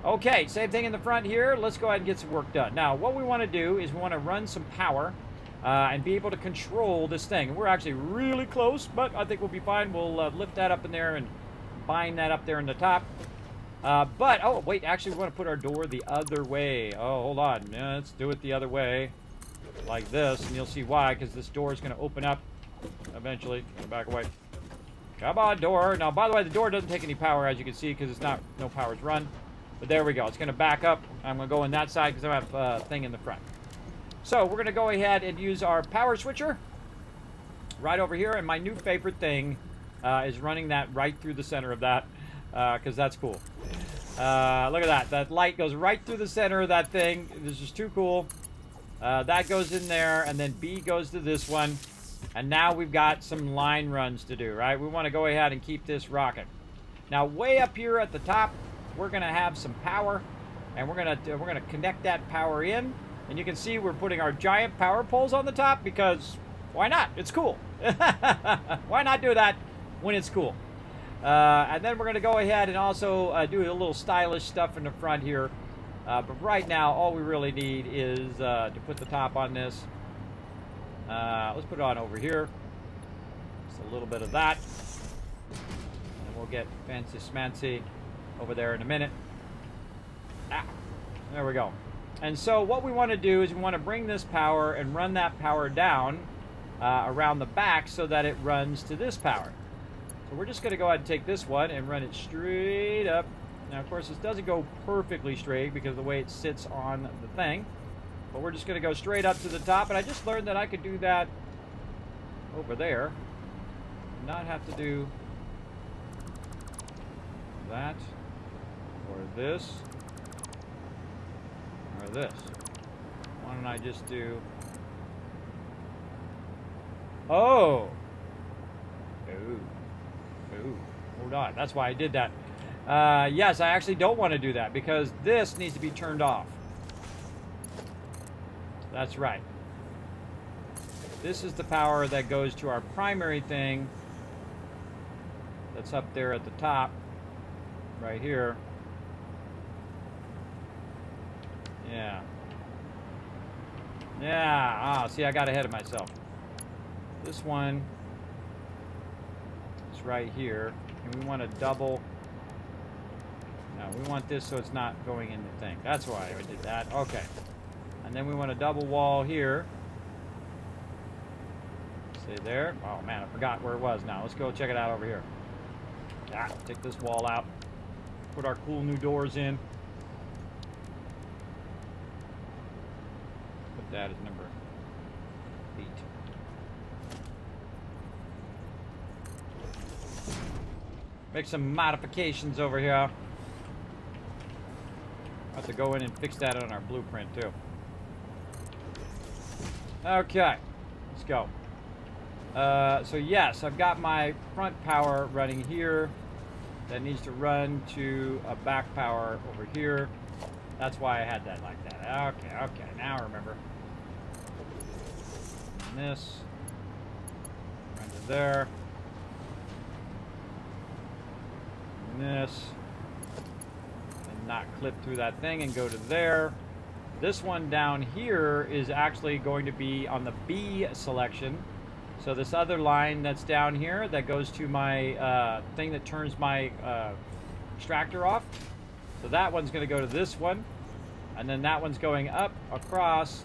Okay, same thing in the front here. Let's go ahead and get some work done. Now, what we want to do is we want to run some power and be able to control this thing. And we're actually really close, but I think we'll be fine. We'll lift that up in there and bind that up there in the top. Oh, wait, actually, we want to put our door the other way. Oh, hold on. Yeah, let's do it the other way, like this, and you'll see why, because this door is going to open up eventually. Go back away. Come on, door. Now, by the way, the door doesn't take any power, as you can see, because it's not, no power's run. But there we go. It's going to back up. I'm going to go in that side because I have a thing in the front. So, we're going to go ahead and use our power switcher right over here, and my new favorite thing is running that right through the center of that, because that's cool. Look at that. That light goes right through the center of that thing. This is too cool. That goes in there, and then B goes to this one. And now we've got some line runs to do, right? We want to go ahead and keep this rocking. Now, way up here at the top, we're going to have some power, and we're going to connect that power in. And you can see we're putting our giant power poles on the top because why not? It's cool. Why not do that when it's cool? And then we're going to go ahead and also do a little stylish stuff in the front here. But right now, all we really need is to put the top on this. Let's put it on over here. Just a little bit of that. And we'll get fancy smancy over there in a minute. There we go. And so what we want to do is we want to bring this power and run that power down around the back so that it runs to this power. So we're just going to go ahead and take this one and run it straight up. Now, of course, this doesn't go perfectly straight because of the way it sits on the thing. But we're just going to go straight up to the top. And I just learned that I could do that over there. Not have to do that or this or this. Why don't I just do... Oh! Ooh. Hold on. That's why I did that. Yes, I actually don't want to do that because this needs to be turned off. That's right. This is the power that goes to our primary thing that's up there at the top, right here. Yeah. Yeah. See, I got ahead of myself. This one is right here, and we want to double. No, we want this so it's not going in the thing. That's why I did that. Okay. And then we want a double wall here. Stay there. Oh man, I forgot where it was now. Let's go check it out over here. Take this wall out. Put our cool new doors in. Put that as number 8. Make some modifications over here. I'll have to go in and fix that on our blueprint too. Okay, let's go. So yes, I've got my front power running here. That needs to run to a back power over here. That's why I had that like that. Okay, now I remember. And this, run to there. this and not clip through that thing and go to there. This one down here is actually going to be on the B selection. So this other line that's down here that goes to my thing that turns my extractor off. So that one's going to go to this one. And then that one's going up, across,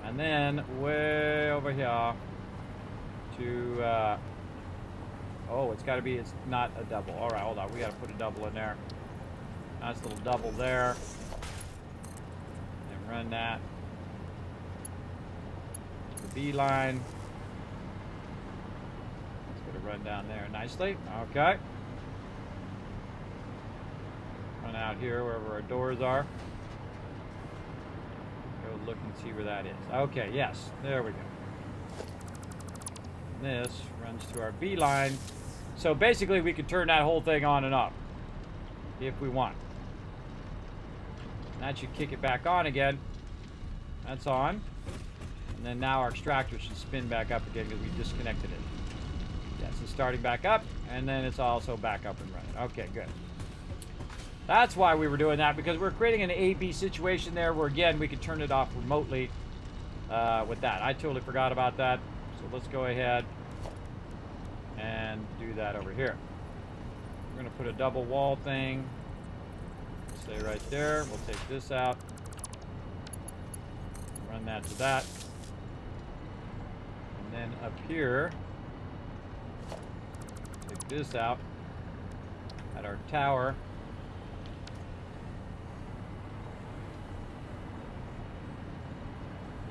and then way over here to... oh, it's got to be... It's not a double. All right, hold on. We got to put a double in there. Nice little double there. And run that. The B line. It's going to run down there nicely. Okay. Run out here wherever our doors are. Go look and see where that is. Okay, yes. There we go. And this runs to our B line. So basically we can turn that whole thing on and off if we want. That should kick it back on again. That's on. And then now our extractor should spin back up again because we disconnected it. Yes, it's starting back up, and then it's also back up and running. Okay, good. That's why we were doing that, because we're creating an A-B situation there where, again, we could turn it off remotely with that. I totally forgot about that. So let's go ahead and do that over here. We're going to put a double wall thing. Stay right there. We'll take this out. Run that to that. And then up here, take this out at our tower.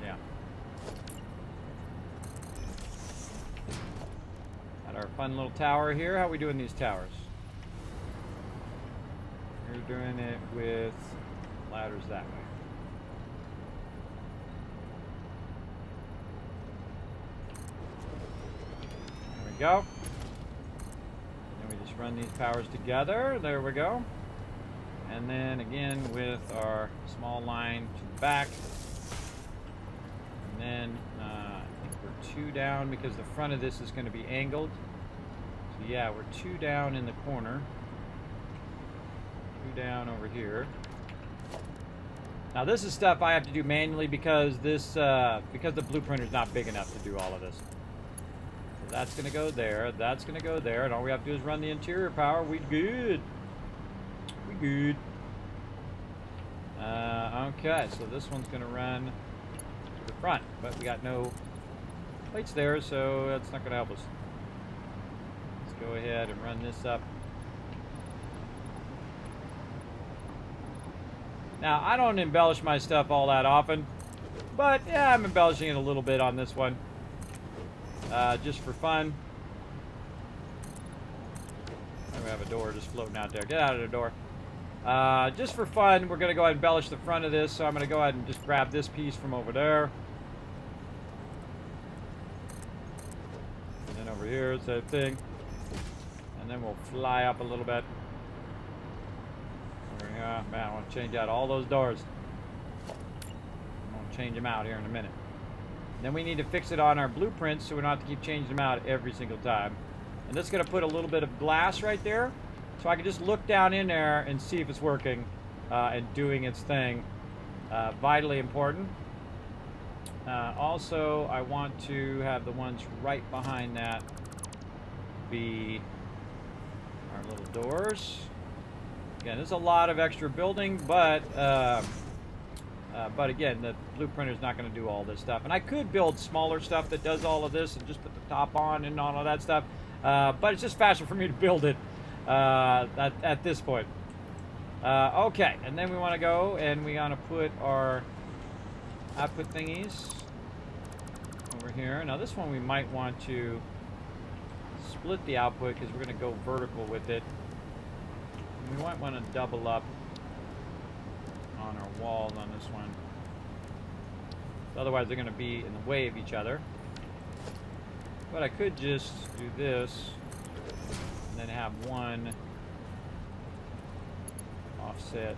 Yeah. At our fun little tower here. How are we doing these towers? We're doing it with ladders that way. There we go. Then we just run these powers together. There we go. And then again with our small line to the back. And then I think we're 2 down because the front of this is going to be angled. So yeah, we're 2 down in the corner. 2 down over here. Now this is stuff I have to do manually because this because the blueprinter is not big enough to do all of this. So that's gonna go there. That's gonna go there, and all we have to do is run the interior power. We good. We good. Okay, so this one's gonna run to the front, but we got no plates there, so that's not gonna help us. Let's go ahead and run this up. Now, I don't embellish my stuff all that often, but yeah, I'm embellishing it a little bit on this one, just for fun. And we have a door just floating out there. Get out of the door. Just for fun, we're going to go ahead and embellish the front of this, so I'm going to go ahead and just grab this piece from over there. And then over here, same thing. And then we'll fly up a little bit. Man, I want to change out all those doors. I'm going to change them out here in a minute. Then we need to fix it on our blueprints so we don't have to keep changing them out every single time. And this is going to put a little bit of glass right there so I can just look down in there and see if it's working and doing its thing. Vitally important. Also, I want to have the ones right behind that be our little doors. Again, there's a lot of extra building, but again, the blueprinter is not going to do all this stuff. And I could build smaller stuff that does all of this and just put the top on and all of that stuff, but it's just faster for me to build it at this point. Okay, and then we want to go and we want to put our output thingies over here. Now this one we might want to split the output because we're going to go vertical with it. We might want to double up on our walls on this one. Otherwise they're going to be in the way of each other. But I could just do this and then have one offset.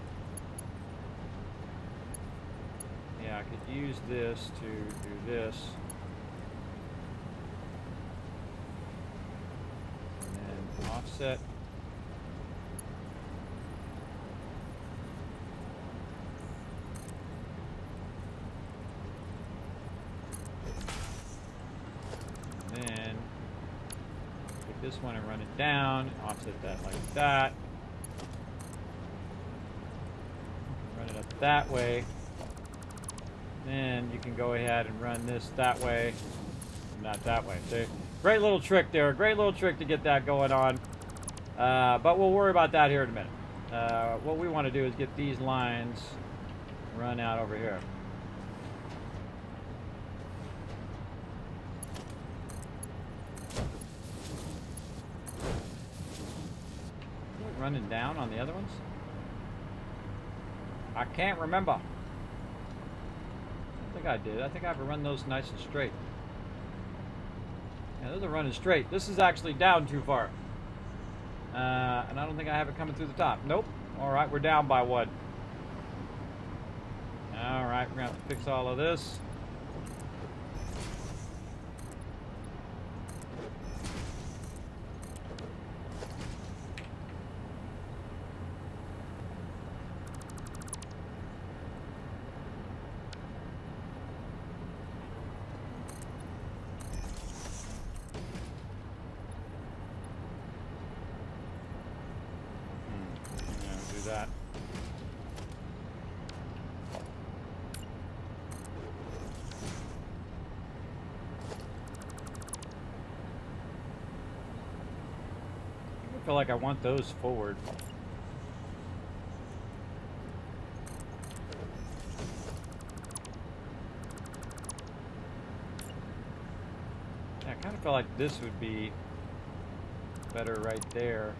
Yeah, I could use this to do this. And then offset. this one and run it down. Offset that like that. Run it up that way. Then you can go ahead and run this that way, not that way. See? Great little trick there. Great little trick to get that going on. But we'll worry about that here in a minute. What we want to do is get these lines run out over here. Running down on the other ones? I can't remember. I think I did. I think I have to run those nice and straight. Yeah, those are running straight. This is actually down too far. And I don't think I have it coming through the top. Nope. Alright, we're down by one. Alright, we're going to have to fix all of this. That. I feel like I want those forward. Yeah, I kind of feel like this would be better right there.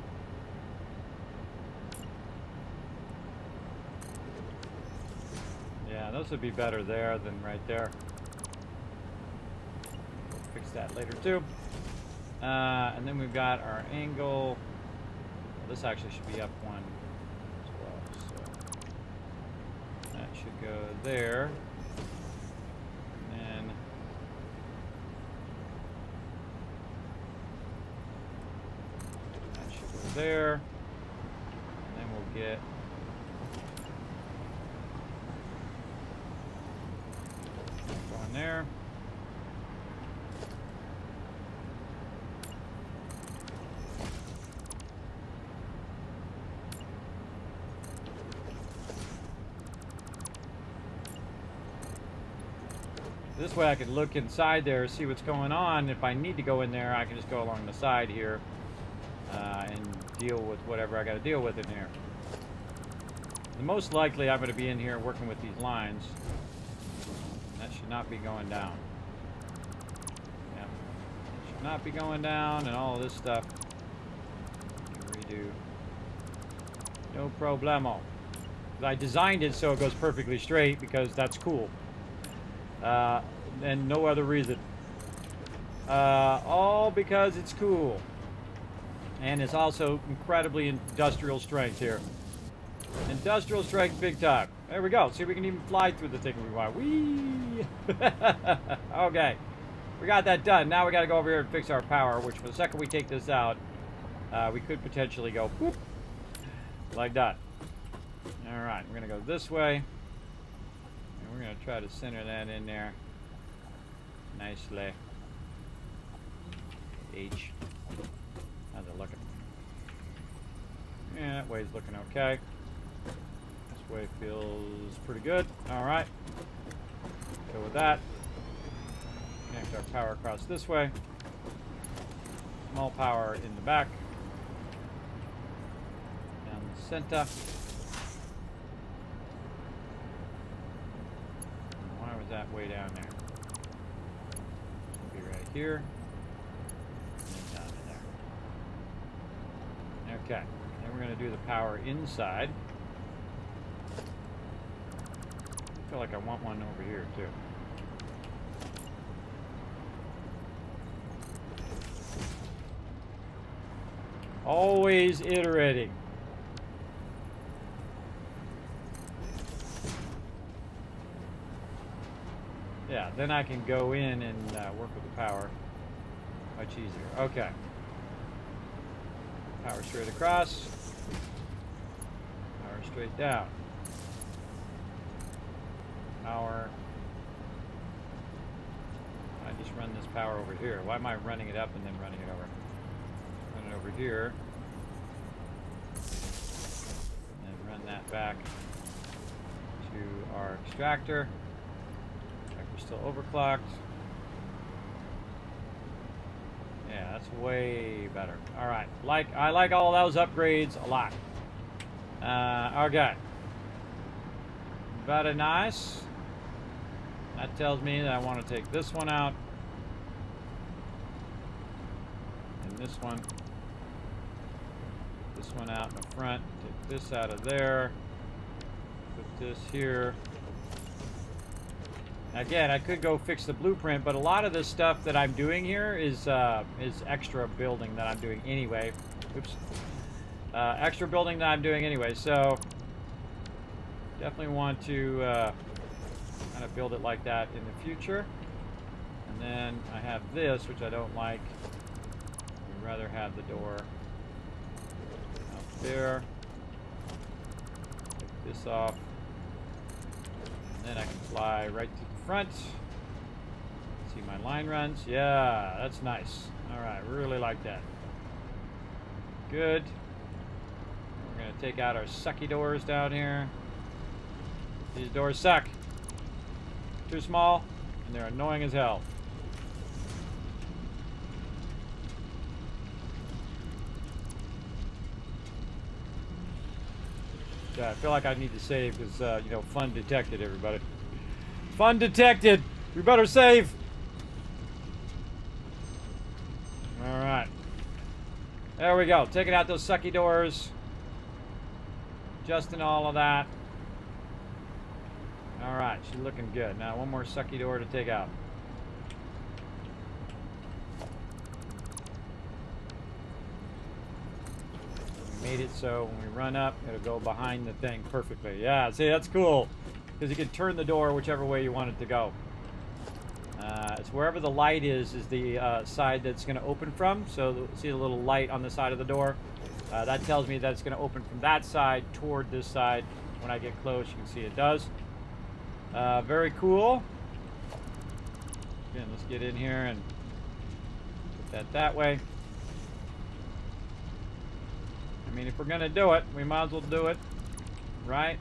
Yeah, those would be better there than right there. Fix that later too. And then we've got our angle. This actually should be up one as well. So that should go there. And then that should go there. And then we'll get there. This way I can look inside there, see what's going on. If I need to go in there, I can just go along the side here and deal with whatever I got to deal with in here. The most likely I'm going to be in here working with these lines. That should not be going down. Yeah. It should not be going down, and all of this stuff you can redo. No problemo. I designed it so it goes perfectly straight because that's cool. And no other reason. All because it's cool. And it's also incredibly industrial strength here. Industrial strength big time. There we go. See, we can even fly through the thing we want. Whee! Okay. We got that done. Now we got to go over here and fix our power, which for the second we take this out, we could potentially go whoop, like that. All right. We're going to go this way. And we're going to try to center that in there nicely. H. How's it looking? Yeah, that way's looking okay. This way feels pretty good. All right. Go with that. Connect our power across this way. Small power in the back. Down the center. Why was that way down there? It'll be right here. And down in there. Okay. Then we're going to do the power inside. I feel like I want one over here too. Always iterating. Yeah, then I can go in and work with the power much easier. Okay. Power straight across. Power straight down. Power. I just run this power over here. Why am I running it up and then running it over? run over here. And then run that back to our extractor. Extractor's still overclocked. Yeah, that's way better. All right, I like all those upgrades a lot. Okay. Very nice. That tells me that I want to take this one out. And this one. This one out in the front. Take this out of there. Put this here. Again, I could go fix the blueprint, but a lot of this stuff that I'm doing here is extra building that I'm doing anyway. Oops. Extra building that I'm doing anyway, so definitely want to kind of build it like that in the future. And then I have this, which I don't like. I'd rather have the door out there. Take this off. And then I can fly right to the front. See my line runs. Yeah, that's nice. All right, really like that. Good. We're going to take out our sucky doors down here. These doors suck. Too small, and they're annoying as hell. Yeah, I feel like I need to save because, you know, fun detected, everybody. Fun detected! We better save! Alright. There we go. Taking out those sucky doors. Adjusting all of that. Alright, she's looking good. Now, one more sucky door to take out. Made it so when we run up, it'll go behind the thing perfectly. Yeah, see, that's cool. Because you can turn the door whichever way you want it to go. It's wherever the light is the side that's going to open from. So see the little light on the side of the door? That tells me that it's going to open from that side toward this side. When I get close, you can see it does. Very cool. Again, let's get in here and put that way. I mean, if we're going to do it, we might as well do it right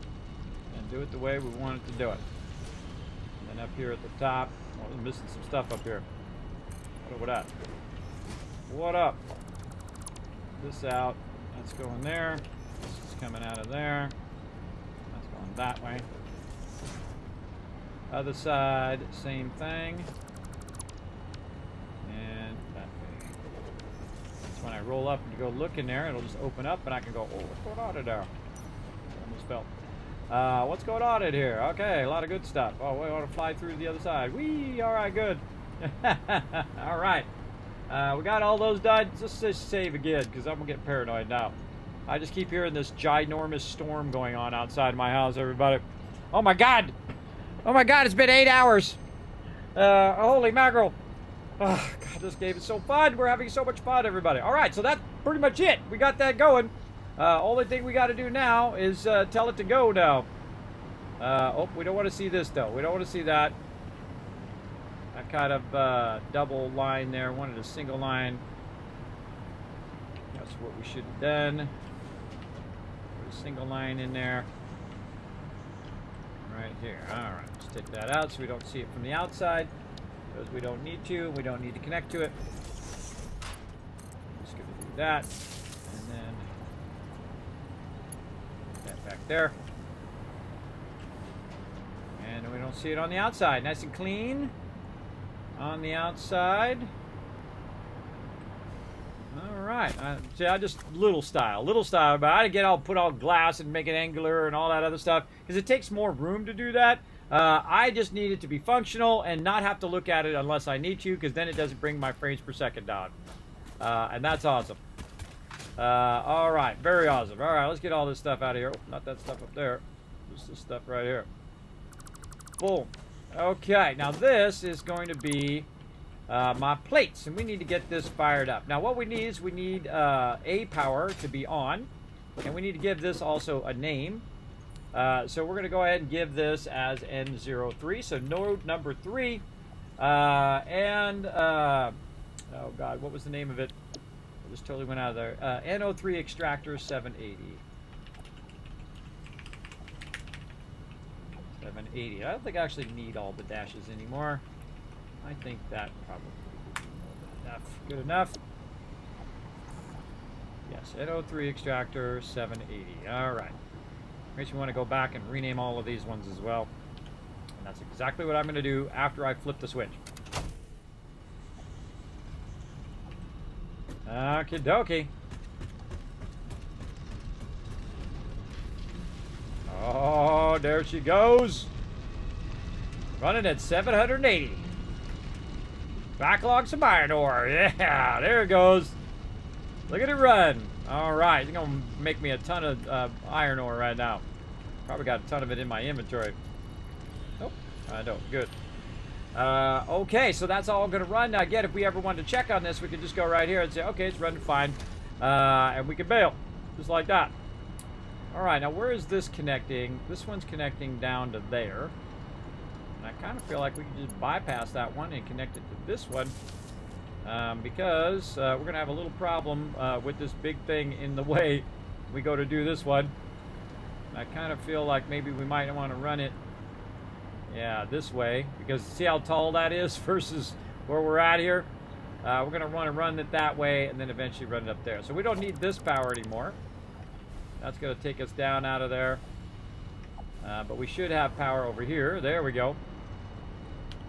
and do it the way we want it to do it. And then up here at the top, well, I'm missing some stuff up here. What up? What up? This out. That's going there. This is coming out of there. That's going that way. Other side, same thing. And that way. So when I roll up and go look in there, it'll just open up and I can go, oh, what's going on in there? Almost fell. What's going on in here? Okay, a lot of good stuff. Oh, we want to fly through to the other side. Whee! All right, good. All right. We got all those done. Let's just save again because I'm going to get paranoid now. I just keep hearing this ginormous storm going on outside my house, everybody. Oh, my God. Oh, my God, it's been 8 hours. Holy mackerel. Oh, God, this game is so fun. We're having so much fun, everybody. All right, so that's pretty much it. We got that going. Only thing we got to do now is tell it to go now. Oh, we don't want to see this, though. We don't want to see that. That kind of double line there. Wanted a single line. That's what we should have done. Put a single line in there. Right here. All right, let's take that out so we don't see it from the outside. Because we don't need to. We don't need to connect to it. Just going to do that. And then put that back there. And we don't see it on the outside. Nice and clean. On the outside. All right. See, I just little style, but I get all put all glass and make it angular and all that other stuff because it takes more room to do that. I just need it to be functional and not have to look at it unless I need to because then it doesn't bring my frames per second down. And that's awesome. All right, very awesome. All right, let's get all this stuff out of here. Oh, not that stuff up there. Just this stuff right here. Boom. Okay, now this is going to be my plates, and we need to get this fired up. Now what we need is we need A power to be on, and we need to give this also a name. So we're going to go ahead and give this as N03, so node number 3. Oh God, what was the name of it? Just totally went out of there. NO3 extractor 780. 780. I don't think I actually need all the dashes anymore. I think that probably would be more than enough. Good enough. Yes, NO3 extractor 780. All right. Makes me want to go back and rename all of these ones as well. And that's exactly what I'm going to do after I flip the switch. Okie dokie. Oh, there she goes. Running at 780. Backlog some iron ore. Yeah, there it goes. Look at it run. All right, it's going to make me a ton of iron ore right now. Probably got a ton of it in my inventory. Nope, I don't. Good. Okay, so that's all going to run. Now, again, if we ever wanted to check on this, we could just go right here and say, okay, it's running fine. And we can bail, just like that. All right, now where is this connecting? This one's connecting down to there. And I kind of feel like we can just bypass that one and connect it to this one. Because we're going to have a little problem with this big thing in the way we go to do this one. And I kind of feel like maybe we might want to run it, yeah, this way. Because see how tall that is versus where we're at here? We're going to want to run it that way and then eventually run it up there. So we don't need this power anymore. That's going to take us down out of there. But we should have power over here. There we go.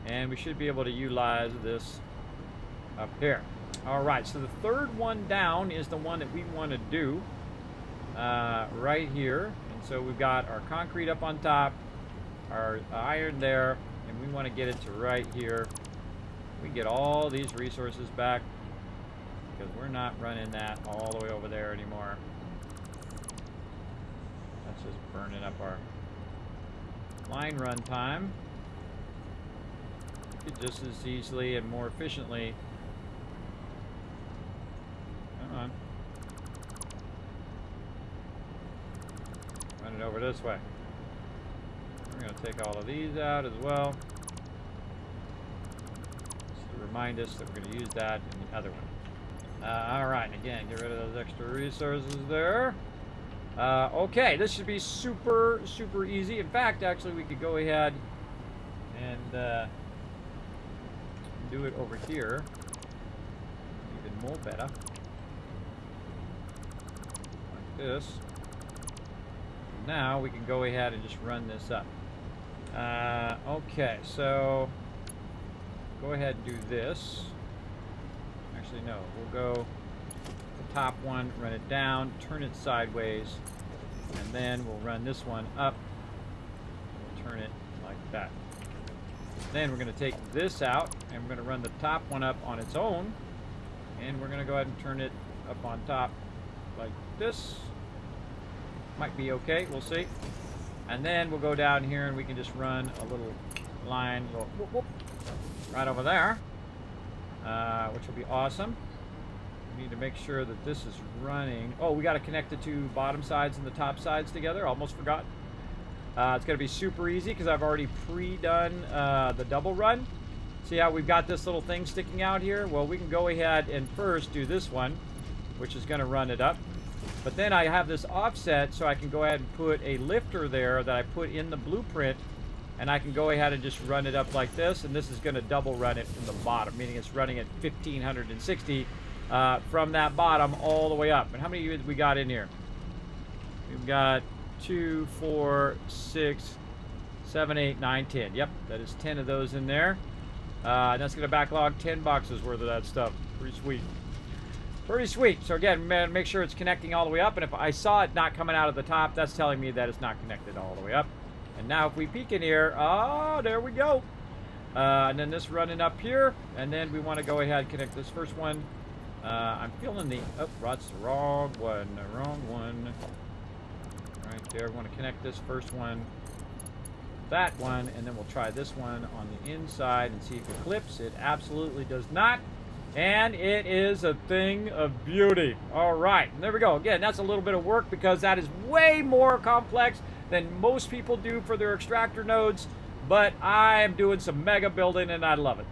And we should be able to utilize this up here. All right, so the third one down is the one that we want to do right here. And so we've got our concrete up on top, our iron there, and we want to get it to right here. We get all these resources back because we're not running that all the way over there anymore. That's just burning up our line run time. We could just as easily and more efficiently. Come on. Run it over this way. We're going to take all of these out as well. Just to remind us that we're going to use that in the other one. All right, again, get rid of those extra resources there. Okay, this should be super, super easy. In fact, actually, we could go ahead and do it over here. Even more better. Like this. Now we can go ahead and just run this up. Okay, so go ahead and do this. Actually, no, we'll go the top one, run it down, turn it sideways, and then we'll run this one up. We'll turn it like that. Then we're going to take this out, and we're going to run the top one up on its own, and we're going to go ahead and turn it up on top like this. Might be okay, we'll see. And then we'll go down here, and we can just run a little line, little whoop, whoop, right over there, which will be awesome. We need to make sure that this is running. Oh, we got to connect the two bottom sides and the top sides together. Almost forgot. It's going to be super easy because I've already pre-done the double run. See how we've got this little thing sticking out here? Well, we can go ahead and first do this one, which is going to run it up. But then I have this offset, so I can go ahead and put a lifter there that I put in the blueprint, and I can go ahead and just run it up like this, and this is going to double run it from the bottom, meaning it's running at 1560 from that bottom all the way up. And how many we got in here? We've got 2, 4, 6, 7, 8, 9, 10. Yep, that is 10 of those in there. And that's going to backlog 10 boxes worth of that stuff. Pretty sweet. Pretty sweet. So again, make sure it's connecting all the way up. And if I saw it not coming out of the top, that's telling me that it's not connected all the way up. And now if we peek in here, oh, there we go. And then this running up here. And then we want to go ahead and connect this first one. I'm feeling the, oh, that's the wrong one. The wrong one. Right there. We want to connect this first one. That one. And then we'll try this one on the inside and see if it clips. It absolutely does not. And it is a thing of beauty. All right, and there we go. Again, that's a little bit of work because that is way more complex than most people do for their extractor nodes, but I am doing some mega building and I love it.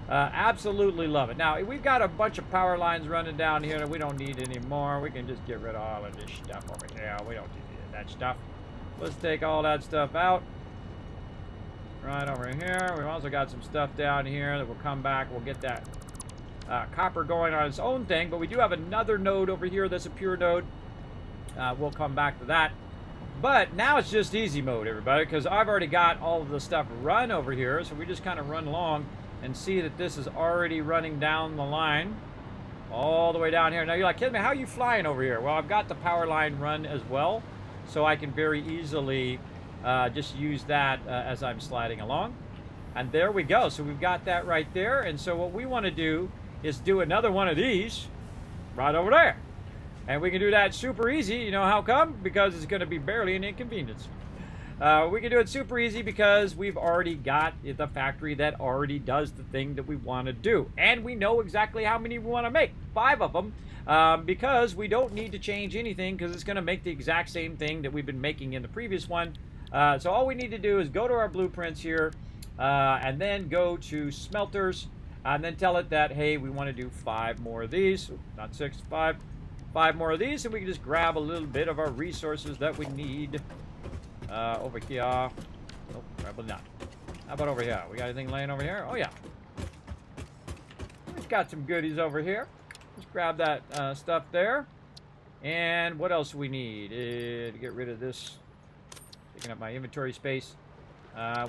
Absolutely love it. Now, we've got a bunch of power lines running down here that we don't need anymore. We can just get rid of all of this stuff over here. We don't need any of that stuff. Let's take all that stuff out. Right over here. We've also got some stuff down here that will come back. We'll get that copper going on its own thing. But we do have another node over here that's a pure node. We'll come back to that. But now it's just easy mode, everybody, because I've already got all of the stuff run over here. So we just kind of run along and see that this is already running down the line all the way down here. Now you're like, Kismet, how are you flying over here? Well, I've got the power line run as well, so I can very easily just use that as I'm sliding along. And there we go. So we've got that right there. And so what we want to do is do another one of these right over there. And we can do that super easy. You know how come? Because it's going to be barely an inconvenience. We can do it super easy because we've already got the factory that already does the thing that we want to do. And we know exactly how many we want to make. 5 of them. Because we don't need to change anything because it's going to make the exact same thing that we've been making in the previous one. So all we need to do is go to our blueprints here and then go to smelters and then tell it that, hey, we want to do 5 more of these. Not 6, 5. 5 more of these, and we can just grab a little bit of our resources that we need. Over here. Nope, probably not. How about over here? We got anything laying over here? Oh, yeah. We've got some goodies over here. Let's grab that stuff there. And what else do we need to get rid of this? Taking up my inventory space.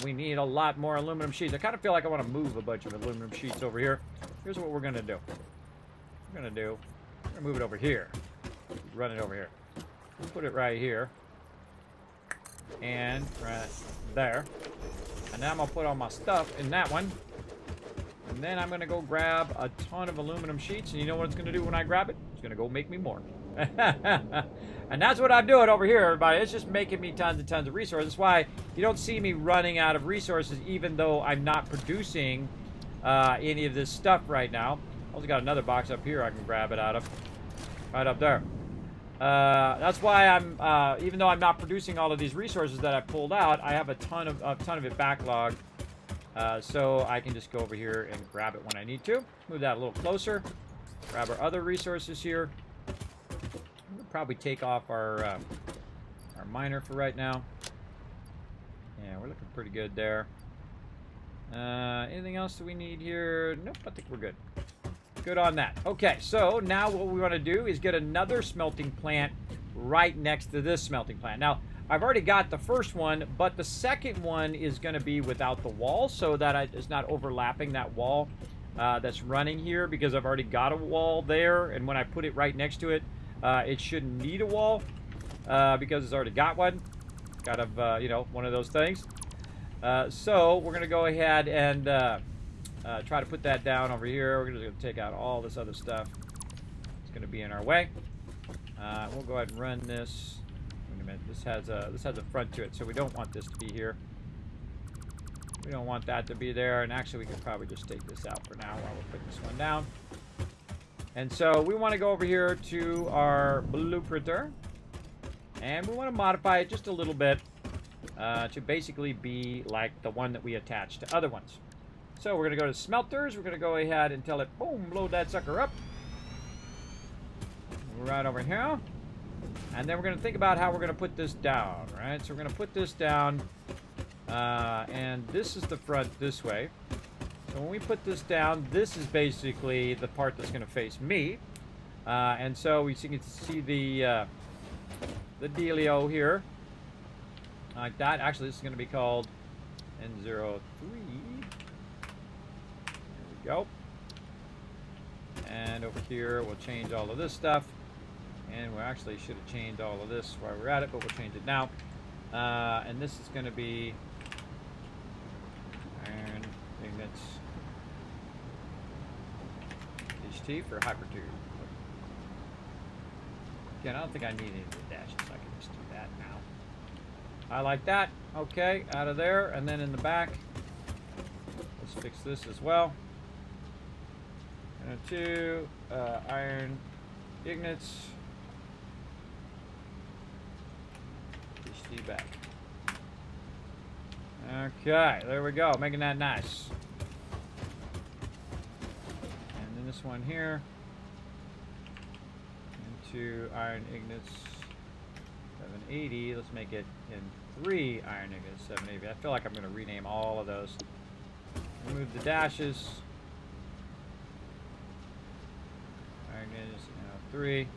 We need a lot more aluminum sheets. I kind of feel like I want to move a bunch of aluminum sheets over here. Here's what we're going to do. We're going to move it over here. Run it over here. Put it right here. And right there. And now I'm going to put all my stuff in that one. And then I'm going to go grab a ton of aluminum sheets. And you know what it's going to do when I grab it? It's going to go make me more. And that's what I'm doing over here, everybody. It's just making me tons and tons of resources. That's why you don't see me running out of resources, even though I'm not producing any of this stuff right now. Also got another box up here I can grab it out of. Right up there. That's why I'm, even though I'm not producing all of these resources that I pulled out, I have a ton of it backlogged. So I can just go over here and grab it when I need to. Move that a little closer. Grab our other resources here. We'll probably take off our miner for right now. Yeah, we're looking pretty good there. Anything else that we need here? Nope, I think we're good. Good on that. Okay, so now what we want to do is get another smelting plant right next to this smelting plant. Now, I've already got the first one, but the second one is going to be without the wall so that it's not overlapping that wall that's running here because I've already got a wall there, and when I put it right next to it, it shouldn't need a wall because it's already got one. Kind of, you know, one of those things. So we're going to go ahead and try to put that down over here. We're going to take out all this other stuff. It's going to be in our way. We'll go ahead and run this. Wait a minute. This has a front to it, so we don't want this to be here. We don't want that to be there. And actually, we could probably just take this out for now while we're putting this one down. And so we want to go over here to our blueprinter, and we want to modify it just a little bit to basically be like the one that we attach to other ones. So we're going to go to smelters. We're going to go ahead and tell it, boom, load that sucker up. Right over here. And then we're going to think about how we're going to put this down, right? So we're going to put this down, and this is the front this way. So when we put this down, this is basically the part that's going to face me. And so we can see the dealio here. Like that. Actually, this is going to be called N03. Go. And over here we'll change all of this stuff, and we actually should have changed all of this while we're at it, but we'll change it now. And this is going to be iron magnets HT for hypertube. Again, I don't think I need any of the dashes. I can just do that now. I like that. Okay, out of there, and then in the back, let's fix this as well. And 2 iron ignits. HT back. Okay, there we go, making that nice. this one here into iron ingots 780. Let's make it in 3 iron ingots 780. I feel like I'm going to rename all of those. Remove the dashes. Iron ingots, 3.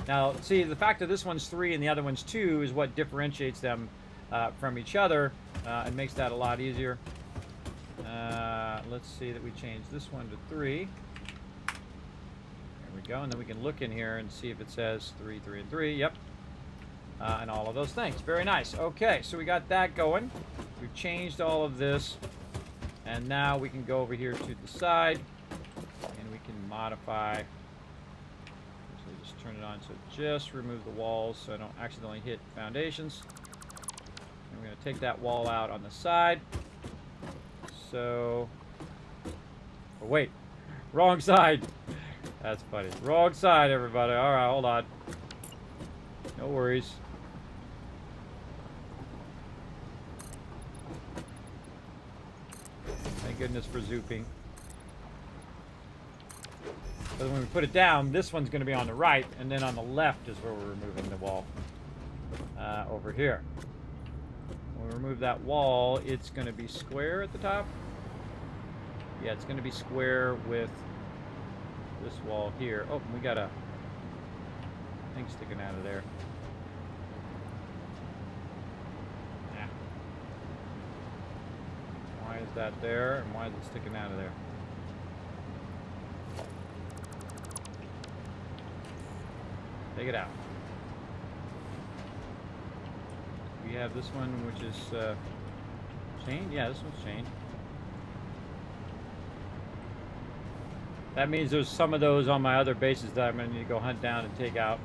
Now, see, the fact that this one's 3 and the other one's 2 is what differentiates them from each other and makes that a lot easier. Let's see that we change this one to 3. There we go, and then we can look in here and see if it says 3, 3, and 3. Yep. And all of those things. Very nice. Okay, so we got that going. We've changed all of this. And now we can go over here to the side. And we can modify. So just turn it on. So just remove the walls so I don't accidentally hit foundations. And we're going to take that wall out on the side. So... Oh, wait. Wrong side. That's funny. Wrong side, everybody. All right, hold on. No worries. Thank goodness for zooping. But when we put it down, this one's going to be on the right, and then on the left is where we're removing the wall. Over here. When we remove that wall, it's going to be square at the top. Yeah, it's going to be square with this wall here. Oh, we got a thing sticking out of there. Yeah. Why is that there, and why is it sticking out of there? Take it out. We have this one, which is chained. Yeah, this one's chained. That means there's some of those on my other bases that I'm going to need to go hunt down and take out.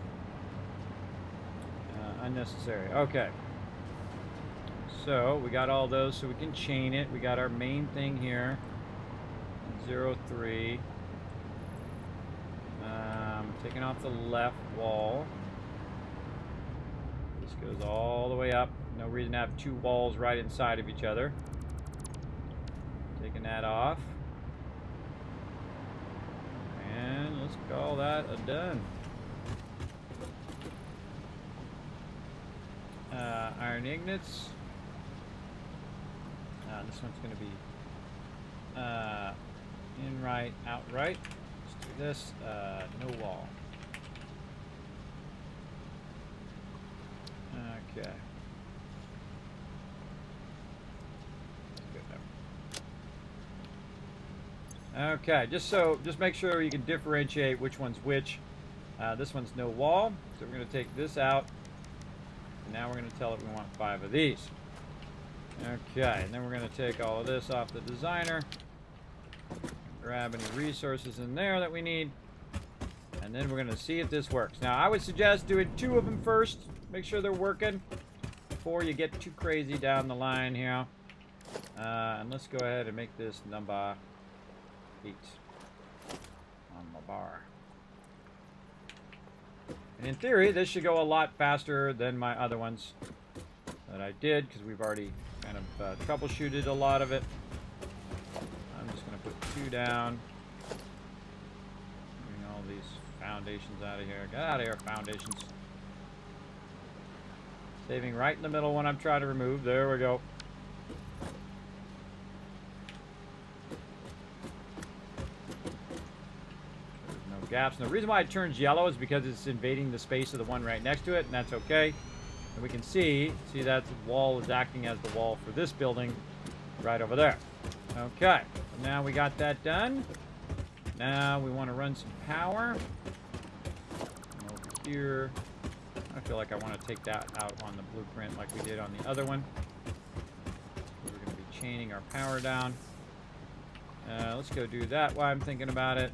Unnecessary. Okay. So we got all those, so we can chain it. We got our main thing here. 0, 3. Taking off the left wall. This goes all the way up. No reason to have 2 walls right inside of each other. Taking that off. And let's call that a done. Iron ingots. This one's going to be in right, out right. Let's do this. No wall. Okay. Okay, just make sure you can differentiate which one's which. This one's no wall, so we're going to take this out. And now we're going to tell it we want 5 of these. Okay, and then we're going to take all of this off the designer. Grab any resources in there that we need. And then we're going to see if this works. Now, I would suggest doing 2 of them first. Make sure they're working before you get too crazy down the line here. And let's go ahead and make this number 8 on the bar. And in theory, this should go a lot faster than my other ones that I did, because we've already kind of troubleshooted a lot of it. I'm just going to put 2 down. Getting all these foundations out of here. Get out of here, foundations. Saving right in the middle when I'm trying to remove. There we go. Gaps. And the reason why it turns yellow is because it's invading the space of the one right next to it, and that's okay. And we can see that the wall is acting as the wall for this building right over there. Okay, so now we got that done. Now we want to run some power. Over here, I feel like I want to take that out on the blueprint like we did on the other one. We're going to be chaining our power down. Let's go do that while I'm thinking about it.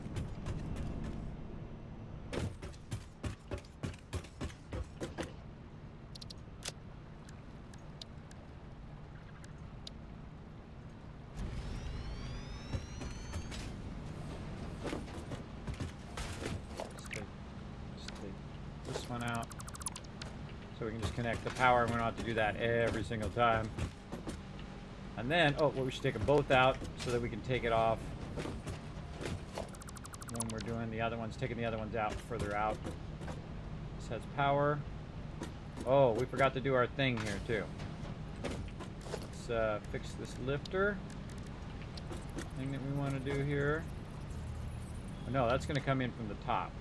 Out so we can just connect the power, and we don't have to do that every single time. And then, oh, well, we should take them both out so that we can take it off one we're doing. The other one's taking the other ones out, further out. This has power. Oh, we forgot to do our thing here, too. Let's fix this lifter. Thing that we want to do here. Oh, no, that's going to come in from the top.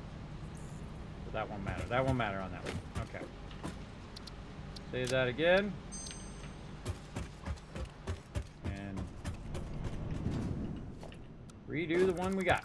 So that won't matter. That won't matter on that one. Okay. Save that again. And redo the one we got.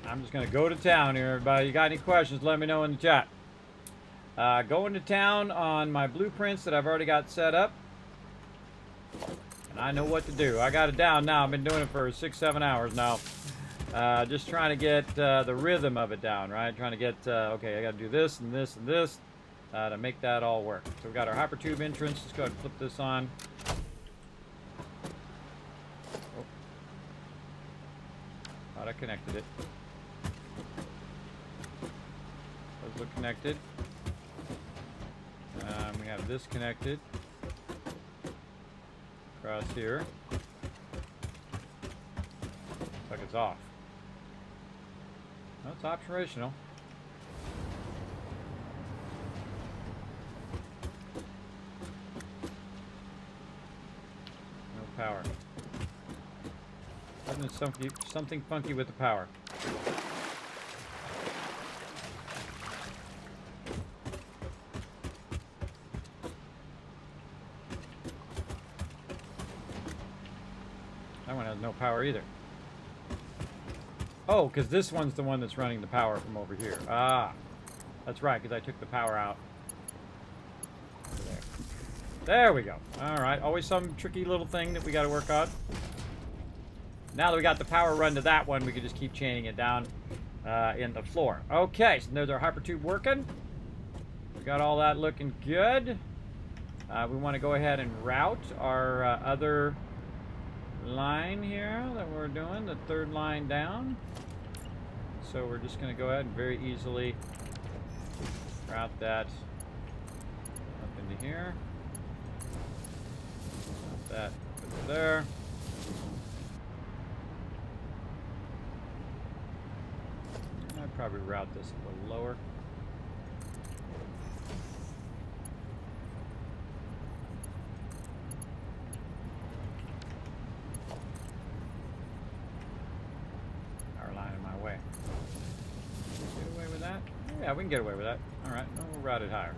I'm just going to go to town here, everybody. You got any questions, let me know in the chat. Going to town on my blueprints that I've already got set up. And I know what to do. I got it down now. I've been doing it for 6-7 hours now. Just trying to get the rhythm of it down, right? Trying to get, okay, I got to do this and this and this to make that all work. So we've got our hypertube entrance. Let's go ahead and flip this on. Oh. Thought I connected it. Those look connected. We have this connected across here. Looks like it's off. No, it's operational. No power. Something funky with the power. That one has no power either. Oh, because this one's the one that's running the power from over here. Ah, that's right, because I took the power out. There we go. All right, always some tricky little thing that we got to work on. Now that we got the power run to that one, we can just keep chaining it down in the floor. Okay, so there's our hypertube working. We got all that looking good. We want to go ahead and route our other line here that we're doing, the third line down. So we're just going to go ahead and very easily route that up into here. Route that over there. I'd probably route this a little lower. Yeah, we can get away with that. All right, no, we'll route it higher.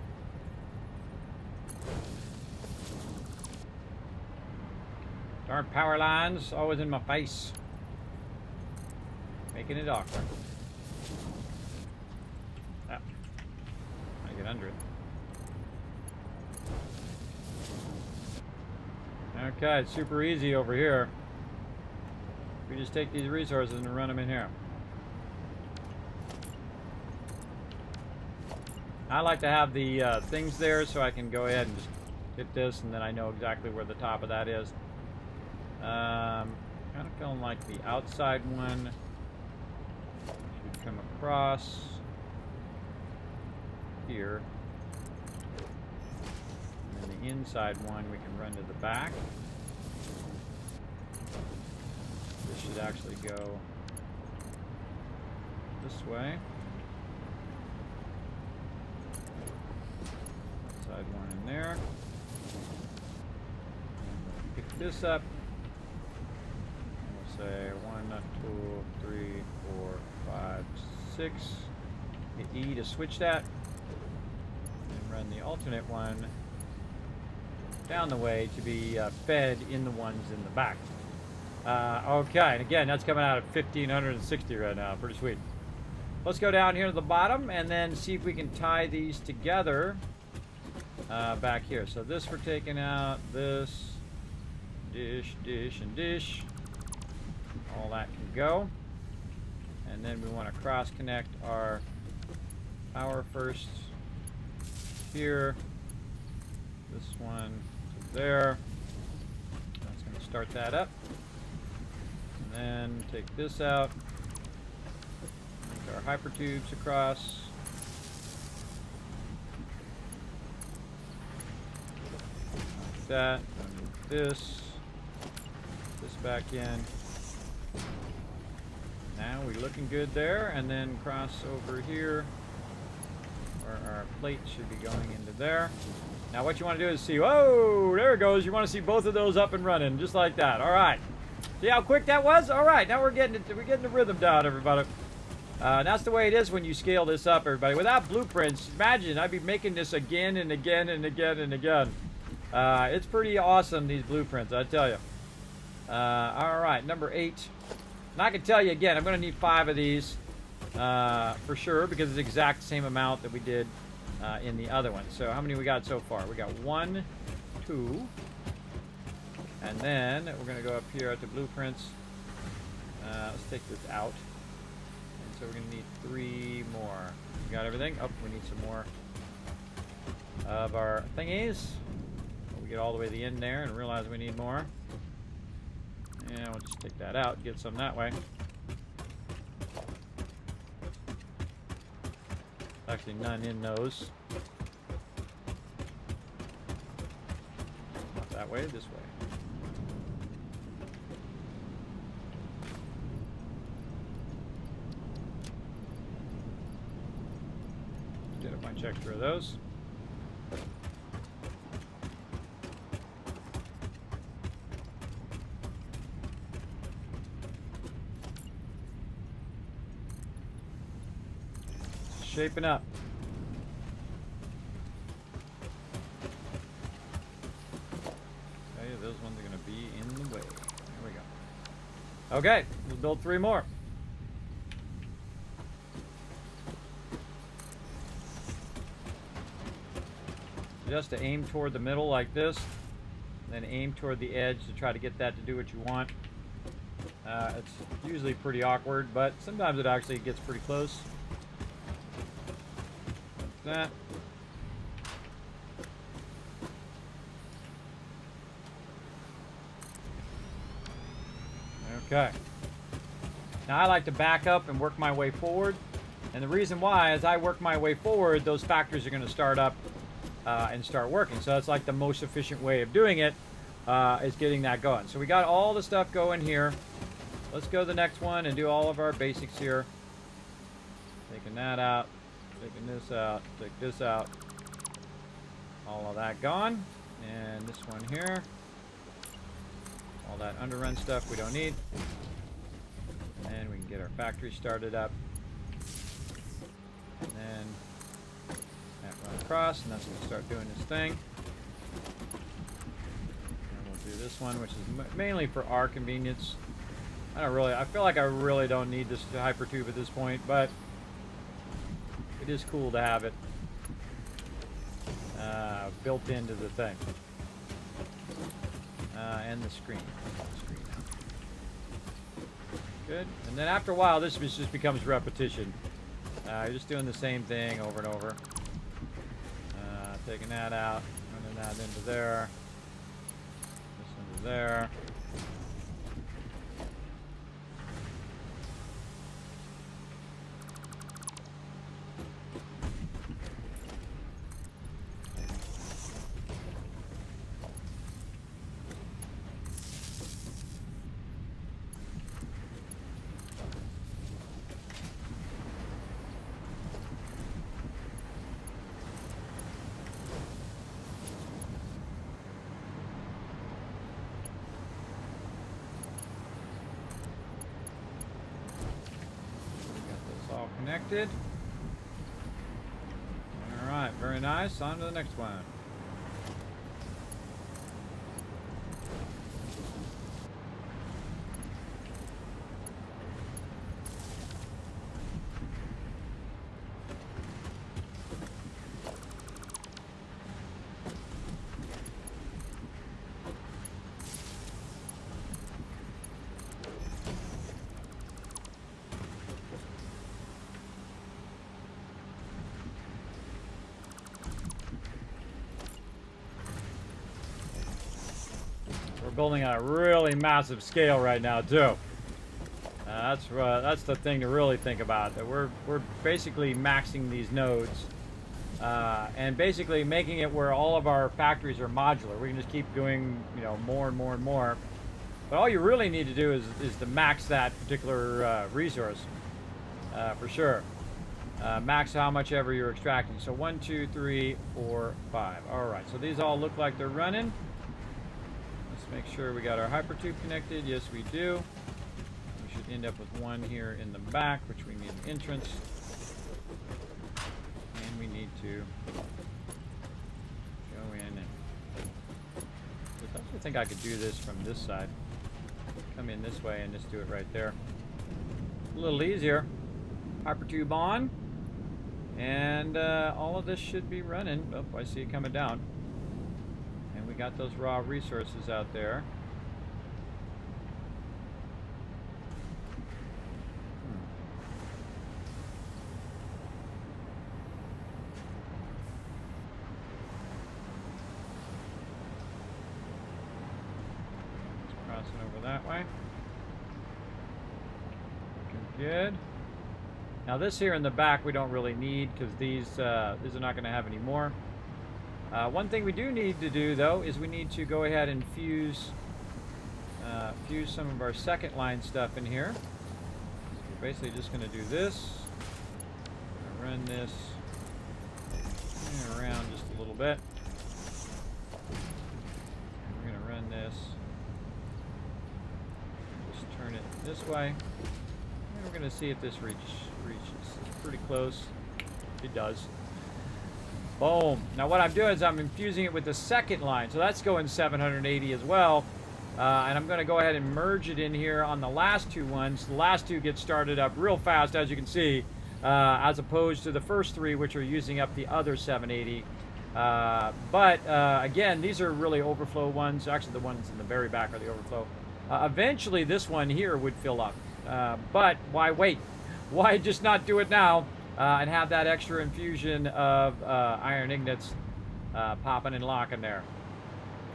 Darn power lines, always in my face. Making it awkward. Ah, I get under it. Okay, it's super easy over here. We just take these resources and run them in here. I like to have the things there so I can go ahead and just hit this, and then I know exactly where the top of that is. Kind of feeling like the outside one should come across here. And then the inside one we can run to the back. This should actually go this way. Side one in there. And we'll pick this up. And we'll say 1, 2, 3, 4, 5, 6. Hit E to switch that. And run the alternate one down the way to be fed in the ones in the back. Okay, and again, that's coming out at 1560 right now. Pretty sweet. Let's go down here to the bottom and then see if we can tie these together. back here. So this we're taking out, this, dish, and dish. All that can go. And then we want to cross connect our power first here. This one to there. That's going to start that up. And then take this out. Make our hyper tubes across. Like that. Move this back in. Now we're looking good there, and then cross over here where our plate should be going into there. Now what you want to do is see, whoa, there it goes. You want to see both of those up and running, just like that. All right. See how quick that was? All right, now we're getting the rhythm down, everybody. That's the way it is when you scale this up, everybody. Without blueprints, imagine I'd be making this again and again and again and again. It's pretty awesome, these blueprints, I tell you. All right, number 8. And I can tell you again, I'm going to need 5 of these for sure, because it's the exact same amount that we did in the other one. So how many we got so far? We got 1, 2, and then we're going to go up here at the blueprints. Let's take this out. And so we're going to need 3 more. We got everything? Oh, we need some more of our thingies. We get all the way to the end there and realize we need more. And we'll just take that out, get some that way. Actually, none in those. Not that way, this way. Get a bunch extra of those. Shaping up. Okay, those ones are going to be in the way. There we go. Okay, we'll build 3 more. Just to aim toward the middle like this, then aim toward the edge to try to get that to do what you want. It's usually pretty awkward, but sometimes it actually gets pretty close. That. Okay. Now I like to back up and work my way forward. And the reason why, as I work my way forward, those factories are going to start up and start working. So that's like the most efficient way of doing it, is getting that going. So we got all the stuff going here. Let's go to the next one and do all of our basics here. Taking that out. Taking this out, take this out, all of that gone, and this one here, all that underrun stuff we don't need, and we can get our factory started up, and then that run across, and that's going to start doing this thing, and we'll do this one, which is mainly for our convenience. I feel like I really don't need this hypertube at this point, but it is cool to have it built into the thing. And the screen. Good. And then after a while, this just becomes repetition. You're just doing the same thing over and over. Taking that out, running that into there. This into there. Connected. All right, very nice. On to the next one. building on a really massive scale right now too. That's the thing to really think about. That we're basically maxing these nodes, and basically making it where all of our factories are modular. We can just keep doing, you know, more and more and more. But all you really need to do is to max that particular resource, for sure. Max how much ever you're extracting. So 1, 2, 3, 4, 5. All right. So these all look like they're running. Let's make sure we got our hypertube connected. Yes, we do. We should end up with one here in the back, which we need an entrance. And we need to go in and... I also think I could do this from this side. Come in this way and just do it right there. A little easier. Hypertube on. And all of this should be running. Oh, I see it coming down. And we got those raw resources out there. Crossing over that way. Looking good. Now this here in the back we don't really need, because these are not going to have any more. One thing we do need to do though is we need to go ahead and fuse some of our second line stuff in here. So we're basically just going to do this. Run this around just a little bit. We're going to run this. Just turn it this way. And we're going to see if this reaches. It's pretty close. It does. Boom. Now what I'm doing is I'm infusing it with the second line. So that's going 780 as well. And I'm going to go ahead and merge it in here on the last two ones. The last two get started up real fast, as you can see, as opposed to the first three, which are using up the other 780. But again, these are really overflow ones. Actually, the ones in the very back are the overflow. Eventually, this one here would fill up. But why wait? Why just not do it now and have that extra infusion of iron ingots popping and locking there?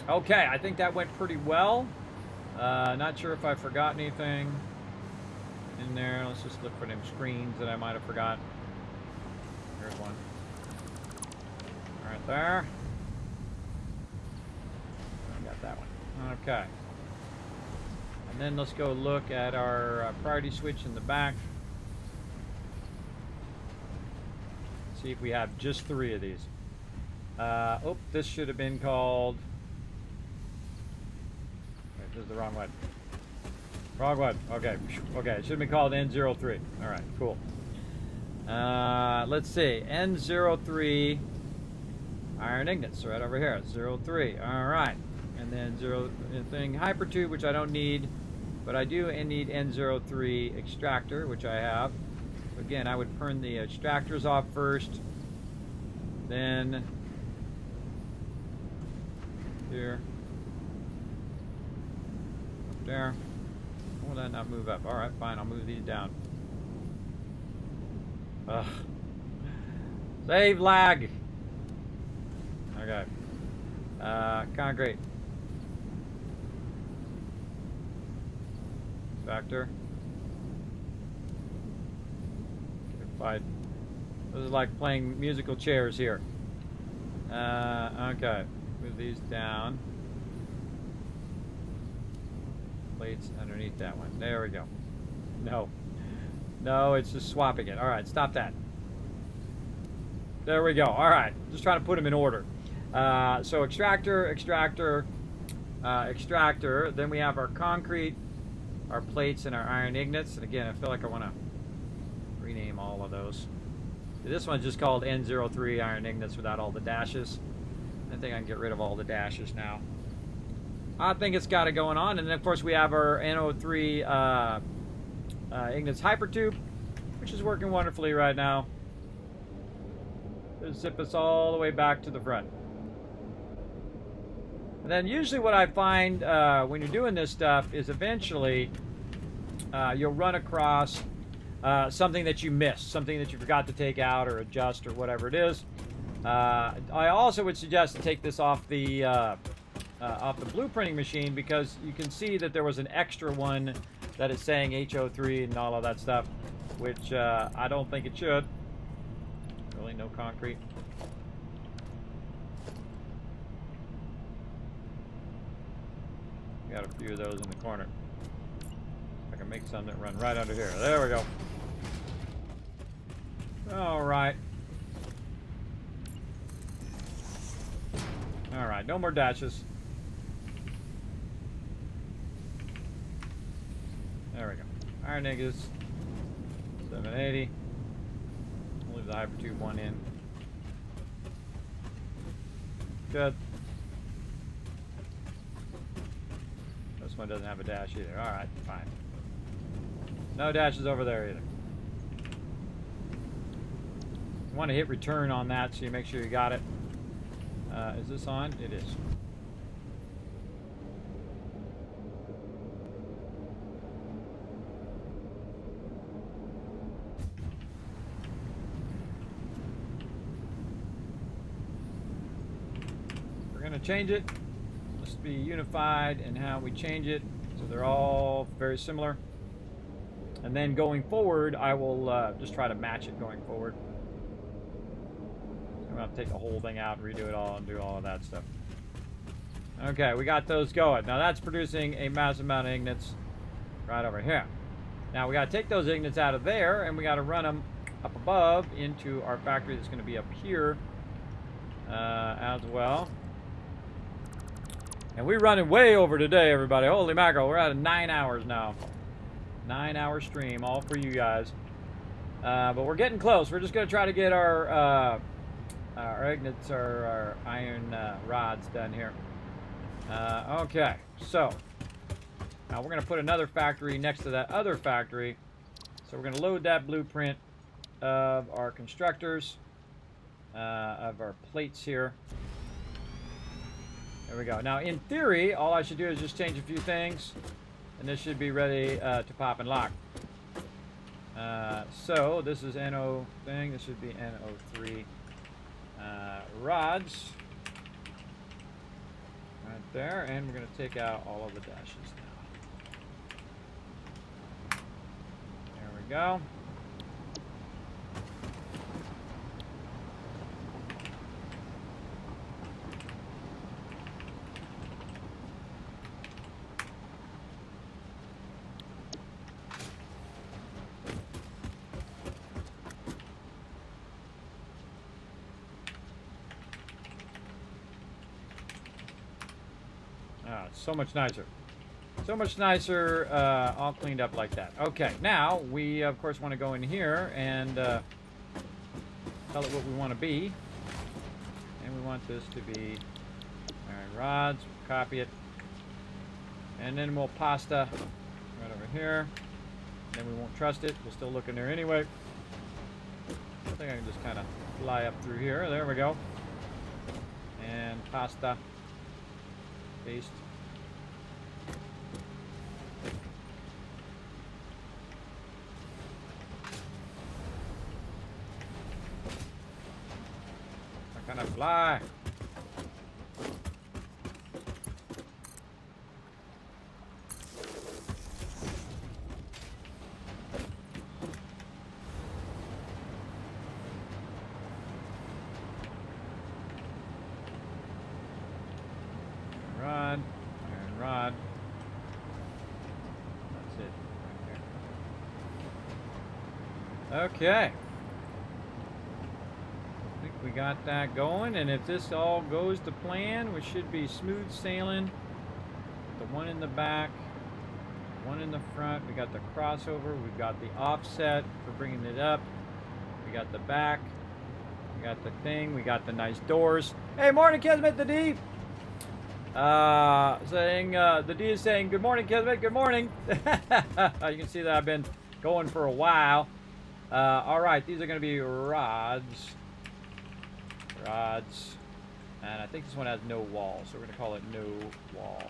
Okay, I think that went pretty well. Not sure if I forgot anything in there. Let's just look for them screens that I might have forgot. Here's one. Right there. I got that one. Okay. And then let's go look at our priority switch in the back. See if we have just 3 of these. Oh, this should have been called... Wait, this is the wrong one. Wrong one. Okay. Okay, it should have been called N03. All right, cool. Let's see. N03 iron ingots right over here. 03. All right. And then hypertube, which I don't need, but I do need N03 extractor, which I have. Again, I would turn the extractors off first, then here, up there. Why will that not move up? All right, fine, I'll move these down. Ugh. Save lag. Okay. Concrete. Factor. This is like playing musical chairs here. Okay, move these down. Plates underneath that one. There we go. No, it's just swapping it. All right, stop that. There we go. All right, just trying to put them in order. So extractor. Then we have our concrete, our plates, and our iron ingots. And again, I feel like I want to rename all of those. This one's just called N03 iron ingots without all the dashes. I think I can get rid of all the dashes now. I think it's got it going on. And then of course we have our N03 ingots hypertube, which is working wonderfully right now. It'll zip us all the way back to the front. And then usually what I find when you're doing this stuff is eventually you'll run across something that you missed, something that you forgot to take out or adjust or whatever it is. I also would suggest to take this off the off the blueprinting machine, because you can see that there was an extra one that is saying HO3 and all of that stuff, which I don't think it should. Really, no concrete. Got a few of those in the corner. I can make some that run right under here. There we go. All right. All right, no more dashes. There we go. Iron ingots. 780. We'll leave the hypertube one in. Good. This one doesn't have a dash either. All right, fine. No dashes over there either. You want to hit return on that so you make sure you got it. Is this on? It is. We're going to change it. Let's be unified in how we change it, so they're all very similar. And then going forward, I will just try to match it going forward. I'm going to take the whole thing out, redo it all, and do all of that stuff. Okay, we got those going. Now that's producing a massive amount of ingots right over here. Now we got to take those ingots out of there, and we got to run them up above into our factory that's going to be up here as well. And we're running way over today, everybody. Holy mackerel, we're at 9 hours now. 9-hour stream, all for you guys. But we're getting close. We're just going to try to get our ingots, our iron rods done here. Okay, so now we're going to put another factory next to that other factory. So we're going to load that blueprint of our constructors, of our plates here. There we go. Now, in theory, all I should do is just change a few things, and this should be ready to pop and lock. So this is NO thing. This should be NO3 rods right there, and we're going to take out all of the dashes now. There we go. So much nicer. So much nicer, all cleaned up like that. Okay, now we, of course, want to go in here and tell it what we want to be. And we want this to be iron rods. We'll copy it. And then we'll pasta right over here. Then we won't trust it. We'll still look in there anyway. I think I can just kind of fly up through here. There we go. And pasta. Paste. Kind of fly. Rod, iron rod. That's it right there. Okay. We got that going, and if this all goes to plan, we should be smooth sailing. The one in the back, one in the front. We got the crossover. We've got the offset for bringing it up. We got the back. We got the thing. We got the nice doors. Hey, morning, Kismet, the D. The D is saying, good morning, Kismet, good morning. You can see that I've been going for a while. All right, these are going to be rods. Rods, and I think this one has no wall, so we're going to call it no wall.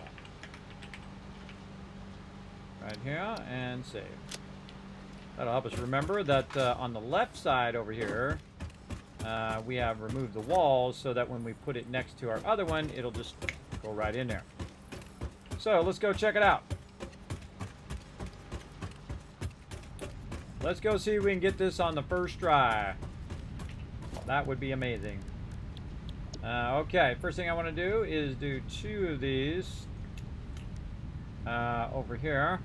Right here, and save. That'll help us remember that on the left side over here, we have removed the walls so that when we put it next to our other one, it'll just Go right in there. So let's go check it out. Let's go see if we can get this on the first try. That would be amazing. Okay, first thing I want to do is do 2 of these over here.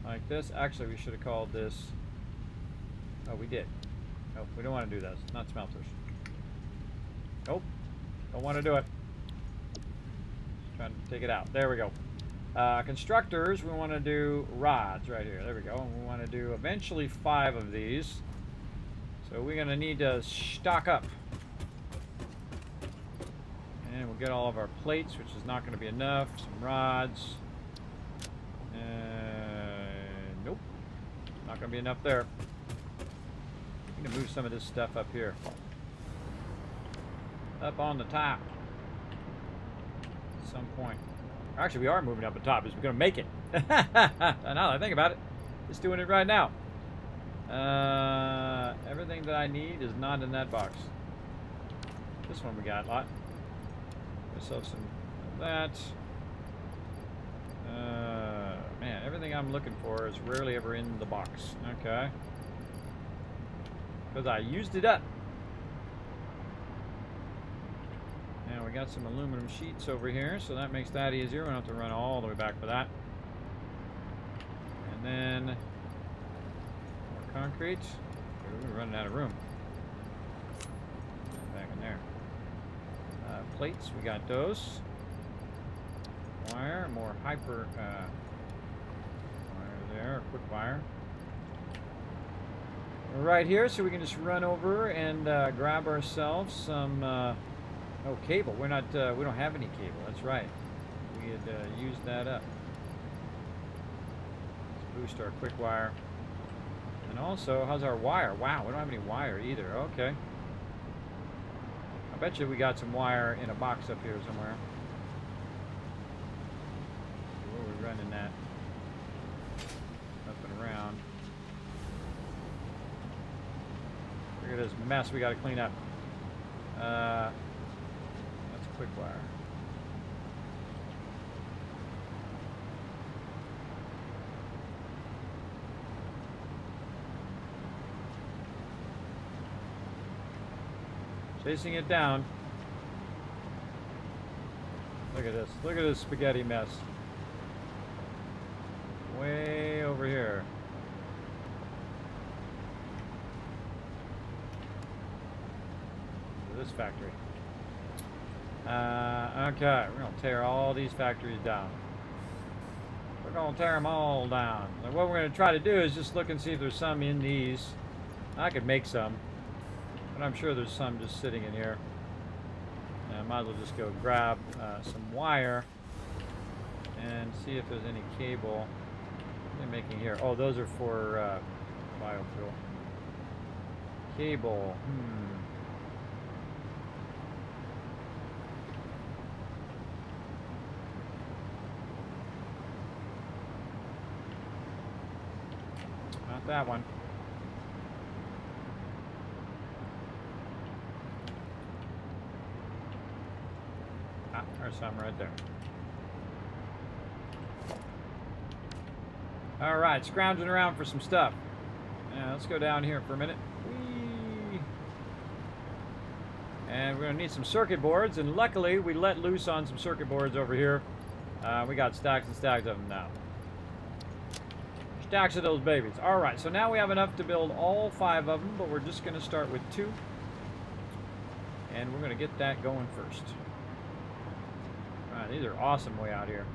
Like this. Actually, we should have called this. Oh, we did. Nope, we don't want to do this. Not smelters. Nope. Don't want to do it. Trying to take it out. There we go. Constructors, we want to do rods right here. There we go. And we want to do eventually 5 of these. So we're going to need to stock up. And we'll get all of our plates, which is not going to be enough. Some rods. Nope. Not going to be enough there. I'm going to move some of this stuff up here. Up on the top. At some point. Actually, we are moving up the top. We're going to make it. Now that I think about it, it's doing it right now. Everything that I need is not in that box. This one we got a lot. Myself some of that. Man, everything I'm looking for is rarely ever in the box. Okay. Because I used it up. Now we got some aluminum sheets over here, so that makes that easier. We don't have to run all the way back for that. And then more concrete. We're running out of room. Back in there. Plates, we got those. Wire, more hyper wire there, quick wire. We're right here, so we can just run over and grab ourselves some. Oh, cable. We're not. We don't have any cable. That's right. We had used that up. Let's boost our quick wire. And also, how's our wire? Wow, we don't have any wire either. Okay. I bet you we got some wire in a box up here somewhere. Where are we running that? Up and around. Look at this mess we got to clean up. That's quick wire. Chasing it down. Look at this. Look at this spaghetti mess. Way over here. This factory. Okay, we're going to tear all these factories down. We're going to tear them all down. And what we're going to try to do is just look and see if there's some in these. I could make some. But I'm sure there's some just sitting in here. And I might as well just go grab some wire and see if there's any cable. What are they making here? Oh, those are for biofuel. Cable. Not that one. There's some right there. All right, scrounging around for some stuff. Yeah, let's go down here for a minute. Whee! And we're going to need some circuit boards, and luckily we let loose on some circuit boards over here. We got stacks and stacks of them now. Stacks of those babies. All right, so now we have enough to build all 5 of them, but we're just going to start with 2. And we're going to get that going first. These are awesome way out here.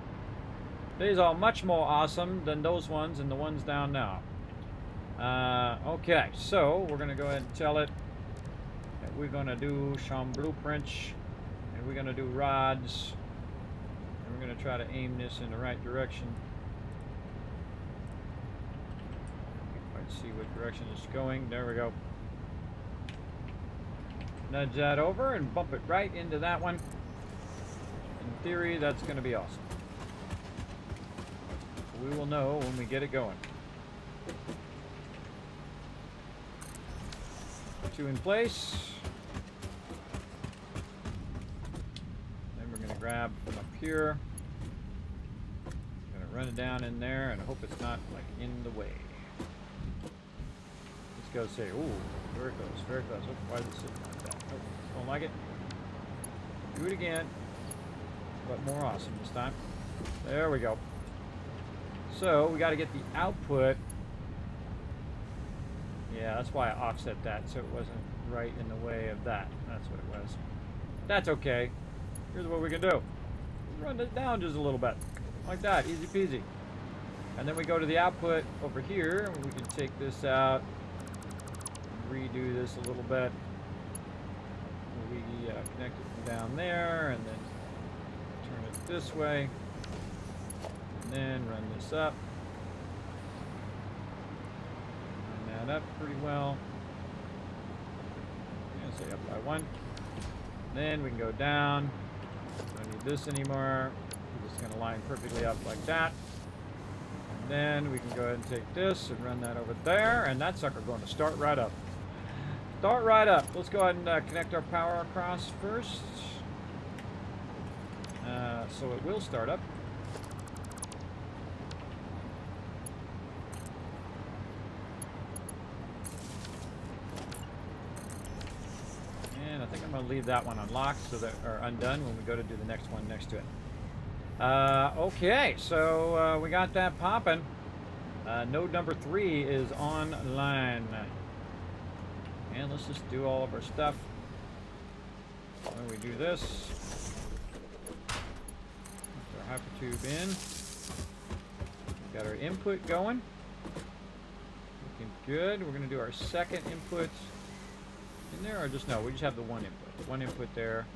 These are much more awesome than those ones and the ones down now. Okay, so we're going to go ahead and tell it that we're going to do some blueprints, and we're going to do rods, and we're going to try to aim this in the right direction. Let's see what direction it's going. There we go. Nudge that over and bump it right into that one. In theory, that's going to be awesome. We will know when we get it going. 2 in place. Then we're going to grab from up here. Gonna run it down in there and hope it's not like in the way. Let's go say, ooh, very close, very close. Oh, why is it sitting like that? Oh, don't like it. Do it again, but more awesome this time. There we go. So we got to get the output. Yeah, that's why I offset that so it wasn't right in the way of that. That's what it was. That's okay. Here's what we can do. Run it down just a little bit. Like that, easy peasy. And then we go to the output over here. We can take this out, redo this a little bit. We connect it down there and then turn it this way. And then run this up. Run that up pretty well. I'm gonna say up by 1. Then we can go down. Don't need this anymore. We're just going to line perfectly up like that. And then we can go ahead and take this and run that over there. And that sucker going to start right up. Start right up. Let's go ahead and connect our power across first. So it will start up. And I think I'm going to leave that one unlocked so that, or undone when we go to do the next one next to it. Okay, so we got that popping. Node number 3 is online. And let's just do all of our stuff. When we do this, put our hypertube in. Got our input going. Looking good. We're going to do our second input in there, or just no, we just have the one input. One input there.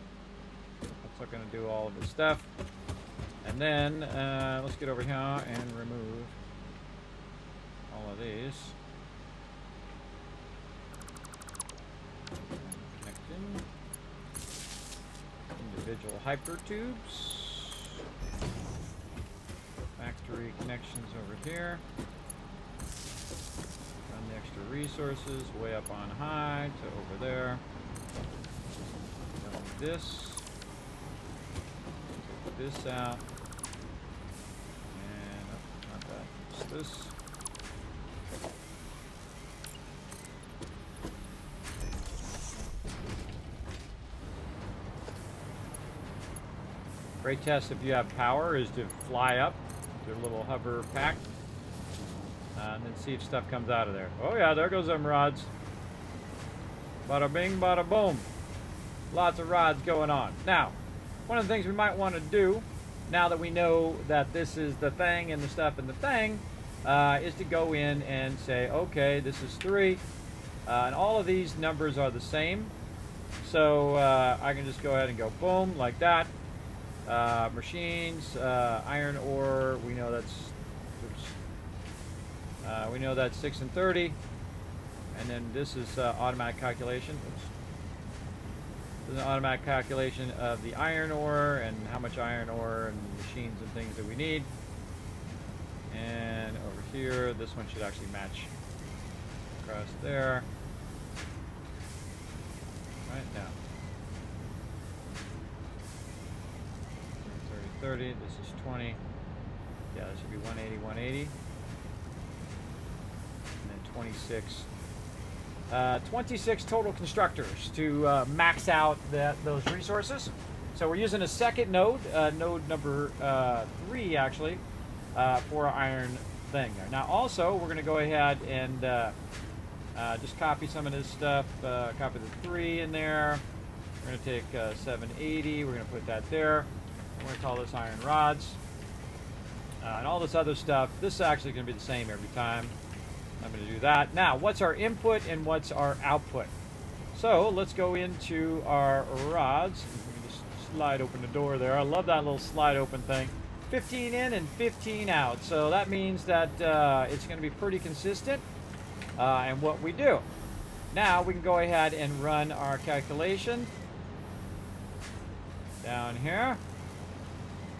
That's not going to do all of this stuff. And then let's get over here and remove all of these. Connect in. Individual hypertubes. Factory connections over here. Run the extra resources way up on high to over there. Don't need this. Take this out. And not that, just this. Great test if you have power is to fly up to a little hover pack and then see if stuff comes out of there. Oh yeah, there goes them rods. Bada bing, bada boom. Lots of rods going on. Now, one of the things we might want to do, now that we know that this is the thing and the stuff and the thing, is to go in and say, okay, this is 3. And all of these numbers are the same. So I can just go ahead and go boom, like that. Machines, iron ore, we know that's, we know that's 6 and 30. And then this is automatic calculation. Oops. This is an automatic calculation of the iron ore and how much iron ore and machines and things that we need. And over here, this one should actually match across there. Right now. 30, this is 20. Yeah, this should be 180, 180. And then 26. 26 total constructors to max out those resources. So we're using a second node, node number 3 actually, for our iron thing there. Now also, we're going to go ahead and just copy some of this stuff, copy the 3 in there. We're going to take 780, we're going to put that there. We're going to call this iron rods. And all this other stuff, this is actually going to be the same every time. I'm going to do that. Now, what's our input and what's our output? So let's go into our rods. Let me just slide open the door there. I love that little slide open thing. 15 in and 15 out. So that means that it's going to be pretty consistent in what we do. Now we can go ahead and run our calculation down here.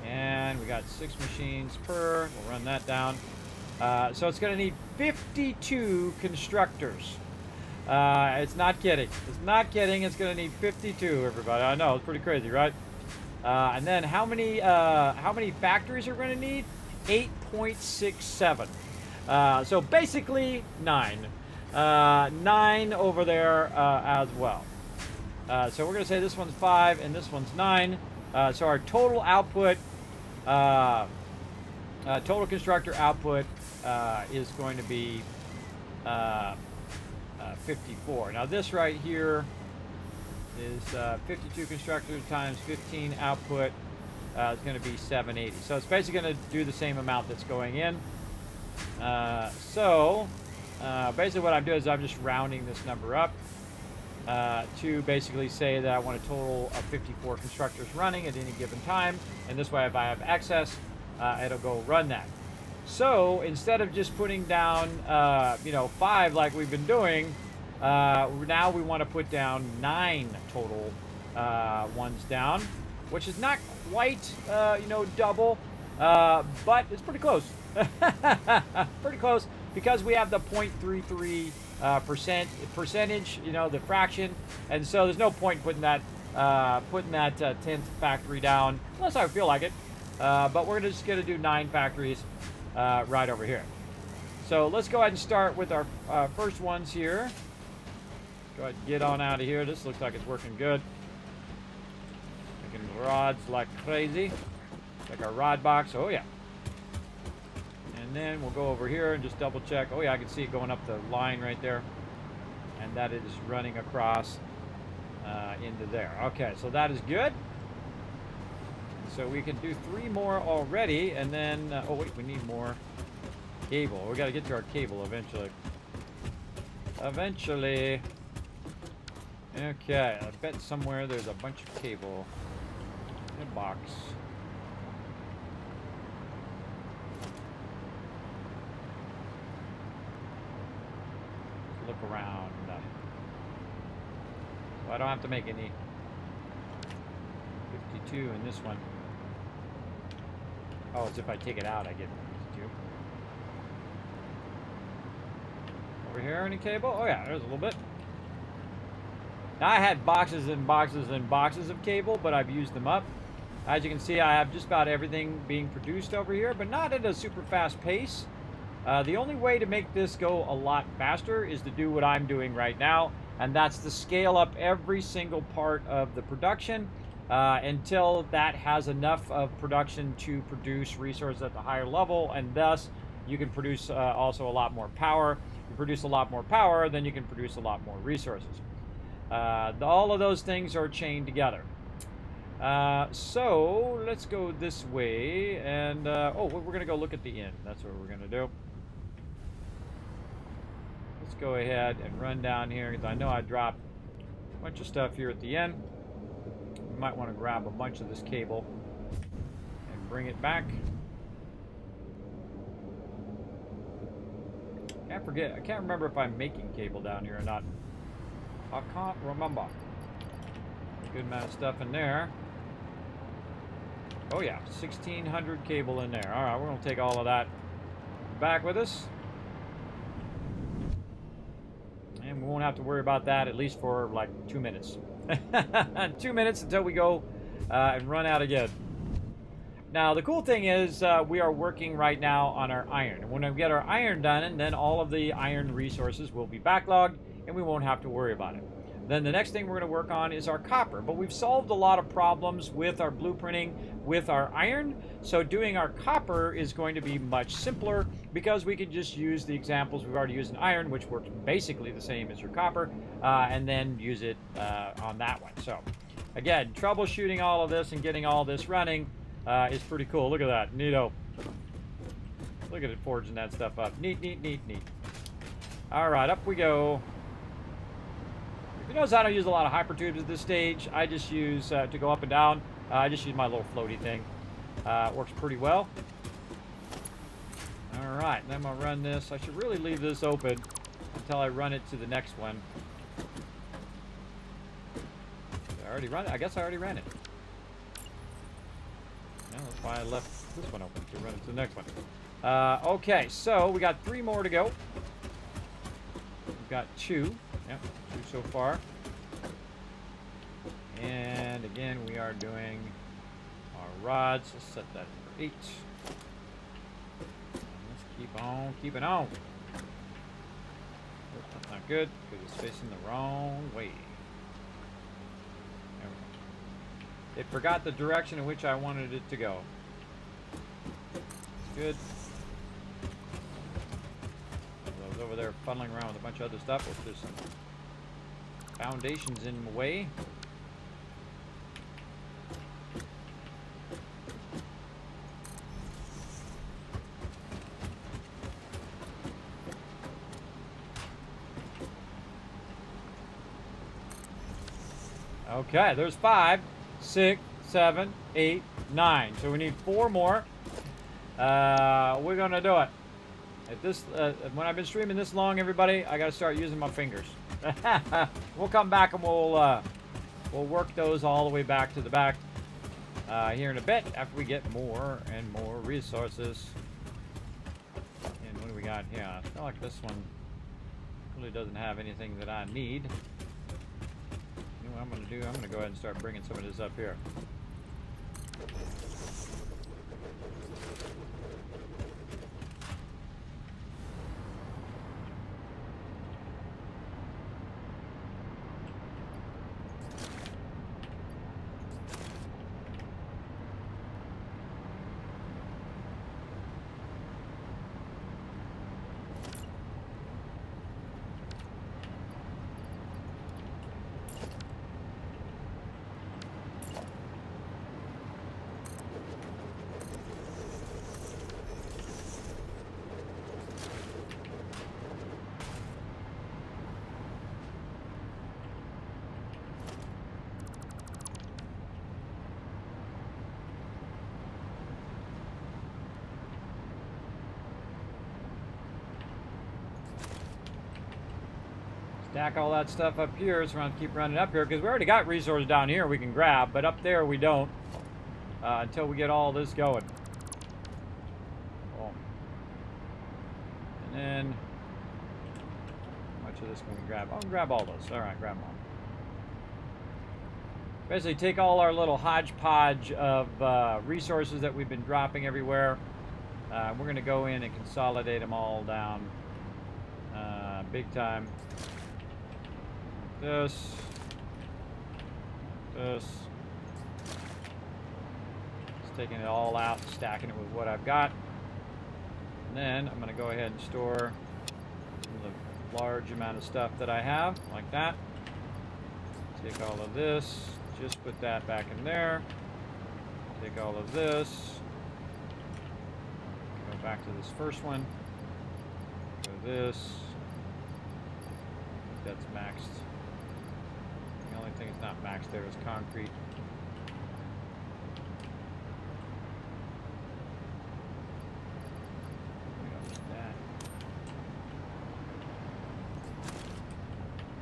And we got 6 machines per. We'll run that down. So it's going to need 52 constructors. It's not kidding. It's not kidding. It's going to need 52, everybody. I know, it's pretty crazy, right? And then how many factories are we going to need? 8.67. So basically 9. 9 over there as well. So we're going to say this one's 5 and this one's 9. So our total output, total constructor output is going to be 54. Now this right here is 52 constructors times 15 output is going to be 780. So it's basically going to do the same amount that's going in. Basically what I'm doing is I'm just rounding this number up to basically say that I want a total of 54 constructors running at any given time. And this way, if I have excess, it'll go run that. So instead of just putting down, 5 like we've been doing, now we want to put down 9 total ones down, which is not quite, double, but it's pretty close. Pretty close, because we have the 0.33 percentage, the fraction, and so there's no point putting that 10th factory down unless I feel like it. But we're just going to do 9 factories right over here. So let's go ahead and start with our first ones here. Go ahead and get on out of here. This looks like it's working good. Making rods like crazy. Like our rod box. Oh yeah. And then we'll go over here and just double check. Oh yeah, I can see it going up the line right there. And that it is running across into there. Okay, so that is good. So we can do 3 more already, and then, oh wait, we need more cable. We got to get to our cable eventually. Eventually. Okay, I bet somewhere there's a bunch of cable in a box. Look around. So I don't have to make any. 52 in this one. Oh, it's if I take it out, I get 52. Over here, any cable? Oh yeah, there's a little bit. Now I had boxes and boxes and boxes of cable, but I've used them up. As you can see, I have just about everything being produced over here, but not at a super fast pace. The only way to make this go a lot faster is to do what I'm doing right now, and that's to scale up every single part of the production until that has enough of production to produce resources at the higher level, and thus you can produce also a lot more power. You produce a lot more power, then you can produce a lot more resources. All of those things are chained together. So let's go this way, and we're going to go look at the inn. That's what we're going to do. Let's go ahead and run down here, because I know I dropped a bunch of stuff here at the end. We might want to grab a bunch of this cable and bring it back. I can't remember if I'm making cable down here or not. I can't remember. A good amount of stuff in there. Oh yeah, 1,600 cable in there. All right, we're going to take all of that back with us. And we won't have to worry about that, at least for like 2 minutes. 2 minutes until we go and run out again. Now, the cool thing is we are working right now on our iron. And when we get our iron done, and then all of the iron resources will be backlogged, and we won't have to worry about it. Then the next thing we're going to work on is our copper. But we've solved a lot of problems with our blueprinting with our iron. So doing our copper is going to be much simpler, because we can just use the examples we've already used in iron, which works basically the same as your copper, and then use it on that one. So again, troubleshooting all of this and getting all this running is pretty cool. Look at that. Neato. Look at it forging that stuff up. Neat, neat, neat, neat. All right, up we go. If you notice, I don't use a lot of hypertubes at this stage. I just use, to go up and down, I just use my little floaty thing. It works pretty well. All right, then I'm going to run this. I should really leave this open until I run it to the next one. Did I already run it? I guess I already ran it. No, that's why I left this one open to run it to the next one. Okay, so we got 3 more to go. We've got 2. Yep, 2 so far. And again, we are doing rods. Let's set that for 8. Let's keep on keeping on. Oh, that's not good because it's facing the wrong way. There we go. It forgot the direction in which I wanted it to go. Good. I was over there funneling around with a bunch of other stuff. If there's some foundations in the way. Okay, there's 5, 6, 7, 8, 9. So we need 4 more. We're gonna do it. If this, when I've been streaming this long, everybody, I gotta start using my fingers. We'll come back and we'll work those all the way back to the back here in a bit after we get more and more resources. And what do we got here? I feel like this one really doesn't have anything that I need. You know what I'm gonna do? I'm gonna go ahead and start bringing some of this up here. Stack all that stuff up here, so we're going to keep running up here because we already got resources down here we can grab, but up there we don't until we get all this going. Cool. And then, how much of this can we grab? Oh, grab all those. All right, grab them all. Basically, take all our little hodgepodge of resources that we've been dropping everywhere. We're going to go in and consolidate them all down big time. This. Just taking it all out, stacking it with what I've got. And then I'm going to go ahead and store the large amount of stuff that I have, like that. Take all of this, just put that back in there. Take all of this. Go back to this first one. Go this. I think that's maxed. The only thing that's not maxed there is concrete.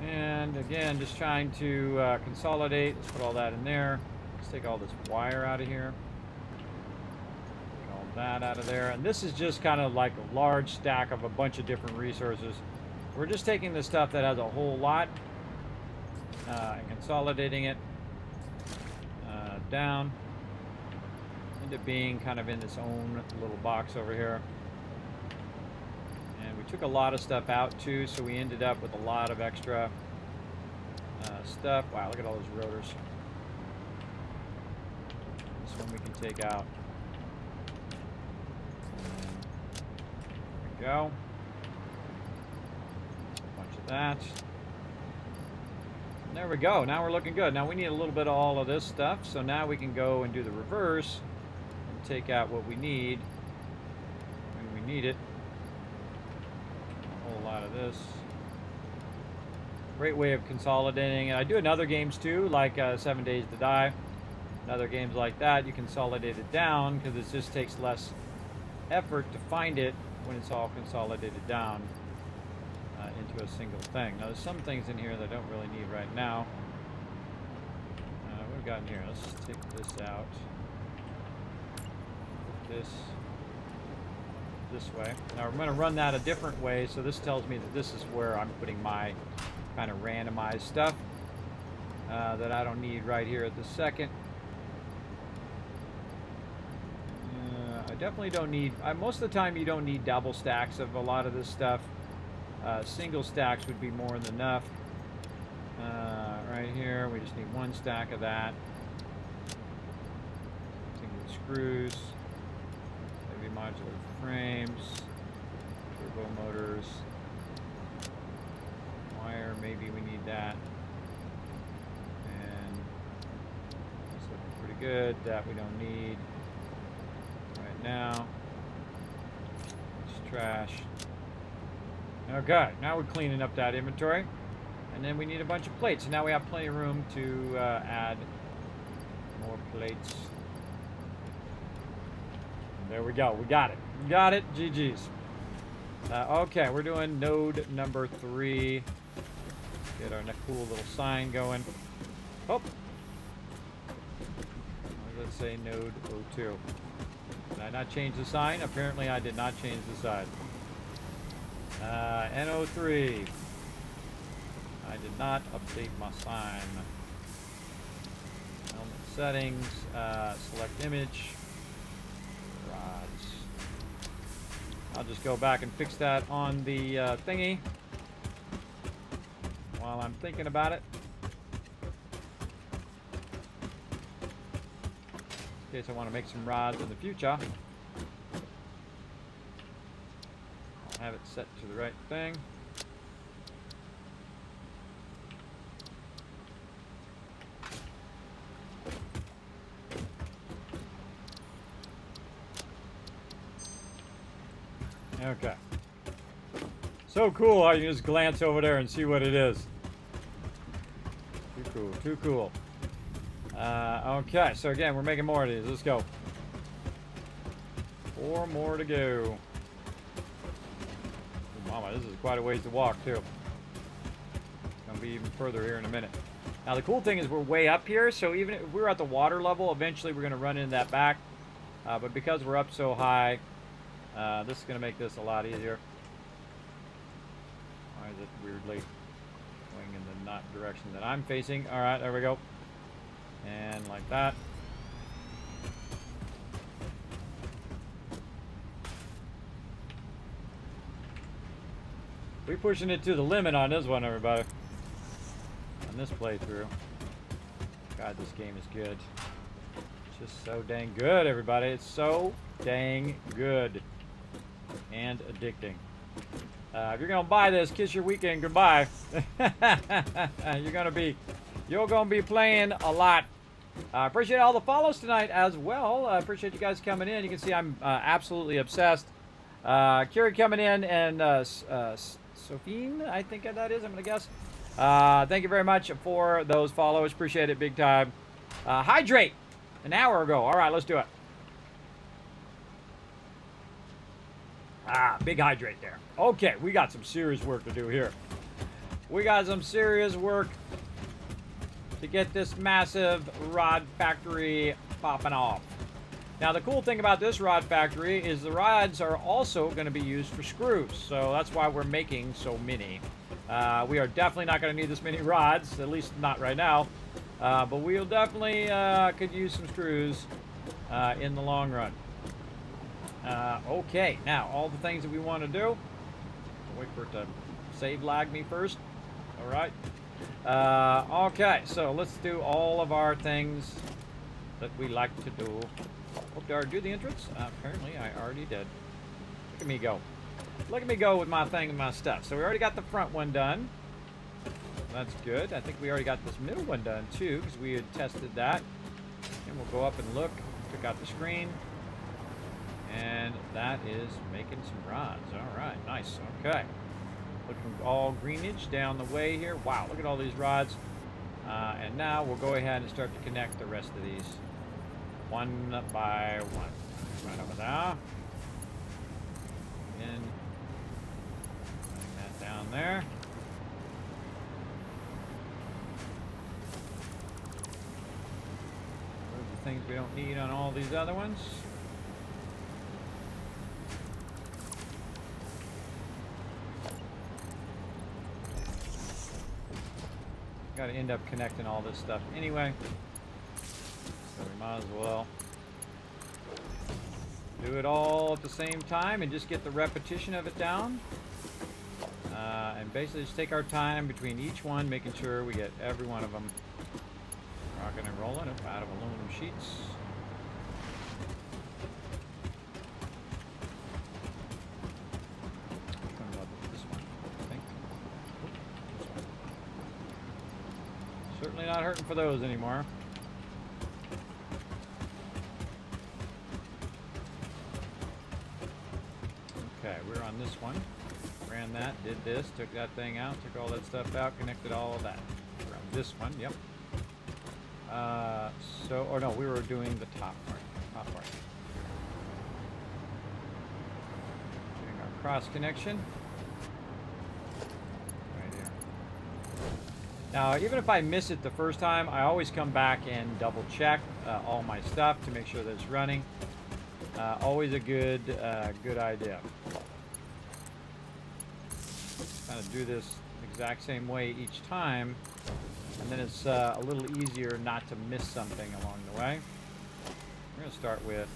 And again, just trying to consolidate. Let's put all that in there. Let's take all this wire out of here. Take all that out of there. And this is just kind of like a large stack of a bunch of different resources. We're just taking the stuff that has a whole lot and consolidating it down into being kind of in its own little box over here. And we took a lot of stuff out too, so we ended up with a lot of extra stuff. Wow, look at all those rotors. This one we can take out. There we go. A bunch of that. And there we go. Now we're looking good. Now we need a little bit of all of this stuff, so now we can go and do the reverse and take out what we need when we need it. A whole lot of this. Great way of consolidating. And I do in other games too, like 7 Days to Die. In other games like that, you consolidate it down because it just takes less effort to find it when it's all consolidated down into a single thing. Now there's some things in here that I don't really need right now. What have we got in here? Let's just take this out. Put this way. Now we're going to run that a different way, so this tells me that this is where I'm putting my kind of randomized stuff that I don't need right here at the second. I definitely don't need, most of the time you don't need double stacks of a lot of this stuff. Single stacks would be more than enough. Right here, we just need 1 stack of that. Single screws, heavy modular frames, turbo motors, wire, maybe we need that. And that's looking pretty good. That we don't need right now. It's trash. Okay, now we're cleaning up that inventory. And then we need a bunch of plates. So now we have plenty of room to add more plates. And there we go. We got it. We got it. GG's. Okay, we're doing node number 3. Get our cool little sign going. Oh. Let's say node 02. Did I not change the sign? Apparently I did not change the sign. N03. I did not update my sign. Element settings, select image, rods. I'll just go back and fix that on the thingy while I'm thinking about it. In case I want to make some rods in the future. I'll have it set to the right thing. Okay. So cool how you just glance over there and see what it is. Too cool, too cool. Okay, so again, we're making more of these. Let's go. 4 more to go. Oh, mama, this is quite a ways to walk, too. It's going to be even further here in a minute. Now, the cool thing is we're way up here, so even if we're at the water level, eventually we're going to run into that back. But because we're up so high, this is going to make this a lot easier. Why is it weirdly going in the not direction that I'm facing? All right, there we go. And like that. We're pushing it to the limit on this one, everybody. On this playthrough. God, this game is good. It's just so dang good, everybody. It's so dang good. And addicting. If you're gonna buy this, kiss your weekend goodbye. You're gonna be playing a lot. Appreciate all the follows tonight as well. Appreciate you guys coming in. You can see I'm absolutely obsessed. Kiri coming in and Sophine, I think that is. I'm gonna guess. Thank you very much for those follows. Appreciate it big time. Hydrate. An hour ago. All right, let's do it. Big hydrate there. Okay, we got some serious work to do here. We got some serious work to get this massive rod factory popping off. Now, the cool thing about this rod factory is the rods are also going to be used for screws. So that's why we're making so many. We are definitely not going to need this many rods, at least not right now. But we'll definitely could use some screws in the long run. Okay, now all the things that we want to do. Wait for it to save lag me first. All right. Okay, so let's do all of our things that we like to do. Oh, did I already do the entrance? Apparently, I already did. Look at me go. Look at me go with my thing and my stuff. So we already got the front one done. That's good. I think we already got this middle one done too, because we had tested that. And we'll go up and look. Took out the screen. And that is making some rods. All right, nice. Okay. Looking all greenage down the way here. Wow, look at all these rods. And now we'll go ahead and start to connect the rest of these one by one. Right over there. And putting that down there. Those are the things we don't need on all these other ones. Got to end up connecting all this stuff anyway. So we might as well do do it all at the same time and just get the repetition of it down. And basically just take our time between each one, making sure we get every one of them rocking and rolling out of aluminum sheets. This one, I think. This one. Certainly not hurting for those anymore. Okay, we're on this one. Ran that, did this, took that thing out, took all that stuff out, connected all of that. We're on this one, yep. Or no, we were doing the top part. Doing our cross connection. Right here. Now, even if I miss it the first time, I always come back and double check all my stuff to make sure that it's running. Always a good idea. Kind of do this exact same way each time, and then it's a little easier not to miss something along the way. We're going to start with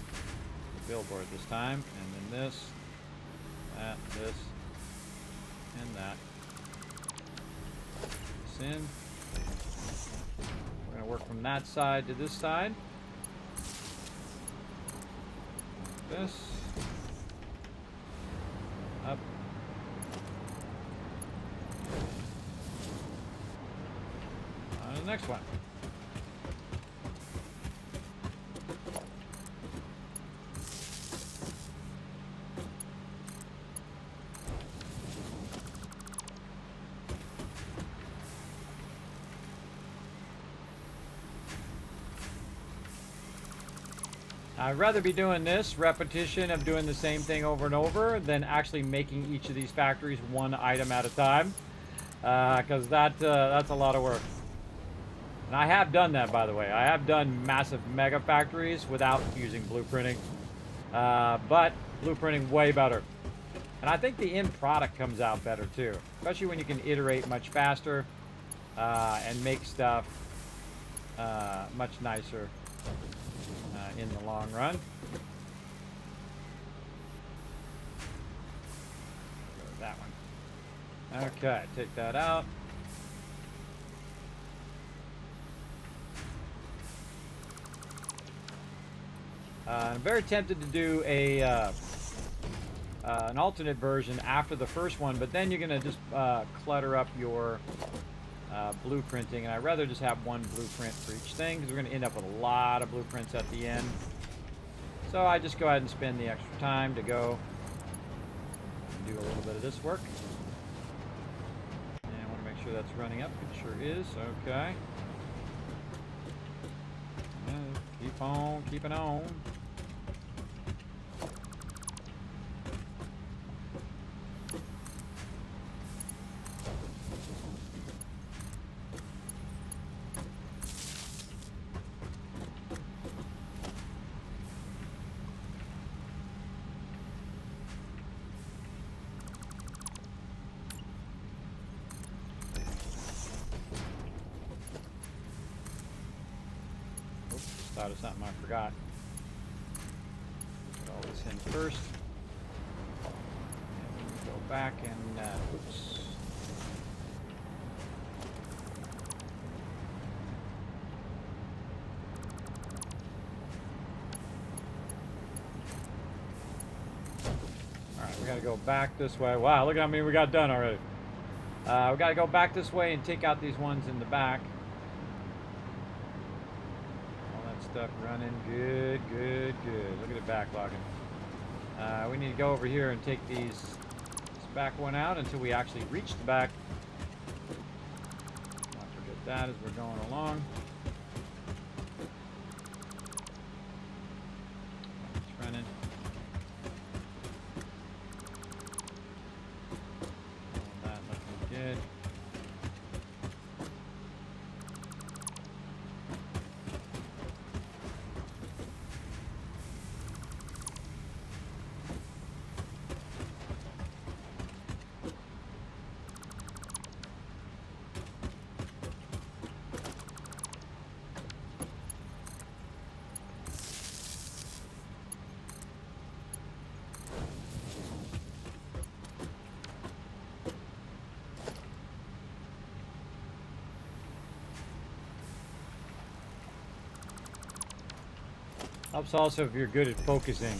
the billboard this time, and then this, that, this, and that. This in. We're going to work from that side to this side. This. Up. On to the next one. I'd rather be doing this repetition of doing the same thing over and over than actually making each of these factories one item at a time, because that's a lot of work. And I have done that, by the way. I have done massive mega factories without using blueprinting, but blueprinting way better. And I think the end product comes out better too, especially when you can iterate much faster and make stuff much nicer in the long run. Go with that one. Okay, take that out. I'm very tempted to do an alternate version after the first one, but then you're going to just clutter up your blueprinting, and I'd rather just have one blueprint for each thing, because we're going to end up with a lot of blueprints at the end. So I just go ahead and spend the extra time to go and do a little bit of this work. And I want to make sure that's running up. It sure is. Okay. Keep on keeping on. Thought of something I forgot. Put all this in first. And go back and oops. All right, we got to go back this way. Wow, look how many we got done already. We got to go back this way and take out these ones in the back. Stuff running good. Look at it backlogging. We need to go over here and take this back one out until we actually reach the back. Not forget that as we're going along. It's running. All that looking good. Helps also if you're good at focusing.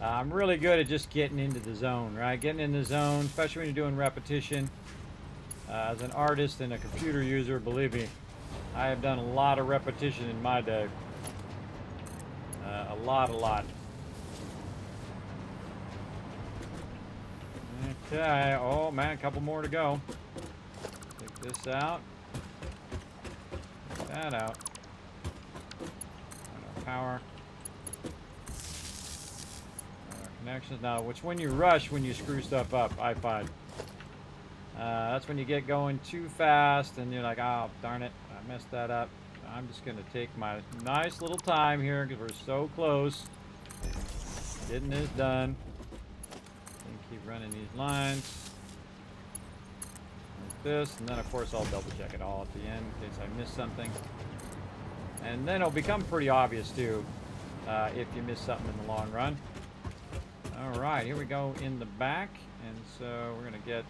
I'm really good at just getting into the zone, right? Getting in the zone, especially when you're doing repetition. As an artist and a computer user, believe me, I have done a lot of repetition in my day. A lot. Okay, oh man, a couple more to go. Take this out. Take that out. Power. Connections. Now, which when you rush, when you screw stuff up, I find. That's when you get going too fast and you're like, oh, darn it, I messed that up. I'm just going to take my nice little time here because we're so close. Getting this done. And keep running these lines. Like this. And then, of course, I'll double check it all at the end in case I miss something. And then it'll become pretty obvious, too, if you miss something in the long run. All right, here we go in the back. And so we're going to get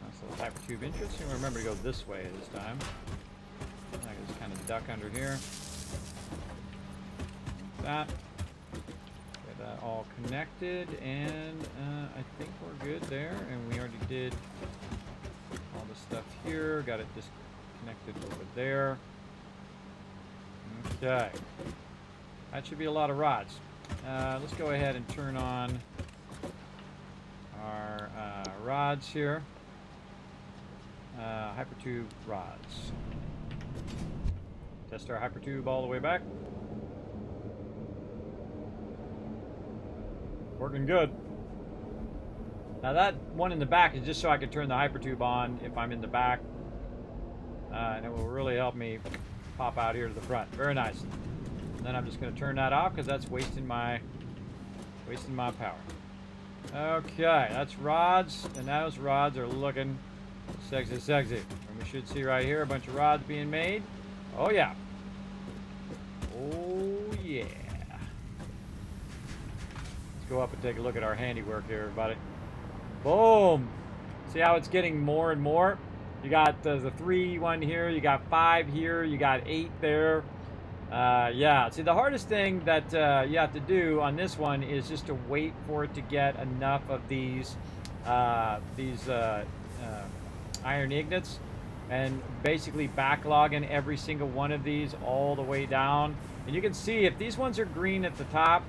nice little hypertube entrance. And remember to go this way this time. I can just kind of duck under here. Like that. Get that all connected. And I think we're good there. And we already did all the stuff here. Got it disconnected over there. Okay. That should be a lot of rods. Let's go ahead and turn on our rods here. Hypertube rods. Test our hypertube all the way back. Working good. Now that one in the back is just so I can turn the hypertube on if I'm in the back. And it will really help me pop out here to the front. Very nice. And then I'm just going to turn that off because that's wasting my power. Okay, that's rods, and those rods are looking sexy. And we should see right here a bunch of rods being made. Oh yeah. Oh yeah. Let's go up and take a look at our handiwork here, everybody. Boom. See how it's getting more and more? You got the 3 one here, you got 5 here, you got 8 there. Yeah, see the hardest thing that you have to do on this one is just to wait for it to get enough of these iron ingots and basically backlogging every single one of these all the way down. And you can see if these ones are green at the top,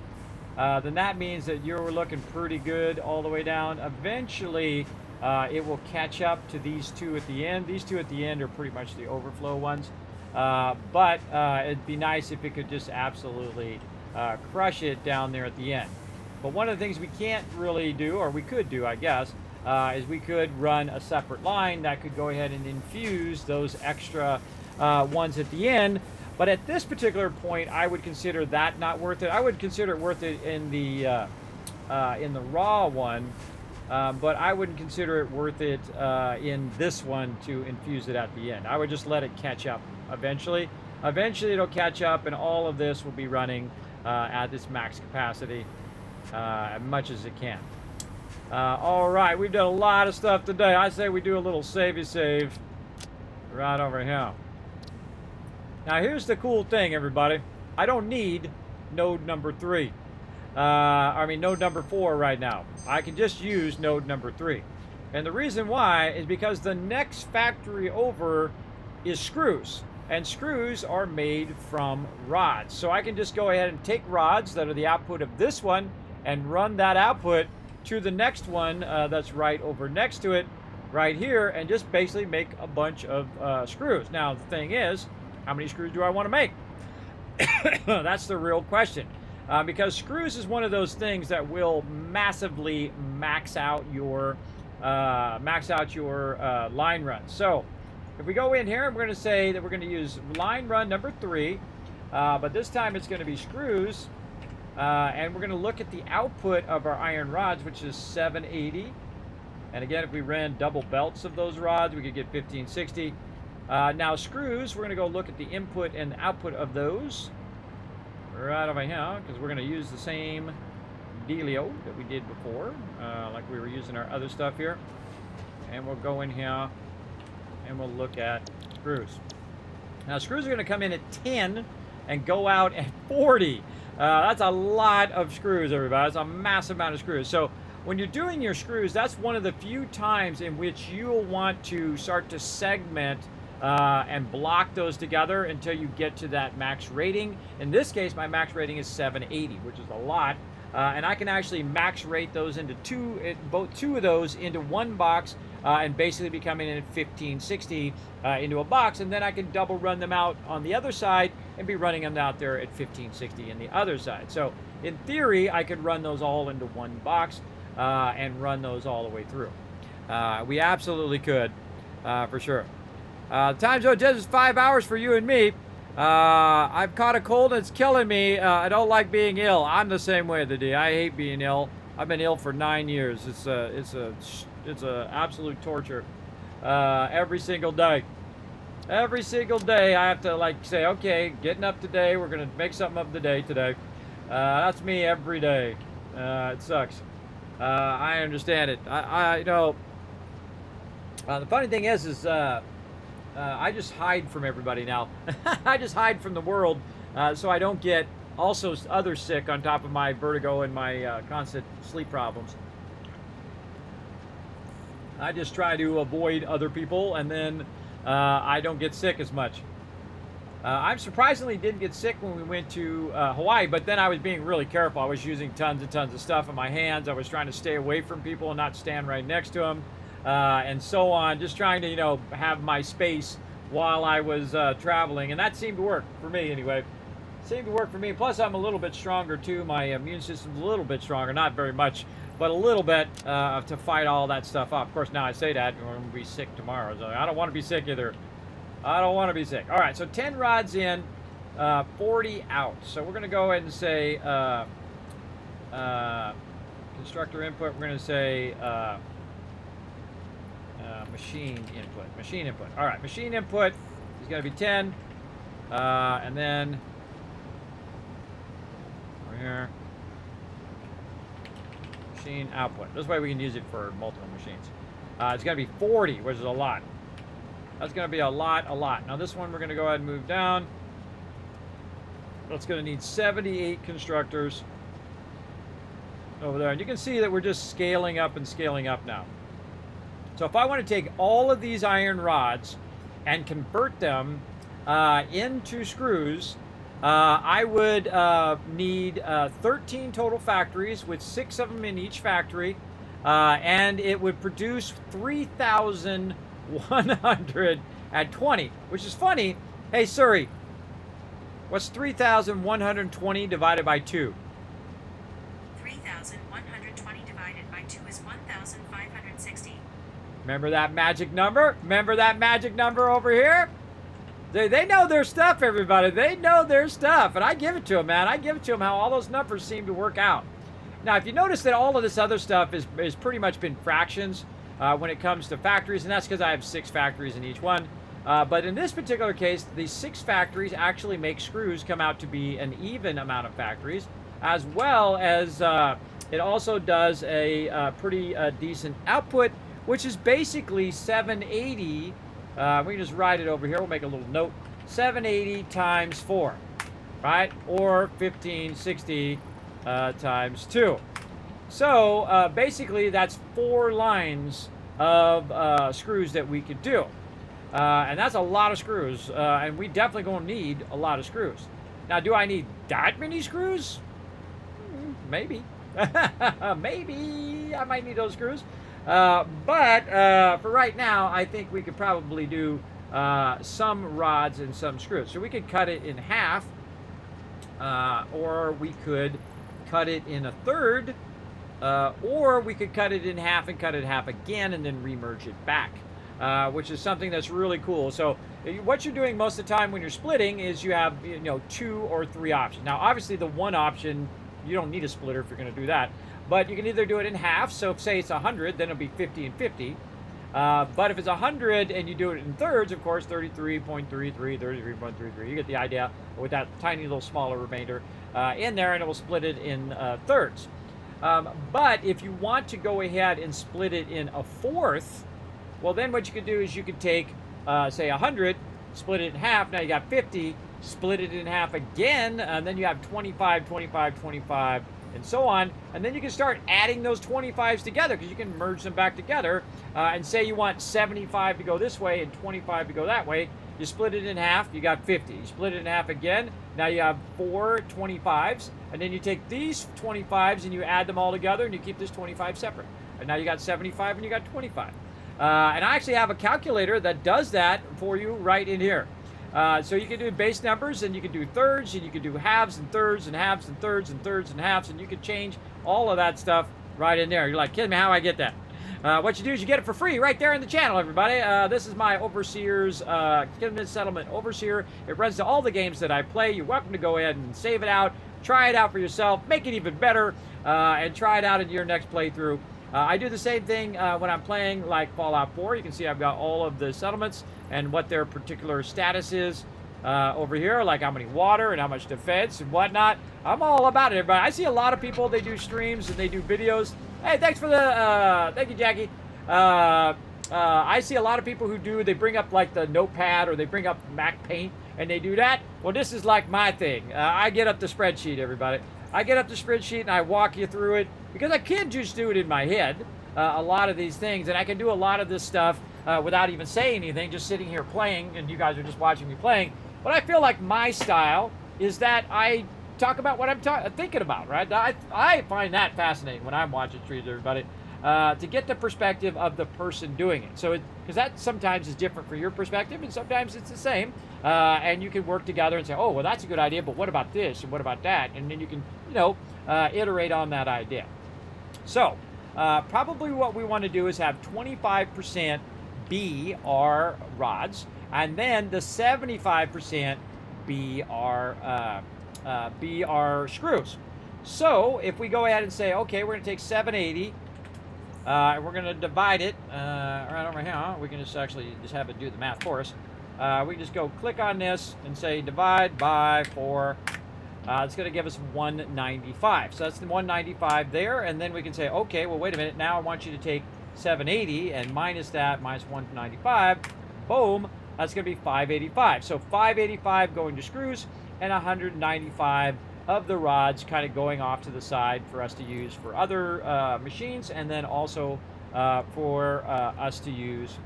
then that means that you're looking pretty good all the way down. Eventually, it will catch up to these 2 at the end. These 2 at the end are pretty much the overflow ones. But it'd be nice if it could just absolutely crush it down there at the end. But one of the things we can't really do, or we could do, I guess, is we could run a separate line that could go ahead and infuse those extra ones at the end. But at this particular point, I would consider that not worth it. I would consider it worth it in the raw one. But I wouldn't consider it worth it in this one to infuse it at the end. I would just let it catch up eventually. Eventually it'll catch up and all of this will be running at this max capacity as much as it can. All right, we've done a lot of stuff today. I say we do a little savey save right over here. Now here's the cool thing, everybody. I don't need node number 3. Node number 4 right now. I can just use node number 3. And the reason why is because the next factory over is screws. And screws are made from rods. So I can just go ahead and take rods that are the output of this one and run that output to the next one that's right over next to it, right here, and just basically make a bunch of screws. Now, the thing is, how many screws do I want to make? That's the real question. Because screws is one of those things that will massively max out your line run. So if we go in here, we're going to say that we're going to use line run number 3, but this time it's going to be screws, and we're going to look at the output of our iron rods, which is 780. And again, if we ran double belts of those rods, we could get 1560. Now screws, we're going to go look at the input and output of those. Right over here, because we're going to use the same dealio that we did before, like we were using our other stuff here. And we'll go in here and we'll look at screws. Now screws are going to come in at 10, and go out at 40. That's a lot of screws, everybody. That's a massive amount of screws. So when you're doing your screws, that's one of the few times in which you'll want to start to segment and block those together until you get to that max rating. In this case, my max rating is 780, which is a lot. And I can actually max rate those into two of those into one box and basically be coming in at 1560 into a box. And then I can double run them out on the other side and be running them out there at 1560 in the other side. So in theory, I could run those all into one box and run those all the way through. We absolutely could, for sure. The time zone says it's 5 hours for you and me. I've caught a cold and it's killing me. I don't like being ill. I'm the same way, the D. I hate being ill. I've been ill for 9 years. It's a absolute torture. Every single day. Every single day I have to like say, okay, getting up today. We're gonna make something of the day today. That's me every day. It sucks. I understand it. I know. The funny thing is I just hide from everybody now. I just hide from the world so I don't get also others sick on top of my vertigo and my constant sleep problems. I just try to avoid other people, and then I don't get sick as much. I surprisingly didn't get sick when we went to Hawaii, but then I was being really careful. I was using tons and tons of stuff in my hands. I was trying to stay away from people and not stand right next to them. And so on, just trying to, have my space while I was traveling, and that seemed to work for me anyway. Seemed to work for me. Plus, I'm a little bit stronger too. My immune system's a little bit stronger, not very much, but a little bit to fight all that stuff off. Of course, now I say that, I'm going to be sick tomorrow. So I don't want to be sick either. I don't want to be sick. All right, so 10 rods in, 40 out. So we're going to go ahead and say constructor input. We're going to say machine input. All right, machine input is going to be 10, and then over here, machine output. This way we can use it for multiple machines. It's going to be 40, which is a lot. That's going to be a lot. Now this one we're going to go ahead and move down. That's going to need 78 constructors over there, and you can see that we're just scaling up and scaling up now. So if I want to take all of these iron rods and convert them into screws, I would need 13 total factories with 6 of them in each factory, and it would produce 3,120, which is funny. Hey Siri, what's 3,120 divided by 2? 3,120 divided by 2 is 1,560. Remember that magic number? Remember that magic number over here? They know their stuff, everybody. They know their stuff. And I give it to them, man. I give it to them how all those numbers seem to work out. Now, if you notice that all of this other stuff is pretty much been fractions when it comes to factories, and that's because I have 6 factories in each one. But in this particular case, these 6 factories actually make screws come out to be an even amount of factories, as well as it also does a pretty decent output, which is basically 780. We can just write it over here. We'll make a little note. 780 times 4, right? Or 1560 times 2. So basically, that's 4 lines of screws that we could do. And that's a lot of screws. And we definitely going to need a lot of screws. Now, do I need that many screws? Maybe. Maybe I might need those screws. But for right now, I think we could probably do some rods and some screws. So we could cut it in half, or we could cut it in a third, or we could cut it in half and cut it in half again and then remerge it back, which is something that's really cool. So what you're doing most of the time when you're splitting is you have 2 or 3 options. Now, obviously, the one option, you don't need a splitter if you're going to do that. But you can either do it in half, so if, say it's 100, then it'll be 50 and 50. But if it's 100 and you do it in thirds, of course, 33.33, 33.33, you get the idea, with that tiny little smaller remainder in there, and it will split it in thirds. But if you want to go ahead and split it in a fourth, well, then what you could do is you could take, say, 100, split it in half, now you got 50, split it in half again, and then you have 25, 25, 25, and so on. And then you can start adding those 25s together because you can merge them back together. And say you want 75 to go this way and 25 to go that way. You split it in half, you got 50. You split it in half again, now you have 4 25s. And then you take these 25s and you add them all together and you keep this 25 separate. And now you got 75 and you got 25. And I actually have a calculator that does that for you right in here. So you can do base numbers, and you can do thirds, and you can do halves and thirds and halves and thirds and thirds and halves, and you can change all of that stuff right in there. You're like, kidding me, how I get that? What you do is you get it for free right there in the channel, everybody. This is my Overseer's Kismet Settlement Overseer. It runs to all the games that I play. You're welcome to go ahead and save it out, try it out for yourself, make it even better, and try it out in your next playthrough. I do the same thing when I'm playing like Fallout 4. You can see I've got all of the settlements and what their particular status is over here, like how many water and how much defense and whatnot. I'm all about it, everybody. I see a lot of people, they do streams and they do videos. Hey, thanks for the, thank you, Jackie. I see a lot of people who do, they bring up like the notepad or they bring up Mac Paint and they do that. Well, this is like my thing. I get up the spreadsheet, everybody. I get up the spreadsheet and I walk you through it because I can just do it in my head, a lot of these things, and I can do a lot of this stuff without even saying anything, just sitting here playing, and you guys are just watching me playing. But I feel like my style is that I talk about what I'm thinking about, right? I find that fascinating when I'm watching streams, everybody, to get the perspective of the person doing it. So, because that sometimes is different for your perspective, and sometimes it's the same, and you can work together and say, oh, well, that's a good idea, but what about this, and what about that? And then you can, you know, iterate on that idea. So, probably what we want to do is have 25% be our rods, and then the 75% be our screws. So if we go ahead and say, okay, we're going to take 780, and we're going to divide it right over here. We can just actually just have it do the math for us. We can just go click on this and say divide by 4. It's going to give us 195. So that's the 195 there, and then we can say, okay, well, wait a minute. Now I want you to take 780 and minus that, minus 195. Boom. That's going to be 585. So 585 going to screws, and 195 of the rods kind of going off to the side for us to use for other machines, and then also for us to use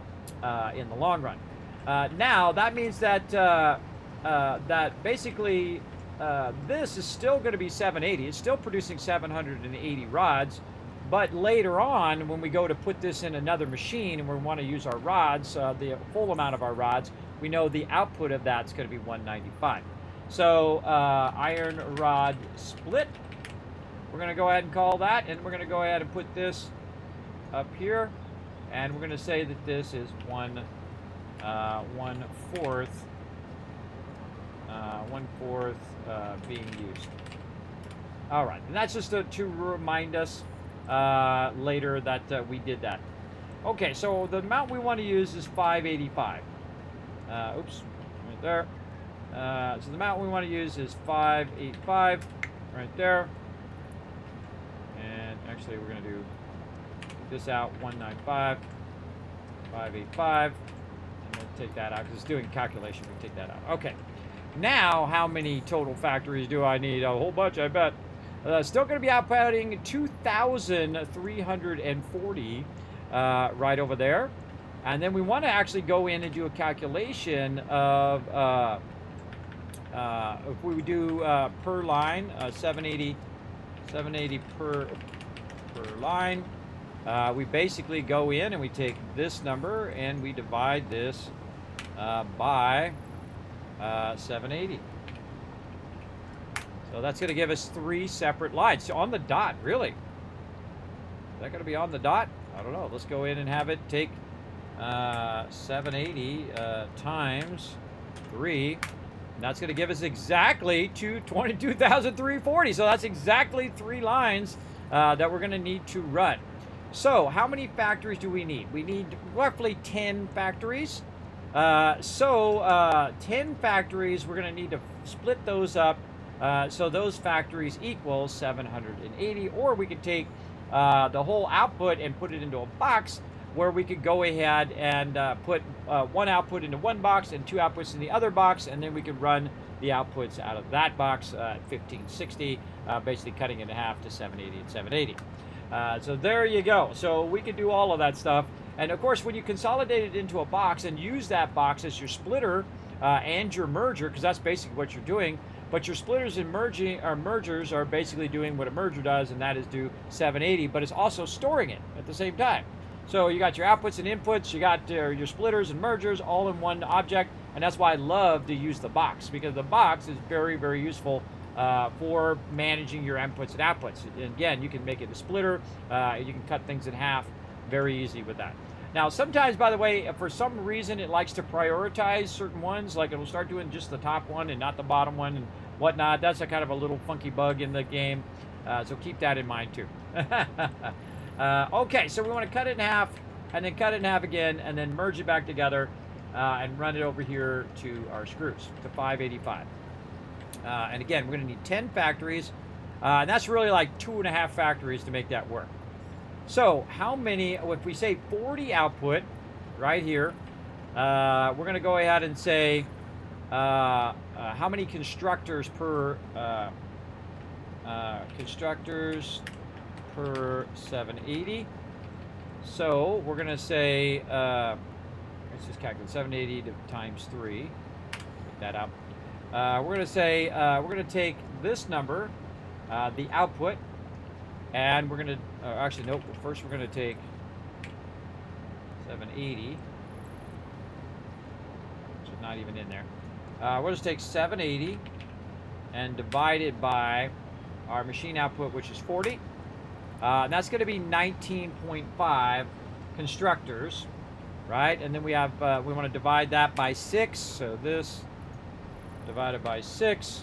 in the long run. Now that means that that basically this is still going to be 780. It's still producing 780 rods, but later on when we go to put this in another machine and we want to use our rods, the full amount of our rods, we know the output of that's going to be 195. So iron rod split, we're going to go ahead and call that, and we're going to go ahead and put this up here, and we're going to say that this is 1/4 being used. All right, and that's just to remind us later that we did that. Okay, so the amount we want to use is 585. Oops, right there. So the amount we want to use is 585 right there. And actually we're going to do this out, 195, 585. And we'll take that out because it's doing calculation. We take that out. Okay. Now, how many total factories do I need? A whole bunch, I bet. Still going to be outputting 2,340 right over there. And then we want to actually go in and do a calculation of, if we do per line, 780 per line, we basically go in and we take this number and we divide this by 780. So that's going to give us 3 separate lines. So on the dot, really? Is that going to be on the dot? I don't know. Let's go in and have it take 780 times 3. And that's going to give us exactly 22,340. So that's exactly 3 lines that we're going to need to run. So how many factories do we need? We need roughly 10 factories. 10 factories, we're going to need to split those up. So those factories equal 780, or we could take the whole output and put it into a box where we could go ahead and put one output into one box and two outputs in the other box, and then we could run the outputs out of that box at 1560, basically cutting it in half to 780 and 780. So there you go. So we could do all of that stuff. And of course, when you consolidate it into a box and use that box as your splitter and your merger, because that's basically what you're doing, but your splitters and mergers are basically doing what a merger does, and that is do 780, but it's also storing it at the same time. So you got your outputs and inputs, you got your splitters and mergers all in one object, and that's why I love to use the box, because the box is very, very useful for managing your inputs and outputs. And again, you can make it a splitter, you can cut things in half very easy with that. Now, sometimes, by the way, for some reason, it likes to prioritize certain ones, like it'll start doing just the top one and not the bottom one and whatnot. That's a kind of a little funky bug in the game, so keep that in mind too. Okay, so we want to cut it in half, and then cut it in half again, and then merge it back together, and run it over here to our screws, to 585. And again, we're going to need 10 factories, and that's really like 2.5 factories to make that work. So how many, if we say 40 output right here, we're going to go ahead and say how many constructors per 780. So we're going to say, let's just calculate 780 times 3. Take that out. We're going to say, we're going to take this number, the output, and we're going to, actually, nope, first we're going to take 780, which is not even in there. We'll just take 780 and divide it by our machine output, which is 40. And that's going to be 19.5 constructors, right? And then we have, we want to divide that by 6. So this divided by 6.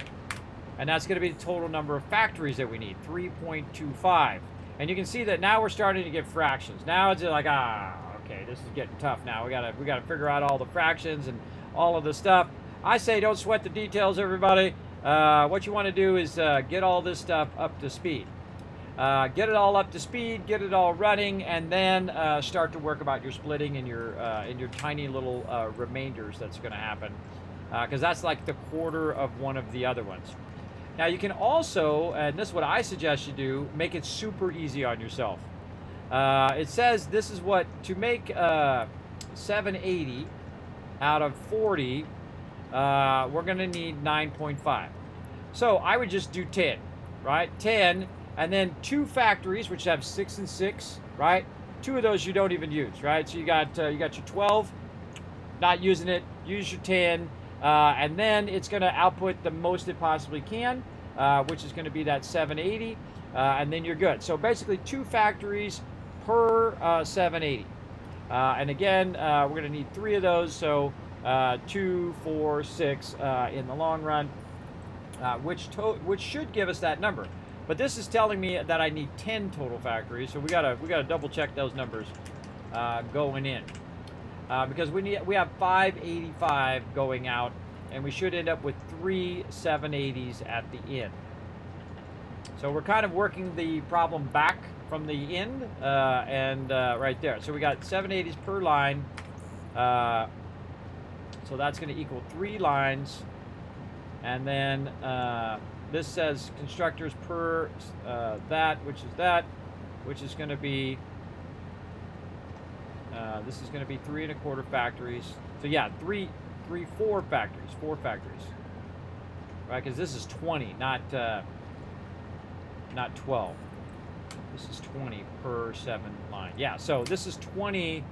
And that's going to be the total number of factories that we need, 3.25. And you can see that now we're starting to get fractions. Now it's like, okay, this is getting tough now. We gotta figure out all the fractions and all of the stuff. I say don't sweat the details, everybody. What you want to do is get all this stuff up to speed. Get it all up to speed, get it all running, and then start to work about your splitting and your tiny little remainders that's going to happen. Because that's like the quarter of one of the other ones. Now you can also, and this is what I suggest you do, make it super easy on yourself. It says this is what, to make 780 out of 40, we're going to need 9.5. So I would just do 10, right? 10, and then 2 factories, which have 6 and 6, right? 2 of those you don't even use, right? So you got your 12, not using it, use your 10, and then it's going to output the most it possibly can, which is going to be that 780, and then you're good. So basically 2 factories per 780. And again, we're going to need 3 of those, so 2, 4, 6 in the long run, which should give us that number. But this is telling me that I need 10 total factories, so we gotta double check those numbers going in. Because we have 585 going out, and we should end up with 3 780s at the end. So we're kind of working the problem back from the end, and right there. So we got 780s per line. So that's going to equal 3 lines, and then this says constructors per that, which is going to be. This is going to be 3 1/4 factories. So yeah, 4 factories, right? Because this is 20, not 12. This is 20 per 7 line. Yeah, so this is 20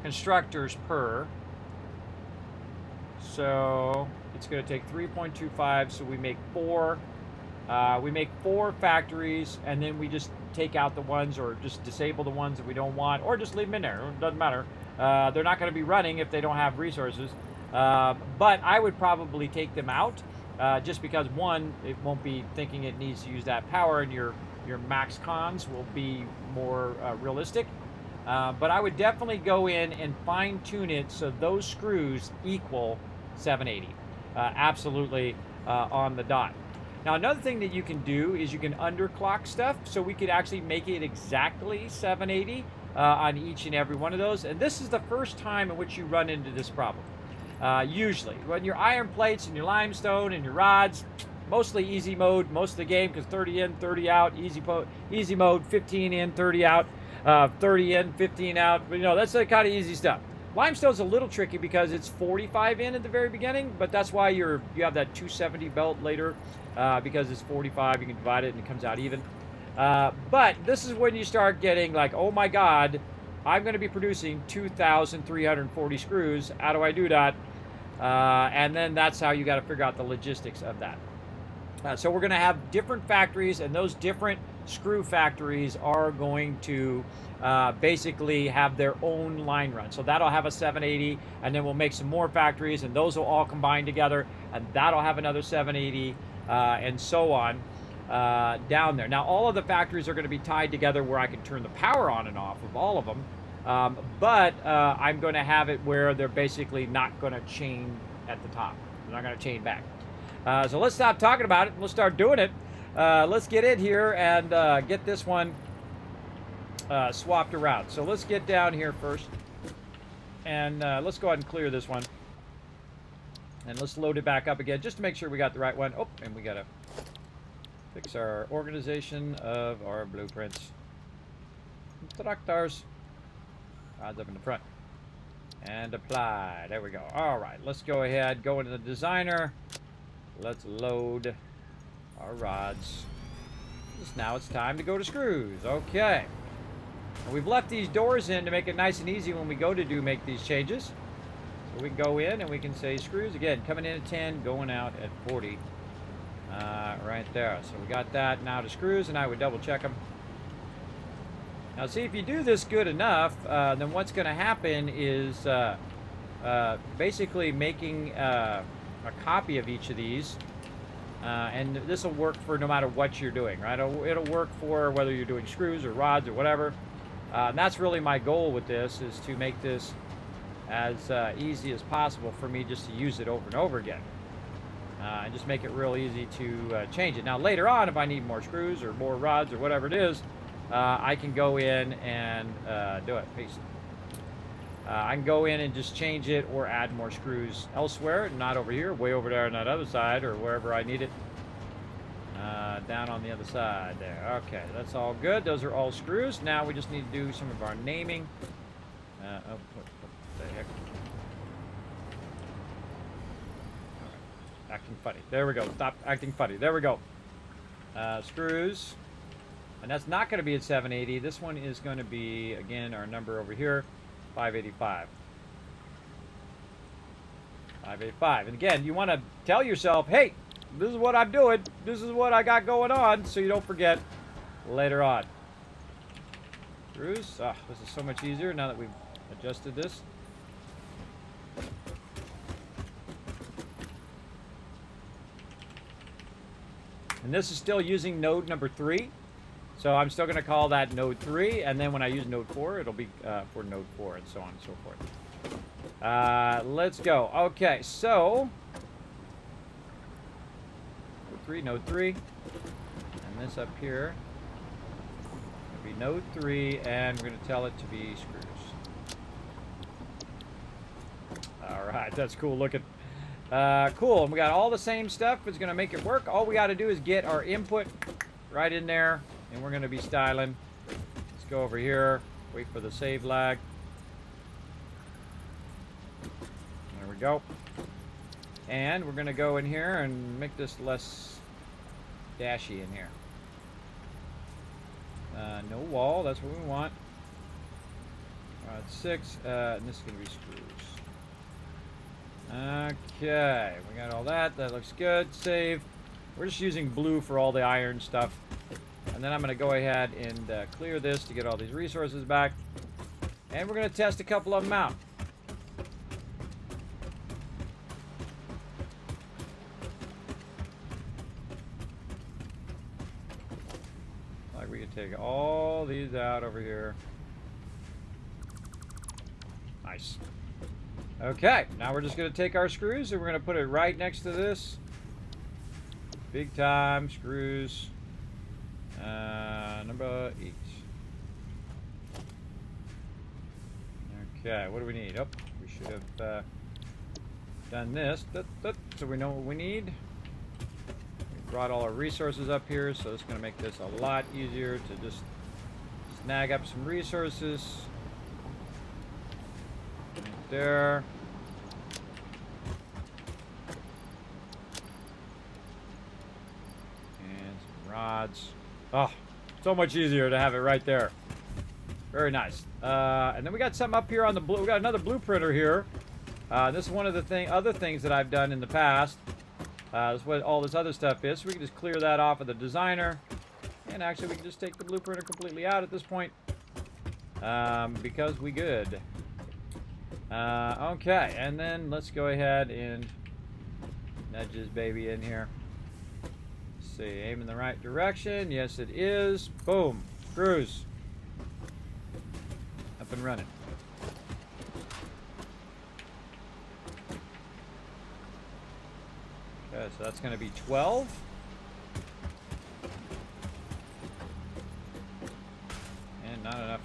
constructors per. So it's going to take 3.25. So we make 4. We make 4 factories, and then we just take out the ones, or just disable the ones that we don't want, or just leave them in there. It doesn't matter. They're not going to be running if they don't have resources. But I would probably take them out, just because, one, it won't be thinking it needs to use that power, and your max cons will be more realistic. But I would definitely go in and fine tune it so those screws equal 780. Absolutely on the dot. Now, another thing that you can do is you can underclock stuff, so we could actually make it exactly 780, on each and every one of those. And this is the first time in which you run into this problem. Usually, when your iron plates and your limestone and your rods, mostly easy mode most of the game, because 30 in, 30 out, easy mode, 15 in, 30 out, 30 in, 15 out. But, you know, that's the kind of easy stuff. Limestone's a little tricky because it's 45 in at the very beginning, but that's why you have that 270 belt later, because it's 45. You can divide it and it comes out even. But this is when you start getting like, oh my God, I'm going to be producing 2,340 screws. How do I do that? And then that's how you got to figure out the logistics of that. So we're going to have different factories, and those different screw factories are going to basically have their own line run. So that'll have a 780, and then we'll make some more factories, and those will all combine together, and that'll have another 780, and so on down there. Now, all of the factories are going to be tied together where I can turn the power on and off of all of them, but I'm going to have it where they're basically not going to chain at the top. They're not going to chain back. So let's stop talking about it, and we'll start doing it. Let's get in here and get this one swapped around. So let's get down here first, and let's go ahead and clear this one. And let's load it back up again, just to make sure we got the right one. Oh, and we got to fix our organization of our blueprints. Tractors. Rods up in the front. And apply. There we go. All right, let's go ahead, go into the designer. Let's load our rods. Now it's time to go to screws. Okay. And we've left these doors in to make it nice and easy when we go to make these changes. So we can go in and we can say screws again, coming in at 10, going out at 40. Right there. So we got that. Now to screws, and I would double check them. Now see, if you do this good enough, then what's going to happen is basically making a copy of each of these, and this will work for no matter what you're doing, right? It'll work for whether you're doing screws or rods or whatever, and that's really my goal with this, is to make this as easy as possible for me just to use it over and over again, and just make it real easy to change it. Now later on, if I need more screws or more rods or whatever it is, I can go in and do it. Peace. I can go in and just change it or add more screws elsewhere, not over here, way over there on that other side, or wherever I need it. Down on the other side there. Okay, that's all good. Those are all screws. Now we just need to do some of our naming. What the heck? All right. Acting funny. There we go. Stop acting funny. There we go. Screws. And that's not going to be at 780. This one is going to be, again, our number over here. 585. 585. And again, you want to tell yourself, hey, this is what I'm doing. This is what I got going on, so you don't forget later on. Screws. Oh, this is so much easier now that we've adjusted this. And this is still using node number 3. So I'm still going to call that node 3, and then when I use node 4, it'll be for node 4, and so on and so forth. Let's go. Okay, so node 3, and this up here will be node 3, and we're going to tell it to be screws. All right, that's cool looking. Cool, and we got all the same stuff. It's going to make it work. All we got to do is get our input right in there. And we're going to be styling. Let's go over here. Wait for the save lag. There we go. And we're going to go in here and make this less dashy in here. No wall. That's what we want. All right, 6. And this is going to be screws. Okay. We got all that. That looks good. Save. We're just using blue for all the iron stuff. And then I'm going to go ahead and clear this to get all these resources back. And we're going to test a couple of them out. Like we can take all these out over here. Nice. Okay, now we're just going to take our screws and we're going to put it right next to this. Big time screws. Number 8. Okay, what do we need? Oh, we should have done this. So we know what we need. We brought all our resources up here, so it's going to make this a lot easier to just snag up some resources. Right there. And some rods. Oh, so much easier to have it right there. Very nice. And then we got something up here on the blue. We got another blueprinter here. This is one of the other things that I've done in the past. This is what all this other stuff is. So we can just clear that off of the designer. And actually, we can just take the blueprinter completely out at this point. Because we good. Okay, and then let's go ahead and nudge this baby in here. Let's see, aim in the right direction. Yes, it is. Boom. Screws. Up and running. Okay, so that's going to be 12. And not enough.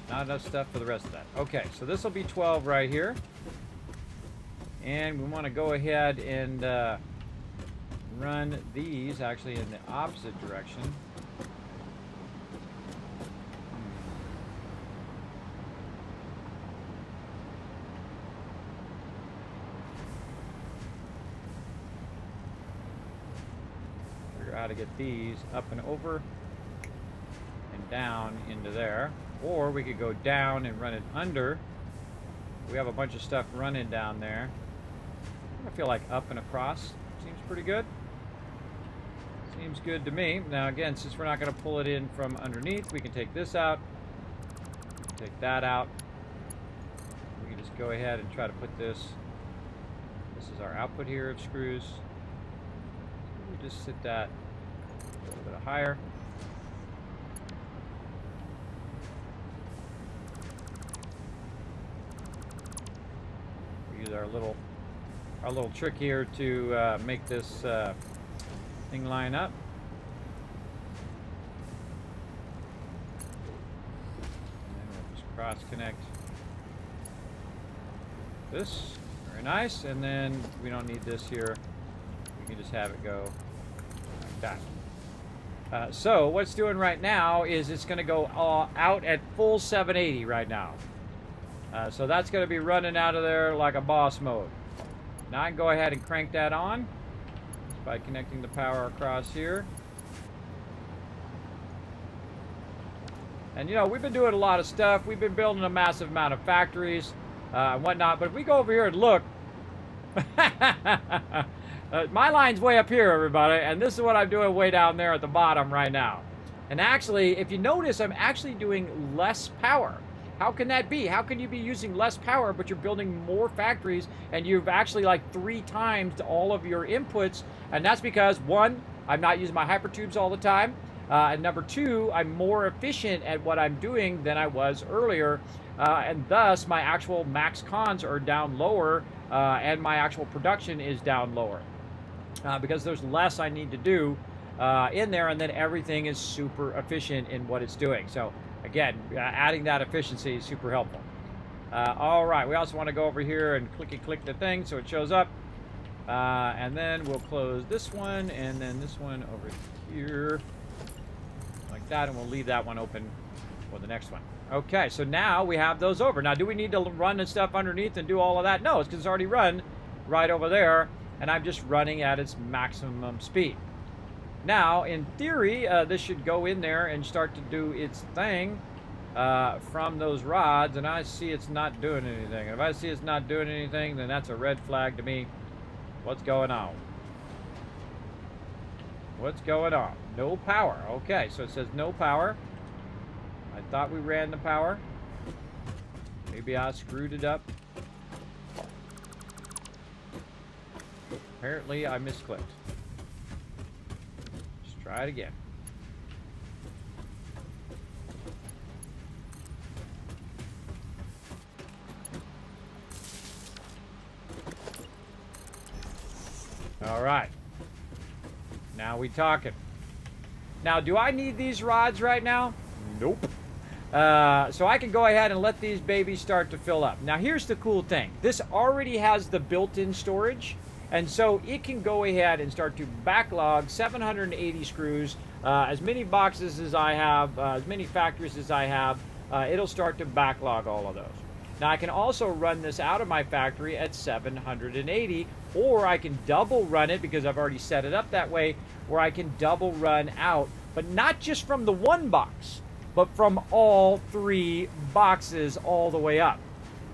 Not enough stuff for the rest of that. Okay, so this will be 12 right here. And we want to go ahead and run these actually in the opposite direction. How to get these up and over and down into there, or we could go down and run it under. We have a bunch of stuff running down there. I feel like up and across seems pretty good. Seems good to me. Now again, since we're not going to pull it in from underneath, we can take this out, take that out. We can just go ahead and try to put this. This is our output here of screws. We just sit that a little bit higher. We use our little trick here to make this thing line up. And then we'll just cross connect this. Very nice. And then we don't need this here. We can just have it go like that. So what it's doing right now is it's going to go out at full 780 right now. So that's going to be running out of there like a boss mode. Now I can go ahead and crank that on just by connecting the power across here. And you know, we've been doing a lot of stuff. We've been building a massive amount of factories and whatnot. But if we go over here and look, my line's way up here, everybody, and this is what I'm doing way down there at the bottom right now. And actually, if you notice, I'm actually doing less power. How can that be? How can you be using less power, but you're building more factories, and you've actually like 3 times all of your inputs? And that's because, 1, I'm not using my hypertubes all the time, and number 2, I'm more efficient at what I'm doing than I was earlier, and thus my actual max cons are down lower, and my actual production is down lower. Because there's less I need to do in there, and then everything is super efficient in what it's doing. So again, adding that efficiency is super helpful. All right, we also want to go over here and click the thing so it shows up. And then we'll close this one and then this one over here like that, and we'll leave that one open for the next one. Okay, so now we have those over. Now, do we need to run the stuff underneath and do all of that? No, it's because it's already run right over there, and I'm just running at its maximum speed. Now, in theory, this should go in there and start to do its thing from those rods, and I see it's not doing anything. And if I see it's not doing anything, then that's a red flag to me. What's going on? What's going on? No power. Okay, so it says no power. I thought we ran the power. Maybe I screwed it up. Apparently, I misclicked. Let's try it again. All right. Now we talking. Now, do I need these rods right now? Nope. So I can go ahead and let these babies start to fill up. Now here's the cool thing. This already has the built-in storage, and so it can go ahead and start to backlog 780 screws, as many boxes as I have, as many factories as I have. It'll start to backlog all of those. Now I can also run this out of my factory at 780, or I can double run it because I've already set it up that way, where I can double run out, but not just from the one box, but from all 3 boxes all the way up.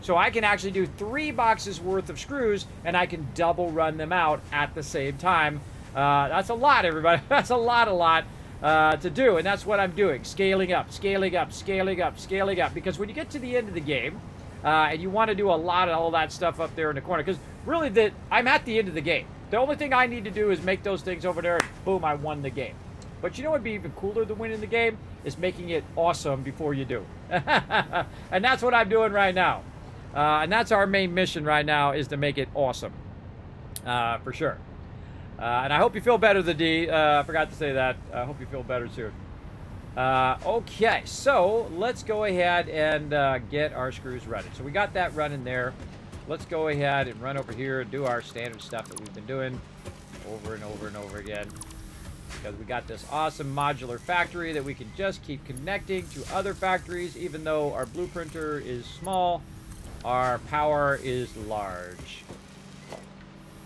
So I can actually do 3 boxes worth of screws, and I can double run them out at the same time. That's a lot, everybody. That's a lot to do, and that's what I'm doing. Scaling up, scaling up, scaling up, scaling up. Because when you get to the end of the game, and you want to do a lot of all that stuff up there in the corner, because really I'm at the end of the game. The only thing I need to do is make those things over there, and boom, I won the game. But you know what would be even cooler than winning the game? Is making it awesome before you do. And that's what I'm doing right now. And that's our main mission right now, is to make it awesome. For sure. And I hope you feel better, the D. I forgot to say that. I hope you feel better soon. Okay, so let's go ahead and get our screws running. So we got that running there. Let's go ahead and run over here and do our standard stuff that we've been doing over and over and over again. Because we got this awesome modular factory that we can just keep connecting to other factories. Even though our blueprinter is small, our power is large.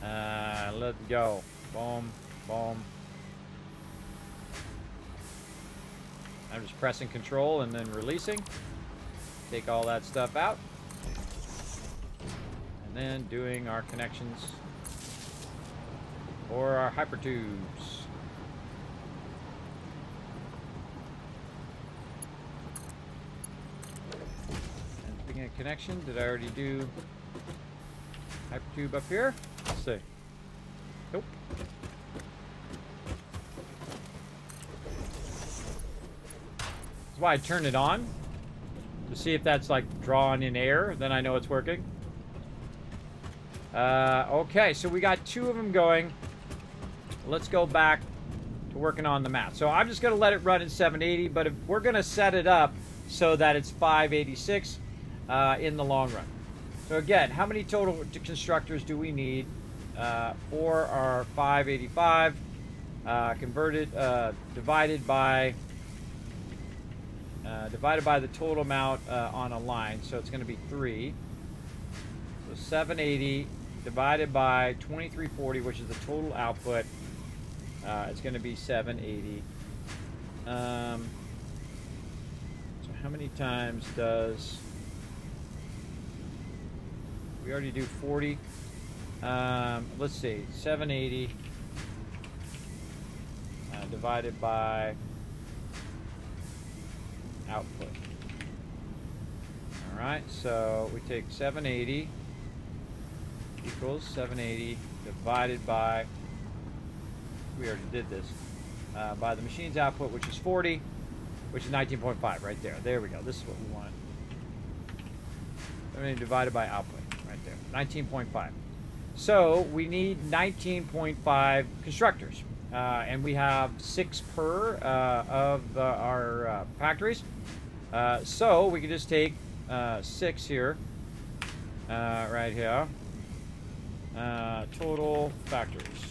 Let's go. Boom, boom. I'm just pressing control and then releasing. Take all that stuff out. And then doing our connections for our hyper tubes. A connection. Did I already do hypertube up here? Let's see. Nope. That's why I turn it on, to see if that's like drawing in air. Then I know it's working. Okay, so we got 2 of them going. Let's go back to working on the math. So I'm just going to let it run at 780, but if we're going to set it up so that it's 586 in the long run. So again, how many total constructors do we need for our 585 converted, divided by the total amount on a line? So it's going to be 3. So 780 divided by 2340, which is the total output. It's going to be 780. So how many times does... We already do 40. Let's see, 780 divided by output. All right, so we take 780 equals 780 divided by, we already did this, by the machine's output, which is 40, which is 19.5 right there. There we go. This is what we want. 780 divided by output. 19.5. So we need 19.5 constructors, and we have 6 per of our factories. So we can just take 6 here, right here. Total factories.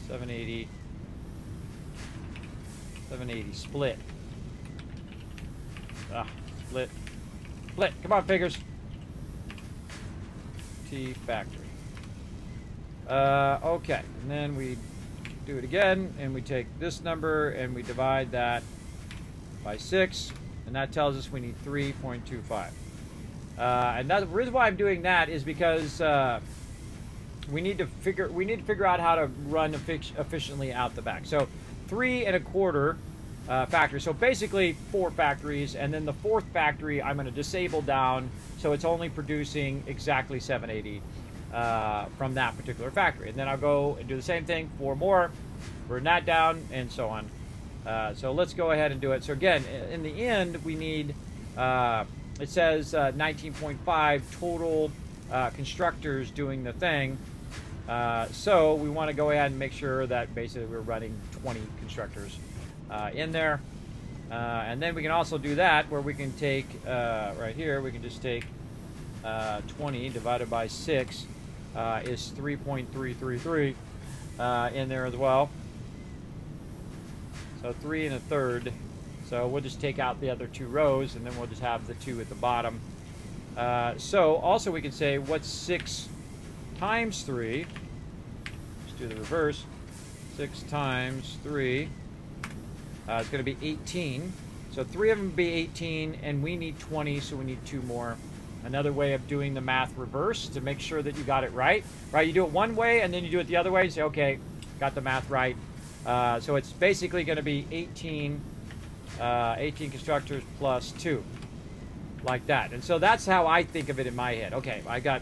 780 split. Split. Come on, figures. Factory. Okay, and then we do it again, and we take this number and we divide that by 6, and that tells us we need 3.25. And the reason why I'm doing that is because we need to figure out how to run efficiently out the back. So 3 1/4 factory. So basically 4 factories, and then the 4th factory I'm going to disable down, so it's only producing exactly 780 from that particular factory. And then I'll go and do the same thing, 4 more, burn that down, and so on. So let's go ahead and do it. So again, in the end, we need, it says 19.5 total constructors doing the thing. So we want to go ahead and make sure that basically we're running 20 constructors in there. And then we can also do that where we can take, right here, we can just take 20 divided by 6 is 3.333 in there as well. So 3 1/3. So we'll just take out the other 2 rows, and then we'll just have the 2 at the bottom. So also we can say, what's 6 times 3? Let's do the reverse. 6 times 3 is going to be 18. So 3 of them would be 18, and we need 20, so we need 2 more. Another way of doing the math reverse to make sure that you got it right. Right, you do it one way, and then you do it the other way. You say, okay, got the math right. So it's basically going to be 18 constructors plus 2. Like that. And so that's how I think of it in my head. Okay, I got,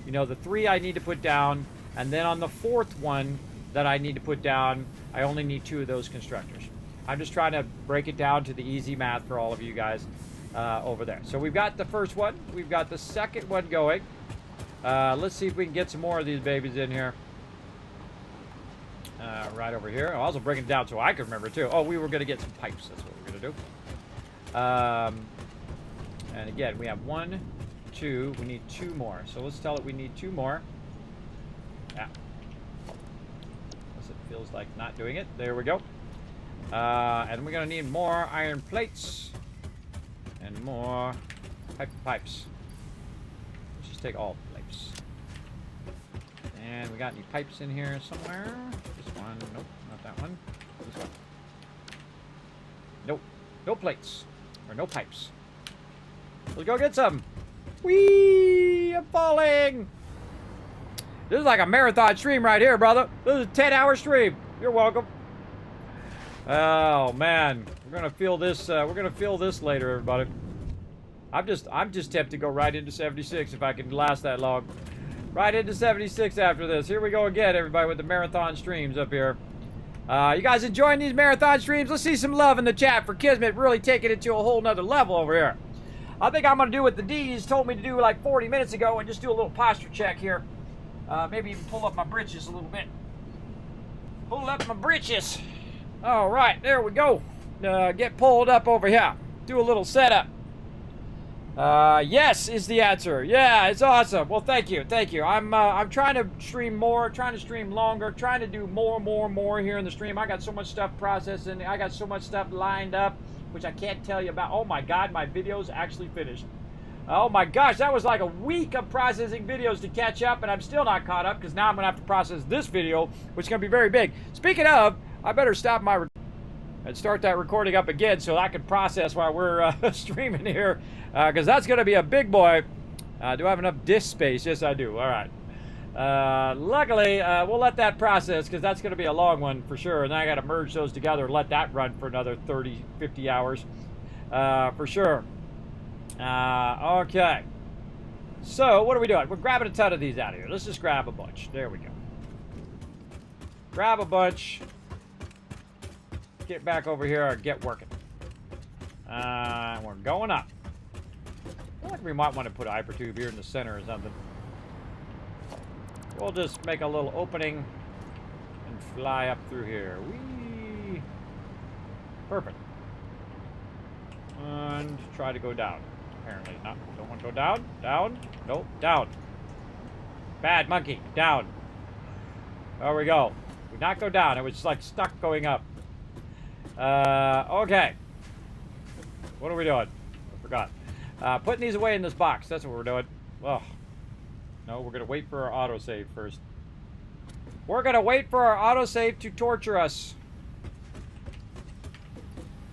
you know, the 3 I need to put down, and then on the 4th one that I need to put down, I only need 2 of those constructors. I'm just trying to break it down to the easy math for all of you guys over there. So we've got the first one. We've got the second one going. Let's see if we can get some more of these babies in here. Right over here. I'll also break it down so I can remember too. Oh, we were going to get some pipes. That's what we're going to do. And again, we have 1, 2. We need 2 more. So let's tell it we need 2 more. Yeah. Unless it feels like not doing it. There we go. And we're going to need more iron plates. And more pipes. Let's just take all the pipes. And we got any pipes in here somewhere? This one. Nope, not that one. This one. Nope. No plates. Or no pipes. Let's go get some. Whee! I'm falling. This is like a marathon stream right here, brother. This is a 10-hour stream. You're welcome. Oh man, we're gonna feel this. We're gonna feel this later, everybody. I'm just tempted to go right into 76 if I can last that long. Right into 76 after this. Here we go again, everybody, with the marathon streams up here. You guys enjoying these marathon streams? Let's see some love in the chat for Kismet really taking it to a whole nother level over here. I think I'm going to do what the D's told me to do like 40 minutes ago and just do a little posture check here. Maybe even pull up my britches a little bit. Pull up my britches. All right, there we go. Get pulled up over here. Do a little setup. Yes is the answer. Yeah, it's awesome. Well, thank you. I'm trying to stream more, trying to stream longer, trying to do more here in the stream. I got so much stuff processing. I got so much stuff lined up, which I can't tell you about. Oh my God, my video's actually finished. Oh my gosh, that was like a week of processing videos to catch up, and I'm still not caught up because now I'm gonna have to process this video, which is gonna be very big. Speaking of, I better stop my and start that recording up again so I can process while we're streaming here, because that's going to be a big boy. Do I have enough disk space? Yes, I do. All right. Luckily, we'll let that process because that's going to be a long one for sure. And then I got to merge those together and let that run for another 30, 50 hours for sure. Okay. So what are we doing? We're grabbing a ton of these out of here. Let's just grab a bunch. There we go. Grab a bunch. Get back over here and get working. We're going up. I feel like we might want to put a hypertube here in the center or something. We'll just make a little opening and fly up through here. Whee! Perfect. And try to go down. Apparently not. Don't want to go down. Down. Nope. Down. Bad monkey. Down. There we go. We did not go down. It was like stuck going up. Okay. What are we doing? I forgot. Putting these away in this box. That's what we're doing. Oh. No, we're going to wait for our autosave first. We're going to wait for our autosave to torture us.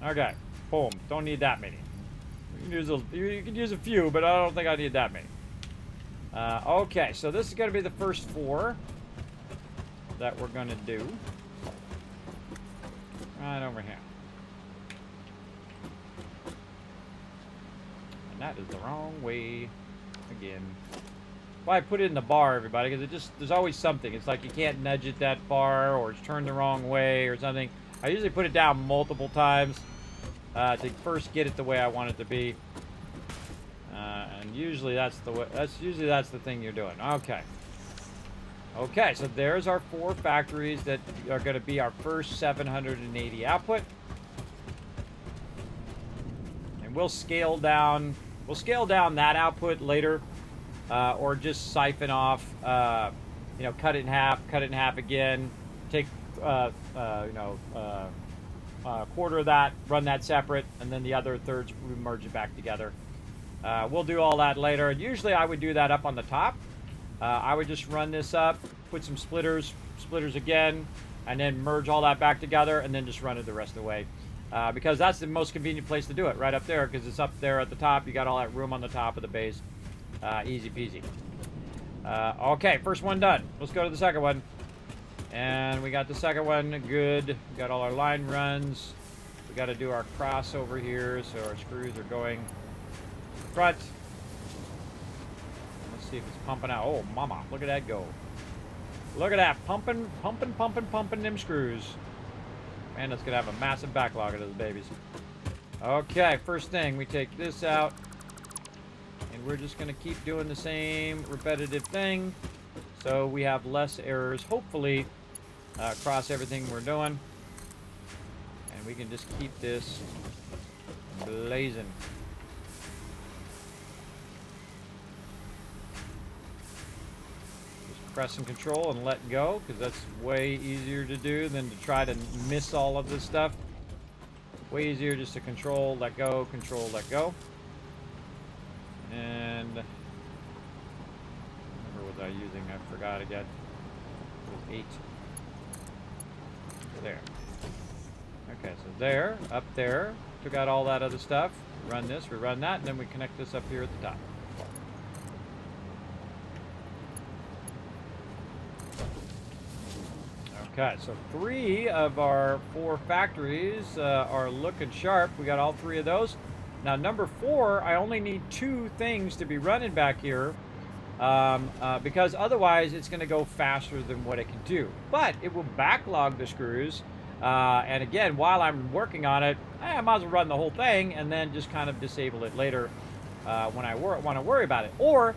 Okay. Boom. Don't need that many. You can use a few, but I don't think I need that many. Okay. So this is going to be the first 4 that we're going to do. Right over here. And that is the wrong way again. Why I put it in the bar, everybody, because it just, there's always something. It's like you can't nudge it that far, or it's turned the wrong way or something. I usually put it down multiple times to first get it the way I want it to be. And usually that's the way, that's the thing you're doing. Okay. Okay, so there's our 4 factories that are going to be our first 780 output. we'll scale down that output later, or just siphon off, you know, cut it in half again, take quarter of that, run that separate, and then the other thirds we merge it back together. We'll do all that later. Usually I would do that up on the top. I would just run this up, put some splitters again, and then merge all that back together, and then just run it the rest of the way. Because that's the most convenient place to do it, right up there, because it's up there at the top. You got all that room on the top of the base. Easy peasy. Okay, first one done. Let's go to the second one. And we got the second one good. We got all our line runs. We got to do our cross over here, so our screws are going front. Let's see if it's pumping out. Oh, mama, look at that go. Look at that, pumping them screws. Man, that's gonna have a massive backlog of those babies. Okay, first thing, we take this out. And we're just gonna keep doing the same repetitive thing. So we have less errors, hopefully, across everything we're doing. And we can just keep this blazing. Just press and control and let go, because that's way easier to do than to try to miss all of this stuff. Way easier just to control, let go, control, let go. And what was I using? I forgot again. It was 8. There. Okay, so there, up there, took out all that other stuff. Run this, we run that, and then we connect this up here at the top. Okay, so 3 of our 4 factories are looking sharp. We got all 3 of those. Now, number 4, I only need 2 things to be running back here. Because otherwise it's going to go faster than what it can do. But it will backlog the screws. And again, while I'm working on it, I might as well run the whole thing and then just kind of disable it later when I want to worry about it. Or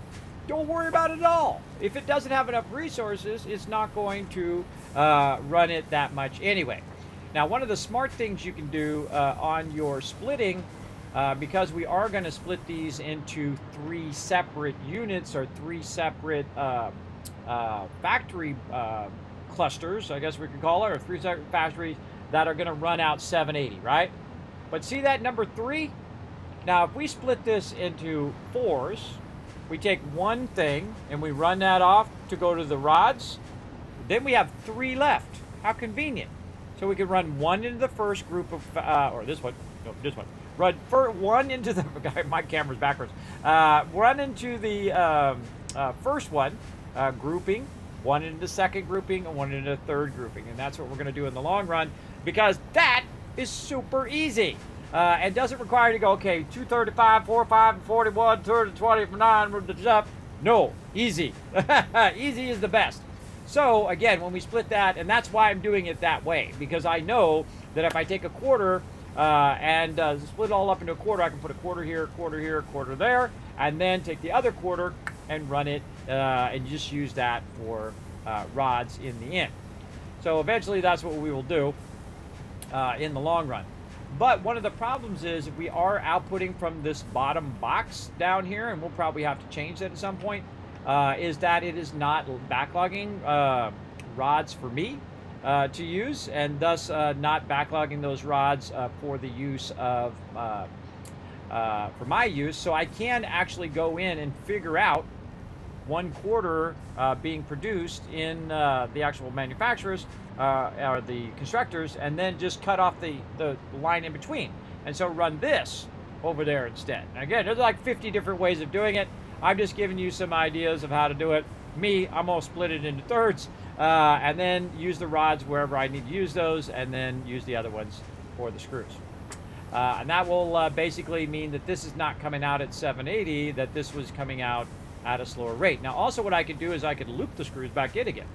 don't worry about it at all. If it doesn't have enough resources, it's not going to run it that much anyway. Now, one of the smart things you can do on your splitting, because we are going to split these into 3 separate units or 3 separate factory clusters, I guess we could call it, or 3 separate factories that are going to run out 780, right? But see that number 3? Now, if we split this into 4s, we take one thing and we run that off to go to the rods, then we have 3 left. How convenient. So we can run 1 into the first group of, or this one, no, this one. Run 1 into the, my camera's backwards. Run into the first one, grouping, 1 into the second grouping, and 1 into the third grouping. And that's what we're going to do in the long run, because that is super easy. And doesn't require you to go, okay, 235, 45, and 41, 30, 20, 9, up. No, easy. Easy is the best. So, again, when we split that, and that's why I'm doing it that way, because I know that if I take a quarter, and split it all up into a quarter, I can put a quarter here, quarter there, and then take the other quarter and run it, and just use that for rods in the end. So eventually that's what we will do in the long run. But one of the problems is if we are outputting from this bottom box down here, and we'll probably have to change that at some point, is that it is not backlogging rods for me to use, and thus not backlogging those rods for the use of for my use. So I can actually go in and figure out 1/4 being produced in the actual manufacturers or the constructors, and then just cut off the line in between, and so run this over there instead. And again, there's like 50 different ways of doing it. I'm just giving you some ideas of how to do it. Me, I'm gonna split it into thirds, and then use the rods wherever I need to use those, and then use the other ones for the screws. And that will basically mean that this is not coming out at 780, that this was coming out at a slower rate. Now, also what I could do is I could loop the screws back in again.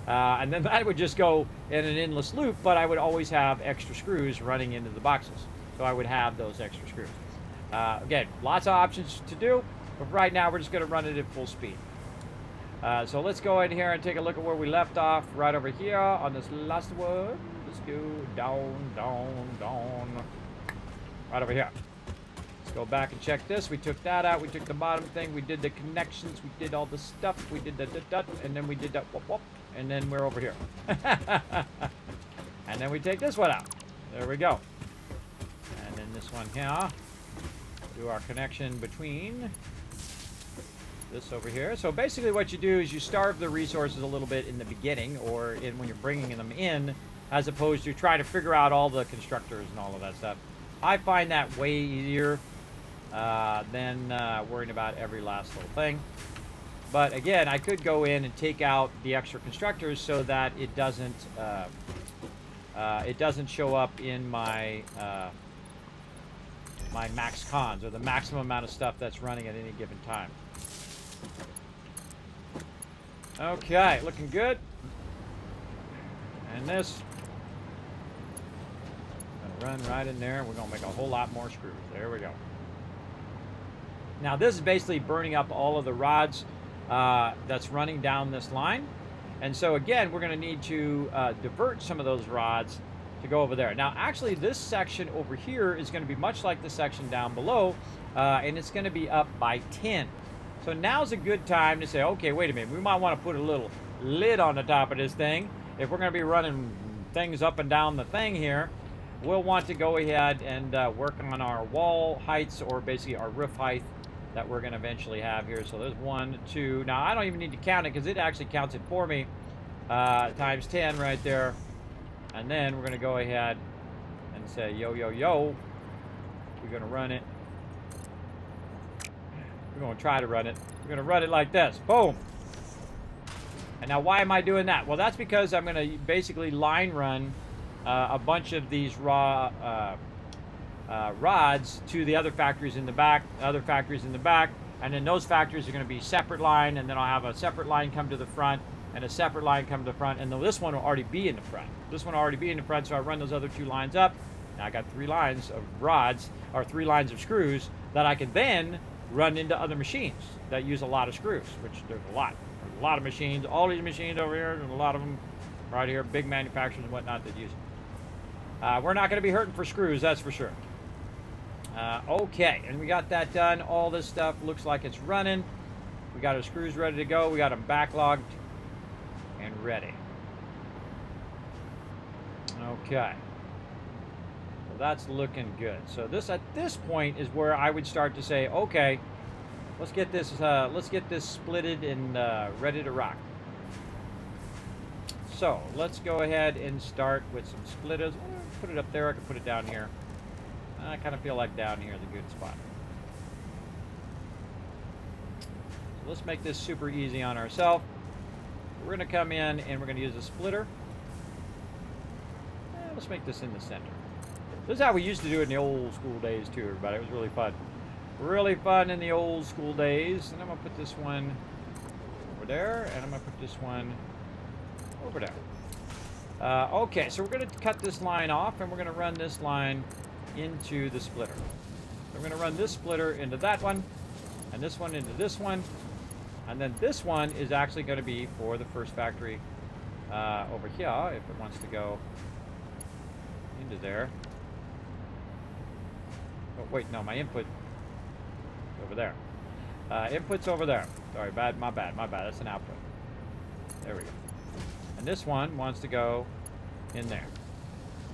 And then that would just go in an endless loop, but I would always have extra screws running into the boxes. So I would have those extra screws. Again, lots of options to do, but right now we're just going to run it at full speed. So let's go in here and take a look at where we left off, right over here on this last one. Let's go down, down, down. Right over here. Go back and check this. We took that out. We took the bottom thing. We did the connections. We did all the stuff. We did the and then we did that whoop, whoop, and then we're over here. And then we take this one out. There we go. And then this one here. Do our connection between this over here. So basically what you do is you starve the resources a little bit in the beginning or when you're bringing them in, as opposed to trying to figure out all the constructors and all of that stuff. I find that way easier than worrying about every last little thing. But again, I could go in and take out the extra constructors so that it doesn't show up in my my max cons, or the maximum amount of stuff that's running at any given time. Okay, looking good. And this, gonna run right in there. We're gonna make a whole lot more screws. There we go. Now this is basically burning up all of the rods that's running down this line. And so again, we're gonna need to divert some of those rods to go over there. Now actually this section over here is gonna be much like the section down below, and it's gonna be up by 10. So now's a good time to say, okay, wait a minute, we might wanna put a little lid on the top of this thing. If we're gonna be running things up and down the thing here, we'll want to go ahead and work on our wall heights, or basically our roof height that we're gonna eventually have here. So there's 1, 2, now I don't even need to count it because it actually counts it for me, times 10 right there. And then we're going to go ahead and say, yo, yo, yo. We're going to run it. We're going to try to run it. We're going to run it like this. Boom. And now why am I doing that? Well, that's because I'm going to basically line run a bunch of these raw rods to the other factories in the back, and then those factories are going to be separate line, and then I'll have a separate line come to the front, and a separate line come to the front, and then this one will already be in the front. This one will already be in the front, so I run those other 2 lines up. Now I got 3 lines of rods, or 3 lines of screws, that I can then run into other machines that use a lot of screws, which there's a lot. There's a lot of machines. All these machines over here, and a lot of them right here, big manufacturers and whatnot that use it. We're not going to be hurting for screws, that's for sure. Okay, and we got that done. All this stuff looks like it's running. We got our screws ready to go. We got them backlogged and ready. Okay. Well, that's looking good. So this, at this point, is where I would start to say, okay, let's get this splitted and ready to rock. So let's go ahead and start with some splitters. Put it up there. I can put it down here. I kind of feel like down here is a good spot. So let's make this super easy on ourselves. We're going to come in and we're going to use a splitter. Let's make this in the center. This is how we used to do it in the old school days too, everybody. It was really fun. Really fun in the old school days. And I'm going to put this one over there, and I'm going to put this one over there. Okay, so we're going to cut this line off, and we're going to run this line into the splitter. So we're going to run this splitter into that one, and this one into this one, and then this one is actually going to be for the first factory over here, if it wants to go into there. Oh wait, no, my input over there. Input's over there. Sorry, my bad. That's an output. There we go. And this one wants to go in there.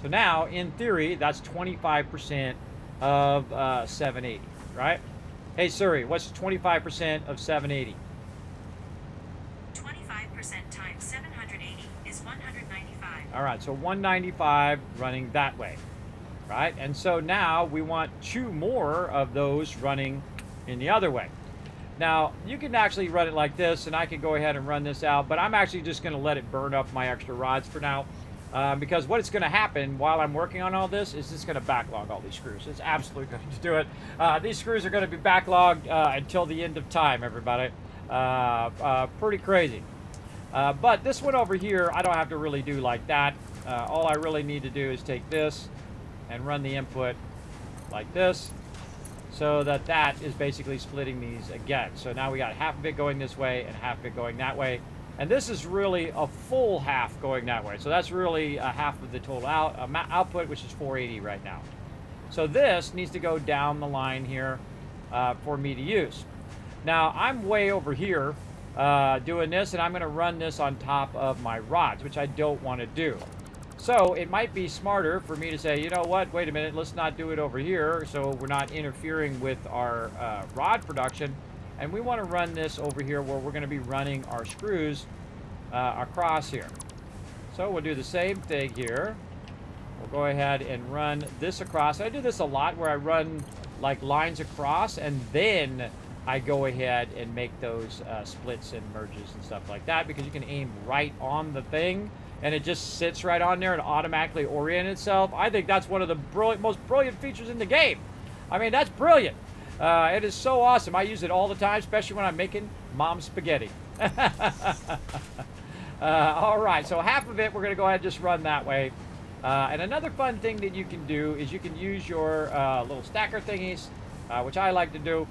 So now, in theory, that's 25% of 780, right? Hey Siri, what's 25% of 780? 25% times 780 is 195. All right, so 195 running that way, right? And so now we want 2 more of those running in the other way. Now, you can actually run it like this, and I can go ahead and run this out, but I'm actually just going to let it burn up my extra rods for now. Because what's going to happen while I'm working on all this is it's going to backlog all these screws. It's absolutely going to do it. These screws are going to be backlogged until the end of time, everybody. Pretty crazy. But this one over here, I don't have to really do like that. All I really need to do is take this and run the input like this, so that that is basically splitting these again. So now we got half of it going this way and half of it going that way. And this is really a full half going that way. So that's really a half of the total output, which is 480 right now. So this needs to go down the line here for me to use. Now, I'm way over here doing this, and I'm going to run this on top of my rods, which I don't want to do. So it might be smarter for me to say, you know what, wait a minute, let's not do it over here so we're not interfering with our rod production. And we want to run this over here where we're going to be running our screws across here. So we'll do the same thing here. We'll go ahead and run this across. I do this a lot where I run like lines across and then I go ahead and make those splits and merges and stuff like that, because you can aim right on the thing and it just sits right on there and automatically orient itself. I think that's one of the most brilliant features in the game. I mean, that's brilliant. It is so awesome. I use it all the time, especially when I'm making mom's spaghetti. All right, so half of it we're going to go ahead and just run that way. And another fun thing that you can do is you can use your little stacker thingies, which I like to do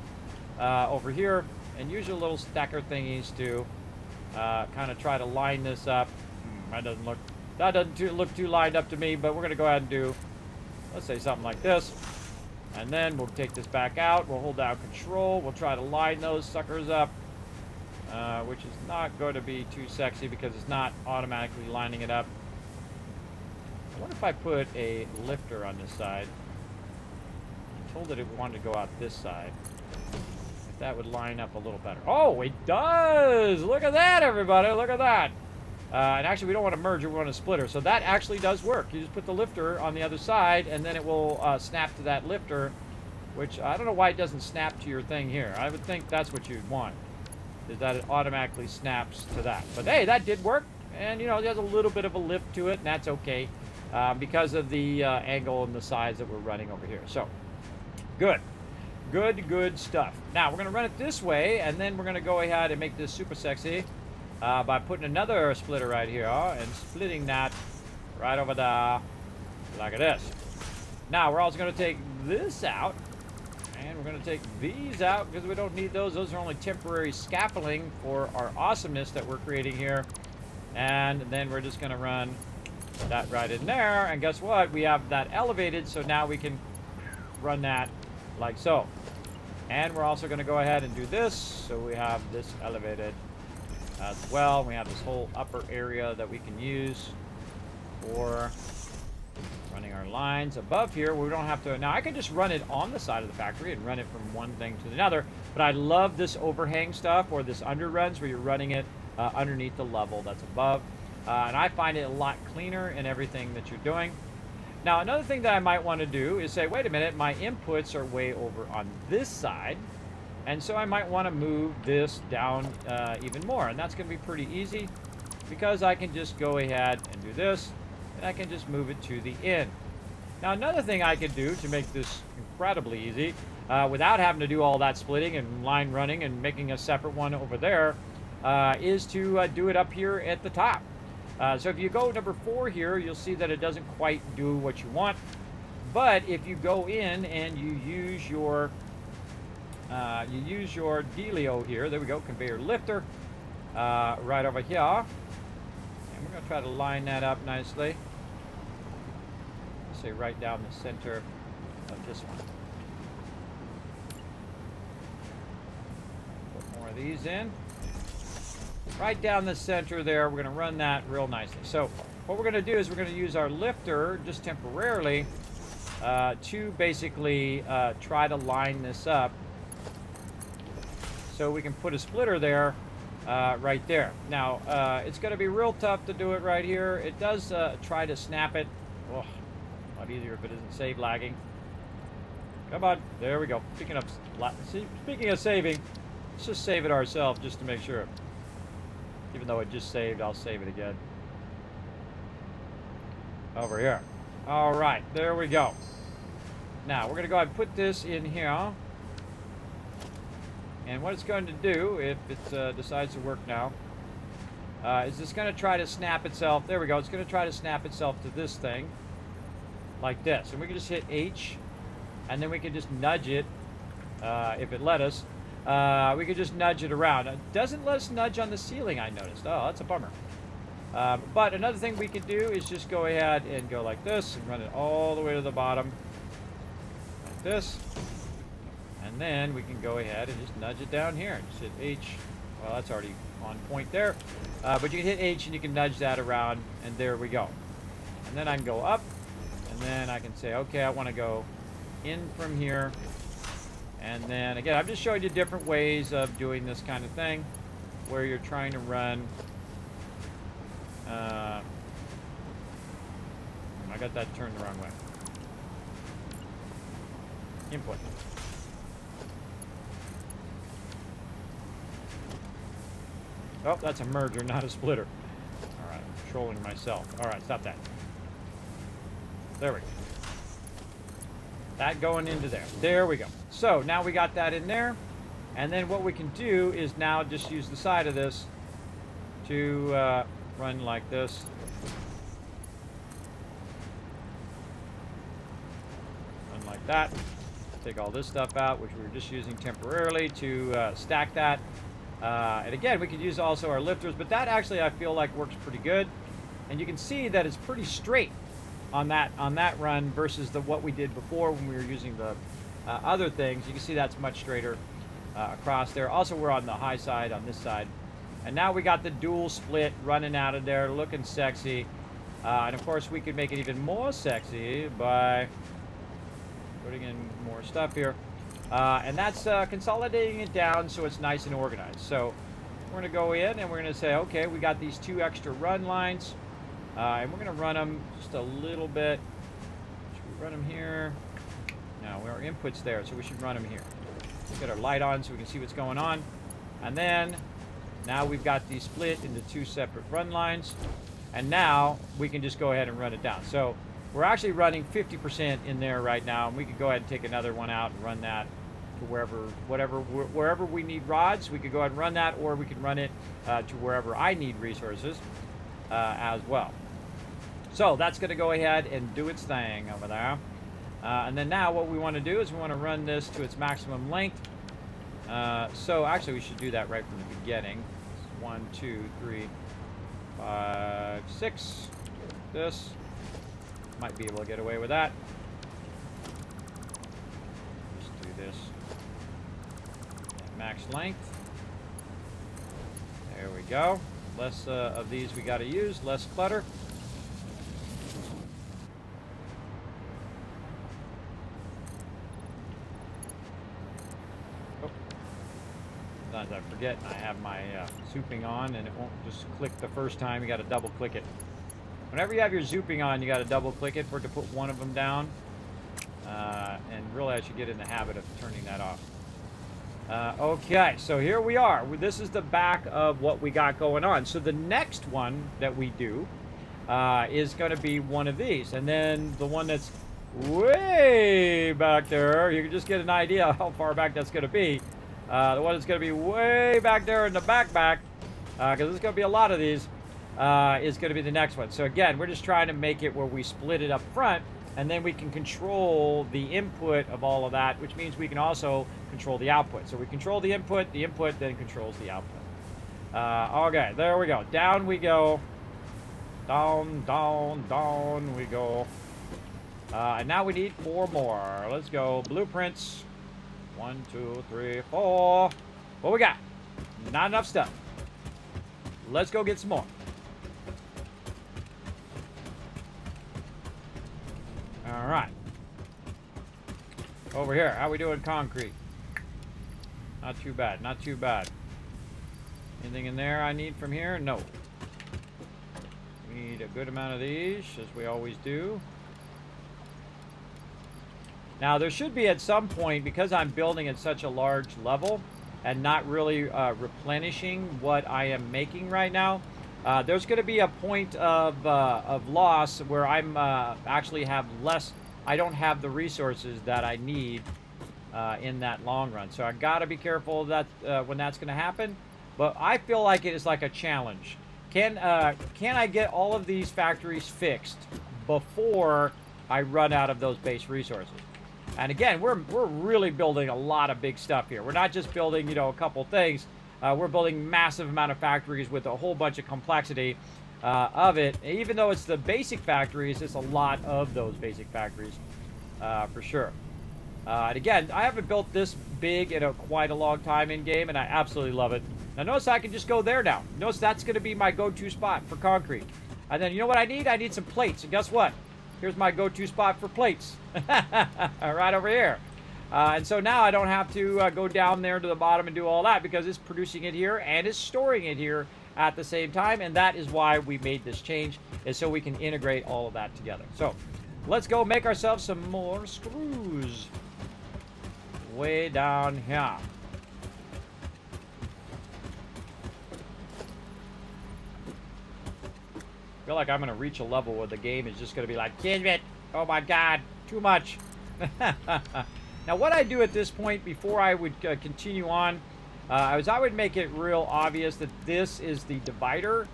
over here, and use your little stacker thingies to kind of try to line this up. That doesn't look too lined up to me, but we're going to go ahead and do, let's say, something like this. And then we'll take this back out. We'll hold down Control. We'll try to line those suckers up, which is not going to be too sexy because it's not automatically lining it up. I wonder if I put a lifter on this side. I told it wanted to go out this side. If that would line up a little better. Oh, it does! Look at that, everybody! Look at that! And actually, we don't want a merger, we want a splitter. So that actually does work. You just put the lifter on the other side, and then it will snap to that lifter, which I don't know why it doesn't snap to your thing here. I would think that's what you'd want, is that it automatically snaps to that. But hey, that did work. And, you know, there's a little bit of a lift to it, and that's okay because of the angle and the size that we're running over here. So, good. Good stuff. Now, we're going to run it this way, and then we're going to go ahead and make this super sexy by putting another splitter right here and splitting that right over there like this. Now, we're also going to take this out, and we're going to take these out because we don't need those. Those are only temporary scaffolding for our awesomeness that we're creating here. And then we're just going to run that right in there. And guess what? We have that elevated, so now we can run that like so. And we're also going to go ahead and do this, so we have this elevated as well. We have this whole upper area that we can use for running our lines above here. We don't have to. Now I could just run it on the side of the factory and run it from one thing to another, but I love this overhang stuff or this underruns where you're running it underneath the level that's above, and I find it a lot cleaner in everything that you're doing. Now, another thing that I might want to do is say, wait a minute, my inputs are way over on this side, and so I might want to move this down even more, and that's going to be pretty easy because I can just go ahead and do this, and I can just move it to the end. Now, another thing I could do to make this incredibly easy, without having to do all that splitting and line running and making a separate one over there, is to do it up here at the top. So if you go number 4 here, you'll see that it doesn't quite do what you want. But if you go in and you use your dealio here, there we go, conveyor lifter, right over here, and we're going to try to line that up nicely. Say right down the center of this one. Put more of these in. Right down the center there, we're going to run that real nicely. So what we're going to do is we're going to use our lifter just temporarily to basically try to line this up so we can put a splitter there right there. Now, it's going to be real tough to do it right here. It does try to snap it. Oh, a lot easier if it isn't save lagging. Come on, there we go. Speaking of saving, let's just save it ourselves just to make sure. Even though it just saved, I'll save it again. Over here. All right, there we go. Now, we're going to go ahead and put this in here. And what it's going to do, if it decides to work now, is it's going to try to snap itself. There we go. It's going to try to snap itself to this thing. Like this. And we can just hit H. And then we can just nudge it, if it let us. We could just nudge it around. It doesn't let us nudge on the ceiling, I noticed. Oh, that's a bummer. But another thing we could do is just go ahead and go like this and run it all the way to the bottom. like this. And then we can go ahead and just nudge it down here. Just hit H. Well, that's already on point there. But you can hit H and you can nudge that around, and there we go. And then I can go up, and then I can say, okay, I want to go in from here. And then, again, I'm just showing you different ways of doing this kind of thing, where you're trying to run... I got that turned the wrong way. Input. Oh, that's a merger, not a splitter. All right, I'm trolling myself. All right, stop that. There we go. That going into there. There we go. So now we got that in there. And then what we can do is now just use the side of this to run like this. Run like that. Take all this stuff out, which we were just using temporarily to stack that. And again, we could use also our lifters, but that actually I feel like works pretty good. And you can see that it's pretty straight on that run versus what we did before when we were using the other things. You can see that's much straighter across there. Also, we're on the high side on this side. And now we got the dual split running out of there, looking sexy. And of course, we could make it even more sexy by putting in more stuff here. And that's consolidating it down so it's nice and organized. So we're going to go in and we're going to say, okay, we got these 2 extra run lines. And we're going to run them just a little bit. Should we run them here? No, our input's there, so we should run them here. Let's get our light on so we can see what's going on. And then, now we've got these split into 2 separate run lines. And now, we can just go ahead and run it down. So, we're actually running 50% in there right now. And we could go ahead and take another one out and run that to wherever we need rods. We could go ahead and run that, or we could run it to wherever I need resources as well. So that's going to go ahead and do its thing over there. And then now what we want to do is we want to run this to its maximum length. So actually we should do that right from the beginning. 1, 2, 3, 5, 6. This. Might be able to get away with that. Just do this. Max length. There we go. Less of these we got to use. Less clutter. Sometimes I forget I have my zooping on and it won't just click the first time. You got to double click it. Whenever you have your zooping on, you got to double click it for it to put one of them down. And really I should get in the habit of turning that off. Okay, so here we are. This is the back of what we got going on. So the next one that we do is going to be one of these. And then the one that's way back there, you can just get an idea how far back that's going to be. The one that's going to be way back there in the back, because there's going to be a lot of these, is going to be the next one. So again, we're just trying to make it where we split it up front, and then we can control the input of all of that, which means we can also control the output. So we control the input then controls the output. Okay, there we go. Down we go. Down, down, down we go. And now we need 4 more. Let's go. Blueprints. 1, 2, 3, 4. What we got? Not enough stuff. Let's go get some more. All right. Over here, how we doing concrete? Not too bad, not too bad. Anything in there I need from here? No. We need a good amount of these, as we always do. Now, there should be at some point, because I'm building at such a large level and not really replenishing what I am making right now, there's going to be a point of loss where I'm actually have less. I don't have the resources that I need in that long run. So I got to be careful that when that's going to happen. But I feel like it is like a challenge. Can I get all of these factories fixed before I run out of those base resources? And again, we're really building a lot of big stuff here. We're not just building, a couple things. We're building massive amount of factories with a whole bunch of complexity of it. Even though it's the basic factories, it's a lot of those basic factories for sure. And again, I haven't built this big in quite a long time in game, and I absolutely love it. Now notice I can just go there now. Notice that's going to be my go-to spot for concrete. And then you know what I need? I need some plates. And guess what? Here's my go-to spot for plates. Right over here. And so now I don't have to go down there to the bottom and do all that because it's producing it here and it's storing it here at the same time. And that is why we made this change, is so we can integrate all of that together. So let's go make ourselves some more screws. Way down here. I feel like I'm going to reach a level where the game is just going to be like, Kismet, oh my god, too much. Now what I do at this point before I would continue on, I would make it real obvious that this is the divider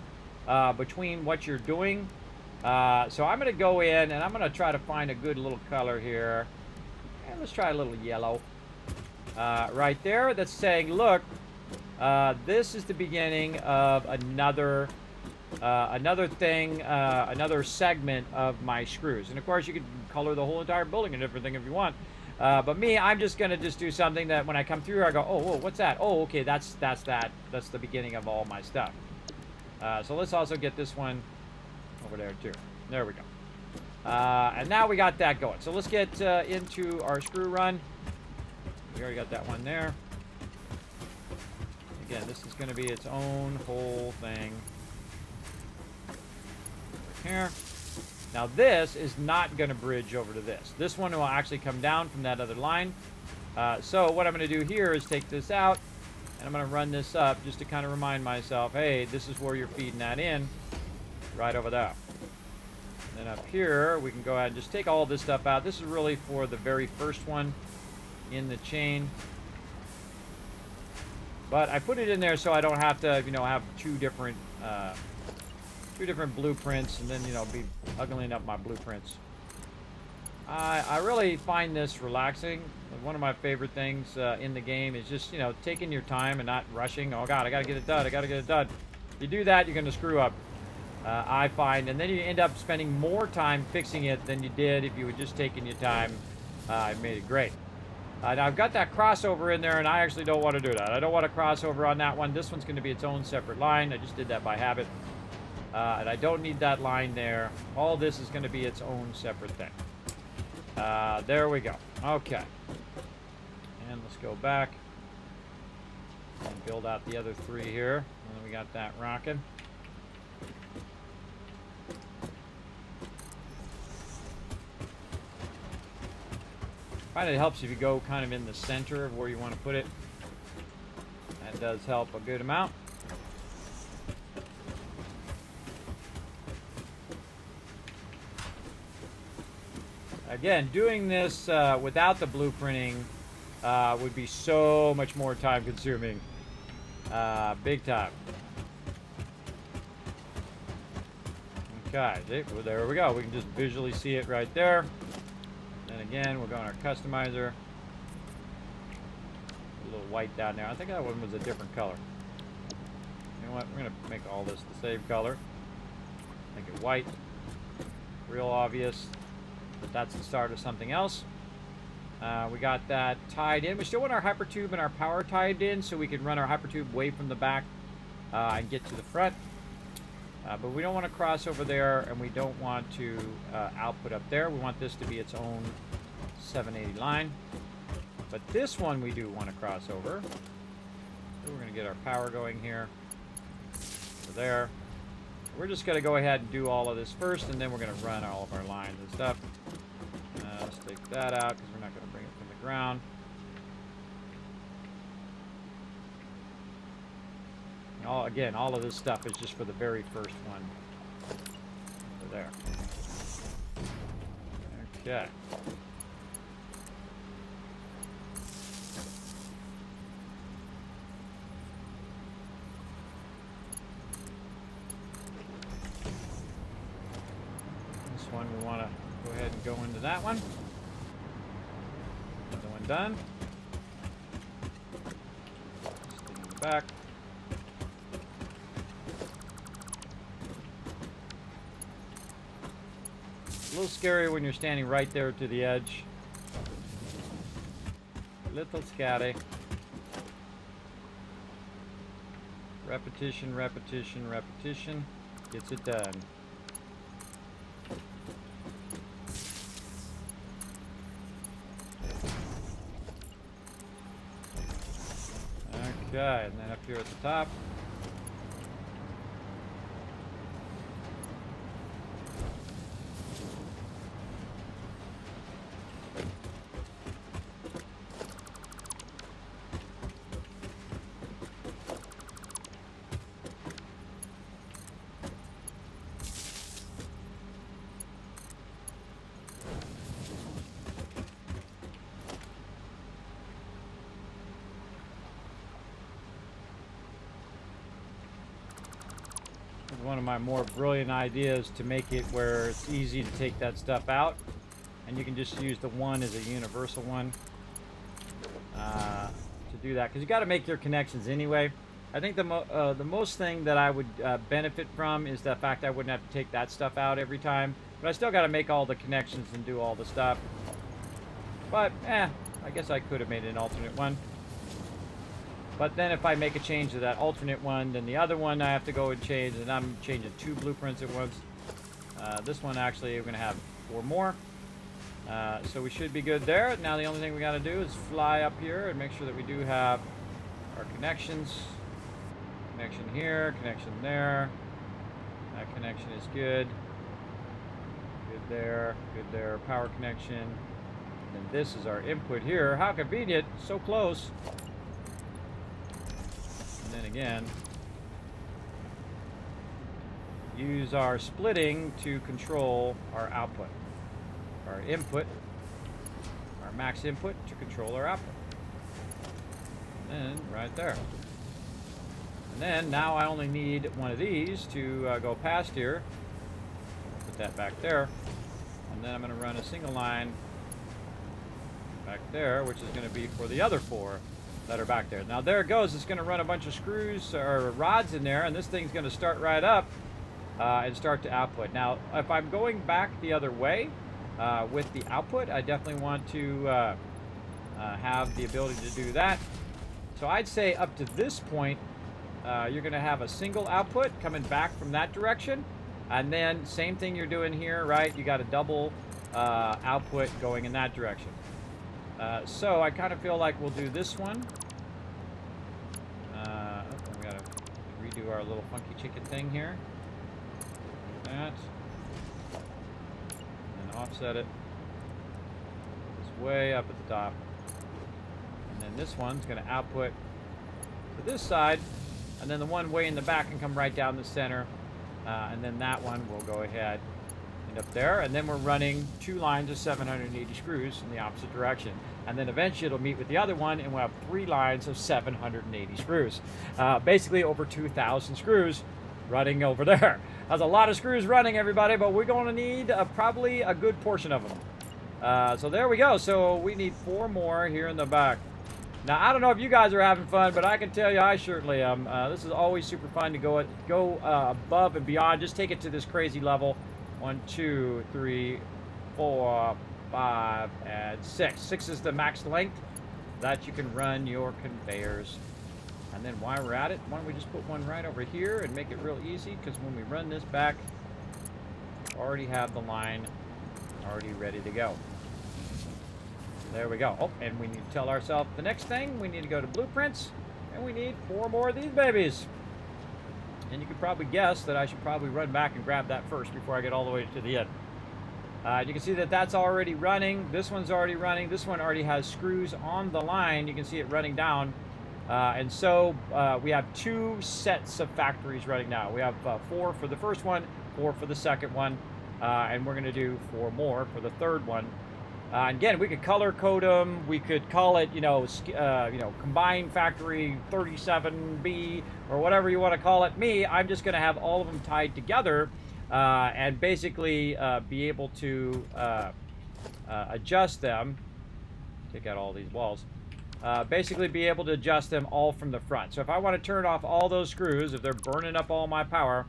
between what you're doing. So I'm going to go in and I'm going to try to find a good little color here. And let's try a little yellow. Right there, that's saying, look, this is the beginning of another thing, another segment of my screws. And of course, you could color the whole entire building a different thing if you want. But me, I'm just gonna do something that when I come through, I go, oh, whoa, what's that? Oh, okay, that's that. That's the beginning of all my stuff. So let's also get this one over there too. There we go. And now we got that going. So let's get into our screw run. We already got that one there. Again, this is going to be its own whole thing. Here. Now this is not going to bridge over to this. This one will actually come down from that other line. So what I'm going to do here is take this out, and I'm going to run this up just to kind of remind myself, hey, this is where you're feeding that in, right over there. And then up here, we can go ahead and just take all this stuff out. This is really for the very first one in the chain. But I put it in there so I don't have to, have two different blueprints and then, be ugling up my blueprints. I really find this relaxing. One of my favorite things in the game is just, taking your time and not rushing. Oh God, I gotta get it done. If you do that, you're gonna screw up. I find, and then you end up spending more time fixing it than you did if you had just taken your time. I made it great. Now I've got that crossover in there, and I actually don't want to do that. I don't want to crossover on that one. This one's going to be its own separate line. I just did that by habit. And I don't need that line there. All this is going to be its own separate thing. There we go. Okay. And let's go back and build out the other three here. And then we got that rocking. I find it helps if you go kind of in the center of where you want to put it. That does help a good amount. Again, doing this without the blueprinting would be so much more time consuming. Big time. Okay, well, there we go. We can just visually see it right there. And again, we'll go on our customizer. A little white down there. I think that one was a different color. You know what? We're going to make all this the same color. Make it white. Real obvious that that's the start of something else. We got that tied in. We still want our hypertube and our power tied in so we can run our hypertube way from the back and get to the front. But we don't want to cross over there, and we don't want to output up there. We want this to be its own 780 line. But this one we do want to cross over. So we're going to get our power going here. So there. We're just going to go ahead and do all of this first, and then we're going to run all of our lines and stuff. Let's take that out because we're not going to bring it from the ground. Again, all of this stuff is just for the very first one. So there. Okay. This one we want to go ahead and go into that one. Another one done. Stick in the back. A little scary when you're standing right there to the edge. little scary. Repetition, repetition, repetition. Gets it done. Okay, and then up here at the top. One of my more brilliant ideas to make it where it's easy to take that stuff out, and you can just use the one as a universal one to do that, because you got to make your connections anyway. I think the most thing that I would benefit from is the fact I wouldn't have to take that stuff out every time, but I still got to make all the connections and do all the stuff. But I guess I could have made an alternate one. But then if I make a change to that alternate one, then the other one I have to go and change, and I'm changing 2 blueprints at once. This one actually we're going to have 4 more. So we should be good there. Now the only thing we got to do is fly up here and make sure that we do have our connections. Connection here, connection there. That connection is good. Good there, good there. Power connection. And then this is our input here. How convenient, so close. And then again, use our splitting to control our output. Our input, our max input to control our output. And then right there. And then now I only need one of these to go past here. Put that back there. And then I'm going to run a single line back there, which is going to be for the other 4 that are back there. Now there it goes. It's going to run a bunch of screws or rods in there, and this thing's going to start right up and start to output. Now if I'm going back the other way with the output, I definitely want to have the ability to do that. So I'd say up to this point you're going to have a single output coming back from that direction, and then same thing you're doing here, right? You got a double output going in that direction. So I kind of feel like we'll do this one. We gotta redo our little funky chicken thing here. Like that. And then offset it. It's way up at the top. And then this one's going to output to this side. And then the one way in the back can come right down the center. And then that one will go ahead and up there. And then we're running 2 lines of 780 screws in the opposite direction. And then eventually it'll meet with the other one, and we'll have 3 lines of 780 screws. Basically over 2,000 screws running over there. That's a lot of screws running, everybody, but we're going to need probably a good portion of them. So there we go. So we need 4 more here in the back. Now, I don't know if you guys are having fun, but I can tell you I certainly am. This is always super fun to go above and beyond. Just take it to this crazy level. 1, 2, 3, 4, 5, and 6. 6 is the max length that you can run your conveyors. And then while we're at it, why don't we just put one right over here and make it real easy, because when we run this back, we already have the line already ready to go. There we go. Oh, and we need to tell ourselves the next thing. We need to go to blueprints, and we need 4 more of these babies. And you could probably guess that I should probably run back and grab that first before I get all the way to the end. You can see that that's already running. This one's already running. This one already has screws on the line. You can see it running down. And so we have 2 sets of factories running now. We have 4 for the first one, 4 for the second one, and we're going to do 4 more for the third one. Again, we could color code them. We could call it, combined factory 37B or whatever you want to call it. I'm just going to have all of them tied together and basically be able to adjust them. Take out all these walls. Basically be able to adjust them all from the front. So if I want to turn off all those screws, if they're burning up all my power,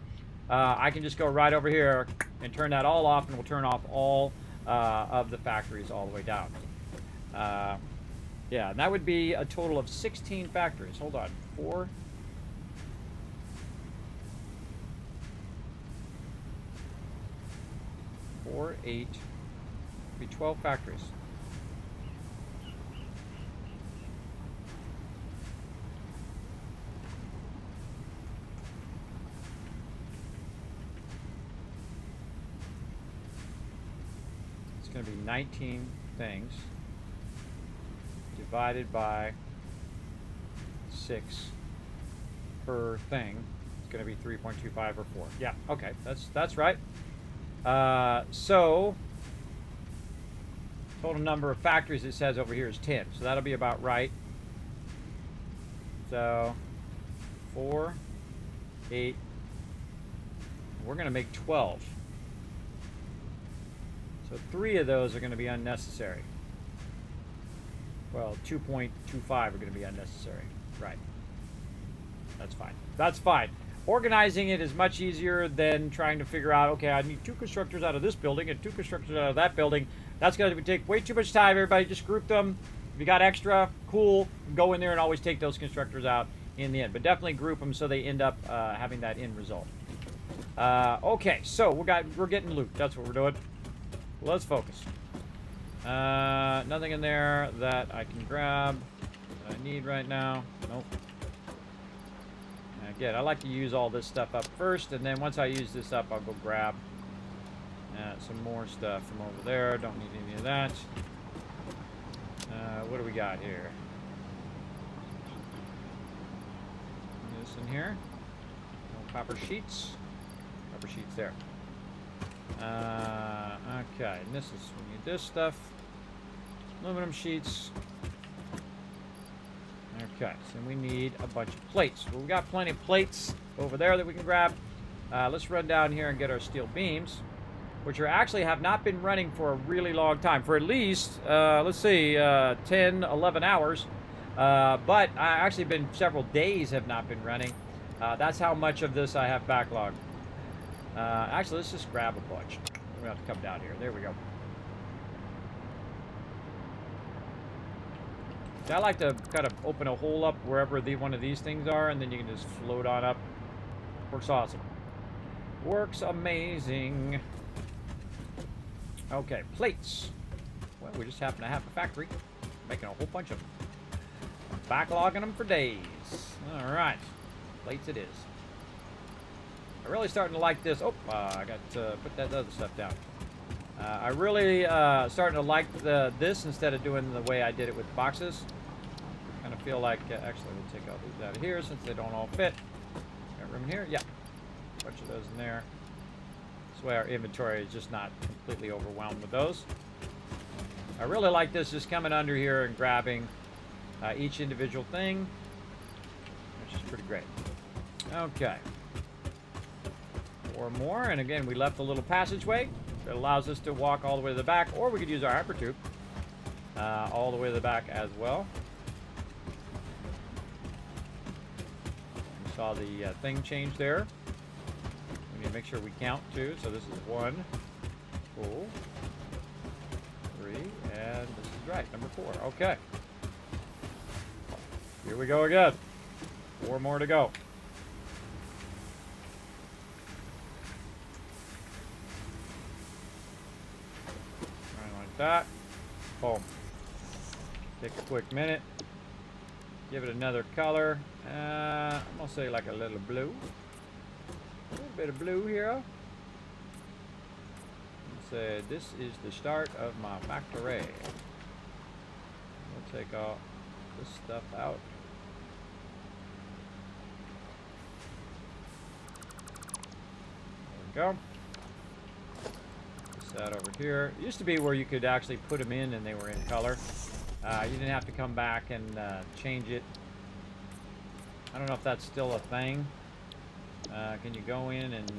I can just go right over here and turn that all off, and we'll turn off all of the factories all the way down. Yeah, and that would be a total of 16 factories. Hold on. 4. 4, 8. Be 12 factories. It's going to be 19 things divided by 6 per thing. It's going to be 3.25 or 4. Yeah, okay, that's right. So total number of factories it says over here is 10, so that'll be about right. So 4, 8. We're going to make 12. So 3 of those are going to be unnecessary. Well, 2.25 are going to be unnecessary. Right. That's fine. That's fine. Organizing it is much easier than trying to figure out, okay, I need 2 constructors out of this building and 2 constructors out of that building. That's going to take way too much time. Everybody just group them. If you got extra, cool. Go in there and always take those constructors out in the end. But definitely group them so they end up having that end result. Okay, so we're getting loot. That's what we're doing. Let's focus. Nothing in there that I can grab that I need right now. Nope. Again, I like to use all this stuff up first, and then once I use this up, I'll go grab some more stuff from over there. Don't need any of that. What do we got here? This in here. No copper sheets. Copper sheets there. Okay, and this is, we need this stuff. Aluminum sheets. Okay, so we need a bunch of plates. Well, we got plenty of plates over there that we can grab. Let's run down here and get our steel beams, which actually have not been running for a really long time. For at least, let's see, 10, 11 hours. But actually been several days have not been running. That's how much of this I have backlogged. Actually, let's just grab a bunch. We're going to have to come down here. There we go. I like to kind of open a hole up wherever one of these things are, and then you can just float on up. Works awesome. Works amazing. Okay, plates. Well, we just happen to have a factory making a whole bunch of them. Backlogging them for days. All right, plates it is. I'm really starting to like this. Oh, I got to put that other stuff down. I really starting to like this instead of doing the way I did it with boxes. Kind of feel like, actually, we'll take all these out of here since they don't all fit. Got room here? Yeah. A bunch of those in there. This way our inventory is just not completely overwhelmed with those. I really like this, just coming under here and grabbing each individual thing, which is pretty great. Okay. 4 more, and again, we left a little passageway that allows us to walk all the way to the back, or we could use our hypertube all the way to the back as well. We saw the thing change there. We need to make sure we count too. So this is 1, cool, 3, and this is right, number 4. Okay. Here we go again. 4 more to go. That. Boom. Take a quick minute. Give it another color. I'm gonna say like a little blue. A little bit of blue here. And say this is the start of my factory. We'll take all this stuff out. There we go. That over here. It used to be where you could actually put them in and they were in color. You didn't have to come back and change it. I don't know if that's still a thing. Can you go in and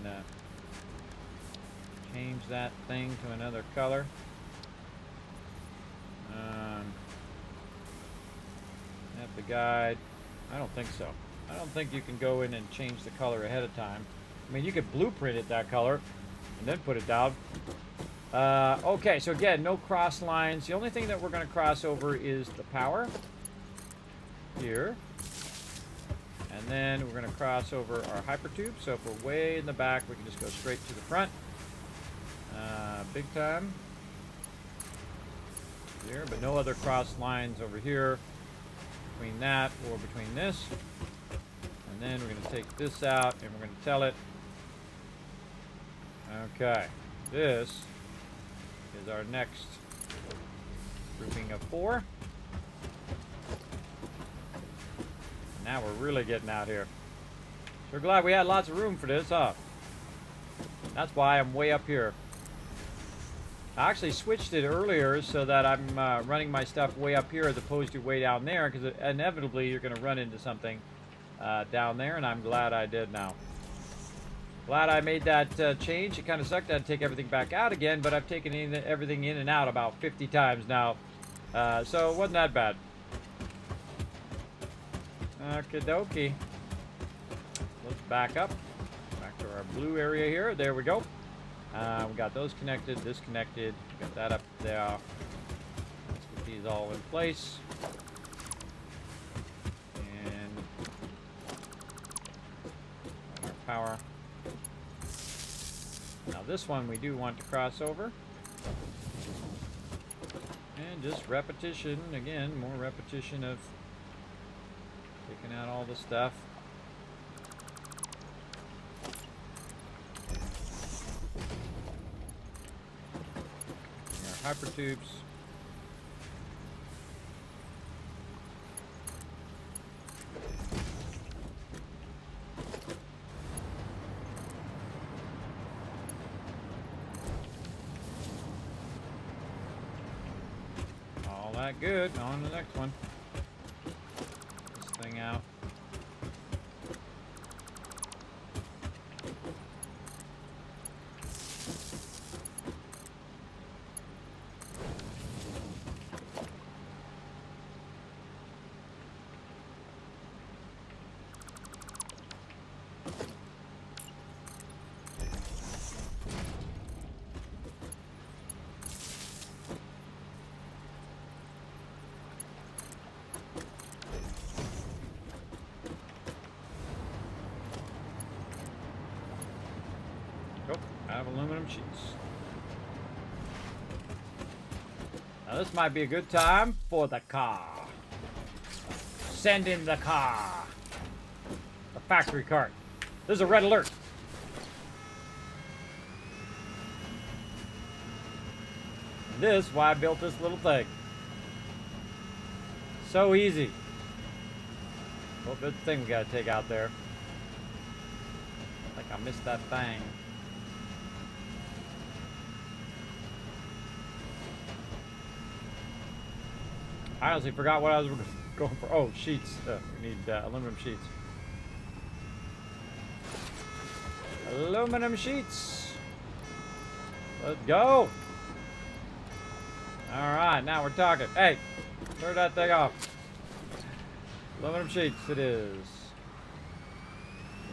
change that thing to another color? At the guide. I don't think so. I don't think you can go in and change the color ahead of time. I mean, you could blueprint it that color and then put it down. Okay, so again, no cross lines. The only thing that we're going to cross over is the power here. And then we're going to cross over our hypertube. So if we're way in the back, we can just go straight to the front. Big time. Here, but no other cross lines over here between that or between this. And then we're going to take this out and we're going to tell it. Okay, this is our next grouping of 4. Now we're really getting out here. So we're glad we had lots of room for this, huh? That's why I'm way up here. I actually switched it earlier so that I'm running my stuff way up here as opposed to way down there, because inevitably you're going to run into something down there, and I'm glad I did now. Glad I made that change. It kind of sucked. I'd take everything back out again, but I've taken everything in and out about 50 times now. So it wasn't that bad. Okie dokie. Let's back up. Back to our blue area here. There we go. We got those connected, this connected. Got that up there. Let's get these all in place. And our power. Now this one we do want to cross over. And just repetition, again, more repetition of taking out all the stuff. Our hypertubes. All that good. On to the next one. This thing out. Have aluminum sheets. Now this might be a good time for the car. Send in the car. The factory cart. There's a red alert. And this is why I built this little thing. So easy. Well, good thing we gotta take out there. I think I missed that thing. I honestly forgot what I was going for. Oh, sheets. We need aluminum sheets. Aluminum sheets. Let's go. All right, now we're talking. Hey, turn that thing off. Aluminum sheets it is.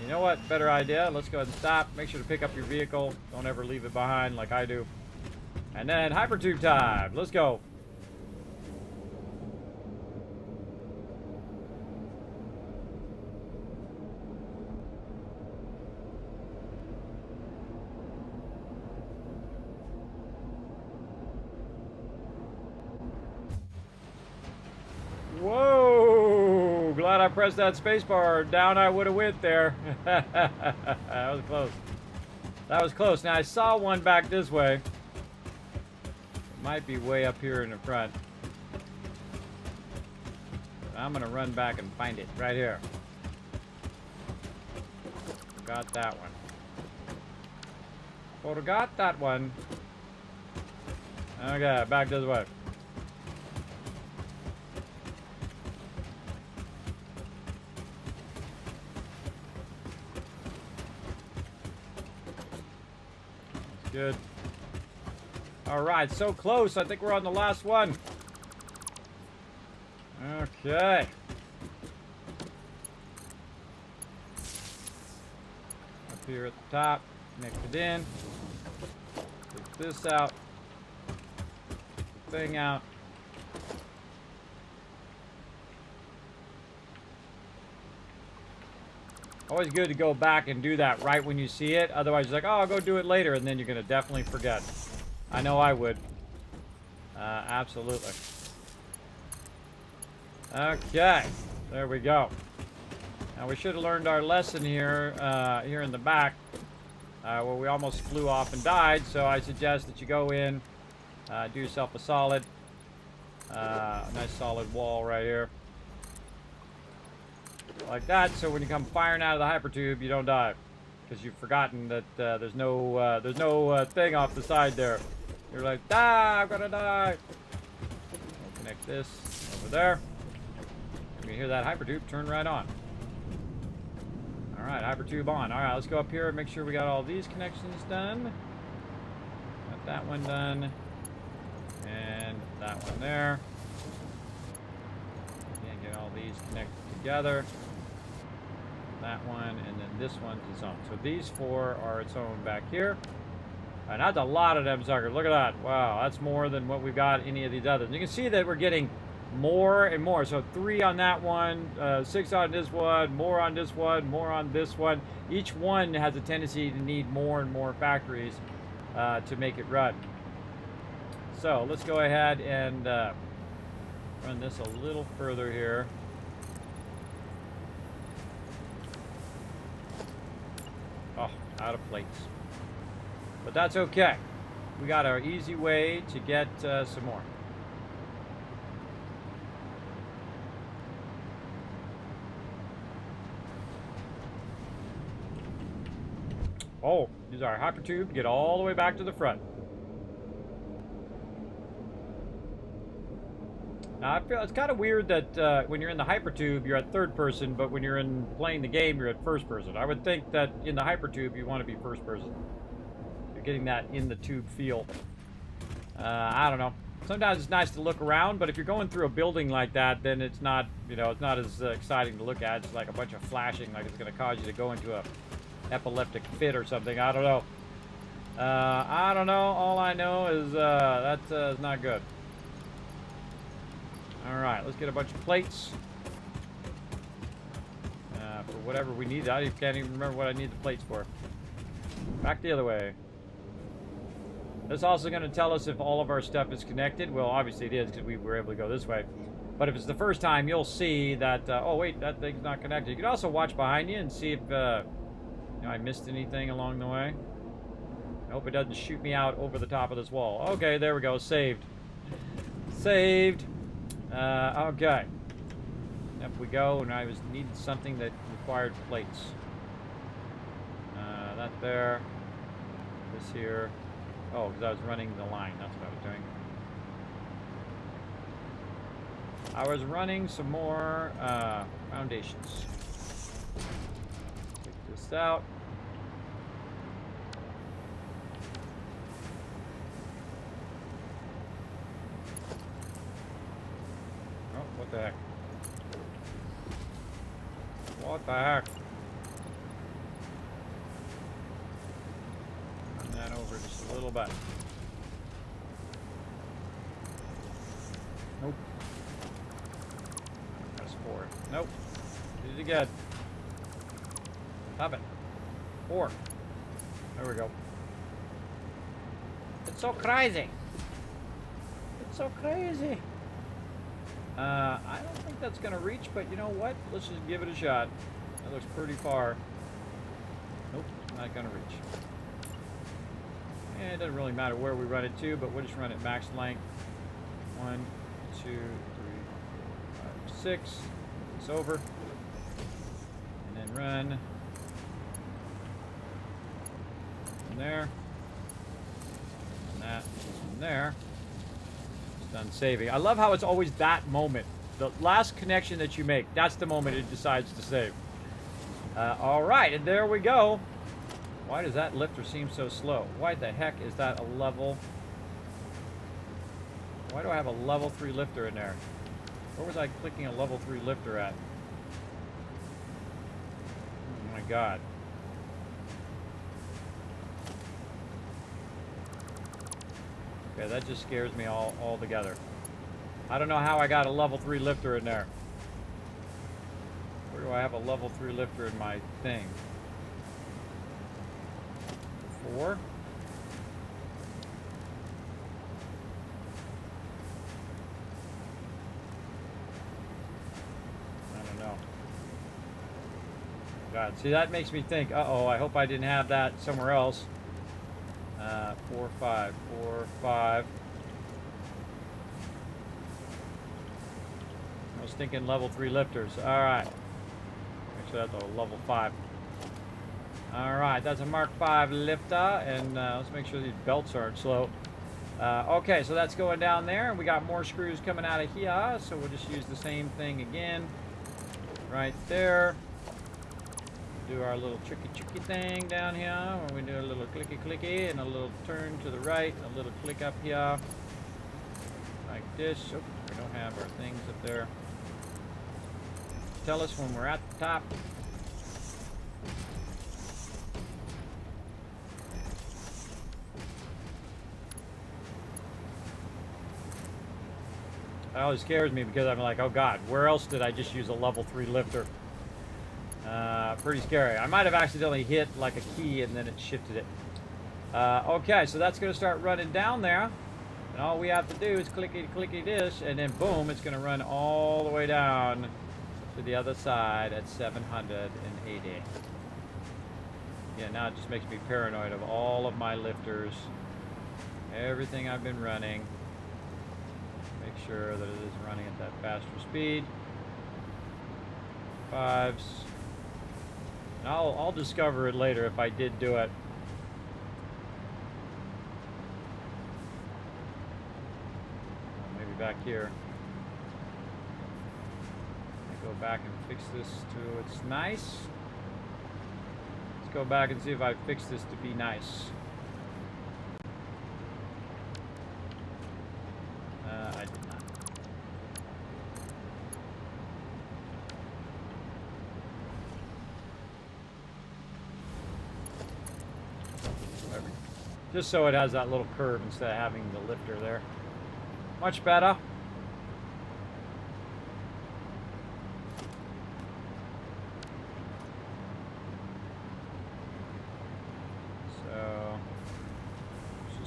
You know what? Better idea. Let's go ahead and stop. Make sure to pick up your vehicle. Don't ever leave it behind like I do. And then hypertube time. Let's go. Whoa! Glad I pressed that spacebar. Down I would have went there. That was close. That was close. Now I saw one back this way. It might be way up here in the front. I'm gonna run back and find it right here. Got that one. Forgot that one. Okay, back this way. Good. All right, so close. I think we're on the last one. Okay. Up here at the top, connect it in. Take this out. thing out. Always good to go back and do that right when you see it. Otherwise, you're like, oh, I'll go do it later, and then you're going to definitely forget. I know I would. Absolutely. Okay. There we go. Now, we should have learned our lesson here, here in the back, where we almost flew off and died. So I suggest that you go in, do yourself a solid, nice solid wall right here. Like that, so when you come firing out of the hypertube, you don't die, because you've forgotten that there's no thing off the side there. You're like, ah, I'm gonna die. We'll connect this over there. You can hear that hypertube turn right on. All right, hypertube on. All right, let's go up here and make sure we got all these connections done. Got that one done, and that one there. Can't get all these connected together. That one, and then this one's its own. So these four are its own back here. And that's a lot of them suckers. Look at that. Wow, that's more than what we've got any of these others. And you can see that we're getting more and more. So 3 on that one, 6 on this one, more on this one, more on this one. Each one has a tendency to need more and more factories to make it run. So let's go ahead and run this a little further here. Oh, out of plates. But that's okay. We got our easy way to get some more. Oh, use our hypertube to get all the way back to the front. Now, I feel it's kind of weird that when you're in the hypertube, you're at third person, but when you're playing the game, you're at first person. I would think that in the hypertube, you want to be first person. You're getting that in the tube feel. I don't know. Sometimes it's nice to look around, but if you're going through a building like that, then it's not, you know, it's not as exciting to look at. It's like a bunch of flashing, like it's going to cause you to go into a epileptic fit or something. I don't know. I don't know. All I know is that's not good. All right, let's get a bunch of plates for whatever we need. I can't even remember what I need the plates for. Back the other way. This is also going to tell us if all of our stuff is connected. Well, obviously it is, because we were able to go this way. But if it's the first time, you'll see that, oh wait, that thing's not connected. You can also watch behind you and see if you know, I missed anything along the way. I hope it doesn't shoot me out over the top of this wall. Okay, there we go, saved. Saved. Okay. Up we go, and I needed something that required plates. That there. This here. Oh, because I was running the line. That's what I was doing. I was running some more foundations. Take this out. Oh, what the heck? What the heck? Run that over just a little bit. Nope. Press 4. Nope. Did it again. Stop it. 4. There we go. It's so crazy. It's so crazy. I don't think that's going to reach, but you know what? Let's just give it a shot. That looks pretty far. Nope, not going to reach. And it doesn't really matter where we run it to, but we'll just run it max length. 1, 2, 3, 4, 5, 6. It's over. And then run. From there. And that. From there. Done saving. I love how it's always that moment. The last connection that you make, that's the moment it decides to save. Alright, and there we go. Why does that lifter seem so slow? Why the heck is that a level? Why do I have a level 3 lifter in there? Where was I clicking a level 3 lifter at? Oh my god. Okay, that just scares me altogether. I don't know how I got a level 3 lifter in there. Where do I have a level 3 lifter in my thing? 4? I don't know. God, see, that makes me think, uh-oh, I hope I didn't have that somewhere else. 4, 5, 4, 5. I was thinking level 3 lifters. Alright. Make sure that's a level 5. Alright, that's a Mark 5 lifter. And let's make sure these belts aren't slow. Okay, so that's going down there. And we got more screws coming out of here. So we'll just use the same thing again. Right there. Do our little tricky thing down here. When we do a little clicky and a little turn to the right. A little click up here. Like this. Oh, we don't have our things up there. Tell us when we're at the top. That always scares me because I'm like, oh God, where else did I just use a level 3 lifter? Pretty scary. I might have accidentally hit like a key and then it shifted it. Okay, so that's going to start running down there. And all we have to do is clicky this, and then boom, it's going to run all the way down to the other side at 780. Yeah, now it just makes me paranoid of all of my lifters. Everything I've been running. Make sure that it is running at that faster speed. 5s. And I'll discover it later if I did do it. Maybe back here. Go back and fix this to its nice. Let's go back and see if I fix this to be nice. I did not. Whatever. Just so it has that little curve instead of having the lifter there. Much better.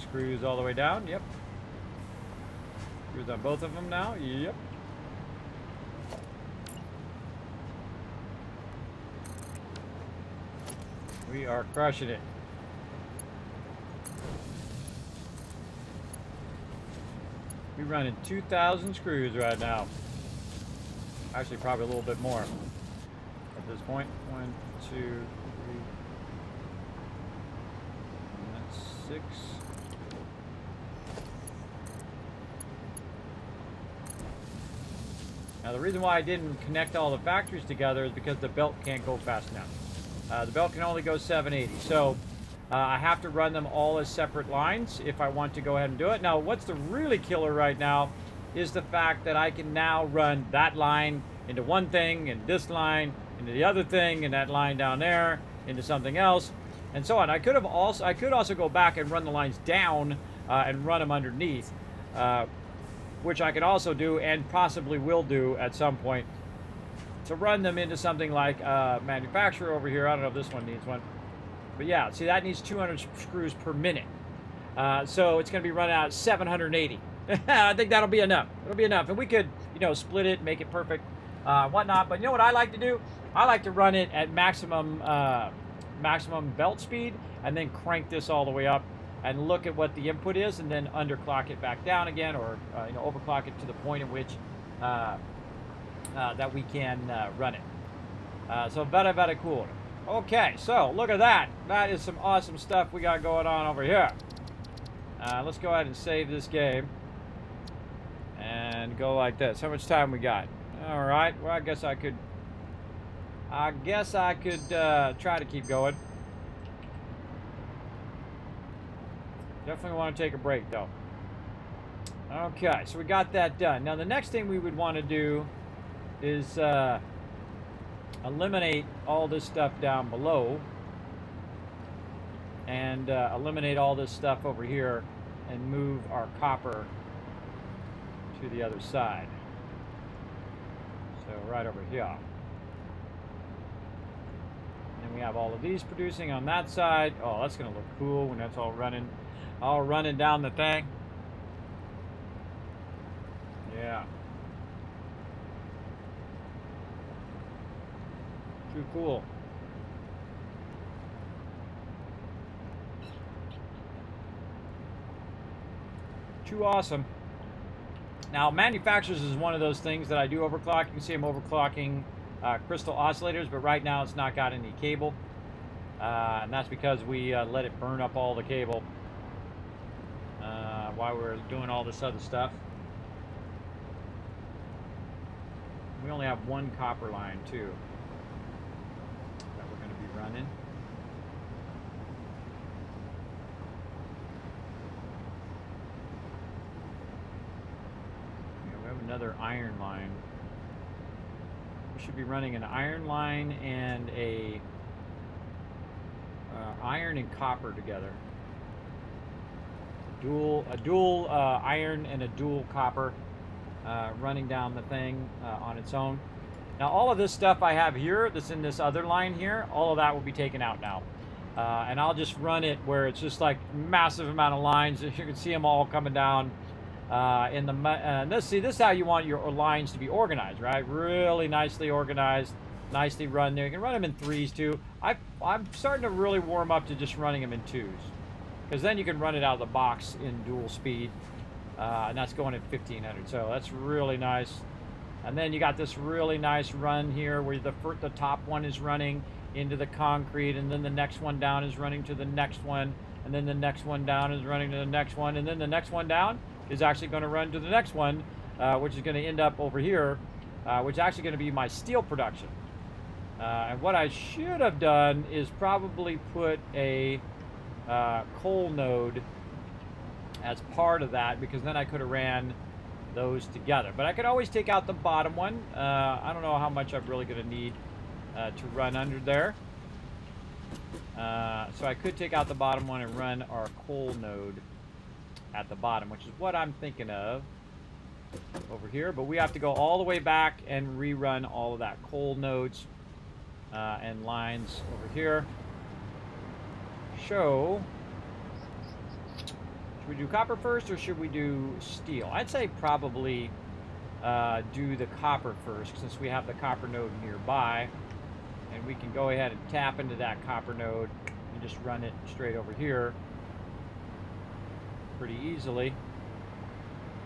Screws all the way down. Yep. Screws on both of them now. Yep. We are crushing it. We're running 2,000 screws right now. Actually, probably a little bit more at this point. 1, 2, 3. And that's 6. Now the reason why I didn't connect all the factories together is because the belt can't go fast enough. The belt can only go 780, so I have to run them all as separate lines if I want to go ahead and do it. Now what's the really killer right now is the fact that I can now run that line into one thing and this line into the other thing and that line down there into something else and so on. I could also go back and run the lines down and run them underneath. Which I can also do and possibly will do at some point to run them into something like manufacturer over here. I don't know if this one needs one. But yeah, see, that needs 200 screws per minute. So it's going to be running out at 780. I think that'll be enough. It'll be enough. And we could, you know, split it, make it perfect, whatnot. But you know what I like to do? I like to run it at maximum belt speed and then crank this all the way up. And look at what the input is, and then underclock it back down again, or you know, overclock it to the point in which that we can run it. So very cool. Okay, so look at that. That is some awesome stuff we got going on over here. Let's go ahead and save this game and go like this. How much time we got? All right. Well, I guess I could try to keep going. Definitely want to take a break, though. Okay, so we got that done. Now, the next thing we would want to do is eliminate all this stuff down below and eliminate all this stuff over here and move our copper to the other side. So right over here. And then we have all of these producing on that side. Oh, that's going to look cool when that's all running down the thing. Yeah. Too cool. Too awesome. Now, manufacturers is one of those things that I do overclock. You can see I'm overclocking crystal oscillators, but right now it's not got any cable. And that's because we let it burn up all the cable while we're doing all this other stuff. We only have one copper line, too, that we're going to be running. Another iron line. We should be running an iron line and a iron and copper together. A dual iron and a dual copper running down the thing on its own. Now all of this stuff I have here that's in this other line here, all of that will be taken out now. And I'll just run it where it's just like massive amount of lines. You can see them all coming down. This is how you want your lines to be organized, right? Really nicely organized, nicely run there. You can run them in 3s too. I'm starting to really warm up to just running them in 2s, because then you can run it out of the box in dual speed, and that's going at 1500. So that's really nice. And then you got this really nice run here where the top one is running into the concrete, and then the next one down is running to the next one, and then the next one down is running to the next one, and then the next one down is actually going to run to the next one, which is going to end up over here, which is actually going to be my steel production. And what I should have done is probably put a coal node as part of that, because then I could have ran those together. But I could always take out the bottom one. I don't know how much I'm really going to need to run under there. So I could take out the bottom one and run our coal node at the bottom, which is what I'm thinking of over here. But we have to go all the way back and rerun all of that coal nodes and lines over here. Should we do copper first or should we do steel? I'd say probably do the copper first, since we have the copper node nearby, and we can go ahead and tap into that copper node and just run it straight over here pretty easily.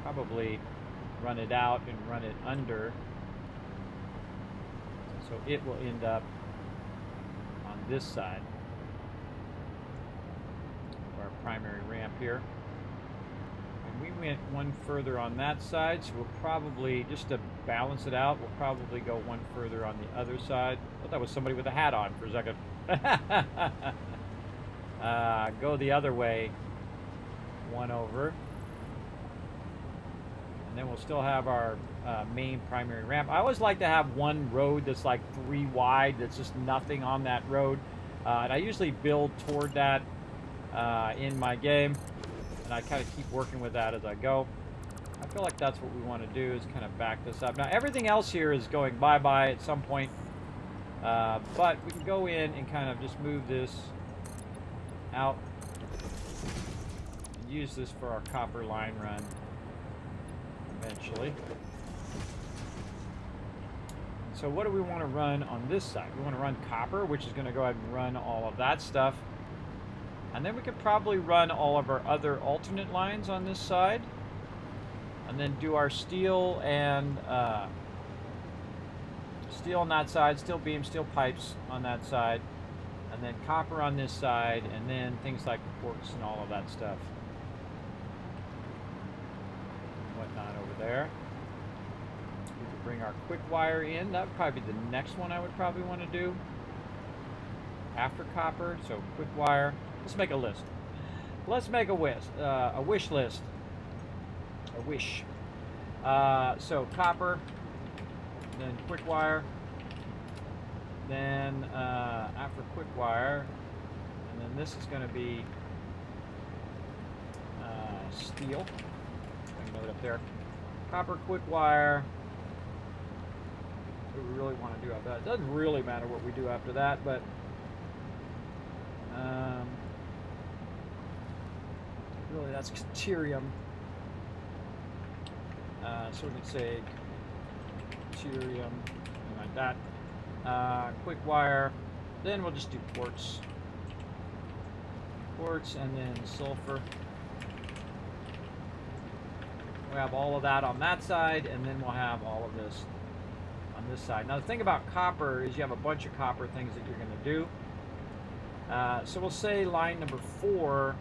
Probably run it out and run it under, so it will end up on this side of our primary ramp here. And we went one further on that side, so we'll probably, just to balance it out, we'll probably go one further on the other side. I thought that was somebody with a hat on for a second. Go the other way, one over, and then we'll still have our main primary ramp. I always like to have one road that's like 3 wide, that's just nothing on that road, and I usually build toward that in my game, and I kind of keep working with that as I go. I feel like that's what we want to do, is kind of back this up. Now everything else here is going bye-bye at some point, but we can go in and kind of just move this out. Use this for our copper line run eventually. So what do we want to run on this side? We want to run copper, which is going to go ahead and run all of that stuff. And then we could probably run all of our other alternate lines on this side. And then do our steel and steel on that side, steel beams, steel pipes on that side. And then copper on this side, and then things like quartz and all of that stuff. Whatnot over there. We could bring our quick wire in. That would probably be the next one I would probably want to do after copper. So quick wire. Let's make a list. Let's make a wish list. A wish. So copper, then quick wire, then after quick wire, and then this is going to be steel. I note up there. Copper, quick wire. What do we really want to do after that? It doesn't really matter what we do after that, but really that's deuterium. So we could say deuterium, something like that. Quick wire. Then we'll just do quartz. Quartz and then sulfur. We'll have all of that on that side, and then we'll have all of this on this side. Now the thing about copper is you have a bunch of copper things that you're going to do. So we'll say line number 4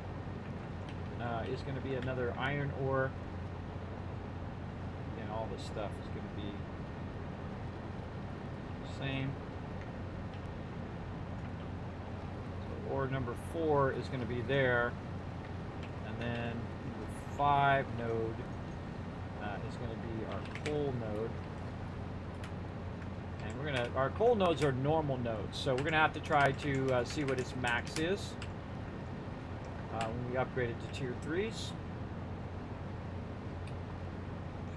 is going to be another iron ore. Again, all this stuff is going to be the same. So ore number 4 is going to be there, and then number 5 node is going to be our coal node. And our coal nodes are normal nodes, so we're gonna have to try to see what its max is when we upgrade it to tier 3s.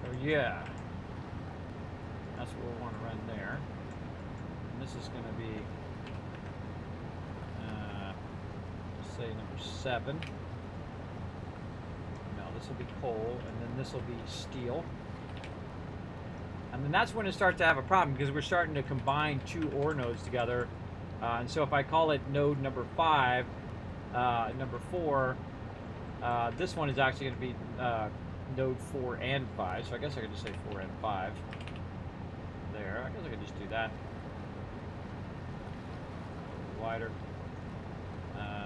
So yeah, that's what we'll want to run there. And this is gonna be, say number 7. No, this will be coal, and then this will be steel. And then that's when it starts to have a problem, because we're starting to combine 2 ore nodes together. And so if I call it node number 5, number 4, this one is actually going to be node 4 and 5. So I guess I could just say 4 and 5 there. I guess I could just do that. A little wider.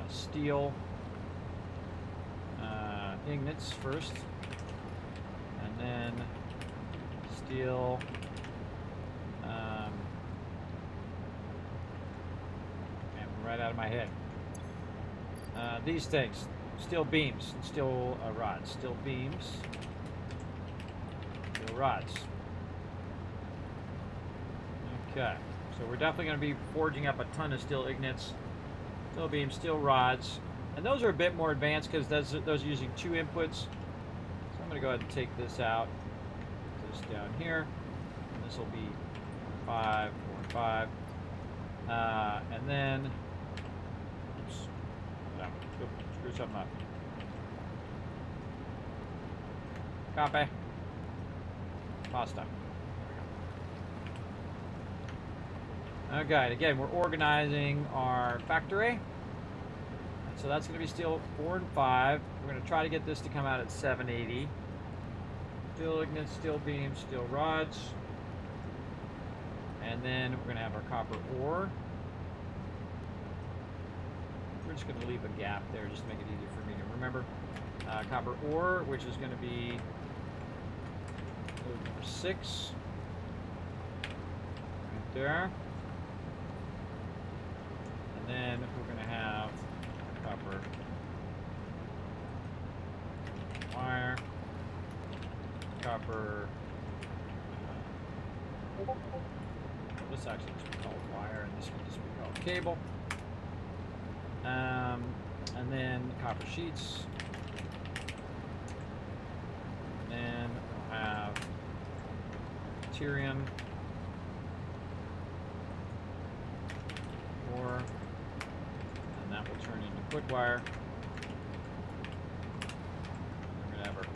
Steel. Ingots first. And then steel, and right out of my head. These things, steel beams, steel rods, steel beams, steel rods. Okay, so we're definitely going to be forging up a ton of steel ingots, steel beams, steel rods, and those are a bit more advanced because those are using 2 inputs. So I'm going to go ahead and take this out. Down here, and this will be 5, 4, and 5, and then oops, screw something up. Copy. Pasta. Okay, again, we're organizing our factory. So that's going to be steel 4 and 5. We're going to try to get this to come out at 780. Steel ingots, steel beams, steel rods. And then we're going to have our copper ore. We're just going to leave a gap there just to make it easier for me to remember. Copper ore, which is going to be node number 6. Right there. And then we're going to have copper wire. Copper. This actually just be called wire, and this one just be called cable. And then copper sheets. And then we'll have deuterium, ore, and that will turn into quick wire.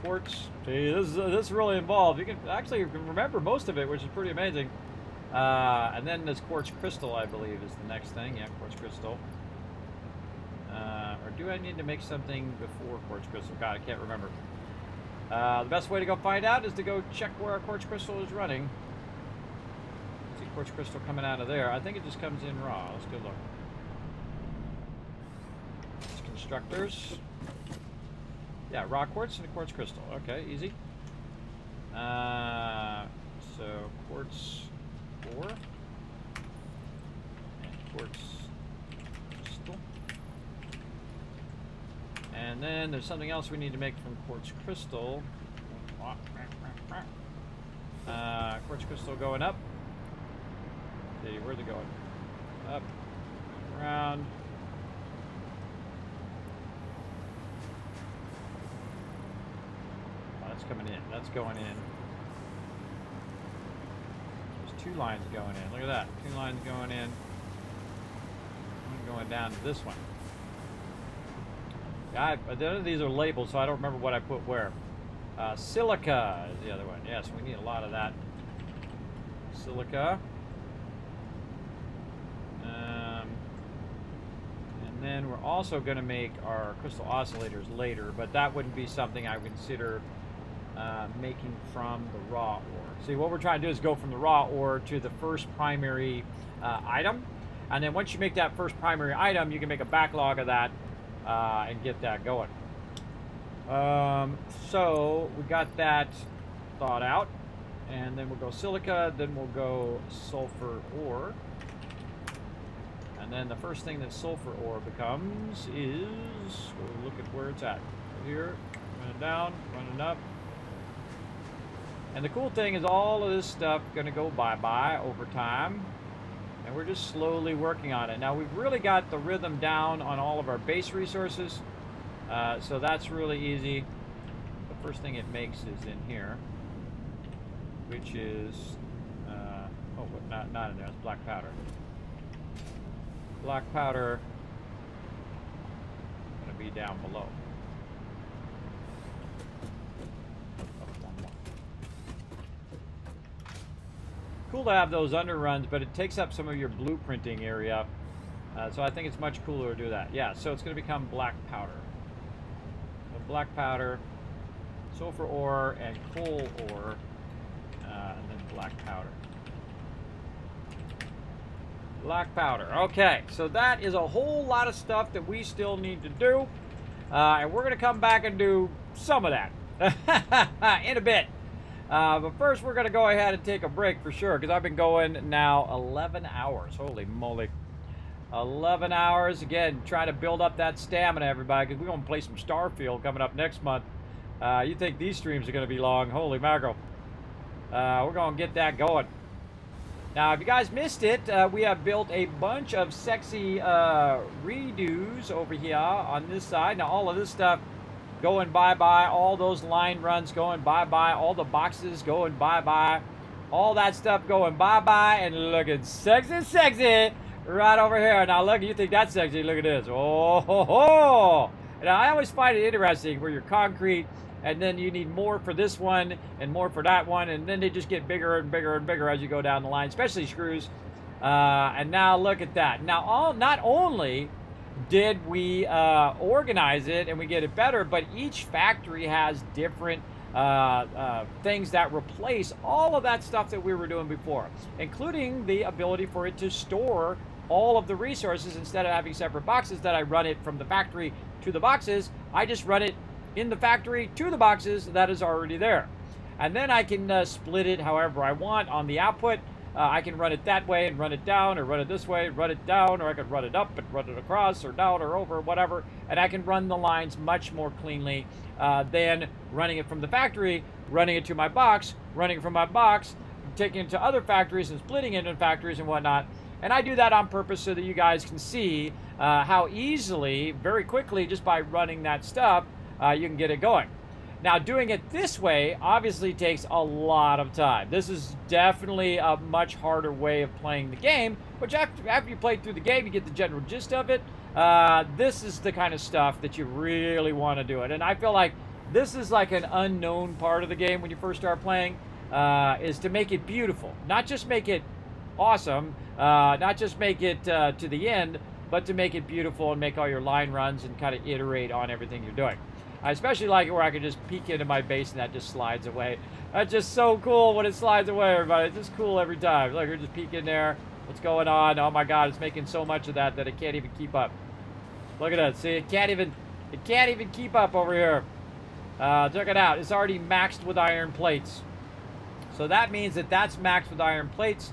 Quartz. See, this is really involved. You can remember most of it, which is pretty amazing. And then this quartz crystal, I believe, is the next thing. Yeah, quartz crystal. Or do I need to make something before quartz crystal? God, I can't remember. The best way to go find out is to go check where our quartz crystal is running. See quartz crystal coming out of there. I think it just comes in raw. Let's go look. It's constructors. Yeah, raw quartz and a quartz crystal. Okay, easy. So quartz ore and quartz crystal. And then there's something else we need to make from quartz crystal. Quartz crystal going up. See, where's it going? Up, around. that's coming in. That's going in. There's 2 lines going in. Look at that. 2 lines going in. One going down to this one. None of these are labeled, so I don't remember what I put where. Silica is the other one. Yes, we need a lot of that. Silica. And then we're also going to make our crystal oscillators later, but that wouldn't be something I would consider making from the raw ore. See, what we're trying to do is go from the raw ore to the first primary item, and then once you make that first primary item, you can make a backlog of that and get that going. So we got that thought out, and then we'll go silica, then we'll go sulfur ore. And then the first thing that sulfur ore becomes is, we'll look at where it's at. Right here, running down, running up. And the cool thing is all of this stuff going to go bye-bye over time. And we're just slowly working on it. Now we've really got the rhythm down on all of our base resources. So that's really easy. The first thing it makes is in here, which is, not in there, it's black powder. Black powder going to be down below. Cool to have those underruns, but it takes up some of your blueprinting area. So I think it's much cooler to do that. Yeah, so it's going to become black powder. So black powder, sulfur ore, and coal ore, and then black powder. Black powder. Okay, so that is a whole lot of stuff that we still need to do. And we're going to come back and do some of that in a bit. But first, we're going to go ahead and take a break for sure, because I've been going now 11 hours. Holy moly. 11 hours. Again, trying to build up that stamina, everybody, because we're going to play some Starfield coming up next month. You think these streams are going to be long. Holy mackerel. We're going to get that going. Now, if you guys missed it, we have built a bunch of sexy redos over here on this side. Now, all of this stuff going bye-bye, all those line runs going bye-bye, all the boxes going bye-bye, all that stuff going bye-bye, and looking sexy right over here. Now, look, you think that's sexy, look at this. Oh, ho, ho. Now, I always find it interesting where you're concrete, and then you need more for this one and more for that one, and then they just get bigger and bigger and bigger as you go down the line, especially screws. And now look at that. Now, not only did we organize it and we get it better, but each factory has different things that replace all of that stuff that we were doing before, including the ability for it to store all of the resources instead of having separate boxes that I run it from the factory to the boxes. I just run it in the factory to the boxes that is already there. And then I can split it however I want on the output. I can run it that way and run it down, or run it this way, run it down, or I could run it up and run it across or down or over, whatever. And I can run the lines much more cleanly than running it from the factory, running it to my box, running it from my box, taking it to other factories and splitting it in factories and whatnot. And I do that on purpose so that you guys can see how easily, very quickly, just by running that stuff, you can get it going. Now, doing it this way obviously takes a lot of time. This is definitely a much harder way of playing the game, which after you play through the game, you get the general gist of it. This is the kind of stuff that you really want to do it. And I feel like this is like an unknown part of the game when you first start playing, is to make it beautiful. Not just make it awesome, not just make it to the end, but to make it beautiful and make all your line runs and kind of iterate on everything you're doing. I especially like it where I can just peek into my base and that just slides away. That's just so cool when it slides away, everybody. It's just cool every time. Look, you're just peek in there. What's going on? Oh my God, it's making so much of that it can't even keep up. Look at that. See, it can't even keep up over here. Check it out. It's already maxed with iron plates. So that means that that's maxed with iron plates.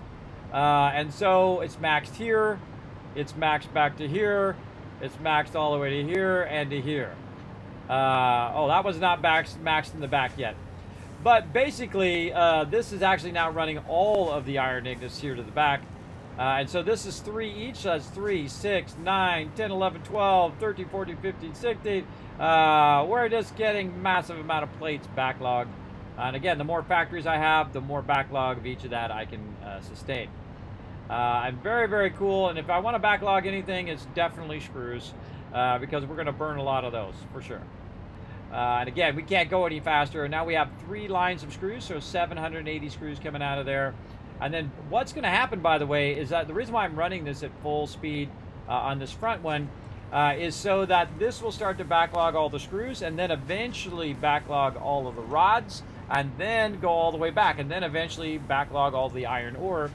And so it's maxed here. It's maxed back to here. It's maxed all the way to here and to here. Oh, that was not maxed in the back yet. But basically, this is actually now running all of the iron ingots here to the back. And so this is 3 each, so that's 3, 6, 9, 10, 11, 12, 13, 14, 15, 16. We're just getting massive amount of plates backlogged. And again, the more factories I have, the more backlog of each of that I can sustain. And very, very cool. And if I want to backlog anything, it's definitely screws, because we're going to burn a lot of those for sure. And again, we can't go any faster. And now we have 3 lines of screws, so 780 screws coming out of there. And then what's going to happen, by the way, is that the reason why I'm running this at full speed on this front one is so that this will start to backlog all the screws and then eventually backlog all of the rods and then go all the way back and then eventually backlog all the iron ore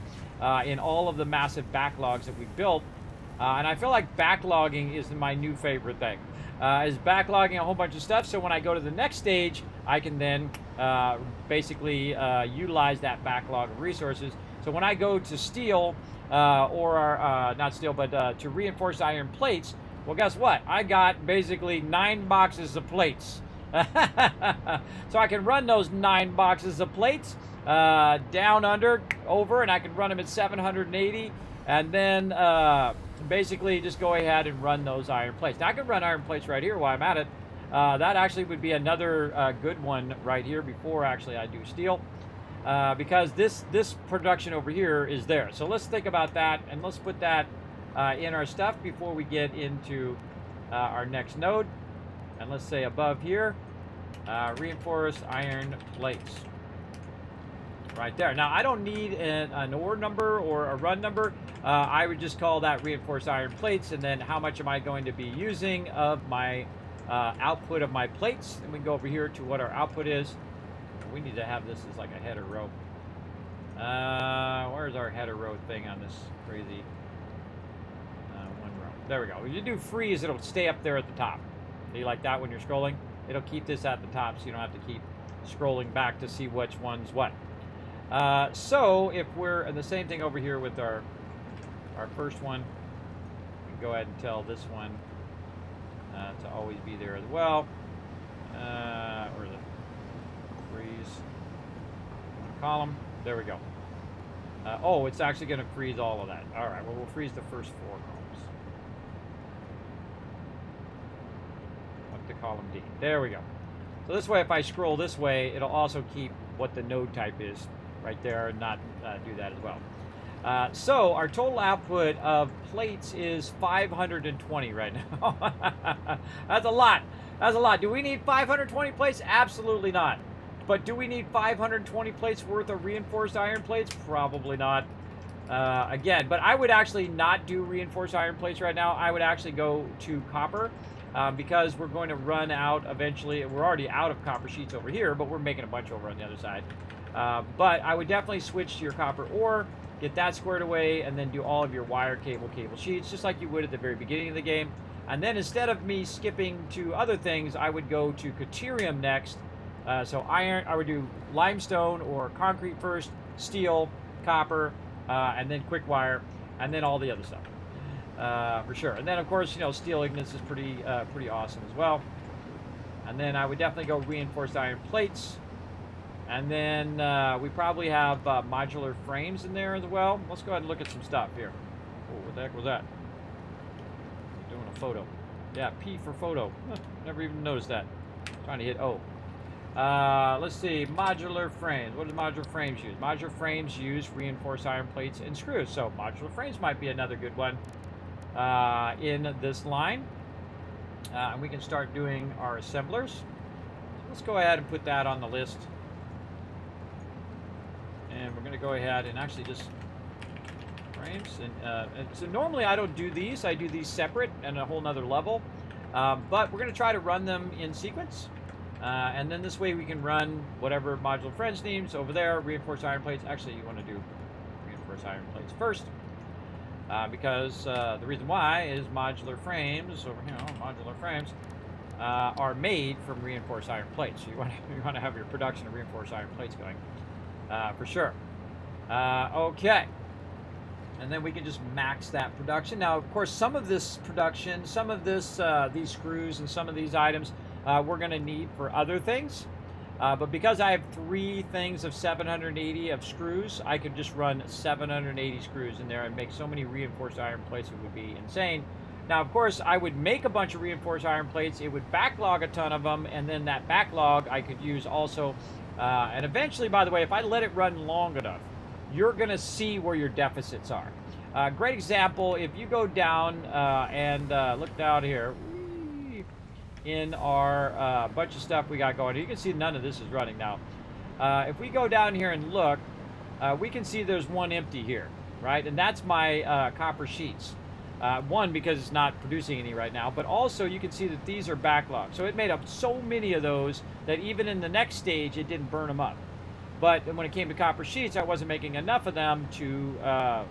in all of the massive backlogs that we've built. And I feel like backlogging is my new favorite thing. Is backlogging a whole bunch of stuff, so when I go to the next stage, I can then basically utilize that backlog of resources. So when I go to steel, not steel, but to reinforced iron plates, well, guess what? I got basically 9 boxes of plates. So I can run those 9 boxes of plates down, under, over, and I can run them at 780, and then basically just go ahead and run those iron plates. Now I can run iron plates right here while I'm at it. That actually would be another good one right here before actually I do steel, because this production over here is there. So let's think about that, and let's put that in our stuff before we get into our next node. And let's say above here, reinforced iron plates. Right there. Now, I don't need an ore number or a run number. I would just call that reinforced iron plates, and then how much am I going to be using of my output of my plates. And we can go over here to what our output is. We need to have this as like a header row. Where's our header row thing on this crazy one row? There we go. When you do freeze, it'll stay up there at the top. So you like that when you're scrolling? It'll keep this at the top, so you don't have to keep scrolling back to see which one's what. So if we're, and the same thing over here with our first one, we can go ahead and tell this one to always be there as well. Or the freeze column. There we go. Oh, it's actually going to freeze all of that. All right, well, we'll freeze the first 4 columns. Up to column D. There we go. So this way, if I scroll this way, it'll also keep what the node type is right there and not do that as well. So our total output of plates is 520 right now. That's a lot. That's a lot. Do we need 520 plates? Absolutely not. But do we need 520 plates worth of reinforced iron plates? Probably not. Again, but I would actually not do reinforced iron plates right now. I would actually go to copper because we're going to run out eventually. We're already out of copper sheets over here, but we're making a bunch over on the other side. But I would definitely switch to your copper ore, get that squared away, and then do all of your wire cable sheets, just like you would at the very beginning of the game. And then instead of me skipping to other things, I would go to Caterium next. So iron, I would do limestone or concrete first, steel, copper, and then quick wire, and then all the other stuff, for sure. And then of course, you know, steel ignites is pretty awesome as well. And then I would definitely go reinforced iron plates. And then we probably have modular frames in there as well. Let's go ahead and look at some stuff here. Oh, what the heck was that? Doing a photo. Yeah, P for photo. Never even noticed that. Trying to hit O. Let's see, modular frames. What do modular frames use? Modular frames use reinforced iron plates and screws. So modular frames might be another good one in this line. And we can start doing our assemblers. So let's go ahead and put that on the list. And we're going to go ahead and actually just frames. And so normally I don't do these. I do these separate and a whole nother level. But we're going to try to run them in sequence. And then this way we can run whatever modular frames needs over there. Reinforced iron plates. Actually, you want to do reinforced iron plates first. Because the reason why is modular frames over here, modular frames are made from reinforced iron plates. So you want to have your production of reinforced iron plates going. For sure. Okay. And then we can just max that production. Now, of course, some of this production, some of this, these screws and some of these items, we're going to need for other things. But because I have 3 things of 780 of screws, I could just run 780 screws in there and make so many reinforced iron plates, it would be insane. Now, of course, I would make a bunch of reinforced iron plates. It would backlog a ton of them, and then that backlog I could use also. And eventually, by the way, if I let it run long enough, you're going to see where your deficits are. Great example, if you go down and look down here in our bunch of stuff we got going. You can see none of this is running now. If we go down here and look, we can see there's one empty here, right? And that's my copper sheets. One, because it's not producing any right now, but also you can see that these are backlogged. So it made up so many of those that even in the next stage, it didn't burn them up. But when it came to copper sheets, I wasn't making enough of them to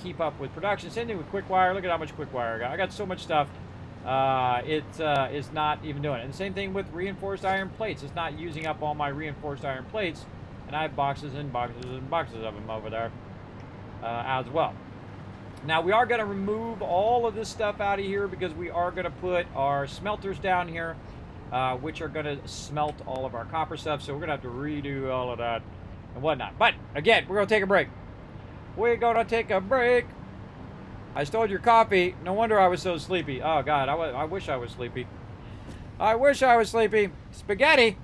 keep up with production. Same thing with quick wire. Look at how much quick wire I got. I got so much stuff. It is not even doing it. And the same thing with reinforced iron plates. It's not using up all my reinforced iron plates. And I have boxes and boxes and boxes of them over there as well. Now, we are going to remove all of this stuff out of here because we are going to put our smelters down here, which are going to smelt all of our copper stuff. So we're going to have to redo all of that and whatnot. But, again, we're going to take a break. We're going to take a break. I stole your coffee. No wonder I was so sleepy. Oh, God, I wish I was sleepy. I wish I was sleepy. Spaghetti.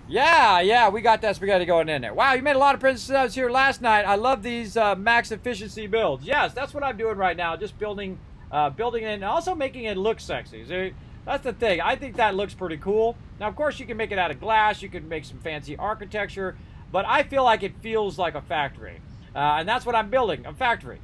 Yeah, we got that spaghetti going in there. Wow, you made a lot of princesses here last night. I love these max efficiency builds. Yes, that's what I'm doing right now. Just building it and also making it look sexy. See, that's the thing. I think that looks pretty cool. Now, of course, you can make it out of glass. You can make some fancy architecture. But I feel like it feels like a factory. And that's what I'm building, a factory.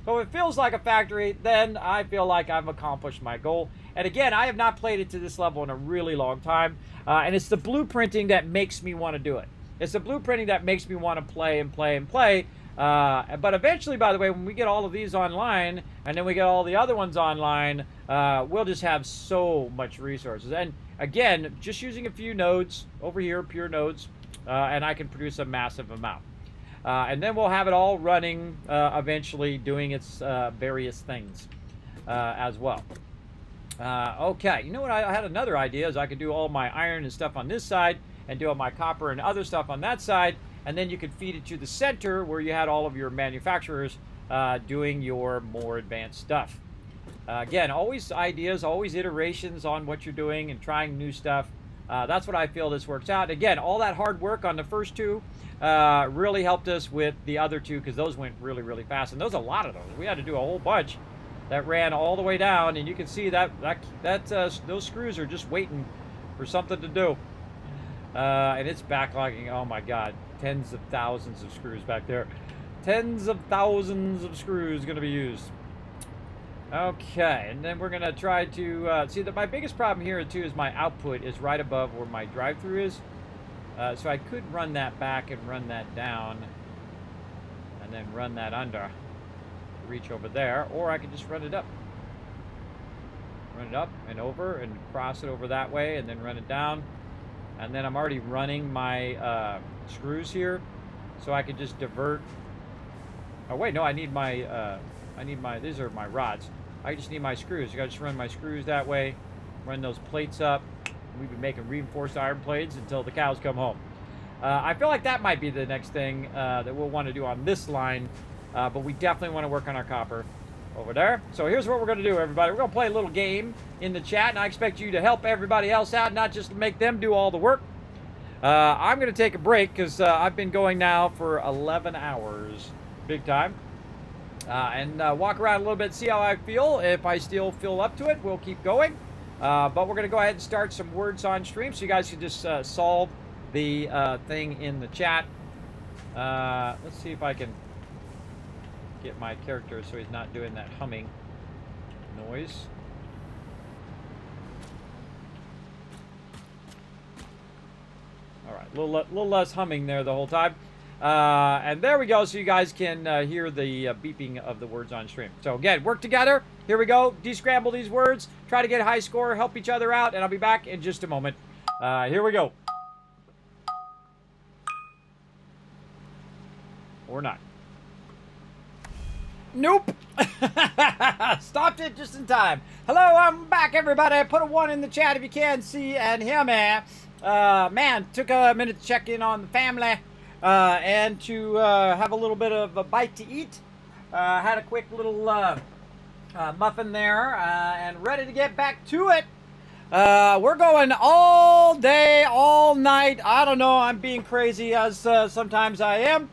So if it feels like a factory, then I feel like I've accomplished my goal. And again, I have not played it to this level in a really long time. And it's the blueprinting that makes me want to do it. It's the blueprinting that makes me want to play and play and play. But eventually, by the way, when we get all of these online, and then we get all the other ones online, we'll just have so much resources. And again, just using a few nodes over here, pure nodes, and I can produce a massive amount. And then we'll have it all running eventually, doing its various things as well. Okay, you know what? I had another idea is I could do all my iron and stuff on this side and do all my copper and other stuff on that side. And then you could feed it to the center where you had all of your manufacturers doing your more advanced stuff. Again, always ideas, always iterations on what you're doing and trying new stuff. That's what I feel this works out. Again, all that hard work on the first two really helped us with the other two because those went really, really fast. And there's a lot of those. We had to do a whole bunch that ran all the way down. And you can see that those screws are just waiting for something to do. And it's backlogging. Oh, my God. Tens of thousands of screws back there. Tens of thousands of screws going to be used. Okay, and then we're going to try to see that my biggest problem here too is my output is right above where my drive-through is. So I could run that back and run that down and then run that under, reach over there, or I could just run it up. Run it up and over and cross it over that way and then run it down. And then I'm already running my screws here, so I could just divert. Oh wait, no, I need my these are my rods. I just need my screws. I gotta just run my screws that way, run those plates up. We've been making reinforced iron plates until the cows come home. I feel like that might be the next thing that we'll want to do on this line, but we definitely want to work on our copper over there. So here's what we're going to do, everybody. We're going to play a little game in the chat, and I expect you to help everybody else out, not just make them do all the work. I'm going to take a break because I've been going now for 11 hours, big time. And walk around a little bit, see how I feel. If I still feel up to it, we'll keep going. But we're going to go ahead and start some words on stream so you guys can just solve the thing in the chat. Let's see if I can get my character so he's not doing that humming noise. All right, a little less humming there the whole time. And there we go, so you guys can hear the beeping of the words on stream. So again, work together. Here we go. Descramble these words. Try to get a high score. Help each other out. And I'll be back in just a moment. Here we go. Or not. Nope. Stopped it just in time. Hello, I'm back, everybody. Put a 1 in the chat if you can see and hear me. Man, took a minute to check in on the family and to have a little bit of a bite to eat. Had a quick little muffin there and ready to get back to it. We're going all day, all night. I don't know, I'm being crazy as sometimes I am.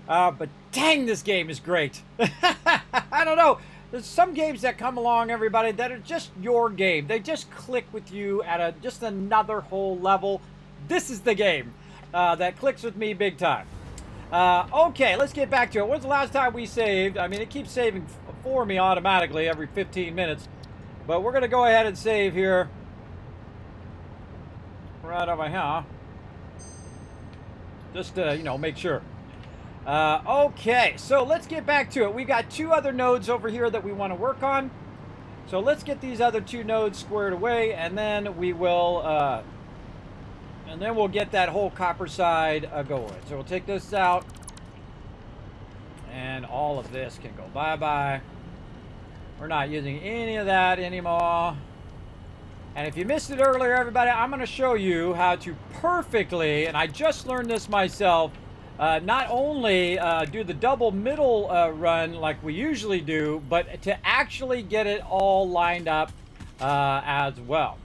But dang, this game is great. I don't know. There's some games that come along, everybody, that are just your game. They just click with you at just another whole level. This is the game that clicks with me big time. Okay, let's get back to it. When's the last time we saved? I mean, it keeps saving for me automatically every 15 minutes. But we're going to go ahead and save here. Right over here. Just to, make sure. Okay, so let's get back to it. We got 2 other nodes over here that we want to work on. So let's get these other 2 nodes squared away, and then we will, we'll get that whole copper side going. So we'll take this out, and all of this can go bye-bye. We're not using any of that anymore. And if you missed it earlier, everybody, I'm going to show you how to perfectly, and I just learned this myself, not only do the double middle run like we usually do, but to actually get it all lined up as well.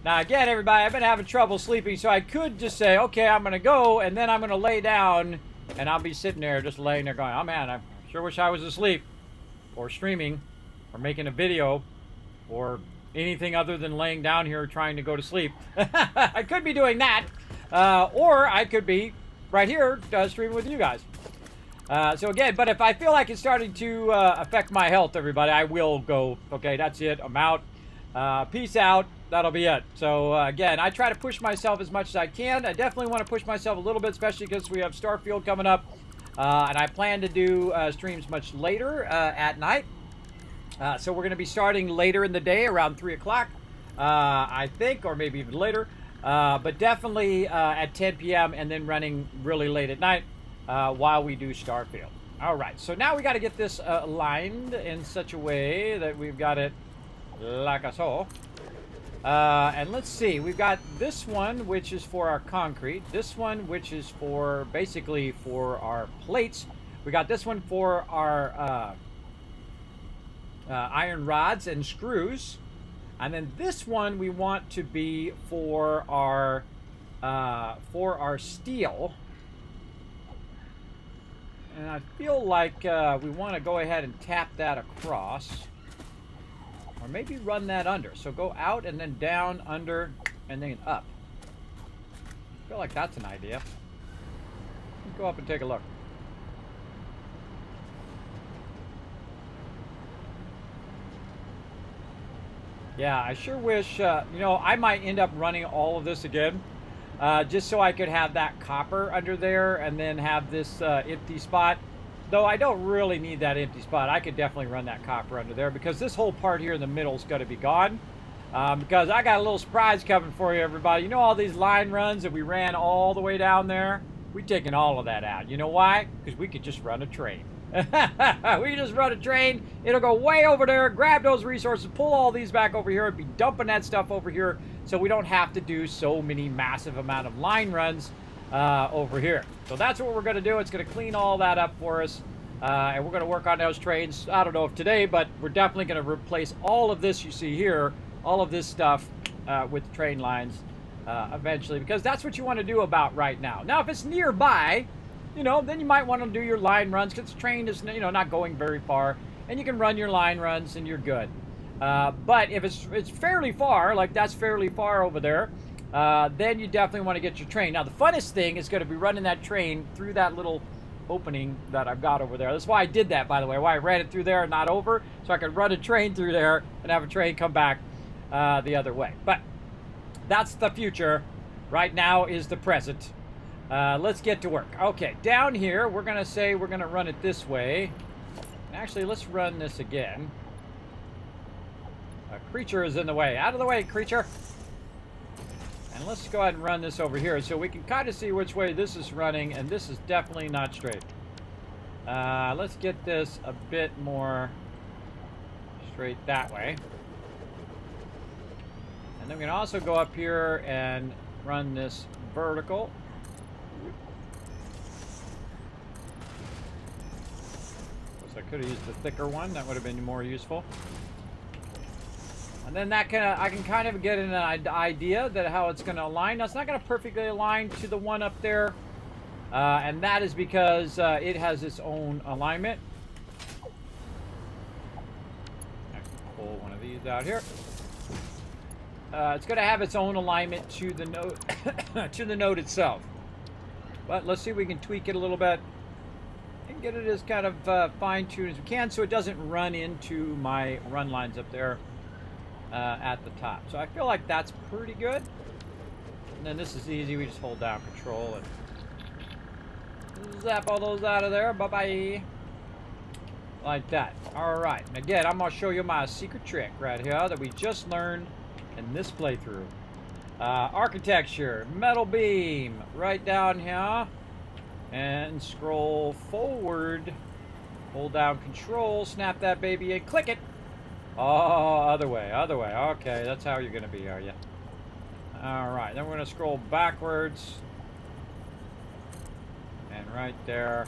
Now, again, everybody, I've been having trouble sleeping, so I could just say, okay, I'm going to go, and then I'm going to lay down, and I'll be sitting there just laying there going, oh, man, I sure wish I was asleep, or streaming, or making a video, or anything other than laying down here trying to go to sleep. I could be doing that, or I could be right here streaming with you guys. So again, but if I feel like it's starting to affect my health, everybody, I will go, okay, that's it, I'm out. Peace out, that'll be it. So again, I try to push myself as much as I can. I definitely want to push myself a little bit, especially because we have Starfield coming up. And I plan to do streams much later at night. So we're going to be starting later in the day, around 3 o'clock, I think, or maybe even later. But definitely at 10 p.m. and then running really late at night while we do Starfield. All right, so now we got to get this aligned in such a way that we've got it like so. And let's see, we've got this one, which is for our concrete. This one, which is for basically for our plates. We got this one for our iron rods and screws. And then this one we want to be for our steel. And I feel like we want to go ahead and tap that across. Or maybe run that under. So go out and then down, under, and then up. I feel like that's an idea. Let's go up and take a look. Yeah, I sure wish, I might end up running all of this again. Just so I could have that copper under there and then have this empty spot. Though I don't really need that empty spot. I could definitely run that copper under there because this whole part here in the middle is going to be gone. Because I got a little surprise coming for you, everybody. You know all these line runs that we ran all the way down there? We're taking all of that out. You know why? Because we could just run a train. We can just run a train. It'll go way over there, grab those resources, pull all these back over here, and be dumping that stuff over here so we don't have to do so many massive amount of line runs over here. So that's what we're going to do. It's going to clean all that up for us. And we're going to work on those trains. I don't know if today, but we're definitely going to replace all of this you see here, all of this stuff with train lines eventually, because that's what you want to do about right now. Now, if it's nearby, then you might want to do your line runs because the train is, not going very far, and you can run your line runs and you're good. But if it's fairly far, like that's fairly far over there, then you definitely want to get your train. Now, the funnest thing is going to be running that train through that little opening that I've got over there. That's why I did that, by the way, why I ran it through there and not over, so I could run a train through there and have a train come back the other way. But that's the future. Right now is the present. Let's get to work. Okay, down here, we're going to say we're going to run it this way. Actually, let's run this again. A creature is in the way. Out of the way, creature. And let's go ahead and run this over here so we can kind of see which way this is running, and this is definitely not straight. Let's get this a bit more straight that way. And then we can also go up here and run this vertical. I could have used the thicker one. That would have been more useful. And then I can kind of get an idea that how it's going to align. Now, it's not going to perfectly align to the one up there. And that is because it has its own alignment. I can pull one of these out here. It's going to have its own alignment to the node, to the node itself. But let's see if we can tweak it a little bit and get it as kind of fine-tuned as we can so it doesn't run into my run lines up there at the top. So I feel like that's pretty good. And then this is easy. We just hold down Control and zap all those out of there. Bye-bye. Like that. All right. And again, I'm going to show you my secret trick right here that we just learned in this playthrough. Architecture, metal beam, right down here. And scroll forward. Hold down Control, snap that baby and click it. Oh, other way, other way. Okay, that's how you're going to be, are you? All right, then we're going to scroll backwards. And right there.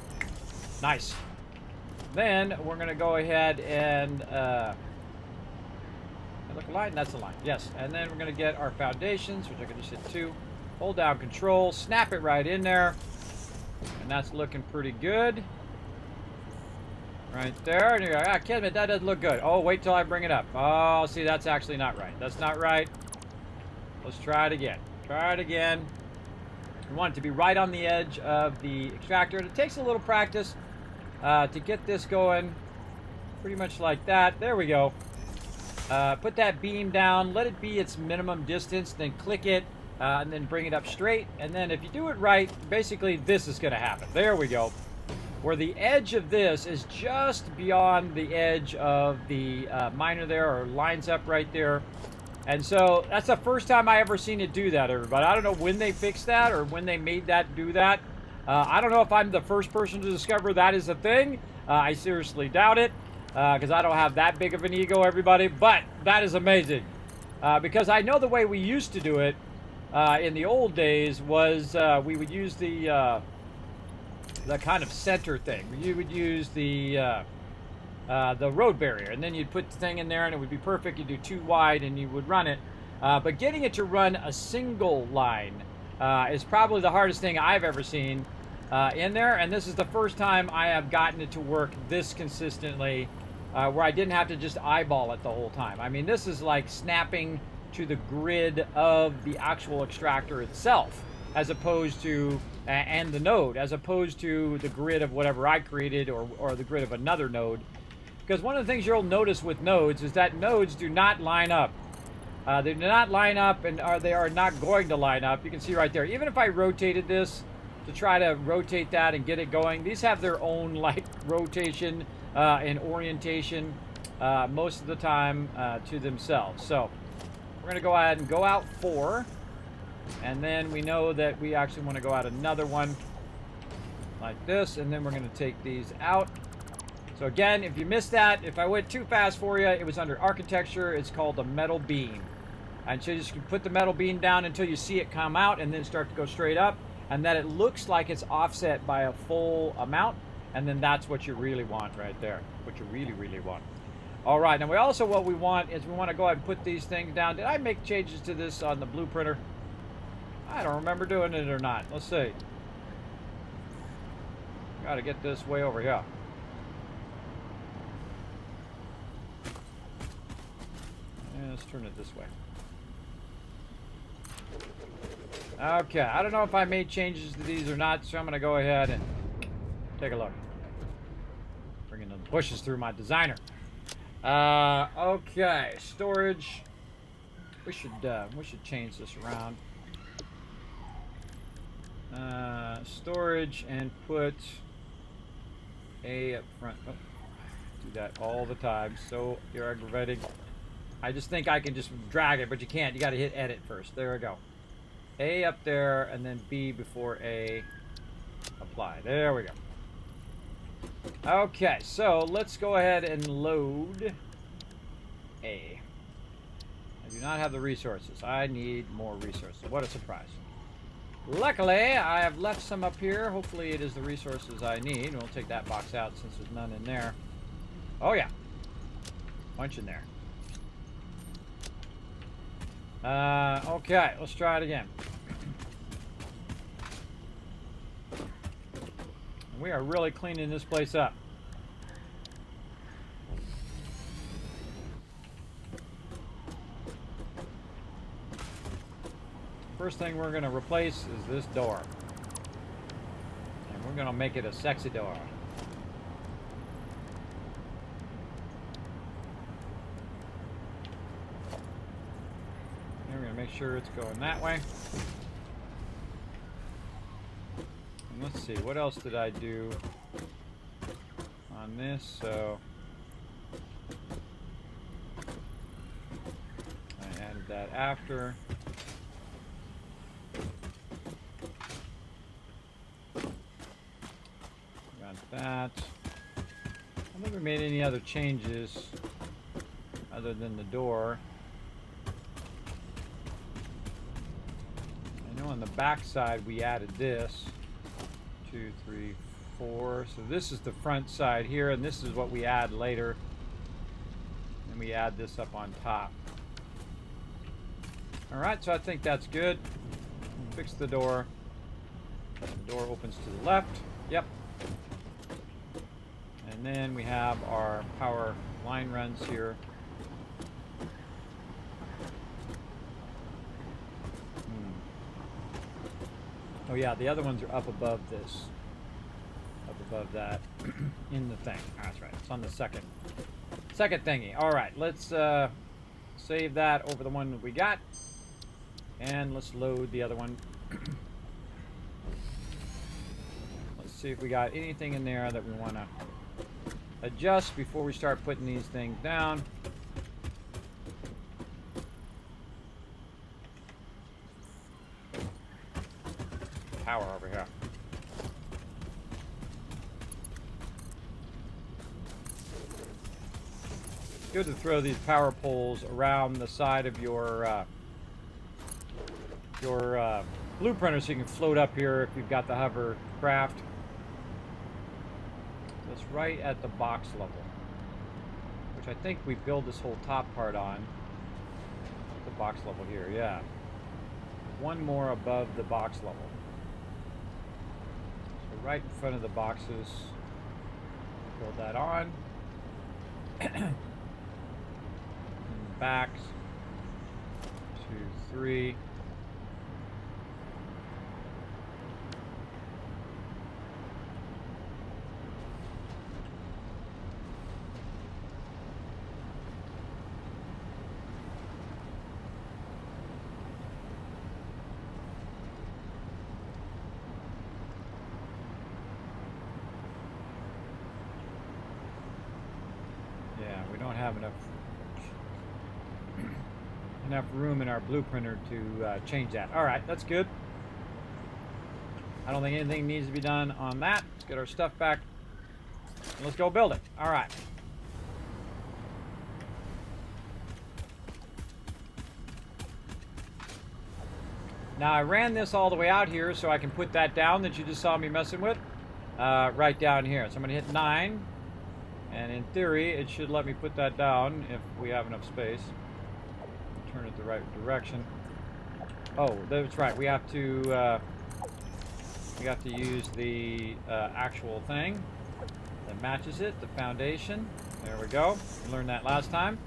Nice. Then we're going to go ahead and look aligned. That's aligned. Yes. And then we're going to get our foundations, which I can just hit 2. Hold down Control, snap it right in there. And that's looking pretty good. Right there. And you're like, ah, Kismet, that doesn't look good. Oh, wait till I bring it up. Oh, see, that's actually not right. That's not right. Let's try it again. Try it again. We want it to be right on the edge of the extractor. And it takes a little practice to get this going. Pretty much like that. There we go. Put that beam down. Let it be its minimum distance. Then click it. And then bring it up straight. And then if you do it right, basically this is going to happen. There we go. Where the edge of this is just beyond the edge of the miner there, or lines up right there. And so that's the first time I ever seen it do that, everybody. I don't know when they fixed that or when they made that do that. I don't know if I'm the first person to discover that is a thing. I seriously doubt it because I don't have that big of an ego, everybody. But that is amazing because I know the way we used to do it in the old days was we would use the kind of center thing. You would use the road barrier, and then you'd put the thing in there, and it would be perfect. You'd do 2 wide, and you would run it. But getting it to run a single line is probably the hardest thing I've ever seen in there. And this is the first time I have gotten it to work this consistently, where I didn't have to just eyeball it the whole time. I mean, this is like snapping to the grid of the actual extractor itself, as opposed to and the node, as opposed to the grid of whatever I created or the grid of another node. Because one of the things you'll notice with nodes is that nodes do not line up. They do not line up, and they are not going to line up. You can see right there. Even if I rotated this to try to rotate that and get it going, these have their own like rotation and orientation most of the time to themselves. So we're going to go ahead and go out 4. And then we know that we actually want to go out another one like this. And then we're going to take these out. So again, if you missed that, if I went too fast for you, it was under architecture. It's called a metal beam. And so you just put the metal beam down until you see it come out and then start to go straight up. And that it looks like it's offset by a full amount. And then that's what you really want right there. What you really, really want. All right. Now, what we want is we want to go ahead and put these things down. Did I make changes to this on the blue printer? I don't remember doing it or not. Let's see. Got to get this way over here. Yeah, let's turn it this way. Okay, I don't know if I made changes to these or not, so I'm going to go ahead and take a look. Bringing the bushes through my designer. Okay, storage. We should change this around. Storage and put A up front. Oh, do that all the time. So you're aggravating. I just think I can just drag it, but you can't. You got to hit edit first. There we go. A up there, and then B before A. Apply. There we go. Okay, so let's go ahead and load A. I do not have the resources. I need more resources. What a surprise. Luckily, I have left some up here. Hopefully it is the resources I need. We'll take that box out since there's none in there. Oh, yeah. Bunch in there. Okay, let's try it again. We are really cleaning this place up. First thing we're going to replace is this door. And we're going to make it a sexy door. And we're going to make sure it's going that way. And let's see, what else did I do on this? So I added that after. That. I don't think we made any other changes other than the door. I know on the back side we added this. 2, 3, 4. So this is the front side here, and this is what we add later. And we add this up on top. Alright, so I think that's good. Fix the door. The door opens to the left. Yep. And then we have our power line runs here. Oh yeah, the other ones are up above this. Up above that in the thing. That's right. It's on the second thingy. Alright, let's save that over the one that we got. And let's load the other one. Let's see if we got anything in there that we want to adjust before we start putting these things down. Power over here. It's good to throw these power poles around the side of your blueprinter so you can float up here if you've got the hovercraft. It's right at the box level, which I think we build this whole top part on. The box level here, yeah. One more above the box level. So right in front of the boxes, build that on. And backs, 2, 3. Have enough room in our blueprinter to change that. All right, that's good. I don't think anything needs to be done on that. Let's get our stuff back and let's go build it. All right. Now I ran this all the way out here so I can put that down that you just saw me messing with right down here. So I'm going to hit 9. And in theory, it should let me put that down if we have enough space. Turn it the right direction. Oh, that's right. We have to use the actual thing that matches it, the foundation. There we go. We learned that last time.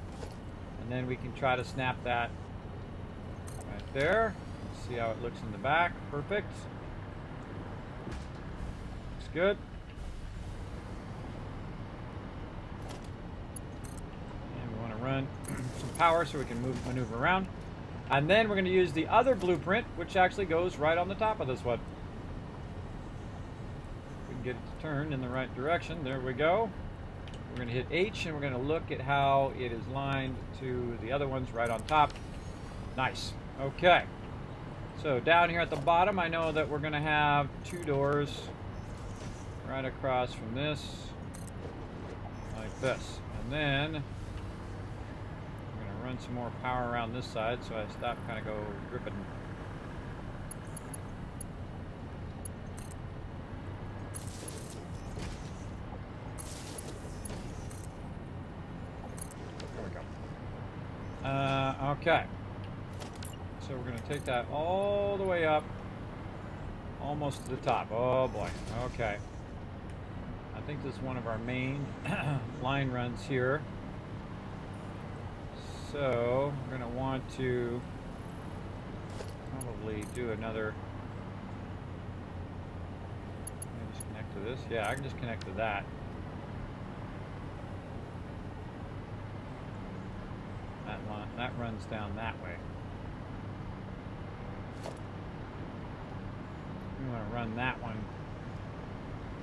And then we can try to snap that right there. Let's see how it looks in the back. Perfect. Looks good. Run some power so we can maneuver around. And then we're going to use the other blueprint, which actually goes right on the top of this one. We can get it to turn in the right direction. There we go. We're going to hit H and we're going to look at how it is lined to the other ones right on top. Nice. Okay. So down here at the bottom, I know that we're going to have 2 doors right across from this, like this. And then run some more power around this side so I stop kind of go dripping. Okay. So we're going to take that all the way up, almost to the top. Oh boy. Okay. I think this is one of our main line runs here. So we're going to want to probably do another. Can I just connect to this? Yeah, I can just connect to that. That runs down that way. We want to run that one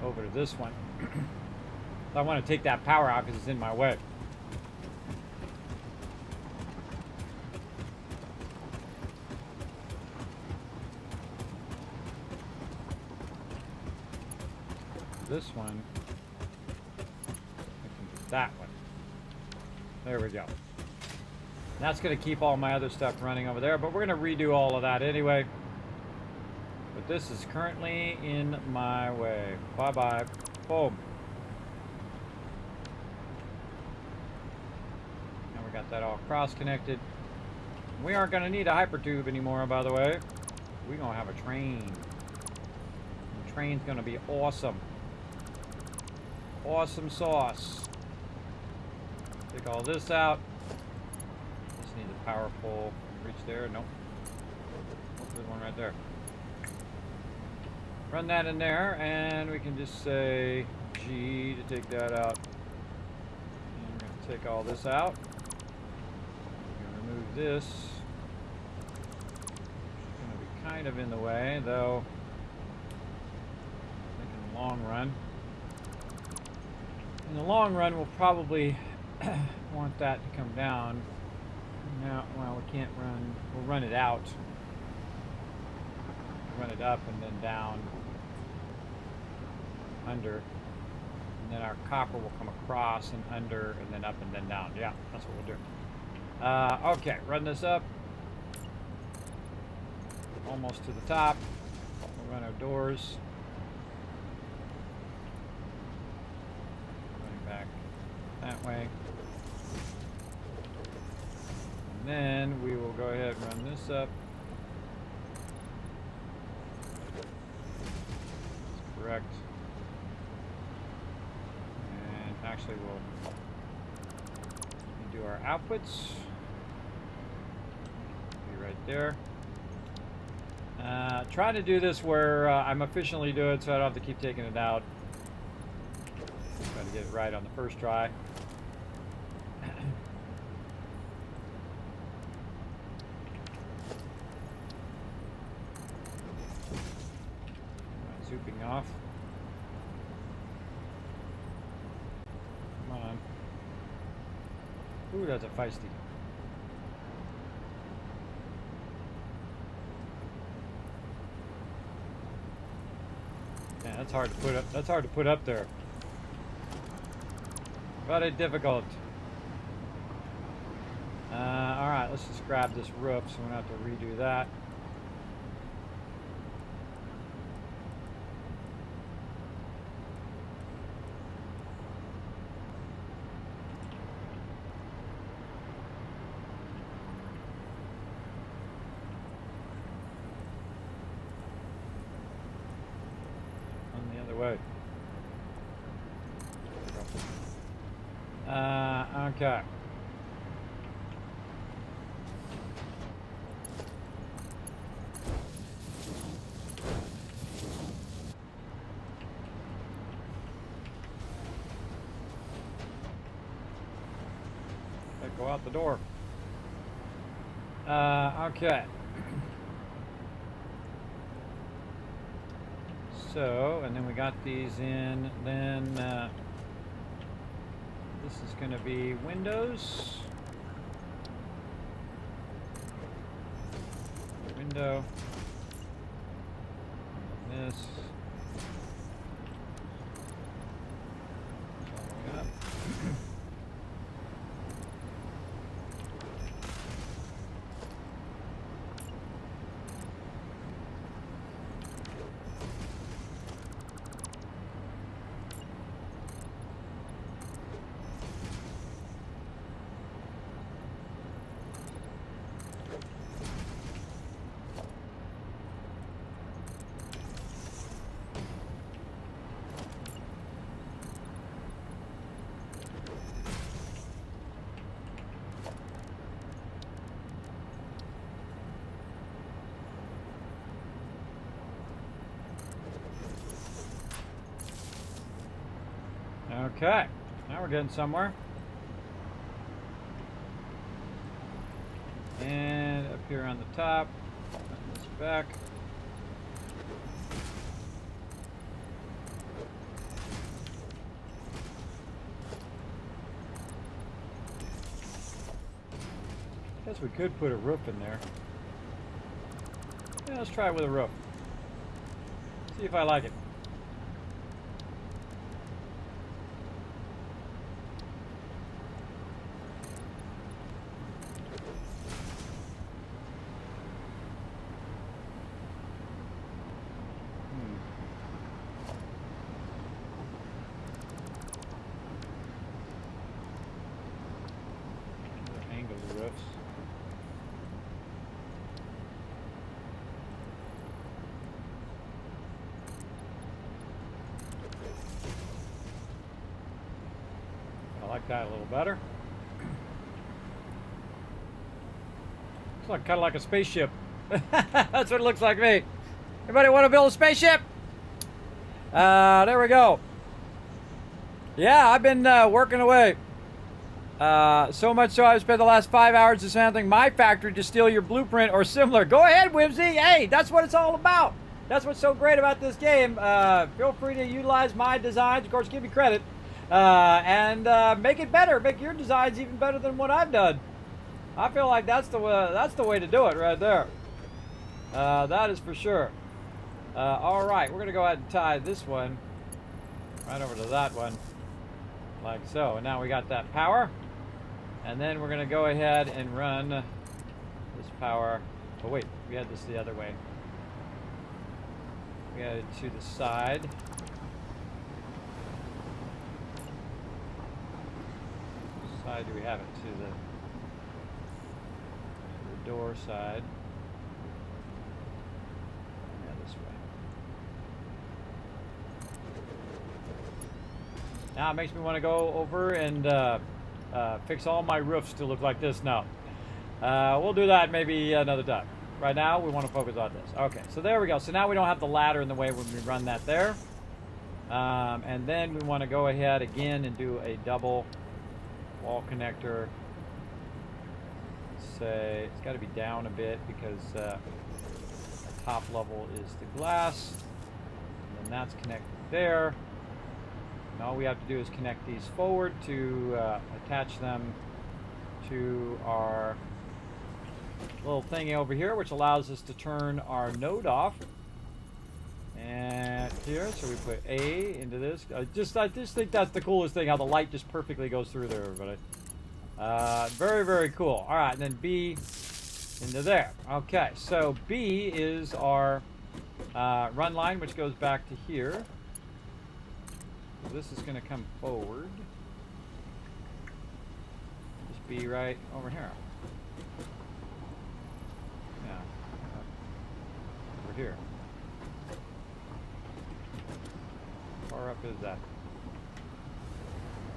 over to this one. I want to take that power out because it's in my way. This one, that one. There we go. That's going to keep all my other stuff running over there, but we're going to redo all of that anyway. But this is currently in my way. Bye-bye. Boom. Now we got that all cross-connected. We aren't going to need a hypertube anymore, by the way. We're going to have a train. The train's going to be awesome. Awesome sauce. Take all this out. Just need the power pole. Reach there. Nope. There's one right there. Run that in there, and we can just say G to take that out. And we're going to take all this out. We're going to remove this. It's going to be kind of in the way, though. I think in the long run. In the long run, we'll probably want that to come down. Now, well, we can't run. We'll run it out. Run it up and then down, under, and then our copper will come across and under, and then up and then down. Yeah, that's what we'll do. Okay, run this up. Almost to the top. We'll run our doors. Back that way. And then we will go ahead and run this up. That's correct. And actually we'll do our outputs. Be right there. Trying to do this where I'm efficiently doing it so I don't have to keep taking it out. Try to get it right on the first try. Zooping off. Come on. Ooh, that's a feisty. Yeah, that's hard to put up. That's hard to put up there. Very difficult. Alright, let's just grab this roof so we don't have to redo that. On the other way. Okay. Go out the door. Okay. So, and then we got these in. Then this is going to be Windows. Window. This. All the way up. Okay, now we're getting somewhere. And up here on the top, this back. Guess we could put a roof in there. Yeah, let's try it with a roof. See if I like it. Angle the roofs. I like that a little better. Looks like kind of like a spaceship. That's what it looks like to me. Anybody want to build a spaceship? There we go. Yeah, I've been working away. So much so I've spent the last 5 hours dismantling my factory to steal your blueprint or similar. Go ahead, Whimsy. Hey, that's what it's all about. That's what's so great about this game. Feel free to utilize my designs. Of course, give me credit. And make it better. Make your designs even better than what I've done. I feel like that's the way to do it right there. That is for sure. All right, we're going to go ahead and tie this one right over to that one. Like so. And now we got that power. And then we're going to go ahead and run this power. Oh, wait. We had this the other way. We had it to the side. Which side do we have it? To the door side. Yeah, this way. Now it makes me want to go over and fix all my roofs to look like this now. We'll do that maybe another time. Right now, we want to focus on this. Okay, so there we go. So now we don't have the ladder in the way when we run that there. And then we want to go ahead again and do a double wall connector. Say it's got to be down a bit because the top level is the glass. And then that's connected there. And all we have to do is connect these forward to attach them to our little thingy over here, which allows us to turn our node off. And here, so we put A into this. I just think that's the coolest thing, how the light just perfectly goes through there, everybody. Very, very cool. All right, and then B into there. Okay, so B is our run line, which goes back to here. So this is going to come forward. Just be right over here. Yeah. Over here. How far up is that?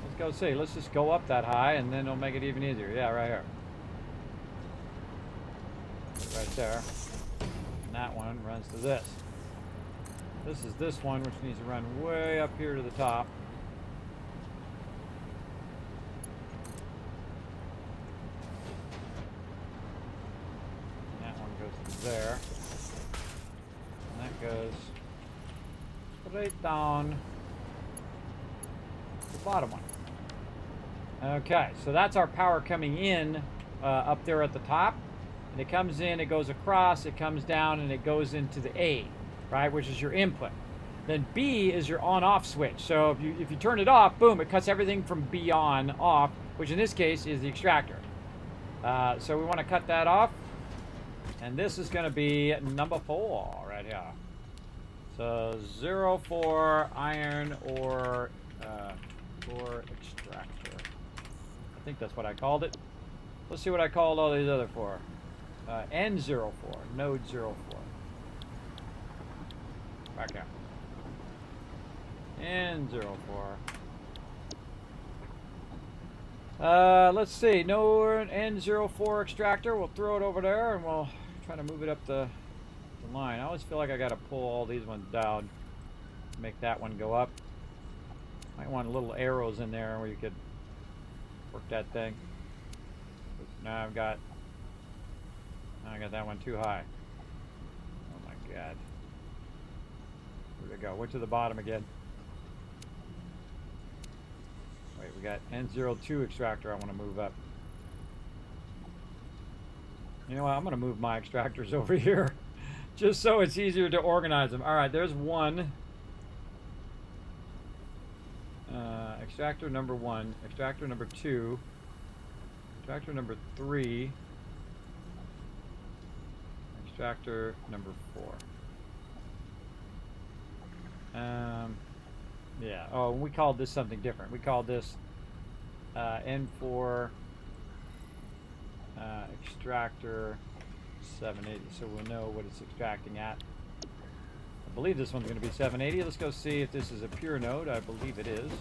Let's go see. Let's just go up that high and then it'll make it even easier. Yeah, right here. Right there. And that one runs to this. This is this one, which needs to run way up here to the top. And that one goes to there. And that goes straight down to the bottom one. Okay, so that's our power coming in up there at the top. And it comes in, it goes across, it comes down, and it goes into the A. Right, which is your input. Then B is your on-off switch. So if you turn it off, boom, it cuts everything from B on off, which in this case is the extractor. So we want to cut that off, and this is going to be number 4 right here. So 04 iron ore extractor. I think that's what I called it. Let's see what I called all these other 4. N04, node 04. Back here. N04. Let's see. No N04 extractor. We'll throw it over there and we'll try to move it up the line. I always feel like I got to pull all these ones down to make that one go up. Might want little arrows in there where you could work that thing. Now I got that one too high. Oh my god. Where'd it go? Went to the bottom again. Wait, we got N02 extractor I want to move up. You know what? I'm going to move my extractors over here just so it's easier to organize them. All right, there's one. Extractor number 1, extractor number 2, extractor number 3, extractor number 4. Yeah. Oh, we called this something different. We called this N4 extractor 780, so we'll know what it's extracting at. I believe this one's going to be 780. Let's go see if this is a pure node. I believe it is.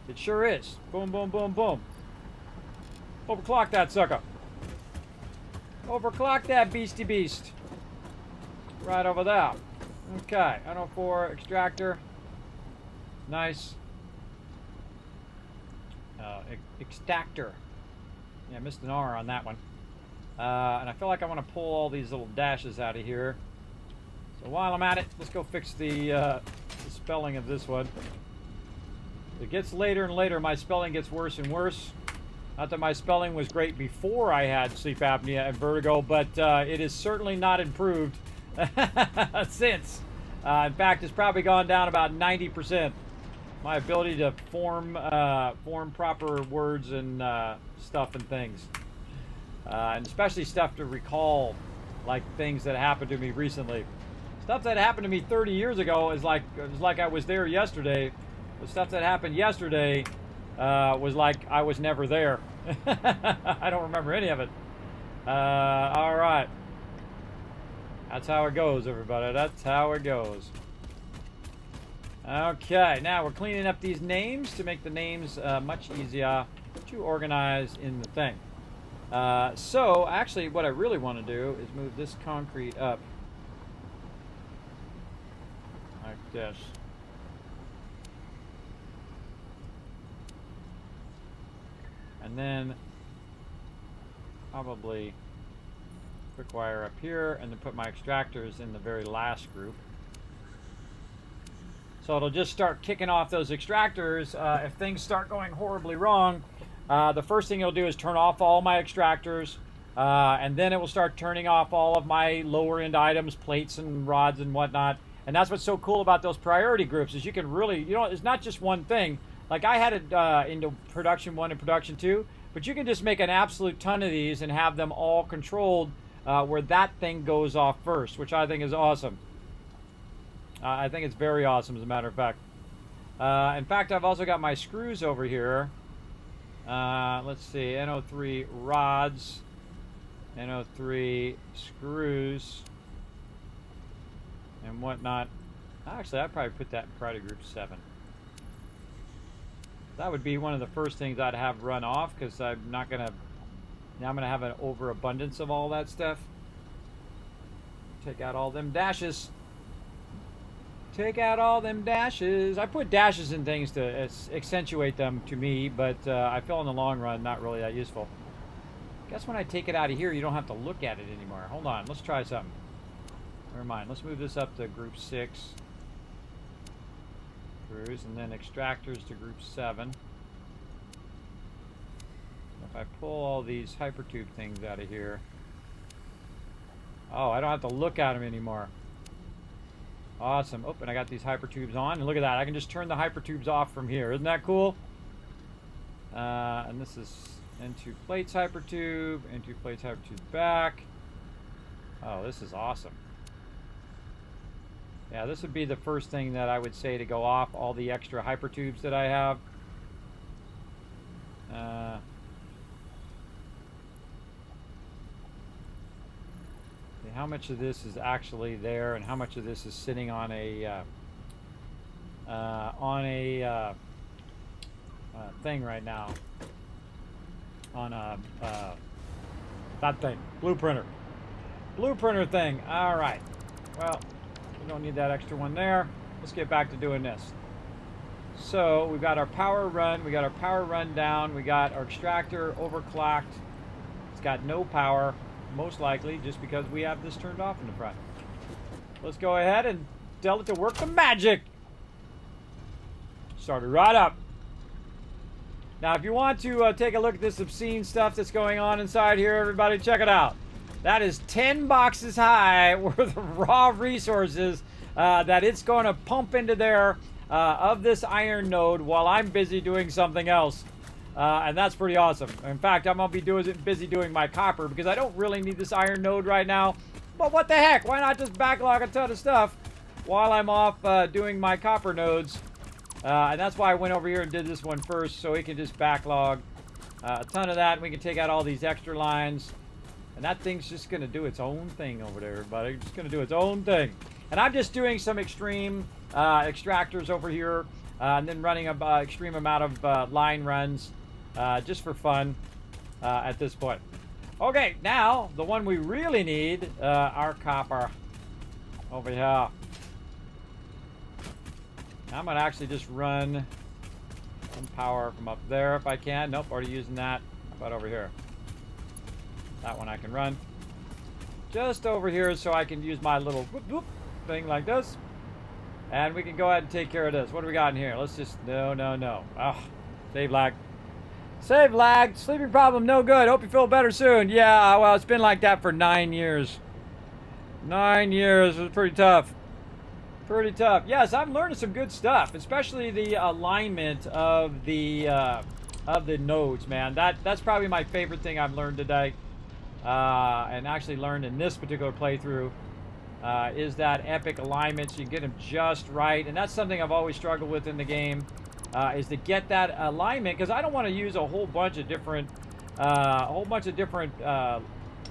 It sure is. Boom, boom, boom, boom. Overclock that sucker. Overclock that beastie beast. Right over there. Okay, N04 extractor. Nice. Extractor. Yeah, I missed an R on that one. And I feel like I want to pull all these little dashes out of here. So while I'm at it, let's go fix the spelling of this one. It gets later and later. My spelling gets worse and worse. Not that my spelling was great before I had sleep apnea and vertigo, but it is certainly not improved since. In fact, it's probably gone down about 90%. My ability to form proper words and stuff and things. And especially stuff to recall, like things that happened to me recently. Stuff that happened to me 30 years ago is like I was there yesterday. The stuff that happened yesterday was like I was never there. I don't remember any of it. All right. That's how it goes, everybody. That's how it goes. Okay, now we're cleaning up these names to make the names much easier to organize in the thing. So, actually, what I really want to do is move this concrete up like this. And then probably quick wire up here and then put my extractors in the very last group. So it'll just start kicking off those extractors if things start going horribly wrong. The first thing it'll do is turn off all my extractors, and then it will start turning off all of my lower end items, plates and rods and whatnot. And that's what's so cool about those priority groups is you can really, it's not just one thing. Like I had it into production 1 and production 2, but you can just make an absolute ton of these and have them all controlled where that thing goes off first, which I think is awesome. I think it's very awesome, as a matter of fact. In fact, I've also got my screws over here. Let's see, NO3 rods, NO3 screws, and whatnot. Actually, I'd probably put that in priority group 7. That would be one of the first things I'd have run off, because I'm not gonna. Now I'm gonna have an overabundance of all that stuff. Take out all them dashes. Take out all them dashes. I put dashes in things to accentuate them to me, but I feel in the long run not really that useful. Guess when I take it out of here, you don't have to look at it anymore. Hold on, let's try something. Never mind. Let's move this up to group 6. Screws, and then extractors to group 7. If I pull all these hypertube things out of here, oh, I don't have to look at them anymore. Awesome. Oh, and I got these hypertubes on, and look at that. I can just turn the hypertubes off from here. Isn't that cool? And this is N2 plates hypertube, N2 plates hypertube back. Oh, this is awesome. Yeah, this would be the first thing that I would say to go off, all the extra hypertubes that I have. How much of this is actually there, and how much of this is sitting on a thing right now? On a that thing, blueprinter thing. All right. Well, we don't need that extra one there. Let's get back to doing this. So we've got our power run. We got our power run down. We got our extractor overclocked. It's got no power, most likely, just because we have this turned off in the front. Let's go ahead and tell it to work the magic. Started right up. Now, if you want to take a look at this obscene stuff that's going on inside here, everybody, check it out. That is 10 boxes high worth of raw resources that it's going to pump into there of this iron node while I'm busy doing something else. And that's pretty awesome. In fact, I'm going to be busy doing my copper because I don't really need this iron node right now. But what the heck? Why not just backlog a ton of stuff while I'm off doing my copper nodes? And that's why I went over here and did this one first, so we can just backlog a ton of that. And we can take out all these extra lines. And that thing's just going to do its own thing over there, everybody. It's just going to do its own thing. And I'm just doing some extreme extractors over here. And then running an extreme amount of line runs just for fun at this point. Okay, now the one we really need, our copper over here. I'm going to actually just run some power from up there if I can. Nope, already using that. How about over here? That one I can run. Just over here so I can use my little whoop, whoop thing like this. And we can go ahead and take care of this. What do we got in here? Let's just... No. Oh, save lag. Save lag. Sleeping problem, no good. Hope you feel better soon. Yeah, well, it's been like that for 9 years. 9 years. It was pretty tough. Pretty tough. Yes, I'm learning some good stuff, especially the alignment of the nodes, man. That's probably my favorite thing I've learned today, and actually learned in this particular playthrough, is that epic alignment. So you get them just right, and that's something I've always struggled with in the game, is to get that alignment, because I don't want to use a whole bunch of different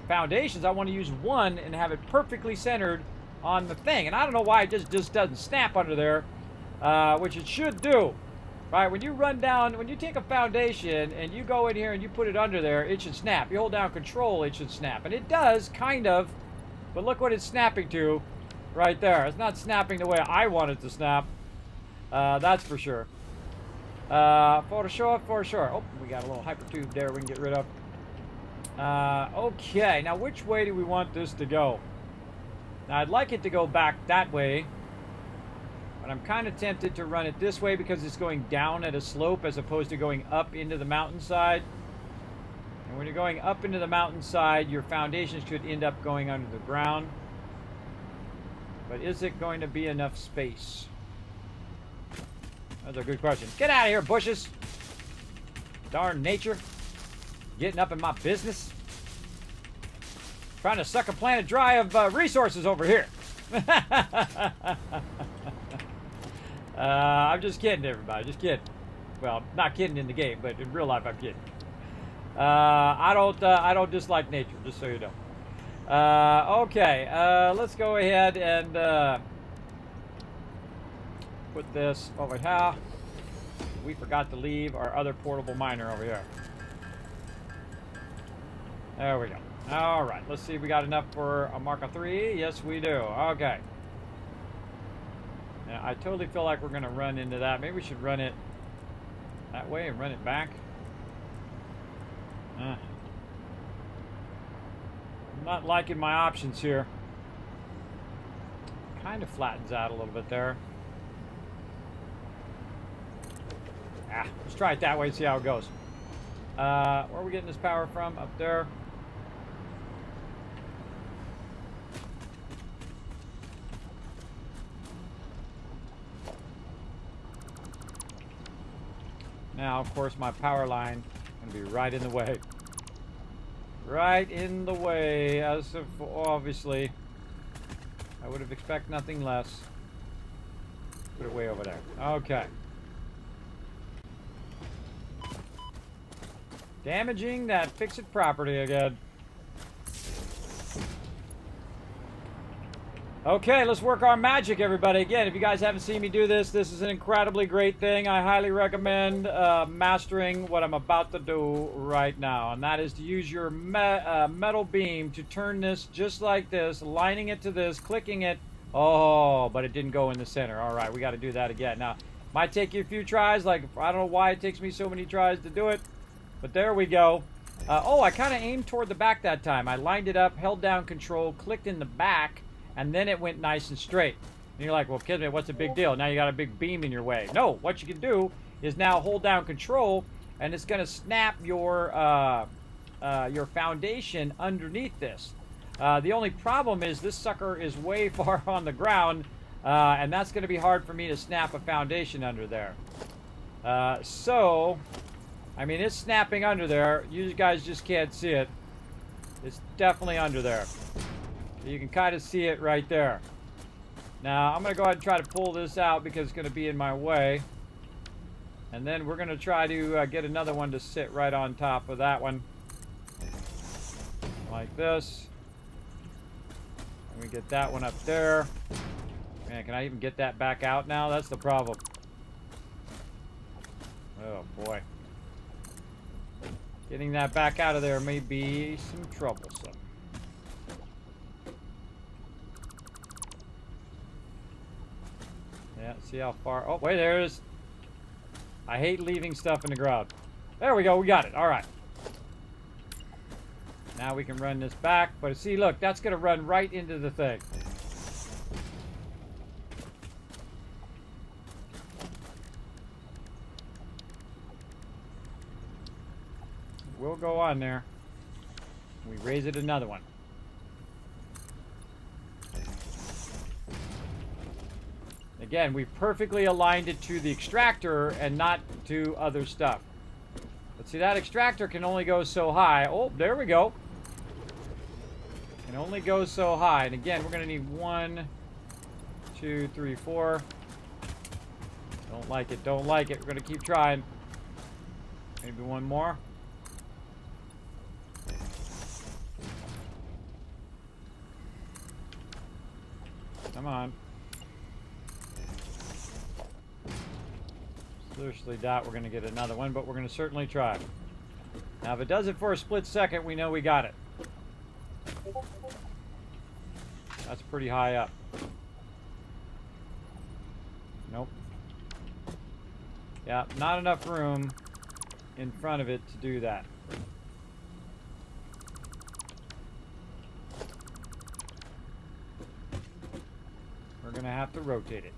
foundations. I want to use one and have it perfectly centered on the thing, and I don't know why it just doesn't snap under there, which it should do. Right, when you run down, when you take a foundation and you go in here and you put it under there, it should snap. You hold down control, it should snap, and it does kind of, but look what it's snapping to right there. It's not snapping the way I want it to snap, that's for sure. For sure. Oh, we got a little hyper tube there we can get rid of. Okay, now which way do we want this to go? Now, I'd like it to go back that way, but I'm kind of tempted to run it this way because it's going down at a slope as opposed to going up into the mountainside. And when you're going up into the mountainside, your foundations should end up going under the ground. But is it going to be enough space? That's a good question. Get out of here, bushes! Darn nature. Getting up in my business. Trying to suck a planet dry of resources over here. I'm just kidding, everybody. Just kidding. Well, not kidding in the game, but in real life, I'm kidding. I don't dislike nature, just so you know. Okay, let's go ahead and put this over here. We forgot to leave our other portable miner over here. There we go. All right, let's see if we got enough for a Mark III. Yes, we do. Okay. Now, I totally feel like we're going to run into that. Maybe we should run it that way and run it back. I'm not liking my options here. Kind of flattens out a little bit there. Let's try it that way and see how it goes. Where are we getting this power from? Up there. Now, of course, my power line is going to be right in the way. Right in the way, as of obviously. I would have expected nothing less. Put it way over there. Okay. Damaging that fix-it property again. Okay, let's work our magic, everybody. Again, if you guys haven't seen me do this, this is an incredibly great thing. I highly recommend mastering what I'm about to do right now, and that is to use your metal beam to turn this just like this, aligning it to this, clicking it. Oh, but it didn't go in the center. All right, we got to do that again. Now, Might take you a few tries. Like, I don't know why it takes me so many tries to do it. But there we go. Oh, I kind of aimed toward the back that time. I lined it up, held down control, clicked in the back, and then it went nice and straight. And you're like, well, Kismet, what's the big deal? Now you got a big beam in your way. No, what you can do is now hold down control, and it's going to snap your foundation underneath this. The only problem is this sucker is way far on the ground, and that's going to be hard for me to snap a foundation under there. So, I mean, it's snapping under there. You guys just can't see it. It's definitely under there. You can kind of see it right there. Now, I'm going to go ahead and try to pull this out because it's going to be in my way. And then we're going to try to get another one to sit right on top of that one. Like this. And we get that one up there. Man, can I even get that back out now? That's the problem. Oh, boy. Getting that back out of there may be some troublesome. Yeah, see how far... Oh, wait, there it is. I hate leaving stuff in the ground. There we go, we got it. All right. Now we can run this back. But see, look, that's going to run right into the thing. We'll go on there. We raise it another one. Again, we've perfectly aligned it to the extractor and not to other stuff. But see, that extractor can only go so high. Oh, there we go. Can only go so high. And again, we're going to need 1, 2, 3, 4. Don't like it, don't like it. We're going to keep trying. Maybe one more. Come on. Seriously doubt we're going to get another one, but we're going to certainly try. Now, if it does it for a split second, we know we got it. That's pretty high up. Nope. Yeah, not enough room in front of it to do that. We're going to have to rotate it.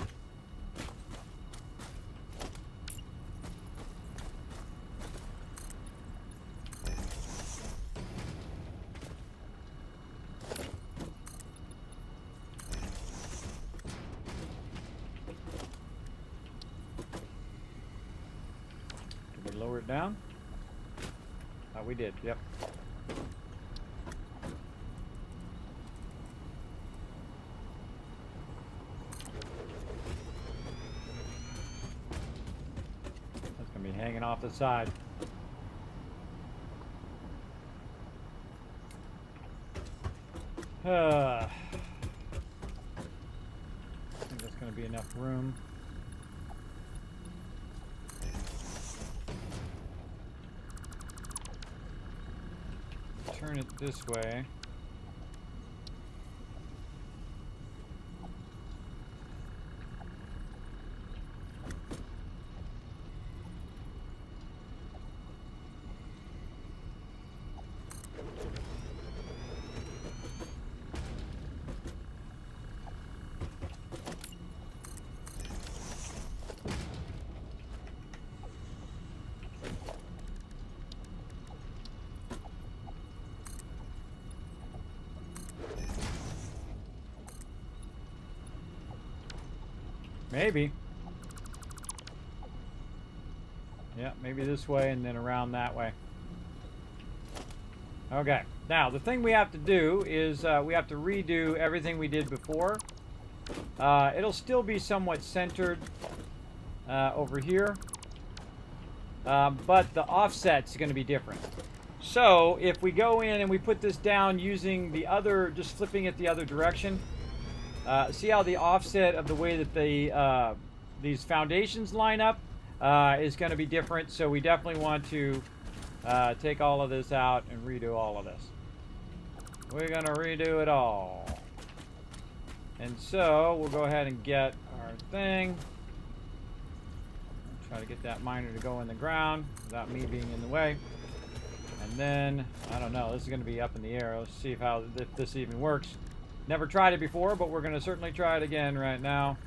Did we lower it down? Oh, we did, yep. Hanging off the side. I think that's going to be enough room. Turn it this way. Maybe. Yeah, maybe this way and then around that way. Okay. Now, the thing we have to do is we have to redo everything we did before. It'll still be somewhat centered over here. But the offset's going to be different. So, if we go in and we put this down using the other, just flipping it the other direction, see how the offset of the way that these foundations line up is going to be different. So we definitely want to take all of this out and redo all of this. We're going to redo it all. And so we'll go ahead and get our thing. Try to get that miner to go in the ground without me being in the way. And then, I don't know, this is going to be up in the air. Let's see if this even works. Never tried it before, but we're going to certainly try it again right now.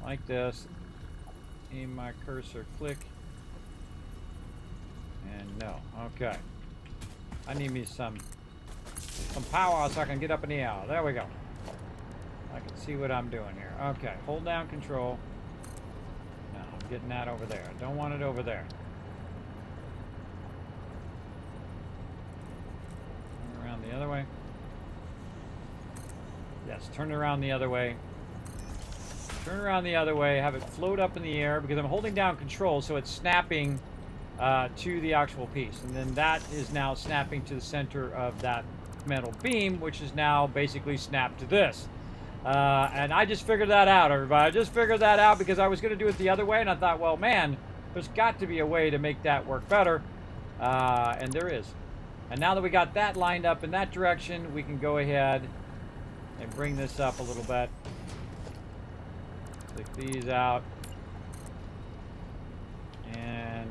Like this. Aim my cursor, click. And no. Okay. I need me some power so I can get up in the air. There we go. I can see what I'm doing here. Okay, hold down control. No, I'm getting that over there. I don't want it over there. Turn around the other way. Yes, turn it around the other way. Turn around the other way, have it float up in the air because I'm holding down control so it's snapping to the actual piece. And then that is now snapping to the center of that metal beam, which is now basically snapped to this. And I just figured that out, everybody. I just figured that out because I was going to do it the other way, and I thought, well, man, there's got to be a way to make that work better. And there is. And now that we got that lined up in that direction, we can go ahead and bring this up a little bit. Click these out. And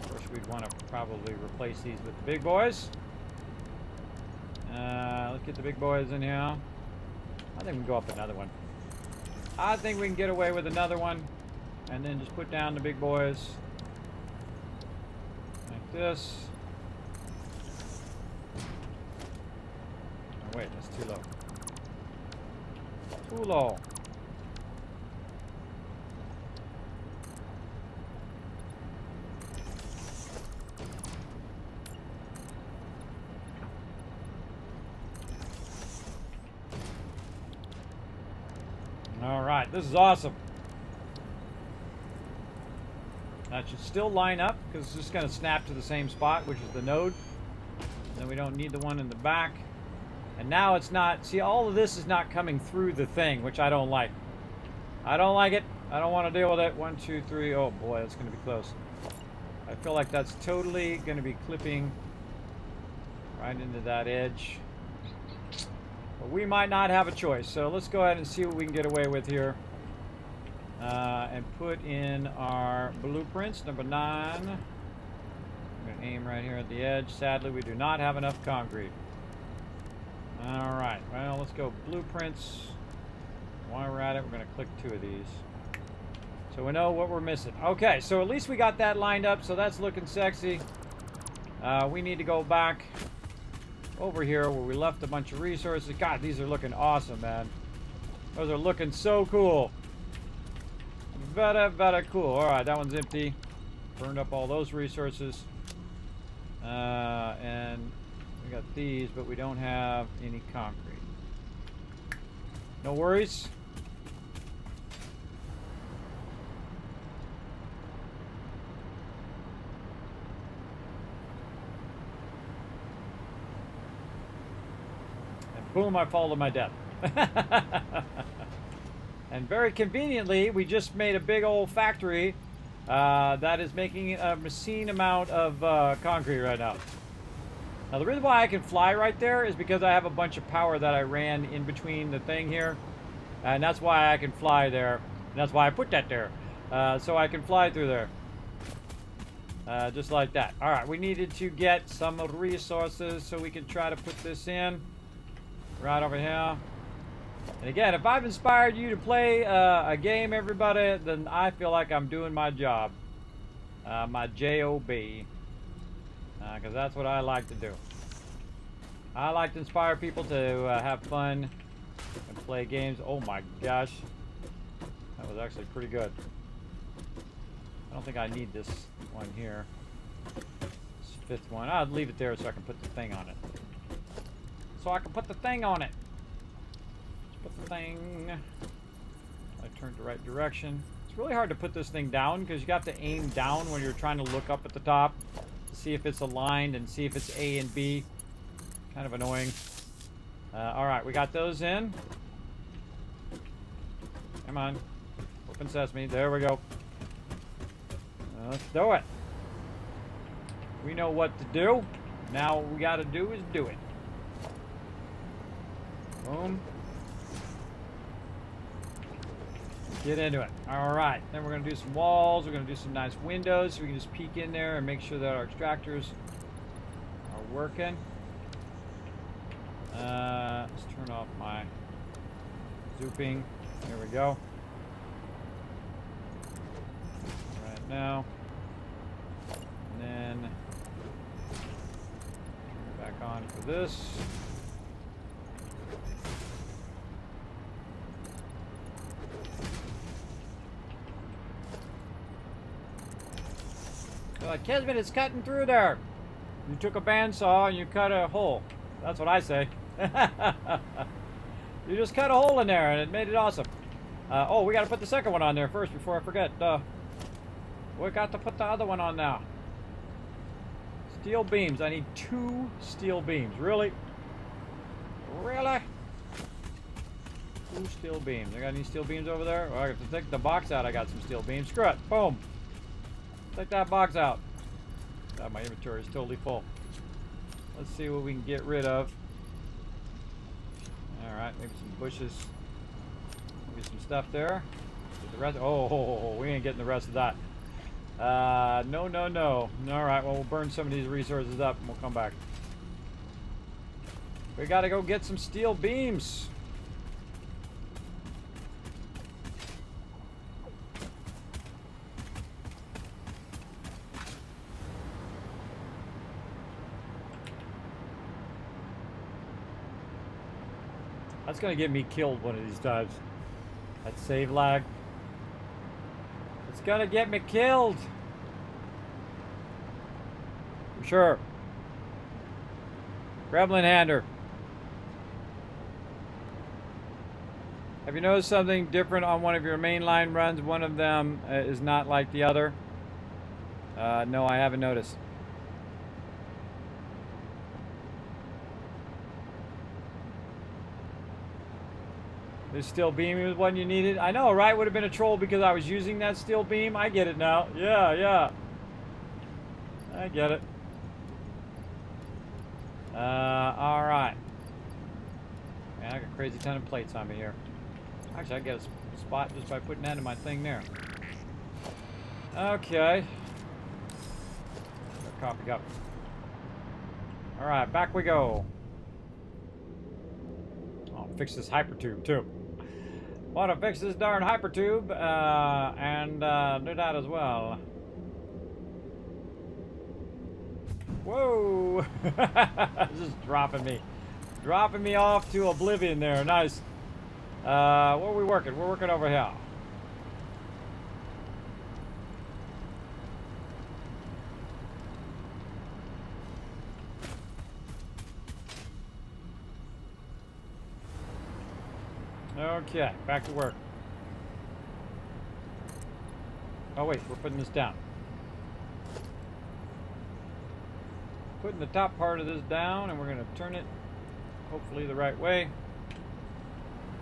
of course we'd want to probably replace these with the big boys. Let's get the big boys in here. I think we can go up another one. I think we can get away with another one. And then just put down the big boys. Like this. Oh, wait, that's too low. Too low. Alright, this is awesome. That should still line up because it's just going to snap to the same spot, which is the node. And then we don't need the one in the back. And now it's not, see, all of this is not coming through the thing, which I don't like. I don't like it. I don't want to deal with it. 1, 2, 3. Oh boy, that's going to be close. I feel like that's totally going to be clipping right into that edge. But we might not have a choice. So let's go ahead and see what we can get away with here. And put in our blueprints, number 9. I'm going to aim right here at the edge. Sadly, we do not have enough concrete. Alright, well, let's go blueprints. While we're at it, we're going to click 2 of these. So we know what we're missing. Okay, so at least we got that lined up, so that's looking sexy. We need to go back over here where we left a bunch of resources. God, these are looking awesome, man. Those are looking so cool. Very, very cool. Alright, that one's empty. Burned up all those resources. And we got these, but we don't have any concrete. No worries. And boom, I fall to my death. And very conveniently, we just made a big old factory that is making an obscene amount of concrete right now. Now, the reason why I can fly right there is because I have a bunch of power that I ran in between the thing here. And that's why I can fly there. And that's why I put that there. So I can fly through there. Just like that. Alright, we needed to get some resources so we can try to put this in. Right over here. And again, if I've inspired you to play a game, everybody, then I feel like I'm doing my job. My job. Because that's what I like to do. I like to inspire people to have fun and play games. Oh my gosh. That was actually pretty good. I don't think I need this one here. This 5th one. I'll leave it there so I can put the thing on it. So I can put the thing on it. Put the thing. I turned the right direction. It's really hard to put this thing down because you got to aim down when you're trying to look up at the top to see if it's aligned and see if it's A and B. Kind of annoying. Alright, we got those in. Come on. Open sesame. There we go. Let's do it. We know what to do. Now what we got to do is do it. Boom. Get into it. All right. Then we're going to do some walls. We're going to do some nice windows so we can just peek in there and make sure that our extractors are working. Let's turn off my zooping. There we go. Right now. And then turn it back on for this. Kismet is cutting through there. You took a bandsaw and you cut a hole. That's what I say. You just cut a hole in there and it made it awesome. Oh, we got to put the second one on there first before I forget. We got to put the other one on now. Steel beams. I need 2 steel beams. Really? Really? 2 steel beams. I got any steel beams over there? Well, I have to take the box out. I got some steel beams. Screw it. Boom. Take that box out. God, my inventory is totally full. Let's see what we can get rid of. Alright, maybe some bushes. Maybe some stuff there. Get the rest. Oh, we ain't getting the rest of that. No, no, no. Alright, well, we'll burn some of these resources up and we'll come back. We gotta go get some steel beams. That's gonna get me killed one of these times. That save lag. It's gonna get me killed. For sure. Gremlin Hander. Have you noticed something different on one of your mainline runs? One of them is not like the other. No, I haven't noticed. This steel beam was one you needed. I know, right? Would have been a troll because I was using that steel beam. I get it now. Yeah, yeah. I get it. All right. Man, I got a crazy ton of plates on me here. Actually, I get a spot just by putting that in my thing there. Okay. Copy up. All right, back we go. I'll fix this hypertube too. Want to fix this darn hypertube and do that as well. Whoa! Just dropping me off to oblivion there. Nice. Where are we working? We're working over here. Okay, back to work. Oh wait, we're putting this down. Putting the top part of this down, and we're going to turn it hopefully the right way.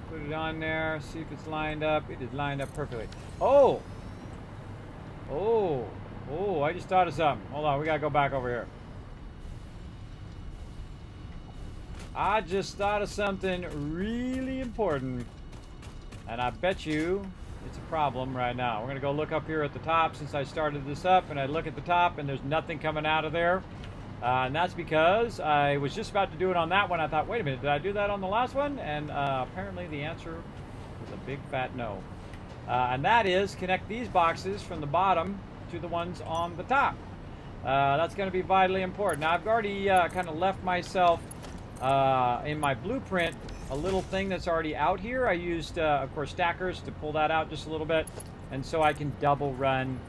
Put it on there, see if it's lined up. It is lined up perfectly. Oh! Oh! Oh, I just thought of something. Hold on, we got to go back over here. I just thought of something really important, and I bet you it's a problem right now. We're going to go look up here at the top since I started this up, and I look at the top and there's nothing coming out of there. And that's because I was just about to do it on that one. I thought, wait a minute, did I do that on the last one? And apparently the answer is a big fat no. And that is connect these boxes from the bottom to the ones on the top. That's going to be vitally important. Now I've already kind of left myself in my blueprint a little thing that's already out here. I used, of course, stackers to pull that out just a little bit, and so I can double run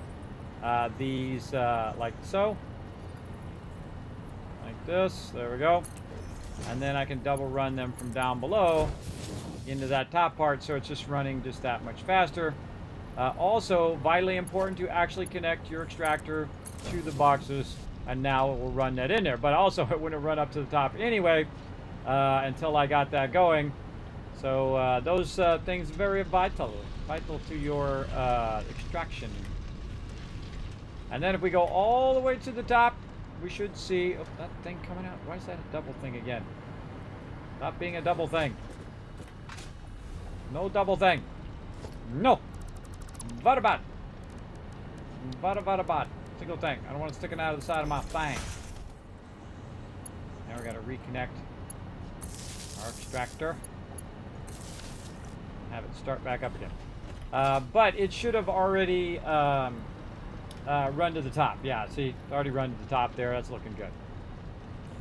these like so, like this. There we go. And then I can double run them from down below into that top part, so it's just running just that much faster. Also, vitally important to actually connect your extractor to the boxes, and now it will run that in there. But also, it wouldn't run up to the top anyway until I got that going. So those things are very vital to your extraction. And then if we go all the way to the top, we should see that thing coming out. Why is that a double thing again? Stop being a double thing. No double thing. No. Vadabat. Vadabat. Single tank. I don't want it sticking out of the side of my thing. Now we got to reconnect our extractor. Have it start back up again. But it should have already run to the top. Yeah, see, it's already run to the top there. That's looking good.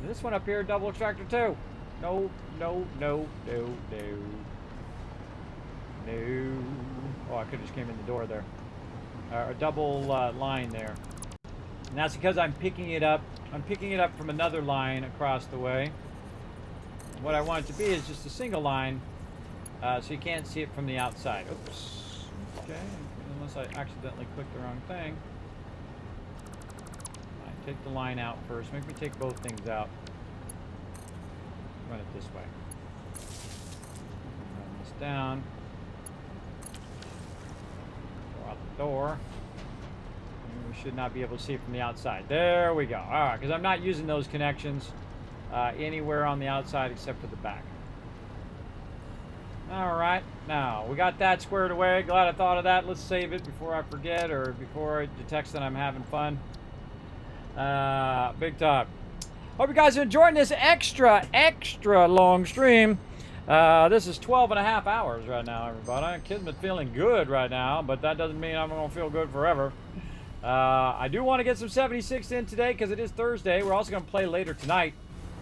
And this one up here, double extractor too. No, no, no, no, no. No. Oh, I could have just came in the door there. A double line there. And that's because I'm picking it up. I'm picking it up from another line across the way. What I want it to be is just a single line, so you can't see it from the outside. Oops. Okay. Unless I accidentally clicked the wrong thing. I take the line out first. Make me take both things out. Run it this way. Run this down. Go out the door. And we should not be able to see it from the outside. There we go. All right, because I'm not using those connections anywhere on the outside except for the back. All right, now we got that squared away. Glad I thought of that. Let's save it before I forget or before it detects that I'm having fun. Big time. Hope you guys are enjoying this extra long stream. This is 12 and a half hours right now, everybody. Kismet feeling good right now, but that doesn't mean I'm going to feel good forever. I do want to get some 76 in today because it is Thursday. We're also going to play later tonight.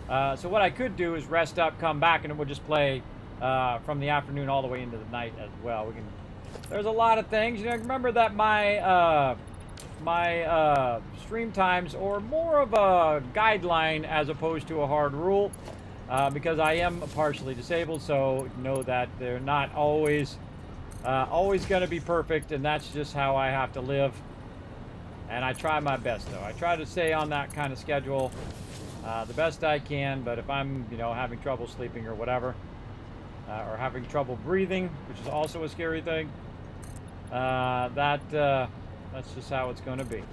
So what I could do is rest up, come back, and we'll just play from the afternoon all the way into the night as well. We can. There's a lot of things. You know, remember that my stream times are more of a guideline as opposed to a hard rule, because I am partially disabled. So know that they're not always going to be perfect, and that's just how I have to live. And I try my best, though. I try to stay on that kind of schedule the best I can. But if I'm, having trouble sleeping or whatever, or having trouble breathing, which is also a scary thing, that's just how it's going to be.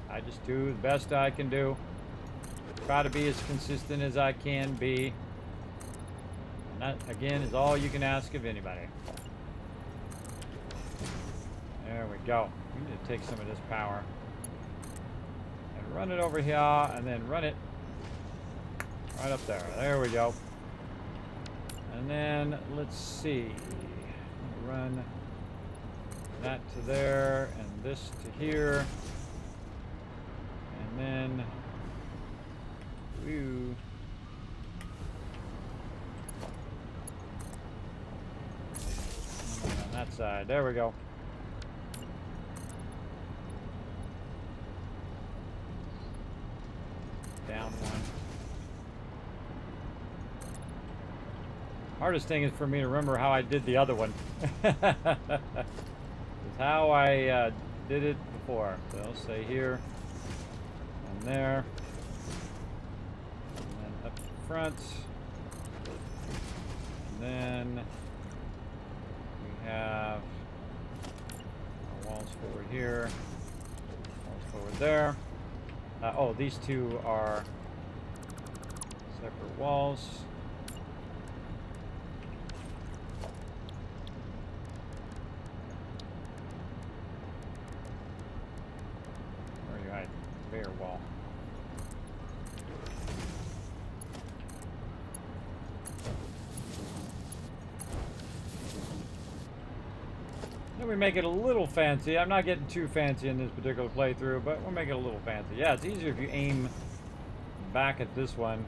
I just do the best I can do. Try to be as consistent as I can be. And that, again, is all you can ask of anybody. There we go. We need to take some of this power and run it over here, and then run it right up there. There we go. And then let's see. Run that to there, and this to here, and then on that side. There we go. Down one. Hardest thing is for me to remember how I did the other one. It's how I did it before. So I'll say here and there, and then up front, and then we have our walls forward here, walls forward there. Oh, these two are separate walls. Where are you hiding? Bare wall. Then we make it a little fancy. I'm not getting too fancy in this particular playthrough, but we'll make it a little fancy. Yeah, it's easier if you aim back at this one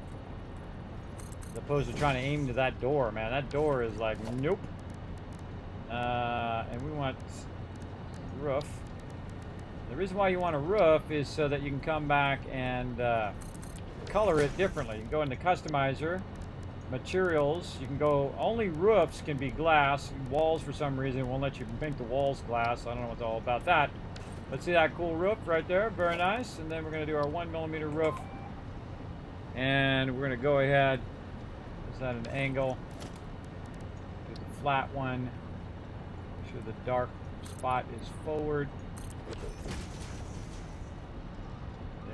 as opposed to trying to aim to that door, man. That door is like, nope. And we want roof. The reason why you want a roof is so that you can come back and color it differently. You can go into Customizer, Materials. You can go, only roofs can be glass. Walls, for some reason, won't let you make the walls glass. I don't know what's all about that. Let's see that cool roof right there. Very nice. And then we're going to do our 1mm roof. And we're going to go ahead. Is that an angle? Do the flat one. Make sure the dark spot is forward.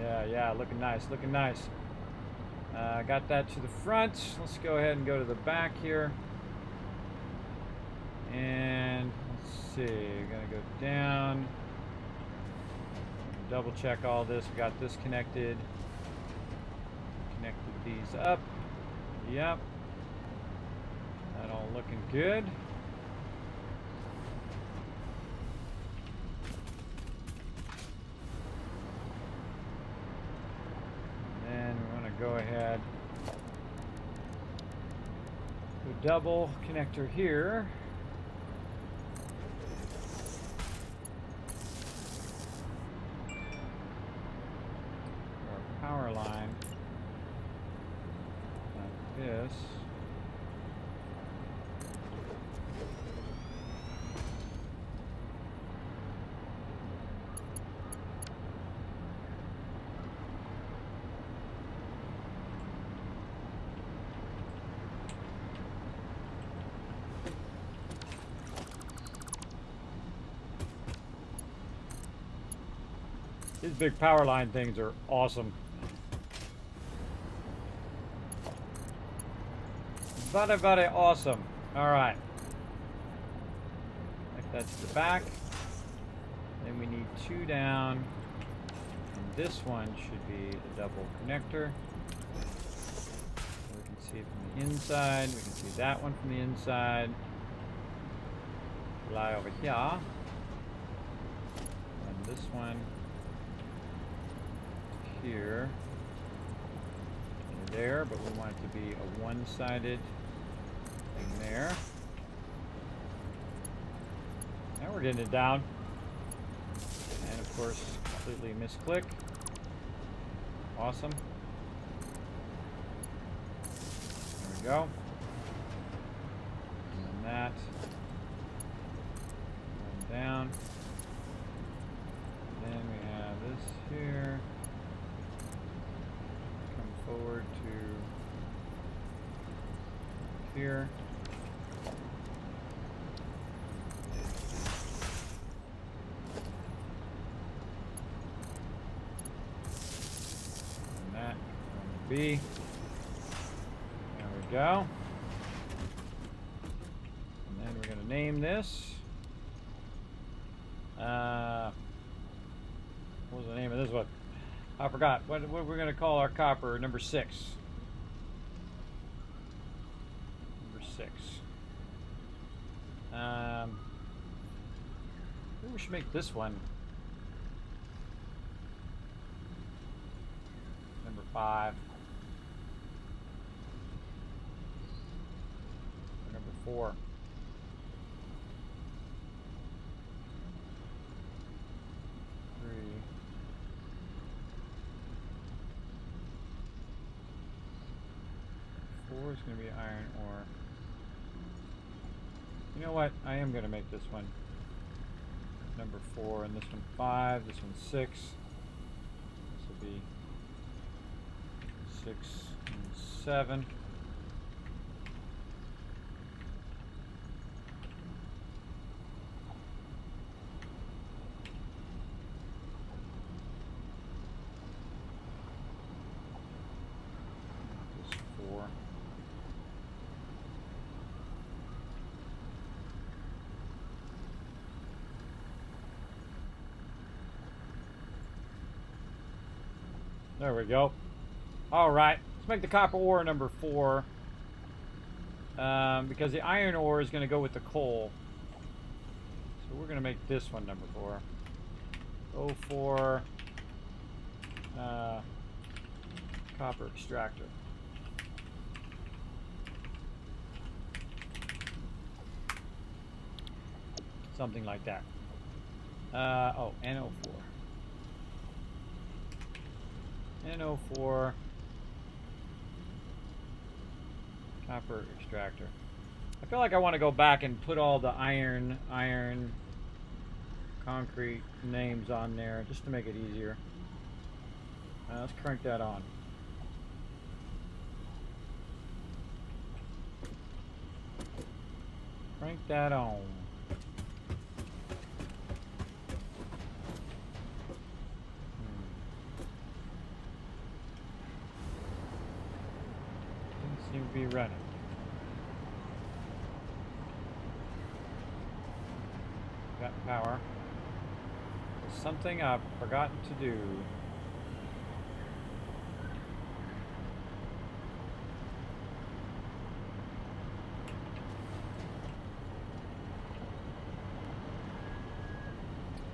Yeah, looking nice, looking nice. Got that to the front. Let's go ahead and go to the back here. And Let's see, gonna go down. Double check all this. We got this connected. Connected these up. Yep. That all looking good. And then we want to go ahead. Do a double connector here. Power line like this. These big power line things are awesome. Very awesome. Alright. Like that's the back. Then we need 2 down. And this one should be the double connector. So we can see it from the inside. We can see that one from the inside. Fly over here. And this one here. There, but we want it to be a one-sided thing there. Now we're getting it down. And of course, completely misclick. Awesome. There we go. And then that. Going down. And then we have this here. Forward to here. And that on B. There we go. And then we're going to name this. What was the name of this one? I forgot. What we're going to call our copper number 6. Number 6. Maybe we should make this one number 5. Or number 4. 3. 4 is going to be iron ore. You know what? I am going to make this one number 4, and this one 5, this one 6. This will be 6 and 7. This 4. There we go. All right, let's make the copper ore number 4, because the iron ore is going to go with the coal. So we're going to make this one number 4. O4 copper extractor. Something like that. Oh, NO4. NO4 copper extractor. I feel like I want to go back and put all the iron, concrete names on there just to make it easier. Let's crank that on. Crank that on. Seem to be running. Got power. Something I've forgotten to do.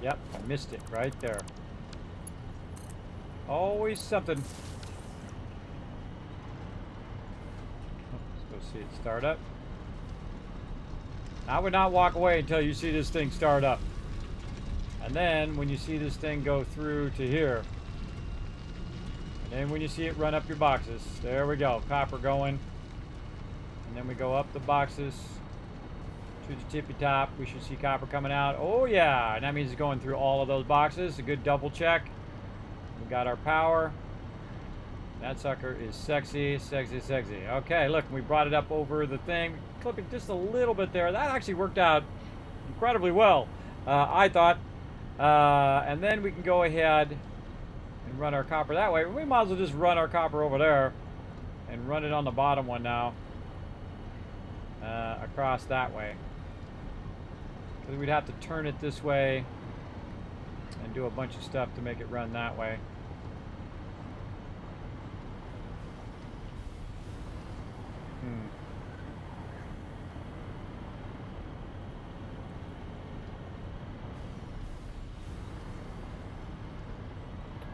Yep, I missed it right there. Always something. Let's go see it start up. I would not walk away until you see this thing start up. And then when you see this thing go through to here. And then when you see it run up your boxes. There we go. Copper going. And then we go up the boxes to the tippy top. We should see copper coming out. Oh yeah. And that means it's going through all of those boxes. A good double check. We got our power. That sucker is sexy, sexy, sexy. Okay, look, we brought it up over the thing. Clip it just a little bit there. That actually worked out incredibly well, I thought. And then we can go ahead and run our copper that way. We might as well just run our copper over there and run it on the bottom one now. Across that way. Because we'd have to turn it this way and do a bunch of stuff to make it run that way.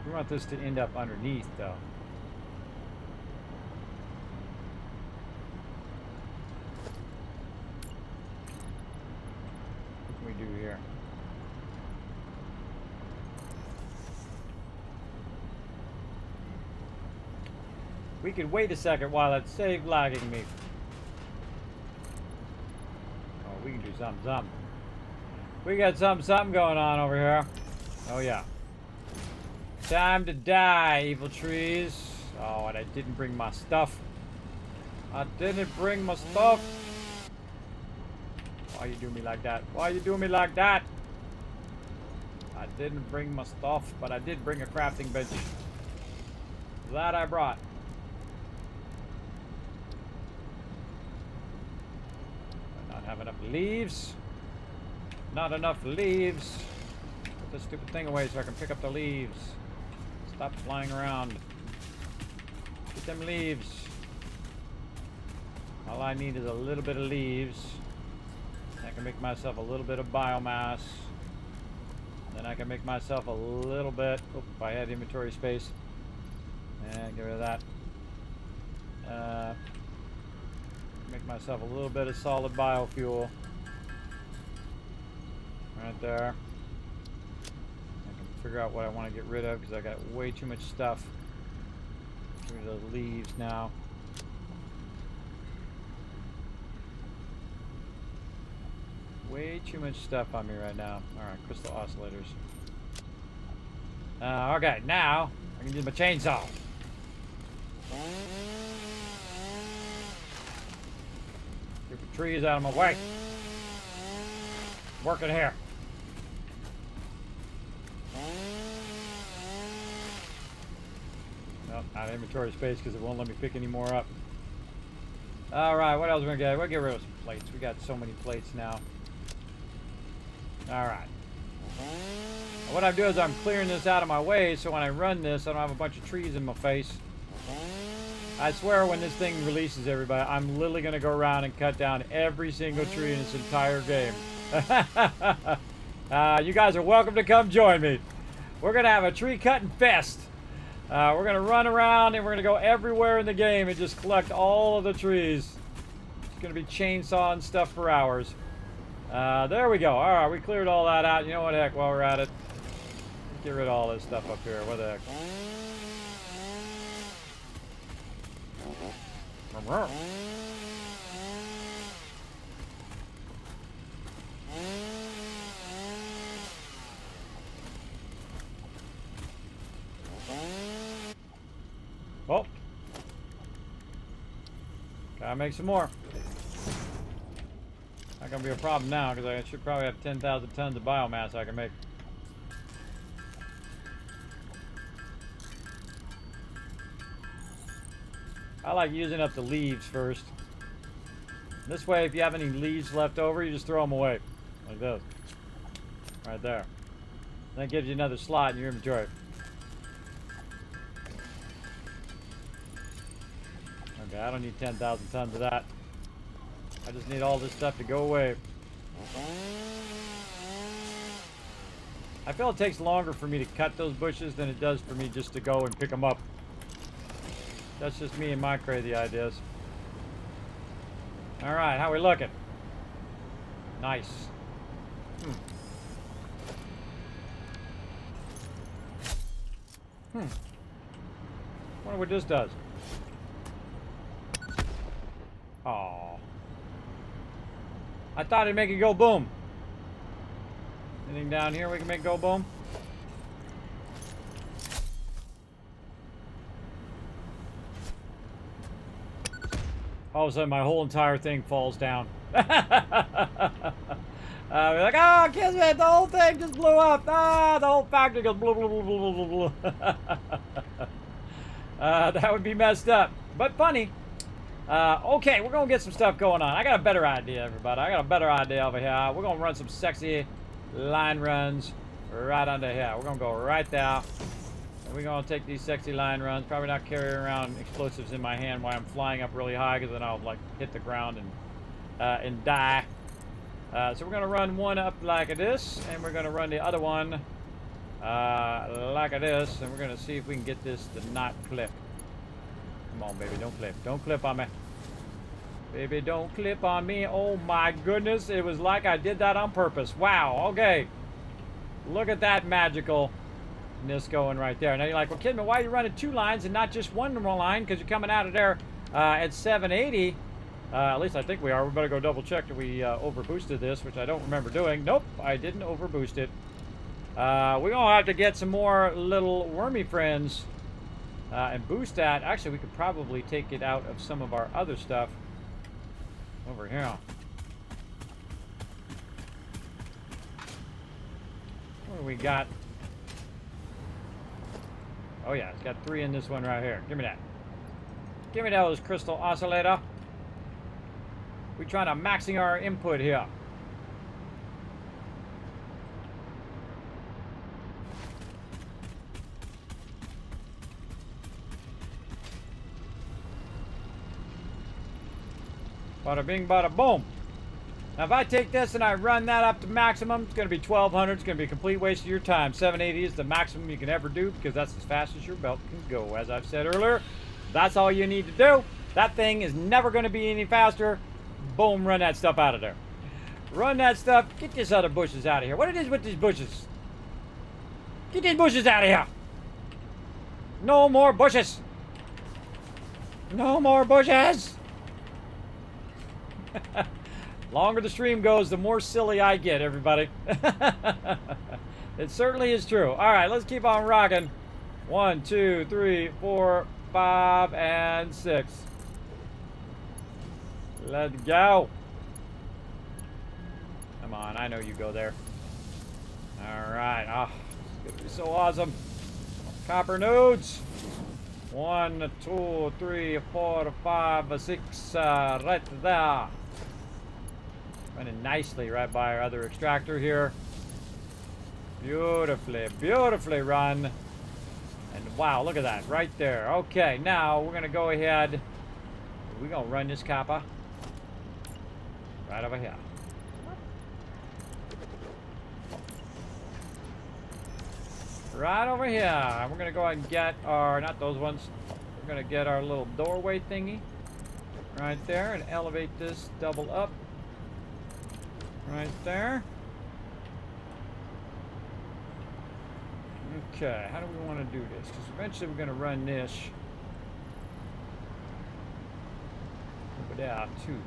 We want this to end up underneath, though. What can we do here? We could wait a second while it saved lagging me. Oh, we can do something. We got something going on over here. Oh, yeah. Time to die, evil trees. Oh, and I didn't bring my stuff. I didn't bring my stuff. Why you do me like that? Why you do me like that? I didn't bring my stuff, but I did bring a crafting bench. That I brought. I not have enough leaves. Not enough leaves. Put this stupid thing away so I can pick up the leaves. Stop flying around. Get them leaves. All I need is a little bit of leaves. I can make myself a little bit of biomass. Then I can make myself a little bit. Oh, if I had inventory space. And get rid of that. Make myself a little bit of solid biofuel. Right there. Figure out what I want to get rid of because I got way too much stuff. Get rid of those leaves now. Way too much stuff on me right now. Alright, crystal oscillators. Okay, now I can use my chainsaw. Get the trees out of my way. Working here. Nope, out of inventory space because it won't let me pick any more up. Alright, what else are we gonna get? We'll get rid of some plates. We got so many plates now. Alright. What I do is I'm clearing this out of my way so when I run this, I don't have a bunch of trees in my face. I swear when this thing releases everybody, I'm literally gonna go around and cut down every single tree in this entire game. You guys are welcome to come join me. We're gonna have a tree cutting fest. We're gonna run around and we're gonna go everywhere in the game and just collect all of the trees. It's gonna be chainsawing stuff for hours. There we go. All right, we cleared all that out. You know what, heck, while we're at it, let's get rid of all this stuff up here. What the heck? Oh. Gotta make some more. Not gonna be a problem now because I should probably have 10,000 tons of biomass I can make. I like using up the leaves first. This way, if you have any leaves left over, you just throw them away. Like this. Right there. That gives you another slot in your inventory. Okay, I don't need 10,000 tons of that. I just need all this stuff to go away. I feel it takes longer for me to cut those bushes than it does for me just to go and pick them up. That's just me and my crazy ideas. All right, how we looking? Nice. Wonder what this does. Oh. I thought it'd make it go boom. Anything down here we can make go boom? All of a sudden my whole entire thing falls down. We're like, oh, Kismet, the whole thing just blew up. Ah, the whole factory goes blah, blah, blah, blah, blah, blah. That would be messed up, but funny. Okay, we're gonna get some stuff going on. I got a better idea, everybody. I got a better idea over here. We're gonna run some sexy line runs right under here. We're gonna go right there. And we're gonna take these sexy line runs. Probably not carry around explosives in my hand while I'm flying up really high, because then I'll like hit the ground and die. So we're gonna run one up like this, and we're gonna run the other one like this, and we're gonna see if we can get this to not clip. Come on, baby, don't clip. Don't clip on me. Baby, don't clip on me. Oh my goodness, it was like I did that on purpose. Wow, okay. Look at that magicalness going right there. Now you're like, well, Kismet, why are you running two lines and not just one line? Because you're coming out of there at 780. At least I think we are. We better go double check that we overboosted this, which I don't remember doing. Nope, I didn't overboost it. We're going to have to get some more little wormy friends and boost that. Actually, we could probably take it out of some of our other stuff over here. What do we got? Oh yeah, it's got 3 in this one right here. Give me that. Give me those crystal oscillator. We're trying to maxing our input here. Bada bing, bada boom. Now, if I take this and I run that up to maximum, it's going to be 1,200. It's going to be a complete waste of your time. 780 is the maximum you can ever do, because that's as fast as your belt can go. As I've said earlier, that's all you need to do. That thing is never going to be any faster. Boom, run that stuff out of there. Run that stuff. Get these other bushes out of here. What it is with these bushes? Get these bushes out of here. No more bushes. No more bushes. Longer the stream goes, the more silly I get, everybody. It certainly is true. All right, let's keep on rocking. 1, 2, 3, 4, 5, and 6. Let's go. Come on, I know you go there. All right. Oh, it's gonna be so awesome. Copper nodes. 1, 2, 3, 4, 5, 6. Right there. Running nicely right by our other extractor here. Beautifully, beautifully run. And wow, look at that right there. Okay, now we're going to go ahead. We're going to run this copper right over here. Right over here. We're going to go ahead and get our, not those ones. We're going to get our little doorway thingy right there and elevate this double up. Right there. Okay, how do we want to do this? Because eventually we're going to run this over there too.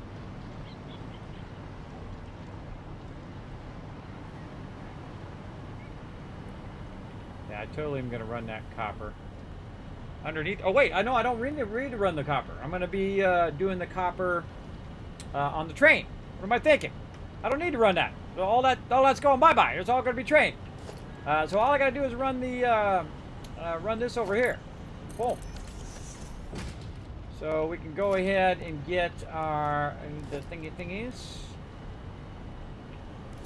Yeah, I totally am going to run that copper underneath. Oh wait, I know I don't really need to run the copper. I'm going to be doing the copper on the train. What am I thinking? I don't need to run that. So all that's going bye-bye. It's all going to be train. So all I got to do is run the run this over here. Boom. So we can go ahead and get our the thingies.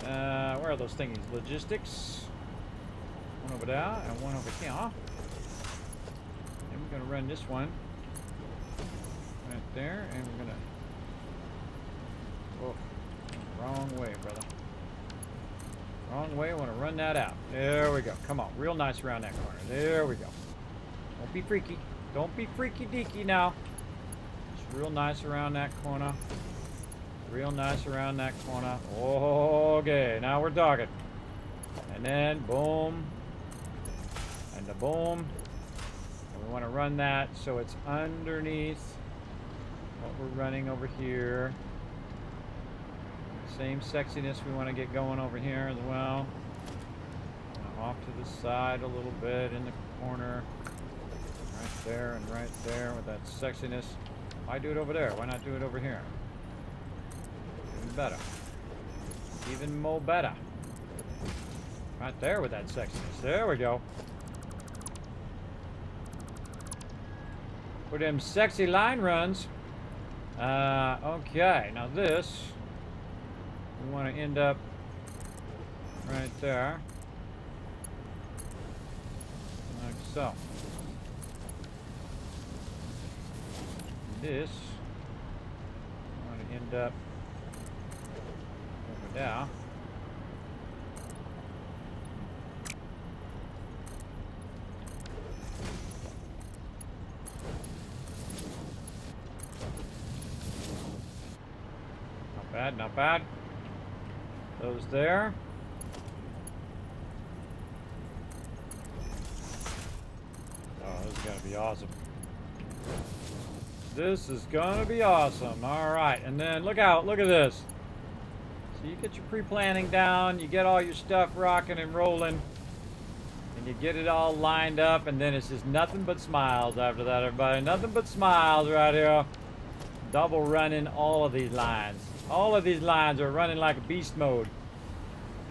Where are those thingies? Logistics. One over there and one over here. And we're gonna run this one right there, and we're gonna. Oh, wrong way, brother. Wrong way. I want to run that out. There we go. Come on, real nice around that corner. There we go. Don't be freaky. Don't be freaky deaky now. Just real nice around that corner. Real nice around that corner. Okay, now we're talking. And then boom. And the boom. And we want to run that so it's underneath what we're running over here. Same sexiness we want to get going over here as well. Off to the side a little bit in the corner. Right there and right there with that sexiness. Why do it over there? Why not do it over here? Even better. Even more better. Right there with that sexiness. There we go. For them sexy line runs. Okay, now this, we want to end up right there. Like so. This, we want to end up over there. Not bad, not bad. Those there. Oh, this is gonna be awesome. This is gonna be awesome. All right, and then look out, look at this. So you get your pre-planning down, you get all your stuff rocking and rolling, and you get it all lined up, and then it's just nothing but smiles after that, everybody. Nothing but smiles right here. Double running all of these lines. All of these lines are running like a beast mode.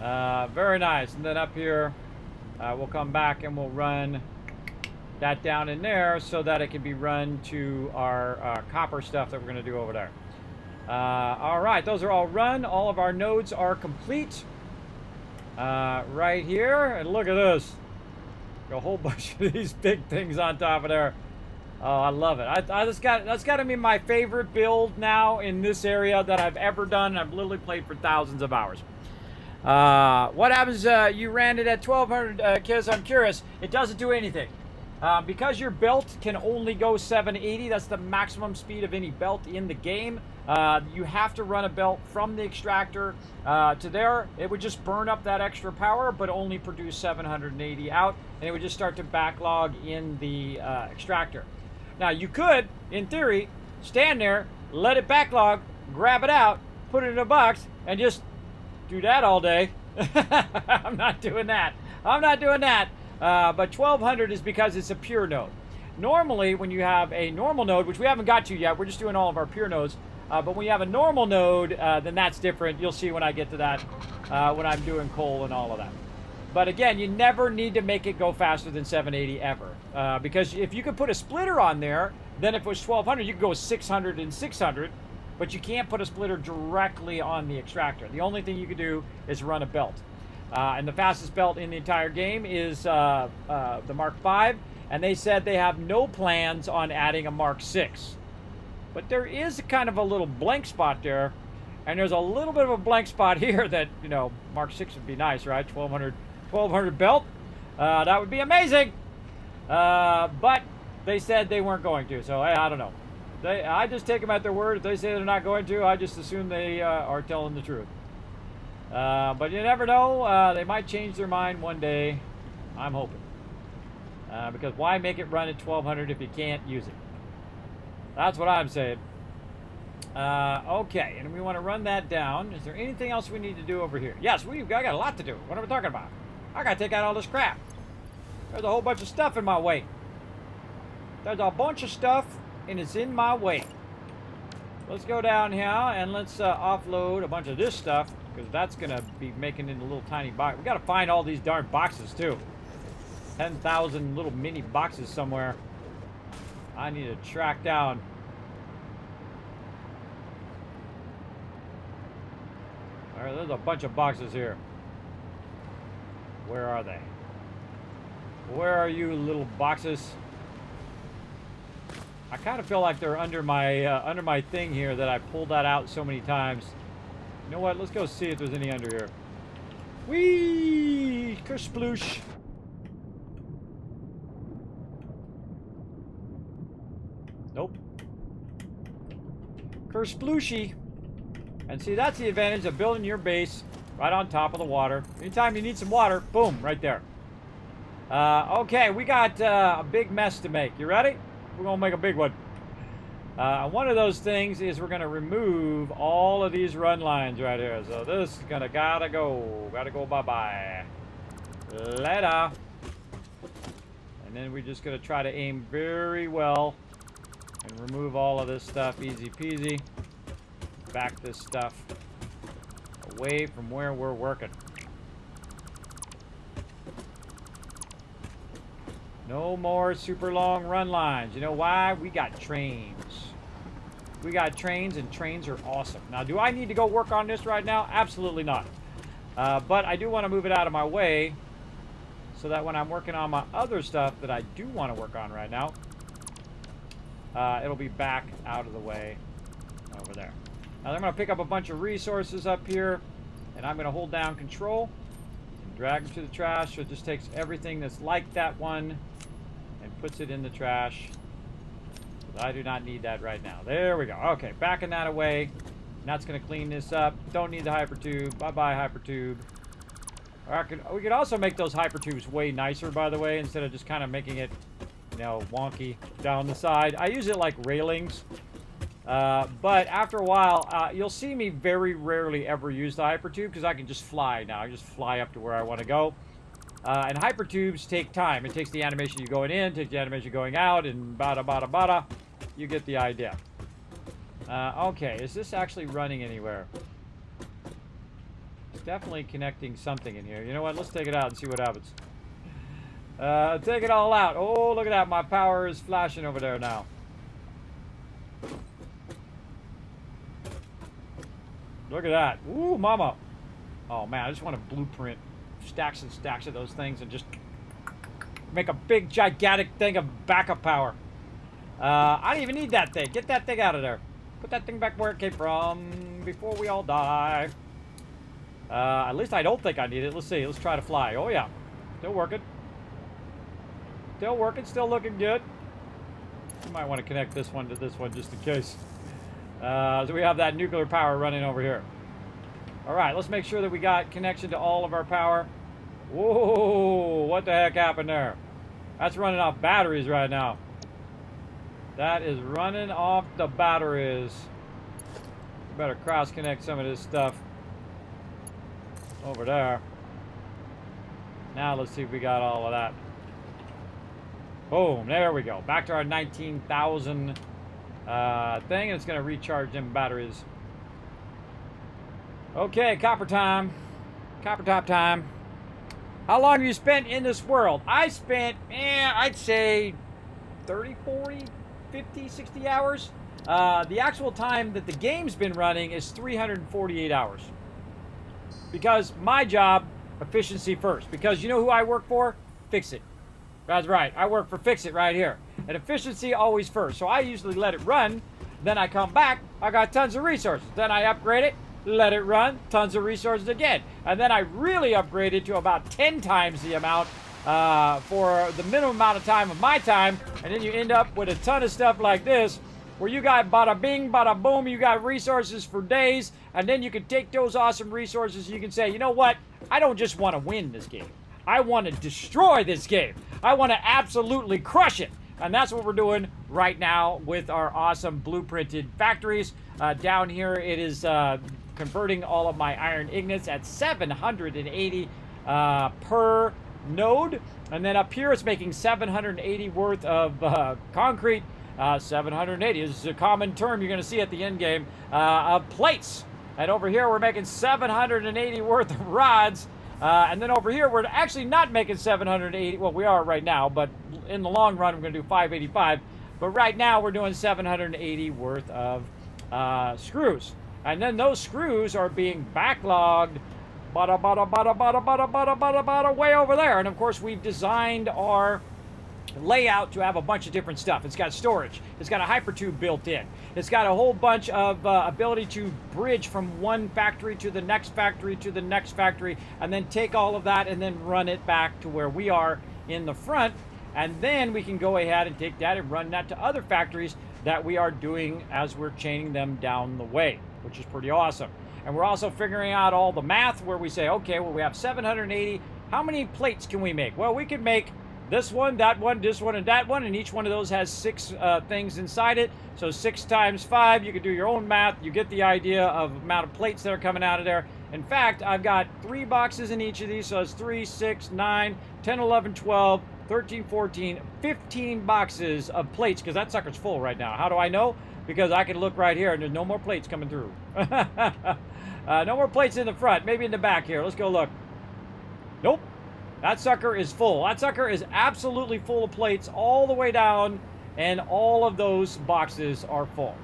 Very nice. And then up here, we'll come back and we'll run that down in there so that it can be run to our copper stuff that we're going to do over there. All right, those are all run. All of our nodes are complete right here. And look at this. A whole bunch of these big things on top of there. Oh, I love it. That's got to be my favorite build now in this area that I've ever done. I've literally played for thousands of hours. What happens? You ran it at 1200 Kiz. I'm curious. It doesn't do anything. Because your belt can only go 780, that's the maximum speed of any belt in the game. You have to run a belt from the extractor to there. It would just burn up that extra power, but only produce 780 out, and it would just start to backlog in the extractor. Now, you could, in theory, stand there, let it backlog, grab it out, put it in a box, and just do that all day. I'm not doing that. I'm not doing that. But 1200 is because it's a pure node. Normally, when you have a normal node, which we haven't got to yet, we're just doing all of our pure nodes, but when you have a normal node, then that's different. You'll see when I get to that, when I'm doing coal and all of that. But again, you never need to make it go faster than 780 ever. Because if you could put a splitter on there, then if it was 1200, you could go 600 and 600, but you can't put a splitter directly on the extractor. The only thing you could do is run a belt. And the fastest belt in the entire game is the Mark V, and they said they have no plans on adding a Mark VI. But there is kind of a little blank spot there, and there's a little bit of a blank spot here that, you know, Mark VI would be nice, right? 1200 belt, that would be amazing. But they said they weren't going to, so hey, I don't know. I just take them at their word. If they say they're not going to, I just assume they are telling the truth. But you never know. They might change their mind one day. I'm hoping. Because why make it run at 1200 if you can't use it? That's what I'm saying. Okay, and we want to run that down. Is there anything else we need to do over here? Yes, I got a lot to do. What are we talking about? I got to take out all this crap. There's a whole bunch of stuff in my way. There's a bunch of stuff, and it's in my way. Let's go down here, and let's offload a bunch of this stuff, because that's going to be making it a little tiny box. We got to find all these darn boxes, too. 10,000 little mini boxes somewhere. I need to track down. There's a bunch of boxes here. Where are they? Where are you, little boxes? I kind of feel like they're under my thing here that I pulled that out so many times. You know what? Let's go see if there's any under here. Whee! Kersploosh! Nope. Kersplooshy! And see, that's the advantage of building your base right on top of the water. Anytime you need some water, boom, right there. Okay, we got a big mess to make. You ready? We're gonna make a big one. One of those things is we're gonna remove all of these run lines right here. So this is gotta go bye-bye. Later. And then we're just gonna try to aim very well and remove all of this stuff, easy peasy. Back this stuff away from where we're working. No more super long run lines. You know why? We got trains. We got trains, and trains are awesome. Now, do I need to go work on this right now? Absolutely not. But I do want to move it out of my way so that when I'm working on my other stuff that I do want to work on right now, it'll be back out of the way over there. Now, I'm going to pick up a bunch of resources up here, and I'm going to hold down control and drag them to the trash. So it just takes everything that's like that one and puts it in the trash. I do not need that right now. There we go. Okay, backing that away. And that's going to clean this up. Don't need the hypertube. Bye-bye, hypertube. We could also make those hypertubes way nicer, by the way, instead of just kind of making it, you know, wonky down the side. I use it like railings. But after a while, you'll see me very rarely ever use the hypertube because I can just fly now. I just fly up to where I want to go. And hypertubes take time. It takes the animation you going in, takes the animation going out, and bada bada bada. You get the idea. Okay, is this actually running anywhere? It's definitely connecting something in here. You know what? Let's take it out and see what happens. Take it all out. Oh, look at that. My power is flashing over there now. Look at that. Ooh, mama. Oh, man, I just want to blueprint stacks and stacks of those things and just make a big, gigantic thing of backup power. I don't even need that thing. Get that thing out of there. Put that thing back where it came from before we all die. At least I don't think I need it. Let's see. Let's try to fly. Oh, yeah. Still working. Still working. Still looking good. You might want to connect this one to this one just in case. So we have that nuclear power running over here. All right, let's make sure that we got connection to all of our power. Whoa, what the heck happened there? That's running off batteries right now. That is running off the batteries. We better cross-connect some of this stuff over there. Now let's see if we got all of that. Boom, there we go. Back to our 19,000 thing, and it's going to recharge them batteries. Okay, copper time. Copper top time. How long have you spent in this world? I spent, I'd say 30, 40, 50, 60 hours. The actual time that the game's been running is 348 hours. Because my job, efficiency first. Because you know who I work for? Fix-It. That's right. I work for Fix-It right here. And efficiency always first. So I usually let it run. Then I come back. I got tons of resources. Then I upgrade it. Let it run. Tons of resources again. And then I really upgrade it to about 10 times the amount for the minimum amount of time of my time. And then you end up with a ton of stuff like this, where you got bada bing, bada boom, you got resources for days, and then you can take those awesome resources and you can say, you know what? I don't just want to win this game. I want to destroy this game. I want to absolutely crush it. And that's what we're doing right now with our awesome blueprinted factories. Down here, it is converting all of my iron ingots at 780 per node. And then up here, it's making 780 worth of concrete. 780 is a common term you're going to see at the end game of plates. And over here, we're making 780 worth of rods. And then over here, we're actually not making 780. Well, we are right now, but in the long run, we're going to do 585. But right now, we're doing 780 worth of screws. And then those screws are being backlogged way over there. And of course, we've designed our layout to have a bunch of different stuff. It's got storage. It's got a hypertube built in. It's got a whole bunch of ability to bridge from one factory to the next factory to the next factory, and then take all of that and then run it back to where we are in the front. And then we can go ahead and take that and run that to other factories that we are doing as we're chaining them down the way, which is pretty awesome. And we're also figuring out all the math where we say, okay, well, we have 780. How many plates can we make? Well, we could make this one, that one, this one, and that one, and each one of those has 6 things inside it. So 6 times 5, you can do your own math. You get the idea of the amount of plates that are coming out of there. In fact, I've got 3 boxes in each of these, so it's 3, 6, 9, 10, 11, 12, 13, 14, 15 boxes of plates, because that sucker's full right now. How do I know? Because I can look right here, and there's no more plates coming through. No more plates in the front, maybe in the back here. Let's go look. Nope. That sucker is full. That sucker is absolutely full of plates all the way down, and all of those boxes are full.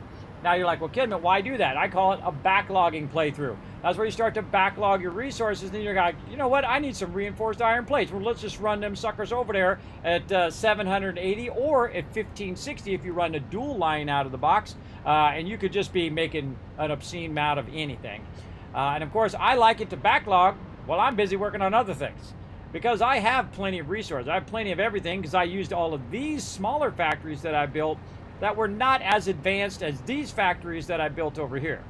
Now you're like, well, Kismet, why do that? I call it a backlogging playthrough. That's where you start to backlog your resources, and then you're like, you know what? I need some reinforced iron plates. Well, let's just run them suckers over there at 780 or at 1560 if you run a dual line out of the box, and you could just be making an obscene amount of anything. And of course, I like it to backlog while I'm busy working on other things, because I have plenty of resources. I have plenty of everything because I used all of these smaller factories that I built that were not as advanced as these factories that I built over here.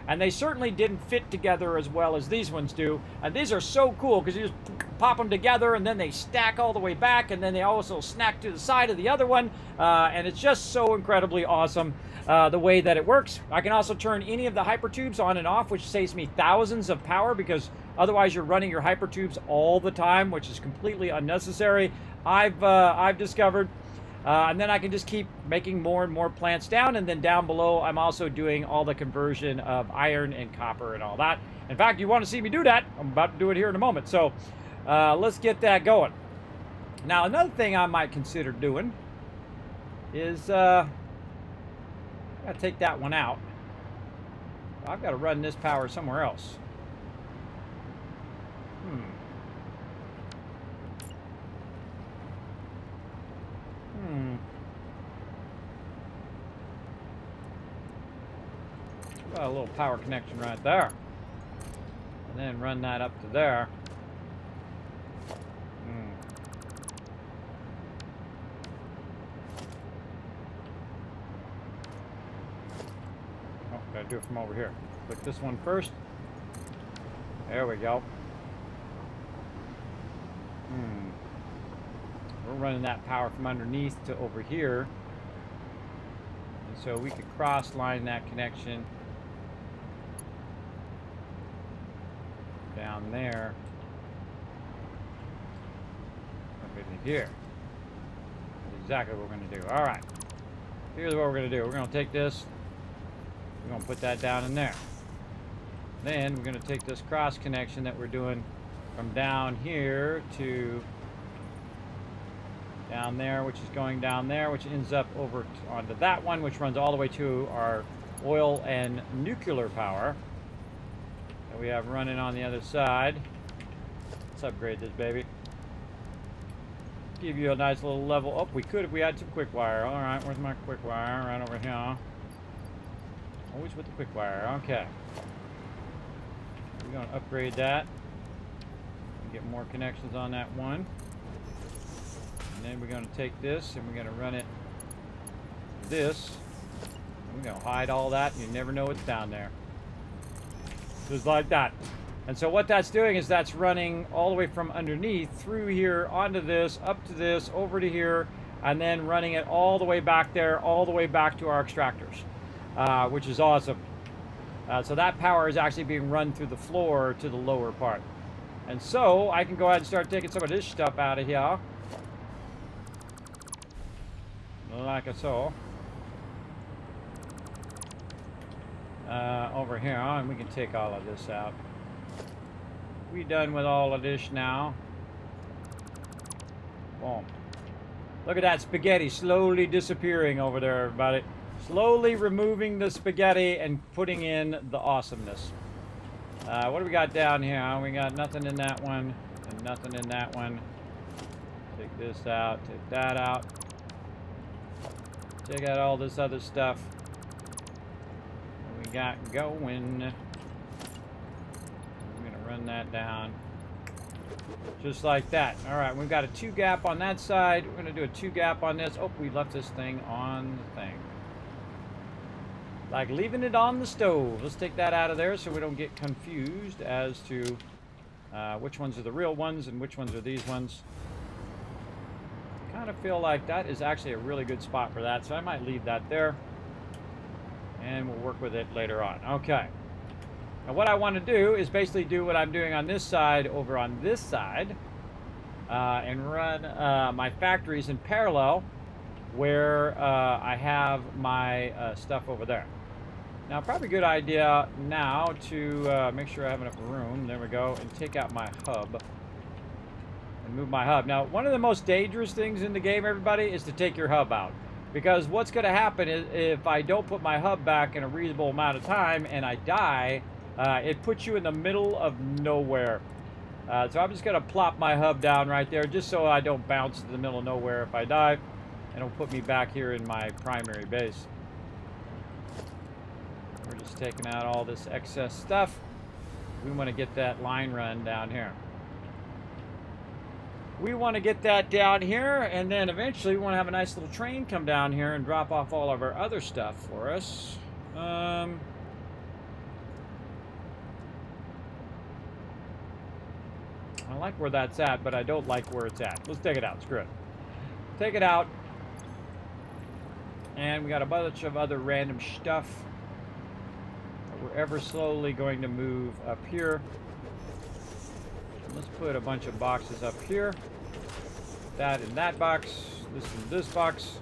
And they certainly didn't fit together as well as these ones do. And these are so cool because you just pop them together and then they stack all the way back, and then they also snack to the side of the other one. And it's just so incredibly awesome the way that it works. I can also turn any of the hypertubes on and off, which saves me thousands of power, because otherwise you're running your hypertubes all the time, which is completely unnecessary. I've discovered. And then I can just keep making more and more plants down, and then down below I'm also doing all the conversion of iron and copper and all that. In fact, you want to see me do that, I'm about to do it here in a moment. So let's get that going. Now, another thing I might consider doing is I gotta take that one out. I've got to run this power somewhere else. Got a little power connection right there. And then run that up to there. Oh, gotta do it from over here. Click this one first. There we go. We're running that power from underneath to over here. And so we could cross line that connection down there over to here. That's exactly what we're going to do. All right. Here's what we're going to do. We're going to take this. We're going to put that down in there. Then we're going to take this cross connection that we're doing from down here to down there, which is going down there, which ends up over onto that one, which runs all the way to our oil and nuclear power that we have running on the other side. Let's upgrade this baby. Give you a nice little level. Oh, we could if we had some quick wire. All right, where's my quick wire? Right over here. Always with the quick wire. Okay. We're going to upgrade that. Get more connections on that one. And then we're going to take this and we're going to run it this. We're going to hide all that, and you never know what's down there. Just like that. And so what that's doing is that's running all the way from underneath through here onto this, up to this, over to here, and then running it all the way back there, all the way back to our extractors, which is awesome. So that power is actually being run through the floor to the lower part. And so I can go ahead and start taking some of this stuff out of here. Like so. Over here, and we can take all of this out. We done with all of this now. Boom. Look at that spaghetti slowly disappearing over there, everybody. Slowly removing the spaghetti and putting in the awesomeness. What do we got down here? We got nothing in that one and nothing in that one. Take this out, take that out. Take out all this other stuff we got going. I'm gonna run that down. Just like that. All right, we've got a 2 gap on that side. We're gonna do a 2 gap on this. Oh, we left this thing on the thing. Like leaving it on the stove. Let's take that out of there so we don't get confused as to which ones are the real ones and which ones are these ones. I kind of feel like that is actually a really good spot for that, so I might leave that there. And we'll work with it later on. Okay. Now what I want to do is basically do what I'm doing on this side over on this side. And run my factories in parallel where I have my stuff over there. Now, probably a good idea now to make sure I have enough room. There we go. And take out my hub. And move my hub. Now, one of the most dangerous things in the game, everybody, is to take your hub out. Because what's going to happen is if I don't put my hub back in a reasonable amount of time and I die, it puts you in the middle of nowhere. So I'm just going to plop my hub down right there just so I don't bounce to the middle of nowhere if I die. And it'll put me back here in my primary base. We're just taking out all this excess stuff. We want to get that line run down here. We want to get that down here, and then eventually we want to have a nice little train come down here and drop off all of our other stuff for us. I like where that's at, but I don't like where it's at. Let's take it out. Screw it. Take it out. And we got a bunch of other random stuff. We're ever slowly going to move up here. Let's put a bunch of boxes up here. That in that box. This in this box.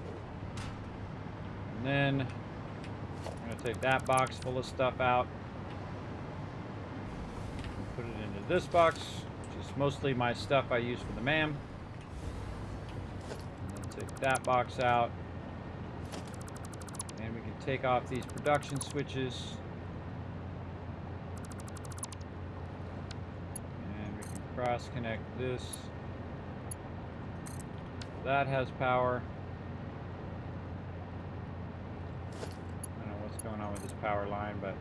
And then I'm going to take that box full of stuff out. Put it into this box, which is mostly my stuff I use for the MAM. And then take that box out. And we can take off these production switches. Cross connect this. That has power. I don't know what's going on with this power line, but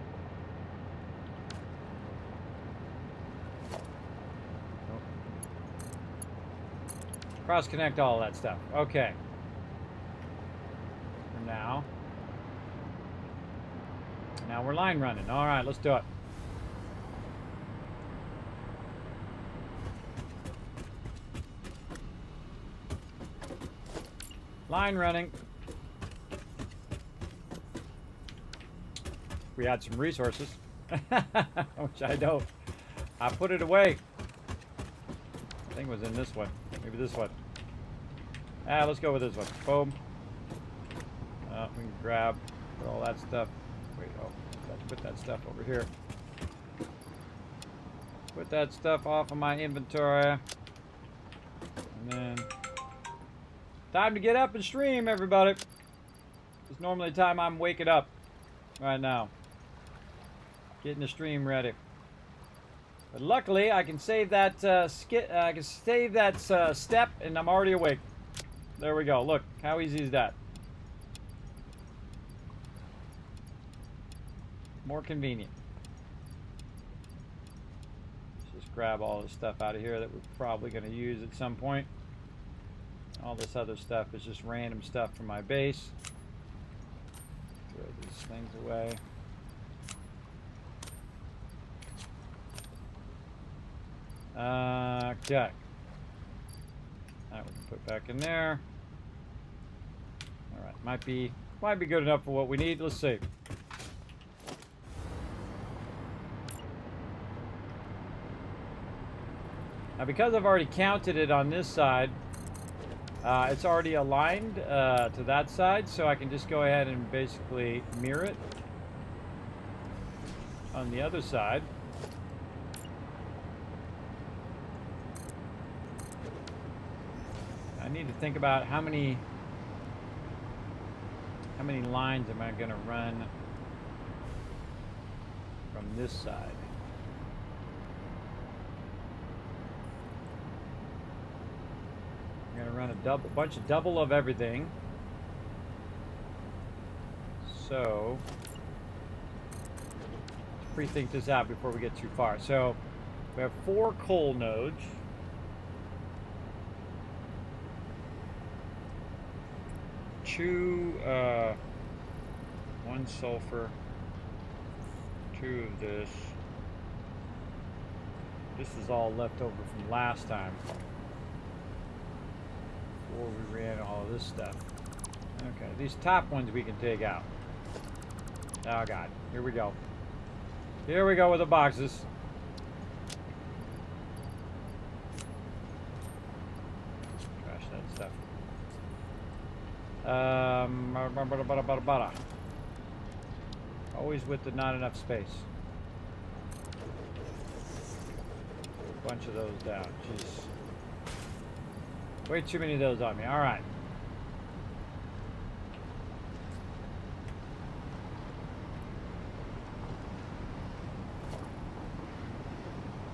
cross connect all of that stuff. Okay. For now. Now we're line running. All right, let's do it. Line running. We had some resources, which I don't. I put it away. I think it was in this one. Maybe this one. Let's go with this one. Boom. We can grab put all that stuff. Wait, oh, let's put that stuff over here. Put that stuff off of my inventory. And then time to get up and stream, everybody. It's normally the time I'm waking up right now. Getting the stream ready. But luckily, I can save that step, and I'm already awake. There we go. Look, how easy is that? More convenient. Let's just grab all this stuff out of here that we're probably going to use at some point. All this other stuff is just random stuff from my base. Throw these things away. Okay. That we can put back in there. All right, might be good enough for what we need. Let's see. Now, because I've already counted it on this side, it's already aligned to that side, so I can just go ahead and basically mirror it on the other side. I need to think about how many how many lines am I going to run from this side? I'm going to run a bunch of double of everything. So, let's pre-think this out before we get too far. So, we have 4 coal nodes. 2, 1 sulfur, 2 of this. This is all left over from last time. Before we ran all of this stuff. Okay, these top ones we can take out. Oh god, here we go. Here we go with the boxes. Trash that stuff. Always with the not enough space. A bunch of those down. Jeez. Way too many of those on me. All right.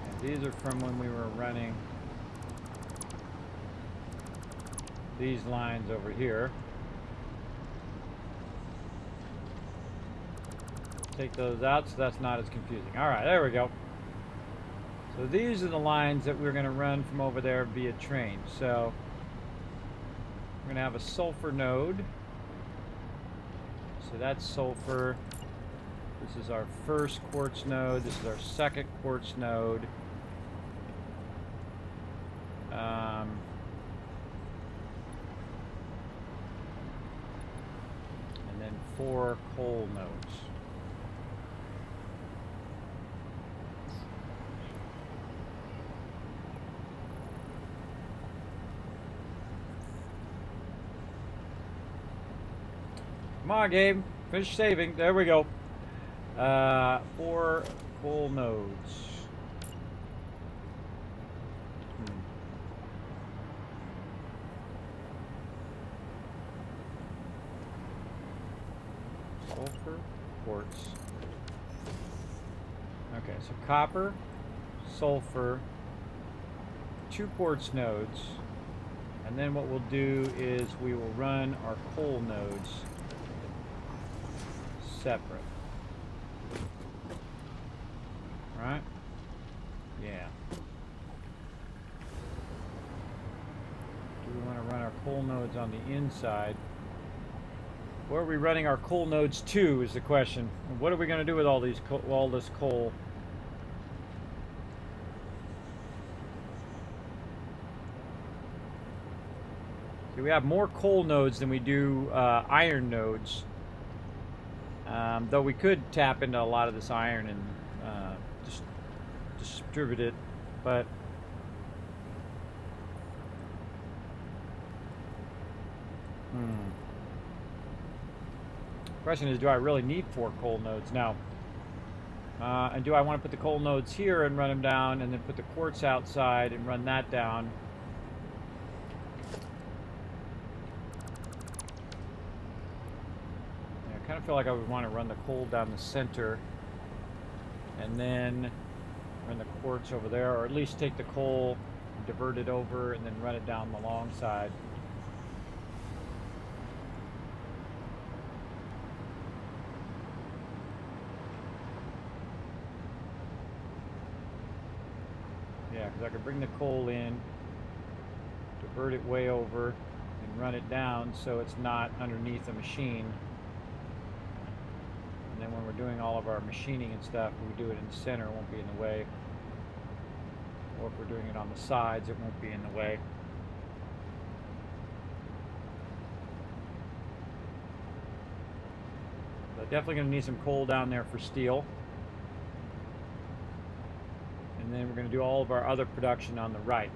And these are from when we were running these lines over here. Take those out so that's not as confusing. All right, there we go. So these are the lines that we're going to run from over there via train. So we're going to have a sulfur node. So that's sulfur. This is our first quartz node. This is our second quartz node. And then 4 coal nodes. Come on, Gabe. Finish saving. There we go. 4 coal nodes. Sulfur, quartz. Okay, so copper, sulfur, 2 quartz nodes, and then what we'll do is we will run our coal nodes separate. Right? Yeah. Do we want to run our coal nodes on the inside? Where are we running our coal nodes to is the question. And what are we going to do with all this coal? See, we have more coal nodes than we do iron nodes. Though we could tap into a lot of this iron and just distribute it, but question is, do I really need 4 coal nodes now? And do I want to put the coal nodes here and run them down, and then put the quartz outside and run that down? I kind of feel like I would want to run the coal down the center and then run the quartz over there, or at least take the coal, divert it over, and then run it down the long side. Yeah, because I could bring the coal in, divert it way over, and run it down so it's not underneath the machine. And then when we're doing all of our machining and stuff, we do it in the center, it won't be in the way. Or if we're doing it on the sides, it won't be in the way. But definitely going to need some coal down there for steel. And then we're going to do all of our other production on the right.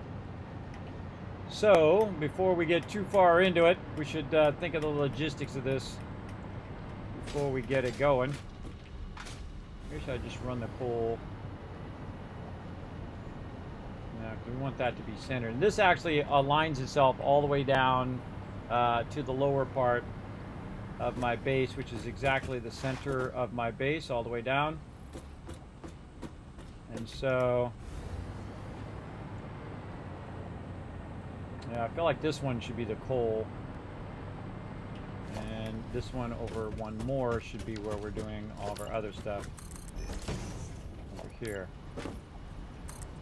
So, before we get too far into it, we should think of the logistics of this before we get it going. Maybe I just run the coal. No, we want that to be centered. And this actually aligns itself all the way down to the lower part of my base, which is exactly the center of my base all the way down. And so, yeah, I feel like this one should be the coal. And this one over one more should be where we're doing all of our other stuff. Over here.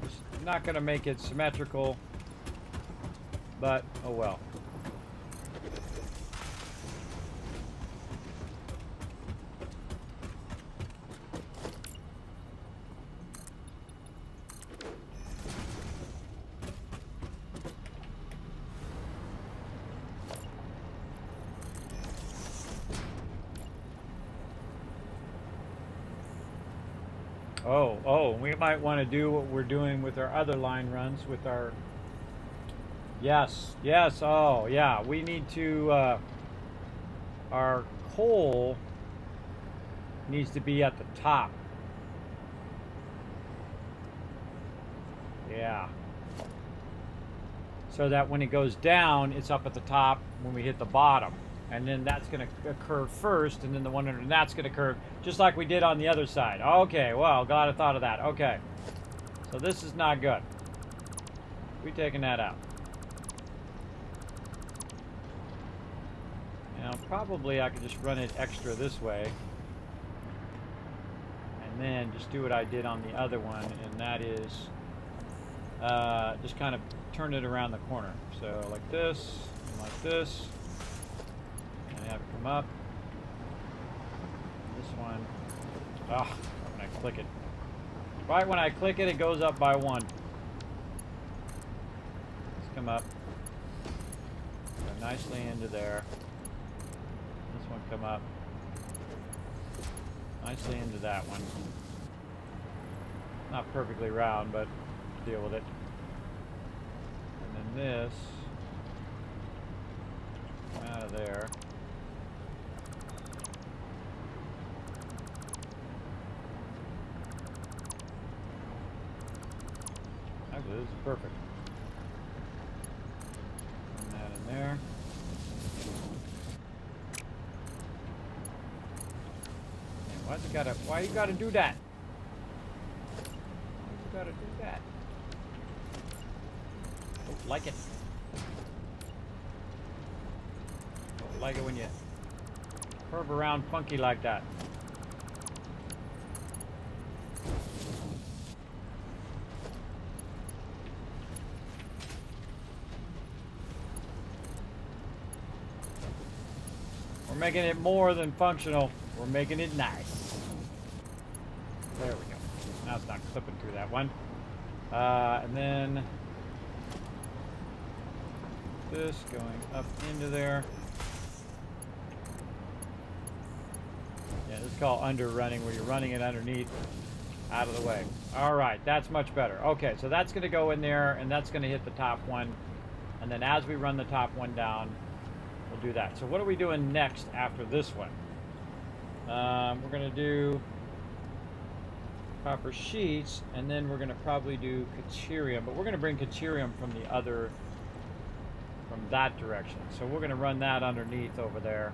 It's not going to make it symmetrical, but oh well. We might want to do what we're doing with our other line runs with our... Yes, oh, yeah. We need to... our coal needs to be at the top. Yeah. So that when it goes down, it's up at the top when we hit the bottom. And then that's going to occur first, and then the one under that's going to occur just like we did on the other side. Okay, well, glad I thought of that. Okay. So this is not good. We're taking that out. Now, probably I could just run it extra this way. And then just do what I did on the other one, and that is just kind of turn it around the corner. So like this, and like this. Have it come up. This one. Ah, when I click it. Right when I click it, it goes up by one. Let's come up. Go nicely into there. This one come up. Nicely into that one. Not perfectly round, but deal with it. And then this. Out of there. This is perfect. Put that in there. Man, why you gotta do that? Why you gotta do that? Don't like it. Don't like it when you curve around funky like that. We're making it more than functional. We're making it nice. There we go. Now it's not clipping through that one. And then this going up into there. Yeah, this is called underrunning, where you're running it underneath, out of the way. All right, that's much better. Okay, so that's going to go in there, and that's going to hit the top one. And then as we run the top one down, we'll do that. So what are we doing next after this one? We're going to do copper sheets, and then we're going to probably do Caterium, but we're going to bring Caterium from that direction. So we're going to run that underneath over there,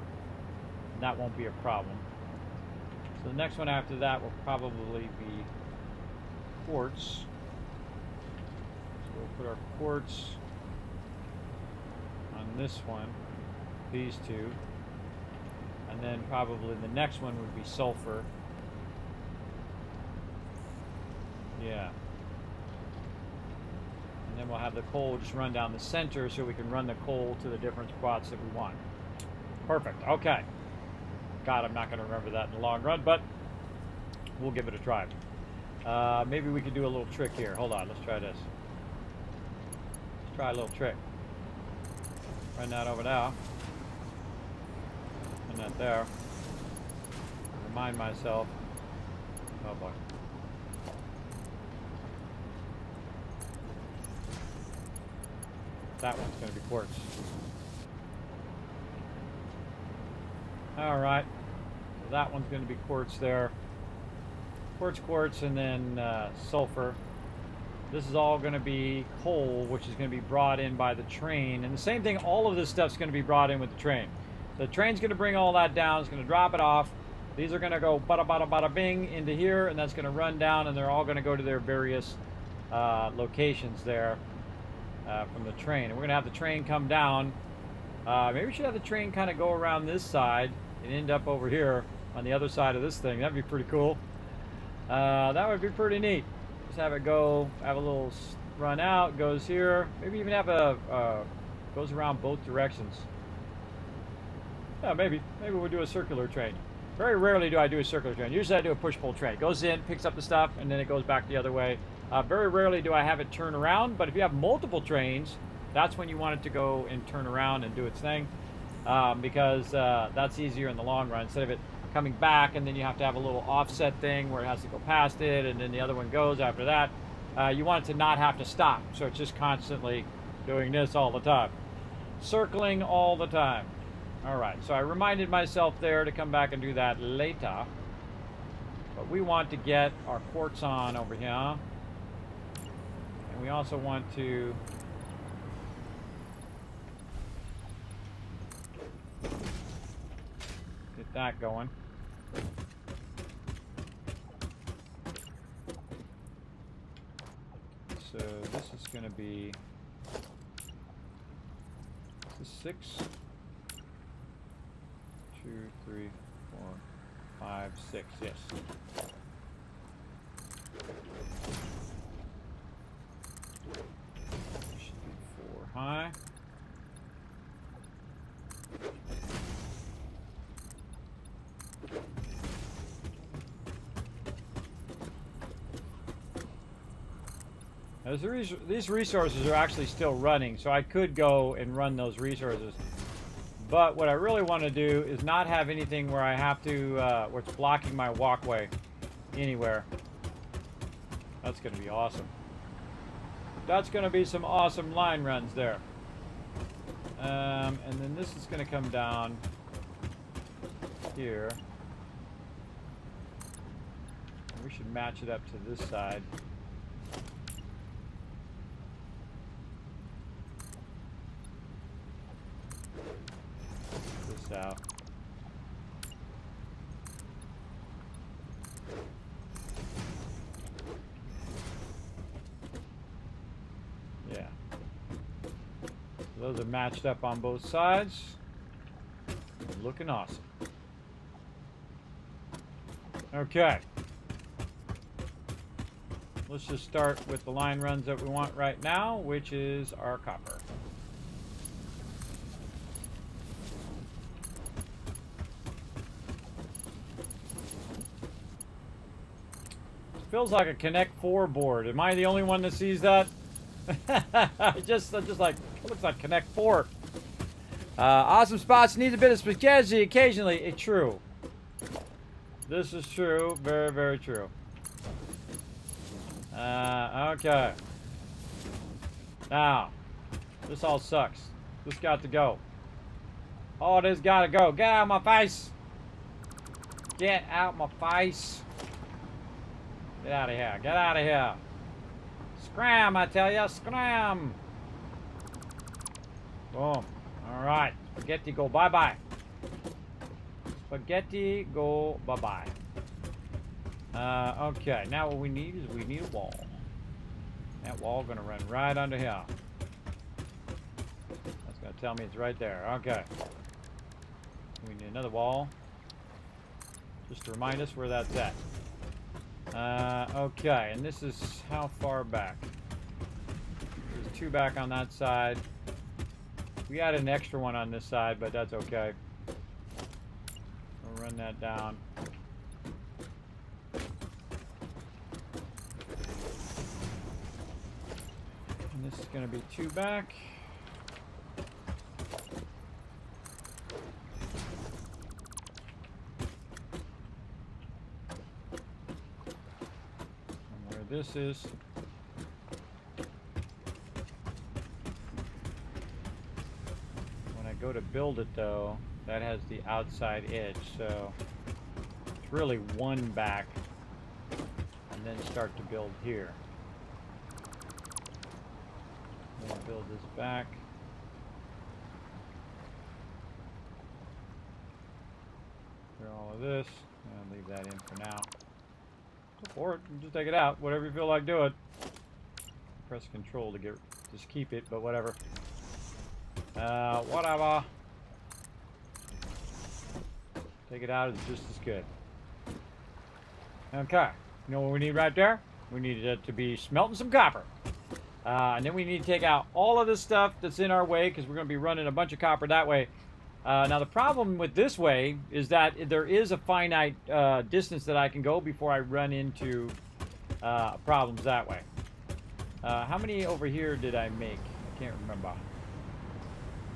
and that won't be a problem. So the next one after that will probably be quartz. So we'll put our quartz on this one, these two, and then probably the next one would be sulfur. Yeah. And then we'll have the coal just run down the center so we can run the coal to the different spots that we want. Perfect. Okay. God, I'm not going to remember that in the long run, but we'll give it a try. Maybe we could do a little trick here. Hold on. Let's try this. Let's try a little trick. Run that over now. And that there. Remind myself. Oh boy. That one's going to be quartz. Alright. So that one's going to be quartz there. Quartz, and then sulfur. This is all going to be coal, which is going to be brought in by the train. And the same thing, all of this stuff's going to be brought in with the train. The train's going to bring all that down. It's going to drop it off. These are going to go bada bada bada bing into here, and that's going to run down, and they're all going to go to their various locations there from the train. And we're going to have the train come down. Maybe we should have the train kind of go around this side and end up over here on the other side of this thing. That'd be pretty cool. That would be pretty neat. Just have it go, have a little run out, goes here. Maybe even have a goes around both directions. Yeah, maybe we'll do a circular train. Very rarely do I do a circular train. Usually I do a push-pull train. It goes in, picks up the stuff, and then it goes back the other way. Very rarely do I have it turn around, but if you have multiple trains, that's when you want it to go and turn around and do its thing, because that's easier in the long run. Instead of it coming back, and then you have to have a little offset thing where it has to go past it, and then the other one goes after that. You want it to not have to stop, so it's just constantly doing this all the time. Circling all the time. All right, so I reminded myself there to come back and do that later. But we want to get our quartz on over here. And we also want to get that going. So this is going to be 6. 2, 3, 4, 5, 6. Yes. Should be 4 high. Now, these resources are actually still running, so I could go and run those resources. But what I really want to do is not have anything where I have to, where it's blocking my walkway anywhere. That's going to be awesome. That's going to be some awesome line runs there. And then this is going to come down here. We should match it up to this side. Out. Yeah. Those are matched up on both sides. Looking awesome. Okay. Let's just start with the line runs that we want right now, which is our copper. Feels like a Connect 4 board. Am I the only one that sees that? just like, it looks like Connect 4. Awesome spots needs a bit of spaghetti occasionally. It's true. This is true. Very, very true. Okay. Now, this all sucks. This got to go. Oh, this gotta go. Get out of my face. Get out my face. Get out of here. Get out of here. Scram, I tell ya. Scram. Boom. Alright. Spaghetti go bye-bye. Spaghetti go bye-bye. Okay. Now what we need is we need a wall. That wall gonna run right under here. That's gonna tell me it's right there. Okay. We need another wall. Just to remind us where that's at. Okay, and this is how far back? There's 2 back on that side. We added an extra one on this side, but that's okay. We'll run that down. And this is going to be 2 back. This is when I go to build it though, that has the outside edge, so it's really 1 back and then start to build here. Then build this back. all of this. And leave that in for now. Go for it. Just take it out. Whatever you feel like doing. Press control to just keep it, but whatever. Whatever. Take it out is just as good. Okay. You know what we need right there? We need it to be smelting some copper. And then we need to take out all of this stuff that's in our way because we're going to be running a bunch of copper that way. Now the problem with this way is that there is a finite distance that I can go before I run into problems that way. How many over here did I make? I can't remember.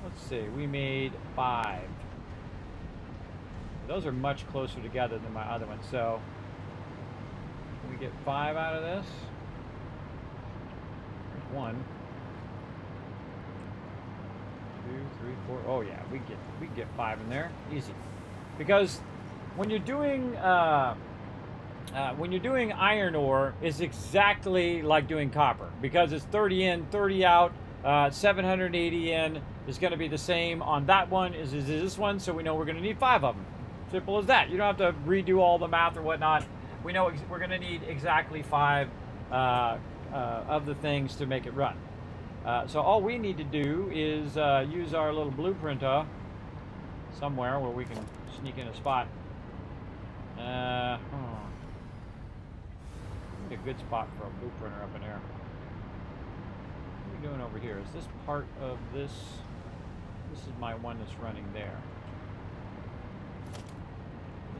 Let's see. We made 5. Those are much closer together than my other ones. So can we get 5 out of this? There's 1, 2, 3, 4. Oh yeah, we get 5 in there, easy. Because when you're doing iron ore, it's exactly like doing copper because it's 30 in, 30 out. 780 in is going to be the same on that one as this one, so we know we're going to need 5 of them. Simple as that. You don't have to redo all the math or whatnot. We know we're going to need exactly 5 of the things to make it run. So all we need to do is use our little blueprinter somewhere where we can sneak in a spot. A good spot for a blueprinter up in here. What are we doing over here? Is this part of this? This is my one that's running there.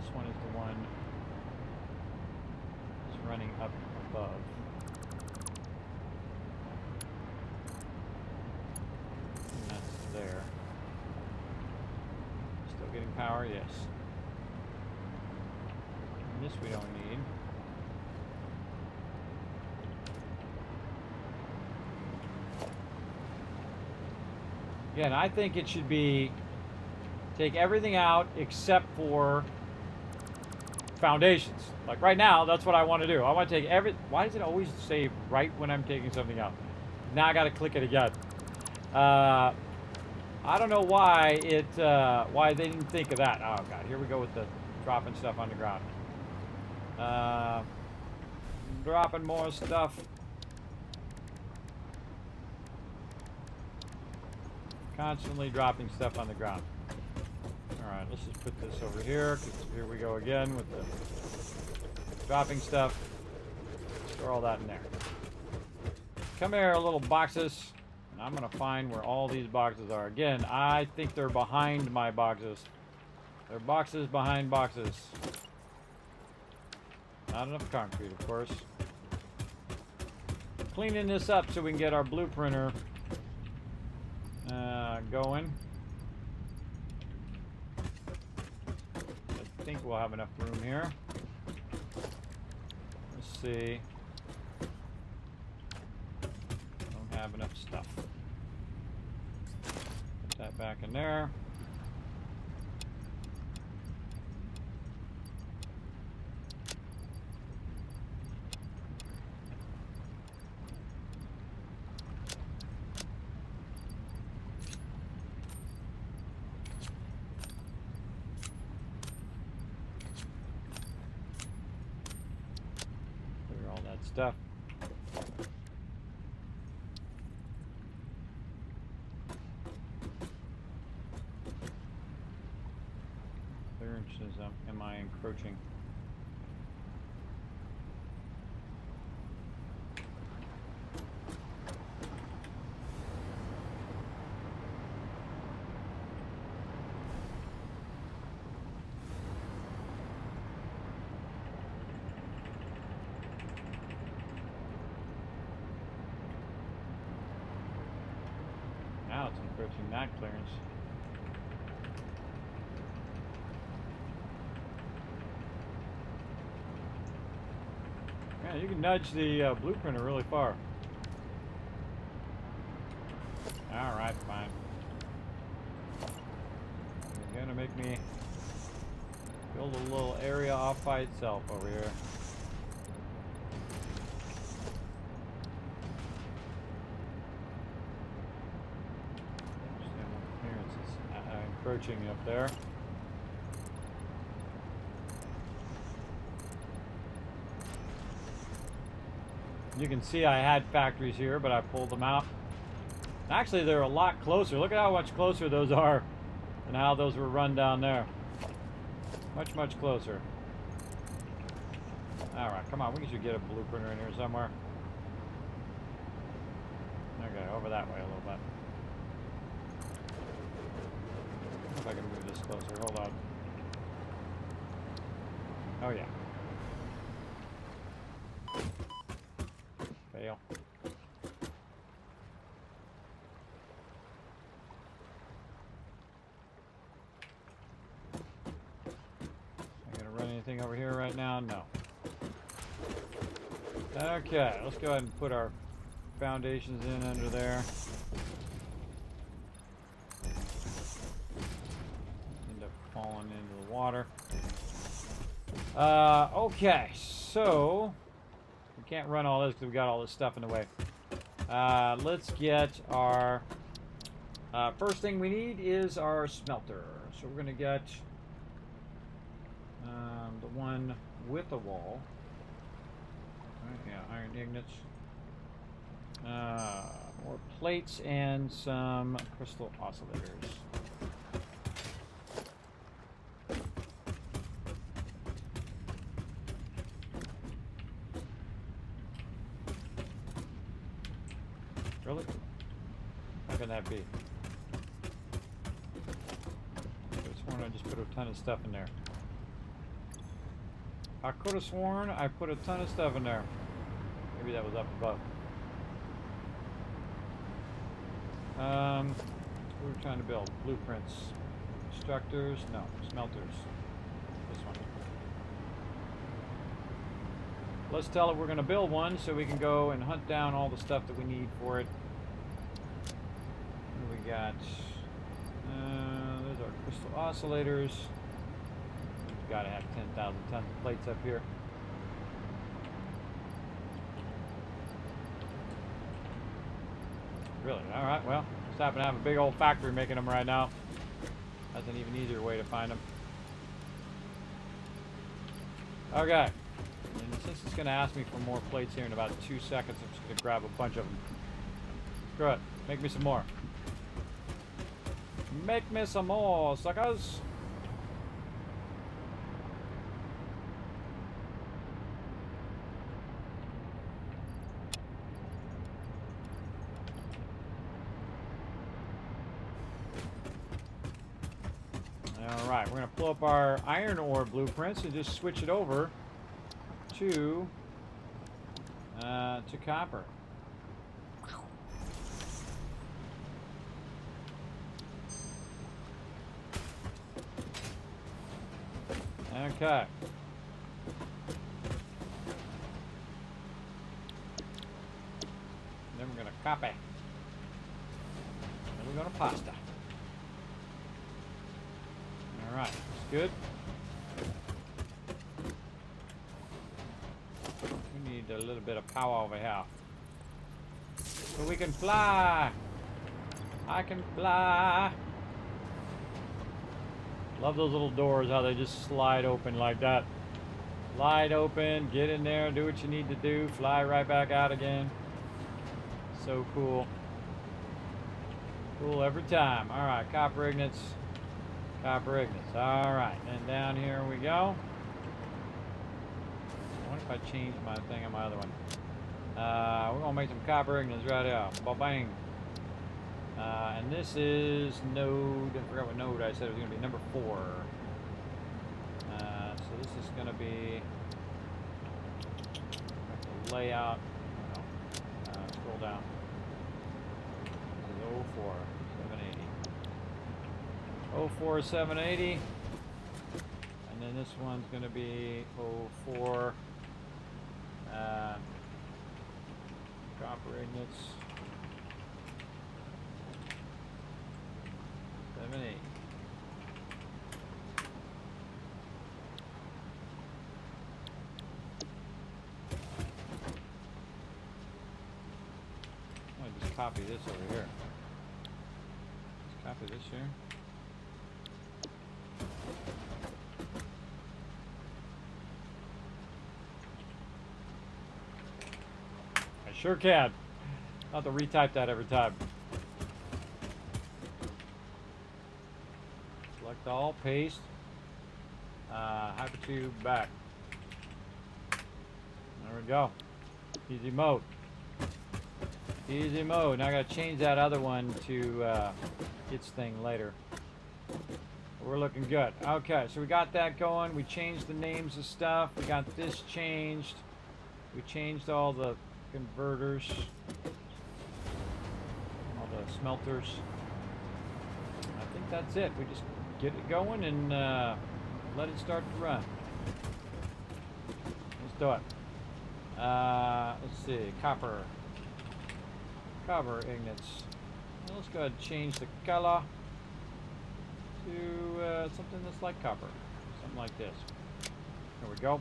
This one is the one that's running up above. And that's there. Still getting power? Yes. And this we don't need. Again, I think it should be take everything out except for foundations. Like right now, that's what I want to do. I want to take why does it always say right when I'm taking something out? Now I got to click it again. I don't know why why they didn't think of that. Oh god, here we go with the dropping stuff on the ground. Dropping more stuff. Constantly dropping stuff on the ground. Alright, let's just put this over here, because here we go again with the dropping stuff. Store all that in there. Come here, little boxes. And I'm going to find where all these boxes are. Again, I think they're behind my boxes. They're boxes behind boxes. Not enough concrete, of course. Cleaning this up so we can get our blueprinter going. I think we'll have enough room here. Let's see. Don't have enough stuff. Put that back in there. Stuff. Clearances, am I encroaching? Now it's encroaching that clearance. Yeah, you can nudge the blueprinter really far. Alright, fine. You're gonna make me build a little area off by itself over here. Encroaching up there. You can see I had factories here, but I pulled them out. Actually, they're a lot closer. Look at how much closer those are and how those were run down there. Much, much closer. Alright, come on. We should get a blueprinter in here somewhere. Okay, over that way a little bit. If I can move this closer. Hold on. Oh, yeah. Fail. Anything over here right now? No. Okay, let's go ahead and put our foundations in under there. End up falling into the water. Okay, so we can't run all this because we got all this stuff in the way. Let's get our first thing we need is our smelter. So we're gonna get the one with a wall. Yeah, iron ingots. More plates and some crystal oscillators. Really? How can that be? I could have sworn I just put a ton of stuff in there. I could have sworn I put a ton of stuff in there. Maybe that was up above. What are we trying to build? Blueprints. Constructors? No. Smelters. This one. Let's tell it we're going to build one so we can go and hunt down all the stuff that we need for it. What do we got? Those are crystal oscillators. Gotta have 10,000 tons of plates up here. Really? Alright, well, just happen to have a big old factory making them right now. That's an even easier way to find them. Okay. And since it's going to ask me for more plates here in about 2 seconds, I'm just going to grab a bunch of them. Screw it. Make me some more. Make me some more, suckers. Alright, we're going to pull up our iron ore blueprints and just switch it over to copper. Okay. Then we're going to copy. Then we're going to pasta. Alright, that's good. We need a little bit of power over here. So we can fly! I can fly! Love those little doors, how they just slide open like that. Slide open, get in there, do what you need to do, fly right back out again. So cool. Cool every time. Alright, copper ingots. Copper ingots. Alright, and down here we go. I wonder if I change my thing on my other one. We're going to make some copper ingots right here. Ba-bang. And this is node, I forgot what node I said it was going to be, number 4. So this is going to be the layout. Scroll down. This is 04, 780. 04, 780. And then this one's going to be 04. Copper ingots. 780. I'm going to just copy this over here. Just copy this here. Sure can. I'll have to retype that every time. Select all, paste. Hypertube back. There we go. Easy mode. Easy mode. Now I gotta change that other one to its thing later. We're looking good. Okay, so we got that going. We changed the names of stuff. We got this changed. We changed all the converters. All the smelters. I think that's it. We just get it going and let it start to run. Let's do it. Let's see. Copper ignits. Well, let's go ahead and change the color to something that's like copper. Something like this. There we go.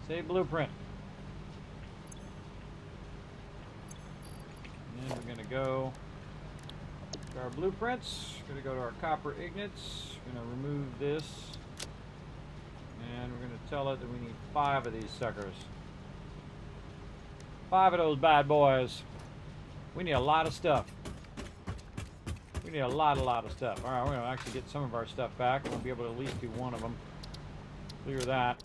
Save blueprint. And then we're going to go to our blueprints. We're going to go to our copper ignits. We're going to remove this. And we're going to tell it that we need 5 of these suckers. 5 of those bad boys. We need a lot of stuff. We need a lot of stuff. Alright, we're going to actually get some of our stuff back. We'll be able to at least do one of them. Clear that.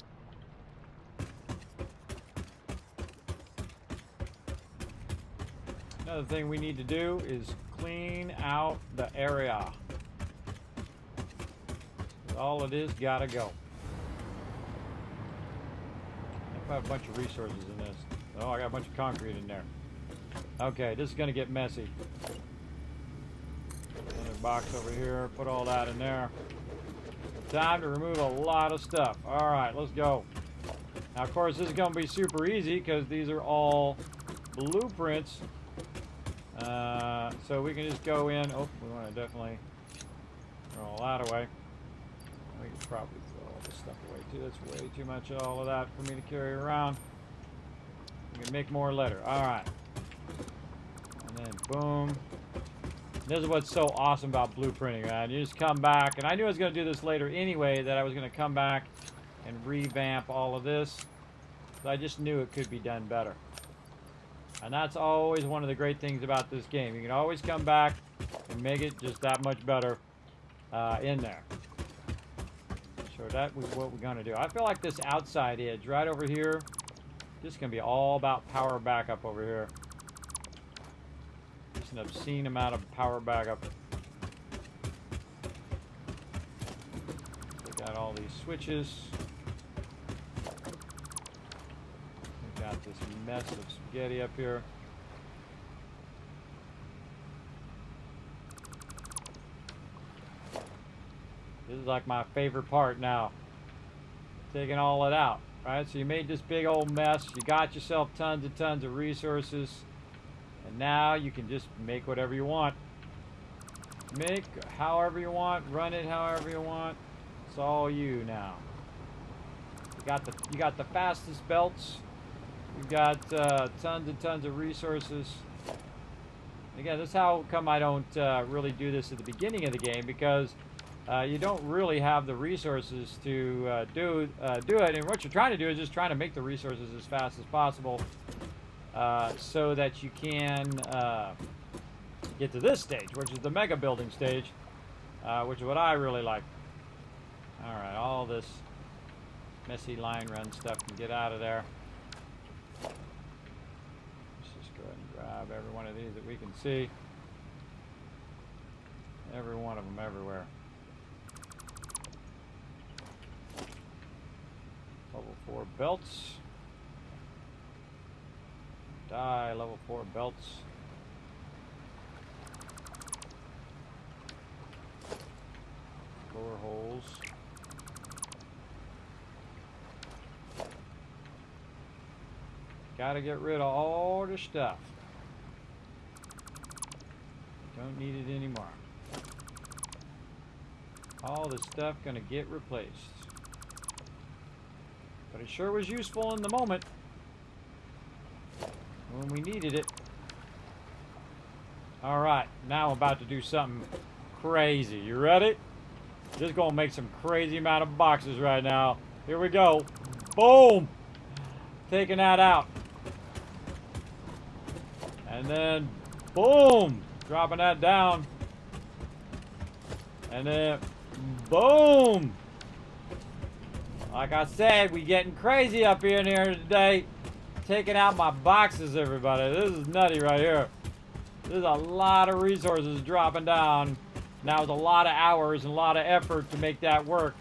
Another thing we need to do is clean out the area. All it is, gotta go. I've got a bunch of resources in this. Oh, I got a bunch of concrete in there. Okay, this is gonna get messy. Another box over here, put all that in there. Time to remove a lot of stuff. Alright, let's go. Now, of course, this is gonna be super easy because these are all blueprints. So we can just go in. Oh, we want to definitely throw all that away. We can probably throw all this stuff away too. That's way too much of all of that for me to carry around. We can make more later. Alright. And then boom. This is what's so awesome about blueprinting, man. You just come back, and I knew I was going to do this later anyway, that I was going to come back and revamp all of this. So I just knew it could be done better. And that's always one of the great things about this game. You can always come back and make it just that much better in there. So that's what we're going to do. I feel like this outside edge right over here, this is going to be all about power backup over here. Just an obscene amount of power backup. We got all these switches. Got this mess of spaghetti up here. This is like my favorite part now. Taking all it out, right? So you made this big old mess. You got yourself tons and tons of resources. And now you can just make whatever you want. Make however you want. Run it however you want. It's all you now. You got the fastest belts. We've got tons and tons of resources. Again, this is how come I don't really do this at the beginning of the game, because you don't really have the resources to do it. And what you're trying to do is just trying to make the resources as fast as possible so that you can get to this stage, which is the mega building stage, which is what I really like. All right, all this messy line run stuff can get out of there. Grab every one of these that we can see. Every one of them everywhere. Level 4 belts. Die, level 4 belts. Floor holes. Gotta get rid of all the stuff. Don't need it anymore. All this stuff gonna get replaced. But it sure was useful in the moment when we needed it. Alright, now I'm about to do something crazy. You ready? Just gonna make some crazy amount of boxes right now. Here we go. Boom! Taking that out. And then, boom, dropping that down. And then, boom. Like I said, we getting crazy up in here today. Taking out my boxes, everybody. This is nutty right here. There's a lot of resources dropping down. Now it's a lot of hours and a lot of effort to make that work.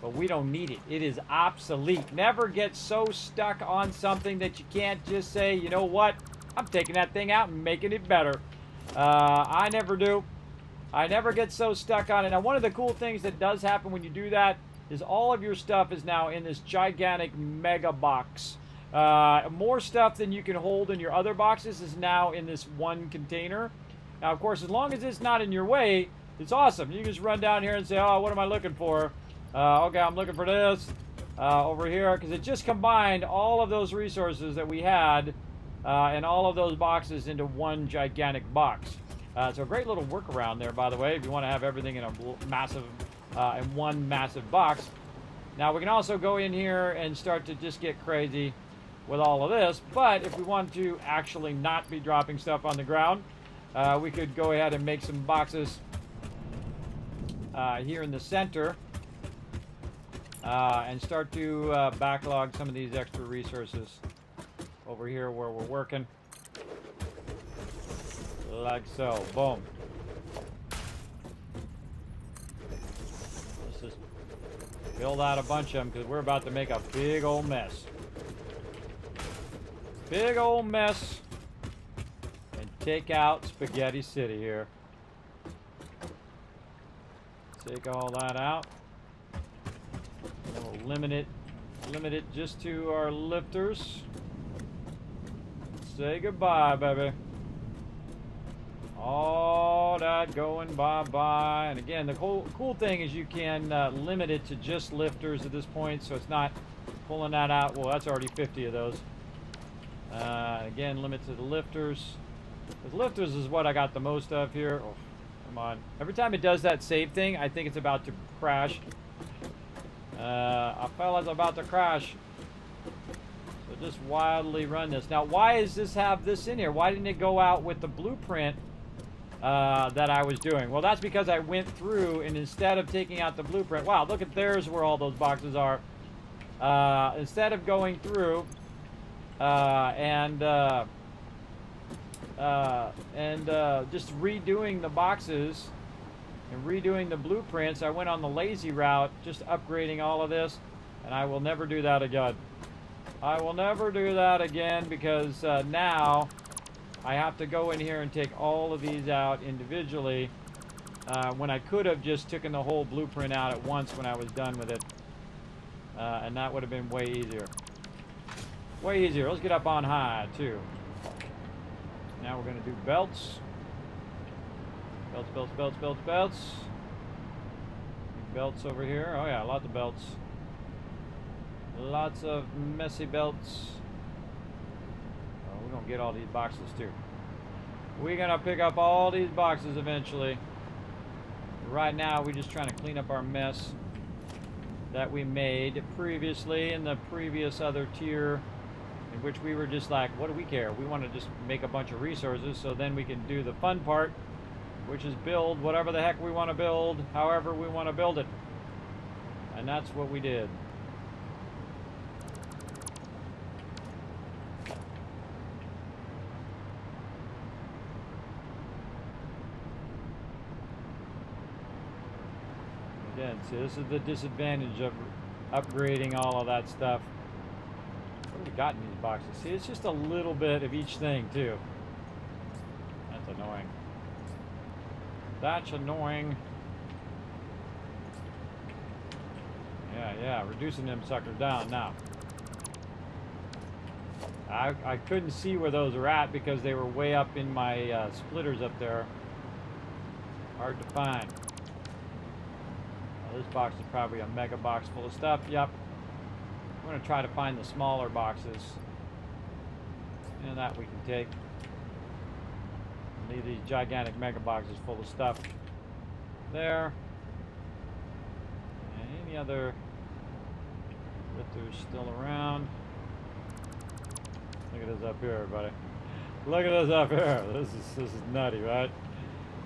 But we don't need it. It is obsolete. Never get so stuck on something that you can't just say, you know what? I'm taking that thing out and making it better. I never do. I never get so stuck on it. Now, one of the cool things that does happen when you do that is all of your stuff is now in this gigantic mega box. More stuff than you can hold in your other boxes is now in this one container. Now, of course, as long as it's not in your way, it's awesome. You can just run down here and say, oh, what am I looking for? Okay, I'm looking for this over here, because it just combined all of those resources that we had and all of those boxes into one gigantic box. So a great little workaround there, by the way, if you want to have everything in a massive, in one massive box. Now, we can also go in here and start to just get crazy with all of this, but if we want to actually not be dropping stuff on the ground, we could go ahead and make some boxes here in the center and start to backlog some of these extra resources over here where we're working. Like so. Boom. Let's just build out a bunch of them because we're about to make a big old mess. Big old mess. And take out Spaghetti City here. Take all that out. And we'll limit it just to our lifters. Say goodbye, baby. All that going bye-bye. And again, the cool thing is you can limit it to just lifters at this point, so it's not pulling that out. Well, that's already 50 of those. Again, limit to the lifters. The lifters is what I got the most of here. Oh, come on. Every time it does that save thing, I think it's about to crash. I felt like it's about to crash. So just wildly run this. Now, why does this have this in here? Why didn't it go out with the blueprint that I was doing? Well, that's because I went through and instead of taking out the blueprint, wow, look at there's where all those boxes are. Instead of going through and just redoing the boxes and redoing the blueprints, I went on the lazy route, just upgrading all of this, and I will never do that again. I will never do that again because now I have to go in here and take all of these out individually when I could have just taken the whole blueprint out at once when I was done with it. And that would have been way easier. Way easier. Let's get up on high, too. Now we're going to do belts. Belts, belts, belts, belts, belts. Belts over here. Oh, yeah, lots of belts. Lots of messy belts. Oh, we're going to get all these boxes, too. We're going to pick up all these boxes eventually. Right now, we're just trying to clean up our mess that we made previously in the previous other tier, in which we were just like, what do we care? We want to just make a bunch of resources so then we can do the fun part, which is build whatever the heck we want to build, however we want to build it. And that's what we did. Again, see, this is the disadvantage of upgrading all of that stuff. What have we got in these boxes? See, it's just a little bit of each thing, too. That's annoying. That's annoying. Yeah, reducing them suckers down now. I couldn't see where those are at because they were way up in my splitters up there. Hard to find. This box is probably a mega box full of stuff. Yep. I'm going to try to find the smaller boxes. And that we can take. Leave these gigantic mega boxes full of stuff there. And any other lifters still around? Look at this up here, everybody. Look at this up here. This is nutty, right?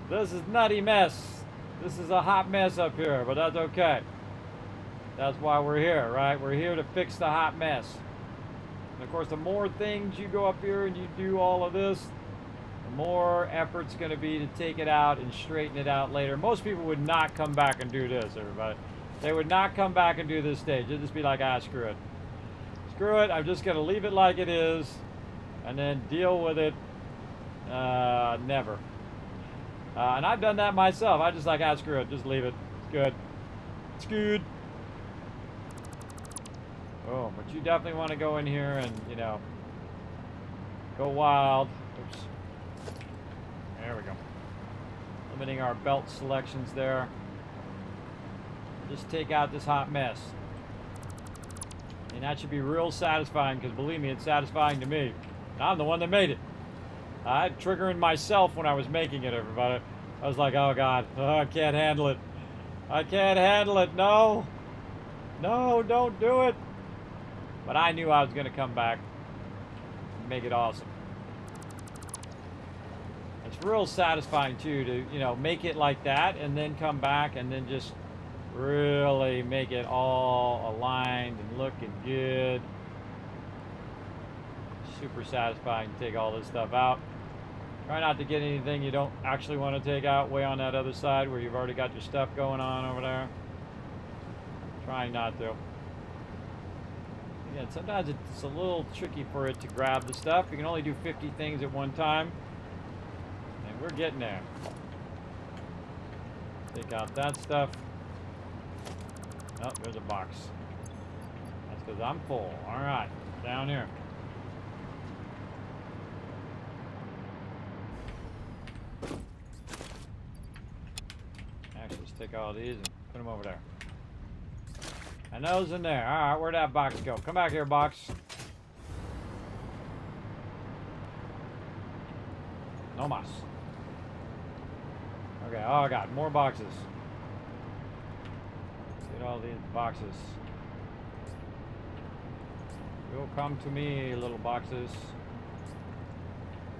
This is nutty mess. This is a hot mess up here, but that's okay. That's why we're here, right? We're here to fix the hot mess. And of course, the more things you go up here and you do all of this, the more effort's going to be to take it out and straighten it out later. Most people would not come back and do this, everybody. They would not come back and do this stage. They'd just be like, ah, screw it. Screw it. I'm just going to leave it like it is and then deal with it. Never. And I've done that myself. I just like, ah, screw it. Just leave it. It's good. It's good. Oh, but you definitely want to go in here and, you know, go wild. Oops. There we go. Limiting our belt selections there. Just take out this hot mess. And that should be real satisfying, because believe me, it's satisfying to me. I'm the one that made it. I'm triggering myself when I was making it, everybody. I was like, oh God, I can't handle it. I can't handle it. No. No, don't do it. But I knew I was going to come back and make it awesome. It's real satisfying too to, you know, make it like that and then come back and then just really make it all aligned and looking good. Super satisfying to take all this stuff out. Try not to get anything you don't actually want to take out way on that other side where you've already got your stuff going on over there. Trying not to. Again, sometimes it's a little tricky for it to grab the stuff. You can only do 50 things at one time. And we're getting there. Take out that stuff. Oh, there's a box. That's because I'm full. Alright, down here. Actually, let's take all these and put them over there. And those in there. Alright, where'd that box go? Come back here, box. No mas. Okay, oh God, more boxes. Get all these boxes. You'll come to me, little boxes.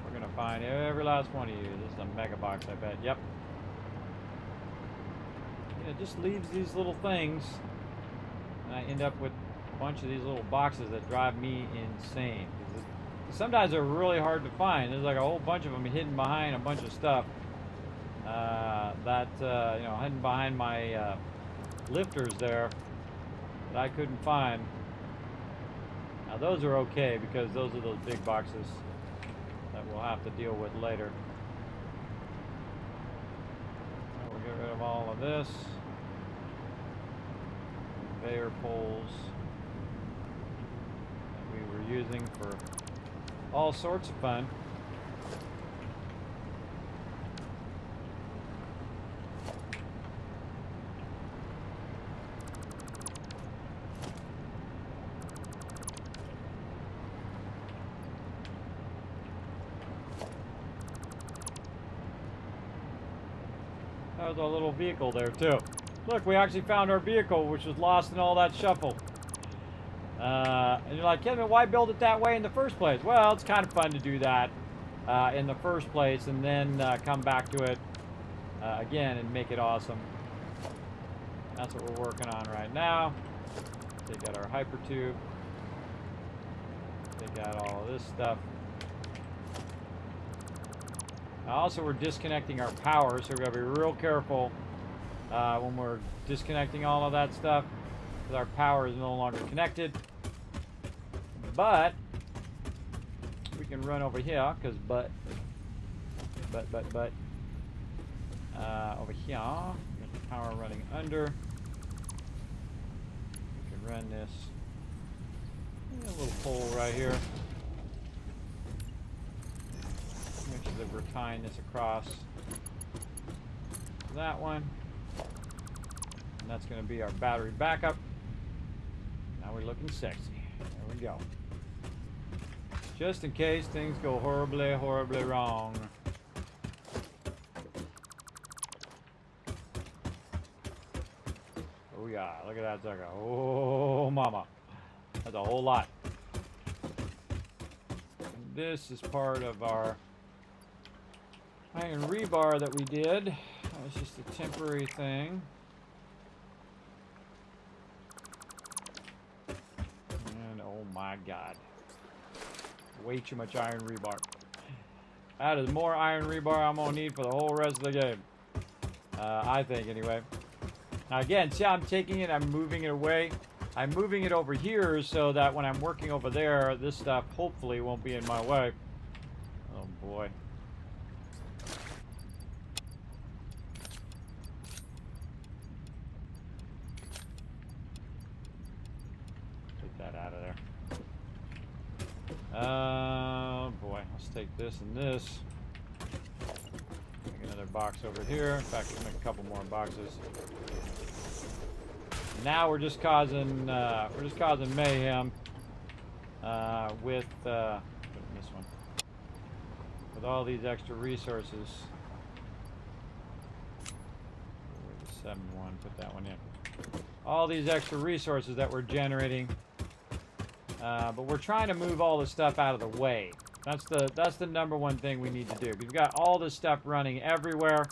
We're gonna find every last one of you. This is a mega box, I bet. Yep. Yeah, it just leaves these little things. And I end up with a bunch of these little boxes that drive me insane. Sometimes they're really hard to find. There's like a whole bunch of them hidden behind a bunch of stuff. You know, hidden behind my lifters there that I couldn't find. Now those are okay because those are those big boxes that we'll have to deal with later. So we'll get rid of all of this. Conveyor poles that we were using for all sorts of fun. That was a little vehicle there too. Look, we actually found our vehicle, which was lost in all that shuffle. And you're like, Kismet, why build it that way in the first place? Well, it's kind of fun to do that in the first place and then come back to it again and make it awesome. That's what we're working on right now. Take out our hypertube. Take out all of this stuff. Also, we're disconnecting our power, so we've got to be real careful when we're disconnecting all of that stuff, because our power is no longer connected. But we can run over here, because over here, got the power running under. We can run this. A little pole right here. Make sure that we're tying this across that one. And that's going to be our battery backup. Now we're looking sexy. There we go. Just in case things go horribly, horribly wrong. Oh yeah, look at that sucker. Oh mama. That's a whole lot. this is part of our iron rebar that we did. That was just a temporary thing. And oh my god. Way too much iron rebar. That is more iron rebar I'm gonna need for the whole rest of the game. I think anyway. Now again, see how I'm taking it, I'm moving it away. I'm moving it over here so that when I'm working over there, this stuff hopefully won't be in my way. Oh boy. Take that out of there. Oh boy, let's take this and this. Make another box over here. In fact, we'll make a couple more boxes. Now we're just causing mayhem with this one, with all these extra resources. Where's the 7-1? Put that one in. All these extra resources that we're generating, but we're trying to move all this stuff out of the way. That's the number one thing we need to do. We've got all this stuff running everywhere.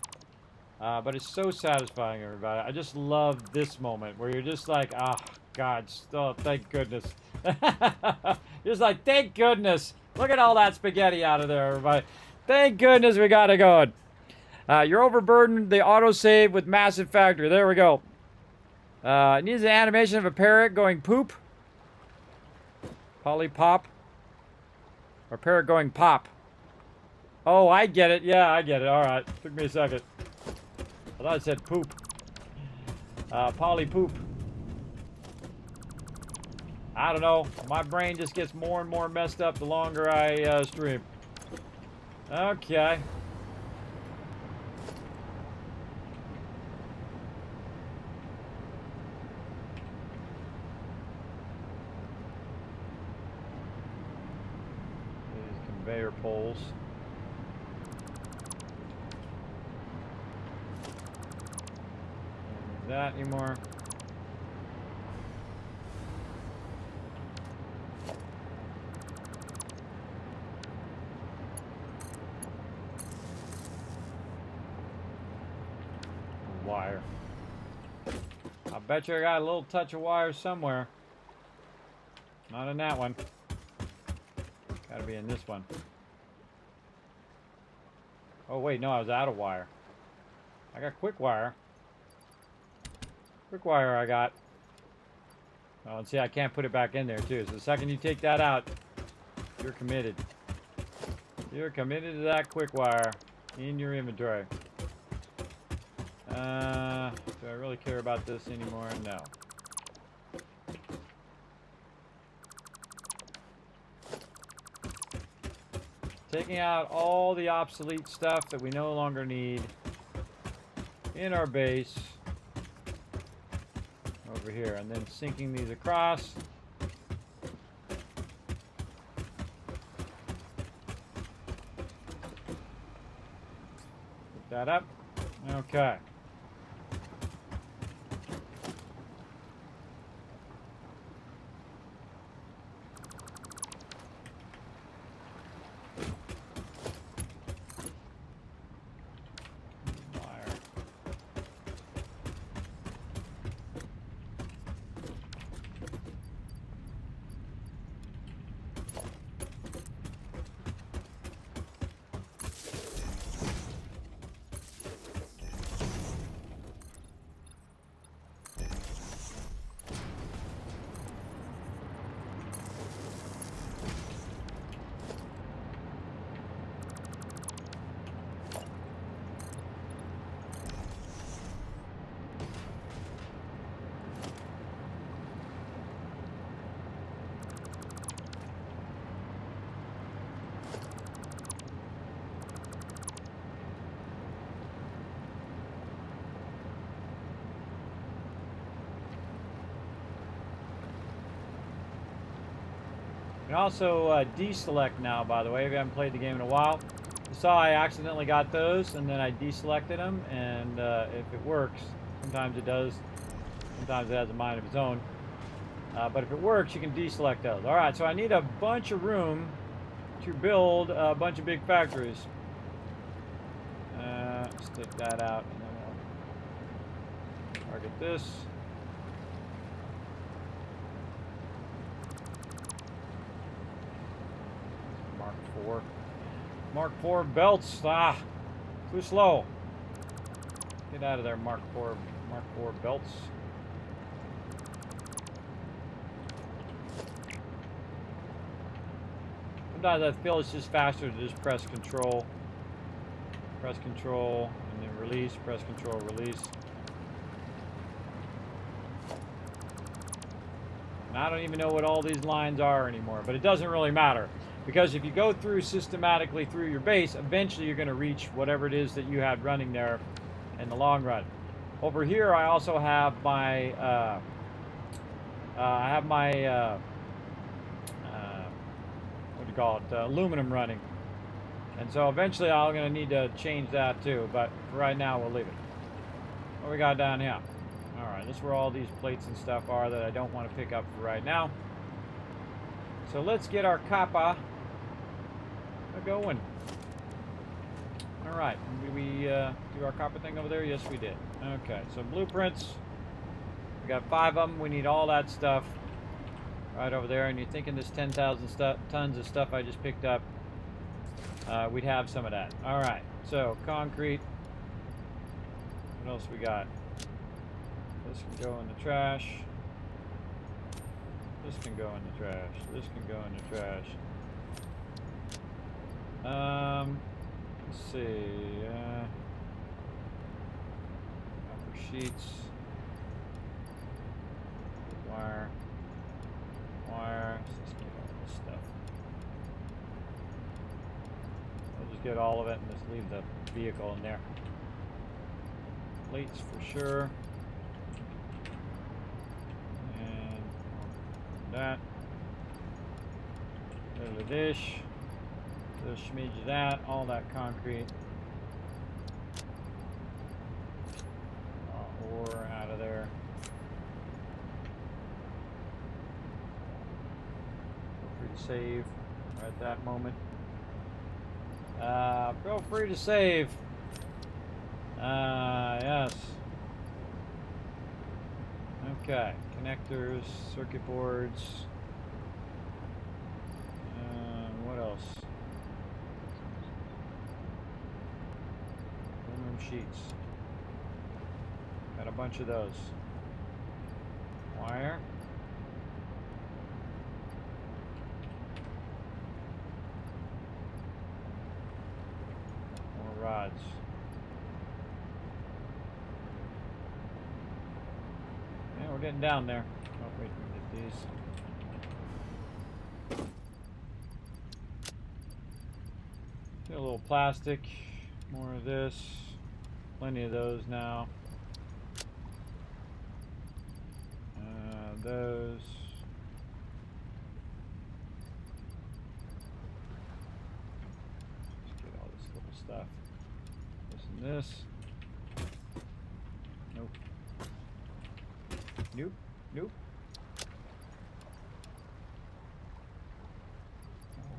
But it's so satisfying, everybody. I just love this moment where you're just like, oh, God, oh, thank goodness. Just like, thank goodness. Look at all that spaghetti out of there, everybody. Thank goodness we got it going. You're overburdened the autosave with massive factory. There we go. It needs an animation of a parrot going poop. Polly pop. Or parrot going pop. Oh, I get it. Yeah, I get it. All right. Took me a second. I thought it said poop. Polly poop. I don't know. My brain just gets more and more messed up the longer I stream. Okay. These conveyor poles. That anymore. Wire. I bet you I got a little touch of wire somewhere. Not in that one. Gotta be in this one. Oh wait, no, I was out of wire. I got quick wire. Quick wire I got. Oh, and see, I can't put it back in there too. So the second you take that out, you're committed. You're committed to that quick wire in your inventory. Do I really care about this anymore? No. Taking out all the obsolete stuff that we no longer need in our base. Over here, and then sinking these across. Put that up. Okay. You can also deselect now, by the way, if you haven't played the game in a while. You saw I accidentally got those, and then I deselected them, and if it works, sometimes it does, sometimes it has a mind of its own. But if it works, you can deselect those. Alright, so I need a bunch of room to build a bunch of big factories. Let's take that out and then we'll target this. Mark 4. Mark 4 belts. Ah, too slow. Get out of there, Mark 4 belts. Sometimes I feel it's just faster to just press control, and then release, press control, release. And I don't even know what all these lines are anymore, but it doesn't really matter. Because if you go through systematically through your base, eventually you're going to reach whatever it is that you had running there in the long run. Over here, I also have my, what do you call it, aluminum running. And so eventually I'm going to need to change that too, but for right now we'll leave it. What we got down here? Alright, this is where all these plates and stuff are that I don't want to pick up for right now. So let's get our copper going. Alright, did we do our copper thing over there? Yes, we did. Okay, so blueprints. We got 5 of them. We need all that stuff right over there. And you're thinking this 10,000 tons of stuff I just picked up, we'd have some of that. Alright, so concrete. What else we got? This can go in the trash. This can go in the trash. This can go in the trash. Let's see. Copper sheets. Wire. Let's just get all this stuff. I'll just get all of it and just leave the vehicle in there. Plates for sure. And that. Little dish. Little smidge of that. All that concrete. Ore out of there. Feel free to save right at that moment. Feel free to save. Yes. Okay, connectors, circuit boards. What else? Aluminum sheets. Got a bunch of those. Wire. More rods. Yeah, we're getting down there. Oh, wait, we get these. Get a little plastic. More of this. Plenty of those now. Those. Let's get all this little stuff. This and this. Nope. Nope. Nope.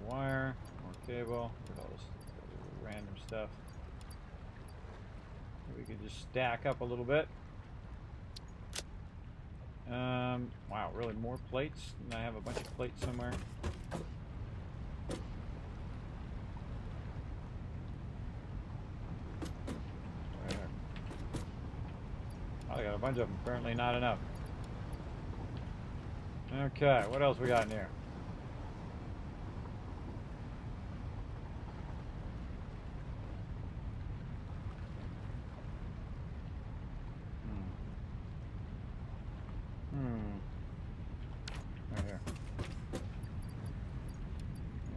More wire. More cable. Look at all this random stuff. We could just stack up a little bit. Wow, really more plates? And I have a bunch of plates somewhere. Where? Oh, I got a bunch of them. Apparently not enough. Okay, what else we got in here? Right here.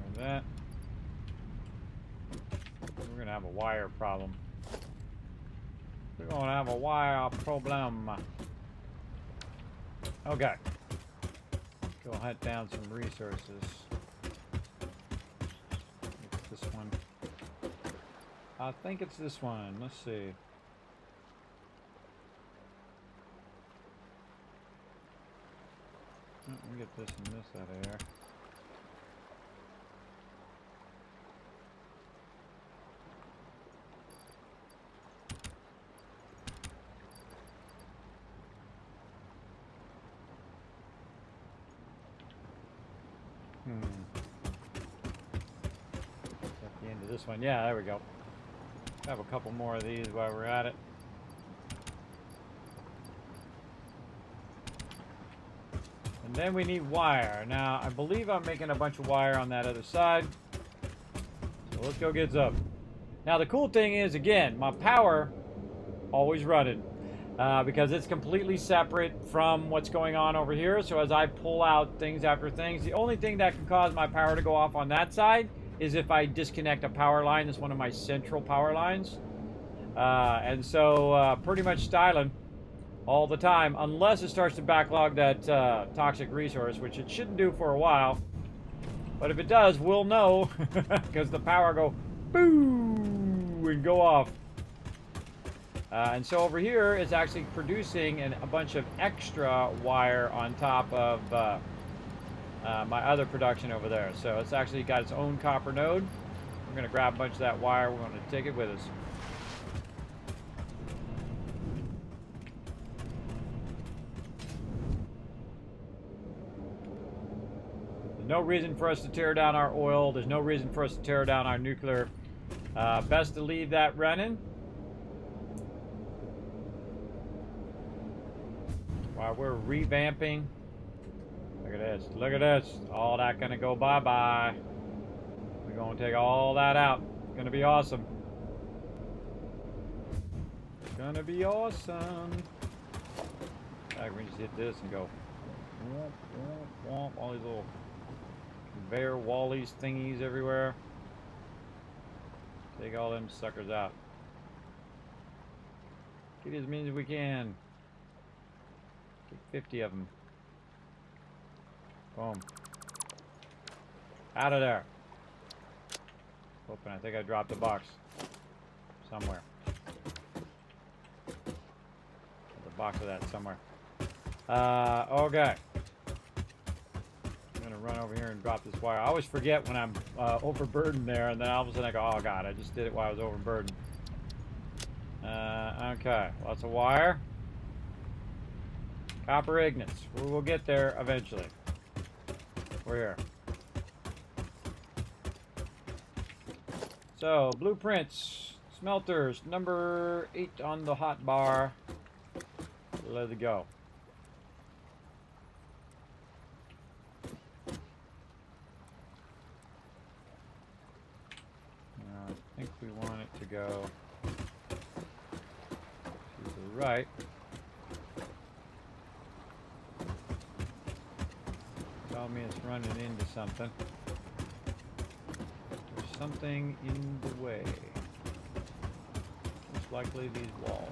There's that. We're gonna have a wire problem. We're gonna have a wire problem. Okay. Go hunt down some resources. It's this one. I think it's this one. Let's see. Let me get this and this out of here. At the end of this one. Yeah, there we go. Have a couple more of these while we're at it. And then we need wire. Now, I believe I'm making a bunch of wire on that other side. So let's go get some. Now, the cool thing is, again, my power always running. Because it's completely separate from what's going on over here. So as I pull out things after things, the only thing that can cause my power to go off on that side is if I disconnect a power line. That's one of my central power lines. And so pretty much styling all the time, unless it starts to backlog that toxic resource, which it shouldn't do for a while. But if it does, we'll know because the power go boo and go off. And so over here, it's actually producing a bunch of extra wire on top of my other production over there. So it's actually got its own copper node. We're going to grab a bunch of that wire. We're going to take it with us. There's no reason for us to tear down our oil. There's no reason for us to tear down our nuclear. Best to leave that running. While we're revamping. Look at this. Look at this. All that gonna go bye-bye. We're gonna take all that out. It's gonna be awesome. It's gonna be awesome. I can just hit this and go. Womp, womp, womp. All these little conveyor wallies thingies everywhere. Take all them suckers out. Get as many as we can. 50 of them. Boom. Out of there. Open. I think I dropped a box somewhere. There's a box of that somewhere. Okay. I'm gonna run over here and drop this wire. I always forget when I'm overburdened there, and then all of a sudden I go, oh god, I just did it while I was overburdened. Okay. Lots of wire. Copper ignits. We'll get there eventually. We're here. So, blueprints. Smelters. Number 8 on the hot bar. Let's go. Now, I think we want it to go to the right. Tell me it's running into something. There's something in the way. Most likely these walls.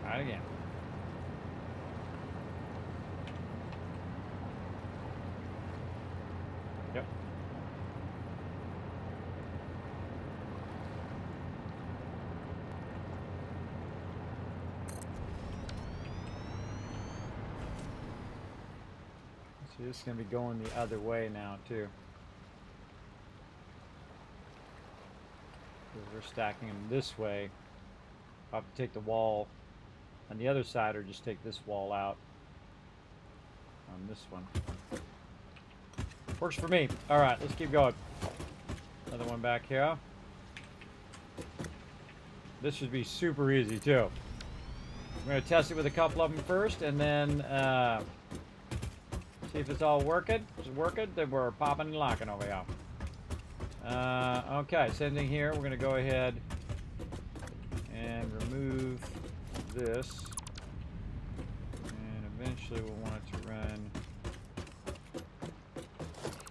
Try it again. Yep. So this is going to be going the other way now too. Because we're stacking them this way. I'll have to take the wall on the other side or just take this wall out on this one. Works for me. Alright, let's keep going. Another one back here. This should be super easy too. I'm going to test it with a couple of them first and then see if it's all working. If it's working, then we're popping and locking over here. Okay, same thing here. We're going to go ahead and remove this. And eventually we'll want it to run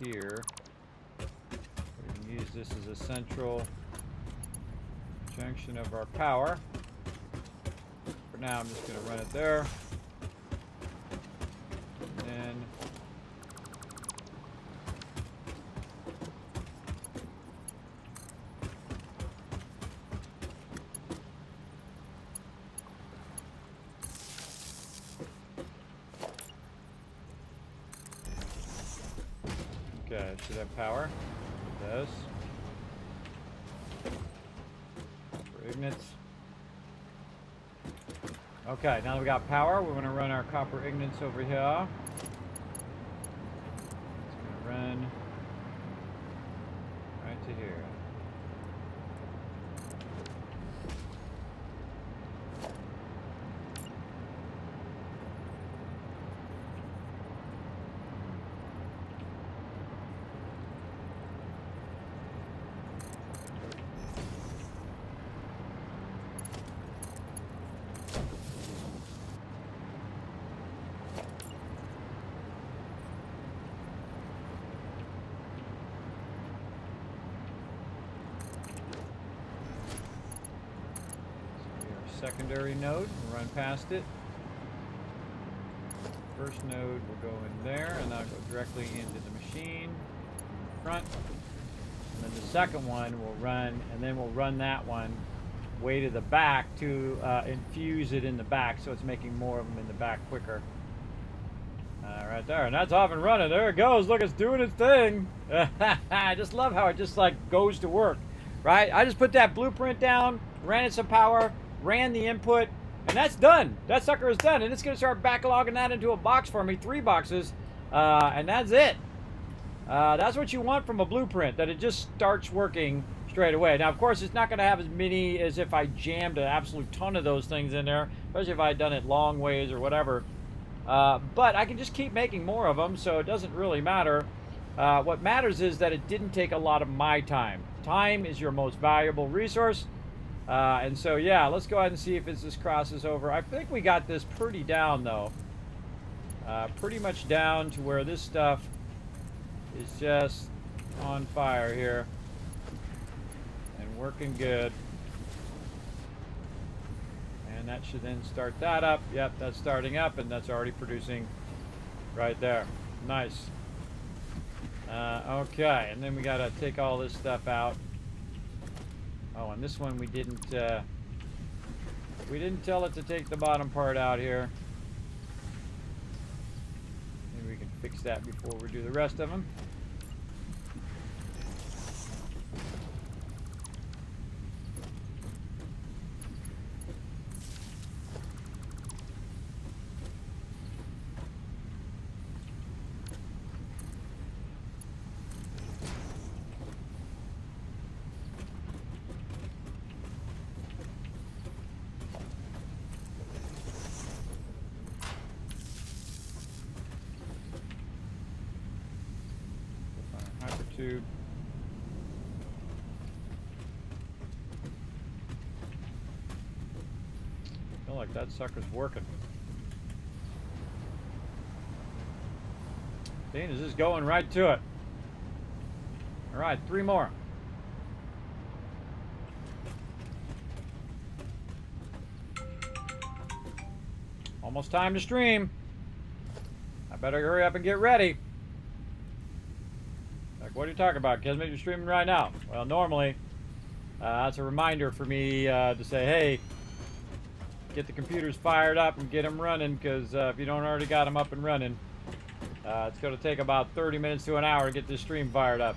here. We can use this as a central junction of our power. For now, I'm just going to run it there. And then Okay, it should have power. It does. For ignits. Okay, now that we got power, we're going to run our copper ignits over here. It's going to run right to here. Secondary node, we'll run past it. First node will go in there, and that'll go directly into the machine in front. And then the second one will run, and then we'll run that one way to the back to infuse it in the back, so it's making more of them in the back quicker. Right there, and that's off and running. There it goes. Look, it's doing its thing. I just love how it just like goes to work, right? I just put that blueprint down, ran it some power, ran the input, and that's done. That sucker is done, and it's going to start backlogging that into a box for me, 3 boxes, and that's it. That's what you want from a blueprint, that it just starts working straight away. Now, of course, it's not going to have as many as if I jammed an absolute ton of those things in there, especially if I had done it long ways or whatever. But I can just keep making more of them, so it doesn't really matter. What matters is that it didn't take a lot of my time. Time is your most valuable resource. And so, yeah, let's go ahead and see if this crosses over. I think we got this pretty down, though. Pretty much down to where this stuff is just on fire here. And working good. And that should then start that up. Yep, that's starting up, and that's already producing right there. Nice. Okay, and then we got to take all this stuff out. Oh, and this one we didn't tell it to take the bottom part out here. Maybe we can fix that before we do the rest of them. Tube. I feel like that sucker's working. Dean is just going right to it. All right, 3 more. Almost time to stream. I better hurry up and get ready. What are you talking about, Kismet? You're streaming right now. Well, normally, that's a reminder for me to say, hey, get the computers fired up and get them running, because if you don't already got them up and running, it's going to take about 30 minutes to an hour to get this stream fired up,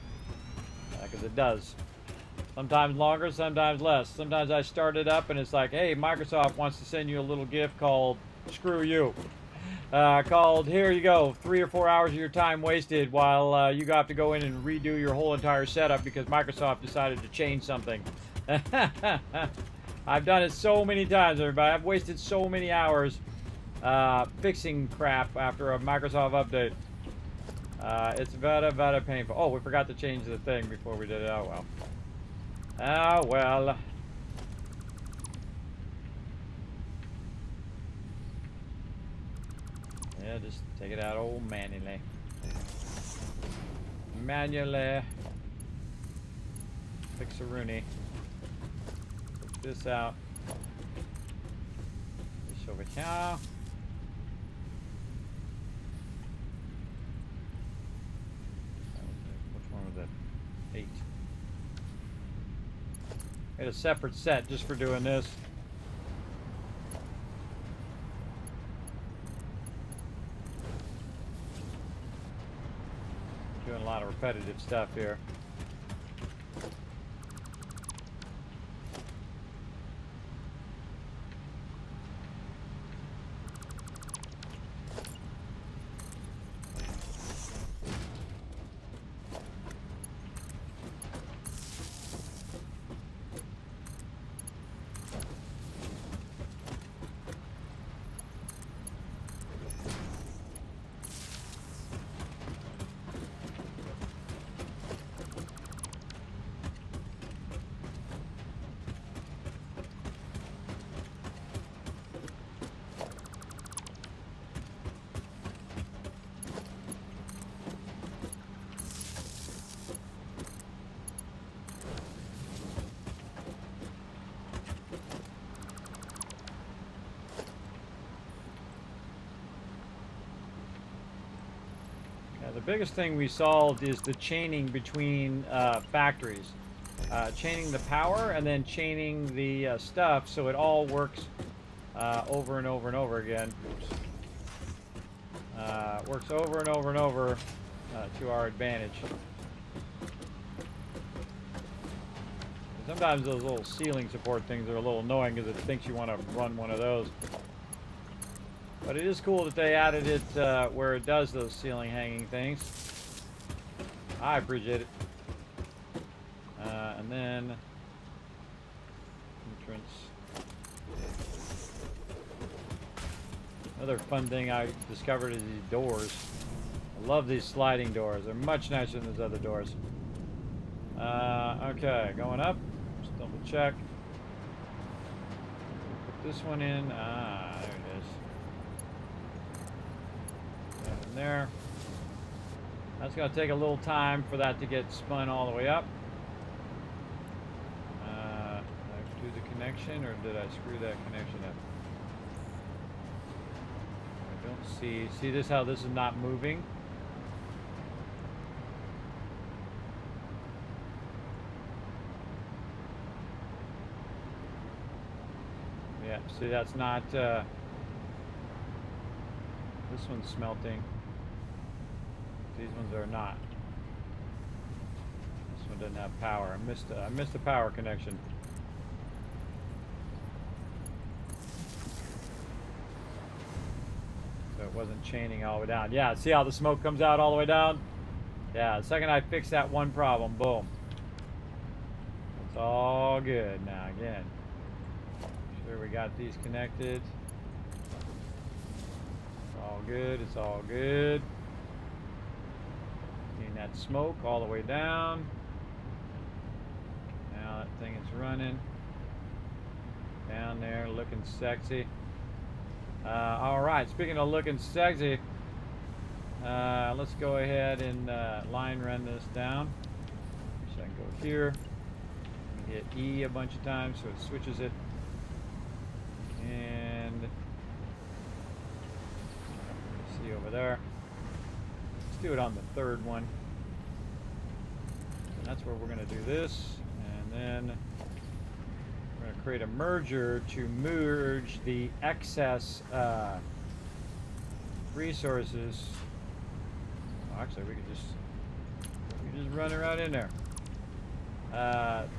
because it does. Sometimes longer, sometimes less. Sometimes I start it up and it's like, hey, Microsoft wants to send you a little gift called screw you. Called, here you go, 3 or 4 hours of your time wasted while you have to go in and redo your whole entire setup because Microsoft decided to change something. I've done it so many times, everybody. I've wasted so many hours fixing crap after a Microsoft update. It's very painful. Oh, we forgot to change the thing before we did it. Oh, well. Oh, well. Yeah, just take it out old manually. Manually. Fix a Rooney. Put this out. This over here. Which one was it? 8. Made a separate set just for doing this. Doing a lot of repetitive stuff here. The biggest thing we solved is the chaining between factories. Chaining the power and then chaining the stuff so it all works over and over and over again. Works over and over and over to our advantage. Sometimes those little ceiling support things are a little annoying because it thinks you want to run one of those. But it is cool that they added it where it does those ceiling hanging things. I appreciate it. And then entrance. Another fun thing I discovered is these doors. I love these sliding doors. They're much nicer than those other doors. Okay, going up. Just double check. Put this one in. Ah, there it is. In there. That's going to take a little time for that to get spun all the way up. Did I do the connection or did I screw that connection up? I don't see. See this? How this is not moving? Yeah. See, that's not. This one's smelting. These ones are not. This one doesn't have power. I missed the power connection. So it wasn't chaining all the way down. Yeah, see how the smoke comes out all the way down? Yeah, the second I fix that one problem, boom. It's all good now again. Make sure we got these connected. All good, it's all good. Getting that smoke all the way down. Now that thing is running. Down there, looking sexy. Alright, speaking of looking sexy, let's go ahead and line run this down. So I can go here, hit E a bunch of times so it switches it. And see over there. Let's do it on the third one. And that's where we're going to do this. And then we're going to create a merger to merge the excess resources. Well, actually, we could just run it right in there.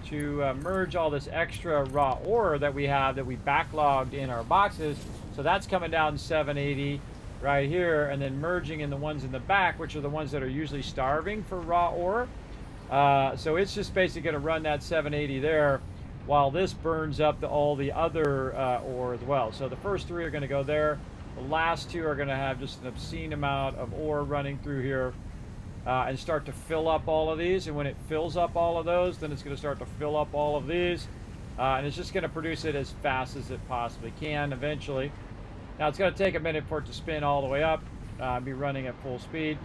To merge all this extra raw ore that we have that we backlogged in our boxes. So that's coming down 780 right here, and then merging in the ones in the back, which are the ones that are usually starving for raw ore. So it's just basically going to run that 780 there while this burns up all the other ore as well. So the first three are going to go there. The last two are going to have just an obscene amount of ore running through here. And start to fill up all of these, and when it fills up all of those, then it's going to start to fill up all of these, and it's just going to produce it as fast as it possibly can eventually. Now it's going to take a minute for it to spin all the way up, be running at full speed,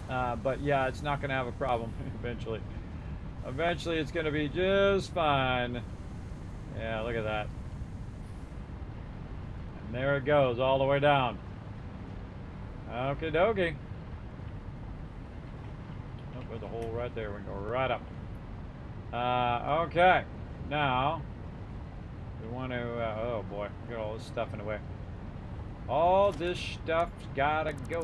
but yeah, it's not going to have a problem eventually. Eventually it's going to be just fine. Yeah, look at that. And there it goes all the way down. Okie dokie. There's a hole right there. We can go right up. Okay. Now, we want to... oh, boy. Look at all this stuff in the way. All this stuff's got to go.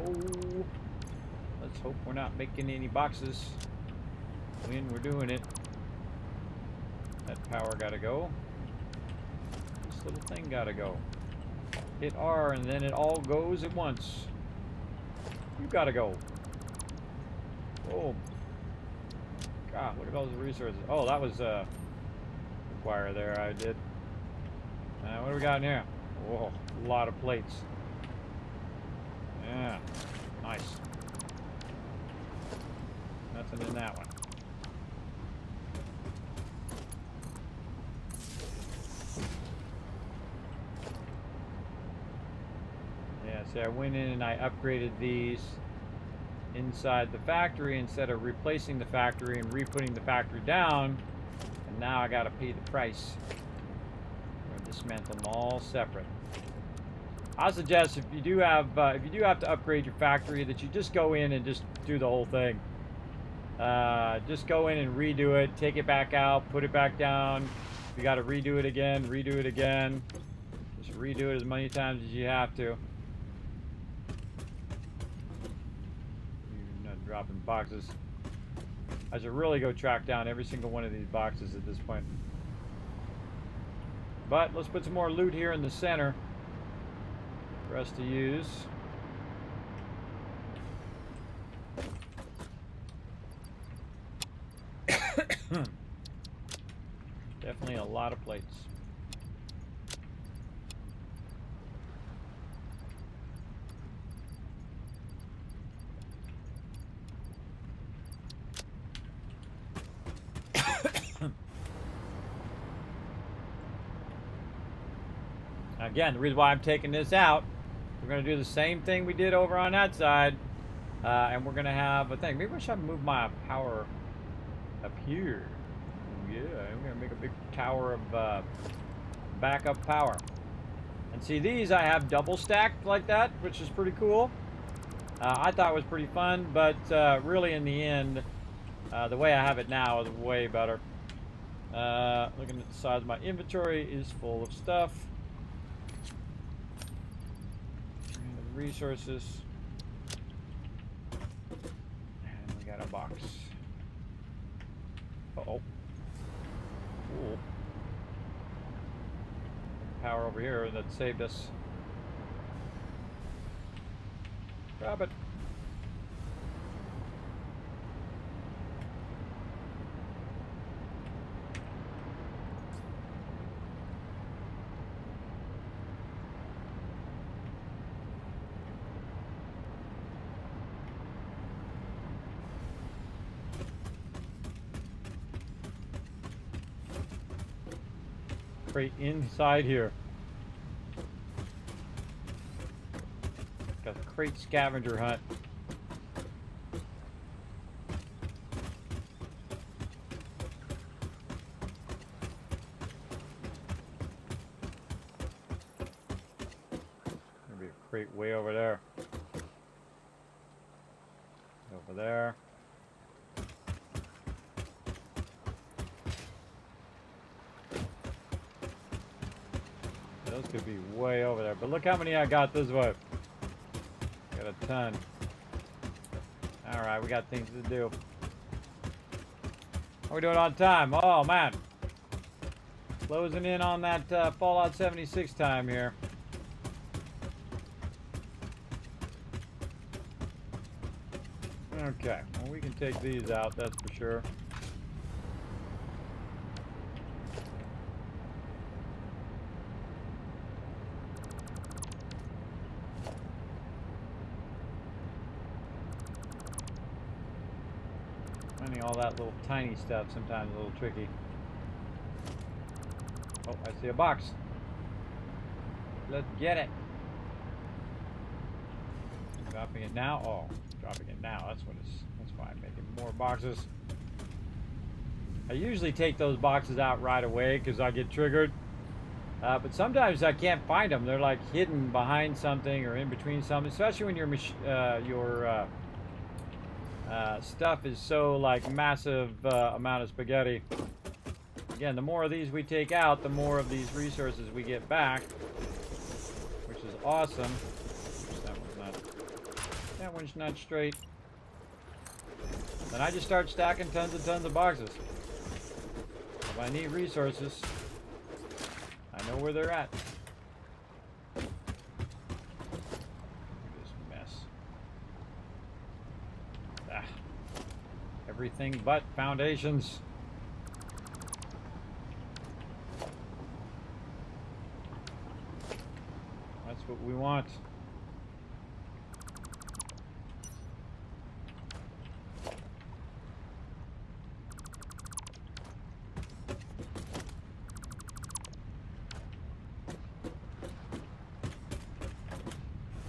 Let's Let's hope we're not making any boxes when we're doing it. That power gotta go. This little thing gotta go. Hit R and then it all goes at once. You gotta go. Oh. God, look at all those resources. Oh, that was wire there I did. What do we got in here? Whoa, a lot of plates. Yeah, nice. Nothing in that one. Yeah, see, I went in and I upgraded these inside the factory instead of replacing the factory and re-putting the factory down. And now I gotta pay the price. We're gonna dismantle them all separate. I suggest if you do have to upgrade your factory, that you just go in and just do the whole thing. Just go in and redo it, take it back out, put it back down. If you got to redo it again, redo it again. Just redo it as many times as you have to. You're not dropping boxes. I should really go track down every single one of these boxes at this point. But let's put some more loot here in the center for us to use. Definitely a lot of plates. Again, the reason why I'm taking this out, we're going to do the same thing we did over on that side. And we're going to have a thing. Maybe I should move my power up here. Yeah, I'm going to make a big tower of backup power. And see, these I have double stacked like that, which is pretty cool. I thought it was pretty fun, but really in the end, the way I have it now is way better. Looking at the size of my inventory is full of stuff. Resources. And we got a box. Uh-oh. Cool. Power over here that saved us. Grab it. Crate inside here. Got a crate scavenger hunt. There'll be a crate way over there. Over there. Those could be way over there, but look how many I got this way. Got a ton. Alright, we got things to do. How are we doing on time? Oh man. Closing in on that Fallout 76 time here. Okay, well we can take these out, that's for sure. Finding all that little tiny stuff sometimes a little tricky. Oh, I see a box. Let's get it. Dropping it now. Oh, dropping it now. That's why I'm making more boxes. I usually take those boxes out right away because I get triggered. But sometimes I can't find them. They're like hidden behind something or in between something, especially when your stuff is so like massive amount of spaghetti. Again, the more of these we take out, the more of these resources we get back, which is awesome. That one's not straight. Then I just start stacking tons and tons of boxes. If I need resources, I know where they're at. Look at this mess. Ah, everything but foundations. That's what we want.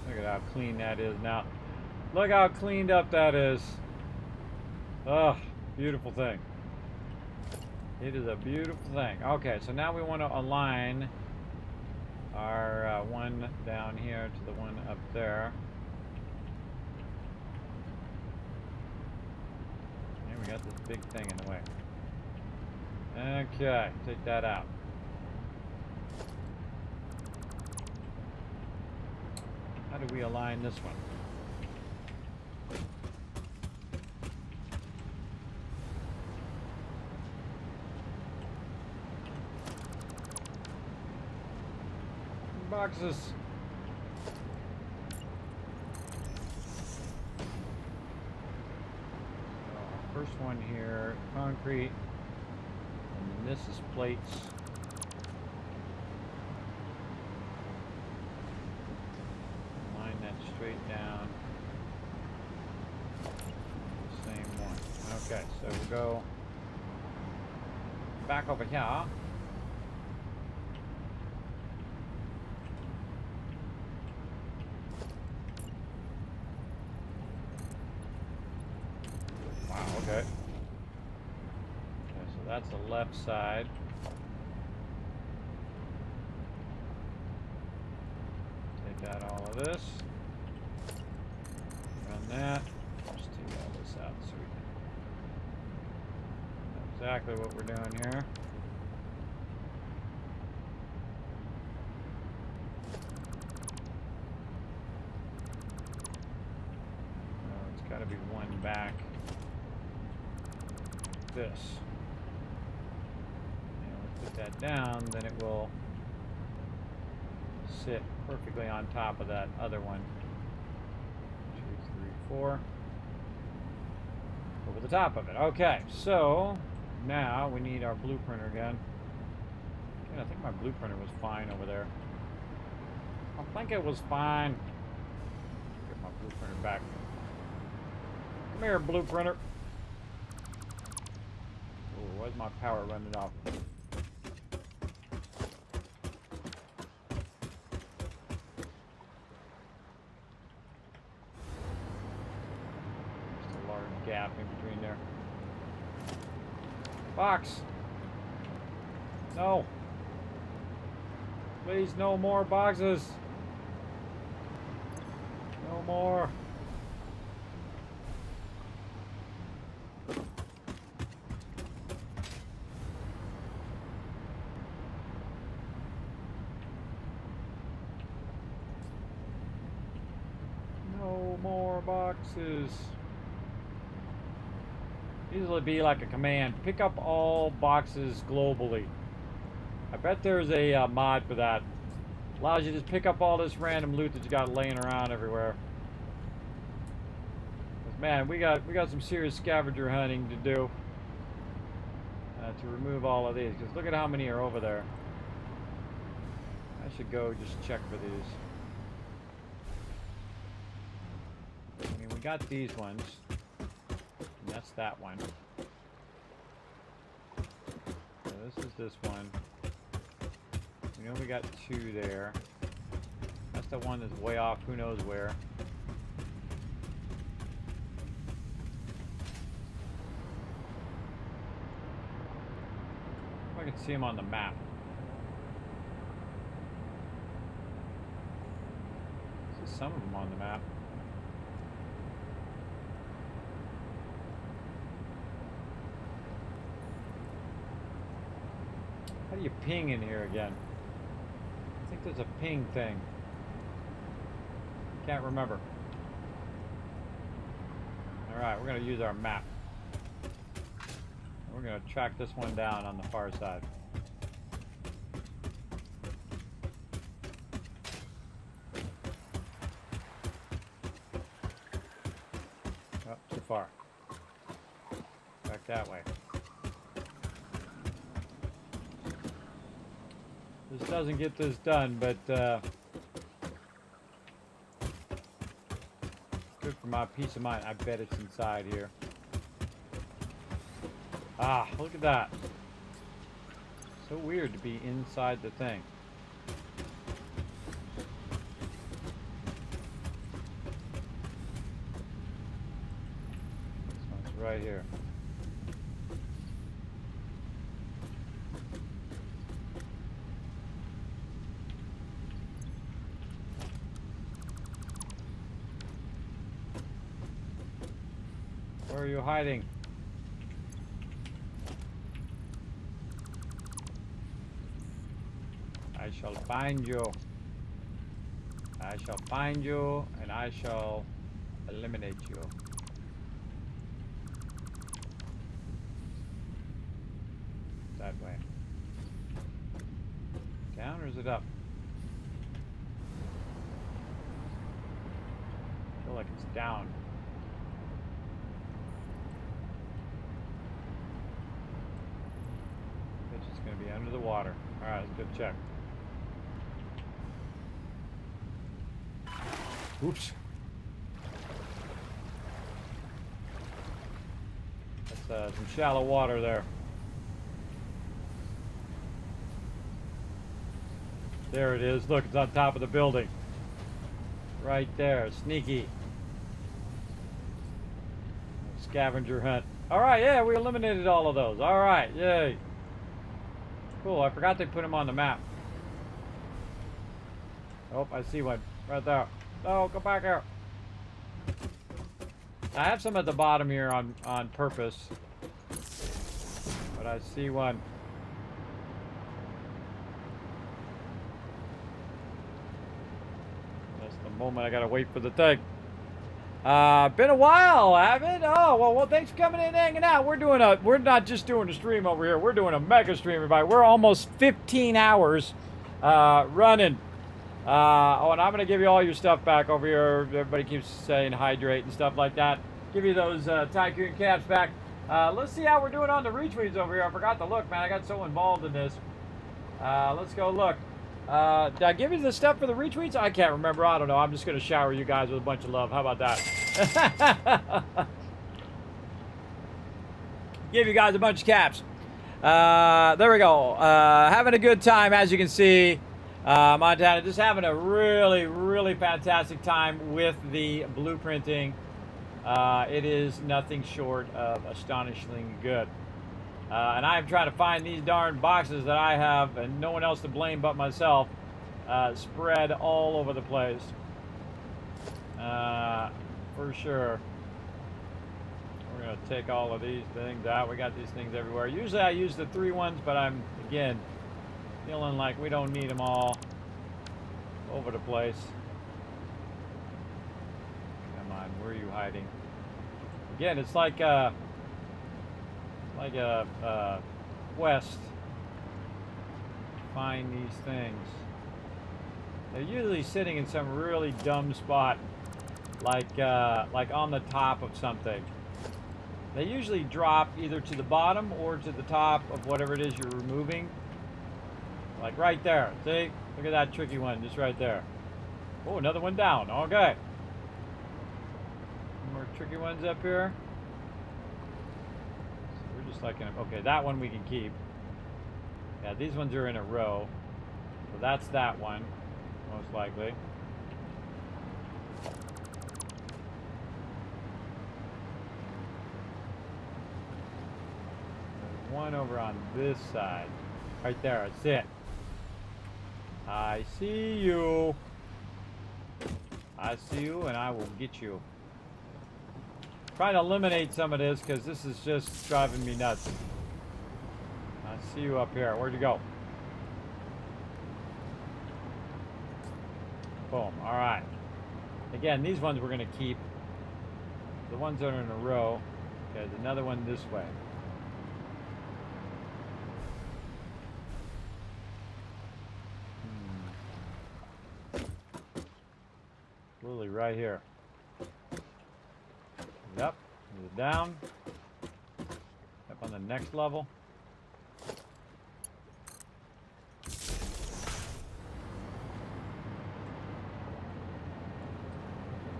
Look at how clean that is now. Look how cleaned up that is. Oh, beautiful thing. It is a beautiful thing. Okay, so now we want to align our one down here to the one up there. And we got this big thing in the way. Okay, take that out. How do we align this one? Boxes. First one here, concrete, and then this is plates. Line that straight down. Same one. Okay, so we'll go back over here. Okay. So that's the left side. Take out all of this. Run that. Just take all this out so we can know exactly what we're doing here. It's got to be one back. This. And we put that down, then it will sit perfectly on top of that other one. 2, 3, 4. Over the top of it. Okay, so now we need our blueprinter again. I think my blueprinter was fine over there. I think it was fine. Get my blueprinter back. Come here, blueprinter. Why's my power running off? Just a large gap in between there. Box! No! Please, no more boxes! No more! More boxes. Easily be like a command. Pick up all boxes globally. I bet there's a mod for that. Allows you to just pick up all this random loot that you got laying around everywhere. 'Cause, man, we got some serious scavenger hunting to do to remove all of these. Because look at how many are over there. I should go just check for these. We got these ones, and that's that one. So this is this one. We know we got 2 there. That's the one that's way off, who knows where. If I can see them on the map. I see some of them on the map. How do you ping in here again? I think there's a ping thing. Can't remember. Alright, we're going to use our map. We're going to track this one down on the far side. Oh, too far. Back that way. This doesn't get this done, but good for my peace of mind. I bet it's inside here. Ah, look at that. So weird to be inside the thing. This one's right here. Where are you hiding? I shall find you. I shall find you and I shall eliminate you. That way. Down or is it up? I feel like it's down. It's just going to be under the water. Alright, let's go check. Oops. That's some shallow water there. There it is. Look, it's on top of the building. Right there. Sneaky. Scavenger hunt. Alright, yeah, we eliminated all of those. Alright, yay. Cool, I forgot they put them on the map. Oh, I see one. Right there. No, go back here. I have some at the bottom here on purpose. But I see one. That's the moment I gotta wait for the thing. Been a while, haven't? Oh, well, thanks for coming in and hanging out. We're not just doing a stream over here. We're doing a mega stream, everybody. We're almost 15 hours running. Oh, and I'm going to give you all your stuff back over here. Everybody keeps saying hydrate and stuff like that. Give you those Tycoon caps back. Let's see how we're doing on the retweets over here. I forgot to look, man. I got so involved in this. Let's go look. Did I give you the stuff for the retweets? I can't remember. I don't know. I'm just going to shower you guys with a bunch of love. How about that? Give you guys a bunch of caps. There we go. Having a good time, as you can see. Montana, just having a really, really fantastic time with the blueprinting. It is nothing short of astonishingly good. And I'm trying to find these darn boxes that I have, and no one else to blame but myself, spread all over the place. For sure. We're going to take all of these things out. We got these things everywhere. Usually I use the 3 ones, but I'm, again, feeling like we don't need them all over the place. Come on, where are you hiding? Again, it's like a quest. Find these things. They're usually sitting in some really dumb spot, like on the top of something. They usually drop either to the bottom or to the top of whatever it is you're removing. Like right there. See? Look at that tricky one just right there. Oh, another one down. Okay. More tricky ones up here. So we're just like in a, okay, that one we can keep. Yeah, these ones are in a row. So that's that one, most likely. There's one over on this side. Right there, that's it. I see you. I see you, and I will get you. Trying to eliminate some of this because this is just driving me nuts. I see you up here. Where'd you go? Boom. All right. Again, these ones we're going to keep. The ones that are in a row. Okay, there's another one this way. right here. Yep. Is it down? Up on the next level.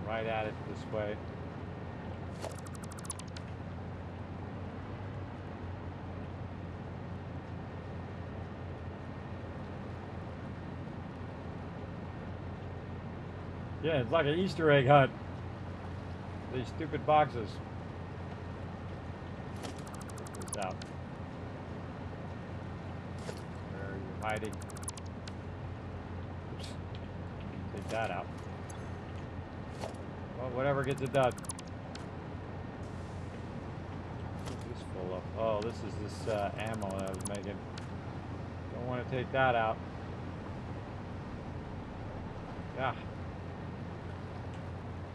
Right at it this way. Yeah, it's like an Easter egg hunt. These stupid boxes. Get this out. Where are you hiding? Oops. Take that out. Well, whatever gets it done. What's this full of? Oh, this is this ammo that I was making. Don't want to take that out. Yeah.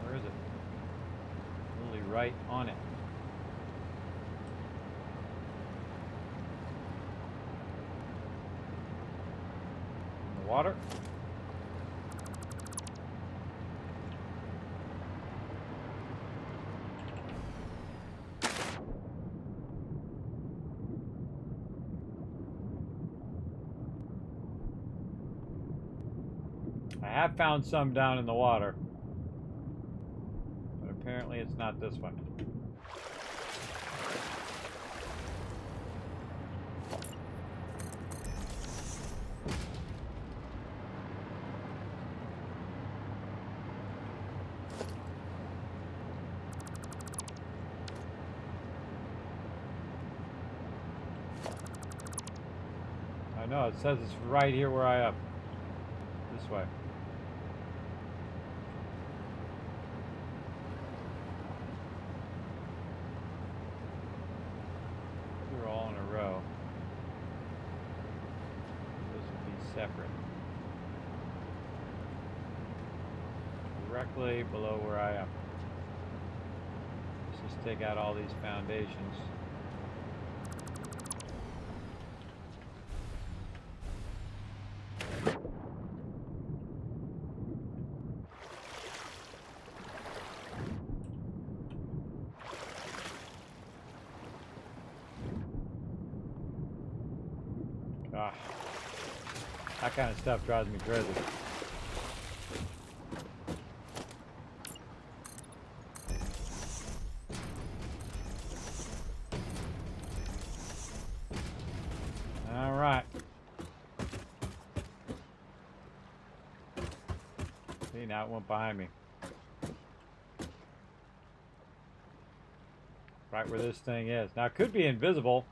Where is it? Really right on it. In the water. I have found some down in the water. But apparently it's not this one. I know, it says it's right here where I am. This way. They're all in a row. This would be separate. Directly below where I am. Let's just take out all these foundations. Gosh, that kind of stuff drives me crazy. All right. See, now it went behind me. Right where this thing is. Now, it could be invisible.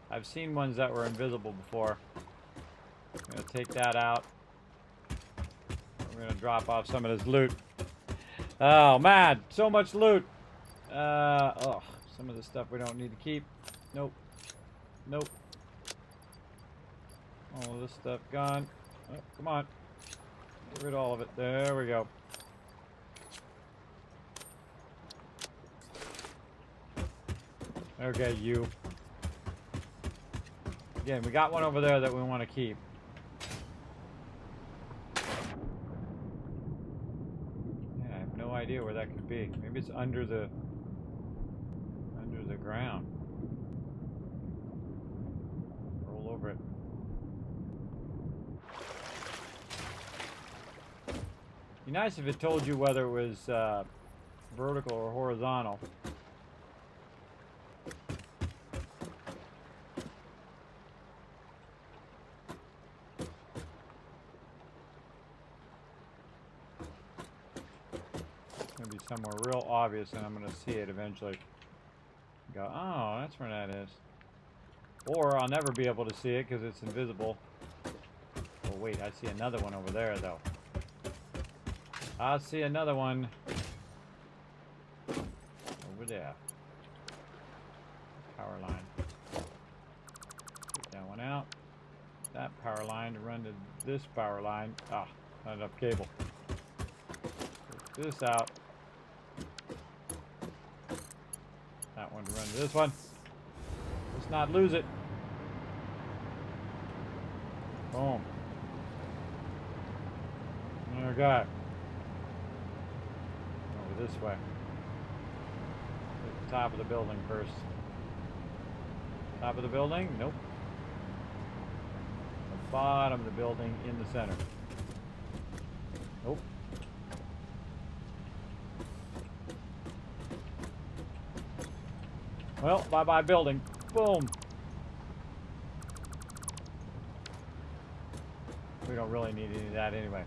I've seen ones that were invisible before. I'm going to take that out. We're going to drop off some of this loot. Oh, man. So much loot. Oh, some of the stuff we don't need to keep. Nope. Nope. All of this stuff gone. Oh, come on. Get rid of all of it. There we go. Okay, you. Again, we got one over there that we want to keep. Yeah, I have no idea where that could be. Maybe it's under the ground. Roll over it. Be nice if it told you whether it was vertical or horizontal. Somewhere real obvious, and I'm going to see it eventually. Go, oh, that's where that is. Or I'll never be able to see it because it's invisible. Oh, wait, I see another one over there, though. I see another one over there. Power line. Take that one out. That power line to run to this power line. Ah, not enough cable. Take this out. That one to run to this one. Let's not lose it. Boom. Okay. this way. At the top of the building first. Top of the building? Nope. The bottom of the building in the center. Nope. Well, bye-bye building. Boom. We don't really need any of that anyway.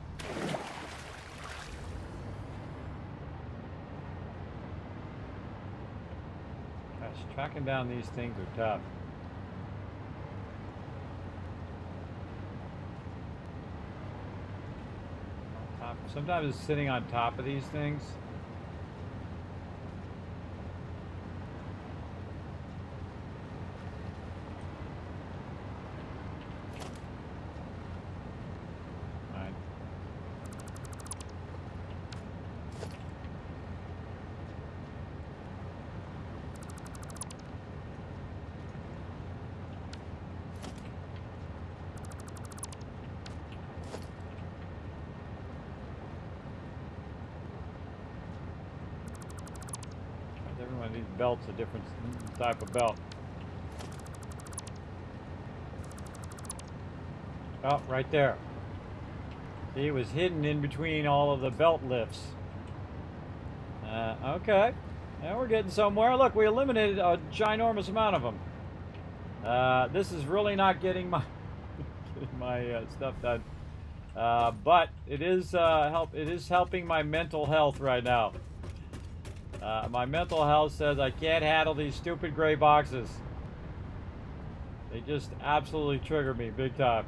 Gosh, tracking down these things are tough. Sometimes it's sitting on top of these things. Right. Every one of these belts a different type of belt. Oh, right there. See, it was hidden in between all of the belt lifts. Okay. Now we're getting somewhere. Look, we eliminated a ginormous amount of them. This is really not getting my stuff done. But it is helping my mental health right now. My mental health says I can't handle these stupid gray boxes. They just absolutely trigger me big time.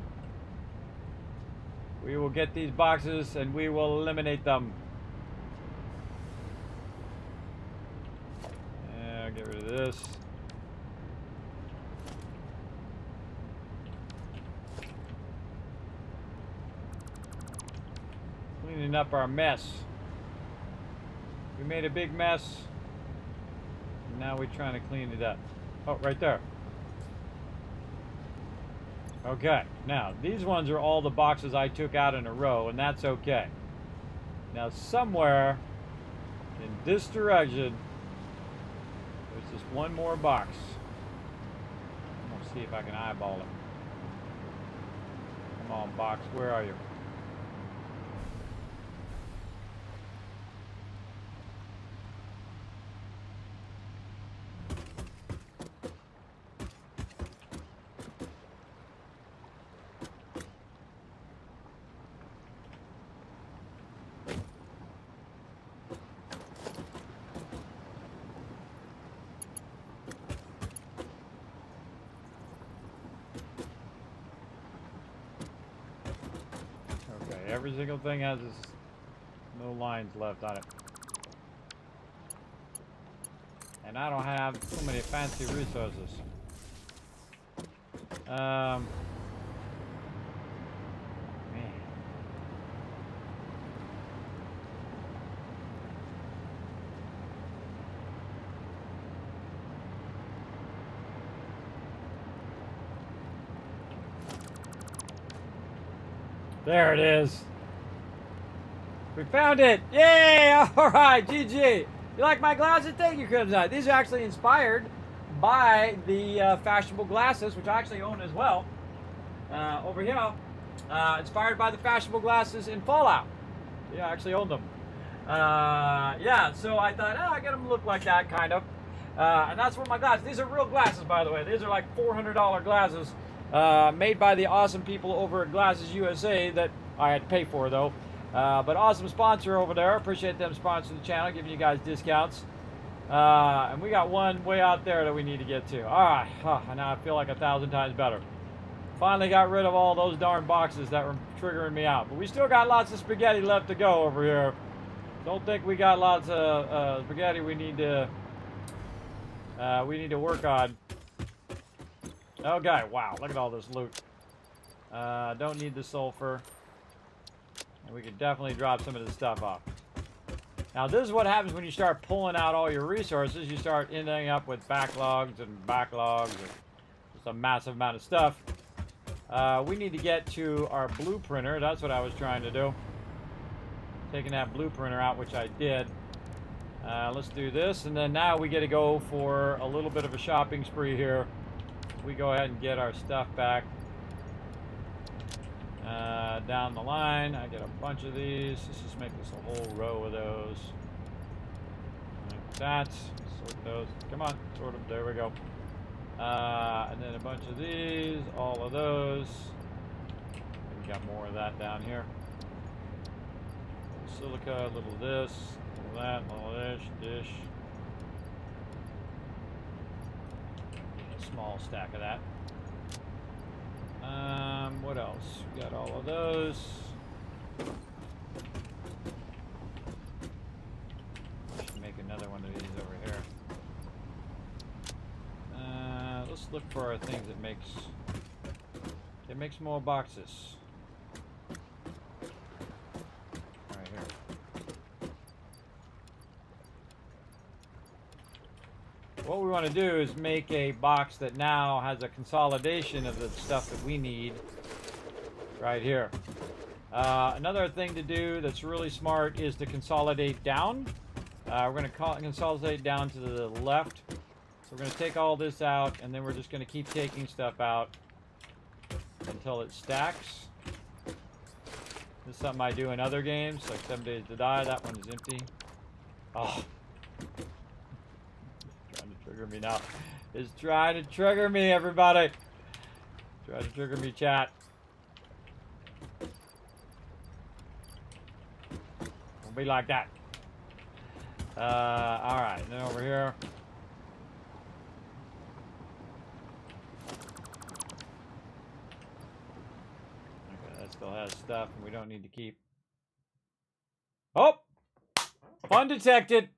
We will get these boxes and we will eliminate them. Yeah, get rid of this. Cleaning up our mess. We made a big mess. And now we're trying to clean it up. Oh, right there. Okay, now these ones are all the boxes I took out in a row, and that's okay. Now somewhere in this direction, there's just one more box. I'm gonna see if I can eyeball it. Come on, box, where are you? Every single thing has no lines left on it. And I don't have so many fancy resources. Man. There it is. We found it! Yay! Alright, GG! You like my glasses? Thank you, Crimson. These are actually inspired by the fashionable glasses, which I actually own as well. Over here. Inspired by the fashionable glasses in Fallout. Yeah, I actually own them. Yeah, so I thought, I get them to look like that, kind of. And that's what my glasses. These are real glasses, by the way. These are like $400 glasses. Made by the awesome people over at Glasses USA that I had to pay for, though. But awesome sponsor over there. Appreciate them sponsoring the channel, giving you guys discounts. And we got one way out there that we need to get to. Alright, and now I feel like 1,000 times better. Finally got rid of all those darn boxes that were triggering me out. But we still got lots of spaghetti left to go over here. Don't think we got lots of spaghetti we need to work on. Okay, wow, look at all this loot. Don't need the sulfur. And we could definitely drop some of this stuff off. Now, this is what happens when you start pulling out all your resources. You start ending up with backlogs and just a massive amount of stuff. We need to get to our blueprinter. That's what I was trying to do. Taking that blueprinter out, which I did. Let's do this, and then now we get to go for a little bit of a shopping spree here. We go ahead and get our stuff back. Down the line, I get a bunch of these. Let's just make this a whole row of those. Like that. Sort those. Come on, sort them. There we go. And then a bunch of these, all of those. We got more of that down here. A little silica, a little this, a little that, a little this, dish. A small stack of that. What else? We got all of those. Should make another one of these over here. Let's look for our things that makes more boxes. Right here. What we want to do is make a box that now has a consolidation of the stuff that we need right here. Another thing to do that's really smart is to consolidate down. We're going to consolidate down to the left. So we're going to take all this out, and then we're just going to keep taking stuff out until it stacks. This is something I do in other games, like 7 Days to Die. That one is empty. Oh. Trying to trigger me now. It's trying to trigger me, everybody. Trying to trigger me, chat. Won't be like that. Alright, then over here. Okay, that still has stuff, and we don't need to keep. Oh! Fun detected!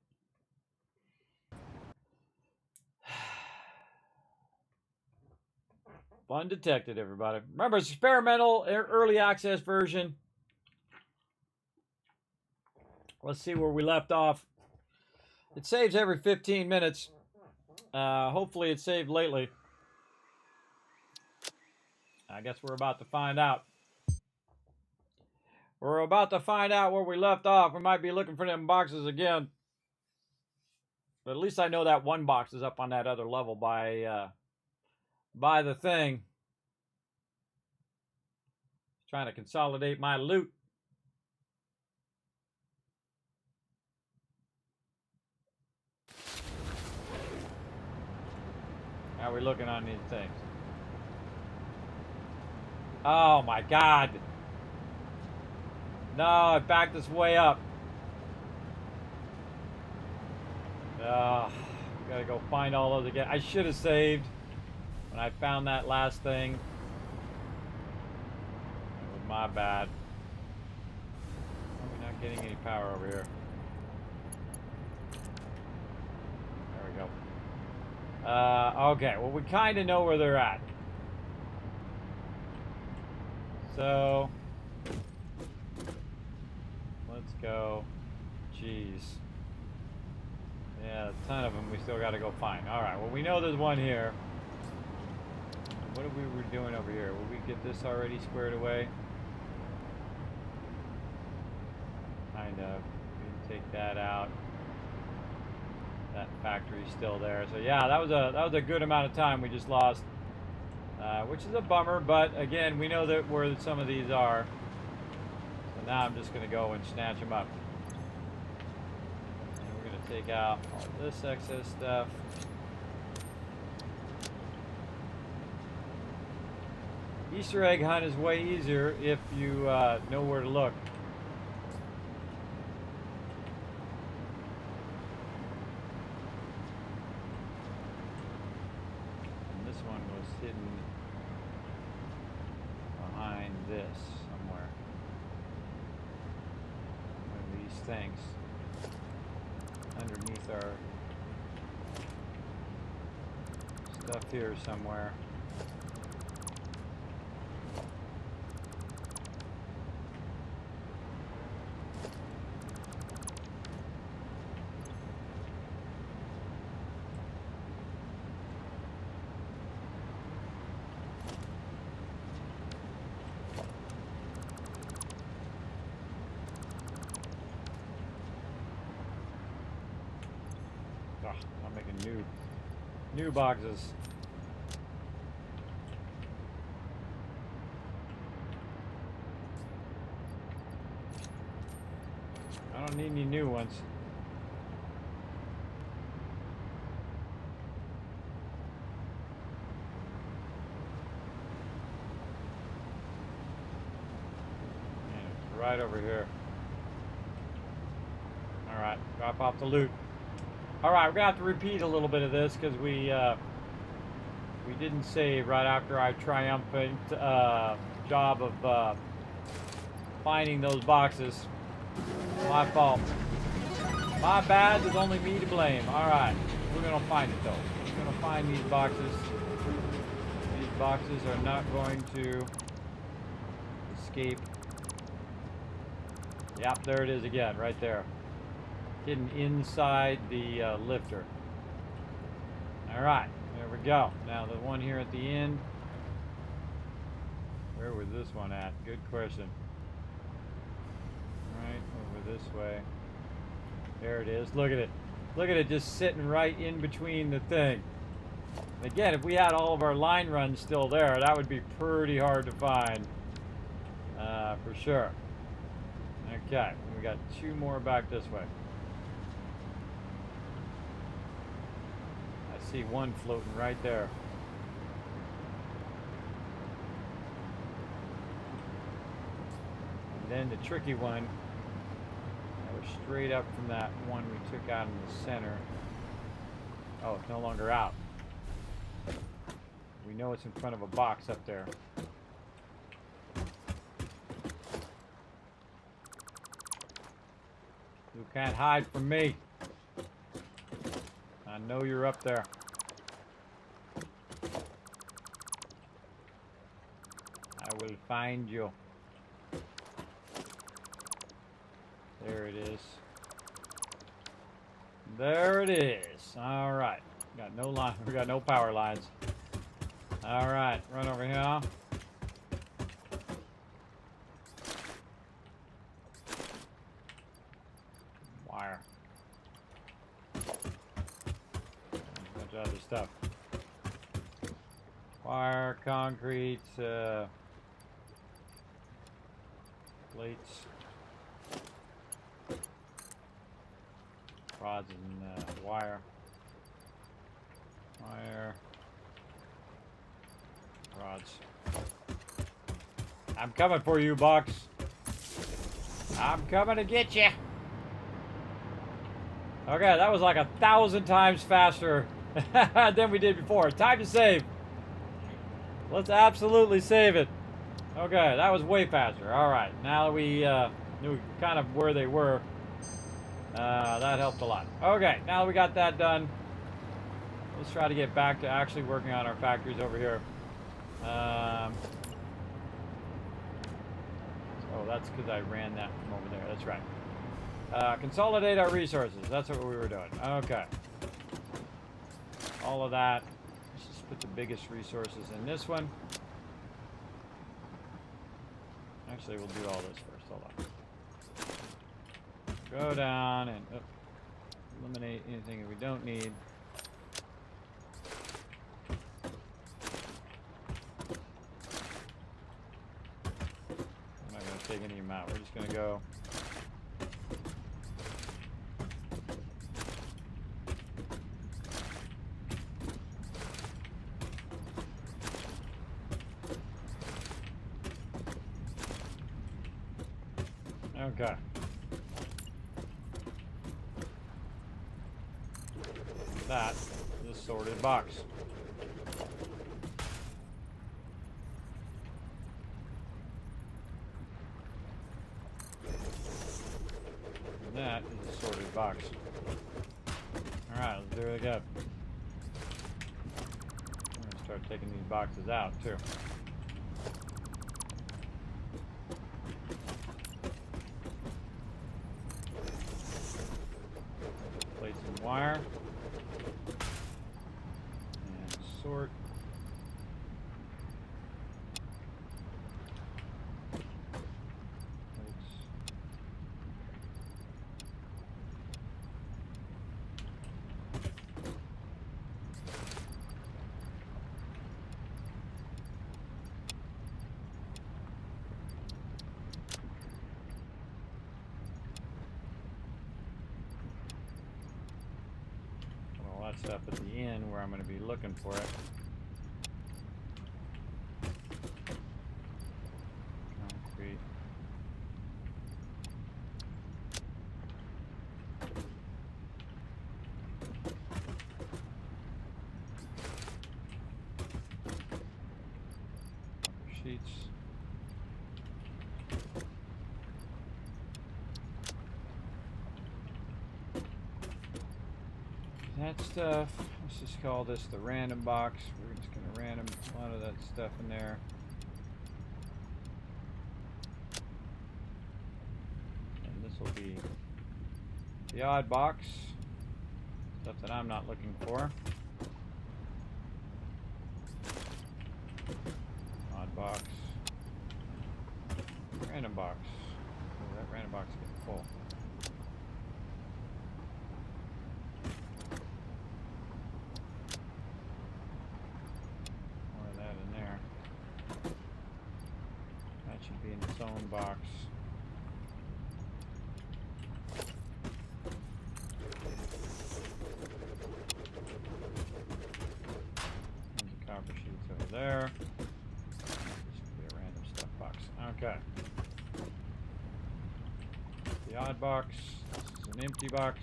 Fun detected, everybody. Remember, it's experimental, early access version. Let's see where we left off. It saves every 15 minutes. Hopefully it saved lately. I guess we're about to find out. We're about to find out where we left off. We might be looking for them boxes again. But at least I know that one box is up on that other level by the thing. Trying to consolidate my loot. How are we looking on these things? Oh my god. No, I backed this way up. Gotta go find all those again. I should have saved when I found that last thing. It was my bad. We're not getting any power over here. There we go. Okay, well, we kind of know where they're at. So, let's go. Jeez. Yeah, a ton of them we still got to go find. Alright, well, we know there's one here. What are we doing over here? Will we get this already squared away? Kind of. We can take that out. That factory's still there. So yeah, that was a good amount of time we just lost, which is a bummer. But again, we know that where some of these are. So now I'm just going to go and snatch them up. And we're going to take out all this excess stuff. Easter egg hunt is way easier if you know where to look. Hidden behind this somewhere. One of these things underneath our stuff here somewhere. making new boxes. I don't need any new ones. And it's right over here. Alright, drop off the loot. Alright, we're gonna have to repeat a little bit of this because we didn't save right after our triumphant job of finding those boxes. My fault. My bad, there's only me to blame. Alright, we're gonna find it though. We're gonna find these boxes. These boxes are not going to escape. Yep, there it is again, right there. Hidden inside the lifter. Alright, there we go. Now the one here at the end. Where was this one at? Good question. Right over this way. There it is. Look at it. Look at it just sitting right in between the thing. Again, if we had all of our line runs still there, that would be pretty hard to find. For sure. Okay, we got two more back this way. I see one floating right there. And then the tricky one, that was straight up from that one we took out in the center. Oh, it's no longer out. We know it's in front of a box up there. You can't hide from me. I know you're up there. I will find you. There it is. There it is. All right. Got no line. We got no power lines. All right. Run over here. Wire. A bunch of other stuff. Wire, concrete, plates, rods, and wire. Wire, rods. I'm coming for you, Box. I'm coming to get you. Okay, that was like 1,000 times faster than we did before. Time to save. Let's absolutely save it. Okay, that was way faster. All right, now that we knew kind of where they were, that helped a lot. Okay, now that we got that done, let's try to get back to actually working on our factories over here. Oh, that's because I ran that from over there. That's right. Consolidate our resources. That's what we were doing. Okay. All of that. Let's just put the biggest resources in this one. Actually, we'll do all this first. Hold on. Go down and eliminate anything that we don't need. I'm not going to take any of them out. We're just going to go. Okay. That is a sorted box. And that is a sorted box. Alright, let's do it again. I'm going to start taking these boxes out too. Wire and sort. stuff at the end where I'm going to be looking for it. Concrete. Sheets. That stuff, let's just call this the random box. We're just going to random a lot of that stuff in there. And this will be the odd box, stuff that I'm not looking for. Odd box. Random box. Oh, that random box is getting full. Should be in its own box. There's the copper sheets over there. This should be a random stuff box. Okay. The odd box. This is an empty box.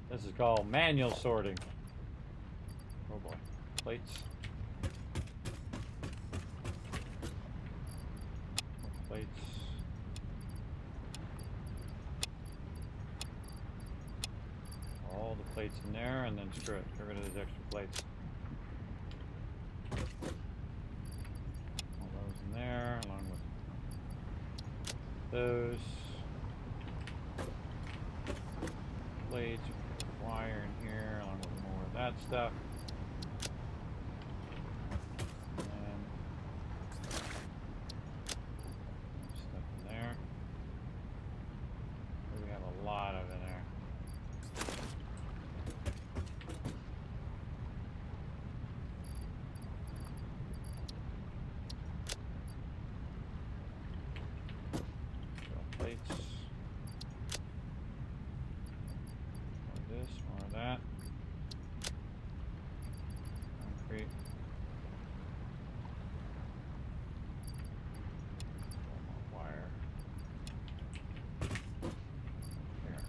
This is called manual sorting. Oh boy. Plates. More plates. All the plates in there, and then screw it. Get rid of those extra plates. All those in there, along with those plates. Wire in here, along with more of that stuff. And stuff in there. We have a lot of in there. So plates. More of that. Concrete. More wire. Here.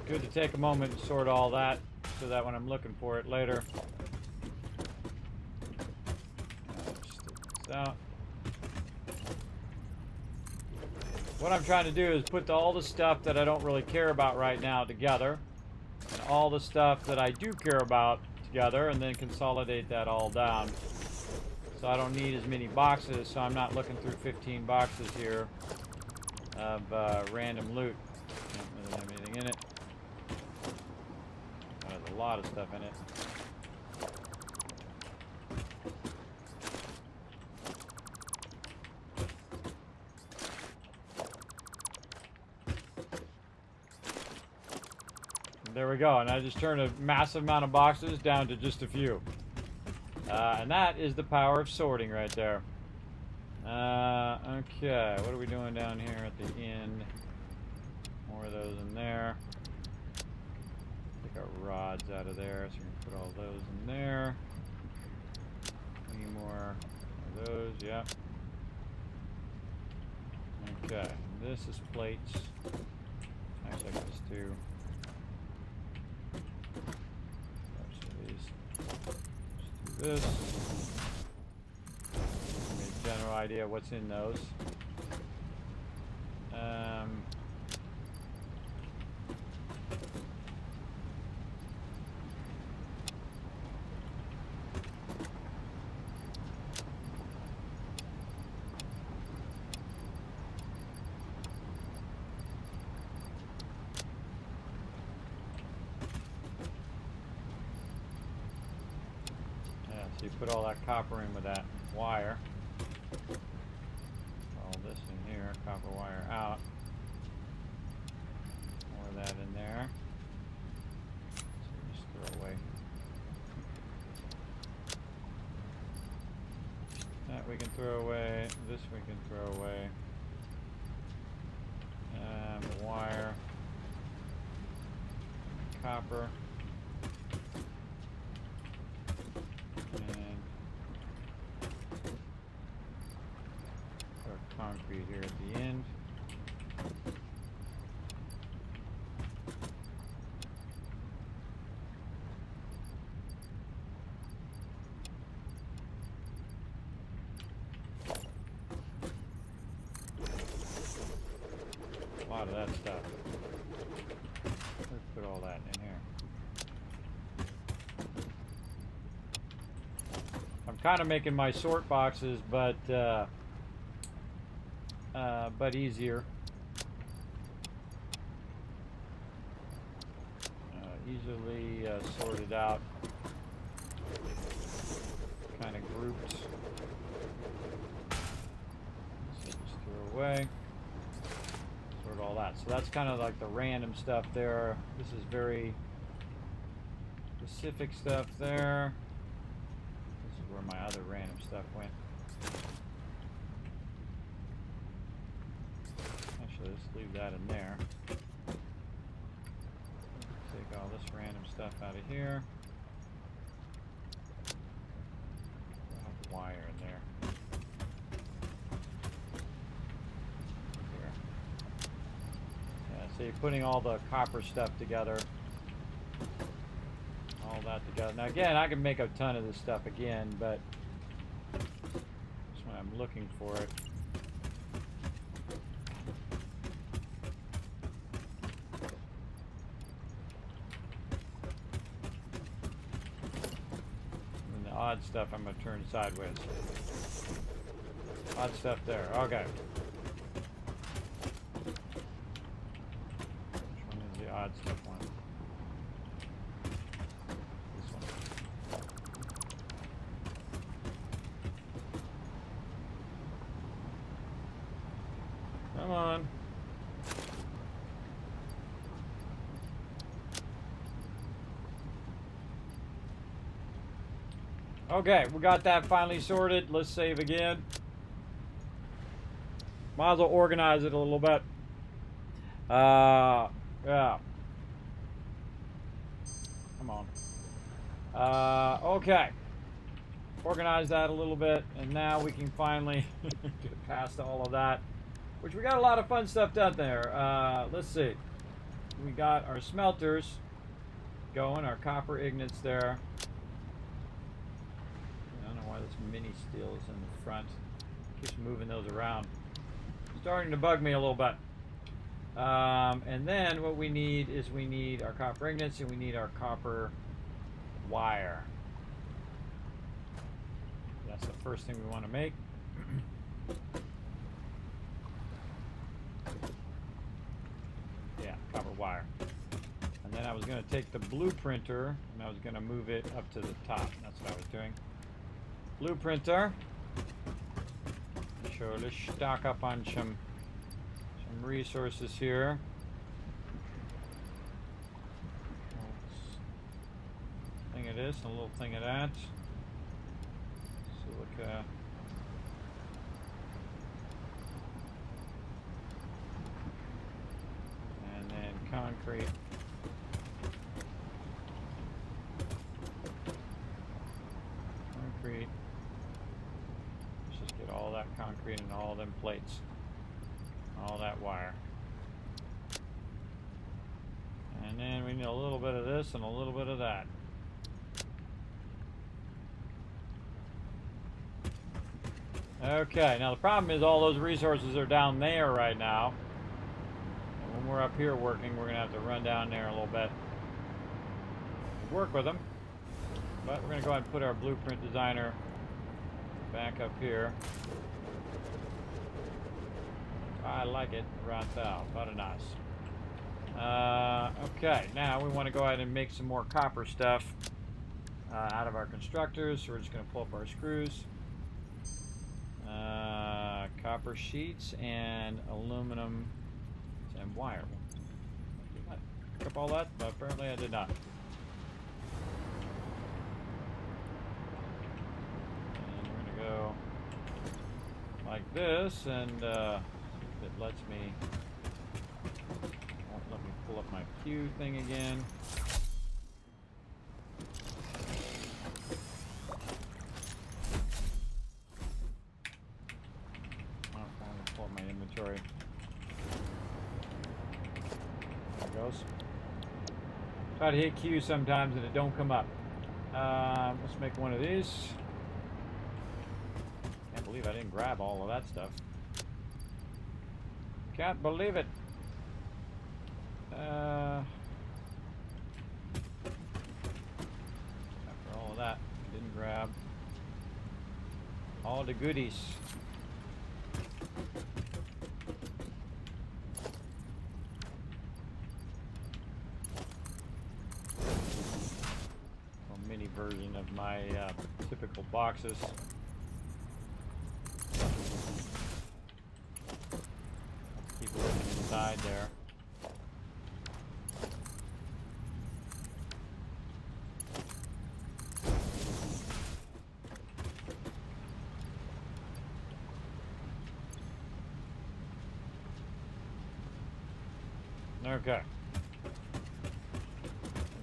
Good to take a moment and sort all that so that when I'm looking for it later. Stick this out. What I'm trying to do is put all the stuff that I don't really care about right now together, and all the stuff that I do care about together, and then consolidate that all down. So I don't need as many boxes, so I'm not looking through 15 boxes here of random loot. Don't really have anything in it. There's a lot of stuff in it. There we go, and I just turned a massive amount of boxes down to just a few. And that is the power of sorting right there. Okay, what are we doing down here at the end? More of those in there. Take our rods out of there, so we can put all those in there. Any more of those? Yep. Okay, this is plates. Actually, I can just do. This. Give me a general idea of what's in those. So you put all that copper in with that wire. All this in here, copper wire out. More of that in there. So just throw away. That we can throw away. This we can throw away. Wire. Copper. And put concrete here at the end. A lot of that stuff. Let's put all that in here. I'm kind of making my sort boxes, but easier. Easily sorted out. Kind of grouped. So just throw away. Sort all that. So that's kind of like the random stuff there. This is very specific stuff there. This is where my other random stuff went. Actually, let's leave that in there. Take all this random stuff out of here. I'll have wire in there. Here. Yeah, so you're putting all the copper stuff together. All that together. Now again, I can make a ton of this stuff again, but just when I'm looking for it. Odd stuff I'm going to turn sideways. Odd stuff there. Okay. Which one is the odd stuff one? This one. Come on. Okay, we got that finally sorted. Let's save again. Might as well organize it a little bit. Yeah. Come on. Okay. Organize that a little bit, and now we can finally get past all of that. Which we got a lot of fun stuff done there. Let's see. We got our smelters going, our copper ingots there. This mini steel is in the front. Keeps moving those around. Starting to bug me a little bit. And then what we need is we need our copper ingots and we need our copper wire. That's the first thing we want to make. Yeah, copper wire. And then I was going to take the blueprinter and I was going to move it up to the top. That's what I was doing. Blueprinter. Sure, let's stock up on some resources here. Thing of this, and a little thing of that. Silica. And then concrete. Concrete. All that concrete and all them plates, all that wire, and then we need a little bit of this and a little bit of that. Okay, now the problem is all those resources are down there right now, and when we're up here working, we're gonna have to run down there a little bit, work with them, but we're gonna go ahead and put our blueprint designer back up here. I like it right now. Very nice. Okay, now we want to go ahead and make some more copper stuff. out of our constructors, so we're just going to pull up our screws. Copper sheets and aluminum and wire. Did I pick up all that? But apparently I did not. And we're going to go like this, and it lets me, won't let me pull up my Q thing again. Inventory. There it goes. Try to hit Q sometimes and it don't come up. Let's make one of these. Can't believe I didn't grab all of that stuff. Can't believe it. After all of that, I didn't grab all the goodies. Version of my typical boxes. Keep looking inside there. Okay. I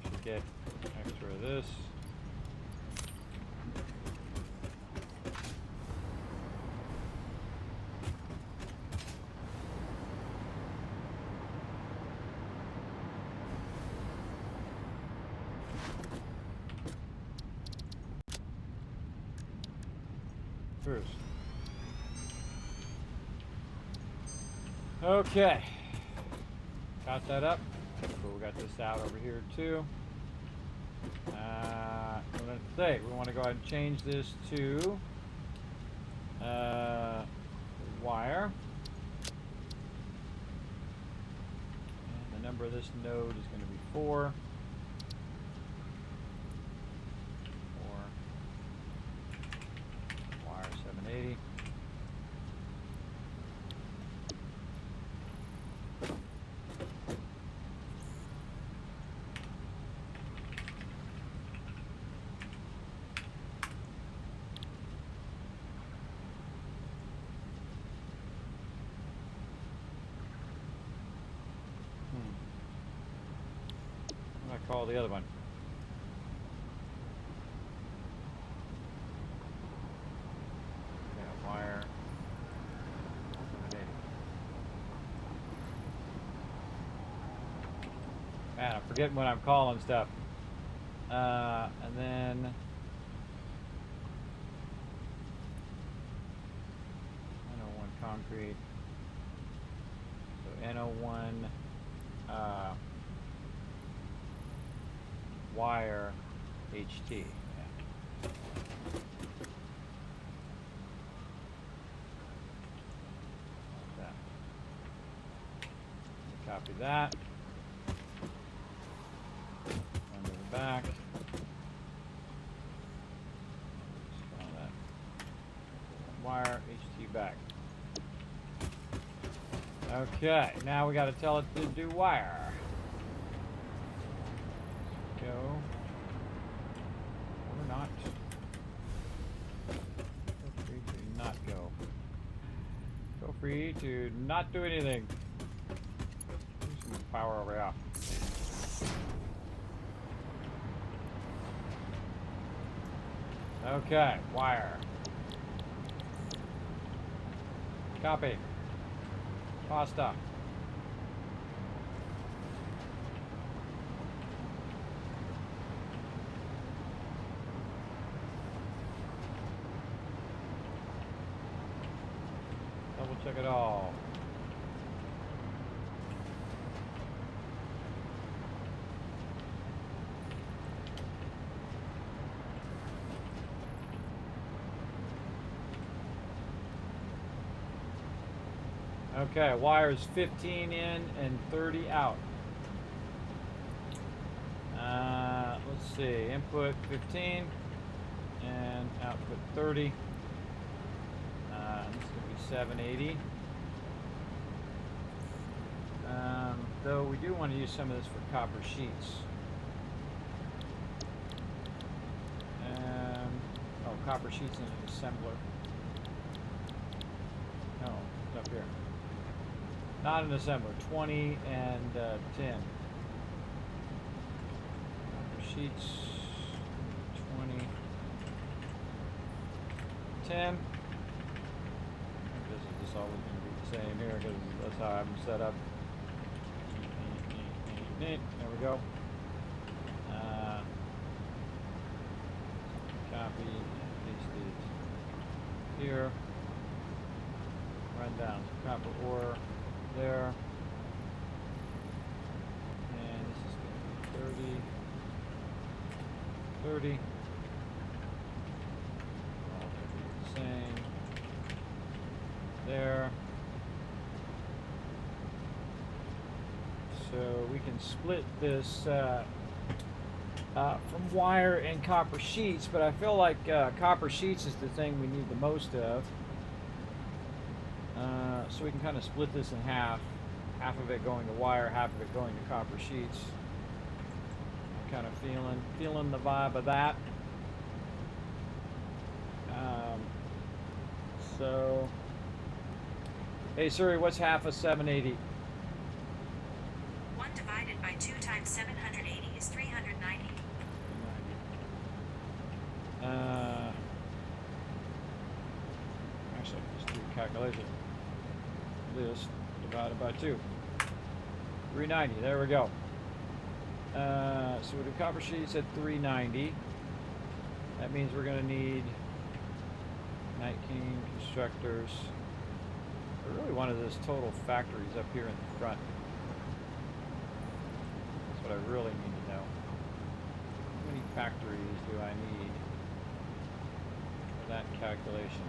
should get extra of this. Okay, got that up. Cool, we got this out over here too. We want to go ahead and change this to wire. And the number of this node is going to be 4. Wire 780. Call the other one. Yeah, wire. Man, I'm forgetting what I'm calling stuff. And then NO1 concrete. So NO1 wire HT. Yeah. Like that. Copy that. Under the back. That. Wire HT back. Okay, now we got to tell it to do wire. Go. Or not. Feel free to not go. Feel free to not do anything. Use some power over here. Okay, wire. Copy. Pasta. Double check it all. Okay, wires 15 in and 30 out. let's see, input 15 and output 30. This is going to be 780. Though we do want to use some of this for copper sheets. Oh, copper sheets in an assembler. No, it's up here. Not an assembler. 20 and 10. Copper sheets. 20. 10. This is just always going to be the same here because that's how I'm set up. There we go. Copy and paste it here. Run down some copper ore there. And this is going to be 30. 30. All going to be the same. There. So we can split this from wire and copper sheets, but I feel like copper sheets is the thing we need the most of. So we can kind of split this in half. Half of it going to wire, half of it going to copper sheets. I'm kind of feeling the vibe of that. So, hey Siri, what's half of 780? 1 divided by 2 times 780 is 390. Actually, just do the calculation. This divided by 2. 390, there we go. So we do copper sheets at 390. That means we're going to need 19 constructors. I really wanted this total factories up here in the front. That's what I really need to know. How many factories do I need for that calculation?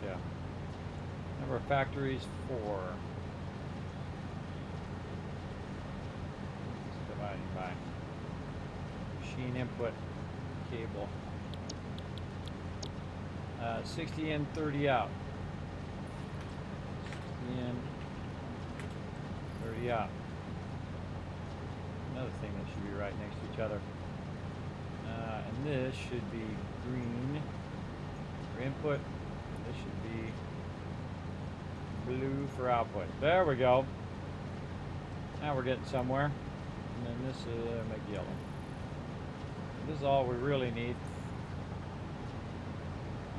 Yeah. Number of factories, 4. It's dividing by machine input cable. 60 in, 30 out. 60 in, 30 out. Another thing that should be right next to each other. And this should be green for input. This should be blue for output. There we go. Now we're getting somewhere. And then this make yellow. This is all we really need.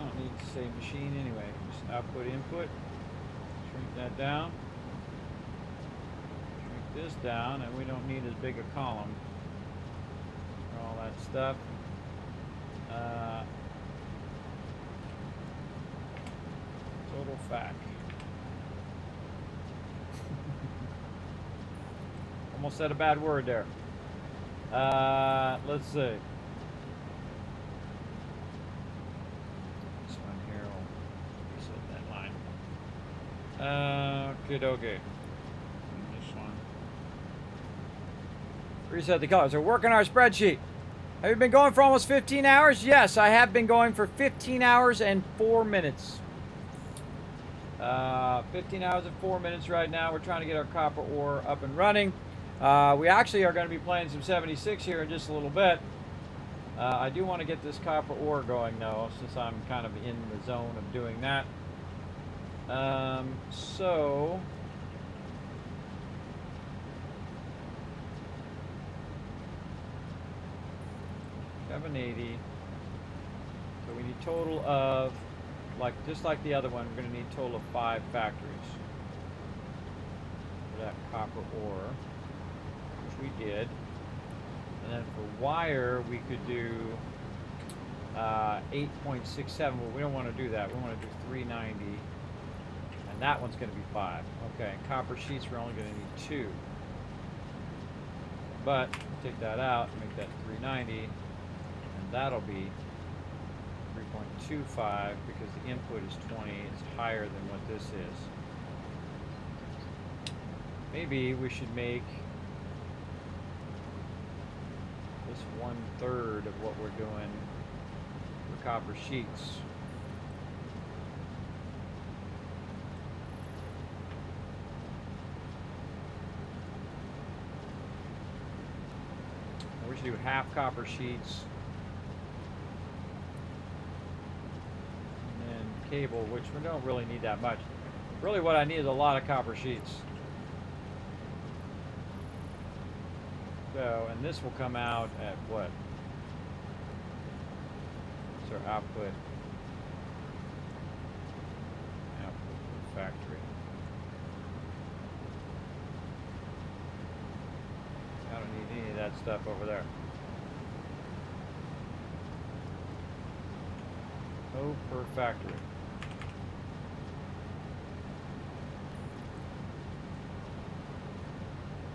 I don't need to say machine anyway. Just output, input. Shrink that down. Shrink this down, and we don't need as big a column for all that stuff. Total fact. Almost said a bad word there. Let's see. This one here will reset that line. Okay. This one. Reset the colors. We're working our spreadsheet. Have you been going for almost 15 hours? Yes, I have been going for 15 hours and 4 minutes. 15 hours and 4 minutes right now. We're trying to get our copper ore up and running. We actually are going to be playing some 76 here in just a little bit. I do want to get this copper ore going though, since I'm kind of in the zone of doing that. So 780. So we need total of, just like the other one, we're going to need a total of 5 factories for that copper ore, which we did. And then for wire, we could do 8.67, but we don't want to do that. We want to do 390. And that one's going to be 5. Okay, and copper sheets, we're only going to need 2. But take that out, make that 390, and that'll be 3.25 because the input is 20. It's higher than what this is. Maybe we should make this 1/3 of what we're doing for copper sheets. We should do half copper sheets. And then cable, which we don't really need that much. Really what I need is a lot of copper sheets. So, and this will come out at what? What's our output? Output for factory. I don't need any of that stuff over there. O per factory.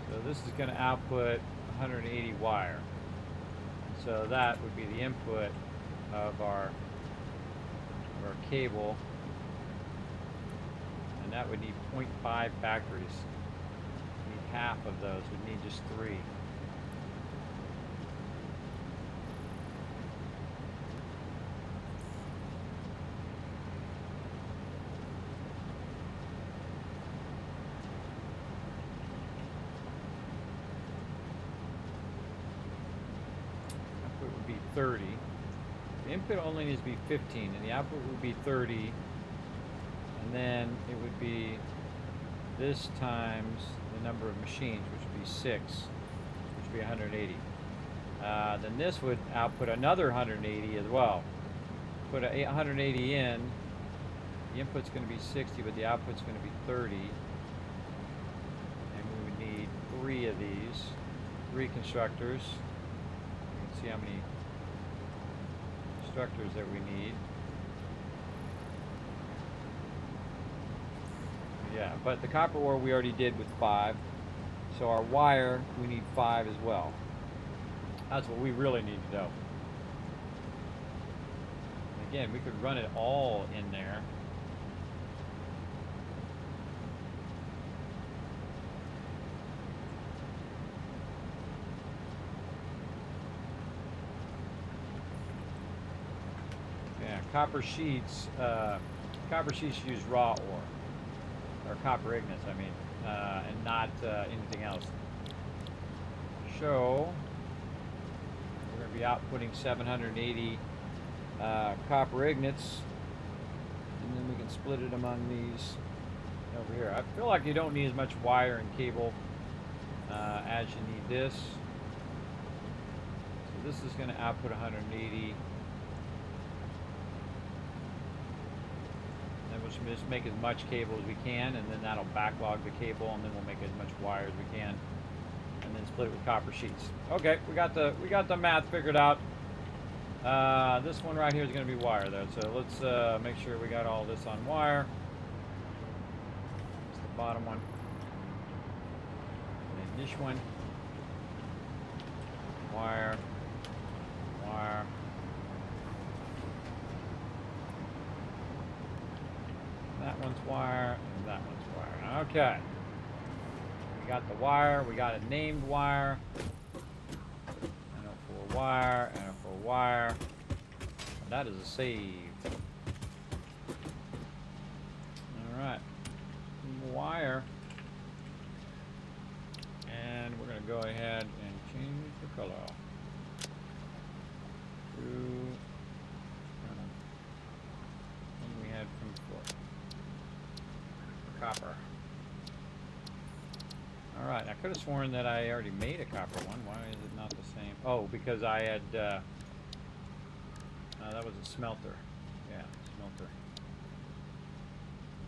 So this is going to output 180 wire. So that would be the input of our cable. And that would need 0.5 factories. We need half of those. We need just 3. Output would be 30. The input only needs to be 15, and the output would be 30. And then it would be this times the number of machines, which would be 6, which would be 180. Then this would output another 180 as well. Put 180 in. The input's going to be 60, but the output's going to be 30. And we would need 3 of these, 3 constructors. You can see how many constructors that we need. Yeah, but the copper ore we already did with 5. So our wire, we need 5 as well. That's what we really need to know. Again, we could run it all in there. Yeah, copper sheets use raw ore, or copper ignites, I mean, and not anything else. So we're going to be outputting 780 copper ignites, and then we can split it among these over here. I feel like you don't need as much wire and cable as you need this. So this is going to output 180. Then we'll just make as much cable as we can, and then that'll backlog the cable, and then we'll make as much wire as we can, and then split it with copper sheets. Okay, we got the math figured out. This one right here is going to be wire though, so let's make sure we got all this on wire. It's the bottom one. And then this one. Wire. Wire. That one's wire, and that one's wire. Okay. We got the wire, we got a named wire. NO4 wire, NO4 wire. And that is a save. Alright. Wire. And we're going to go ahead and change the color to what we had from before. Copper. Alright, I could have sworn that I already made a copper one. Why is it not the same? Oh, because I had, that was a smelter. Yeah, smelter.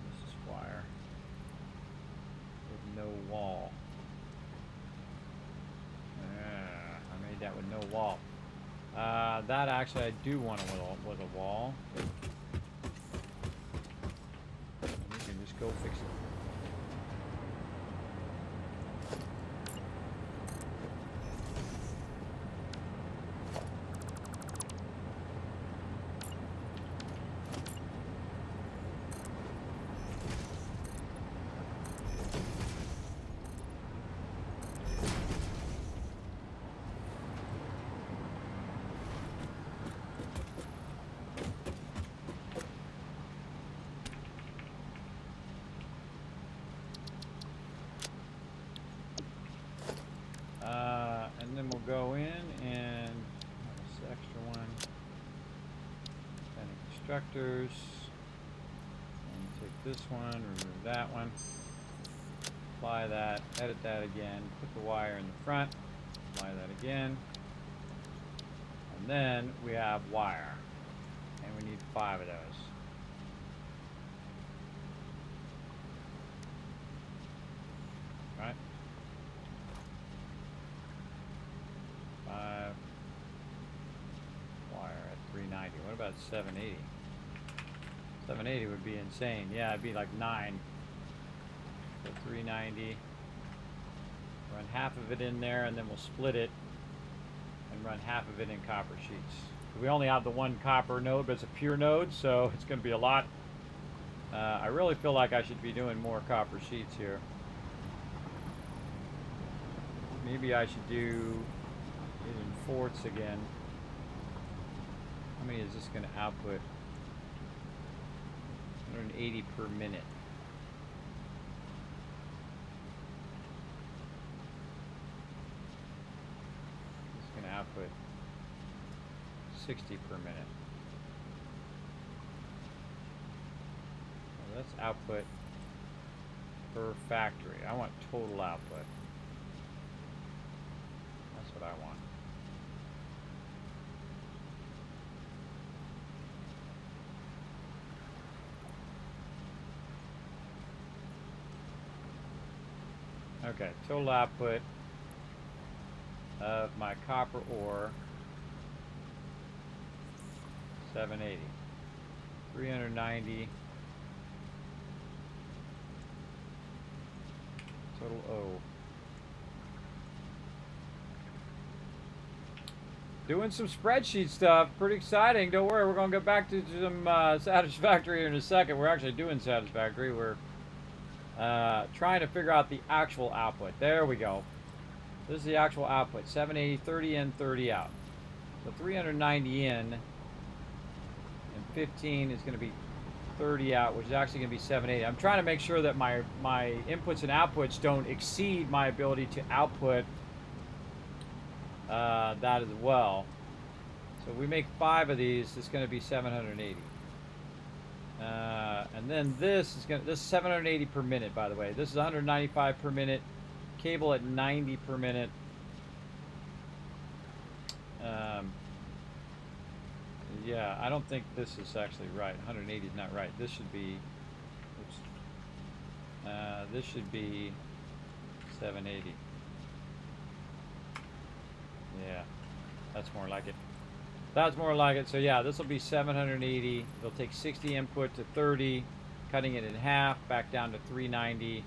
This is wire. With no wall. Yeah, I made that with no wall. That actually I do want to with a wall. We can just go fix it. And then we'll go in and this extra one. Adding constructors. And take this one, remove that one. Apply that, edit that again, put the wire in the front, apply that again. And then we have wire. And we need 5 of those. Right? 5 wire at 390. What about 780? 780 would be insane. Yeah, it'd be like 9. So 390. Run half of it in there, and then we'll split it and run half of it in copper sheets. We only have the one copper node, but it's a pure node, so it's going to be a lot. I really feel like I should be doing more copper sheets here. Maybe I should do it in fourths again. How many is this going to output? 180 per minute. It's going to output 60 per minute. Well, that's output per factory. I want total output. That's what I want. Okay, total output of my copper ore, 780. 390 total O. Doing some spreadsheet stuff, pretty exciting. Don't worry, we're going to get back to some Satisfactory here in a second. We're actually doing Satisfactory. We're trying to figure out the actual output. There we go. This is the actual output. 780, 30 in, 30 out. So 390 in, and 15 is going to be 30 out, which is actually going to be 780. I'm trying to make sure that my inputs and outputs don't exceed my ability to output that as well. So if we make 5 of these, it's going to be 780. And then this is 780 per minute, by the way. This is 195 per minute. Cable at 90 per minute. Yeah, I don't think this is actually right. 180 is not right. This should be. Oops. This should be 780. Yeah, that's more like it. That's more like it. So yeah, this will be 780. It'll take 60 input to 30, cutting it in half, back down to 390.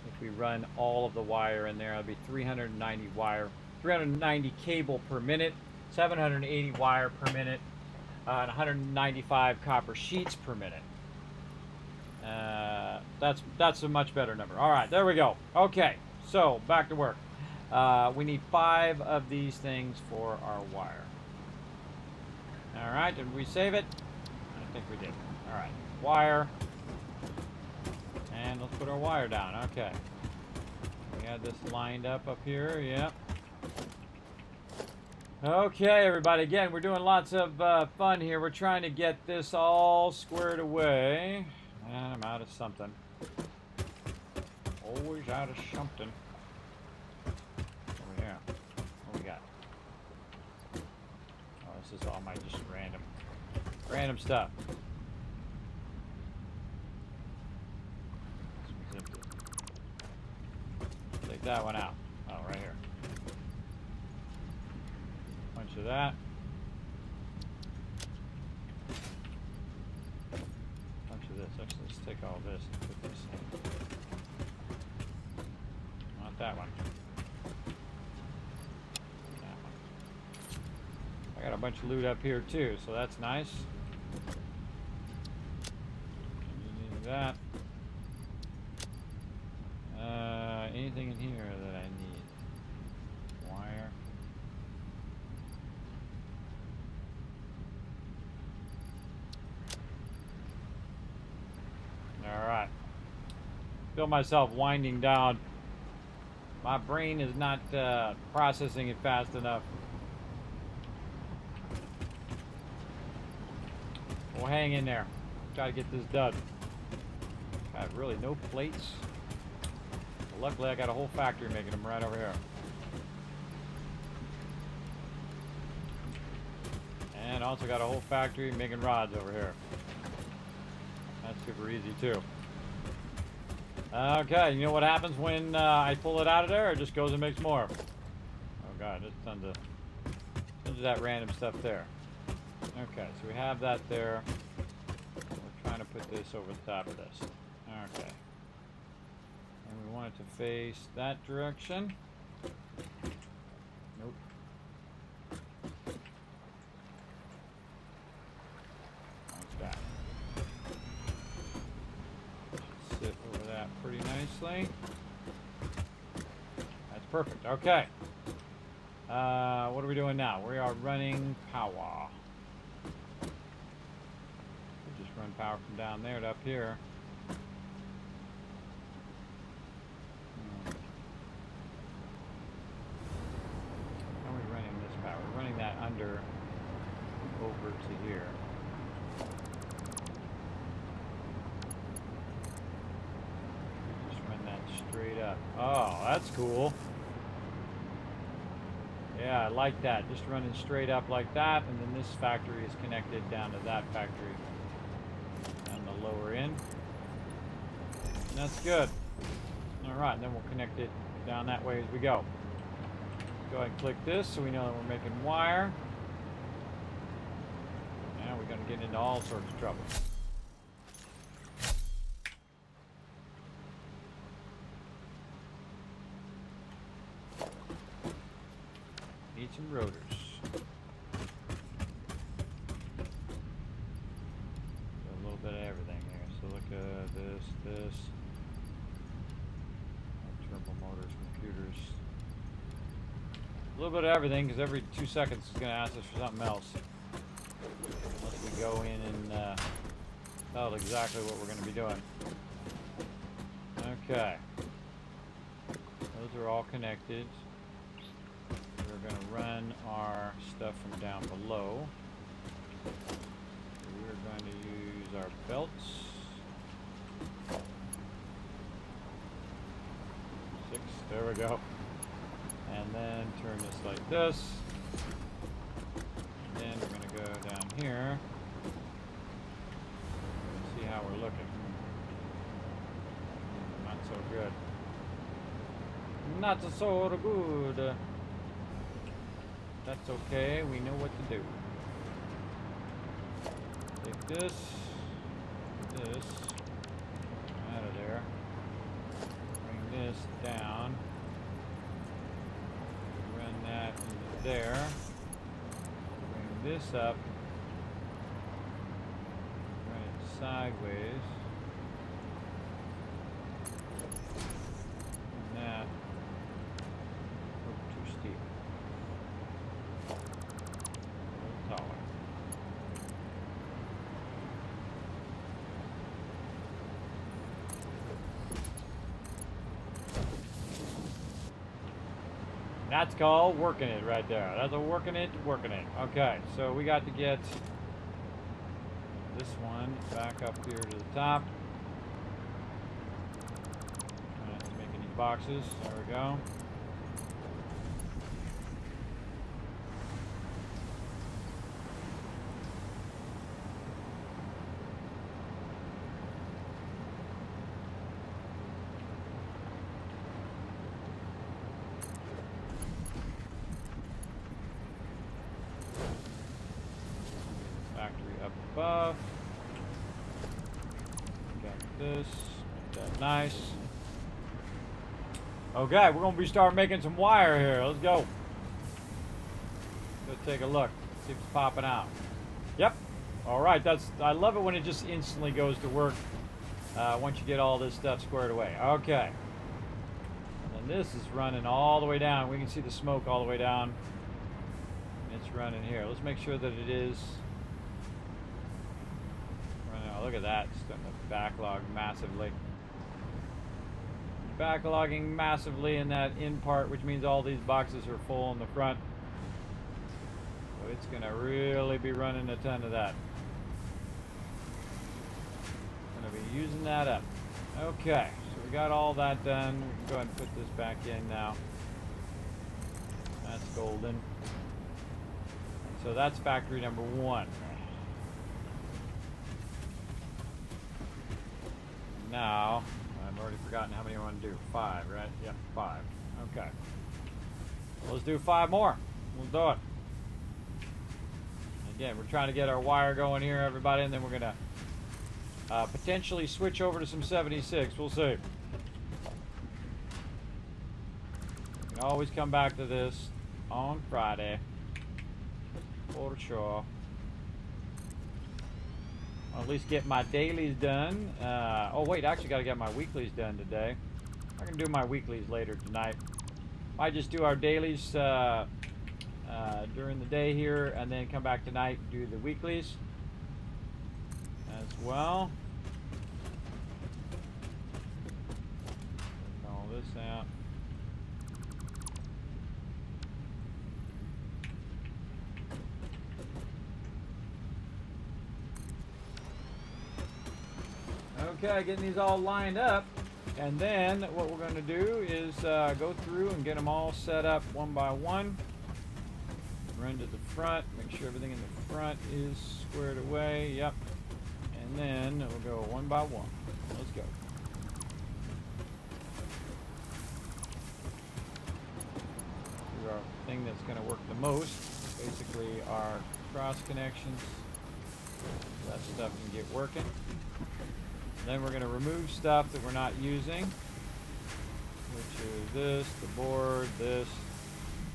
If we run all of the wire in there, it'll be 390 wire, 390 cable per minute, 780 wire per minute, and 195 copper sheets per minute. That's a much better number. All right, there we go. Okay, so back to work. We need 5 of these things for our wire. All right, did we save it? I think we did. All right, wire. And let's put our wire down. Okay. We had this lined up here. Yep. Okay, everybody. Again, we're doing lots of fun here. We're trying to get this all squared away. And I'm out of something. Always out of something. Oh, yeah. What we got? Oh, this is all my just random stuff. This one's empty. Take that one out. Oh, right here. bunch of that. Bunch of this. Actually, let's take all this and put this in. Not that one. That one. I got a bunch of loot up here too, so that's nice. Need that. Anything in here that I need? Wire. Alright. Feel myself winding down. My brain is not processing it fast enough. We'll hang in there. Try to get this done. Got really no plates. Luckily, I got a whole factory making them right over here. And also got a whole factory making rods over here. That's super easy too. Okay, you know what happens when I pull it out of there? It just goes and makes more. Oh god, just tons of that random stuff there. Okay, so we have that there. We're trying to put this over the top of this. Okay. And we want it to face that direction. Nope. Like that. Should sit over that pretty nicely. That's perfect. Okay. What are we doing now? We are running power. We'll just run power from down there to up here. How are we running this power? We're running that under over to here. Just run that straight up. Oh, that's cool. Yeah, I like that. Just running straight up like that, and then this factory is connected down to that factory on the lower end. And that's good. Alright, and then we'll connect it down that way as we go. Go ahead and click this so we know that we're making wire. Now we're going to get into all sorts of trouble. Need some rotors. A little bit of everything here. So look at this. Turbo motors, computers. A little bit of everything, because every 2 seconds it's going to ask us for something else. Unless we go in and tell it exactly what we're going to be doing. Okay. Those are all connected. We're going to run our stuff from down below. We're going to use our belts. 6, there we go. And then turn this like this. And then we're going to go down here. See how we're looking. Not so good. Not so good. That's okay, we know what to do. Take this out of there. Bring this down. Run that into there. Bring this up. Run it sideways. And that. Oh, too steep. A little taller. That's called working it right there. That's a working it. Okay, so we got to get this one back up here to the top. Not to make any boxes. There we go. above. Got this. Got that nice. Okay, we're gonna be start making some wire here. Let's go. Let's take a look. See if it's popping out. Yep. All right. I love it when it just instantly goes to work once you get all this stuff squared away. Okay. And then this is running all the way down. We can see the smoke all the way down. It's running here. Let's make sure that it is running. Oh, look at that. It's starting to backlog massively. Backlogging massively in that in part, which means all these boxes are full in the front. So it's going to really be running a ton of that. Going to be using that up. Okay, so we got all that done. We can go ahead and put this back in now. That's golden. So that's factory number 1. Now, I've already forgotten how many I want to do. 5, right? Yep, 5. Okay. Well, let's do 5 more. We'll do it. Again, we're trying to get our wire going here, everybody, and then we're going to potentially switch over to some 76. We'll see. We can always come back to this on Friday. For sure. I'll at least get my dailies done. Oh wait, I actually got to get my weeklies done today. I can do my weeklies later tonight. Might just do our dailies during the day here, and then come back tonight and do the weeklies as well. Take all this out. Okay, getting these all lined up, and then what we're going to do is go through and get them all set up one by one. Run to the front, make sure everything in the front is squared away. Yep. And then we'll go one by one. Let's go. Here's our thing that's going to work the most. Basically our cross connections. That stuff can get working. Then we're going to remove stuff that we're not using, which is this, the board, this.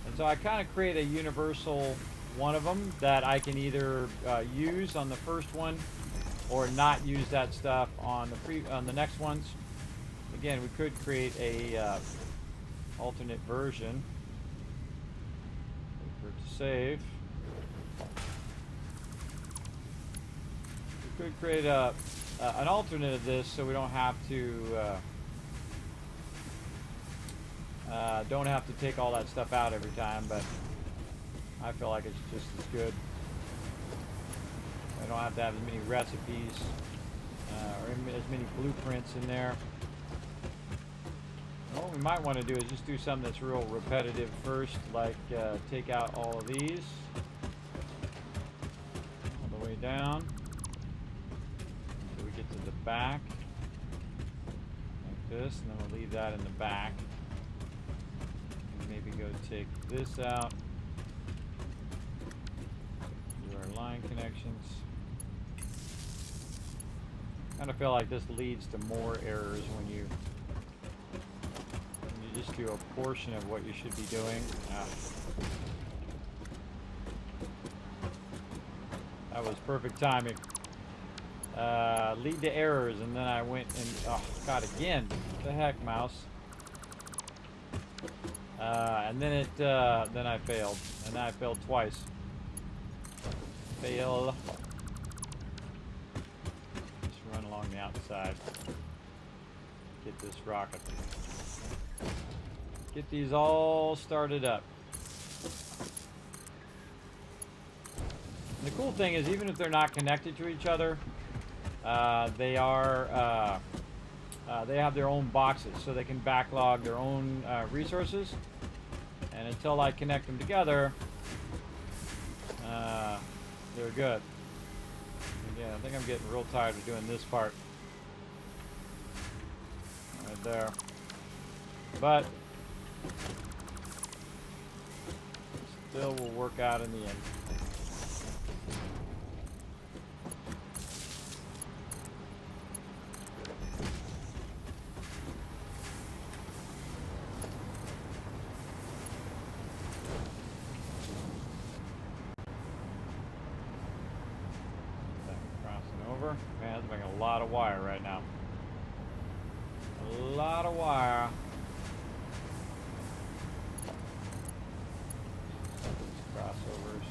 And so I kind of create a universal one of them that I can either use on the first one or not use that stuff on the next ones. Again, we could create a alternate version. Wait for it to save. We could create an alternate of this, so we don't have to take all that stuff out every time. But I feel like it's just as good. I don't have to have as many recipes or as many blueprints in there. And what we might want to do is just do something that's real repetitive first, like take out all of these all the way down. Get to the back like this, and then we'll leave that in the back, and maybe go take this out, do our line connections. Kind of feel like this leads to more errors when you just do a portion of what you should be doing. That was perfect timing. Lead to errors, and then I went and oh god, again, what the heck, mouse. And then then I failed, and I failed twice. Fail. Just run along the outside. Get this rocket. Get these all started up. And the cool thing is, even if they're not connected to each other, they have their own boxes, so they can backlog their own resources. And until I connect them together, they're good. Again, I think I'm getting real tired of doing this part right there, but still will work out in the end. a lot of wire right now. A lot of wire. Crossovers.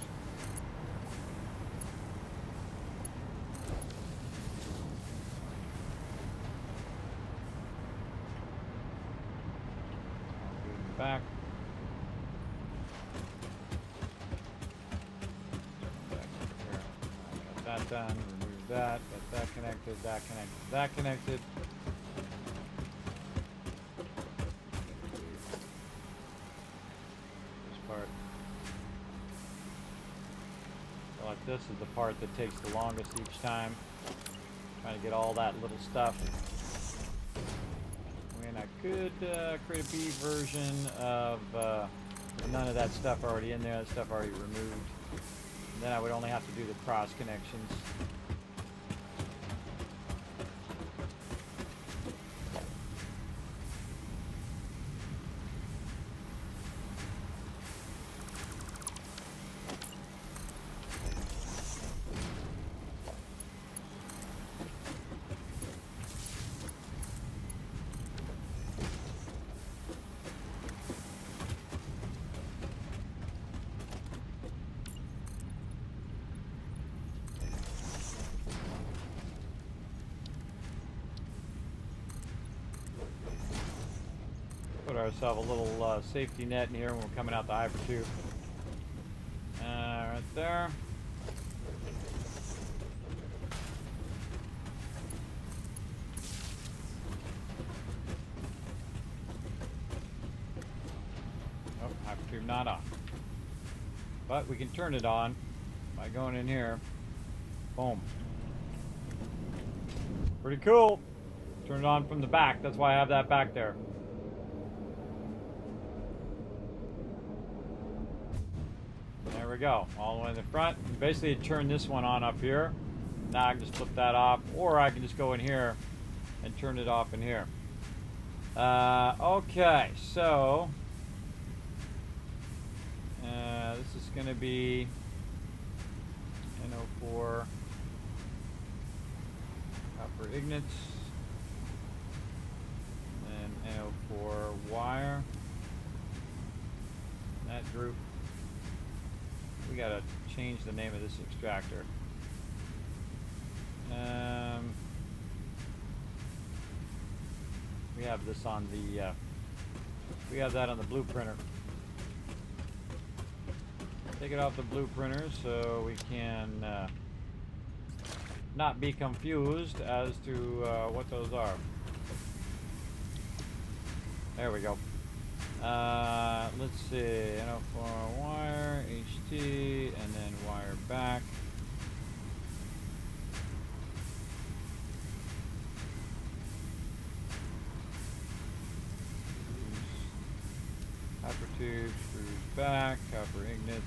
Back. Got that done. Remove that. Got that connected. That connected. That connected. This part. I feel like this is the part that takes the longest each time. Trying to get all that little stuff. I could create a B version of none of that stuff already in there, that stuff already removed. And then I would only have to do the cross connections. Put ourselves a little safety net in here when we're coming out the hypertube. Right there. Oh, hypertube not on. But we can turn it on by going in here. Boom. Pretty cool. Turn it on from the back. That's why I have that back there. There we go, all the way in the front. Basically, turn this one on up here. Now I can just flip that off, or I can just go in here and turn it off in here. Okay, so this is going to be NO4 copper ignits, and NO4 wire. That group. We gotta change the name of this extractor. We have this on the. We have that on the blue printer. Take it off the blue printer so we can not be confused as to what those are. There we go. Let's see, NO4 wire, HT, and then wire back. Copper tube, screws back, copper ignits.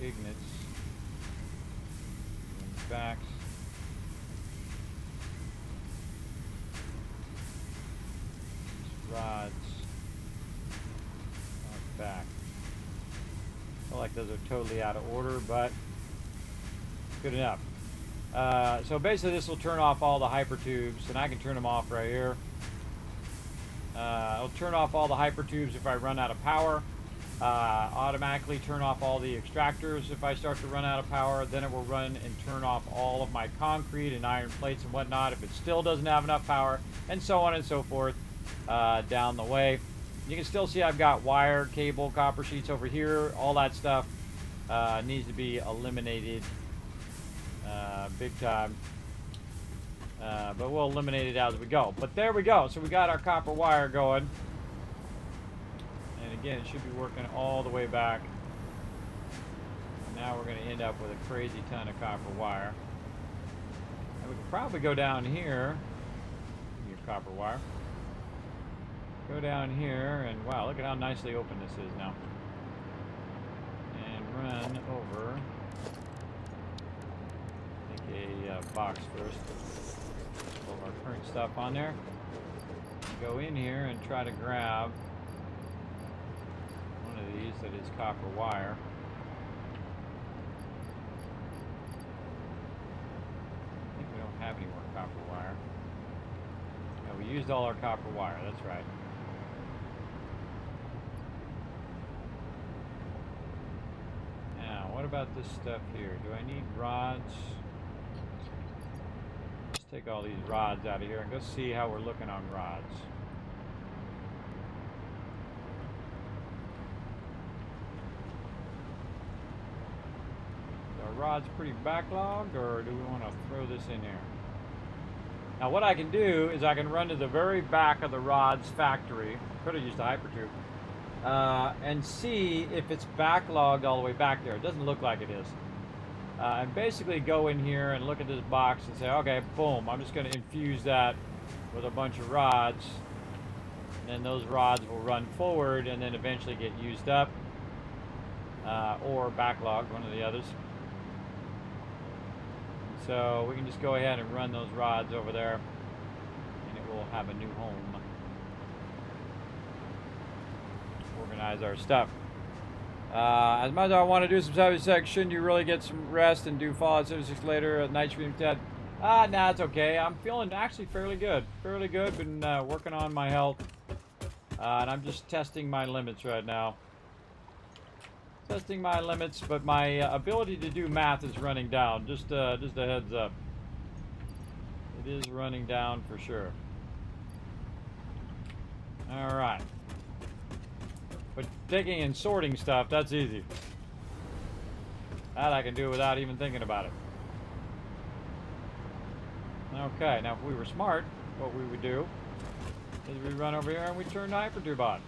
Ignits. Backs. Rods. Back. I feel like those are totally out of order, but good enough. So basically this will turn off all the hypertubes, and I can turn them off right here. It'll turn off all the hypertubes if I run out of power. Automatically turn off all the extractors if I start to run out of power. Then it will run and turn off all of my concrete and iron plates and whatnot if it still doesn't have enough power, and so on and so forth down the way. You can still see I've got wire, cable, copper sheets over here. All that stuff needs to be eliminated big time. But we'll eliminate it as we go. But there we go. So we got our copper wire going. And again, it should be working all the way back. And now we're going to end up with a crazy ton of copper wire. And we could probably go down here. Your copper wire. Go down here, and wow, look at how nicely open this is now. And run over. Make a box first. Put our current stuff on there. Go in here and try to grab guess that is copper wire. I think we don't have any more copper wire. No, we used all our copper wire, that's right. Now, what about this stuff here? Do I need rods? Let's take all these rods out of here and go see how we're looking on rods. Rod's pretty backlogged, or do we want to throw this in here? Now what I can do is I can run to the very back of the rod's factory, could have used a hypertube, and see if it's backlogged all the way back there. It doesn't look like it is. And basically go in here and look at this box and say, okay, boom, I'm just going to infuse that with a bunch of rods, and then those rods will run forward and then eventually get used up, or backlogged, one of the others. So we can just go ahead and run those rods over there, and it will have a new home. Organize our stuff. As much as I want to do some 76, shouldn't you really get some rest and do Fallout 76 later at Night Stream Ted? Nah, it's okay. I'm feeling actually fairly good. Fairly good. Been working on my health. And I'm just testing my limits right now. Testing my limits, but my ability to do math is running down. Just a heads up. It is running down for sure. All right. But taking and sorting stuff, that's easy. That I can do without even thinking about it. Okay, now if we were smart, what we would do is we run over here and we turn the hypertube on.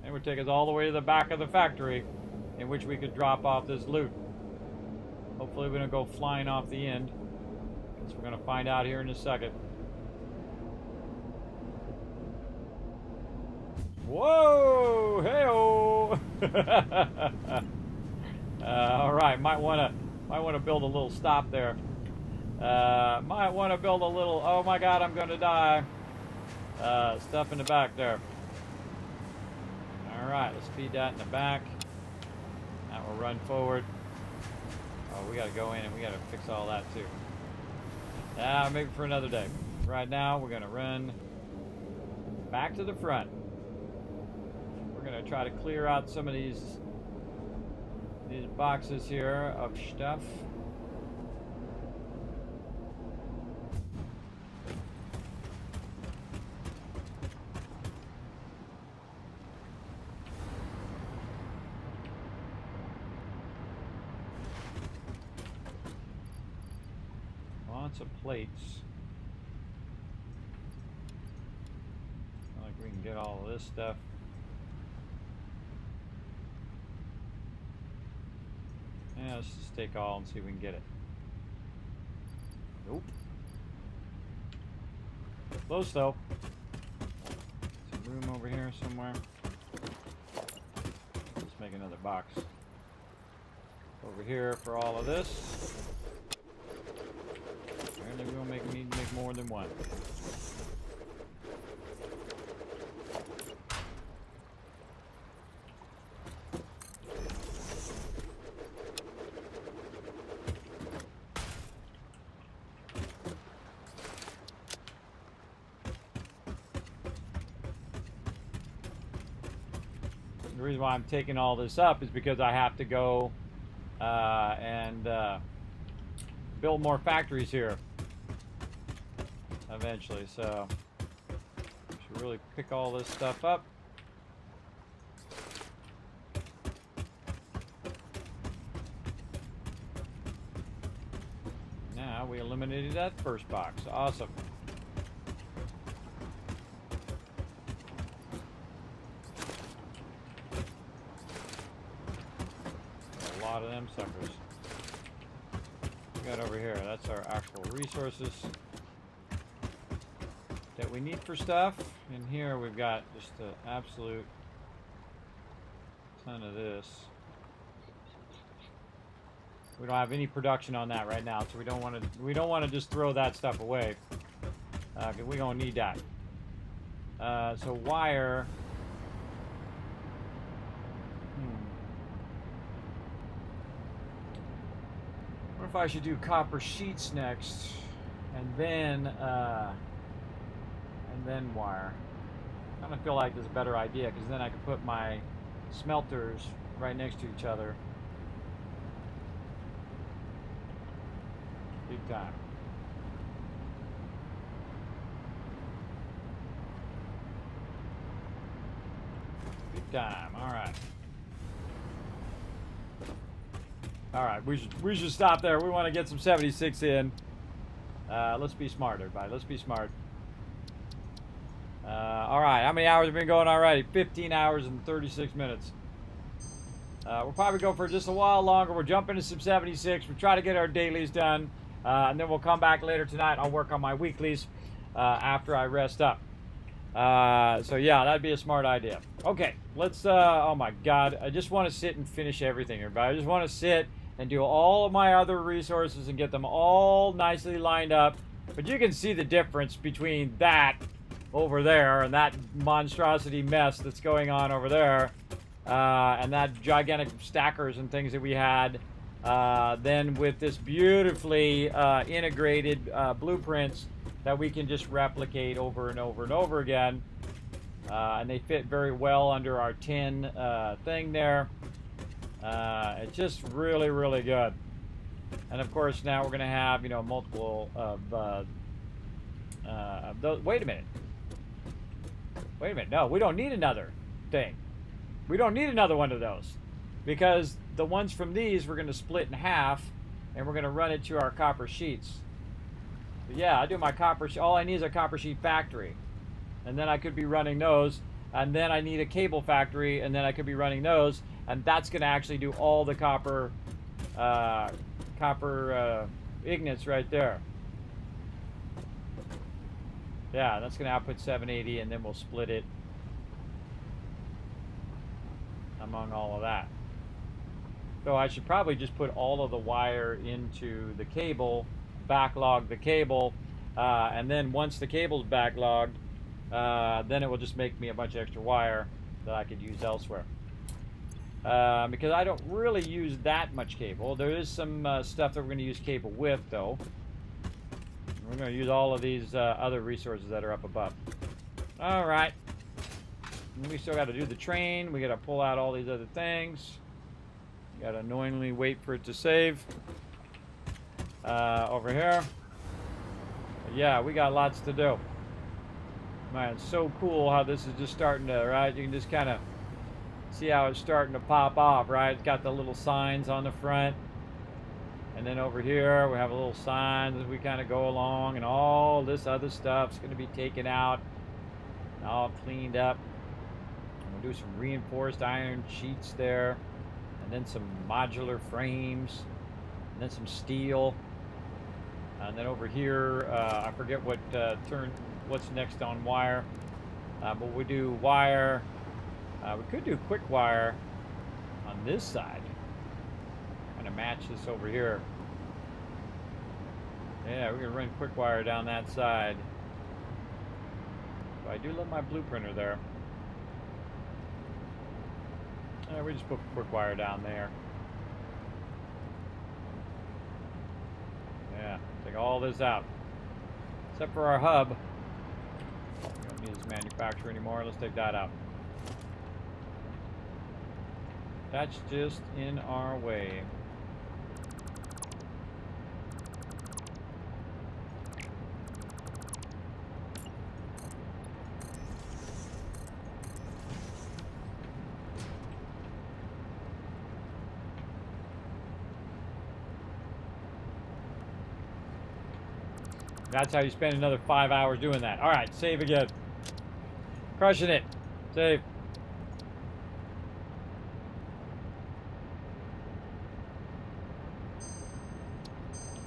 It would take us all the way to the back of the factory, in which we could drop off this loot. Hopefully we don't go flying off the end, because we're going to find out here in a second. Whoa! Hey-oh! All right, might want to build a little stop there. Might want to build a little. Oh my God, I'm going to die. Stuff in the back there. All right, let's feed that in the back. That will run forward. Oh, we got to go in and we got to fix all that too. Maybe for another day. Right now, we're going to run back to the front. We're going to try to clear out some of these boxes here of stuff. Lots of plates. Not like we can get all of this stuff. Yeah, let's just take all and see if we can get it. Nope. Close though. Some room over here somewhere. Let's make another box over here for all of this. Apparently we don't need to make more than one. The reason why I'm taking all this up is because I have to go and build more factories here eventually, so I should really pick all this stuff up. Now we eliminated that first box. Awesome. A lot of them suckers. We got over here, that's our actual resources that we need for stuff. In here we've got just an absolute ton of this. We don't have any production on that right now, so we don't want to just throw that stuff away, because we're gonna need that. So wire, What if I should do copper sheets next, and then wire? I kind of feel like this is a better idea because then I can put my smelters right next to each other. Big time. Big time. All right. All right. We should stop there. We want to get some 76 in. Let's be smart, everybody. Let's be smart. All right. How many hours have we been going already? 15 hours and 36 minutes. We'll probably go for just a while longer. We'll jump into some 76. We'll try to get our dailies done. And then we'll come back later tonight. I'll work on my weeklies after I rest up. So yeah, that'd be a smart idea. Okay, let's, oh my God. I just want to sit and finish everything, everybody. I just want to sit and do all of my other resources and get them all nicely lined up. But you can see the difference between that over there and that monstrosity mess that's going on over there. And that gigantic stackers and things that we had. Then with this beautifully integrated blueprints that we can just replicate over and over and over again. And they fit very well under our 10 thing there. It's just really, really good. And of course now we're going to have, you know, multiple of those. Wait a minute. Wait a minute. No, we don't need another thing. We don't need another one of those. Because the ones from these we're going to split in half. And we're going to run it to our copper sheets. But yeah, I do my copper. All I need is a copper sheet factory. And then I could be running those. And then I need a cable factory. And then I could be running those. And that's going to actually do all the copper ignits right there. Yeah, that's going to output 780, and then we'll split it among all of that. So I should probably just put all of the wire into the cable, backlog the cable, and then once the cable's backlogged, then it will just make me a bunch of extra wire that I could use elsewhere. Because I don't really use that much cable. There is some stuff that we're going to use cable with, though. We're going to use all of these other resources that are up above. All right. We still got to do the train. We got to pull out all these other things. Got to annoyingly wait for it to save. Over here. But yeah, we got lots to do. Man, it's so cool how this is just starting to, right? You can just kind of see how it's starting to pop off, right? It's got the little signs on the front. And then over here, we have a little sign as we kind of go along, and all this other stuff's going to be taken out, and all cleaned up. And we'll do some reinforced iron sheets there, and then some modular frames, and then some steel. And then over here, I forget what what's next on wire, but we do wire. We could do quick wire on this side. Kind of match this over here. Yeah, we're gonna run quick wire down that side. So I do love my blueprinter there. We just put quick wire down there. Yeah, take all this out. Except for our hub. We don't need this manufacturer anymore. Let's take that out. That's just in our way. That's how you spend another 5 hours doing that. All right, save again. Crushing it. Save.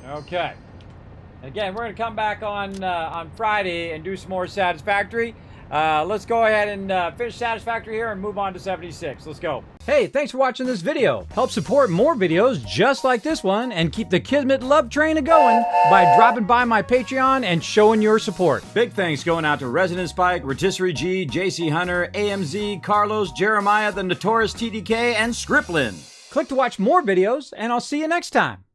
Okay. Again, we're going to come back on Friday and do some more Satisfactory. Let's go ahead and finish Satisfactory here and move on to 76. Let's go. Hey, thanks for watching this video. Help support more videos just like this one and keep the Kismet love train a-going by dropping by my Patreon and showing your support. Big thanks going out to Resident Spike, Rotisserie G, JC Hunter, AMZ, Carlos, Jeremiah, the Notorious TDK, and Scriplin. Click to watch more videos, and I'll see you next time.